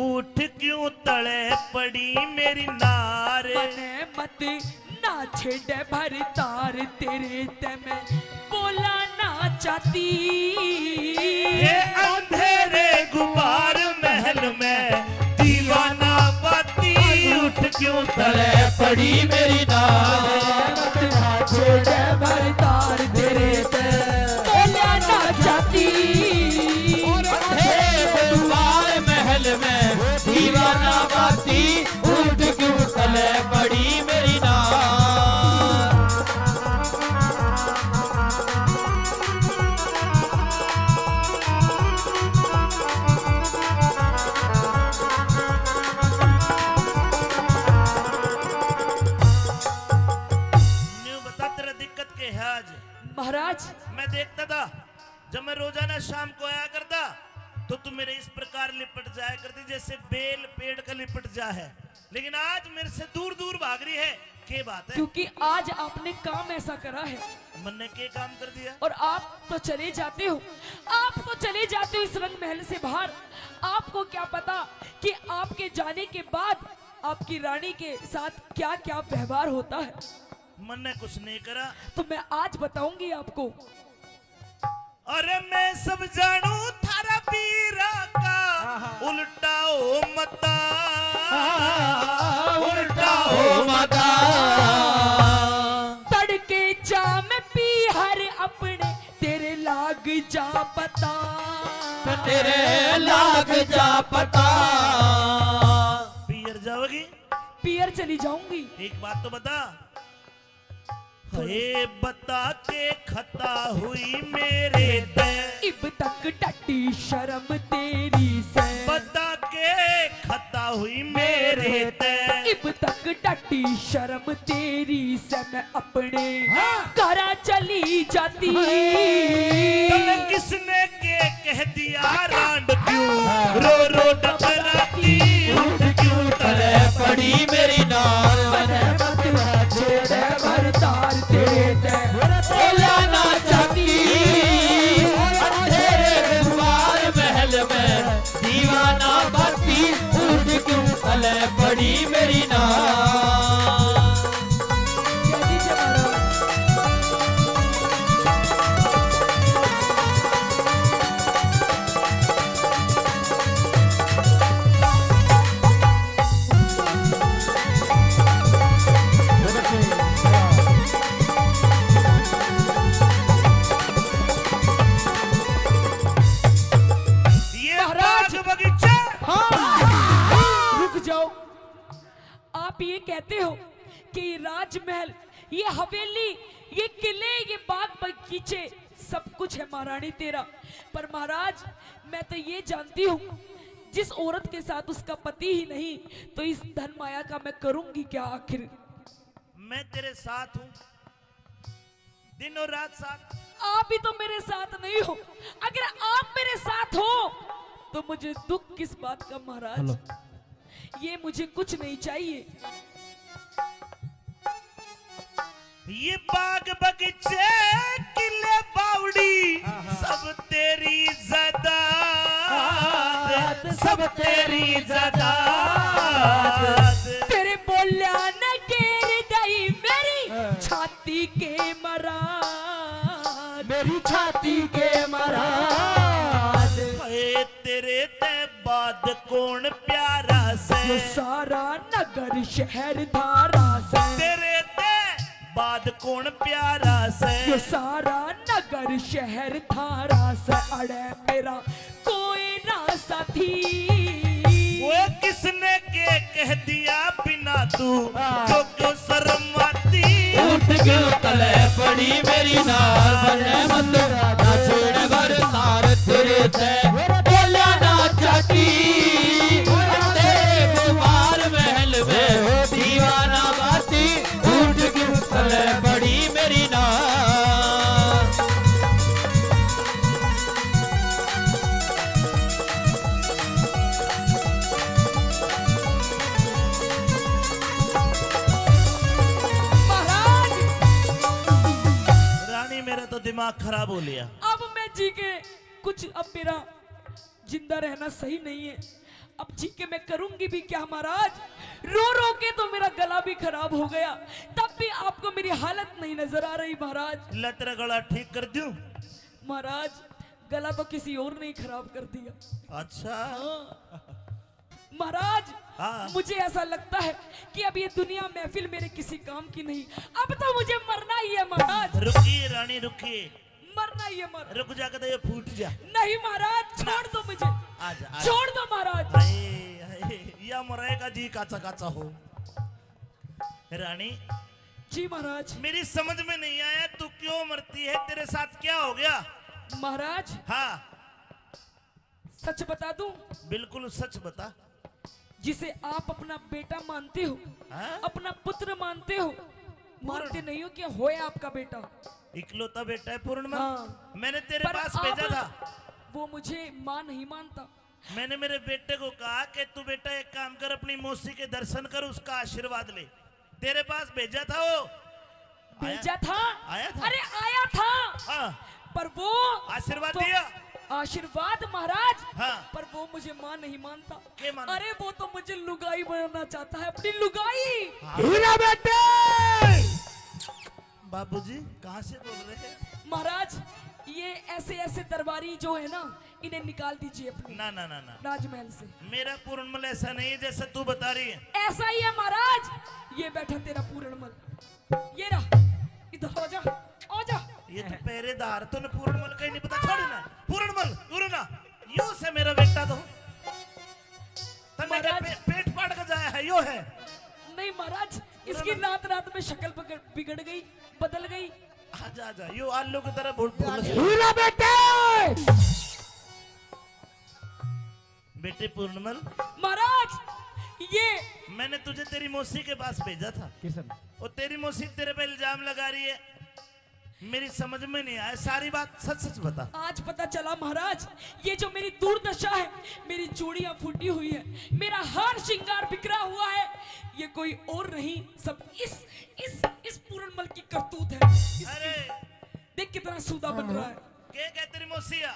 उठ क्यों तले पड़ी मेरी नार, मने मत ना छेड़े भर तार, तेरे ते मैं बोला ना चाहती। ये अंधेरे गुबार महल में दीवाना बाती। उठ क्यों तले पड़ी मेरी नार, छेड़े भर तार, तेरे ते बोला ना चाहती। दुआर महल में दीवाना बाती, उठ क्यों तले पड़ी मेरी नार। न्यू बता तेरा दिक्कत क्या है आज? महाराज मैं देखता था जब मैं रोजाना शाम को आया करता तो तू मेरे इस प्रकार लिपट जाया करती जैसे बेल पेड़ का लिपट जा है, लेकिन आज मेरे से दूर दूर भाग रही है। क्या बात है? क्योंकि आज आपने काम ऐसा करा है मैंने क्या काम कर दिया? और आप तो चले जाते हो, आप तो चले जाते हो इस रंग महल से बाहर। आपको क्या पता कि आपके जाने के बाद आपकी रानी के साथ क्या क्या व्यवहार होता है। मैंने कुछ नहीं करा। तो मैं आज बताऊंगी आपको। अरे मैं सब जानू थारा पीरा का, उल्टा हो मता, उल्टा हो मता। तड़के जा में पी हर अपने, तेरे लाग जा पता, तेरे लाग जा पता। पियर जाओगी? पियर चली जाऊंगी। एक बात तो बता, हे बता के खता हुई मेरे ते, इब तक टट्टी शर्म तेरी से, बता के खता हुई मेरे ते। इब तक टट्टी शर्म तेरी से मैं अपने घरा चली जाती। तने किसने के कह दिया रांड क्यों रो रो डकराती। उठ क्यों तले पड़ी मेरी नार, छेड़े भर तार, तेरे ते बोला ना चाहती। अंधेरे दुआर महल में दीवाना बाती, उठ क्यों तले पड़ी मेरी नार। कह दीजिए महाराज। आप ये कहते हो कि ये राजमहल, ये हवेली, ये किले, ये बाग बगीचे सब कुछ है महारानी तेरा, पर महाराज मैं तो ये जानती हूँ जिस औरत के साथ उसका पति ही नहीं, तो इस धन माया का मैं करूंगी क्या आखिर? मैं तेरे साथ हूँ, दिन और रात साथ। आप भी तो मेरे साथ नहीं हो। अगर आप मेरे साथ हो तो मुझे दुख किस बात का महाराज? ये मुझे कुछ नहीं चाहिए। ये बाग बगीचे किले बावड़ी सब तेरी जायदाद, सब तेरी जायदाद। तेरे बोलिया न गिर गई मेरी छाती के मराद, मेरी छाती के मराद। ए तेरे ते बाद कौन प्यारा से, ये सारा नगर शहर धारा से, तेरे ते बाद कौन प्यारा से, ये सारा नगर शहर धारा से, अड़े मेरा कोई ना साथी। वो किसने के कह दिया बिना तू जो क्यों शर्म आती? उठ के तले पड़ी मेरी नार बने मत ना छोड़ घर तार तेरे से बोला ना चाहती। तेरे कुमार महल में दीवाना बाती, उठ के तले पड़ी मेरी नार। मेरा तो दिमाग खराब हो लिया। अब मैं जी के कुछ, अब मेरा जिंदा रहना सही नहीं है। अब जी के मैं करूंगी भी क्या महाराज? रो रो के तो मेरा गला भी खराब हो गया, तब भी आपको मेरी हालत नहीं नजर आ रही महाराज। ला तेरा गला ठीक कर दूं? महाराज गला तो किसी और ने खराब कर दिया। अच्छा महाराज हाँ। मुझे ऐसा लगता है कि अब ये दुनिया महफिल मेरे किसी काम की नहीं, अब तो मुझे मरना ही है महाराज। रुकिए रानी रुकिए, मरना ही है रुक जा के ये फूट जा। नहीं महाराज छोड़ दो मुझे, आजा, आजा। छोड़ दो महाराज। या मरेगा जी काचा काचा हो। रानी जी महाराज। मेरी समझ में नहीं आया तू क्यों मरती है, तेरे साथ क्या हो गया? महाराज हाँ सच बता दूं? बिल्कुल सच बता। जिसे आप अपना बेटा मानते हो, हाँ? अपना पुत्र मानते हो, मानते नहीं हो कि होए आपका बेटा इकलौता बेटा है पूर्णमल। हाँ। मैंने तेरे पर पास आप भेजा था, वो मुझे मां नहीं मानता। मैंने मेरे बेटे को कहा कि तू बेटा एक काम कर, अपनी मौसी के दर्शन कर, उसका आशीर्वाद ले। तेरे पास भेजा था वो, भेजा था, आया था? अरे आया था हाँ। पर वो आशीर्वाद तो दिया? आशीर्वाद महाराज। हाँ। पर वो मुझे मां नहीं मानता। क्या मानता? अरे वो तो मुझे लुगाई बनाना चाहता है, अपनी लुगाई। हीरा बेटे बाबूजी कहाँ से बोल रहे हैं? महाराज ये ऐसे ऐसे दरबारी जो है ना, इन्हें निकाल दीजिए अपने ना ना ना ना, राजमहल से। मेरा पूर्णमल ऐसा नहीं है जैसा तू बता रही है। ऐसा ही है महाराज। ये बैठा तेरा पूरणमल, ये रहा, इधर आ जा, आ जा। ये तो पहरेदार, तूने पूर्णमल का ही नहीं पता। छोड़ ना पूर्णमल, पूर्णा यो से मेरा बेटा तो तन्ने के पेट फाड़ कर जाया है, यो है। नहीं महाराज इसकी रात रात में शक्ल बिगड़ गई, बदल गई। आजा आजा, यो आलू की तरह बोल। हीरा बेटे बेटे पूर्णमल, महाराज ये मैंने तुझे तेरी मौसी के पास भेजा था, और तेरी मौसी तेरे पे इल्जाम लगा रही है। मेरी समझ में नहीं आया, सारी बात सच सच बता। आज पता चला महाराज, ये जो मेरी दुर्दशा है, मेरी चूड़ियां फूटी हुई है, मेरा हार श्रृंगार बिखरा हुआ है, ये कोई और नहीं, सब इस पूरणमल की करतूत है। अरे देख कितना सूदा बन रहा है। क्या तेरी मौसिया?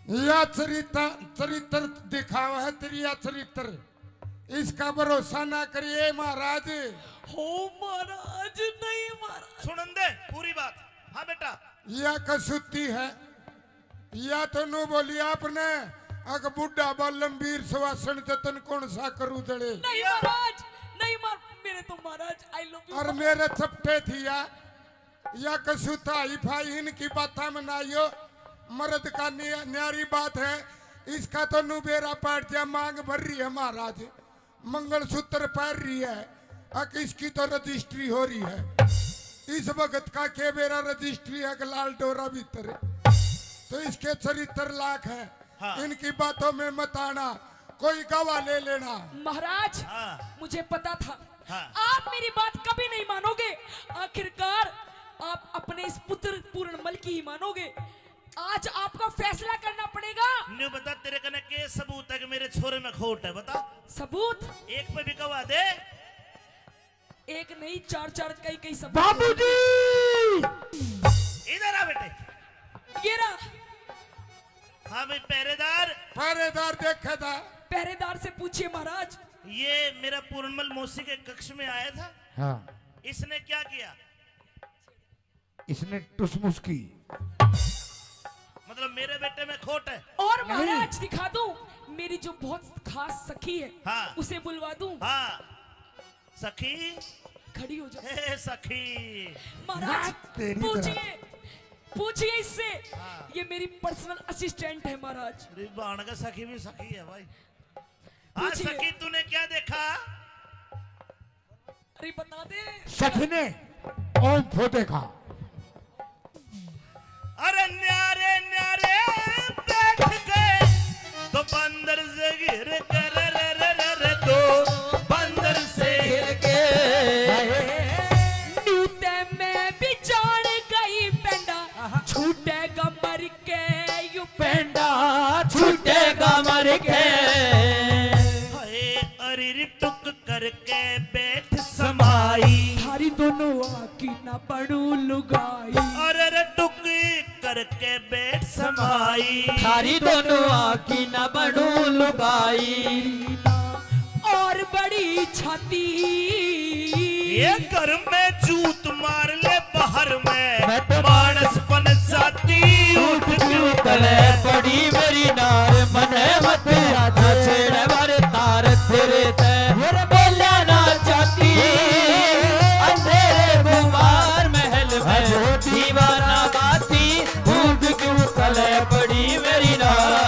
या चरित्र दिखावा है तेरी, या चरित्र, इसका भरोसा ना करिए महाराज। हो महाराज, नहीं महाराज। सुनन दे पूरी बात। हाँ बेटा, या कसूती है, या तो नो बोली आपने अग बुढ़ा लंबीर सुवासन जतन कौन सा करू दड़े। नहीं महाराज, नहीं मेरे तो महाराज आई लव यू। और मेरे चपटे थी या कसूता ही फाई, इनकी बात में नाइयो, मर्द का न्यारी बात है। इसका तो नु बेरा पाट जा, मांग भर रही है महाराज। मंगलसूत्र पहन रही है, अक इसकी तो रजिस्ट्री हो रही है। इस वक्त का के मेरा रजिस्ट्री है कि लाल डोरा भीतर है। तो इसके चरित्र लाख है। हाँ। इनकी बातों में मत आना, कोई गवाह ले लेना। महाराज हाँ। मुझे पता था हाँ। आप मेरी बात कभी नहीं मानोगे। आखिरकार आप अपने इस पुत्र पूर्णमल की ही मानोगे। आज आपका फैसला करना पड़ेगा। न्यू बता तेरे कने के सबूत है कि मेरे छोरे में खोट है? बता। सबूत एक पे भी गवाह दे। एक नहीं, चार चार कई कई सबूत। बाबूजी इधर आ बेटे। ये रहा। हाँ भाई पहरेदार। पहरेदार देखा था। पहरेदार से पूछिए महाराज। ये मेरा पूर्णमल मौसी के कक्ष में आया था। हाँ, इसने क्या किया? इसने टुसमुस की। मतलब मेरे बेटे में खोट है? और महाराज दिखा दूं, मेरी जो बहुत खास सखी है, हाँ। उसे बुलवा दूं। हाँ सखी, खड़ी हो जा। हे सखी। महाराज तेरी पूछिए, पूछिए इससे। हाँ। ये मेरी पर्सनल असिस्टेंट है महाराज। अरे बाण का सखी भी सखी है भाई। हाँ पूछिए। सखी तूने क्या देखा? अरे बता दे। सखी ने ओम फो देखा। अरे न्यारे न्यारे बैठ गए तो बंदर से गिर कर रे तो बंदर से गिर के। नीते में बिचार गई पेंडा, छूटेगा मर के यू पेंडा छूटेगा मर के। हाय अरे टुक करके बैठ समाई। थारी दोनों आकी ना पड़ू लुगाई। अरे टुक करके बैठ समाई। थारी दोनों आकी न बनू लुगाई। और बड़ी छाती। ये घर में जूत मार ले, बाहर में मैं तो मानस बन जाती। उठ क्यों तले पड़ी मेरी नार, मने मत राजा छेड़ वर तार तेरे ते। और बोला ना चाहती अंधेरे गुमार महल में दीवाना बाती। उठ क्यों तले पड़ी मेरी नार।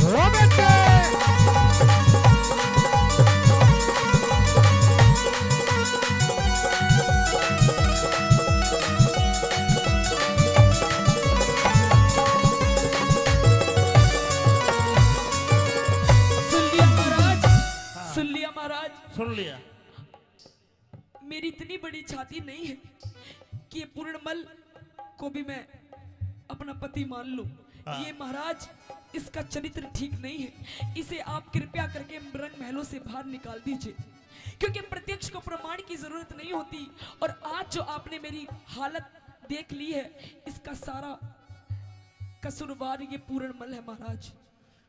ओ बेटे सुन लिया महाराज, सुन लिया महाराज। सुन लिया। मेरी इतनी बड़ी छाती नहीं है कि ये पूर्णमल को भी मैं अपना पति मान लूं। हाँ। ये महाराज इसका चरित्र ठीक नहीं है। इसे आप कृपया करके रंग महलों से बाहर निकाल दीजिए, क्योंकि प्रत्यक्ष को प्रमाण की जरूरत नहीं होती। और आज जो आपने मेरी हालत देख ली है, इसका सारा कसूरवार ये पूर्णमल है महाराज।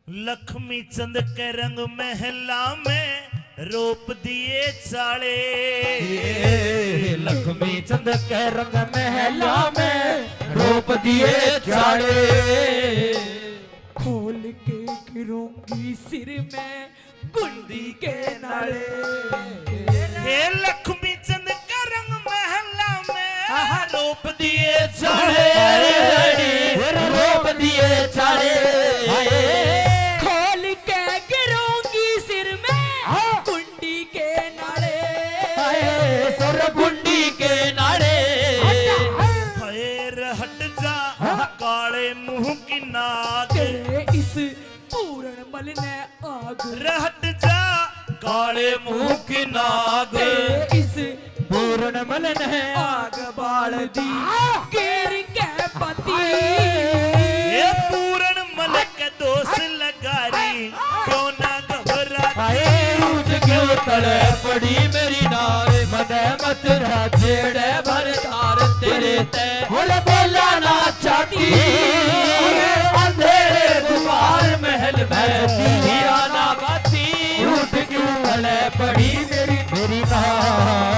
लक्ष्मी चंद के रंग महला में रोप दिए चाले। लक्ष्मी चंद के रंग महला में रोप दिए चाड़े। खोल के गिरूंगी सिर में कुंडी के नाले। हे लक्ष्मी चंद का रंग महला में रोप दिए चाड़े रोप दिए चाड़े। खोल के गिरूंगी सिर में कुंडी के नाले। सर कुंडी के नाड़े। हर हट जा काले मुंह की नाग। इस पूर्णमल ने आग। रहट जा काले मुंह की नाग। इस पूर्णमल ने आग बाल दी। गिर के पति। ये पूर्णमल के दोस्त लगारी क्यों ना घबराती। उठ क्यों तड़े पड़ी मेरी नार, मने मत राजेड़े भर तार तेरे ते। बोला ना चाहती अंधेरे गुमार महल में दीवाना बाती। उठ क्यों तड़े पड़ी मेरी नार।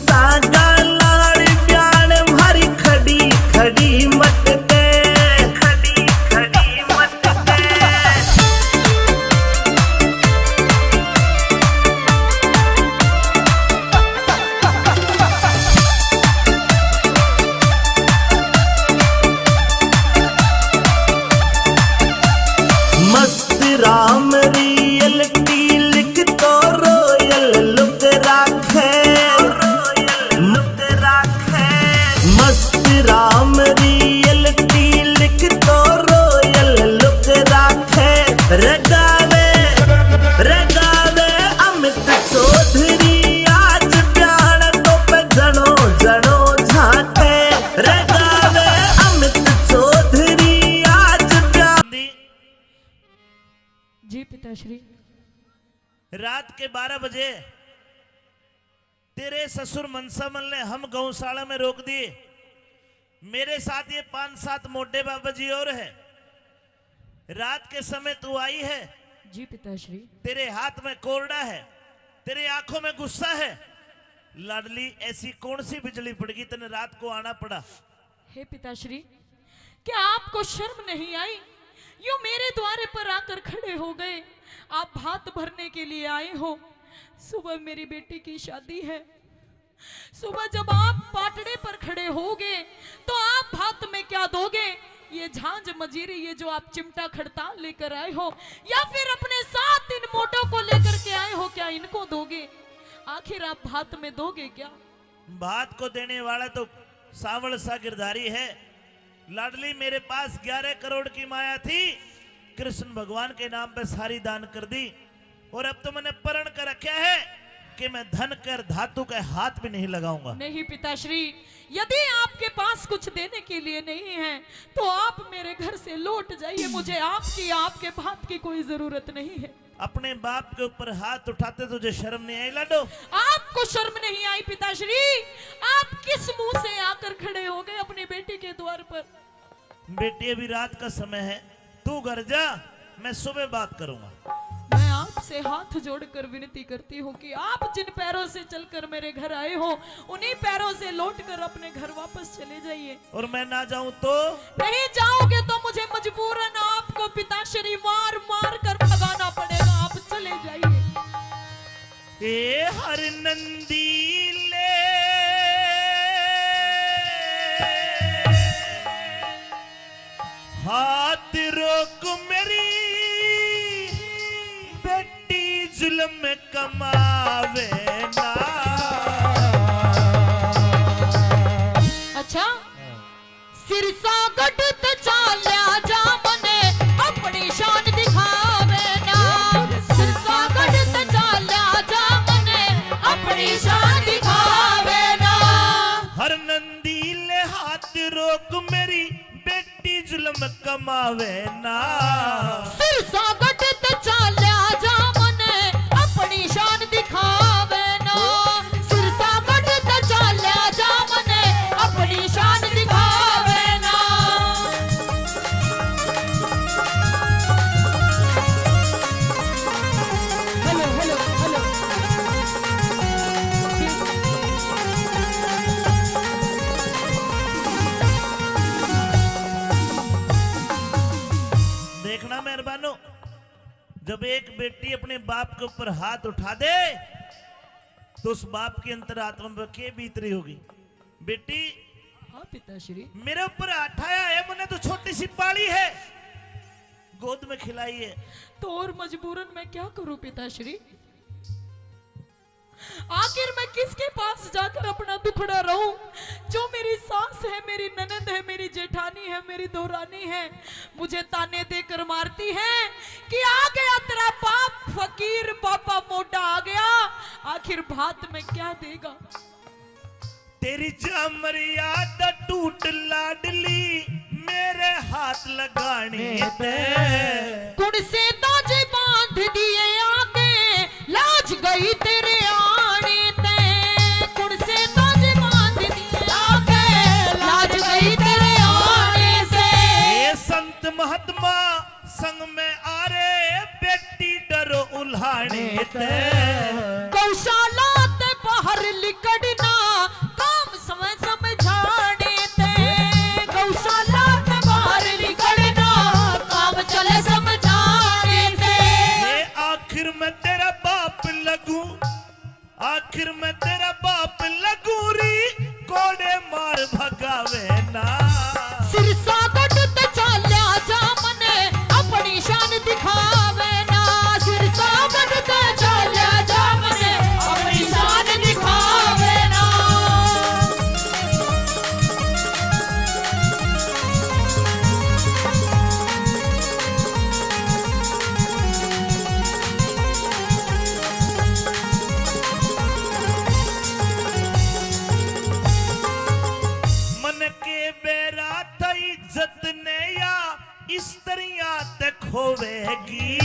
सागा लाड़ ब्याण भारी खड़ी खड़ी मत दे खड़ी खड़ी मत दे मस्त राम रियलिटी लिख तो रोयल लुक राखे लुक राखे मस्त राम रियलिटी लिख तो रोयल लुक राखे रगावे रगावे अमित चौधरी आज प्यार तो पे जनो जनो झाके रगावे अमित चौधरी आज प्यार जी पिताश्री। रात के 12 बजे तेरे ससुर मनसामल ने हम गौशाला में रोक दिए। मेरे साथ ये 5-7 मोटे बाबा जी और है। रात के समय तू आई है। जी पिताश्री। तेरे हाथ में कोरडा है, तेरे आंखों में गुस्सा है। लाडली ऐसी कौन सी बिजली पड़ गई तने रात को आना पड़ा? हे पिताश्री, क्या आपको शर्म नहीं आई? यूं मेरे द्वारे पर आकर खड़े हो गए। आप भात भरने के लिए आए हो। सुबह मेरी बेटी की शादी है। सुबह जब आप पाटड़े पर खड़े होगे तो आप भात में क्या दोगे? ये झांझ मजीरी, ये जो आप चिमटा खड़ताल लेकर आए हो, या फिर अपने साथ इन मोटों को लेकर के आए हो, क्या इनको दोगे? आखिर आप भात में दोगे क्या? भात को देने वाला तो सावल सा गिरधारी है। लाडली मेरे पास 11 करोड़ की माया थी, कृष्ण भगवान के नाम पे सारी दान कर दी। और अब तो मैंने प्रण कर रखा है कि मैं धन कर धातु के हाथ भी नहीं लगाऊंगा। नहीं पिताश्री, यदि आपके पास कुछ देने के लिए नहीं है तो आप मेरे घर से लौट जाइए। मुझे आपकी आपके भात की कोई जरूरत नहीं है। अपने बाप के ऊपर हाथ उठाते तुझे शर्म नहीं आई लाडो? आपको शर्म नहीं आई पिताश्री? आप किस मुंह से आकर खड़े हो गए अपनी बेटी के द्वार पर? बेटी अभी रात का समय है, तू घर जा, मैं सुबह बात करूंगा। मैं आपसे हाथ जोड़कर विनती करती हूँ कि आप जिन पैरों से चलकर मेरे घर आए हो उन्हीं पैरों से लौटकर अपने घर वापस चले जाइए। और मैं ना जाऊं तो? नहीं जाओगे तो मुझे मजबूरन आपको पिताश्री मार मार कर भगाना पड़ेगा। आप चले जाइए। ए हर नंदीले हाथ रोक मेरी बेटी जुल्म कमावे ना। अच्छा, सिरसा गढ़ ते चाल्या जा मने अपनी शान दिखावे ना। सिरसा गढ़ ते चाल्या जा मने अपनी शान दिखावे ना। हर नंदीले हाथ रोक मेरी बेटी जुल्म कमावे ना। सिरसा गढ़ ते चाल्या जा मने अपनी शान दिखावे ना। सिरसा गढ़ ते चाल्या जा मने अपनी शान दिखावे ना। Hello hello hello. देखना मेहरबानो, जब एक बेटी अपने बाप के ऊपर हाथ उठा दे तो उस बाप की अंतरात्मा पर क्या बीत रही होगी? बेटी, हाँ पिताश्री। मेरे ऊपर हाथ आया है, मैंने तो छोटी सी पाली है, गोद में खिलाई है। तो और मजबूरन मैं क्या करूं पिताश्री? आखिर मैं किसके पास जाकर अपना दुखड़ा रहूं? जो मेरी सास है, मेरी ननद है, मेरी जेठानी है, मेरी दोरानी है, मुझे ताने देकर मारती है कि आ गया तेरा बाप फकीर, पापा मोटा आ गया। आखिर भात में क्या देगा? तेरी मर्यादा टूट लाडली मेरे हाथ लगाने पे। कुण से ताजे बांध दिए आगे, लाज गई तेरे आने ते। कुण से ताजे बांध दिए आगे, लाज गई तेरे आने से। ये संत महात्मा संग में आ रे बेटी डरो उल्हाने ते। गौशाला ते बाहर लिकड़ना काम समय समझाने थे। गौशाला में बाहर लिकड़ना काम चले समझाने थे। ये आखिर में तेरा बाप लगू, आखिर में तेरा बाप लगू री कोड़े मार भगावे ना। सिरसा कटते चाल्या जा मने अपनी शान दिखावे ना। सिरसा कटते चाल्या जा मने अपनी शान दिखावे ना। मन के बेरा तई इज्जत ने या स्त्रियां ते खोवेगी।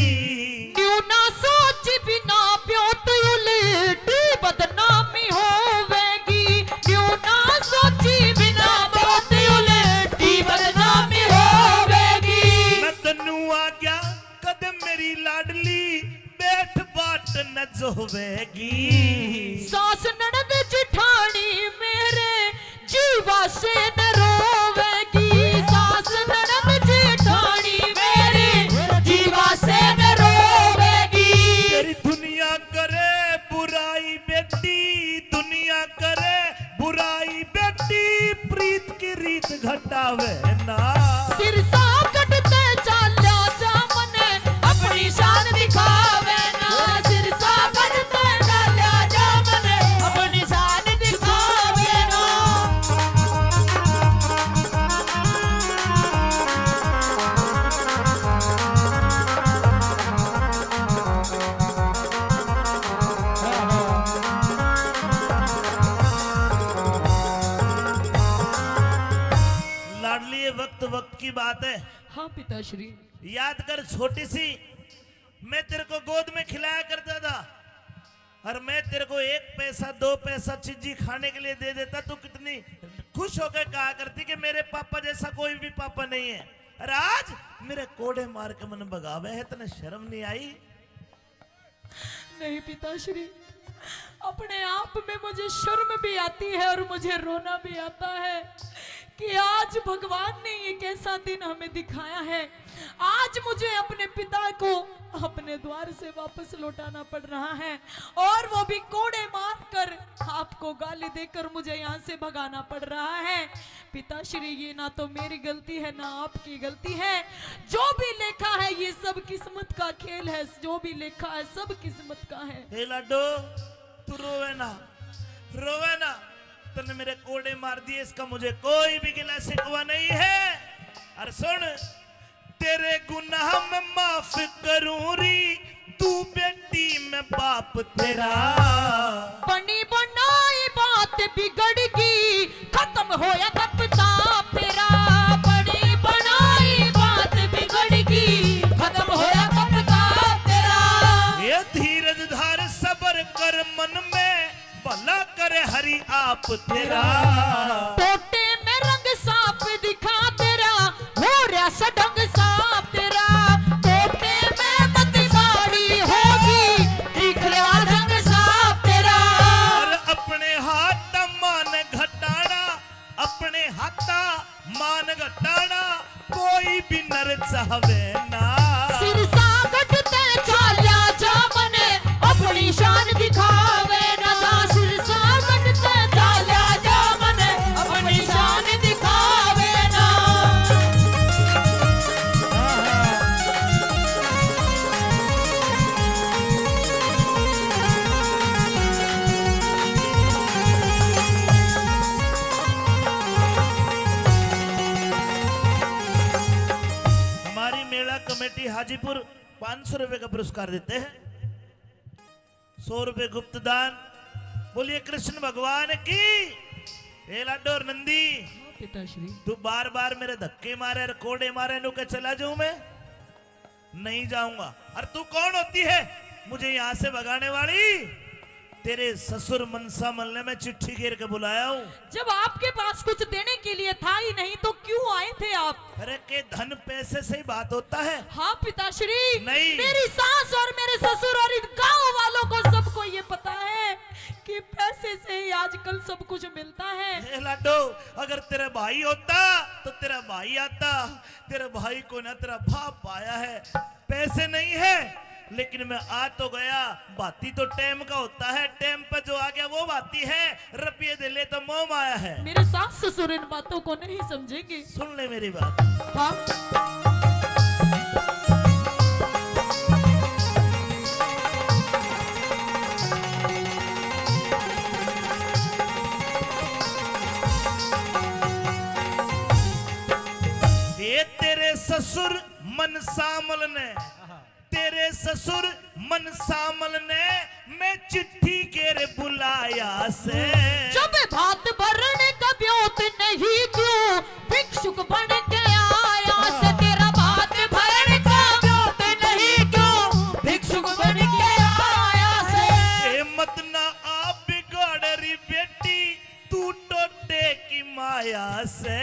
न्यू ना सोच बिना प्योत उलटी बदनामी होवेगी। न्यू ना सोची बिना प्योत उलटी बदनामी होवेगी। मैं तन्नू आ गया कदम मेरी लाडली बैठ बाट न जोवेगी। सास ननद जिठानी मेरे जीवा से न रोवेगी। सास ननद जिठानी मेरे जीवा से न रोवेगी। तेरी दुनिया करे बुराई बेटी, दुनिया करे बुराई बेटी, प्रीत की रीत घटावे ना। सिरसा कटते चाल्या जा मने अपनी शान दिखावे ना। सिरसा कटते चाल्या जा मने अपनी शान दिखावे ना। लाडली ये वक्त वक्त की बात है। हाँ पिताश्री। याद कर छोटी सी मैं तेरे को गोद में खिलाया करता था और मैं तेरे को 1 पैसा 2 पैसा चीजी खाने के लिए दे देता तो कितनी खुश होकर कहा करती कि मेरे पापा जैसा कोई भी पापा नहीं है। और आज मेरे कोड़े मार के मन भगावे है, तने शर्म नहीं आई? नहीं पिताश्री, अपने आप में मुझे शर्म भी आती है और मुझे रोना भी आता है कि आज भगवान ने ये कैसा दिन हमें दिखाया है। आज मुझे अपने पिता को अपने द्वार से वापस लौटाना पड़ रहा है और वो भी कोड़े मारकर आपको गाली देकर मुझे यहाँ से भगाना पड़ रहा है। पिताश्री, ये ना तो मेरी गलती है ना आपकी गलती है। जो भी लिखा है ये सब किस्मत का खेल है। जो भी लिखा है सब किस्मत का है। हे लाडो, तू रोवे ना, रोवे ना। तूने मेरे कोड़े मार दिए, इसका मुझे कोई भी गिला शिकवा नहीं है। और सुन, तेरे गुनाह में माफ करूं री, तू बेटी में बाप तेरा। बनी बनाई बात बिगड़गी, खत्म होया तब ताप तेरा। बनी बनाई बात बिगड़गी, खत्म होया तब ताप तेरा। ये धीरज धार सबर कर, मन में भला करे हरि आप तेरा। टोटे में रंग साफ दिखा तेरा, हो रहा सडंग साफ तेरा। टोटे में मत साड़ी होगी, दिख रहा रंग साफ तेरा। और अपने हाथ मान घटाना, अपने हाथा मान घटाना, कोई भी नर चाहवे ना। सिरसा कटते चाल्या जा मने अपनी शान दिखावे ना। सिरसा कटते चाल्या जा मने अपनी शान दिखावे ना। हमारी मेला कमेटी हाजीपुर 500 रुपए का पुरस्कार देते हैं। 100 रुपए गुप्त दान। बोलिए कृष्ण भगवान की। हे लाडो और नंदी, पिताश्री, तू बार बार मेरे धक्के मारे और कोड़े मारे नु के चला जाऊं मैं? नहीं जाऊंगा। और तू कौन होती है मुझे यहाँ से भगाने वाली? तेरे ससुर मनसा मल्ले में चिट्ठी घेर के बुलाया हूँ। जब आपके पास कुछ देने के लिए था ही नहीं तो क्यों आए थे आप? अरे के धन पैसे से ही बात होता है? हाँ पिताश्री, नहीं। मेरी सास और मेरे ससुर और इन गांव वालों को सब को ये पता है कि पैसे से ही आजकल सब कुछ मिलता है। ए लाडो, अगर तेरा भाई होता तो तेरा भाई आता, तेरे भाई को ना तेरा बाप आया है। पैसे नहीं है लेकिन मैं आ तो गया। बाती तो टाइम का होता है, टाइम पे जो आ गया वो बाती है। रुपये दे ले तो मोह आया है। मेरे सास ससुर इन बातों को नहीं समझेंगे। सुन ले मेरी बात। हाँ ये तेरे ससुर मन सामल ने, तेरे ससुर मन सामल ने मैं चिट्ठी के रे बुलाया से। जब भात भरने का ब्योत नहीं क्यों भिक्षुक बन के आया से। तेरा भात भरने का ब्योत नहीं क्यों भिक्षुक बन के आया से। ए मत ना आप बिगाड़ री बेटी तू टोटे की माया से।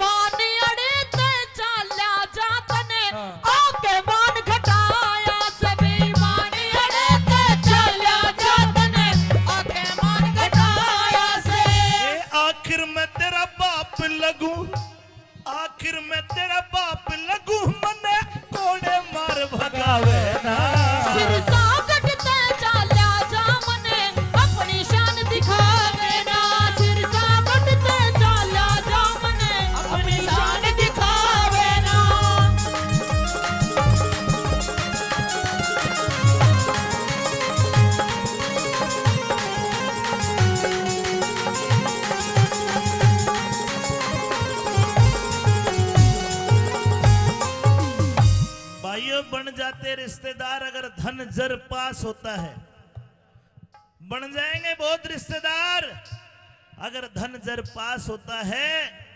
मान अड़े ते चाल्या जातने आके मान घटाया से। बेईमान अड़े ते चाल्या जातने आके मान घटाया से। ए आखिर मैं तेरा बाप लगूं, आखिर मैं तेरा बाप लगूं, मने कोड़े मार भगावे ना। सिर सागट ते चाल्या जामने अपनी शान दिखावे ना। सिर सागट ते चाल्या जामने अपनी शान दिखावे ना। भाइयों, बन जाते रिश्तेदार अगर धन जर पास होता है। बन जाएंगे बहुत रिश्तेदार अगर धन जर पास होता है।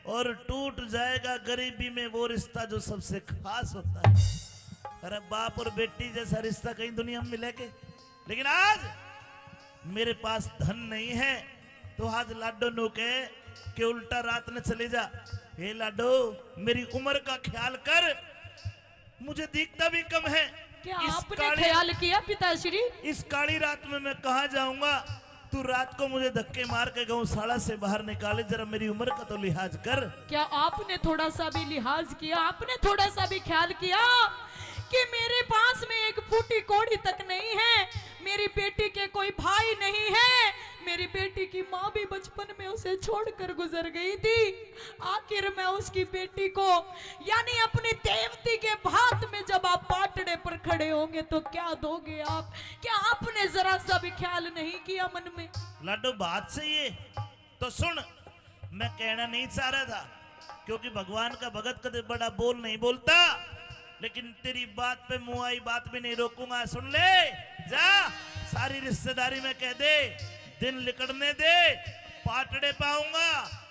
और टूट जाएगा गरीबी में वो रिश्ता जो सबसे खास होता है। अरे बाप और बेटी जैसा रिश्ता कहीं दुनिया में मिलेगा? लेकिन आज मेरे पास धन नहीं है तो आज लाडो नो के कि उल्टा रात न चले जा। हे लाडो, मेरी उम्र का ख्याल कर, मुझे दिखता भी कम है। क्या इस आपने काली- ख्याल किया पिताश्री? इस काली रात में मैं कहाँ जाऊंगा? तू रात को मुझे धक्के मार के गौशाला से बाहर निकाले, जरा मेरी उम्र का तो लिहाज कर। क्या आपने थोड़ा सा भी लिहाज किया? आपने थोड़ा सा भी ख्याल किया कि मेरे पास में एक फूटी कौड़ी तक नहीं है, मेरी बेटी के कोई भाई नहीं है, मेरी बेटी की माँ भी बचपन में उसे छोड़कर गुजर गई थी। आखिर मैं उसकी बेटी को यानी अपनी देवती के भात में जब आप पाटड़े पर खड़े होंगे तो क्या दोगे आप? क्या आपने जरा सा भी ख्याल नहीं किया मन में? लाडो, बात सही है तो सुन। मैं कहना नहीं चाह रहा था क्योंकि भगवान का भगत कदे बड़ा बोल नहीं बोलता, लेकिन तेरी बात पे मुंह आई बात भी नहीं रोकूंगा। सुन ले, जा सारी रिश्तेदारी में कह दे, दिन लिकड़ने दे, पाटड़े पाऊंगा।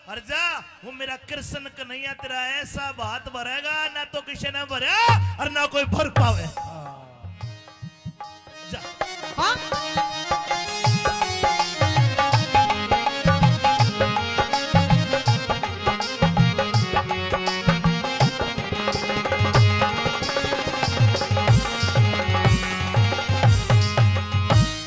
और जा, वो मेरा कृष्ण कन्हैया तेरा ऐसा भात भरेगा ना तो किसी ने भरा और ना कोई भर पावे। जा। हाँ?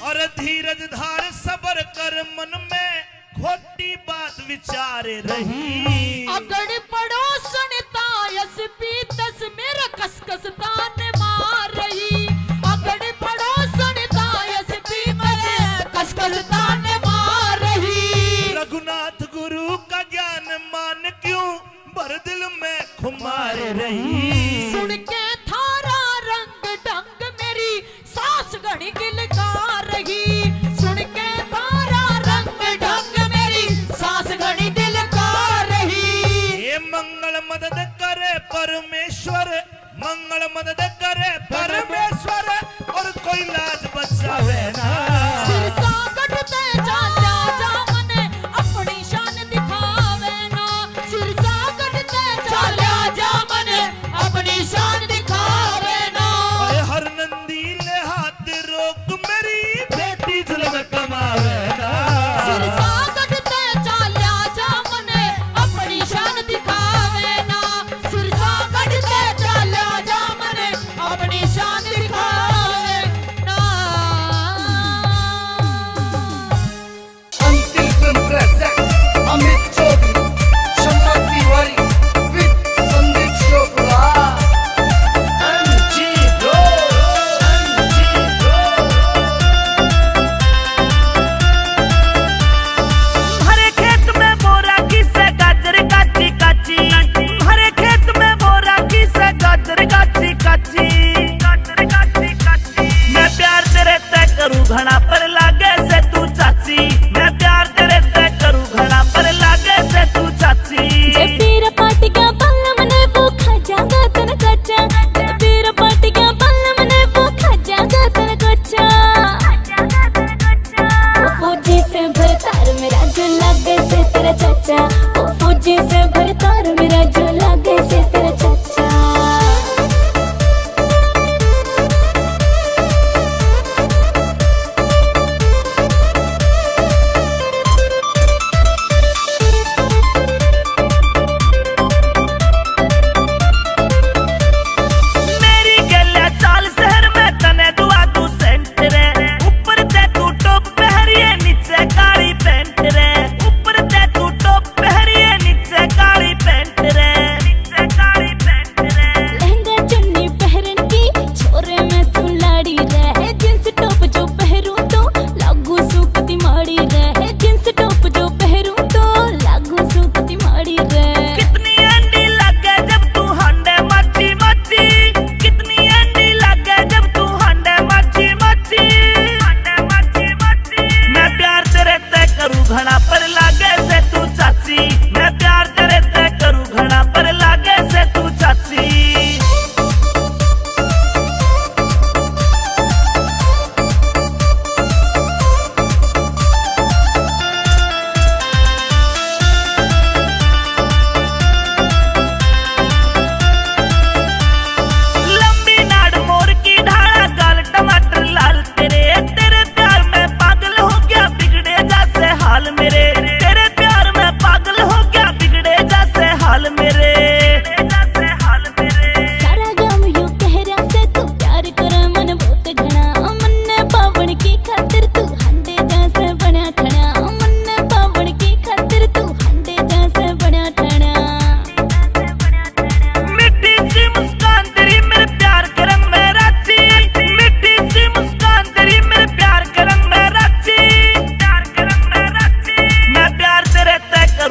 और धीरज धार सबर कर, मन में खोटी बात विचारे रही। अगड़ पड़ो सुनता यस पीतस मेरा कसकस तान मार रही। अगड़ पड़ो सुनता यस पीतस कसकस तान मार रही। रघुनाथ गुरु का ज्ञान मान क्यों भर दिल में खुमार रही। सुन के थारा रंग ढंग मेरी सास घड़ी गिलकार रही। सुन के थारा रंग ढंग मेरी सास घड़ी दिलकार रही। ये मंगल मदद करे परमेश्वर, मंगल मदद करे परमेश्वर, और कोई लाज बचावे ना। सिर सागट ते चाल्या जामने अपनी शान दिखावे ना। सिर सागट ते चाल्या जामने अपनी शान दिखावे ना। ओए हर नंदी ले हाथ रोक, मेरी बेटी जुल्म कमावे ना। सिर सागट ते चाल्या जामने अपनी शान दिखावे ना। सिर सागट ते चाल्या जामने अपनी शान दिखावे ना।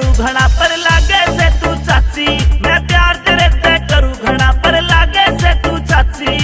करूँ घड़ा पर लागे से तू चाची, मैं प्यार तेरे ते करूँ घड़ा पर लागे से तू चाची।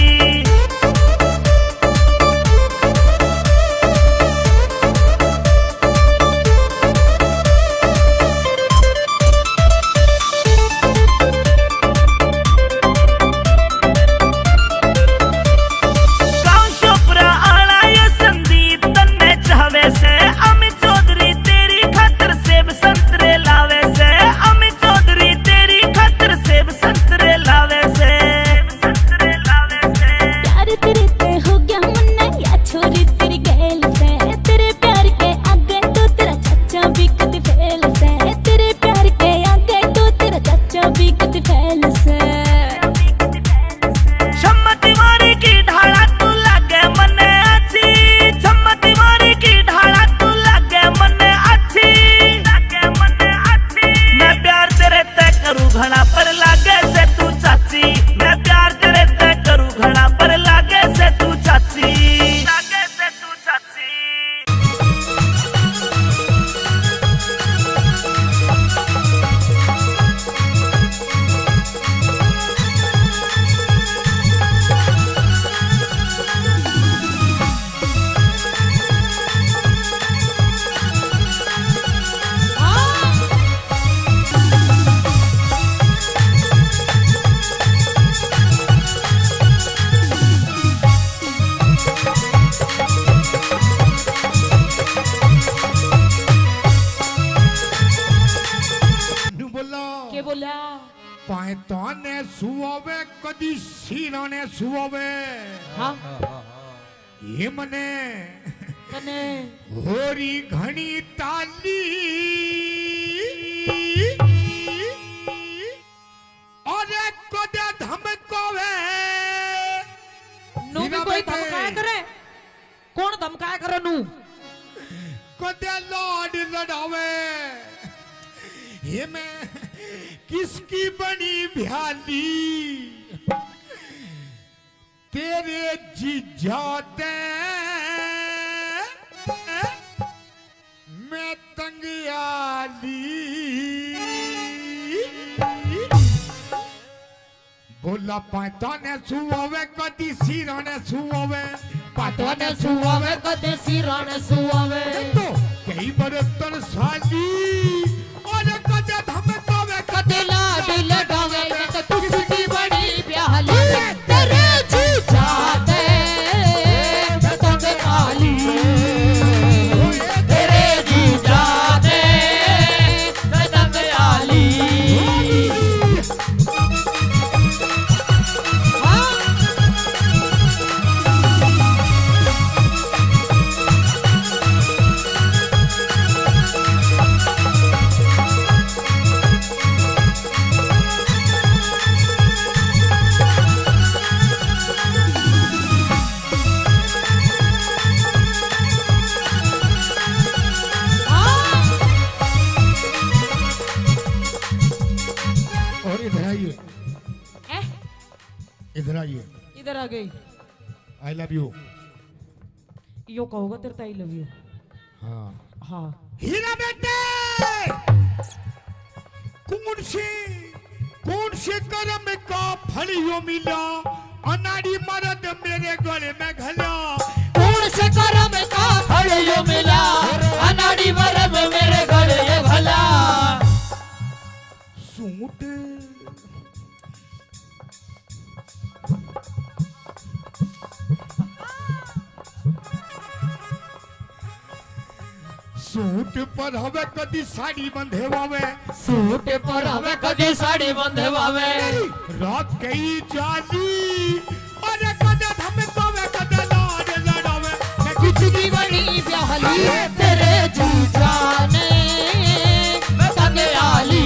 પાયતોને સુવાવે કદી શીરાને સુવાવે હા એ મને કને હોરી ઘણી તાલી અરે કદે ધમકાવે નું भी कोई धमकाया करे कौन धमकाया करे नु कदे लाड लड़ावे ये मैं किसकी बनी भ्याली तेरे जीजाते मैं तंगियाली बोला पायताने सुवावे कदी सिराने सुवावे पातोने सुवावे कदे सिराने सुवावे तो कई बरतन साली और कदे धमकावे कदे लाड लड़ावे तो किसकी बड़ी प्याली तेरे जीजाते मैं तंगियाली तेरे जीजाते मैं तंगियाली और इधर आइए इधर आइए इधर आ गई आई लव यू यो कहोगा तेरे आई लव यू हाँ हाँ हीरा बेटे कौन से कर्म का फल यो मिला अनाड़ी मर्द मेरे गले में घला कौन से कर्म का फल यो मिला अनाड़ी मर्द मेरे गले में भला सूट सूट पर हवे कदी साड़ी बंधेवावे सूट पर हवे कदी साड़ी बंधवावे रात कई जाली और कदे धमकावे कदे लाड लड़ावे मैं कुछ की बड़ी प्याली तेरे जीजा ने मैं तंगियाली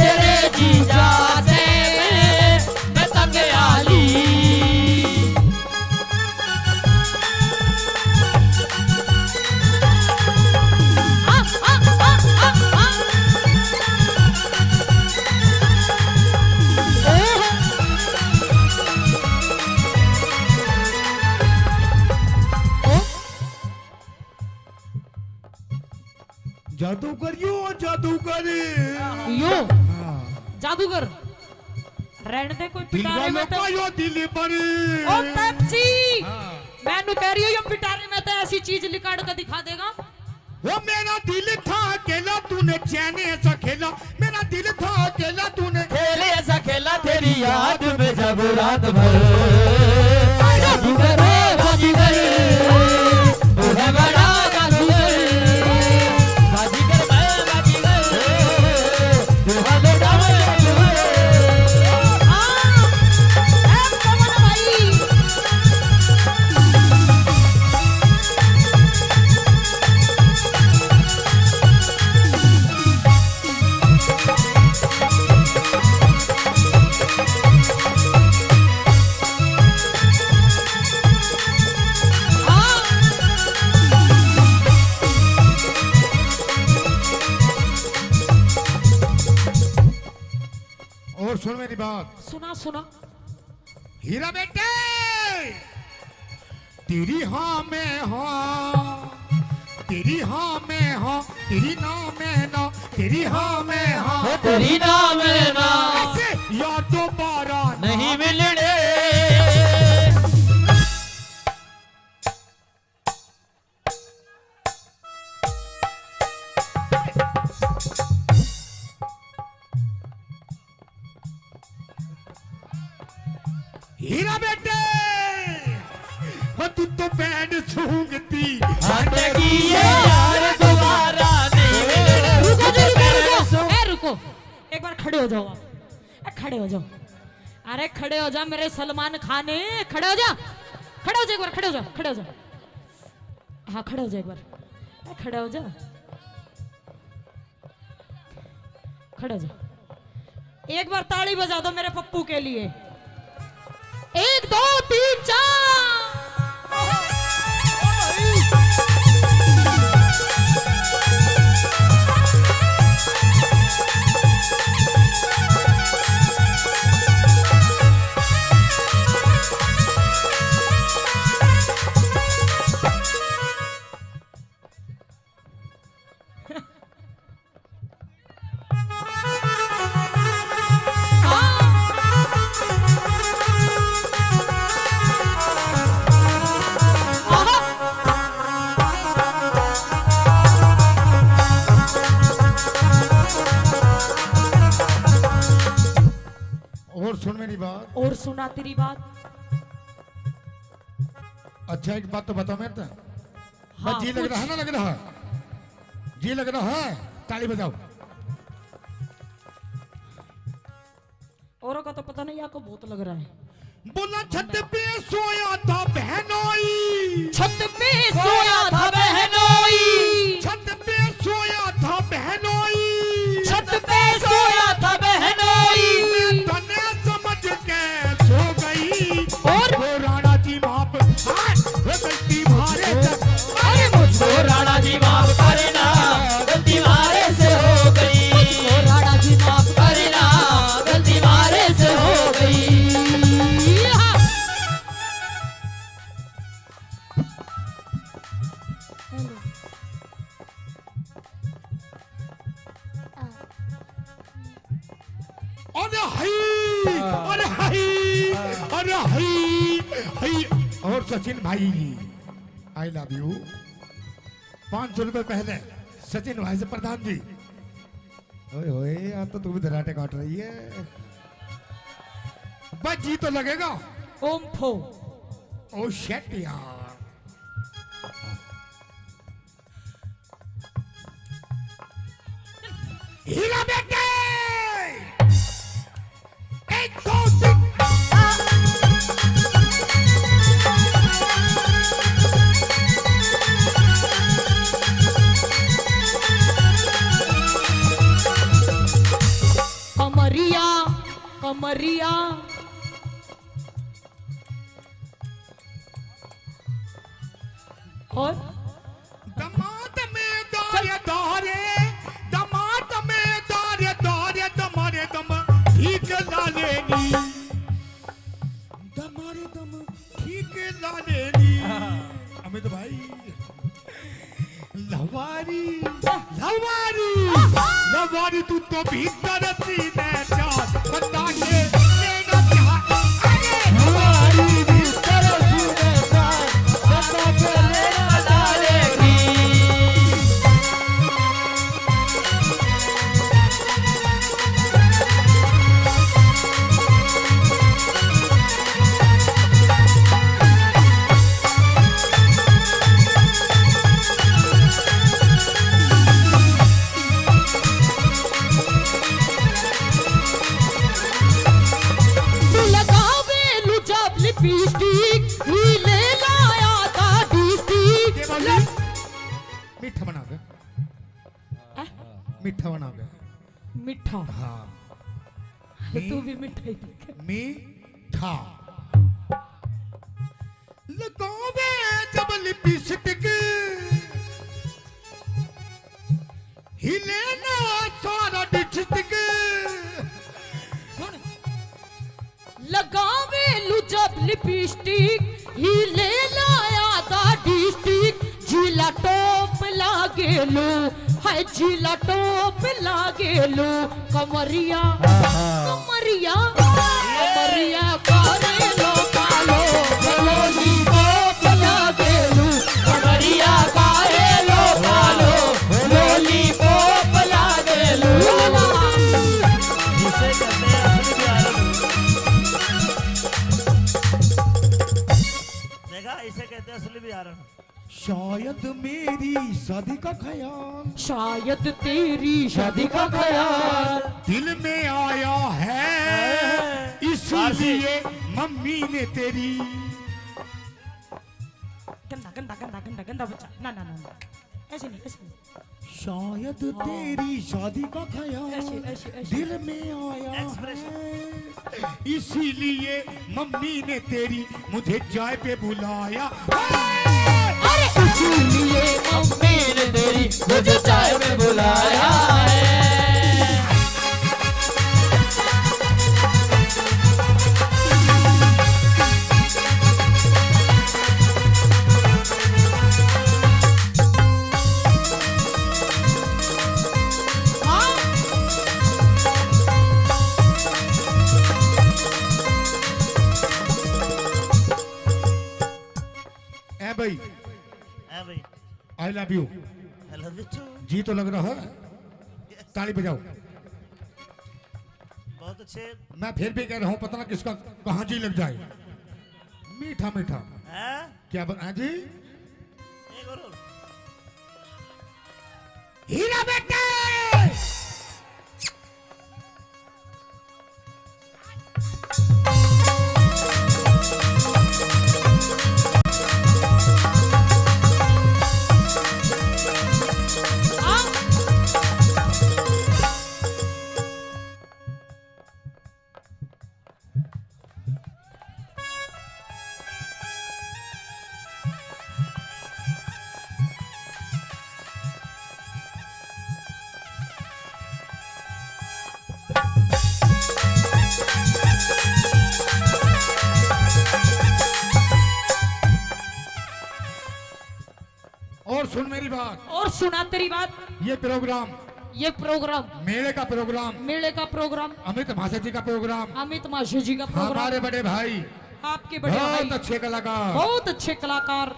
तेरे जीजा ने मैं तंगियाली जादूगर यो जादूगर रहने दे कोई दिल पिटारे में वालों तो का यो दिल पर ओ पेप्सी मैं नु कह रही हूं ये पिटारे में तो ऐसी चीज लिकाड़ कर दिखा देगा। वो मेरा दिल था अकेला तूने चैन ऐसा खेला, मेरा दिल था अकेला तूने खेले ऐसा खेला तेरी याद में जब रात भर जादूगर बाजीगर बड़ा बड़ा जादूगर बाजीगर बाजीगर दिलवाले डाले और सुन मेरी बात, सुना सुना हीरा बेटे तेरी हाँ में हाँ, तेरी हाँ में हाँ, तेरी ना में ना, तेरी हाँ में हाँ, तेरी नाम है ना ऐसे यार दोबारा नहीं मिलने हीरा बेटे हो तू तो बैंड सूंघती हटगी यार दोबारा नहीं मिलने रुको एक बार खड़े हो जाओ आप खड़े हो जाओ। अरे खड़े हो जा मेरे सलमान खान, खड़े हो जा, खड़े हो जा एक बार, खड़े हो जा, खड़े हो जा, हाँ खड़े हो जा एक बार, खड़े हो जा, खड़े हो जा। एक बार ताली बजा दो मेरे पप्पू के लिए। 1 2 3 4 और सुन मेरी बात, और सुना तेरी बात। अच्छा एक बात तो बताओ मेरे तो, हाँ, जी लग रहा है ना, लग रहा है जी लग रहा है, ताली बजाओ। औरों का तो पता नहीं, आपको बहुत लग रहा है। बोला छत पे सोया था बहनोई, छत पे सोया था बहनोई, छत पे सोया था बहनोई, छत पे सोया था बहनोई, तने समझ के सो गई और वो राणा जी माप गलती मारे अरे मुझको राणा जी माफ करना गलती मारे से हो गई, राणा जी माफ करना गलती मारे से हो गई। अरे हाय अरे हाय अरे हाय हाय। और सचिन भाई आई लव यू। 500 रुपए पहले सचिन भाई से प्रधान जी। ओए होए यार तो तू भी धराटे काट रही है, बस जी तो लगेगा। ओम फो ओ शेट यार। हीरा बेटे 1 2 3 कमरिया कमरिया और दमाद में दारे दारे, दमाद में दारे दारे, दमारे दम ठीक ला लेनी, दमारे दम ठीक ला लेनी। अमित भाई लवारी लवारी वारी तू तो भीतर सीने चार बता के लेना क्या अरे हमारी भीतर सीने चार बता के लेना डालेगी मीठा बना दे मीठा बना दे मीठा हाँ तू भी मिठाई मीठा लगावे जब लिपस्टिक हिले ना सारा डिस्ट्रिक्ट लगावे लू जब लिपस्टिक ही ले लाया था डिस्ट्रिक्ट जिला टॉप लागे लो है जिला टॉप लागे लो कमरिया कमरिया कमरिया करे लो कालो लोली टॉप लागे लो कमरिया करे लो कालो लोली टॉप लागे लो जिसे कहते हैं असली प्यार देखा इसे कहते हैं असली प्यार शायद मेरी शादी का ख्याल शायद तेरी शादी का ख्याल दिल में आया है इसलिए मम्मी ने तेरी गंदा गंदा गंदा गंदा गंदा बच्चा ना ना ना ऐसे नहीं शायद तेरी शादी का ख्याल ऐसे ऐसे दिल में आया है इसीलिए मम्मी ने तेरी मुझे चाय पे बुलाया अरे इसीलिए मम्मी ने तेरी मुझे चाय में बुलाया है भाई भाई I love you I love you too. जी तो लग रहा है ताली बजाओ बहुत अच्छे मैं फिर भी कह रहा हूँ पता ना किसका कहाँ जी लग जाए मीठा मीठा हैं क्या बना जी एक और हीरा बेटे और सुन मेरी बात और सुना तेरी बात ये प्रोग्राम मेले का प्रोग्राम अमित भाषा जी का प्रोग्राम अमित माशे जी का प्रोग्राम हमारे बड़े भाई आपके बड़े बहुत भाई अच्छे कलाकार बहुत अच्छे कलाकार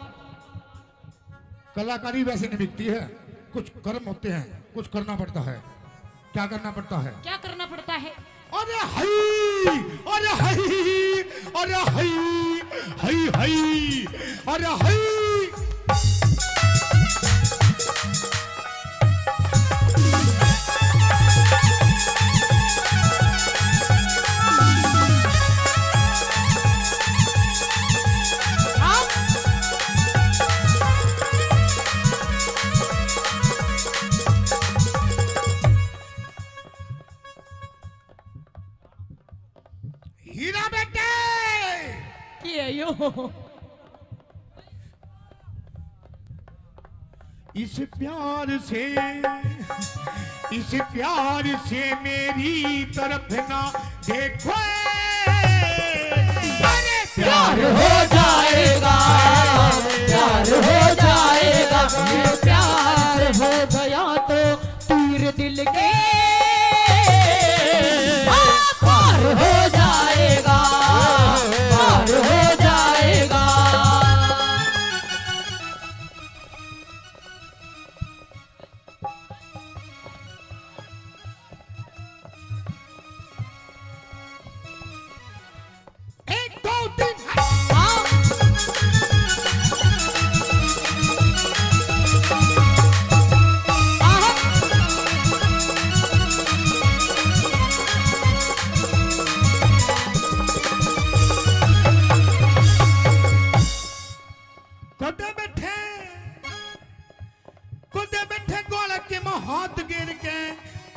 कलाकारी वैसे नहीं बिकती है कुछ कर्म होते हैं कुछ करना पड़ता है क्या करना पड़ता है क्या करना पड़ता है अरे हई अरे हई अरे हई हई हई अरे हई हीरा बेटे ये यो इस प्यार से मेरी तरफ ना देखो प्यार हो जाएगा ये प्यार हो गया तो तीर दिल के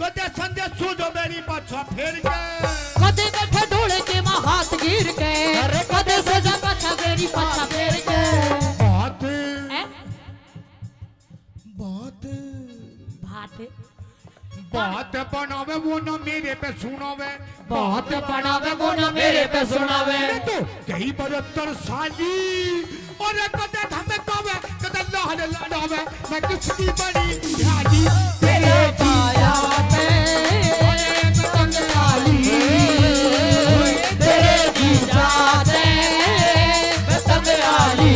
कदे संदे सूझो मेरी पाछा फेर के कदे बैठे ढोले के मां हाथ गिर के कदे सजा पाछा मेरी पाछा फेर के बात हैं? बात बात बात बनावे वो ना मेरे पे सुनावे बात बनावे वो ना मेरे पे सुनावे तो कई 72 साली और कदे धमकावे कदे लाल लड़ावे मैं किसकी बड़ी ध्यानी तेरे पाया पे पतंग डाली तेरे जीजा दे पतंग डाली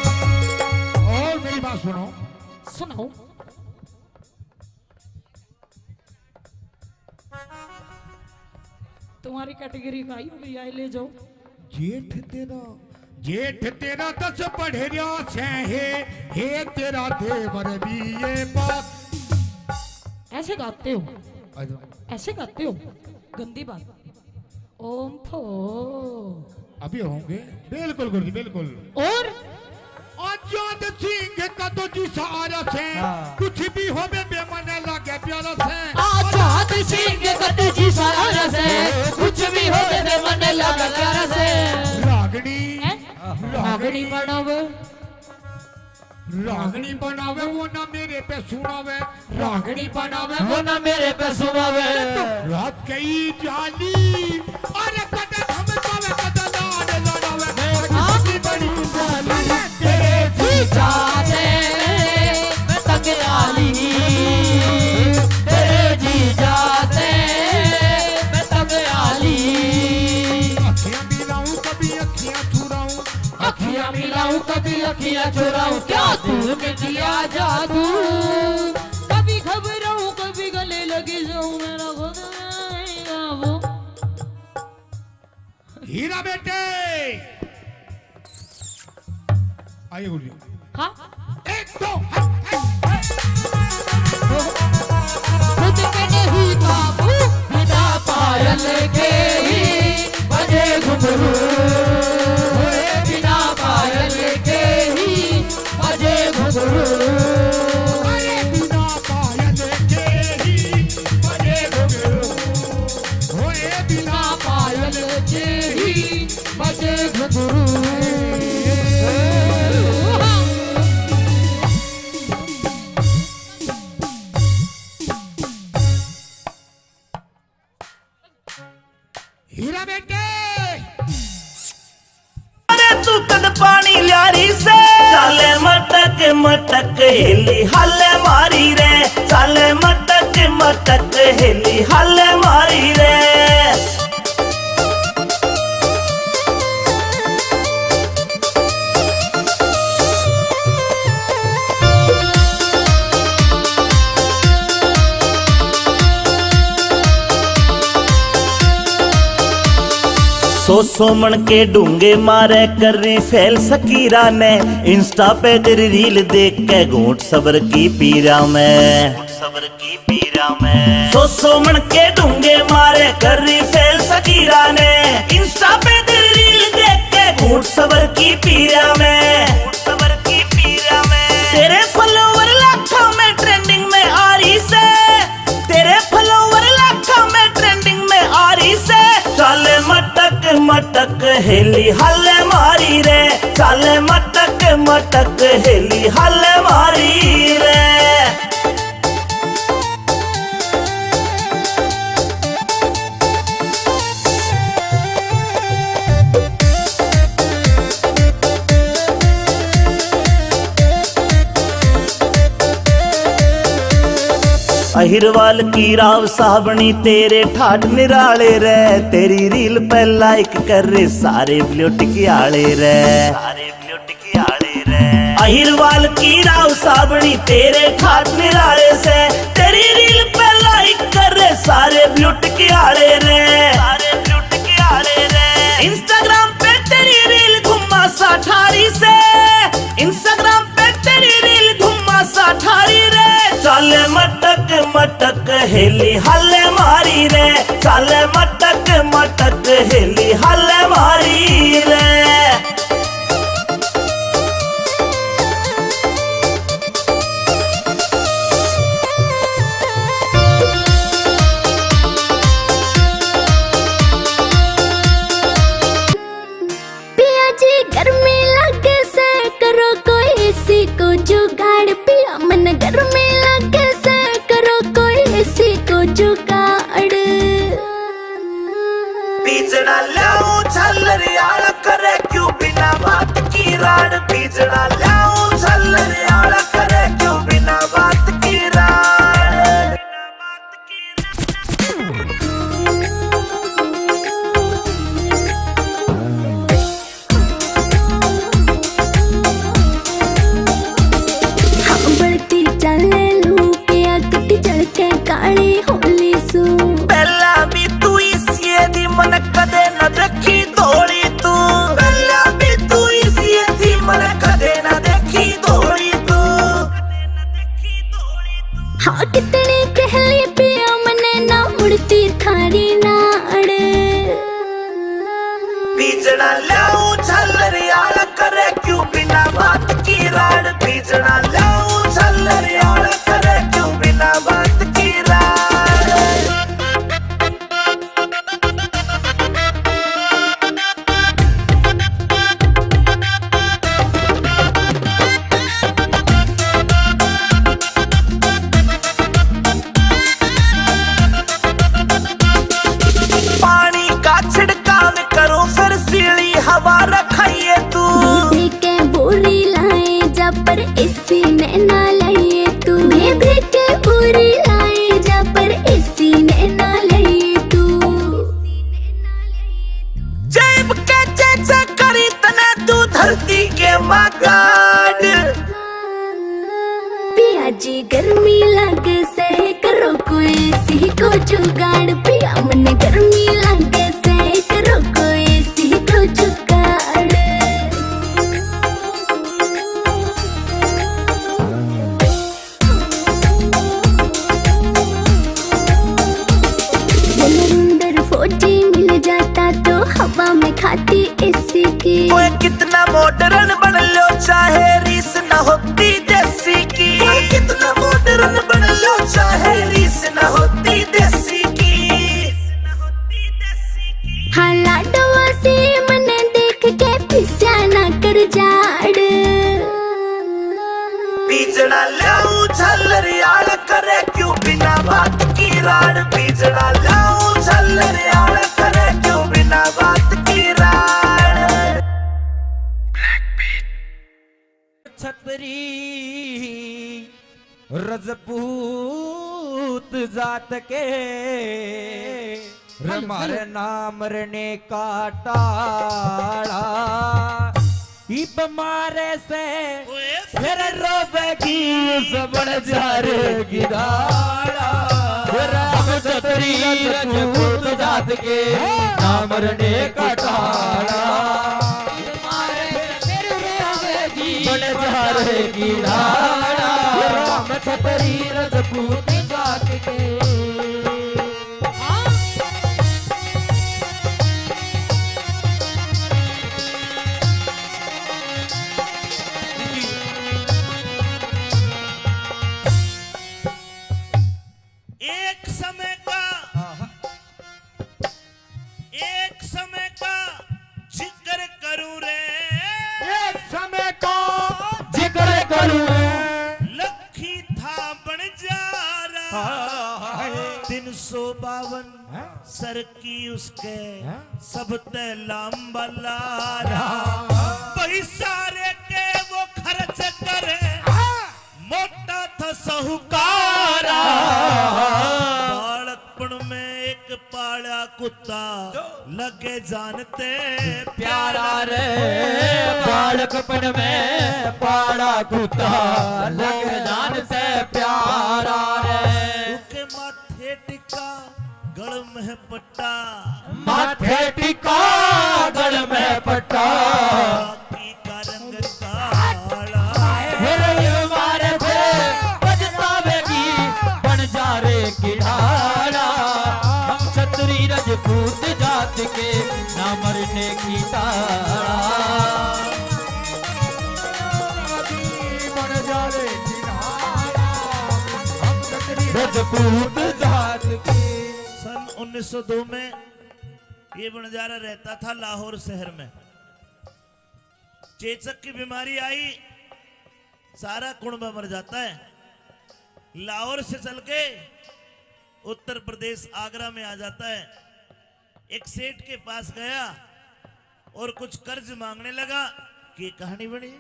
और मेरी बात सुनो सुनो तुम्हारी कैटेगरी का ही भैया ले जाओ जेठ तेरा 10 पढ़ेरिया से हे तेरा देवर भी ये बात ऐसे गाते हो ऐसे गाते हो गंदी बात ओम फो अभी होंगे बिल्कुल गुरुजी बिल्कुल और आजाद सिंह का तो जी सहारा से कुछ भी हो बेमने लगे प्यारा से आजाद सिंह कद जी सारा से कुछ भी हो दे मन लगा प्यारा से रागनी रागनी बनावे रागनी बनावे वो ना मेरे पे सुनावे रागनी बनावे वो ना मेरे पे सुनावे रात कई जाली अरे कदे धमकावे कदे लाड लड़ावे मैं किसकी बड़ी जाली तेरे जीजा दे पतंग डाली तेरे जीजा दे पतंग डाली अखियां मिलाऊं कभी अखियां चुराऊं अखियां मिलाऊं कभी अखियां चुराऊं क्या तूने किया जादू कभी घबराऊं कभी गले लगी जाऊं मेरा खुद नहीं वो हीरा बेटे आइए गुरुजी हाँ एक दो खुद पे नहीं काबू बिना पायल के ही बजे घुंघरू बिना पायल के ही बजे घुंघरू अरे बिना पायल के ही बजे घुंघरू होए बिना पायल के ही बजे घुंघरू हीरा बेटे अरे तू कद पानी ल्यारी से चाले मटक मटक हेली हल्ले मारी रे चाले मटक मटक हेली हल्ले मारी रे सो मन के डूंगे मारे कर रही फैल सकीरा ने इंस्टा पे तेरी रील देख के घूंट सबर की पीरा में सो मन के डूंगे मारे कर रही फैल सकीरा ने इंस्टा पे तेरी रील देख के घूंट सबर की पीरा में तेरे फॉलोवर लाखों में ट्रेंडिंग में आ रही से तेरे फॉलोवर लाखों में ट्रेंडिंग में आ रही से चाले मटक मटक हेली हल्ले मारी रे चाले मटक मटक हेली हल्ले मारी रे अहिरवाल की राव सावनी तेरे ठाठ निराले रे तेरी रील पे लाइक कर रे सारे ब्लूटिक आले रे अहिरवाल की राव सावनी तेरे ठाठ निराले से तेरी रील पे लाइक कर रे सारे ब्लूटिक आले रे इंस्टाग्राम पे तेरी रील घुमा सा ठारी मटक हेली हल मारी रे, चल मटक मटक हेली हल मारी रे। पिया जी गर्मी लगे से करो कोई इसी को जुगाड़, पिया मन गर्मी लगे से करो कोई इसी को जुगाड़। बीजड़ा लाऊं झल्लरियाल करे क्यों बिना बात की राड, बीजड़ा लाऊं झल्लरियाल करे क्यों बिना बात की राड। हाँ बढ़ती चले लू पिया कटी चढ़ के काली होली सू। पहला भी तू इसी दी मन कदे न देखी धोली तू, पहला भी तू इसी दी मन कदे न देखी धोली तू। हाँ कितनी कहली पिया मने ना मुड़ती थारी नाड़। बीजड़ा लाऊं झल्लरियाल करे क्यों बिना बात की राड, बीजड़ा लाऊं झल्लरियाल करे क्यों बिना बात की राड। पानी का छिड़काव करो फिर सीढ़ी हवा रखाइए तू, बेबी के बोरी लाए जा पर इसी ने ना लाइए तू। बेबी के बोरी लाए जा पर इसी ने ना लाइए तू। जैब के जैसे करी तने तू धरती के मगाड। पिया जी गर्मी लगे से करो कोई इसी को जुगाड़, पिया मन गर्मी लगे से करो कोई इसी को जुगाड़। नरेंद्र फौजी मिल जाता तो हवा में खाती इसी की। कोई कितना मॉडर्न बन लो चाहे रीस न होती देसी की, कोई कितना मॉडर्न बन लो चाहे रीस न होती देसी की। हाँ लाडवा से मने देख के पिस्या ना कर जाड़। बीजड़ा लाऊं झल्लरियाल करे क्यों बिना बात की राड, बीजड़ा लाऊं झल्लरियाल करे क्यों बिना बात की राड। छतरी रजपूत जात के हमारे नाम रने का टाड़ा, इब मारे से फिर रोवेगी सबड़ जारेगी दाड़ा। राम छतरी रजपूत जात के नाम रने का टाड़ा, बड़े जारेगी दाड़ा। राम छतरी रजपूत जात के। एक समय का जिक्र करूं रे, एक समय का जिक्र करूं, लखी था बन जा रहा 352 सर की उसके सब ते लांबा लारा। पैसारे के वो खर्च करे मोटा था साहूकारा। बालकपन में एक पाला कुत्ता लगे जानते प्यारा रे, बालकपन में पाड़ा कुत्ता लगे जानते प्यारा रे। उसके माथे टिका गल में पट्टा, माथे टिका गल में पट्टा, बाकी का रंग काला। मारे से बजतावेगी बन जा रे रजपूत जात की। सन 1902 में ये बंजारा रहता था लाहौर शहर में। चेचक की बीमारी आई, सारा कुणबा मर जाता है। लाहौर से चल के उत्तर प्रदेश आगरा में आ जाता है। एक सेठ के पास गया और कुछ कर्ज मांगने लगा कि कहानी बनी।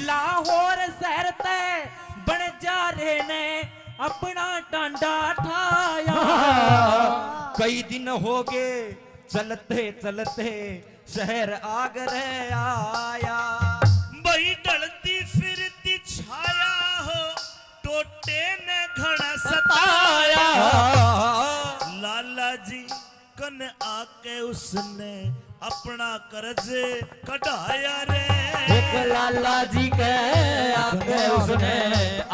लाहौर शहर ते बन जा रहे ने अपना टांडा ठाया। कई दिन हो गए चलते चलते शहर आगरे आया। बही ढलती फिरती छाया हो, टोटे ने घड़ा सताया। लाला जी कन आके उसने अपना कर्ज कढ़ाया रे। लाला जी के आगे उसने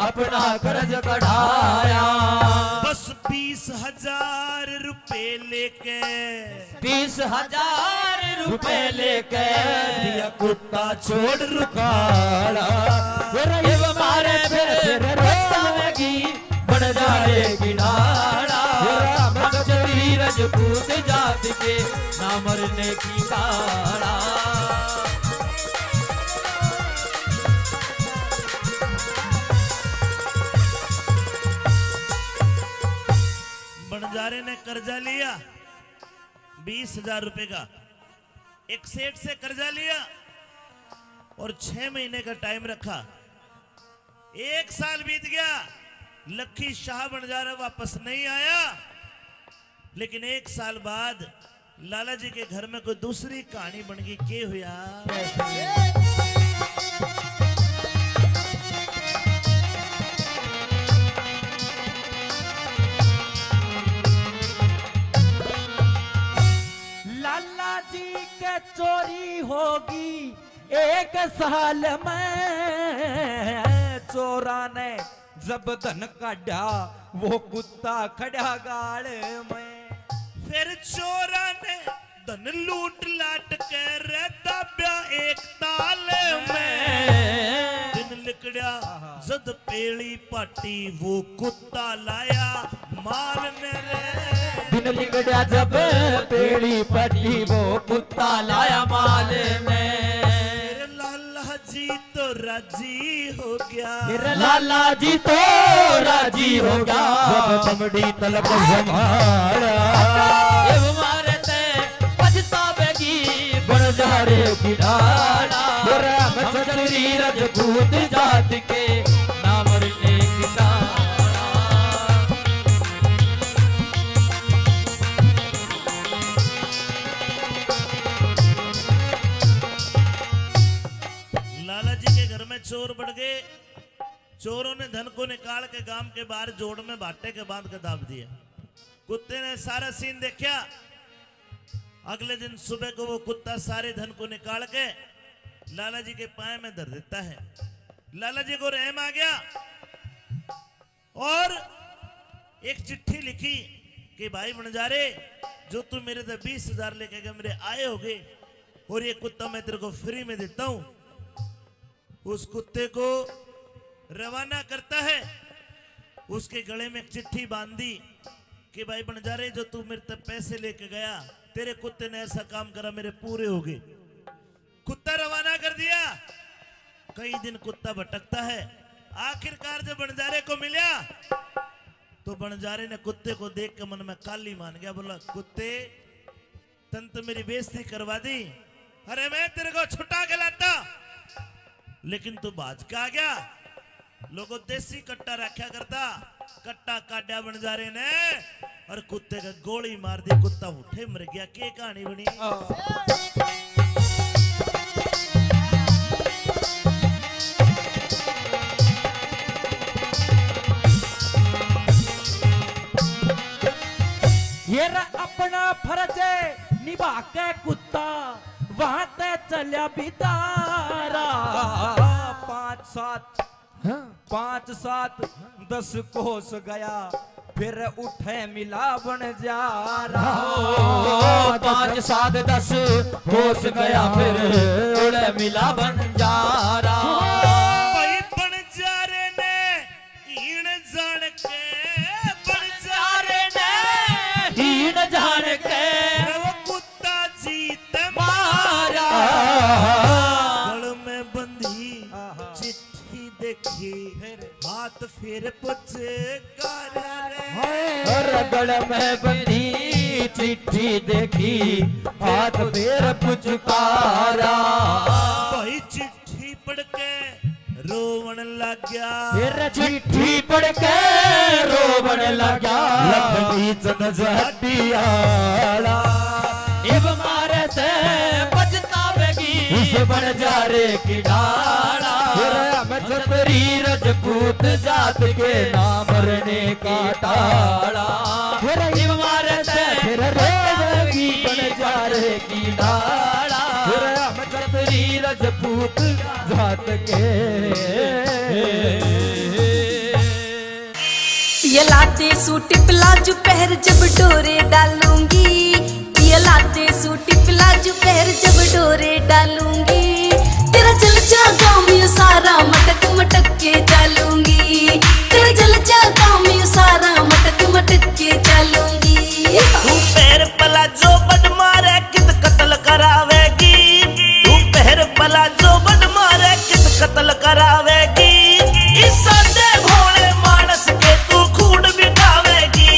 अपना कर्ज कढ़ाया। बस 20,000 रुपए लेके 20,000 रुपए लेके दिया कुत्ता छोड़ रुकाड़ा। ये मारे फिर रोएगी बन जाएगी नाड़ा। मचली रजपूत जात के ना मरने की काड़ा। बंजारे ने कर्जा लिया 20,000 रुपए का, एक सेठ से कर्जा लिया और 6 महीने का टाइम रखा। 1 साल बीत गया, लखी शाह बंजारा वापस नहीं आया। लेकिन 1 साल बाद लाला जी के घर में कोई दूसरी कहानी बन गई। के हुआ लाला जी के चोरी होगी 1 साल में। चोरा ने जब धन काढ़ा वो कुत्ता खड़ा गाड़ में। फिर चोरा ने धन लूट लाट कर दब्या एक ताल में। दिन लिकड़िया जद पेड़ी पाटी वो कुत्ता लाया माल ने रे। दिन लिकड़ा जब पेड़ी पटी वो कुत्ता लाया माल में। मेरे लाला जी तो राजी हो गया। मेरा लाला जी तो राजी हो गया। जब चमड़ी तलब संभाला मारते पछतावेगी बन जा रे किनारा। मचली रजपूत जात के ना मरने की काड़ा। लाला जी के घर में चोर बढ़ गए। चोरों ने धन को निकाल के गांव के बाहर जोड़ में भाटे के बांध के दाब दिया। कुत्ते ने सारा सीन देखा। अगले दिन सुबह को वो कुत्ता सारे धन को निकाल के लाला जी के पाए में धर देता है। लाला जी को रहम आ गया और एक चिट्ठी लिखी कि भाई बंजारे, जो तू मेरे से 20,000 लेके गए मेरे आए होगे और ये कुत्ता मैं तेरे को फ्री में देता हूं। उस कुत्ते को रवाना करता है। उसके गले में एक चिट्ठी बांधी कि भाई बंजारे, जो तू मेरे से पैसे लेके गया, तेरे कुत्ते ने ऐसा काम करा, मेरे पूरे हो गए। कुत्ता रवाना कर दिया। कई दिन कुत्ता भटकता है। आखिरकार जब बंजारे को मिला तो बंजारे ने कुत्ते को देख के मन में काली मान गया। बोला, कुत्ते तन तो मेरी बेइज्जती करवा दी। अरे मैं तेरे को छुटा के लाता, लेकिन तू भाज के आ गया। लोगों देसी कट्टा रखा करता, कट्टा काटा बंजारे ने और कुत्ते का गोली मार दी। कुत्ता उठे मर गया। के कहानी बनी। ये अपना फर्ज निभा के कुत्ता वहां ते चलिया बितारा। 5, 7, 5, 7, 10 कोस गया फिर उठे मिला बन जा रहा। 5 7 10 होश गया फिर उड़े मिला बन जा रहा। भाई बनजारे ने हीण जान के बनजारे ने हीन जान के वो कुत्ता जीत मारा। गल में बंधी चिट्ठी देखी हाथ फिर रगड़ में बंधी चिट्ठी देखी हाथ फिर पुचकारा। भाई चिट्ठी पढ़ के रोवन लग गया। फिर चिट्ठी पढ़ के रोवन लगा। लखनी चंद जहटियाला इब मारे से पछतावेगी उस बनजारे की डाला। छतरी रजपूत जात के नाम मरने का टाला। इब मारे से फिर रोवेगी बनजारे की डाला। छतरी रजपूत जात के ये लाते सूटी प्लाजो पहर जब डोरे डालूंगी। ये लाते सूटी प्लाजो पहर जब डोरे डालूंगी। तेरा जल जागा मैं सारा मटक मटक के डालूंगी। तेरा जल जागा मैं सारा मटक मटक के डालूंगी। तू पैर पला जो बन मारे कित कत्ल करावेगी। तू पैर पला जो बन मारे कित कत्ल करावेगी। इस सादे भोले मानस के तू खून बिठावेगी।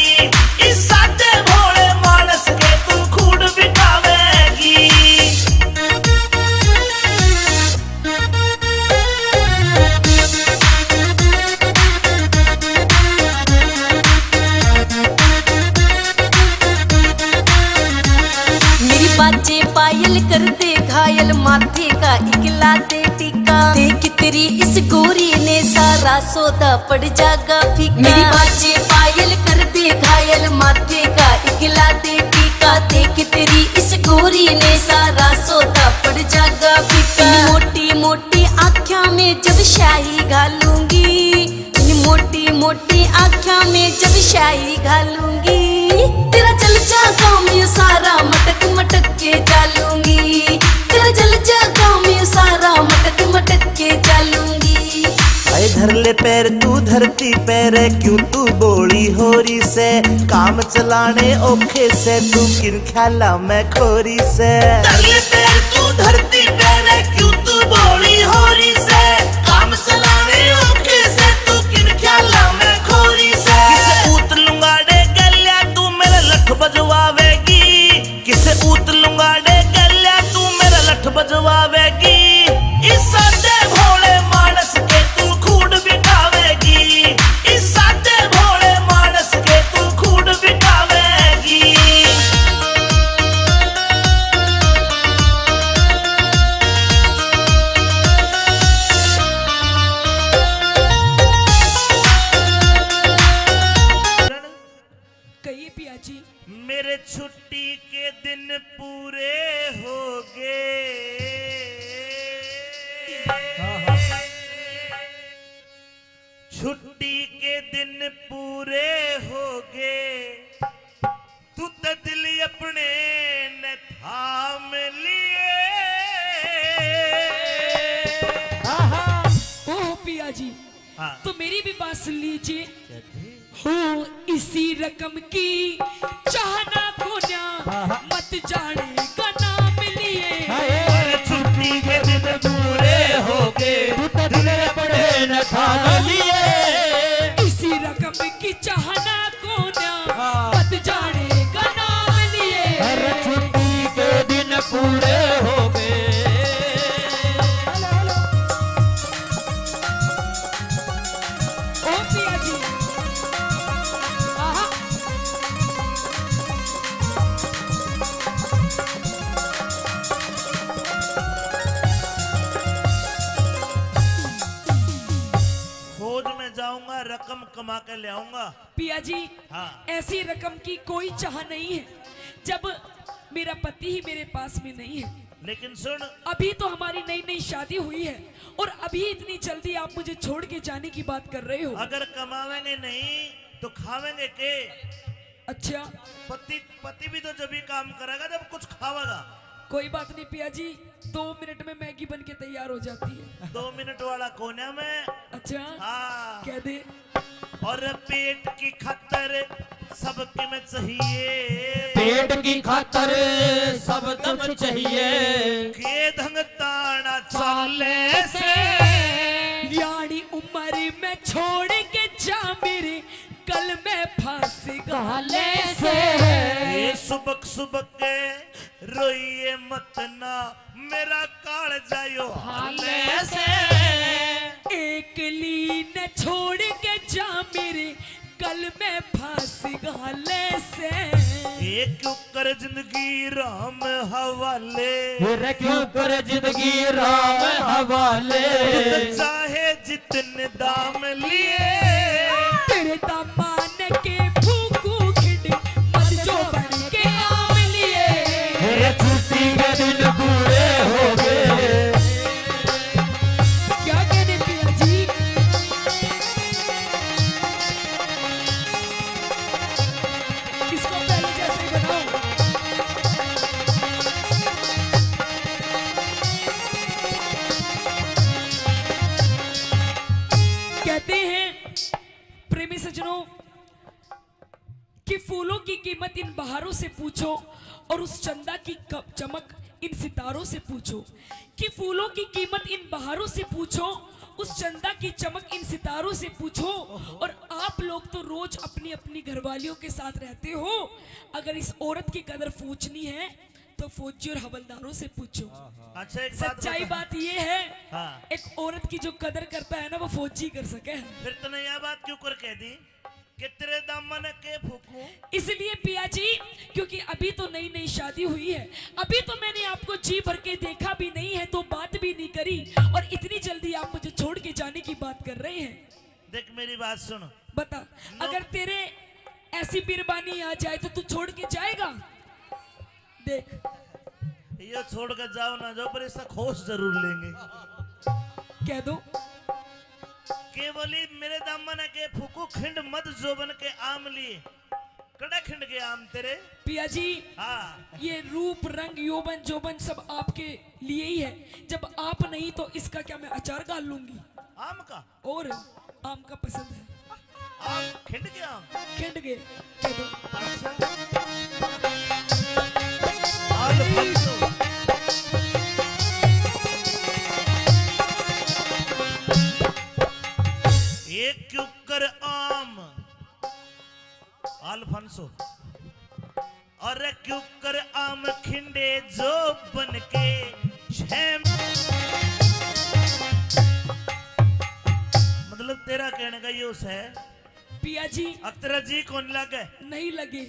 इस सादे भोले मानस के तू खून बिठावेगी। मेरी बाजे पायल कर दे घायल माथे का इकलाते टीका। देख तेरी इस गोरी ने सारा सौदा पड़ जागा फीका। मेरी बाजे पायल कर दे घायल माथे का इकलाते टीका। देख तेरी इस गोरी ने सारा सौदा पड़ जागा फीका। मोटी मोटी आँखों में जब शाही घालूंगी। मोटी मोटी आँखों में जब शाही घालूंगी। तेरा जल जागा मैं सारा मटक मटक के डालूंगी। तेरा जल जागा मैं सारा मटक मटक के डालूंगी। आए धर ले पैर तू धरती पैर क्यों तू बोली होरी से। काम चलाने औखे से तू किन ख्याला मैं खोरी से। धर ले पैर तू धरती पैर क्यों तू बोली होरी से। काम चलाने औखे से तू किन ख्याला मैं खोरी से। किसे ऊत लुंगाड़े गल्या तू मेरा लठ बजवावेगी। किसे ऊत लुंगाड़े गल्या तू मेरा लठ बजवावेगी। इस सादे भोले मानस के तू खून बिठावेगी। इस सादे भोले मानस के तू खून बिठावेगी। कहिए पिया जी। मेरे छुट्टी के दिन पूरे हो गए। छुट्टी के दिन पूरे हो गए। तू तो दिल अपने न थाम लिए। ओह पिया जी, हाँ। तो मेरी भी बात सुन लीजिए। हो इसी रकम की चाहना को ना मत जाने का नाम लिए। छुट्टी के दिन पूरे हो गए दिल पड़े न थाम लिए। इसी रकम की चाहना को ना मत जाने का नाम लिए। छुट्टी के दिन पूरे हो गए। ओ पिया जी, आहा, खोज में जाऊंगा रकम कमा के ले आऊंगा। पिया जी, हाँ। ऐसी रकम की कोई चाह नहीं है जब मेरा पति ही मेरे पास में नहीं है। लेकिन सुन, अभी तो हमारी नई नई शादी हुई है और अभी इतनी जल्दी आप मुझे छोड़ के जाने की बात कर रहे हो। अगर कमावेंगे नहीं तो खावेंगे के? अच्छा पति भी तो जब भी काम करेगा जब कुछ खावेगा। कोई बात नहीं पिया जी, 2 मिनट में मैगी बन के तैयार हो जाती है। 2 मिनट वाला कोने में। अच्छा हाँ कह दे। और पेट की खातर सबके में चाहिए, पेट की खातर सब दम चाहिए, के धंग ताना चाले से यानी उम्र में छोड़ के जा मेरे कल में फांसी गाले से। ये सुबक सुबक के रोइए मत ना मेरा काल जायो हाले से। एक लीन छोड़ के जा मेरे कल में फांसी गाले से। एक क्यों कर जिंदगी राम हवाले, फिर क्यों कर जिंदगी राम हवाले, चाहे जितने दाम लिए तेरे दामान के फूकू खिंड मत जो बन के आम लिए। मेरे छुट्टी के दिन पूरे हो गए। क्या कहने पिया जी? इसको पहले जैसे ही बनाओ। कहते हैं प्रेमी सज्जनों कि फूलों की कीमत इन बहारों से पूछो और उस चंदा की चमक इन सितारों से पूछो। कि फूलों की कीमत इन बहारों से पूछो, उस चंदा की चमक इन सितारों से पूछो। और आप लोग तो रोज अपनी अपनी घरवालियों के साथ रहते हो, अगर इस औरत की कदर पूछनी है तो फौजी और हवलदारों से पूछो। अच्छा एक सच्चाई बात ये है, हाँ। एक औरत की जो कदर करता है ना वो फौजी कर सके। फिर तूने यह बात क्यों कर कह दी कि तेरे दामन के फूकूं? इसलिए पिया जी क्योंकि अभी तो नई नई शादी हुई है, अभी तो मैंने आपको जी भर के देखा भी नहीं है, तो बात भी नहीं करी, और इतनी जल्दी आप मुझे छोड़ के जाने की बात कर रहे हैं। देख मेरी बात सुन, बता अगर तेरे ऐसी बिरबानी आ जाए तो तू छोड़ के जाएगा? देख ये छोड़ कर जाओ ना जाओ पर इसका खोज जरूर लेंगे। कह दो के बोली मेरे दामन के फूकू खिंड मत जोबन के आम लिए, कड़ा खिंड के आम तेरे। पिया जी हाँ ये रूप रंग यौवन जोबन सब आपके लिए ही है, जब आप नहीं तो इसका क्या मैं अचार डाल लूंगी? आम का और आम का पसंद है, आम खिंड के आम। खिंड गए। कह दो आल फंसो। एक क्यों कर आम अल्फांसो, और क्यों कर आम खिंडे जो बन के मतलब तेरा कहने का ये है पिया जी अब तेरा जी कौन लगे? नहीं लगे।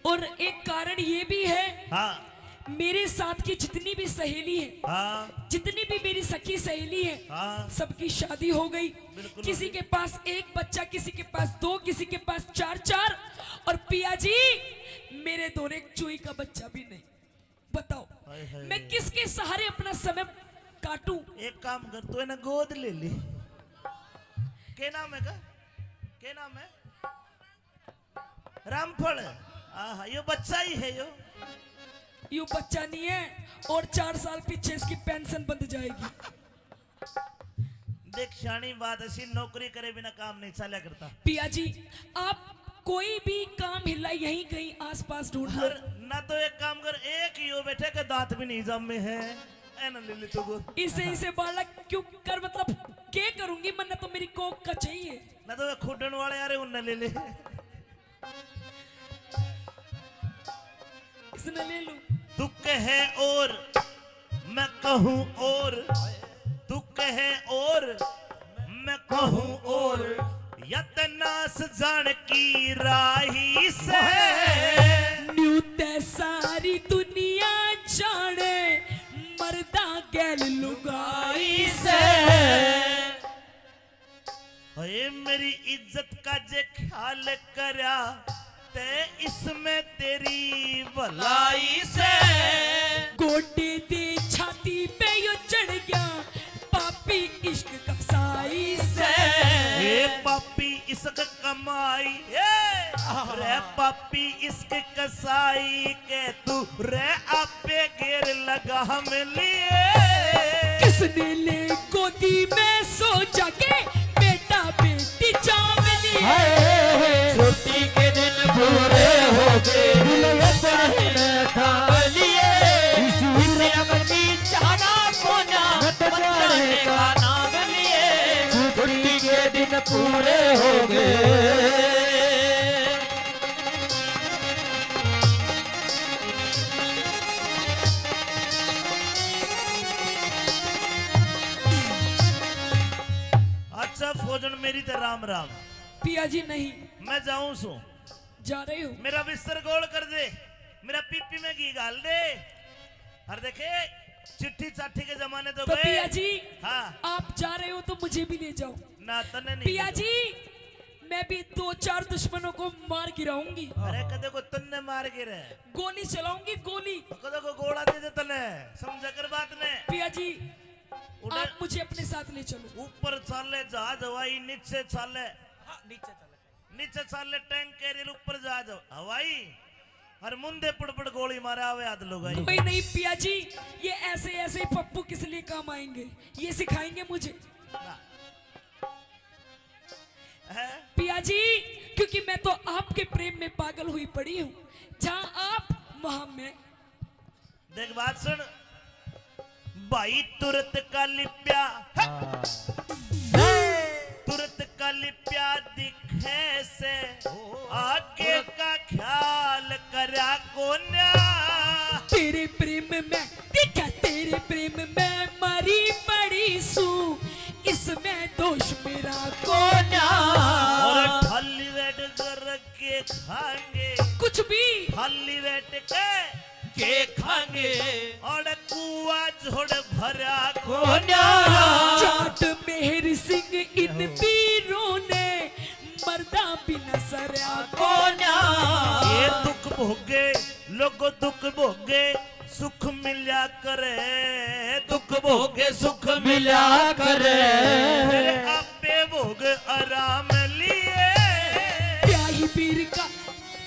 और एक कारण ये भी है, हाँ मेरे साथ की जितनी भी सहेली है, हाँ जितनी भी मेरी सखी सहेली है, हाँ सबकी शादी हो गई। किसी के पास 1 बच्चा, किसी के पास 2, किसी के पास 4, और पिया जी मेरे दोनों एक चूई का बच्चा भी नहीं। बताओ मैं किसके सहारे अपना समय काटूं? एक काम कर तू है ना गोद ले ली। क्या नाम है का? क्या नाम है? रामफल। हाँ यो बच्चा ही है यो। यू बच्चा नहीं है, और 4 साल पीछे इसकी पेंशन बंद जाएगी। देख शानी बात ऐसी नौकरी करे बिना काम नहीं चला करता। पिया जी आप कोई भी काम हिला यहीं कहीं आसपास ढूंढ लो। ना तो एक काम कर, एक यो बैठे के दांत भी नहीं जमे है, ऐना ले ले तो इसे बालक क्यों कर, मतलब क्या करूंगी? मन तो मेरी कोक का चाहिए। ना तो खुडन वाले यार उन्हें ले ले, इसने ले लूं। तू कहे और मैं कहूं और, तू कहे और मैं कहूं और, यतनास जान की राही से न्यू ते सारी दुनिया जाने मर्दा गैल लुगाई से। अरे मेरी इज्जत का जे ख्याल करा ते इसमें तेरी भलाई से। गोटे दे छाती पे यो चढ़ गया पापी इश्क का साई से। ए पापी इसक कमाई रे पापी इसके कसाई के तू रे आपे घेर लगा हम लिए किसने ले गोदी में सो जाके बेटा बेटी चाव लिए छुट्टी के दिन पूरे हो गए इसने अपनी चाहना कोना बताने का नाम लिए छुट्टी के दिन पूरे हो गए अच्छा फौजन मेरी तो राम राम पिया जी नहीं मैं जाऊं सो जा रही हूँ। मेरा बिस्तर गोल कर दे मेरा पीपी में घी डाल दे और देखे चिट्ठी चाठी के जमाने तो तो गए पिया जी हाँ आप जा रहे हो तो मुझे भी ले जाओ ना तने नहीं पिया जी मैं भी 2-4 दुश्मनों को मार गिराऊंगी अरे कदे को तन्ने मार गिरे गोली चलाऊंगी गोली कदे को गोड़ा दे दे तने समझ कर बात ने पिया जी आप मुझे अपने साथ ले चलो ऊपर चाले जहाज हवाई नीचे चाले नीचे चाले टैंक कैरियर ऊपर जहाज हवाई और मुंदे पड़ गोली मारे आवे आद लोग आई कोई नहीं पिया जी ये ऐसे ऐसे पप्पू किस लिए काम आएंगे ये सिखाएंगे मुझे पिया जी क्योंकि मैं तो आपके प्रेम में पागल हुई पड़ी हूँ जहाँ आप वहां मैं देख बात सुन भाई तुरंत का लिप्या तुरंत का लिप्या दिखे से आगे का ख्याल करा कोन्या तेरे प्रेम में देखा तेरे प्रेम में मरी पड़ी सू इसमें दोष मेरा कोन्या और थाली बैठ कर के खाएंगे कुछ भी थाली बैठ के खाएंगे और कुआ झोड़ भरा कोन्या चाट मेहर सिंह इन वीरों ने मर्दा बिना सरया कोन्या ये दुख भोगे लोगो दुख भोगे सुख मिला करे दुख भोगे सुख मिला करे मेरे आपे भोग आराम लिए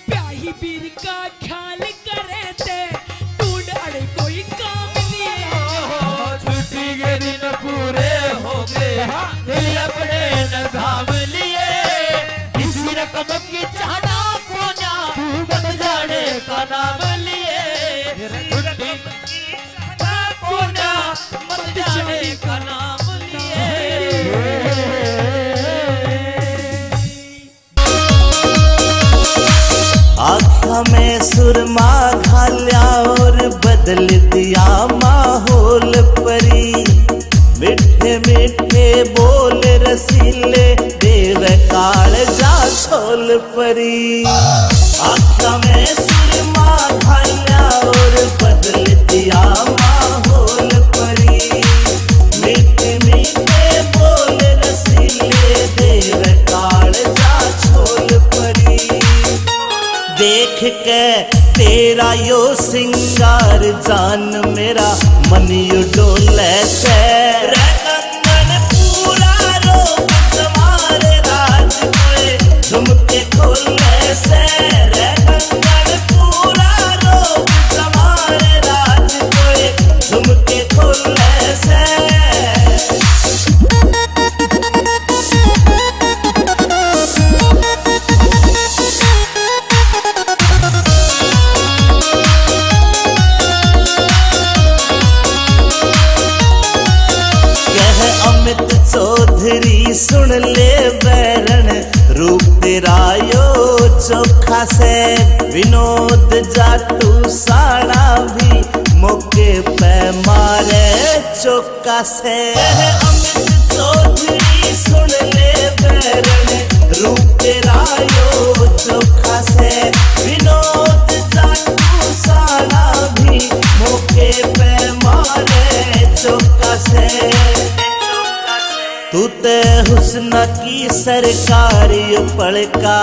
प्याही बीर का ख्याल करे थे ढूंढ अड़े कोई काम लिए छुट्टी के दिन पूरे हो गए दिल अपने नजाम लिए इसी रकम की चाहना कोना बन जाने का नाम लिए छुट्टी की चाहना कोना बन जाने का नाम लिए आँखा में सुरमा घाल्या और बदल दिया माहौल परी मिठे मिठे बोल रसीले देव काल जा छोल परी आँखा में सुरमा घाल्या और बदल दिया माहौल परी मिठे मिठे बोल रसीले देव काल जा छोल परी देख के तेरा यो सिंगार जान मेरा मन यू डोले से कंगन पूरा रोक तुम्हारे राज कोए झुमके खोले से कंगन पूरा रोक तुम्हारे राज कोए झुमके खोले से चौधरी सुन ले बैरन रूप तेरा यो चोखा से विनोद जाटू साड़ा भी मौके पे मारे चौका से अमित चौधरी सुन ले बैरन रूप तेरा यो चोखा से विनोद जाटू साड़ा भी मौके पे मारे चौका से तू ते हुस्न की सरकारी पड़का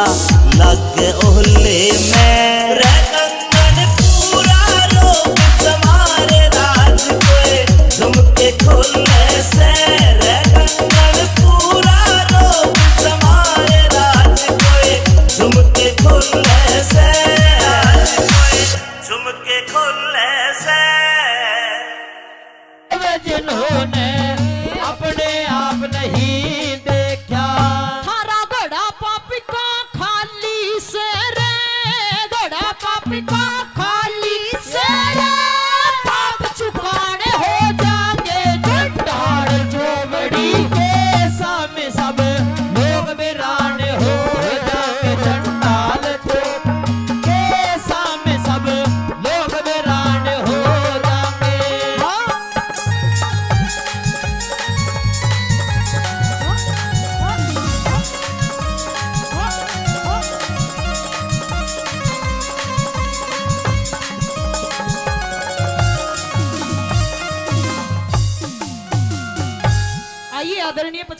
लग ओहले में कंगन पूरा रोक तुम्हारे राज कोए झुमके खोले से कंगन पूरा रोक तुम्हारे राज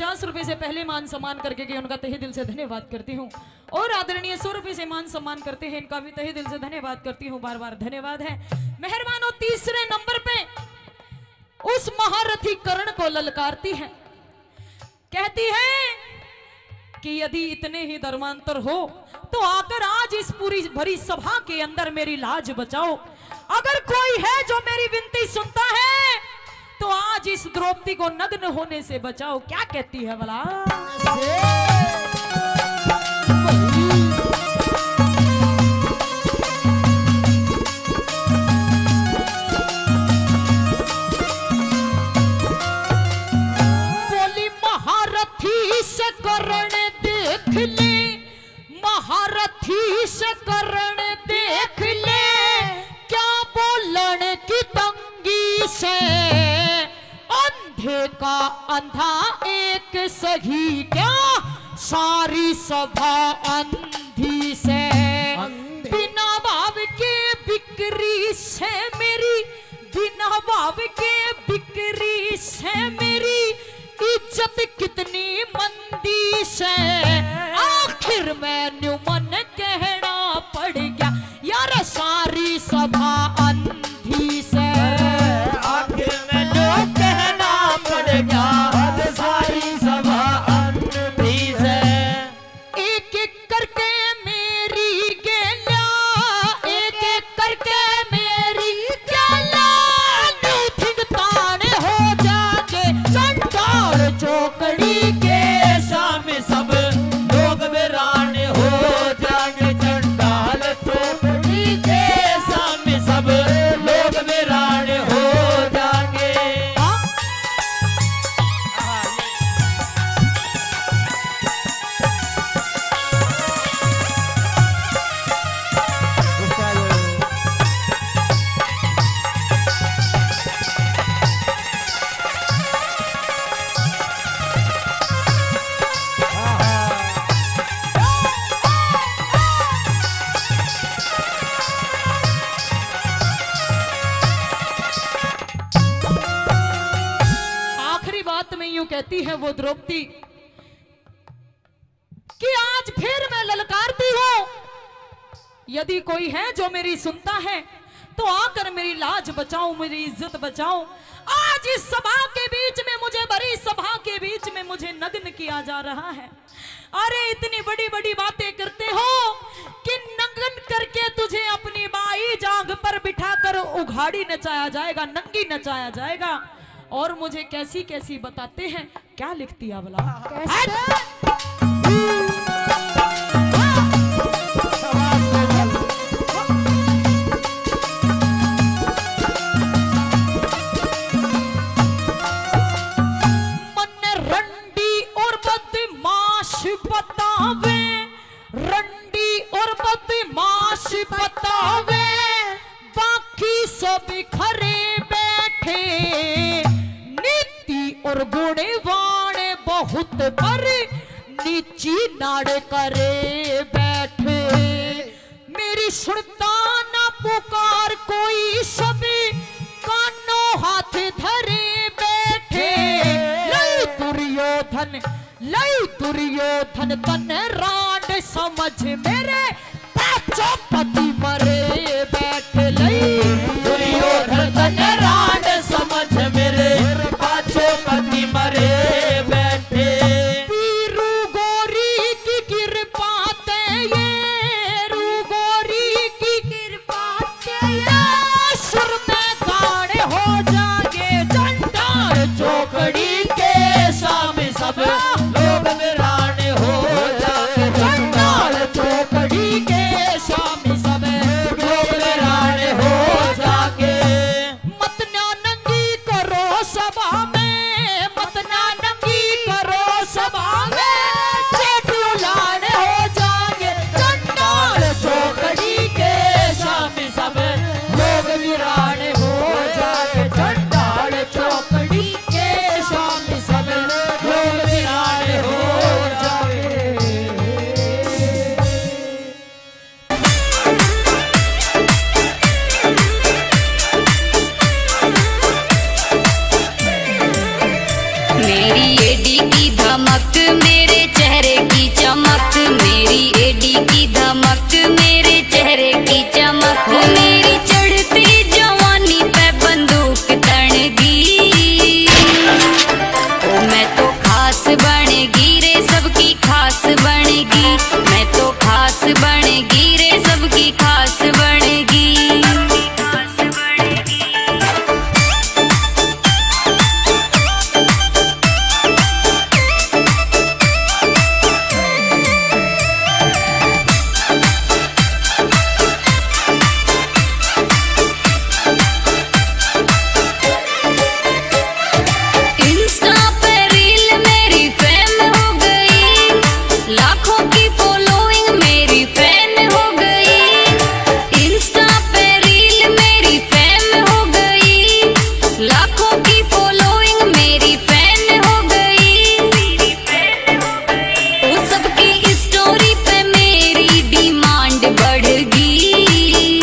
50 रुपए से पहले मान सम्मान करके गए उनका तहे दिल से धन्यवाद करती हूँ। और आदरणीय 100 रुपए से मान सम्मान करते हैं, इनका भी तहे दिल से धन्यवाद करती हूँ, बार बार धन्यवाद है। मेहरबानो तीसरे नंबर पे उस महारथी कर्ण को ललकारती है, कहती है कि यदि इतने ही धर्मांतर हो तो आकर आज इस पूरी भरी सभा के अंदर मेरी लाज बचाओ। अगर कोई है जो मेरी विनती सुनता है तो आज इस द्रौपदी को नग्न होने से बचाओ। क्या कहती है भला? बोली महारथी से कर्ण देख ले, महारथी से कर्ण देख ले, क्या बोलन की तंगी से, अंधे का अंधा एक सही, क्या सारी सभा अंधी से, बिना भाव के बिक्री से मेरी, बिना भाव के बिक्री से मेरी इज्जत कितनी मंदी से, आखिर मैंने मन कहना पड़ गया यार सारी सभा अंधी से, आखिर में जो कहना पड़ गया सारी सभा अंधी से। एक एक करके मेरी गेला, एक एक करके मेरी गेला, न्यूथिंग ताने हो जाके चंडाल चौकड़ी के सामने सब लोग वीरान हो जाएंगे, चंडाल चौकड़ी के सामने सब लोग वीरान हो जाएंगे। आखिरी बात में यूं कहती है वो द्रौपदी कि आज फिर मैं ललकारती हूं, यदि कोई है जो मेरी सुनता है तो आकर मेरी लाज बचाओ, मेरी इज्जत बचाओ। आज इस सभा के बीच में, मुझे बड़ी सभा के बीच में मुझे नग्न किया जा रहा है। अरे इतनी बड़ी बड़ी बातें करते हो कि नग्न करके तुझे अपनी बाई जांघ पर बिठाकर उघाड़ी नचाया जाएगा, नंगी नचाया जाएगा। और मुझे कैसी कैसी बताते हैं, क्या लिखती है भला? मन रंडी और बदमाश बतावे, रंडी और बदमाश बतावे, बाकी सब खरे बैठे, नीति और गुणवान बहुत पर नीची नाड़ करे बैठे। मेरी सुनता ना पुकार कोई, सभी कानों हाथ धरे बैठे। लई दुर्योधन, लई दुर्योधन तन राड समझ मेरे पांचों पति मरे बैठे। लई दुर्योधन तन राड समझ मेरे पांचों पति मरे बैठे। वीरू गौरी की कृपा ते ये, रू गौरी की कृपा ते ये, सुर में गाने हो जाए चंडाल चौकड़ी के सामने सब लोग वीरान हो जाएंगे, चंडाल चौकड़ी के सामने मेरी एडी की धमक, मेरे चेहरे की चमक, मेरी चढ़ती जवानी पे बंदूक तड़गी। ओ मैं तो खास बनेगी रे, सबकी खास बनेगी, मैं तो खास बनेगी रे, सबकी खास बनेगी। इंस्टा पे रील मेरी फेम हो गई, लाखों की फॉलोइंग मेरी फैन हो गई। इंस्टा पे रील मेरी फेम हो गई, लाखों की फॉलोइंग मेरी फैन हो गई। वो सबकी स्टोरी पे मेरी डिमांड बढ़ गई।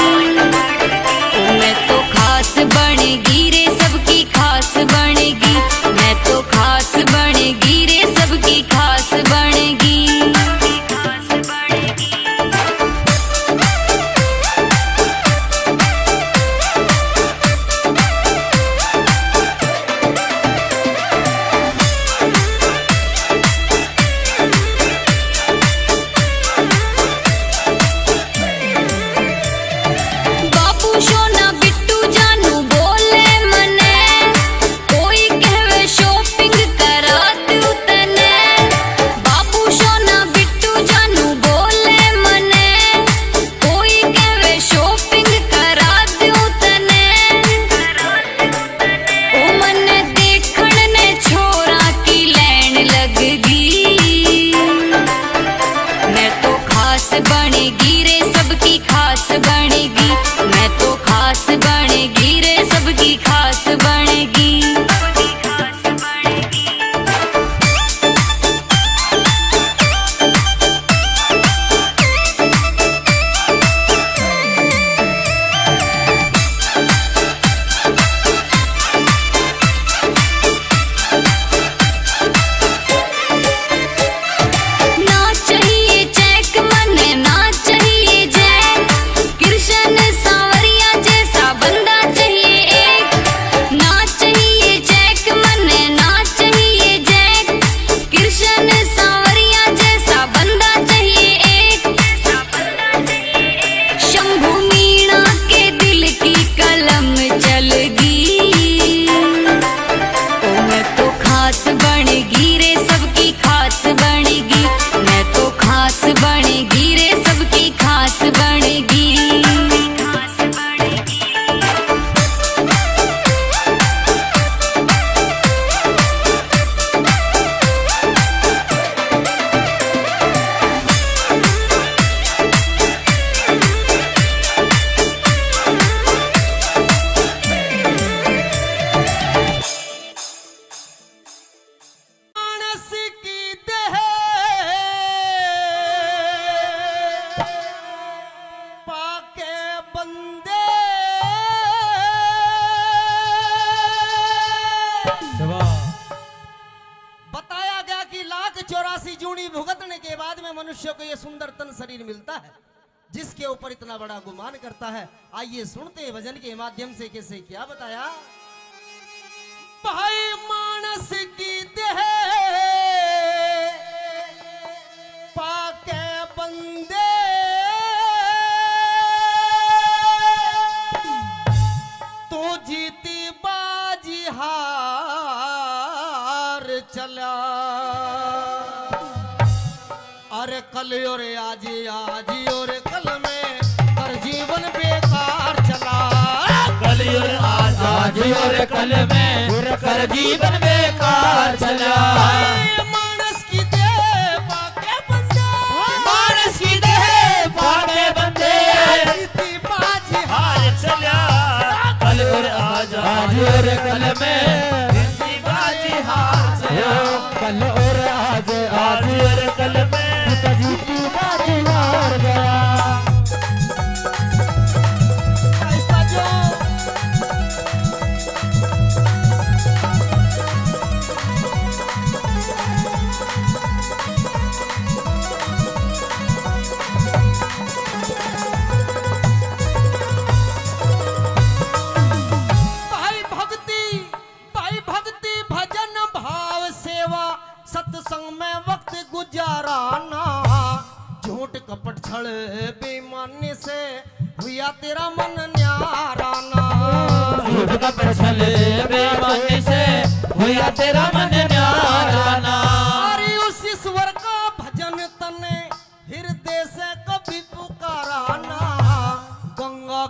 ओ मैं तो खास बनेगी रे, सबकी खास बनेगी, मैं तो खास बनेगी रे, सबकी खास बनेगी। बापू सोना बिट्टू जानू बोले मने, कोई कहवे शॉपिंग करा तू तने। बापू सोना बिट्टू जानू बोले मने, कोई कहवे शॉपिंग करा तू तने। ओ मने देखण ने छोरा की लैन लग गई। मैं तो खास बनेगी रे, सबकी खास बनेगी, मैं तो खास बनेगी रे, सबकी खास बनेगी। ना चाहिए चेक मने, ना चाहिए जैक, कृष्ण सांवरिया जैसा बंदा चाहिए एक। ना चाहिए चेक मने, ना चाहिए जैक, कृष्ण सांवरिया जैसा बंदा चाहिए एक। शंभू मीणा के दिल की कलम चलगी। ओ मैं तो खास बनेगी रे, सबकी खास बनेगी, मैं तो खास बनेगी रे, सबकी खास बनेगी। मानस की देह पाके बंदे, बताया गया कि 1,84 जूनी भुगतने के बाद में मनुष्य को यह सुंदर तन शरीर मिलता है, जिसके ऊपर इतना बड़ा गुमान करता है। आइए सुनते हैं भजन के माध्यम से कैसे क्या बताया। भाई मानस की देह पाके बंदे, तो जीती बाजी हार चला। अरे कल और आज और कल में हर जीवन बेकार चला। कल और आज और कल में कर जीवन बेकार चला। मानस की देह पाके बंदे, मानस की देह पाके बंदे, जीती बाजी हार चला। कल और आज और कल में जिंदगी बाजी हार चला। कल और आज और कल में जीती बाजी हार गया। छल बेईमानी से हुआ तेरा मन न्यारा ना। झूठ कपट छल बेईमानी से हुआ तेरा मन न्यारा ना। अरे उस ईश्वर का भजन तने हृदय से कभी पुकारा ना। गंगा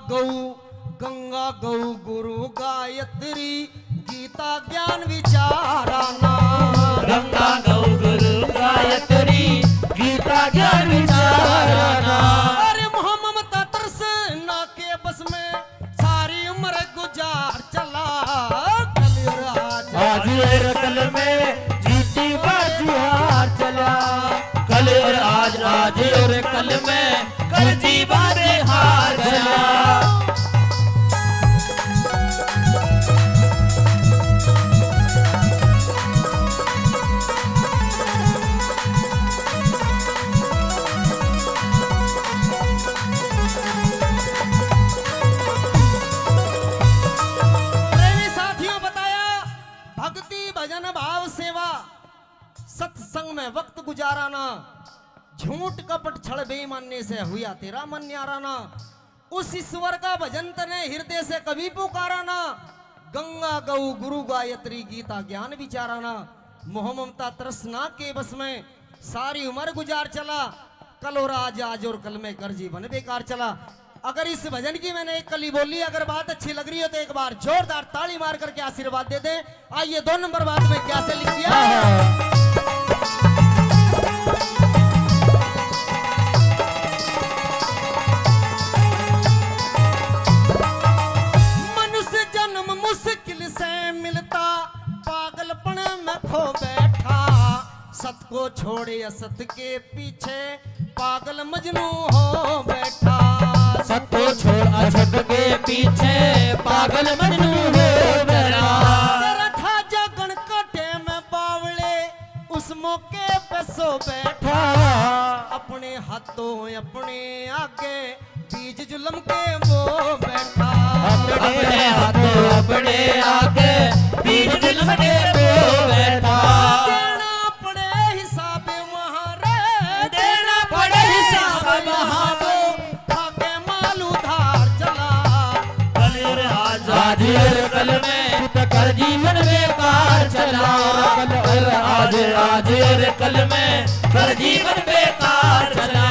गौ गुरु गायत्री गीता ज्ञान विचारा ना। गंगा गौ गुरु गायत्री गीता ज्ञान विचारा ना। अरे ममता तरस ना के बस में सारी उम्र गुजार चला। कल और आज और कल में जीती बाजी हार चला। कल और आज और कल में कर जीवाने हार चला। सत्संग में वक्त गुजाराना। झूठ कपट छल बेईमानी से हुआ तेरा मन न्याराना। उस ईश्वर का भजन तने हृदय से कभी पुकाराना। गंगा गौ गुरु गायत्री गीता ज्ञान विचाराना। मोह ममता तृष्णा के बस में सारी उम्र गुजार चला। कल और आज और कल में कर जीवन बेकार चला। अगर इस भजन की मैंने एक कली बोली, अगर बात अच्छी लग रही हो तो एक बार जोरदार ताली मार करके आशीर्वाद दे दें। आइए 2 नंबर बात में क्या से लिख दिया। मनुष्य जन्म मुश्किल से मिलता, पागलपन में खो बैठा। सत को छोड़े असत के पीछे पागल मजनू हो बैठा। सत को छोड़ असत के पीछे पागल मजनू हो बैठा। तेरा था जगन कटे में बावले उस मौके पे सो बैठा। अपने हाथों अपने आगे बीज जुल्म के वो बैठा। अपने हाथों अपने आगे बीज जुल्म के वो बैठा। देना पड़े हिसाब वहाँ रे, देना पड़े हिसाब वहाँ तो आगे माल उधार चला। कल और आज और कल में कर जीवन बेकार चला। कल और आज और कल में कर जीवन बेकार चला।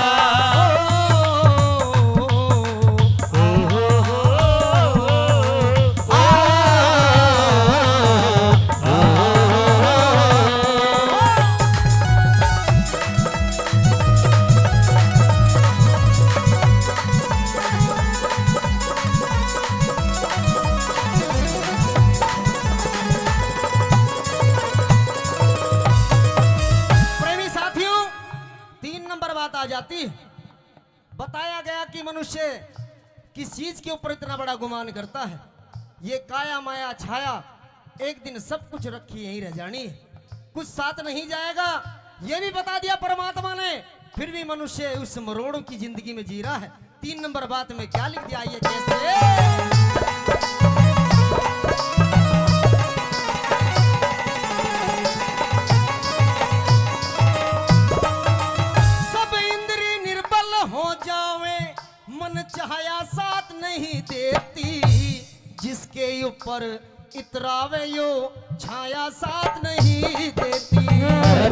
जाती। बताया गया कि मनुष्य किस चीज के ऊपर इतना बड़ा गुमान करता है। ये काया माया छाया एक दिन सब कुछ रखी यहीं रह जानी है, कुछ साथ नहीं जाएगा। ये भी बता दिया परमात्मा ने, फिर भी मनुष्य उस मरोड़ों की जिंदगी में जी रहा है। 3 नंबर बात में क्या लिख दिया, ये कैसे। छाया साथ नहीं देती, जिसके ऊपर इतरावे यो छाया साथ नहीं देती।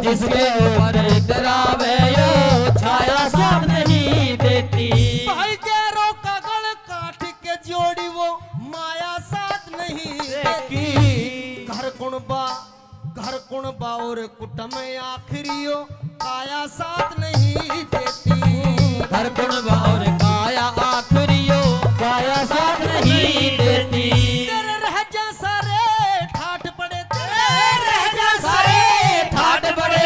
जिसके ऊपर इतरावे यो छाया साथ नहीं देती। भाई गैरों का गल काट के जोड़ी वो माया साथ नहीं देती। घर कुणबा और कुटुंब आखिरियो काया साथ नहीं देती। घर कुणबा और काया आखिरियो काया साथ नहीं देती। तेरे रह जा सारे ठाट पड़े, तेरे रह जा सारे ठाट पड़े।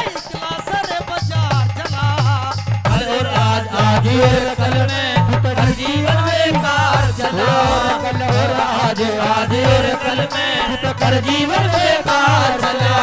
इकला सरे बाजार चला। कल और आज और कल में हर जीवन बेकार चला। कल और आज और कल में हर जीवन बेकार चला।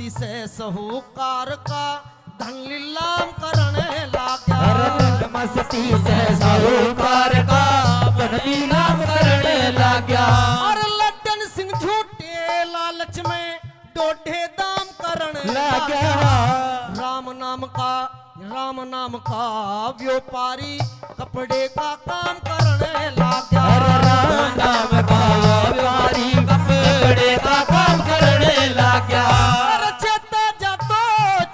मस्ती से साहूकार का धन नीलाम करने लगा। धन मस्ती से साहूकार का धन नीलाम करने लगा। और लड्डन सिंह झूठे लालच में डोढे दाम करने लगा। राम नाम का व्यापारी कपड़े का काम करने लगा। राम नाम का व्यापारी कपड़े का काम करने लगा। चेता जा तो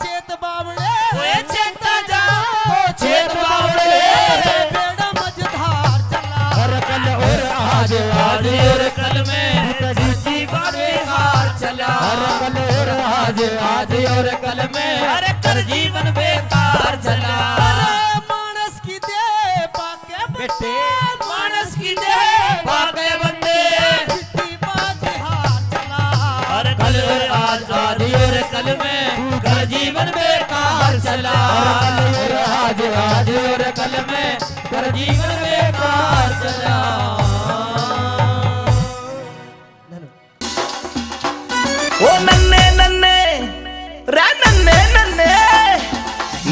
चेत बावड़े, चेता जा चेत बावड़े, बेड़ा मझधार चला। कल और आज और कल में दूसरी बातें हार चला। कल और आज और कल में कर जीवन बेकार चला। मानस की दे पाके बेटे मानस की दे पाके बंदे बाजी हार चला। कल और आज और कल में कर जीवन बेकार चला। कल और आज और कल में कर जीवन बेकार चला। ओ नन्ने नन्ने रे नन्ने नन्ने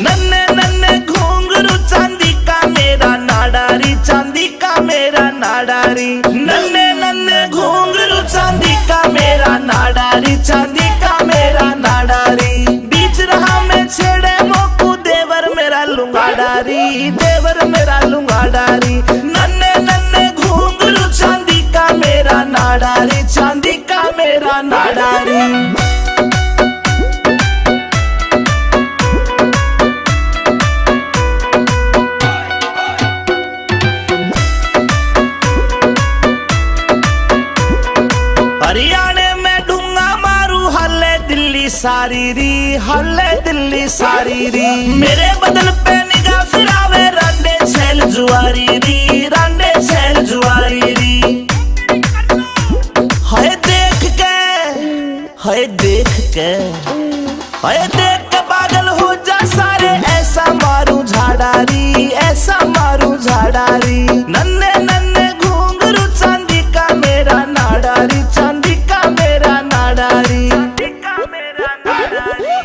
नन्ने नन्ने घुंघरू चांदी का मेरा नाडारी, चांदी का मेरा नाडारी। नन्ने नन्ने घुंघरू चांदी का मेरा नाडारी, चांदी का मेरा नाडारी। बीच रहा मैं छेड़े मोकू देवर मेरा लुंगाडारी, देवर मेरा लुंगाडारी। नन्ने नन्ने घुंघरू चांदी का मेरा नाडारी, चांदी का मेरा नाडारी। हरियाणे में ढूंगा मारू हल्ले दिल्ली सारी री, हल्ले दिल्ली सारी री। मेरे बदन पे निगाह फिरावे रांडे छैल जुआरी री, रांडे छैल जुआरी री। हाय देख के हाय देख के हाय देख के पागल हो जा सारे, ऐसा मारू झाड़ारी, ऐसा मारू झाड़ारी। नन्हे नन्हे घुंघरू चांदी का मेरा नाडारी, चांदी का मेरा नाडारी, चांदी का मेरा नाडारी।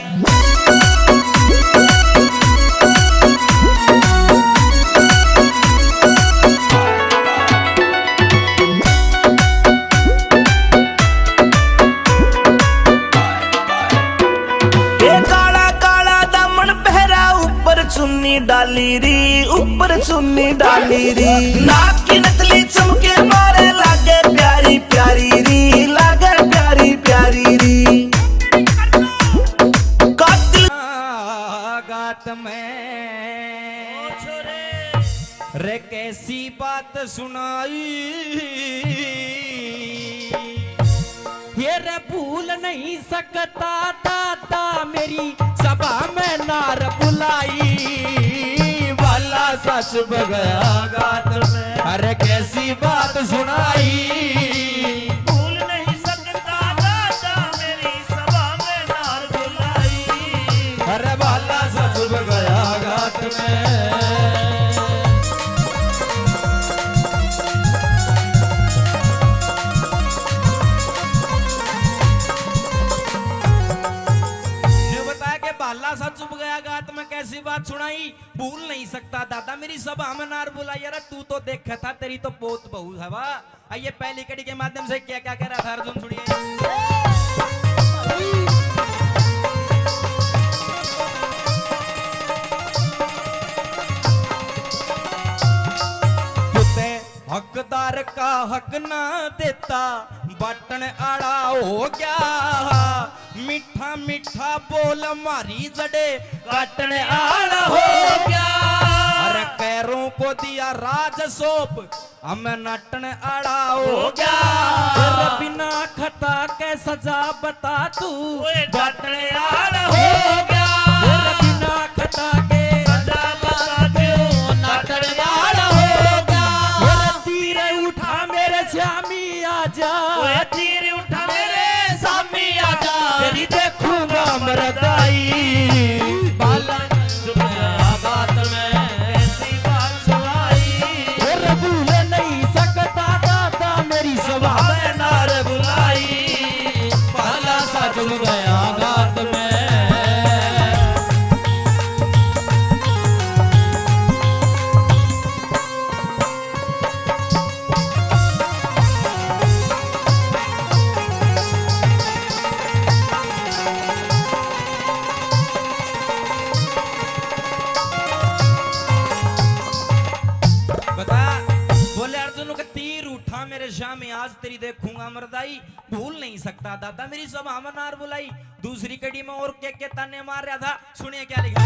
चुन्नी डाली री, ऊपर चुन्नी डाली री। नाक की नकली चमके मारे लागे प्यारी प्यारी री, लागे प्यारी प्यारी री। कातिल गात में रे कैसी बात सुनाई, ये रे भूल नहीं सकता दादा मेरी सभा में नार बुलाई। वाला सच बगया गात में अरे कैसी बात सुनाई। भूल नहीं सकता दादा मेरी सभा में नार बुलाई। अरे वाला सच बगया गात में। बाला सा चुप गया गात में कैसी बात सुनाई। भूल नहीं सकता दादा मेरी सभा में नार बुलाई। यार तू तो देखा था तेरी तो बहुत बहु हवा। आइए पहली कड़ी के माध्यम से क्या क्या कह रहा था अर्जुन सुनिए। हकदार का हक ना देता बटन आड़ा हो गया। मीठा मीठा बोल मारी जड़े काटन आड़ा हो गया। अरे कैरों को दिया राज सौंप हमें नटन आड़ा हो गया। अरे बिना खता के सजा बता तू बटन आड़ा हो गया। अरे बिना खता के सजा बता तू नटन आड़ा हो गया। मेरे श्यामी आजा, तीर उठा मेरे सामी आजा। तेरी देखूंगा मरदाई। बाला बात में ऐसी बात सुनाई। और भूल नहीं सकता दादा मेरी सभा में नार बुलाई। बाला सा जुल गया गात में। दशा में आज तेरी देखूंगा मर्दाई, भूल नहीं सकता दादा मेरी सभा में नार बुलाई। दूसरी कड़ी में और के ताने मार रहा था, सुनिए क्या लिखा।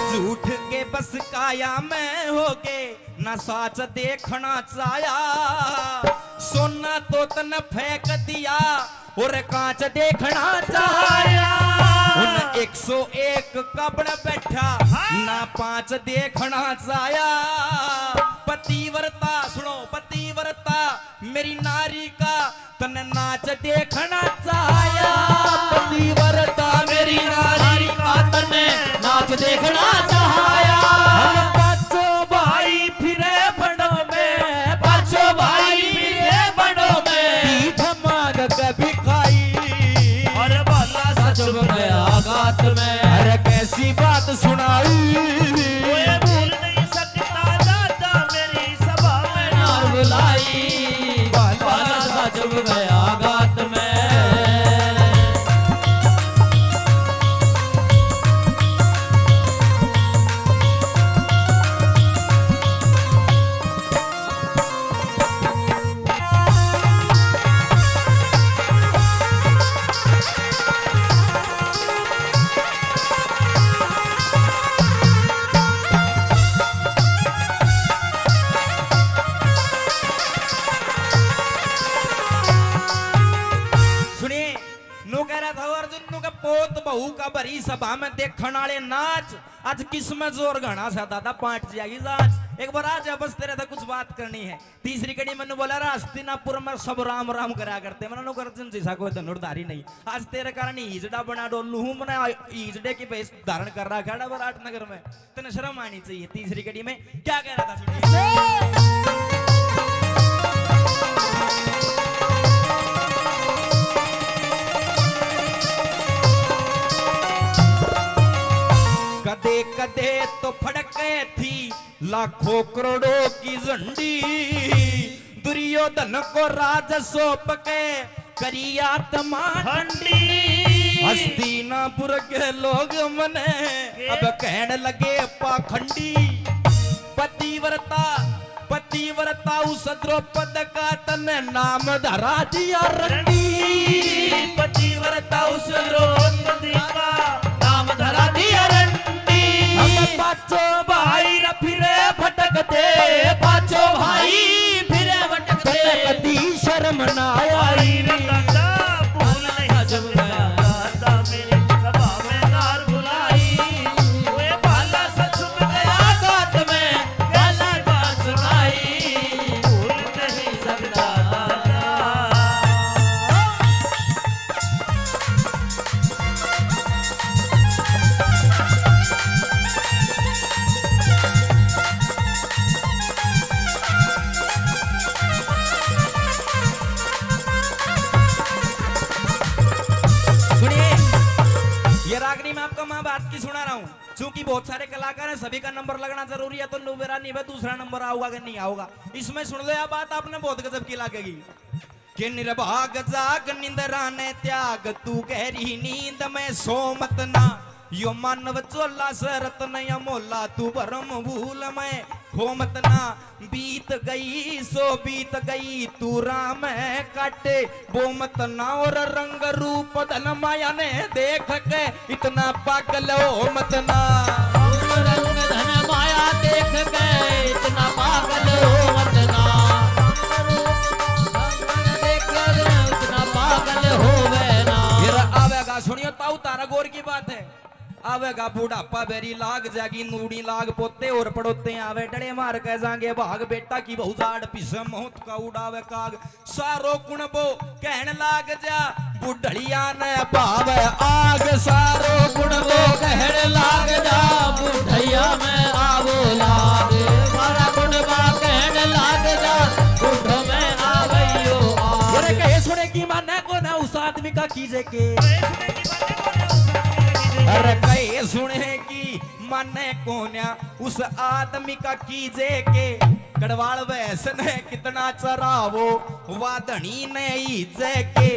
झूठ के बस काया में होके न साच देखना चाया, सोना तो तन फेंक दिया और कांच देखना चाया। उन 101 कब्र बैठा ना 5 देखना चाया। पतिव्रता सुनो पतिव्रता मेरी नारी का तन नाच देखना चाया। पतिव्रता मेरी नारी का तन नाच देखना चाया। पांचों भाई फिरे बड़ों में, पांचों भाई फिरे बड़ों में, पीठ मांग कभी खाई। अरे बाला सच गया गात में, अरे कैसी बात सुनाई। कोई भूल नहीं सकता दादा मेरी सभा में नार बुलाई। बाला सच गया गात में। पोत बहू का भरी सभा में देखने वाले नाच, आज किसमें जोर घना सा दादा पाट जाएगी जांच। एक बार आज बस तेरे था कुछ बात करनी है। तीसरी कड़ी मैंने बोला हस्तिनापुर में सब राम राम करा करते, मैंने गर्जन जैसा कोई धनुर्धारी नहीं। आज तेरे कारण ईजड़ा बना डोलू हूं मैंने, ईजड़े की वेश धारण कर रहा खड़ा विराट नगर में, तेने शर्म आनी चाहिए। तीसरी कड़ी में क्या कह रहा था कदे कदे तो फड़के थी लाखों करोड़ों की झंडी, दुर्योधन को राज सौंप के करी आत्मा ठंडी। हस्तिनापुर के लोग मने अब कहने लगे पाखंडी। पतिव्रता पतिव्रता उस द्रौपद का तन नाम धरा दिया रंडी। पतिव्रता उस द्रौपद का नाम धरा दिया रंडी। पांचों भाई फिरे भटकते, पांचों भाई फिरे भटकते, कदी शर्म ना आई। भूल नहीं जब गया दादा मेरी सभा में नार बुलाई। वे बाला सच में गया गात में गाला बात सुनाई। भूल नहीं सकता दादा। रागनी में आपको मैं बात की सुना रहा हूँ, चूंकि बहुत सारे कलाकार हैं, सभी का नंबर लगना जरूरी है, तो मेरा नहीं है दूसरा नंबर आऊगा कि नहीं आऊगा। इसमें सुन लो यह बात आपने बहुत गजब की लगेगी कि निर्भाग जाग निंदरा ने त्याग तू गहरी नींद में सो मत ना। यो मानव चोला सरत नया मोला तू भरम भूल में खो मत ना। बीत गई सो बीत गई तू राम है काटे वो मत ना। और रंग रूप धन माया ने देख के इतना पागल हो मत ना। रंग धन माया देख के इतना पागल हो मत ना। देख इतना पागल हो ना। आवेगा सुनियो ताऊ तारा गौर की बात है। आवेगा बुढ़ापा बेरी लाग जागी नूड़ी लाग पोते और पड़ोते आवे डड़े मार के जाएंगे भाग बेटा की बहु जाड़ पिसे मौत का उड़ावे काग। सारो कुणबो कहने लाग जा बुढ़िया ने भाव आग। सारो कुणबो कहने लाग जा बुढ़िया में आवो लाग। सारा कुणबा कहने लाग जा बुढ़ो में आवैयो आग। अरे कहे सुने की माने को ना उस आदमी का कीजे के। अरे कहे सुने की माने कोन्या उस आदमी का कीजे के। कड़वाल वैसन है कितना चरावो वाधनी नहीं के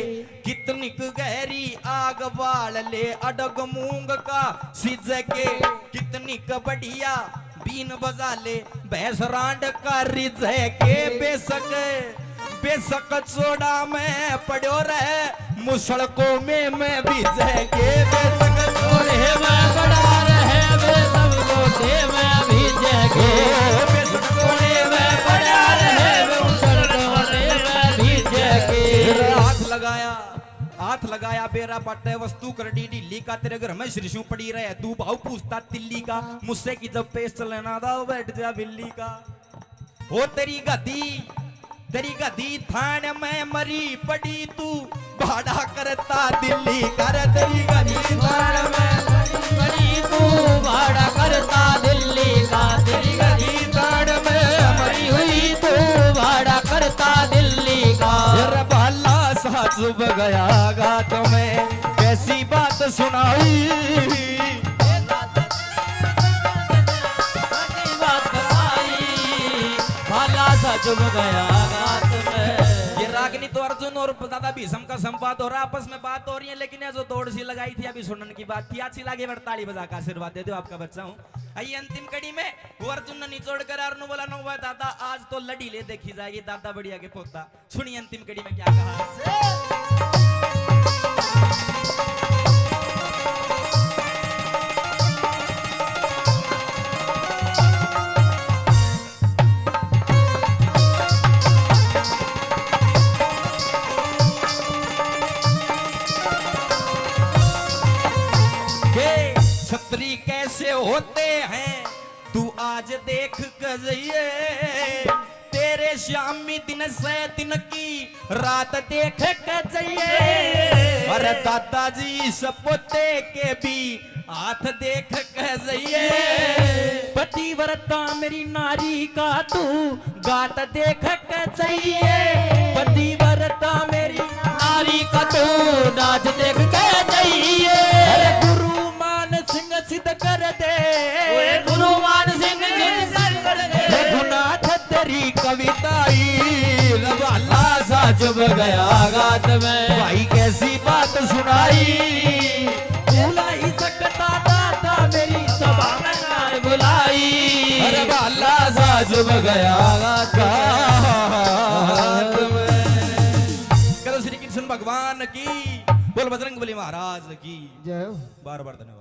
कितनी गहरी आग बाल ले अडग मूंग का सिज के कितनी बढ़िया बीन बजा ले भैंस रांड का रिज के बेशक चोड़ा में पड़ो रहे मुसड़कों में मैं भीजे के बेशक चोड़े में पड़ा रहे वे सब गोटे में भीजे के बेशक चोड़े में पड़ा रहे वे मुसड़कों में भीजे के हाथ लगाया बेरा पट्टे वस्तु कर डी ढीली का तेरे घर में श्रीशु पड़ी रहे तू भाव पूछता तिल्ली का मुझसे की जब पेश चलना था बैठ जा बिल्ली का हो तेरी गदी थान में मरी पड़ी तू भाड़ा करता दिल्ली कर तेरी गदी थान में मरी तू भाड़ा करता दिल्ली का तेरी गदी थान में मरी हुई तू भाड़ा करता दिल्ली का भला सा चुभ गया गात में कैसी बात सुनाई चुभ गया गात में। ये रागनी तो अर्जुन और दादा भीष्म का संवाद हो रहा आपस में बात हो रही है लेकिन ये जो दौड़ सी लगाई थी अभी सुनने की बात थी अच्छी लगे ताली बजा का आशीर्वाद दे दो आपका बच्चा हूँ। आइए अंतिम कड़ी में वो अर्जुन ने निचोड़ कर अर्नु बोला नो दादा आज तो लड़ी ले देखी जाएगी दादा बढ़िया के पोता सुनिए अंतिम कड़ी में क्या कहा। छतरी कैसे होते हैं तू आज देख कर जाइए तेरे शामी दिन से दिन की रात देख कर जाइए अरे दादाजी सपोते के भी हाथ देख कर जाइए पतिव्रता मेरी नारी का तू गात देख कर जाइए पतिव्रता मेरी नारी का तू नाच देख कर जाइए सिद्ध कर दे गुरु मान सिंह सिद्ध कर दे रघुनाथ तेरी कविताई रवाला सा चुभ गया गात में भाई कैसी बात सुनाई भूला ही सकता दादा मेरी सभा में बुलाई रवाला सा चुभ गया गात में। करो श्री कृष्ण भगवान की बोल बजरंगबली महाराज की जय बार बार धन्यवाद।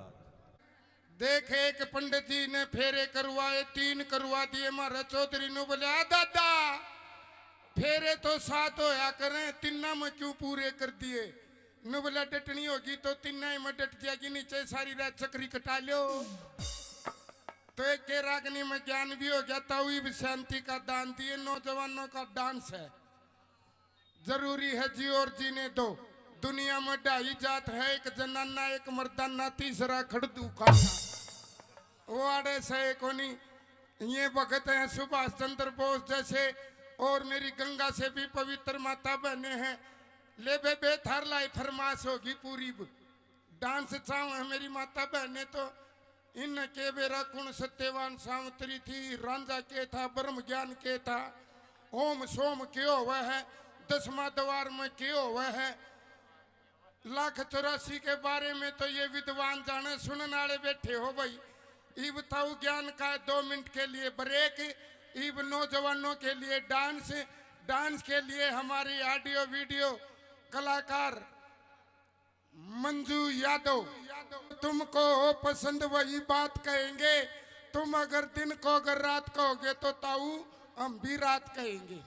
देख एक पंडित जी ने फेरे करवाए 3 करवा दिए मारा चौधरी ने बोले दादा फेरे तो 7 होया करें 3 में क्यों पूरे कर दिए न बोला डटनी होगी तो 3 में डट जाएगी नीचे सारी रात चक्री कटा लो तो एक के रागनी में ज्ञान भी हो गया ताऊ भी शांति का दान दिए नौजवानों का डांस है जरूरी है जी और जीने दो दुनिया में 2 जात है एक जनाना एक मर्दाना तीसरा खड़दू खाना वाड़े से कोनी ये भगत हैं सुभाष चंद्र बोस जैसे और मेरी गंगा से भी पवित्र माता बहने हैं ले बे थार लाई फरमाश होगी पूरी डांस चाहूँ है मेरी माता बहने तो इन के बेरा कुण सत्यवान सावंतरी थी रांझा के था ब्रह्म ज्ञान के था ओम सोम क्यों हुआ है 10वां द्वार में क्यों हुआ है 1,84 के बारे में तो ये विद्वान जाने सुनने वाले बैठे हो भाई इब ताऊ ज्ञान का 2 मिनट के लिए ब्रेक इब नौजवानों के लिए डांस के लिए हमारी ऑडियो वीडियो कलाकार मंजू यादव तुमको पसंद वही बात कहेंगे तुम अगर दिन को अगर रात कहोगे तो ताऊ हम भी रात कहेंगे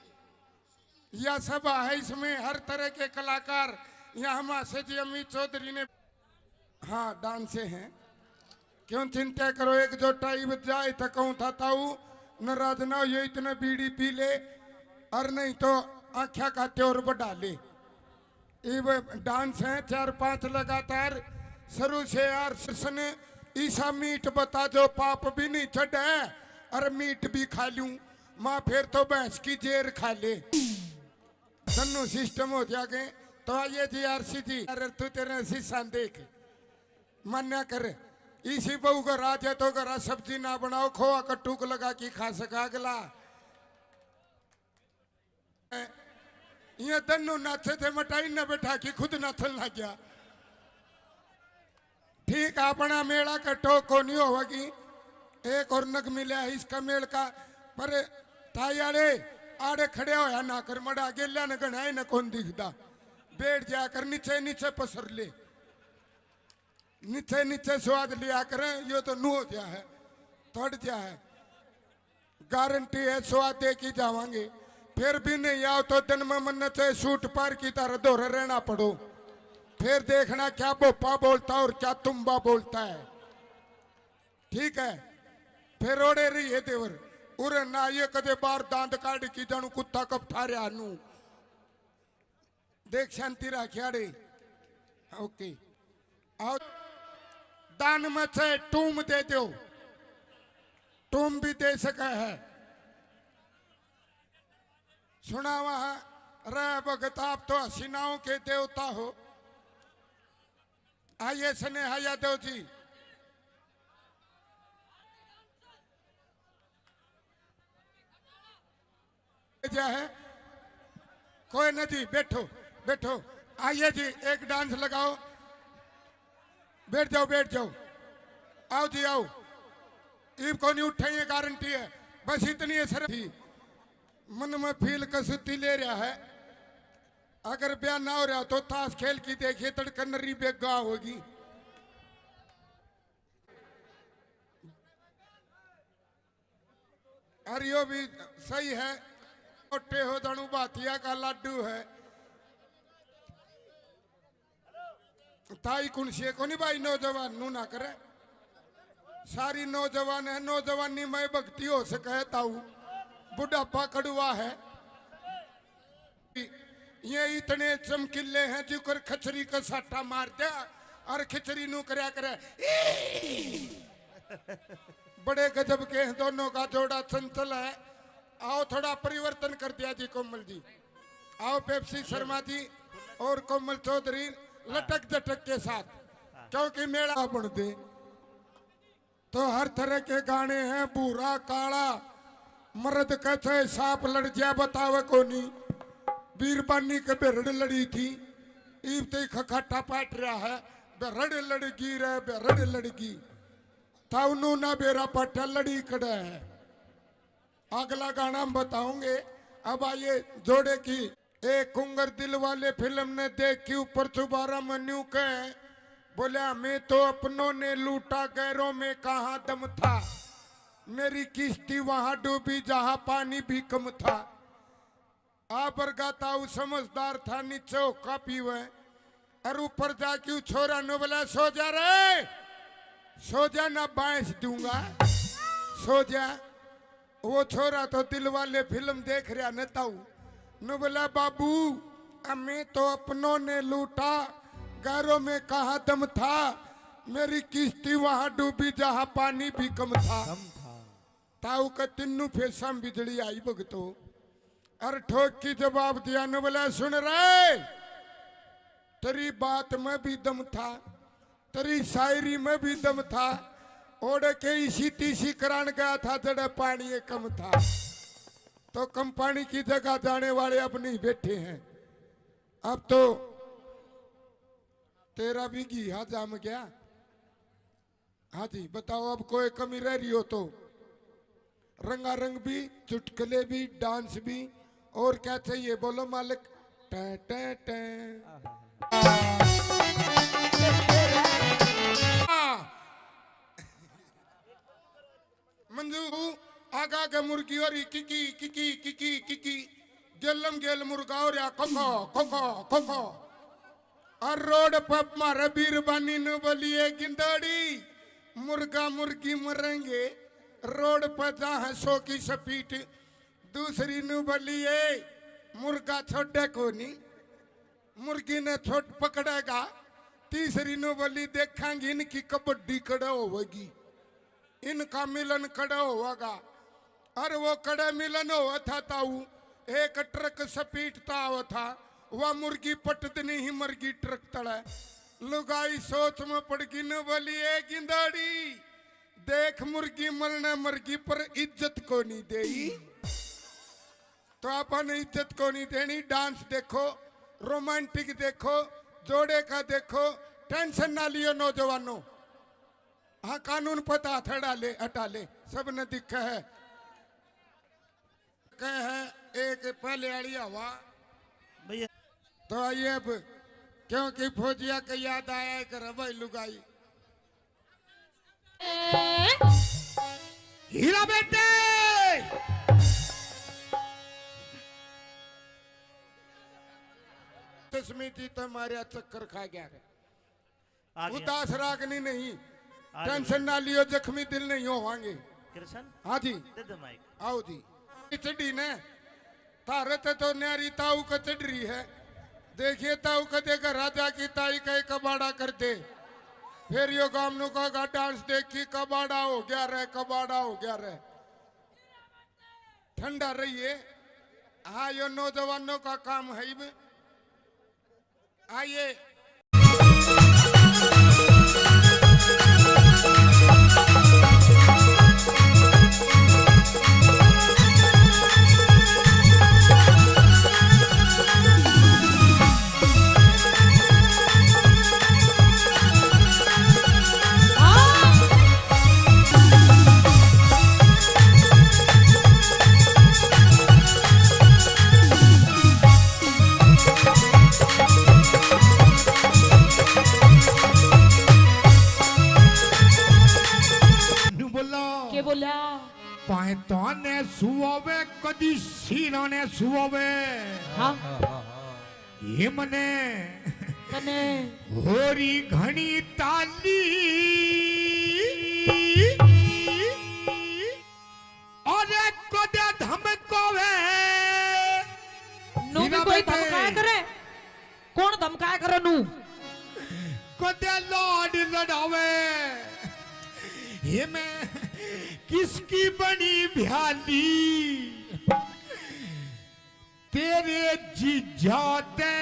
यह सभा है इसमें हर तरह के कलाकार यहाँ हमारे जी अमित चौधरी ने हाँ डांसे हैं क्यों चिंता करो एक जो टाइम जाए तो कहूँ था ताऊ नाराज ना हो ये इतने बीड़ी पी ले और नहीं तो आख्या का त्योर बढ़ा ले ये डांस है 4-5 लगातार शुरू से यार सन ईसा मीट बता जो पाप भी नहीं चढ़ है और मीट भी खा लूं माँ फिर तो भैंस की जेर खा ले सन्नू सिस्टम हो जागे तो आइए जी आरसी जी अरे तू तेरे शीशा देख मान्या कर इसी बहू का राज है तो घर सब्जी ना बनाओ खोआ का टूक लगा के खा सका अगला ये दोनों नाचे थे मटाई न बैठा कि खुद नाचन लग गया। ठीक अपना मेला का टोक को नहीं होगी। एक और नग मिला है इसका मेल का पर थायाड़े आड़े खड़े होया ना कर मड़ा गेल्या न गणाए न कौन दिखता बैठ जा कर नीचे नीचे पसर ले नीचे नीचे स्वाद लिया कर यो तो नू हो गया है थोड़ जा है गारंटी है स्वाद दे की जावांगे फिर भी नहीं आओ तो दिन में मन चाहे सूट पार की तरह दोहरे रहना पड़ो फिर देखना क्या बोपा बोलता और क्या तुम्बा बोलता है। ठीक है फिर ओड़े रही है देवर उरे ना ये कदे बार दांत काट की जानू कुत्ता कब ठारे आनू देख शांति राखियाड़े। ओके आओ दान में से टूम दे दो टूम भी दे सका है सुना वहां रह भगत आप तो हसीनाओं के देवता हो। आइए स्नेहा यादव जी क्या है कोई नहीं जी बैठो बैठो आइए जी एक डांस लगाओ बैठ जाओ आओ जी आओ ईब को नहीं उठे ये गारंटी है बस इतनी असर थी मन में फील कसुती ले रहा है अगर ब्याह ना हो रहा तो ताश खेल की देखिए तड़कनरी बेगा होगी। और यो भी सही है मोटे हो जानू बातिया का लाडू है ताई कुनसी को नहीं भाई नौजवान नू ना करे सारी नौजवान है नौजवानी में भक्ति हो सके ताऊ बुढ़ापा कड़ुआ है ये इतने चमकीले हैं जिकर खचरी का साटा मार दिया और खिचड़ी नू करया करे बड़े गजब के हैं दोनों का जोड़ा चंचल है। आओ थोड़ा परिवर्तन कर दिया जी कोमल जी आओ पेप्सी शर्मा जी और कोमल चौधरी लटक जटक के साथ क्योंकि मेला बन दे तो हर तरह के गाने हैं बूढ़ा काला मर्द कैसे सांप लड़ जाए बतावे को नहीं बीरबानी के बेरड़ लड़ी थी ईब ते खखाटा पाट रहा है बेरड़ लड़गी रे बेरड़ लड़गी ताउनू ना बेरा पट्टा लड़ी कड़ा है। अगला गाना हम बताओगे। अब आइए जोड़े की एक कुंगर दिल वाले फिल्म ने देख के ऊपर चुबारा मन्यू कहे बोला मैं तो अपनों ने लूटा गैरों में कहा दम था मेरी किश्ती वहां डूबी जहां पानी भी कम था। आप गाता हूँ समझदार था नीचे होका पीवे और ऊपर जाके छोरा नो बोला सो जा रे सो जा ना बांस दूंगा सो जा। वो छोरा तो दिल वाले फिल्म देख रहा न ताऊ नो बोला बाबू मैं तो अपनों ने लूटा गैरों में कहा दम था मेरी किश्ती वहां डूबी जहां पानी भी कम था। ताऊ का तिन्नू फेसा बिजली आई भगतो और ठोक की जवाब दिया न बोला सुन रहे तेरी बात में भी दम था तेरी शायरी में भी दम था ओढ़ के इसी तीसी करान गया था जड़े पानी कम था तो कम पानी की जगह जाने वाले अब नहीं बैठे हैं। अब तो तेरा भी घिया जाम गया। हाँ जी बताओ अब कोई कमी रह रही हो तो रंगारंग भी चुटकुले भी डांस भी और क्या चाहिए बोलो मालिक। टे टे टे मंजू आगा के मुर्गी और किकी किकी किकी किकी गेलम गेल मुर्गा और या कोको कोको कोको और रोड पर मारे बीरबानी न बोलिए गिंदड़ी मुर्गा मुर्गी मरेंगे रोड पर जहाँ सो की सपीट दूसरी नु बोलिए मुर्गा छोटे को नहीं मुर्गी ने छोट पकड़ेगा तीसरी नु बोली देखेंगे इनकी कबड्डी कड़ा होगी इनका मिलन कड़ा होगा। और वो कड़ा मिलन हुआ था ताऊ एक ट्रक सपीटता हुआ था वह मुर्गी पटदनी ही मर्गी ट्रक तड़ा लुगाई सोच में पड़ गई न बोली ए गिंदाड़ी देख मुर्गी मरना मर्गी पर इज्जत को नहीं दे तो अपन इज्जत को नहीं देनी। डांस देखो, रोमांटिक देखो, जोड़े का देखो, टेंशन ना लियो नौजवानों। हाँ कानून पता हटा ले सब ने दिखा है। कहे हैं एक पहले आड़ी हवा भैया तो आइए अब, क्योंकि फौजिया का याद आया है कर भाई लुगाई। हीरा बेटे स्मृति तो हमारे चक्कर खा गया है। आ गया। उदास रागनी नहीं, आ टेंशन ना लियो, जख्मी दिल नहीं होवांगे। कृष्ण हाँ जी दे दे माइक। आओ जी। चढ़ी ने तारत तो न्यारी ताऊ का चढ़ रही है। देखिए ताऊ का देखा राजा की ताई का एक कबाड़ा कर दे, फिर यो गामनू का डांस देखी कबाड़ा हो गया रे, कबाड़ा हो गया रे। ठंडा रहिए। हाँ यो नौजवानों का काम है। आइए के बोला पैताने सुआवे कदी सीराने सुआवे हाँ ये मने कने होरी घणी ताली अरे कदे धमकावे नू भी कोई धमकाया करे? कौन धमकाया करे नू? कदे लाड लड़ावे ये मैं किसकी बनी भ्याली तेरे जीजाते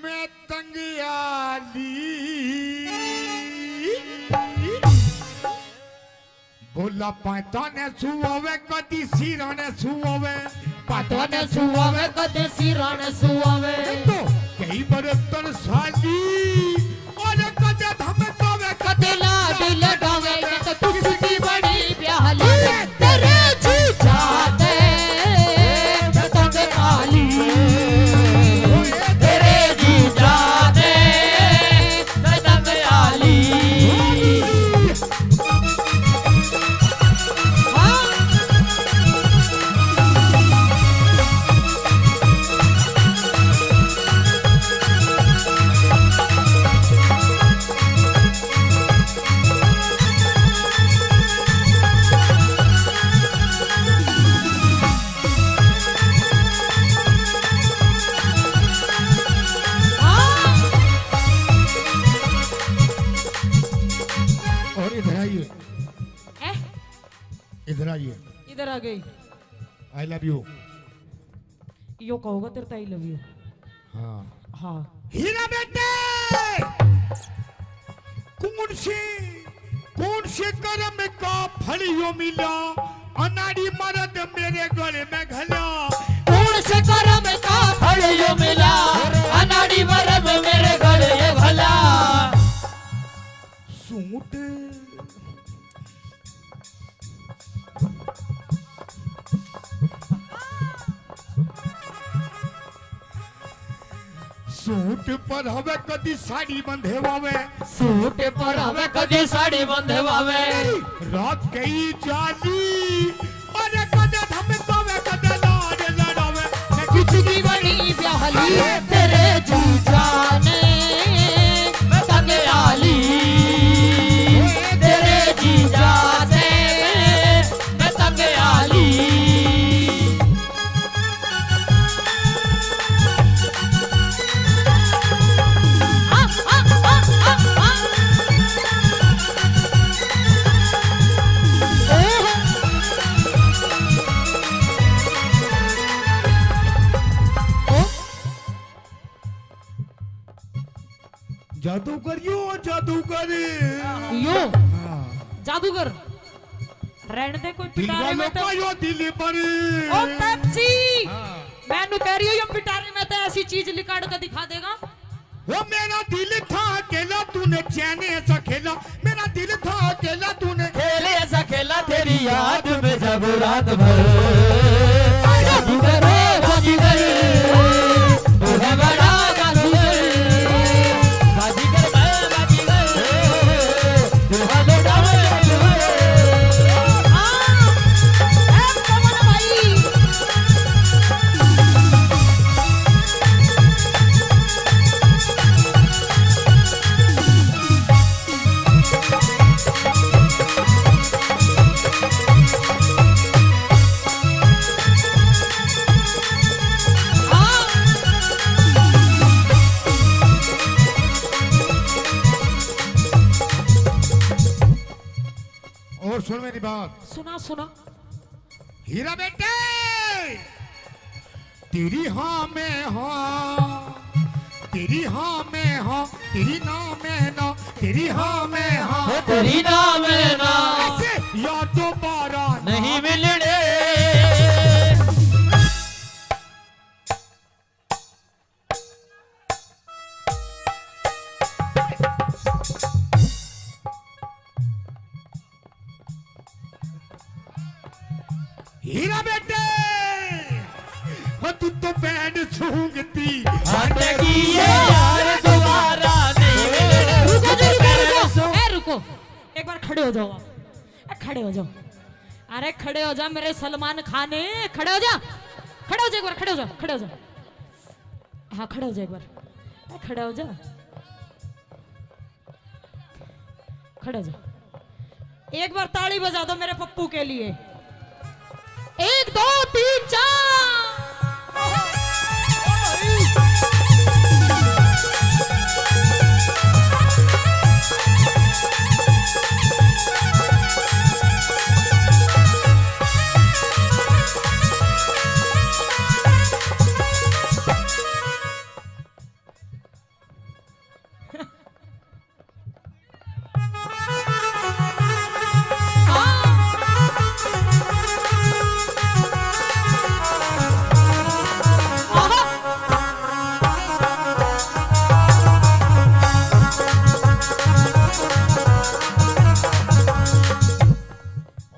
मैं तंगियाली बोला पैता ने सुआवे कदी सीरा ने सुआवे पाटवा ने सुआवे कदे सिरा ने सुआवे तो कई बरतन साली और कदे धमकावे कदे लाड लगावे ये तो किसकी बड़ी प्याली तेरे जीजाते मैं तंगियाली तेरे जीजाते मैं तंगियाली और इधर आइए, इधर आइए। इधर आ गई। आई लव यू। यो कहोगा तेरे आई लव यू। हाँ हाँ हीरा बेटे कौन से कर्म का फल यो मिला अनाड़ी मर्द मेरे गले में घला कौन से कर्म का फल यो मिला अनाड़ी मर्द मेरे गले में भला सूट सूट पर हवे कदी साड़ी बंधेवावे सूट पर हवे कदी साड़ी बंधवावे रात कई जाली और कदे धमकावे कदे लाड लड़ावे किसकी बड़ी प्याली तेरे जीजा ने मैं तंगियाली तेरे जीजा ने मैं तंगियाली जादूगर यो जादूगर यो हाँ। जादूगर रहने दे कोई दिल पिटारे में वालों तो का यो दिल पर ओ पेप्सी हाँ। मैं नु कह रही हूं ये पिटारे में तो ऐसी चीज निकाल कर दिखा देगा। वो मेरा दिल था अकेला तूने चैन ऐसा खेला, मेरा दिल था अकेला तूने खेले ऐसा खेला तेरी याद में जब रात भर जादूगर जादूगर बड़ा बड़ा जादूगर बाजीगर बाजीगर दुल्हन डाल हां ए कमल भाई और सुन मेरी बात सुना सुना हीरा बेटे, तेरी हाँ में हाँ, तेरी हाँ में हाँ, तेरी ना में ना, तेरी हाँ में हाँ, तेरी नाम है ना ऐसे यार दोबारा नहीं मिलने हीरा बेटे, हो तू तो बैंड सूंघती हटगी ये यार दोबारा नहीं मिलने रुको एक बार खड़े हो जाओ आप खड़े हो जाओ। अरे खड़े हो जा मेरे सलमान खान खड़े हो जा, खड़े हो जा एक बार, खड़े हो जा, खड़े हो जा, हाँ खड़े हो जा एक बार, खड़े हो जा, खड़े हो जा। एक बार ताली बजा दो मेरे पप्पू के लिए। 1 2 3 4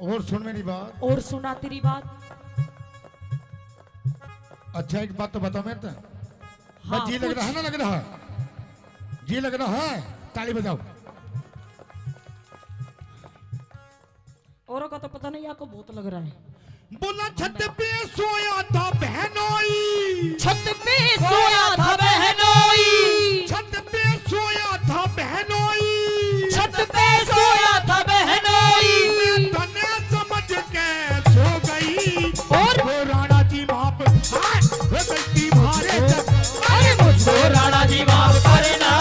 और सुन मेरी बात, और सुना तेरी बात। अच्छा एक बात तो बताओ मेरे तो हाँ, जी लग रहा है ना, लग रहा है जी लग रहा है, ताली बजाओ। औरों का तो पता नहीं, आपको बहुत लग रहा है। बोला छत पे सोया था बहनोई, छत पे सोया था बहनोई, छत पे सोया था बहनोई, छत पे सोया था बहनोई तने समझ के सो गई और वो राणा जी माप वो गलती मारे अरे मुझको राणा जी माफ करना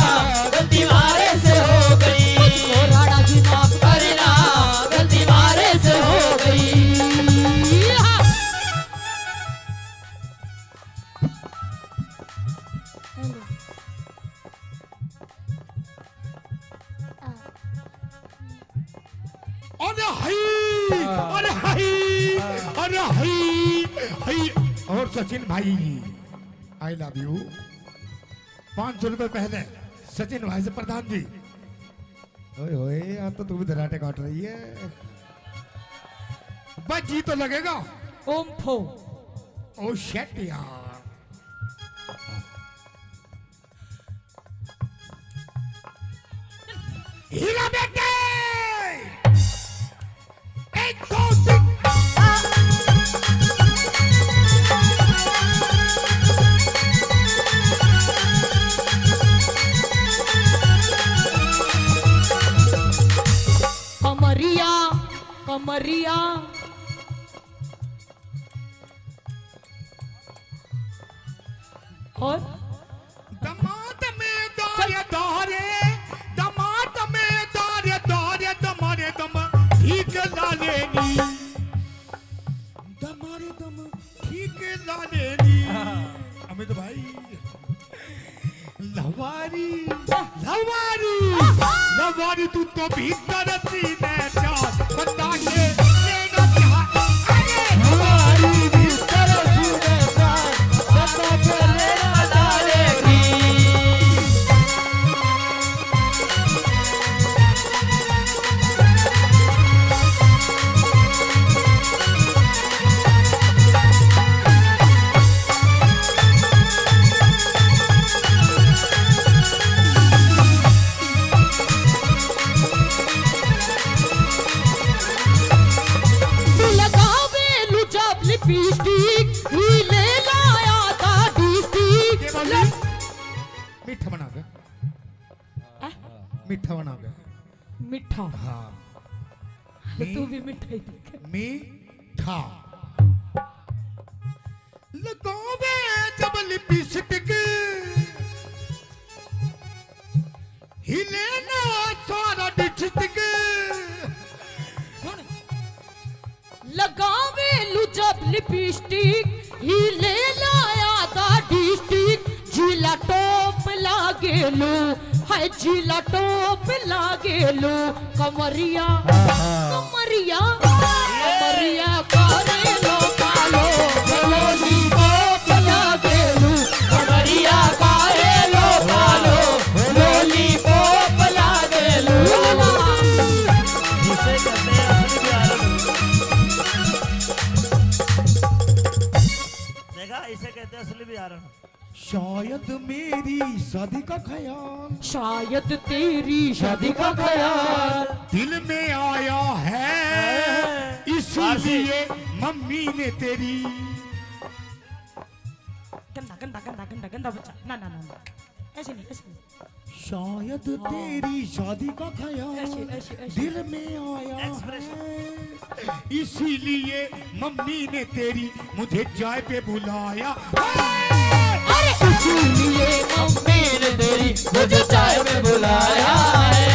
गलती मारे से हो गई मुझको राणा जी माफ करना गलती मारे से हो गई अरे हाय अरे हाय अरे हाय हाय। और सचिन भाई आई लव यू। 500 रुपए पहले सचिन भाई से प्रधान जी। ओए होए यार तो तू भी धराटे काट रही है, बस जी तो लगेगा। ओम फो ओ शेट यार। हीरा बेटे 1 2 3 कमरिया कमरिया और दमाद में दारे दारे दमाद में दारे दारे दमारे दम ठीक ला लेनी दमारे दम ठीक ला लेनी। अमित भाई लवारी लवारी लवारी तू तो भीतर सीने चार बता के लेना मीठा बनाओगे? मीठा। हाँ तू भी मिठाई दिखा। मीठा लगावे जब लिपस्टिक हिले ना सारा डिस्ट्रिक्ट। लगावे लू जब लिपस्टिक ही ले लाया था डिस्ट्रिक्ट। जिला टॉप लागे लो है जिला टॉप लागे लो। कमरिया कमरिया कमरिया करे लो कालो लॉलीपॉप लागे लो। कमरिया करे लो कालो लॉलीपॉप लागे लो। जिसे कहते हैं असली प्यार। देखा, इसे कहते हैं असली प्यार। शायद मेरी शादी का ख्याल शायद तेरी शादी का ख्याल दिल में आया है इसलिए मम्मी ने तेरी। गंदा गंदा गंदा गंदा गंदा बच्चा। ना ना ना ना ऐसे नहीं ऐसे नहीं। शायद तेरी शादी का ख्याल ऐसे ऐसे ऐसे। दिल में आया है इसीलिए मम्मी ने तेरी मुझे चाय पे बुलाया। अरे इसीलिए मम्मी ने तेरी मुझे चाय में बुलाया है।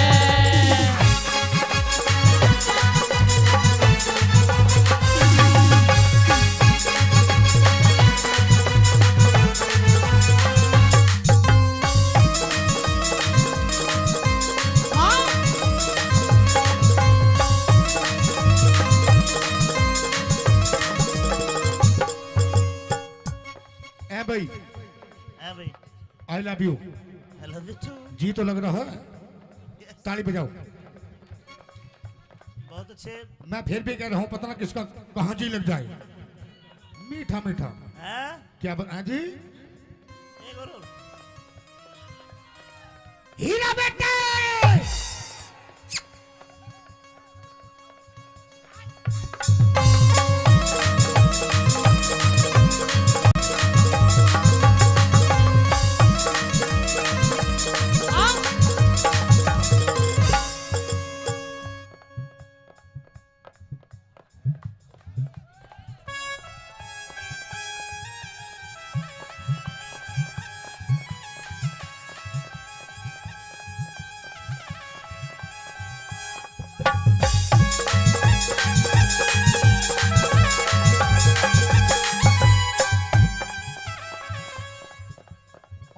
भाई भाई I love you. I love you too। जी तो लग रहा है, ताली बजाओ। बहुत अच्छे। मैं फिर भी कह रहा हूँ, पता ना किसका कहाँ जी लग जाए। मीठा मीठा हैं? क्या बता जी? एक और। हीरा बेटे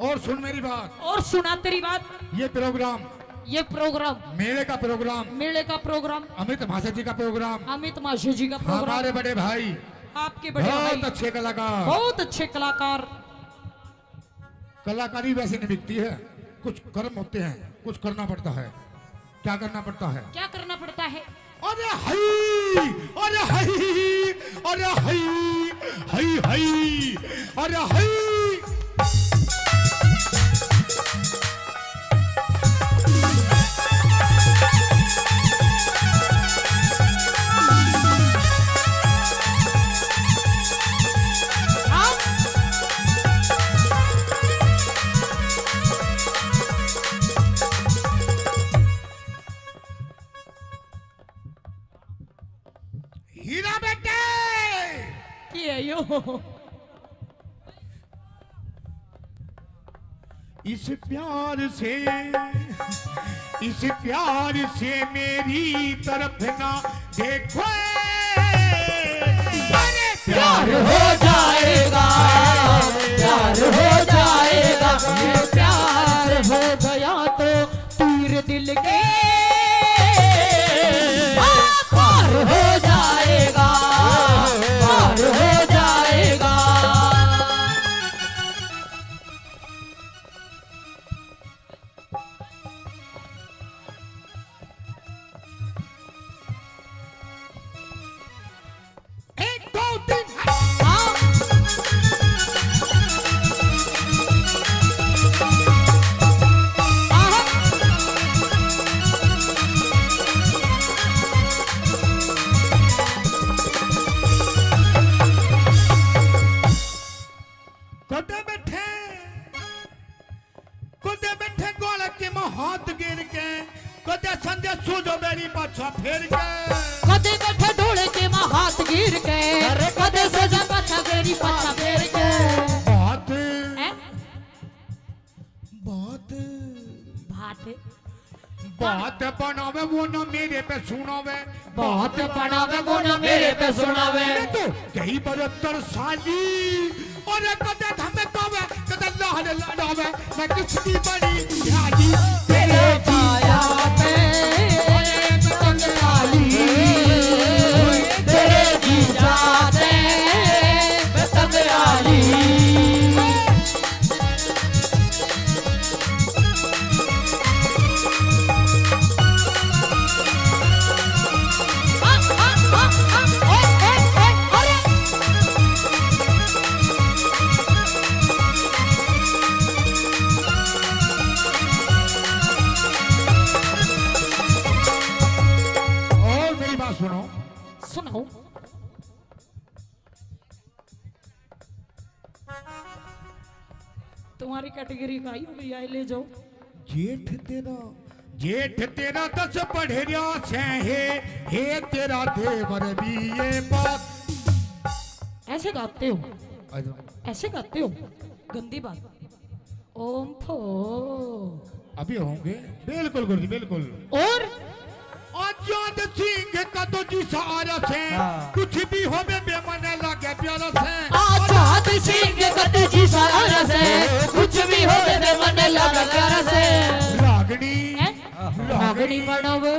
और सुन मेरी बात। और सुना तेरी बात। ये प्रोग्राम मेले का प्रोग्राम अमित माशा जी का प्रोग्राम अमित माशा जी का प्रोग्राम। हमारे बड़े भाई आपके बड़े भाई बहुत अच्छे कलाकार। बहुत अच्छे कलाकार। कलाकारी वैसे नहीं बिकती है, कुछ कर्म होते हैं, कुछ करना पड़ता है। क्या करना पड़ता है? क्या करना पड़ता है? अरे हई अरे हई अरे हई हई हई अरे हई। हीरा बेटे यो इस प्यार से मेरी तरफ ना देखो। प्यार हो जाएगा प्यार हो जाएगा। ये प्यार हो गया तो तीर दिल के पार हो जाएगा पार हो जाएगा। एक दो तीन। सो जो मेरी पाछा फेर के कदे बैठे ढोले के मां हाथ गिर के कदे सजा पाछा मेरी पाछा फेर के बात हैं? बात बात बात बनावे वो न मेरे पे सुनावे बात बनावे वो न मेरे पे सुनावे तो कई 72 साली और कदे धमकावे कदे लाल लड़ावे मैं किसकी बड़ी यादी तेरे पाया पे पतंग डाली तेरे जीजा से पतंग डाली और मेरी बात सुनो सुनो तुम्हारी कैटेगरी का ही भैया ले जाओ जेठ तेरा 10 पढ़ेरिया से हे तेरा देवर भी ये बात ऐसे गाते हो ऐसे गाते हो गंदी बात ओम फो अभी होंगे बिल्कुल गुरुजी बिल्कुल और आजाद सिंह का तो जी सहारा से कुछ भी हो बेमन लगे प्यारा से आजाद सिंह गद्दी जी सारा से कुछ भी हो दे मन लगा प्यारा से रागनी रागनी बनावे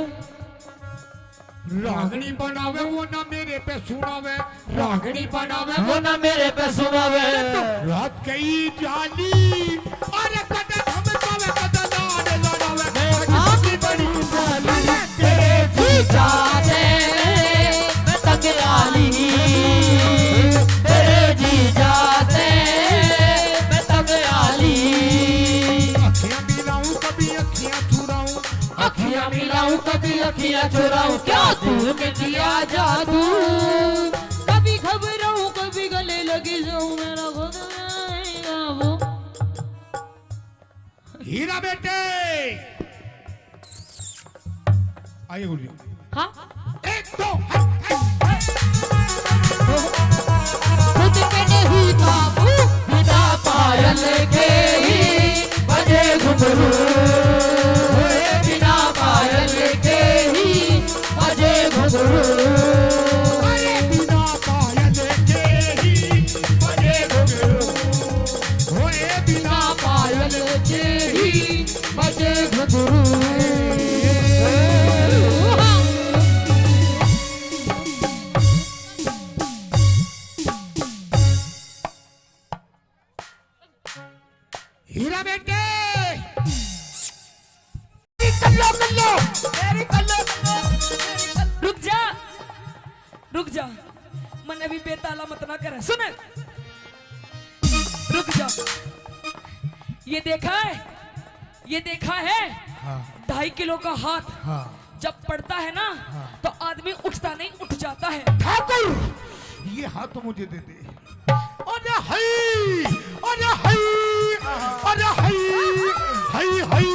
रागनी बनावे वो ना मेरे पे सुनावे रागनी बनावे वो ना मेरे पे सुनावे रात कई जाली अरे कदे धमकावे कदे लाड लड़ावे आपकी बड़ी साली तेरे जीजा से पतंग डाली तेरे जीजा से पतंग डाली अखियां मिलाऊं कभी अखियां चुराऊं अखियां मिलाऊं कभी अखियां चुराऊं क्या तूने किया जादू कभी घबराऊं कभी गले लगी जाऊं मेरा खुद आएगा वो हीरा बेटे आइए गुरुजी हाँ एक दो खुद पे नहीं काबू बिना पायल के ही बजे घुंघरू बिना पायल के ही बजे घुंघरू अरे बिना पायल के ही बजे घुंघरू होए बिना पायल के ही बजे घुंघरू हीरा बेटे रुक जा मन अभी बेताला मत ना कर सुन रुक जा ये देखा है 2.5 किलो का हाथ जब पड़ता है ना तो आदमी उठता नहीं उठ जाता है ठाकुर ये हाथ मुझे दे दे अरे हई अरे हई अरे हई हई हई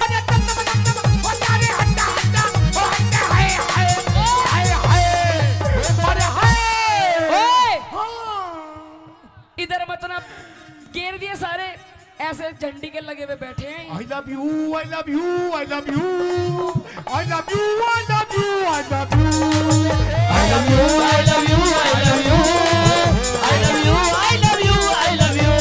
अरे अरे हट्टा हट्टा ओ हट्टा हाय हाय हाय हाय अरे हाय ओए इधर मत ना घेर दिए सारे ऐसे झंडी के लगे हुए बैठे हैं I love you I love you I love you I love you I love you I love you I love you I love you I love you I love you I love you I love you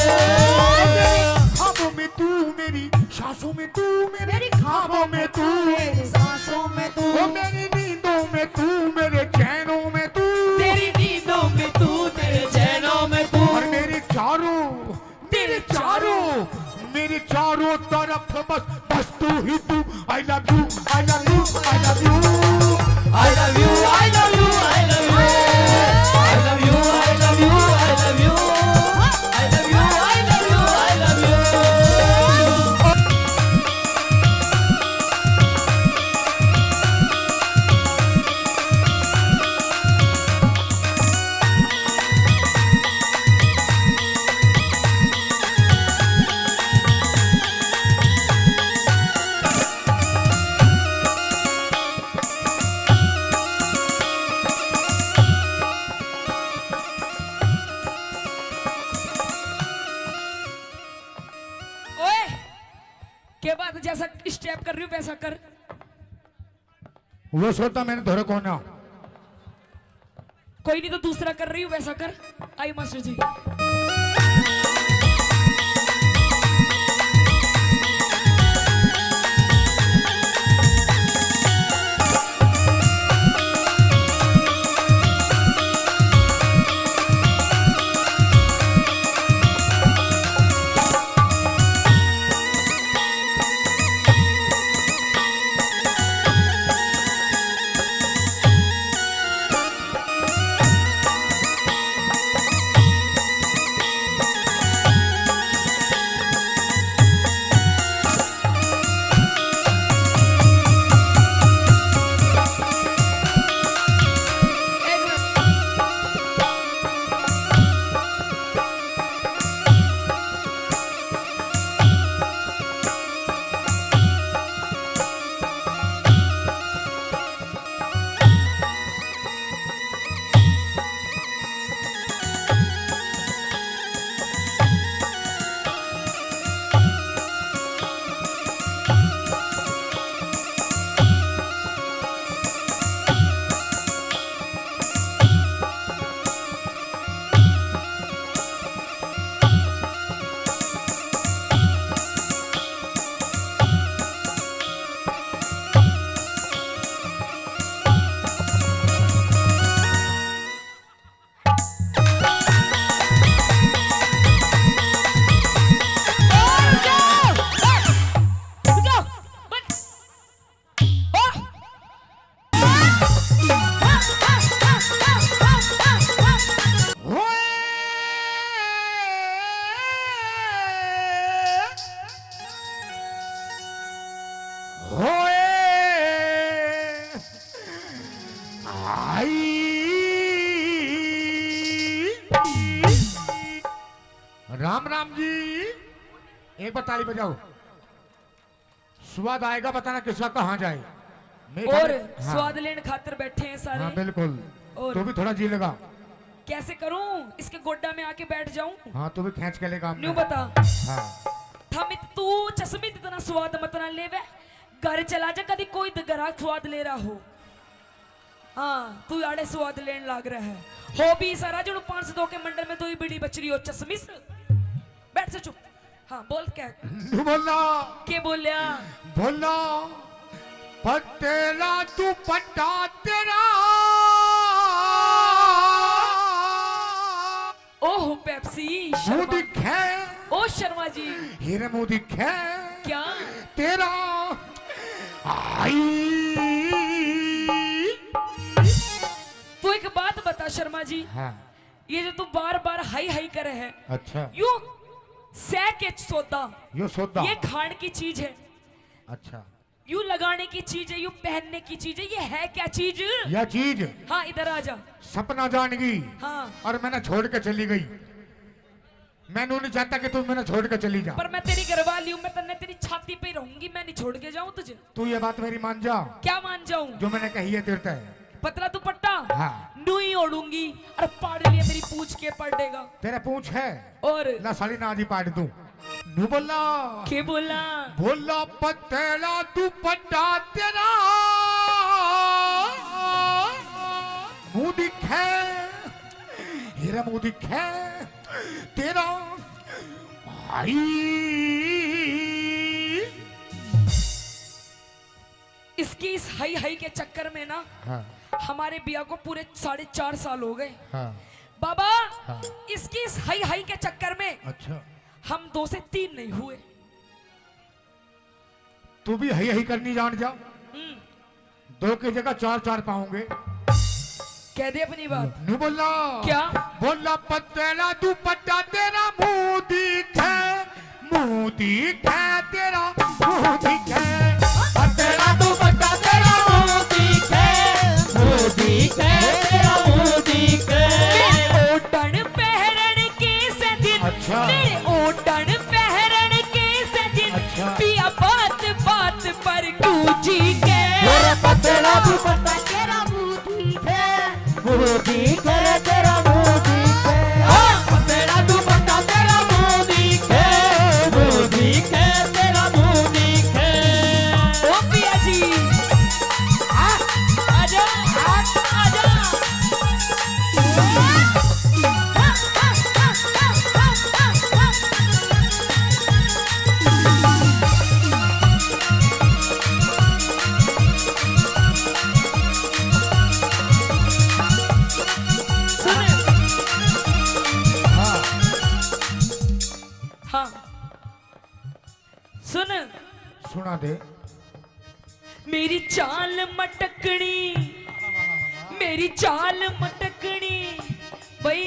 ख्वाबों में तू मेरी सांसों में तू मेरी ख्वाबों में तू मेरी सांसों में तू मेरी नींदों में तू मेरे चैनों में तू तेरी नींदों में तू तेरे चैनों में तू और मेरे चारों मेरे चारों तरफ बस तू ही तू I love you I love you I love you I love you I love you I love you I love you I love you I love you I love you I love you I love you के बाद जैसा step कर रही हूँ वैसा कर। वो सोता मैंने धोरे कोना। कोई नहीं तो दूसरा कर रही हूँ वैसा कर। आई मास्टर जी। राम राम जी, एक बार ताली बजाओ। स्वाद आएगा, बताना किसका कहाँ जाए। और स्वाद लेने खातिर बैठे हैं सारे। हाँ बिल्कुल। और तो भी थोड़ा जी लगा। कैसे करूं, इसके गोड्डा में आके बैठ जाऊं? हाँ तू भी खींच के ले काम न्यू कर। बता। हाँ थमित तू चश्मित इतना स्वाद मत ना लेवे। घर चला जा, कभी कोई ग्राहक स्वाद ले रहा हो। हाँ तू आड़े स्वाद लेने लाग रहा है। हो भी सारा जो 502 के मंडल में 2 ही बीड़ी बच रही हो चश्मिस। बैठ से चुप। हाँ बोल क्या बोलना। के बोलिया बोलना पतेला तू पट्टा तेरा। ओह पेप्सी मुंह दिखे। ओ शर्मा जी। हीरे मुंह दिखे। क्या तेरा आई। तू एक बात बता शर्मा जी। हाँ। ये जो तू बार बार हाई हाई करे है, अच्छा यू सह के सौदा, यो सौदा, ये खाने की चीज है। अच्छा यू लगाने की चीज है, यू पहनने की चीज है। ये है क्या चीज? यह चीज हाँ इधर आ जा। सपना जान गई। हाँ और मैंने छोड़ के चली गई। मैंने नहीं चाहता कि तू मैंने छोड़ के चली जा। पर मैं तेरी घरवाली हूँ, मैं तन्ने तेरी छाती पे रहूंगी, मैं नहीं छोड़ के जाऊँ तुझे। तू ये बात मेरी मान जा। क्या मान जाऊँ? जो मैंने कही है तेरे है। पतला दुपट्टा हाँ। नुई ओढ़ूंगी और पाड़ लिया मेरी पूछ के पड़ेगा। तेरा पूछ है और ना साली ना जी पाड़ दूं। नू बोला के बोला बोला पतेला तू पट्टा तेरा। मुंह दिखे हीरा मुंह दिखे तेरा आई। इसकी इस हाई हाई के चक्कर में ना हाँ। हमारे बिया को पूरे 4.5 साल हो गए। हाँ। बाबा हाँ। इसकी इस हाई हाई के चक्कर में अच्छा हम 2 से 3 नहीं हुए। तू भी हई हई करनी जान जा। 2 की जगह 4 पाऊंगे। कह दे अपनी बात। नहीं बोलना। क्या बोला पतेला तू पट्टा तेरा। मुंह दिखे मुंह दिखे तेरा मुंह दिखे। पतेला तू पट्टा तेरा मुंह दिखे मुंह दिखे तेरा मुंह दिखे। ओटन पहरन के से दिन। अच्छा। मेरे ओटन पहरन के से दिन। अच्छा। पिया बात बात पर गूंजी के। पतेला तू पट्टा तेरा मुंह दिखे मुंह दिखे तेरा मुंह दिखे। पतेला तू पट्टा तेरा मुंह दिखे मुंह दिखे तेरा मुंह दिखे। सुना दे। मेरी चाल मटकनी, मेरी चाल मटकनी। भाई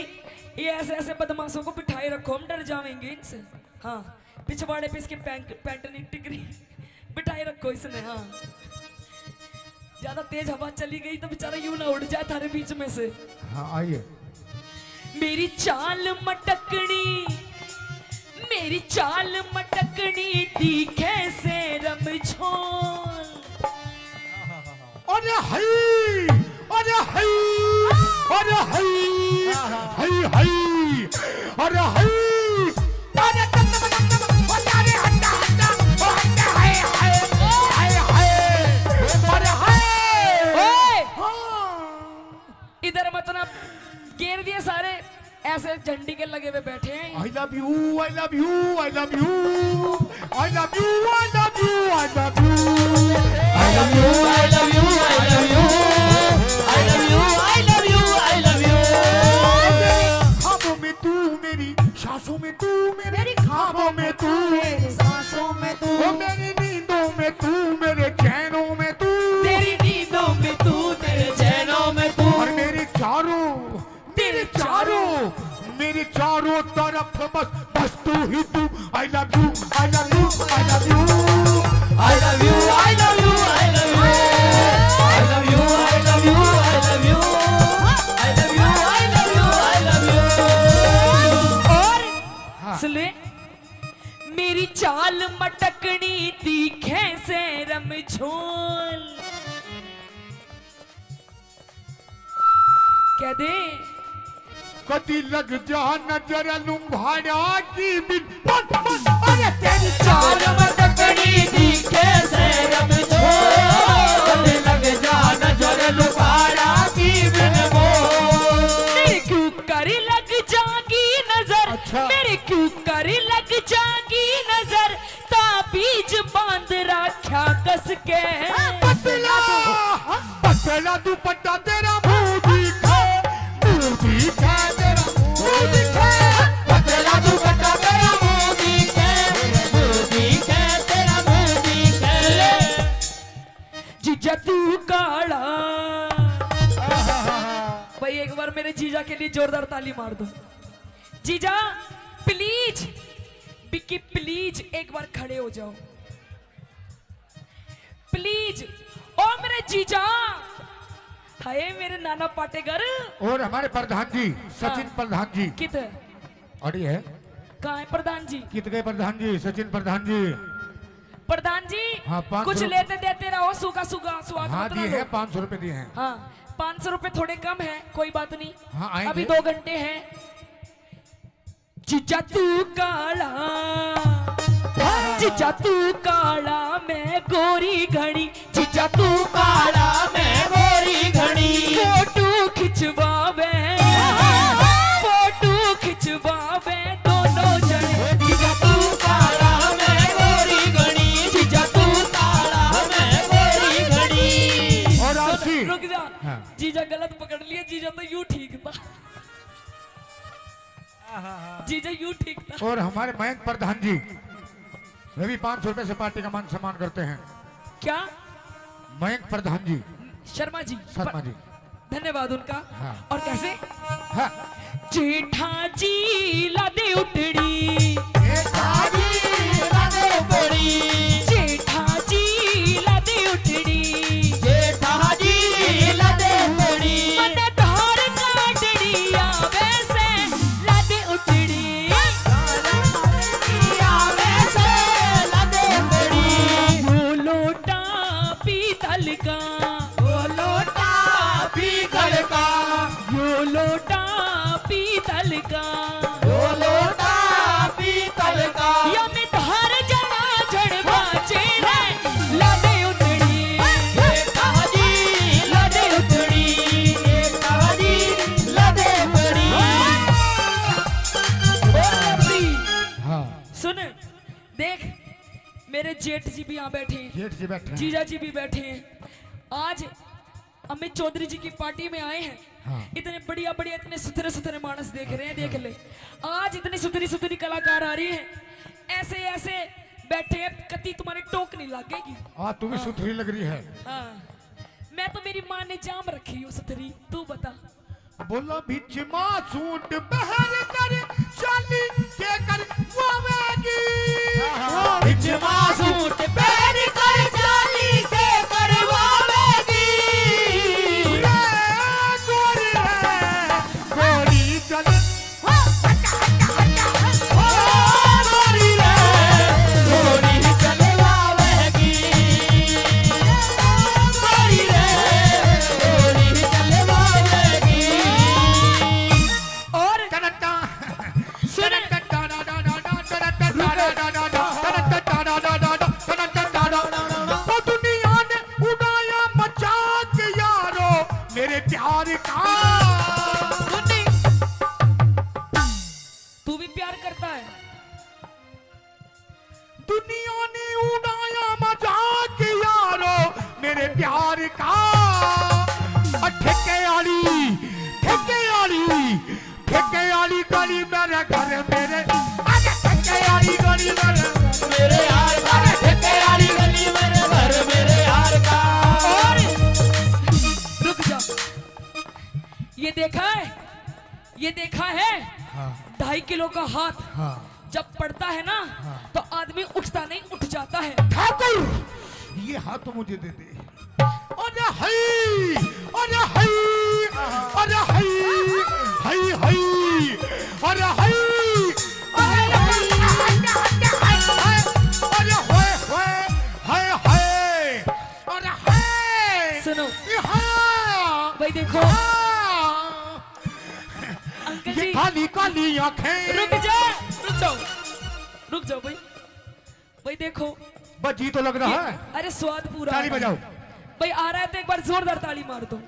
ये ऐसे ऐसे बदमाशों को बिठाए रखो, हम डर जाएंगे इनसे। हाँ, पिछवाड़े पे इसके पैंट नहीं टिक रही, बिठाए रखो इसने। हाँ, ज्यादा तेज हवा चली गई तो बेचारा यूं ना उड़ जाए थारे बीच में से। हाँ आइए। मेरी चाल मटकनी, मेरी चाल मटकनी, तीखे से रमझोल। अरे हई, अरे हई, अरे हई, हई हई, अरे हई, अरे अरे हट्टा हट्टा, ओ हट्टा हाय हाय हाय हाय, अरे हाय। इधर मतलब घेर दिए सारे, ऐसे झंडी के लगे हुए बैठे हैं। I love you, I love you, I love you, I love you, I love you, I love you, I love you, I love you, I love you, I love you, I love you, I love you। ख्वाबों में तू मेरी, सांसों में तू मेरी, ख्वाबों में तू मेरी, सांसों में तू, ओ मेरी नींदों में तू, मेरे चैनों में तू, तेरी नींदों में तू, तेरे चैनों में तू, और मेरे चारों, मेरे चारों, मेरे चारों तरफ बस बस तू ही तू। I love you, I love you, I love you, I love you, I love you, I love you, I love you, I love you, I love you, I love you, I love you, I love you। और सुने, मेरी चाल मटकनी, तीखे से रमझोल। कह दे कदी लग जा नजर लुम्भाड़ा की बिन, अरे तेरी चाल मटकनी, तीखे से रमझोल, कदी लग जा नजर लुम्भाड़ा की बिन बोल। मेरे क्यों कर लग जागी नजर, अच्छा। मेरे क्यों कर लग जागी नजर, ताबीज बांध रखा कस के। पतला पतला दुपट्टा तेरा मुंह दिखा, मुंह दिखा तेरा मुंह दिखा, पतला दुपट्टा तेरा मुंह दिखा, मुंह दिखा तेरा मुंह दिखा। जीजा तू काला। भाई एक बार मेरे जीजा के लिए जोरदार ताली मार दो। जीजा प्लीज, बिक्की प्लीज एक बार खड़े हो जाओ प्लीज। ओ मेरे जीजा, हाय मेरे नाना पाटेगर। और हमारे प्रधान जी सचिन हाँ। प्रधान जी कित अड़ी है, कहाँ है प्रधान जी? कित गए प्रधान जी, सचिन प्रधान जी। प्रधान जी हाँ, 500 कुछ लेते देते रहो, सूखा सूखा स्वाद हाँ मत दिए ना हैं, लो। 500 रुपए दिए हैं। हाँ 500 रुपए थोड़े कम है, कोई बात नहीं। हाँ, आएंगे। अभी 2 घंटे हैं। जीजा तू काला, जीजा तू काला, मैं गोरी घड़ी, जीजा तू काला, मैं गोरी घड़ी। फोटो खिंचवावे, फोटो खिंचवावे दोनों जने, जीजा तू काला, मैं गोरी घड़ी, जीजा तू काला, मैं गोरी घड़ी। और आरसी रुक जा, हाँ। जीजा गलत पकड़ लिया, जीजा तो यूं ठीक था, जीजा यूं ठीक था। और हमारे मयंक प्रधान जी वे भी 500 रुपए से पार्टी का मान सम्मान करते हैं। क्या? मयंक प्रधान जी, शर्मा जी, शर्मा जी। धन्यवाद उनका। हाँ। और कैसे? हाँ। जेठा जी लादे उतड़ी, जेठा जी लादे उतड़ी, जेठा जी लादे उतड़ी, जेठा जी लादे उतड़ी, मन धार काटड़ी आवे से लादे उतड़ी, आवे से लादे उतड़ी। वो लोटा पीतल का, वो लोटा पीतल का, वो लोटा पीतल का, वो लोटा पीतल का। या में धार जड़ा जड़ बाचे रे लादे उतड़ी, जेठा जी लादे उतड़ी, जेठा जी लादे उतड़ी। हाँ, सुन देख, मेरे जेठ जी भी यहाँ बैठे हैं, जेठ जी बैठे हैं। जीजा जी भी बैठे हैं। आज अमित चौधरी जी की पार्टी में आए हैं। हाँ। इतने बढ़िया बढ़िया, इतने सुथरे सुथरे मानस देख रहे हैं, देख ले। आज इतनी सुथरी सुथरी कलाकार आ रही है, ऐसे ऐसे बैठे हैं, कति तुम्हारे टोक नहीं लगेगी। हाँ तू भी सुथरी लग रही है। हाँ मैं तो मेरी माँ ने जाम रखी हूँ सुथरी, तू बता। बोला बिच सूट बहर कर चाली के कर वावेगी। बिच सूट पहन कर चाली के करवावेगी। गोरी है गोरी चल गोरी रे गोरी चलवावेगी। गोरी रे गोरी चलवावेगी। और सुन दुनिया ने उड़ाया मजाक यारो मेरे प्यार का। तू भी प्यार करता है। दुनिया ने उड़ाया मजाक यारो मेरे प्यार का। ठेके वाली गली मेरे घर मेरे ठेके वाली गली मेरे यार का ठेके वाली गली मेरे घर मेरे यार का। और रुक जा, ये देखा है 2.5 किलो का हाथ जब पड़ता है ना तो आदमी उठता नहीं, उठ जाता है। ठाकुर ये हाथ तो मुझे दे दे। अरे हई अरे हई अरे हई हई हई अरे हई अरे अरे होए होए हाय हाय अरे हाय। सुनो हाँ भाई, देखो अंकल ये जी, काली काली आंखें। रुक जाओ भाई देखो बजी तो लग रहा है। अरे स्वाद पूरा ताली आ रहा है। बजाओ। भाई आ रहा है तो एक बार जोरदार ताली मार दो।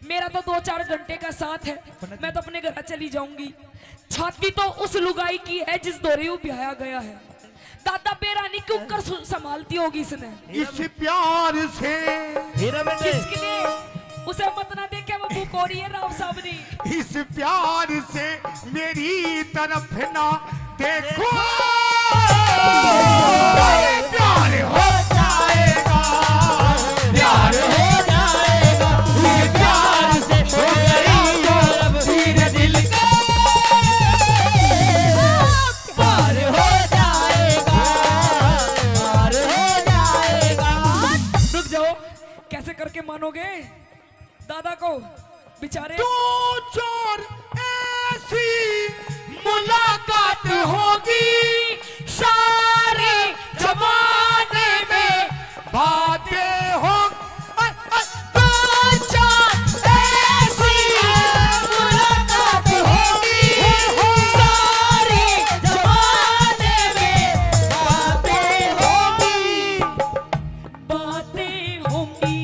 मेरा तो 2-4 घंटे का साथ है, मैं तो अपने घर चली जाऊंगी। छाती तो उस लुगाई की है जिस दौरे ब्याया गया है। दादा बेरानी क्यों कर संभालती होगी इसने। इस प्यार से किसके लिए उसे मत ना देखे वो बुकोरी है राव साहब ने। इस प्यार से मेरी तरफ ना देखो। प्यार हो जाएगा प्यार हो जाएगा। ये प्यार से हो गई तरफ धीरे दिल के पार हो जाएगा। पार हो जाएगा। रुक जाओ, कैसे करके मानोगे दादा को बेचारे। 2-4 ऐसी मुलाकात होगी सारे जमाने में बातें हो। 2-4 ऐसी मुलाकात होगी सारे जमाने में बातें होगी। बातें होंगी।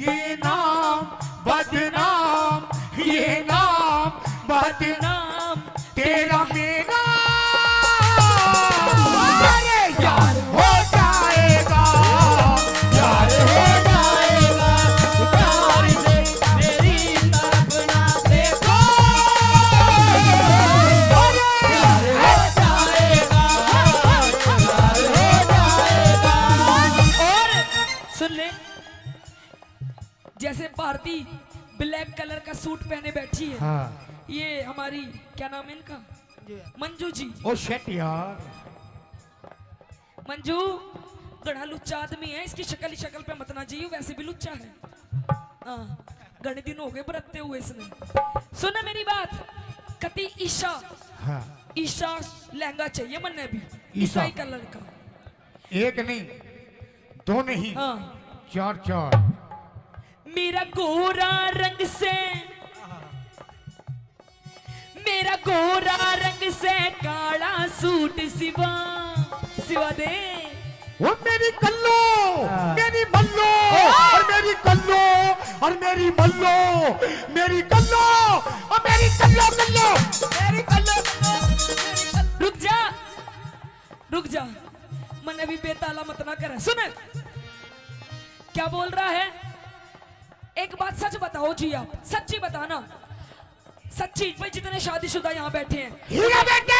ये नाम बदनाम ये नाम बदनाम तेरा मेरा। अरे यार हो जाएगा प्यार हो जाएगा। प्यार से मेरी तरफ ना देखो। प्यार हो जाएगा। प्यार हो जाएगा। और सुन ले, जैसे भारती ब्लैक कलर का सूट पहने बैठी है। हाँ। ये हमारी क्या नाम है इनका, मंजू जी। ओ शेट यार मंजू गड़ा लुच्चा आदमी है, इसकी शक्ल पे मत ना जियो, वैसे भी लुच्चा है। हाँ घने दिन हो गए बरतते हुए इसने। सुना मेरी बात, कति ईशा हाँ। ईशा लहंगा चाहिए मन्ने भी ईशा। ईसाई कलर का। एक नहीं 2 नहीं हाँ 4-4। मेरा गोरा रंग से, मेरा गोरा रंग से काला सूट सिवा दे। वो मेरी कल्लो मेरी मल्लो और मेरी कल्लो और मेरी मल्लो मेरी कल्लो और मेरी कल्लो कल्लो मेरी कल्लो। रुक जा मन अभी बेताला मत ना करे। सुन क्या बोल रहा है, एक बात सच बताओ जी, आप सच्ची बताना, सच्ची। भाई जितने शादीशुदा यहाँ बैठे हैं, हीरा बेटे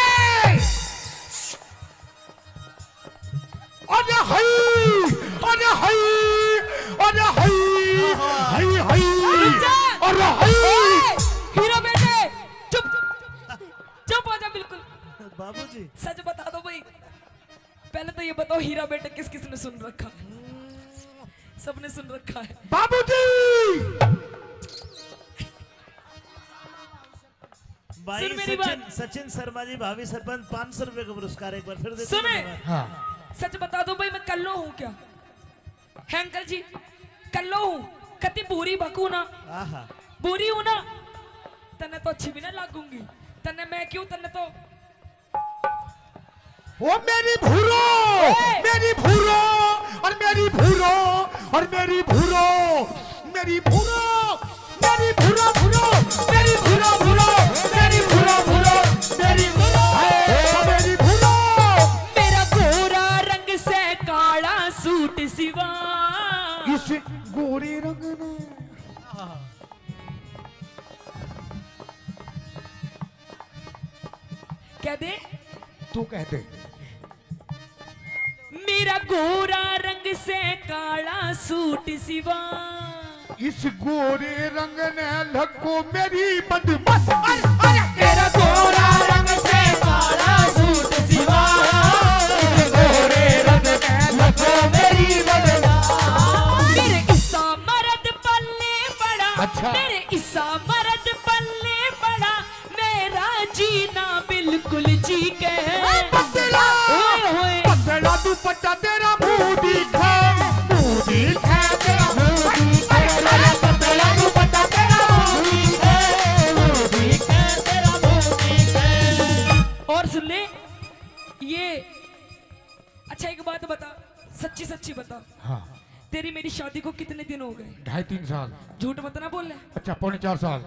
बाबूजी सच बता दो भाई। पहले तो ये बताओ हीरा बेटा किस किसने सुन रखा है? सबने सुन रखा है। बाबूजी भाई सुन मेरी सचिन शर्मा जी भाभी सरपंच 500 रुपए का पुरस्कार एक बार फिर देते सुने। हैं। हाँ सच बता दो भाई मैं कल्लो हूँ क्या? है अंकल जी कल्लो हूँ कति बुरी बकू ना आहा बुरी हूँ ना तन्ने तो अच्छी भी ना लागूंगी तन्ने मैं क्यों तन्ने तो वो मेरी भूरो मेरी भूरो और मेरी भूरो और मेरी भूरो मेरी भूरो मेरी भूरो भूरो मेरी भूरो भूरो मेरी भूरो भूरो मेरी भूरो मेरी भूरो मेरा गोरा रंग से काला सूट सिवा इस गोरे रंग ने क्या दे तू कह दे मेरा गोरा रंग से काला सूट सिवा इस गोरे रंग ने लगो मेरी बदमस्त तेरा गोरा रंग से काला सूट सिवा इस गोरे रंग ने लगो मेरी बदनाम। मेरे इसा मर्द पल्ले पड़ा अच्छा। मेरे इसा मर्द पल्ले पड़ा मेरा जीना बिल्कुल जी के पतला ओए होए पतला दुपट्टा तेरा मुंह दिखा तेरा मुंह दिखा पतला दुपट्टा तेरा मुंह दिखा तेरा मुंह दिखा। और सुन ले ये अच्छा एक बात बता सच्ची सच्ची बता हाँ तेरी मेरी शादी को कितने दिन हो गए? 2.5-3 साल झूठ मत ना बोल ले अच्छा 4.5 साल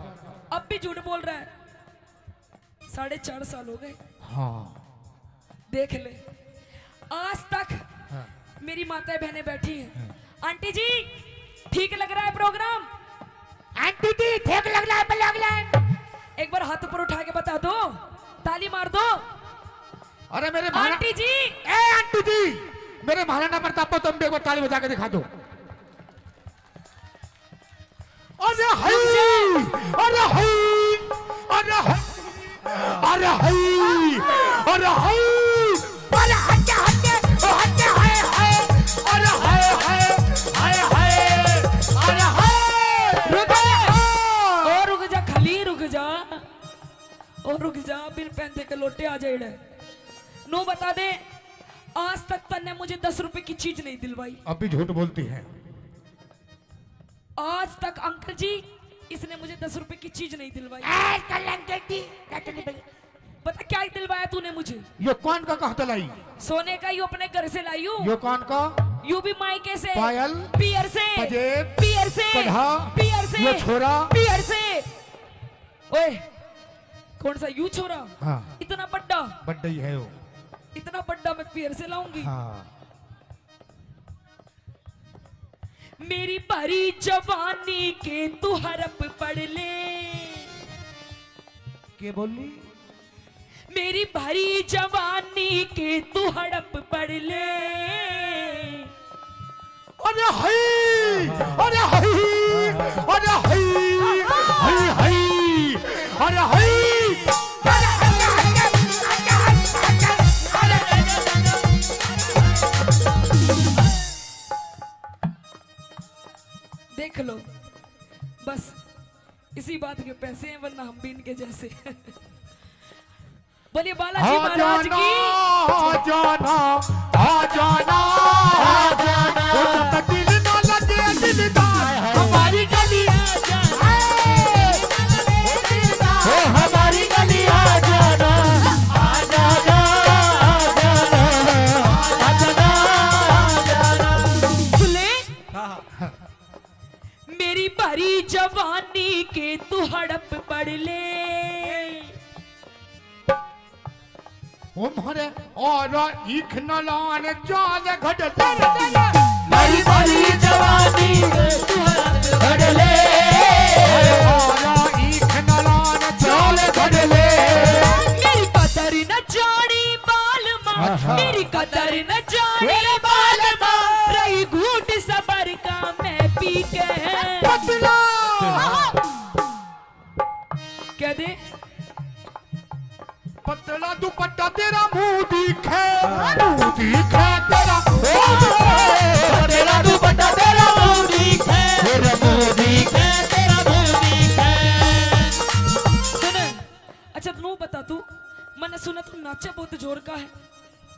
अब भी झूठ बोल रहा है 4.5 साल हो गए हाँ देख ले आज तक हाँ। मेरी माताएं बहनें बैठी हैं आंटी जी ठीक लग रहा है प्रोग्राम? आंटी जी ठीक लग रहा है एक बार हाथ ऊपर उठा के बता दो ताली मार दो अरे मेरे आंटी जी ए आंटी जी मेरे महाराणा प्रताप को तुम भी एक बार ताली बजा के दिखा दो। अरे हाय अरे हाय अरे हाय अरे हाय अरे हाय अरे हटे हटे हटे हाय हाय अरे हाय हाय हाय हाय अरे हाय रुक जा खाली रुक जा और रुक जा बिन पहनते के लोटे आ जाए नो बता दे आज तक तन्ने मुझे 10 रुपए की चीज नहीं दिलवाई। अब भी झूठ बोलती है। आज तक अंकल जी इसने मुझे 10 रुपए की चीज नहीं दिलवाई। बता क्या दिलवाया तूने मुझे? ये कौन का कहता लाई? सोने का यू अपने घर से लाई हूँ। ये कौन का? यू भी मायके से पायल पियर से पजेब पियर से कढ़ा पियर से ये छोरा पियर से ओए कौन सा यू छोरा? हाँ इतना बड्डा बड्डा ही है वो। इतना बड्डा मैं पियर से लाऊंगी। हाँ मेरी भरी जवानी के तू हरप पढ़ ले। के बोली? मेरी भरी जवानी के तू हड़प पढ़ ले। अरे हाय अरे हाय अरे हाय हाय हाय अरे हाय देख लो बस इसी बात के पैसे हैं वरना हम भी इनके जैसे। बोलिए बालाजी महाराज की। आ जाना आ जाना आ जाना दिल ना लगे दिलदार हमारी गली आ जाना हमारी गली आ जाना आ जाना आ जाना आ जाना। सुने मेरी भरी जवानी के तू हड़प पढ़ ले। ओ मारे और इख न लान जाल घड़ मेरी भरी जवानी तू घड़ ले और इख न लान जाल घड़ ले। मेरी कदर न जानी बाल माँ मेरी कदर न जानी बाल माँ रही घूट सबर का मैं पी के पतला क्या दे पतला तू दुपट्टा तेरा मुंह दिखे, मुंह दिखे तेरा, तेरा दुपट्टा तेरा मुंह दिखे, तेरा मुंह दिखे, तेरा मुंह दिखे। सुन, अच्छा तू बता, तू मैंने सुना तू नाचे बहुत जोर का है।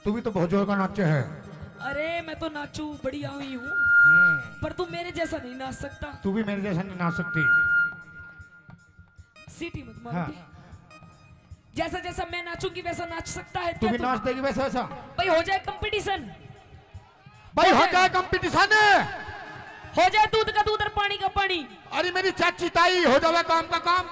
तू भी तो बहुत जोर का नाचे है। अरे मैं तो नाचू बढ़िया हुई हूँ, पर तू मेरे जैसा नहीं नाच सकता। तू भी मेरे जैसा नहीं नाच सकती। सीटी मत मार हाँ। के। जैसा जैसा मैं नाचूंगी वैसा नाच सकता है तू क्या भी नाच देगी वैसा वैसा। भाई हो जाए कंपटीशन, भाई हो जाए कंपटीशन, हो जाए दूध का दूध और पानी का पानी। अरे मेरी चाची ताई हो जाए काम का काम,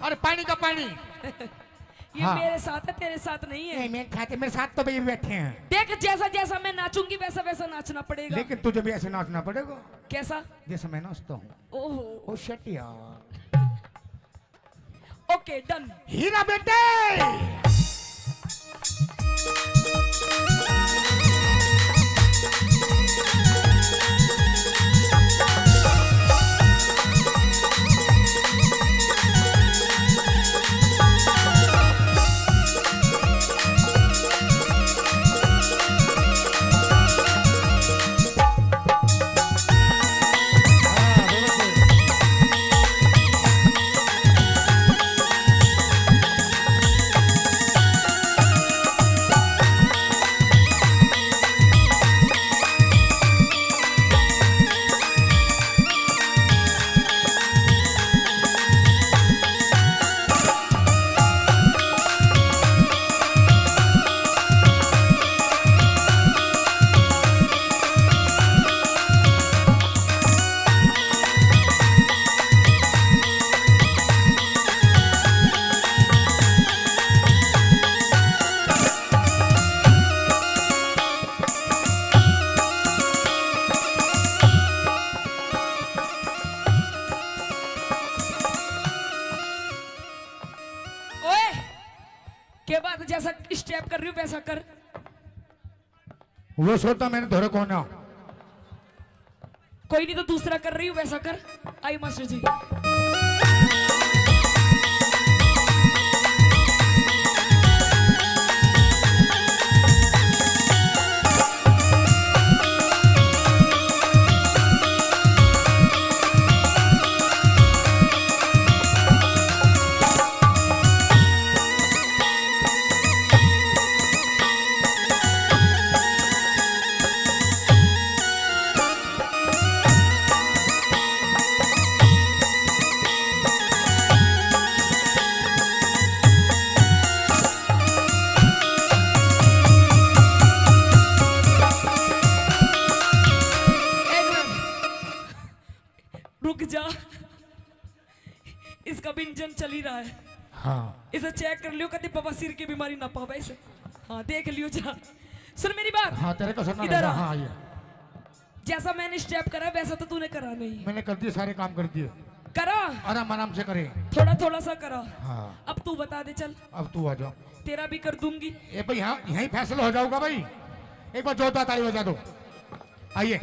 अरे पानी का पानी। ये हाँ। मेरे साथ है, तेरे साथ नहीं है। मेरे खाते मेरे साथ तो भाई बैठे हैं। देख जैसा जैसा मैं नाचूंगी वैसा वैसा नाचना पड़ेगा। लेकिन तुझे भी ऐसे नाचना पड़ेगा कैसा? जैसे मैं नाचता हूँ। ओहो ओ शिट यार। Okay done. हीरा बेटे के बाद जैसा स्टेप कर रही हूँ वैसा कर। वो सोता मैंने धोरे कौन है। कोई नहीं तो दूसरा कर रही हूँ वैसा कर। आई मास्टर जी। रुक जा, इसका भी इंजन चल ही रहा है। हाँ इसे चेक कर लियो कभी बवासीर की बीमारी ना पावे इसे। हाँ देख लियो जा। सुन मेरी बात। हाँ तेरे को सुनना इधर रहेगा। आ। हाँ ये जैसा मैंने स्टेप करा वैसा तो तूने करा नहीं। मैंने कर दिए, सारे काम कर दिए। करा आराम आराम से करे। थोड़ा थोड़ा सा करा। हाँ अब तू बता दे चल। अब तू आ जाओ। तेरा भी कर दूंगी। ए भाई हाँ यहीं फैसला हो जाऊंगा भाई। एक बार जोरदार ताली बजा दो। आइए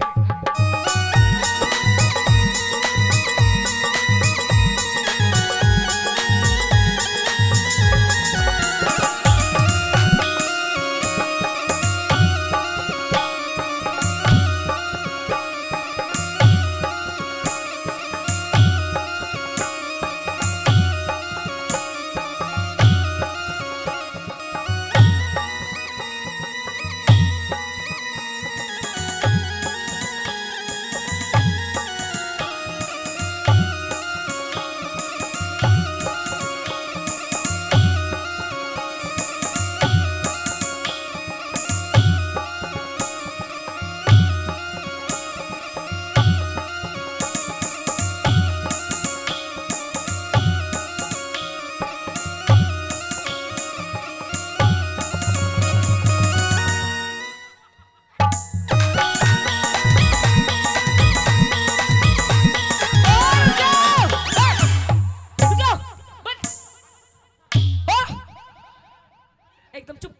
एकदम चुप।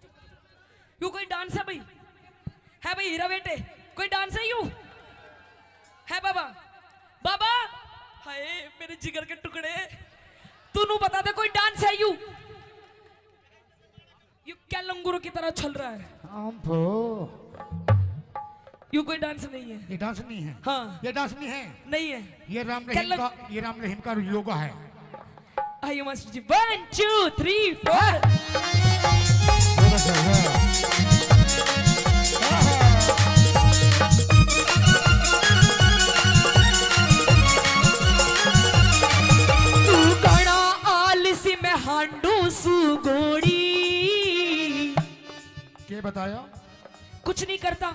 यू कोई डांस है भाई? है भाई हीरा बेटे कोई डांस है? यू है बाबा? बाबा हाय मेरे जिगर के टुकड़े, तू नू बता दे कोई डांस है? यू लंगूरों की तरह छल रहा है? अम्फो, यू कोई डांस नहीं है। ये डांस नहीं है। हाँ, ये डांस नहीं है। नहीं है। ये राम रहीम का योगा है। आइए मास्टर जी, 1 2 3 4। तू गणा आलसी में हांडू सुगोड़ी। क्या बताया? कुछ नहीं करता,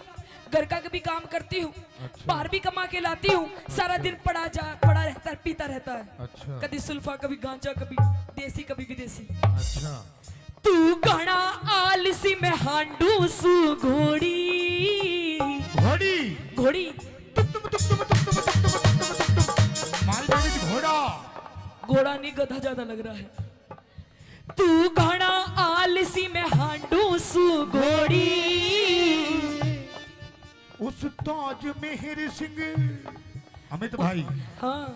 घर का कभी काम करती हूँ, बाहर भी कमा के लाती हूँ, सारा दिन पड़ा रहता है, पीता रहता है। अच्छा। कभी सुल्फा, कभी गांजा, कभी देसी, कभी विदेशी। अच्छा। तू घड़ा आलसी में हांडू सु घोड़ी। घोड़ी घोड़ा नहीं, गधा ज्यादा लग रहा है। तू घड़ा आलसी में हांडू सु घोड़ी। उस ताज मेहर सिंह, अमित भाई, हाँ,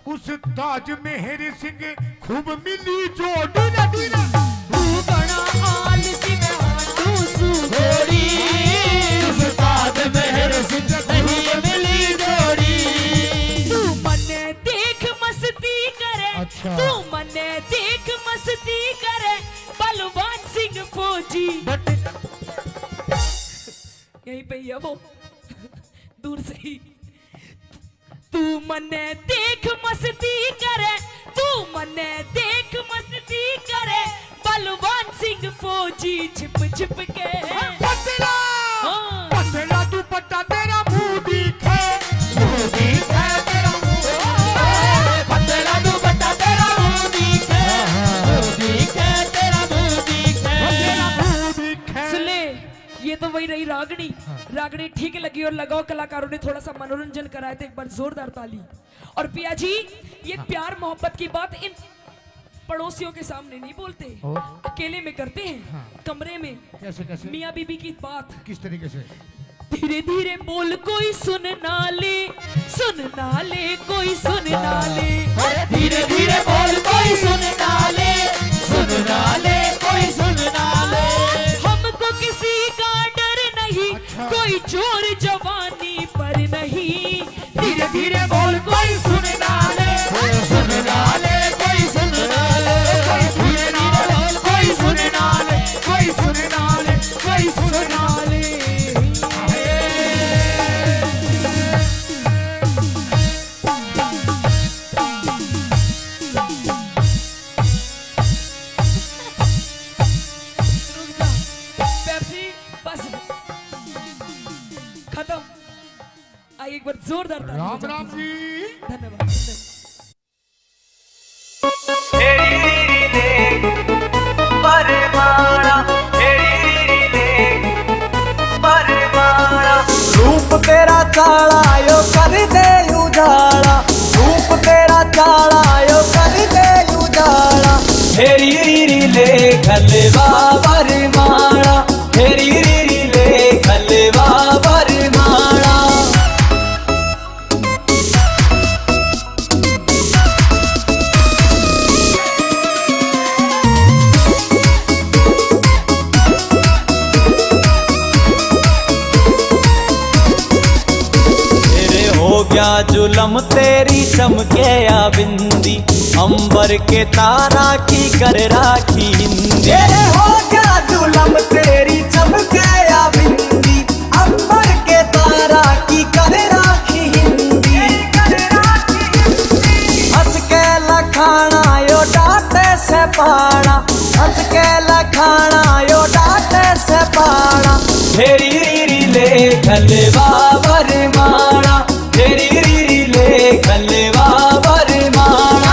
उस ताज मेहर सिंह खूब मिली जो डीला डीला। तू घड़ा आलसी में हांडू सु घोड़ी। उस ताज मेहर सिंह खूब मिली जोड़ी। तू मने देख मस्ती करे। अच्छा। तू मने देख मस्ती करे, बलवान सिंह फौजी। यहीं पे ही है वो, दूर से ही। तू मने देख मस्ती करे, तू मने देख मस्ती करे, बलवान सिंह फौजी छिप छिप के। पतला हाँ। पतला तू पट्टा तेरा मुंह दिखे, मुंह दिखे तेरा मुंह। पतला तू पट्टा तेरा मुंह दिखे, मुंह दिखे तेरा मुंह दिखे। तेरा मुंह दिखे। सुन ले, ये तो वही रही रागनी। रागनी ठीक लगी और लगाओ कलाकारों ने थोड़ा सा मनोरंजन कराया तो एक बार जोरदार ताली। और पिया जी, ये प्यार मोहब्बत की बात इन पड़ोसियों के सामने नहीं बोलते, अकेले में करते हैं, कमरे में। कैसे कैसे? मियाँ बीबी की बात किस तरीके से? धीरे धीरे बोल, कोई सुन ना ले, सुन ना ले, कोई सुन ना ले। धीरे धीरे बोल, कोई सुन ना ले, सुन ना ले, कोई सुन ना ले। हमको किसी का डर नहीं, कोई चोर जवानी पर नहीं। धीरे धीरे बोल, कोई सुन ना ले, सुन ना ले, कोई सुन ना ले। धीरे धीरे बोल, कोई सुन ना ले, कोई सुन ना ले, कोई सुन ना ले। पेप्सी बस खत्म। आइए एक बार जोरदार ताली राम बजाते राम हैं। जी। धन्यवाद। रूप तेरा काला यो कर दे उजाला, रूप तेरा काला यो कर दे उजाला। हेरी रीरी ले खलवा बरमाला, हेरी रीरी ले खलवा बरमाला। हो गया जुलम तेरी चमके या बिंदी, अंबर के तारा की कर राखी हिंदी। हो गया जुलम तेरी चमके या बिंदी, अंबर के तारा की कर राखी हिंदी। हंस के लखाना यो डांटे से पाना, हंस के लखाना यो डांटे से पाना। हेरी रीरी ले खलवा बरमाना, हेरी रीरी ले खलवा बरमाना।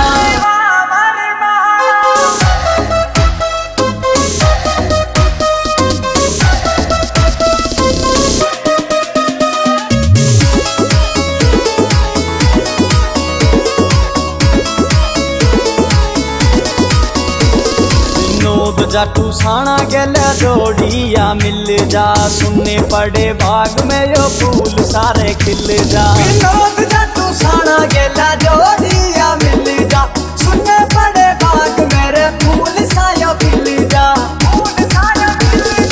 विनोद जाटू साणा गेले जोड़िया मिल जा, सुनने पड़े बाग में यो फूल सारे खिल जा। विनोद जाटू साणा गेले जोड़िया मिल जा, सुनने पड़े बाग मेरे फूल सायो खिल जा। फूल सायो खिल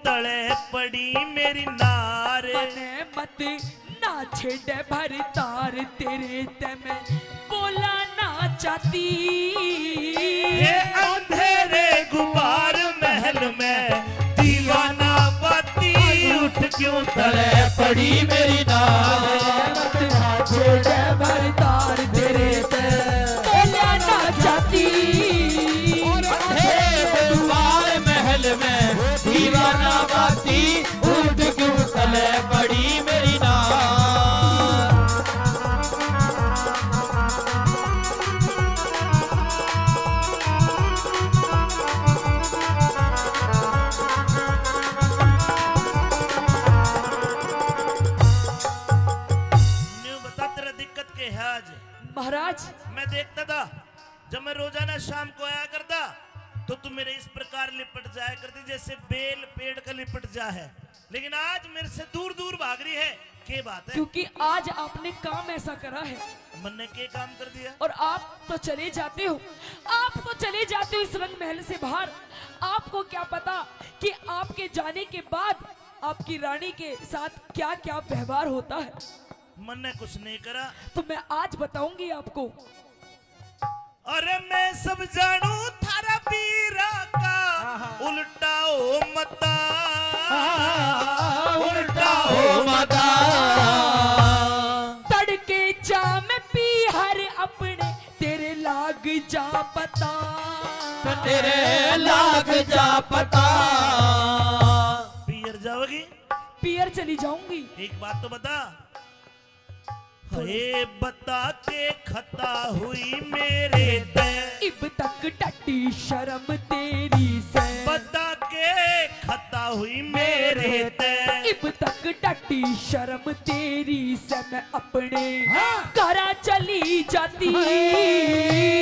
तले पड़ी मेरी नार। मने मत ना छेड़े भर तार तेरे ते मैं बोला ना चाहती। ये अंधेरे गुबार महल में दीवाना बाती उठ क्यों तले पड़ी मेरी नार। मत ना छेड़े भर तार तेरे ते बोला ना चाहती। द्वार महल में दीवाना बाती उठ क्यों तले पड़ी मेरी नार। न्यू बता तेरा दिक्कत के है आज। महाराज मैं देखता था जब मैं रोजाना शाम को आया करता तो तू मेरे इस प्रकार लिपट जाया करती जैसे बेल पेड़ का लिपट जा है, लेकिन आज मेरे से दूर दूर भाग रही है। क्या बात है? क्योंकि आज आपने काम ऐसा करा है मन ने क्या काम कर दिया? और आप तो चले जाते हो, आप तो चले जाते हो इस रंग महल से बाहर। आपको क्या पता कि आपके जाने के बाद आपकी रानी के साथ क्या क्या व्यवहार होता है। मन ने कुछ नहीं करा तो मैं आज बताऊंगी आपको। अरे मैं सब जानू थारा पीरा का उल्टा हो मता, उल्टा हो मता। तड़के जा मैं पी हर अपने तेरे लाग जा पता। तेरे लाग जा पता। पियर जाओगी? पियर चली जाऊंगी। एक बात तो बता, हे बता के खता हुई मेरे ते इब तक टटी शर्म तेरी से। बता के खता हुई मेरे ते इब तक टटी शर्म तेरी से मैं अपने घरा चली जाती।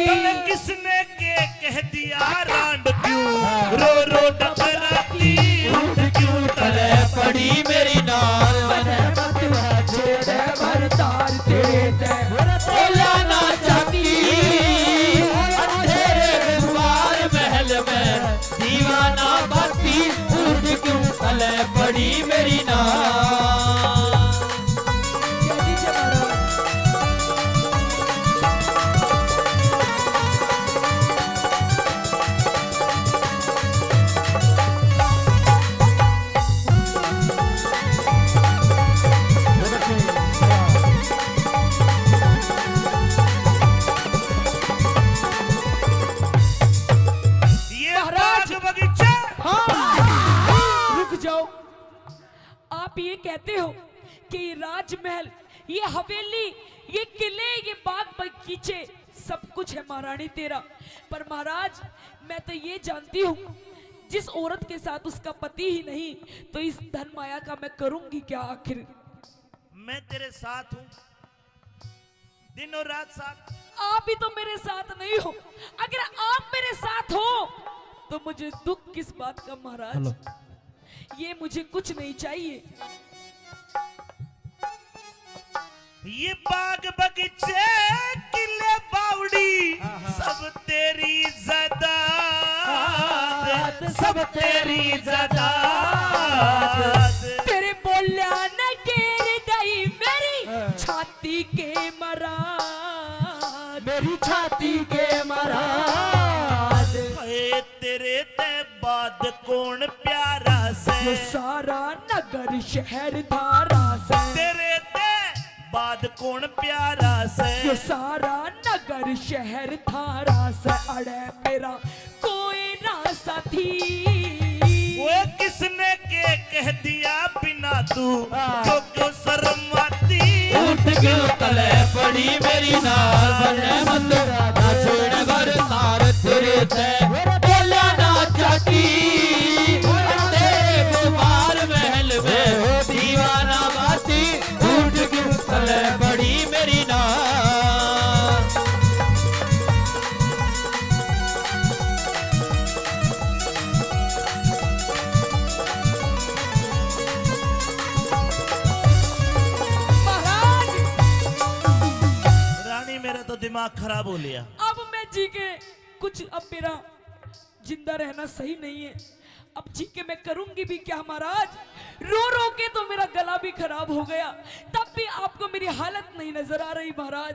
तने किसने के कह दिया रांड क्यों रो रो डबराती उठ क्यों तले पड़ी मेरी नार। तार तेरे ते बोला ना चाहती। अंधेरे द्वार महल में दीवाना बाती उठ क्यों तले पड़ी मेरी नार। आप ये कहते हो कि ये राजमहल, ये हवेली, ये किले, ये बाग बगीचे सब कुछ है महारानी तेरा। पर महाराज मैं तो ये जानती हूँ जिस औरत के साथ उसका पति ही नहीं तो इस धन माया का मैं करूंगी क्या आखिर। मैं तेरे साथ हूँ दिन और रात साथ। आप भी तो मेरे साथ नहीं हो। अगर आप मेरे साथ हो तो मुझे दुख किस बात का महाराज। ये मुझे कुछ नहीं चाहिए। ये बाग बगीचे किले बावड़ी सब तेरी जायदाद, सब तेरी जायदाद। तेरे बोलिया न गिर गई मेरी छाती के मराद, मेरी छाती के मराद। तेरे ते बाद कौन प्यारा से सारा नगर शहर धारा से। तेरे ते बाद कौन प्यारा से सारा नगर शहर धारा से। अड़े मेरा कोई ना साथी। वो किसने के कह दिया बिना तू जो क्यों शर्म आती उठ क्यों तले पड़ी मेरी नार। बने मत ना छोड़ घर तार तेरे ते बोला ना चाहती। तेरे द्वार महल में दीवाना बाती उठ क्यों तले पड़ी मेरी नार। रानी मेरा तो दिमाग खराब हो लिया। अब मैं जी के कुछ अब मेरा जिंदा रहना सही नहीं है। अब जी के मैं करूंगी भी क्या महाराज? रो रो के तो मेरा गला भी खराब हो गया, तब भी आपको मेरी हालत नहीं नजर आ रही महाराज।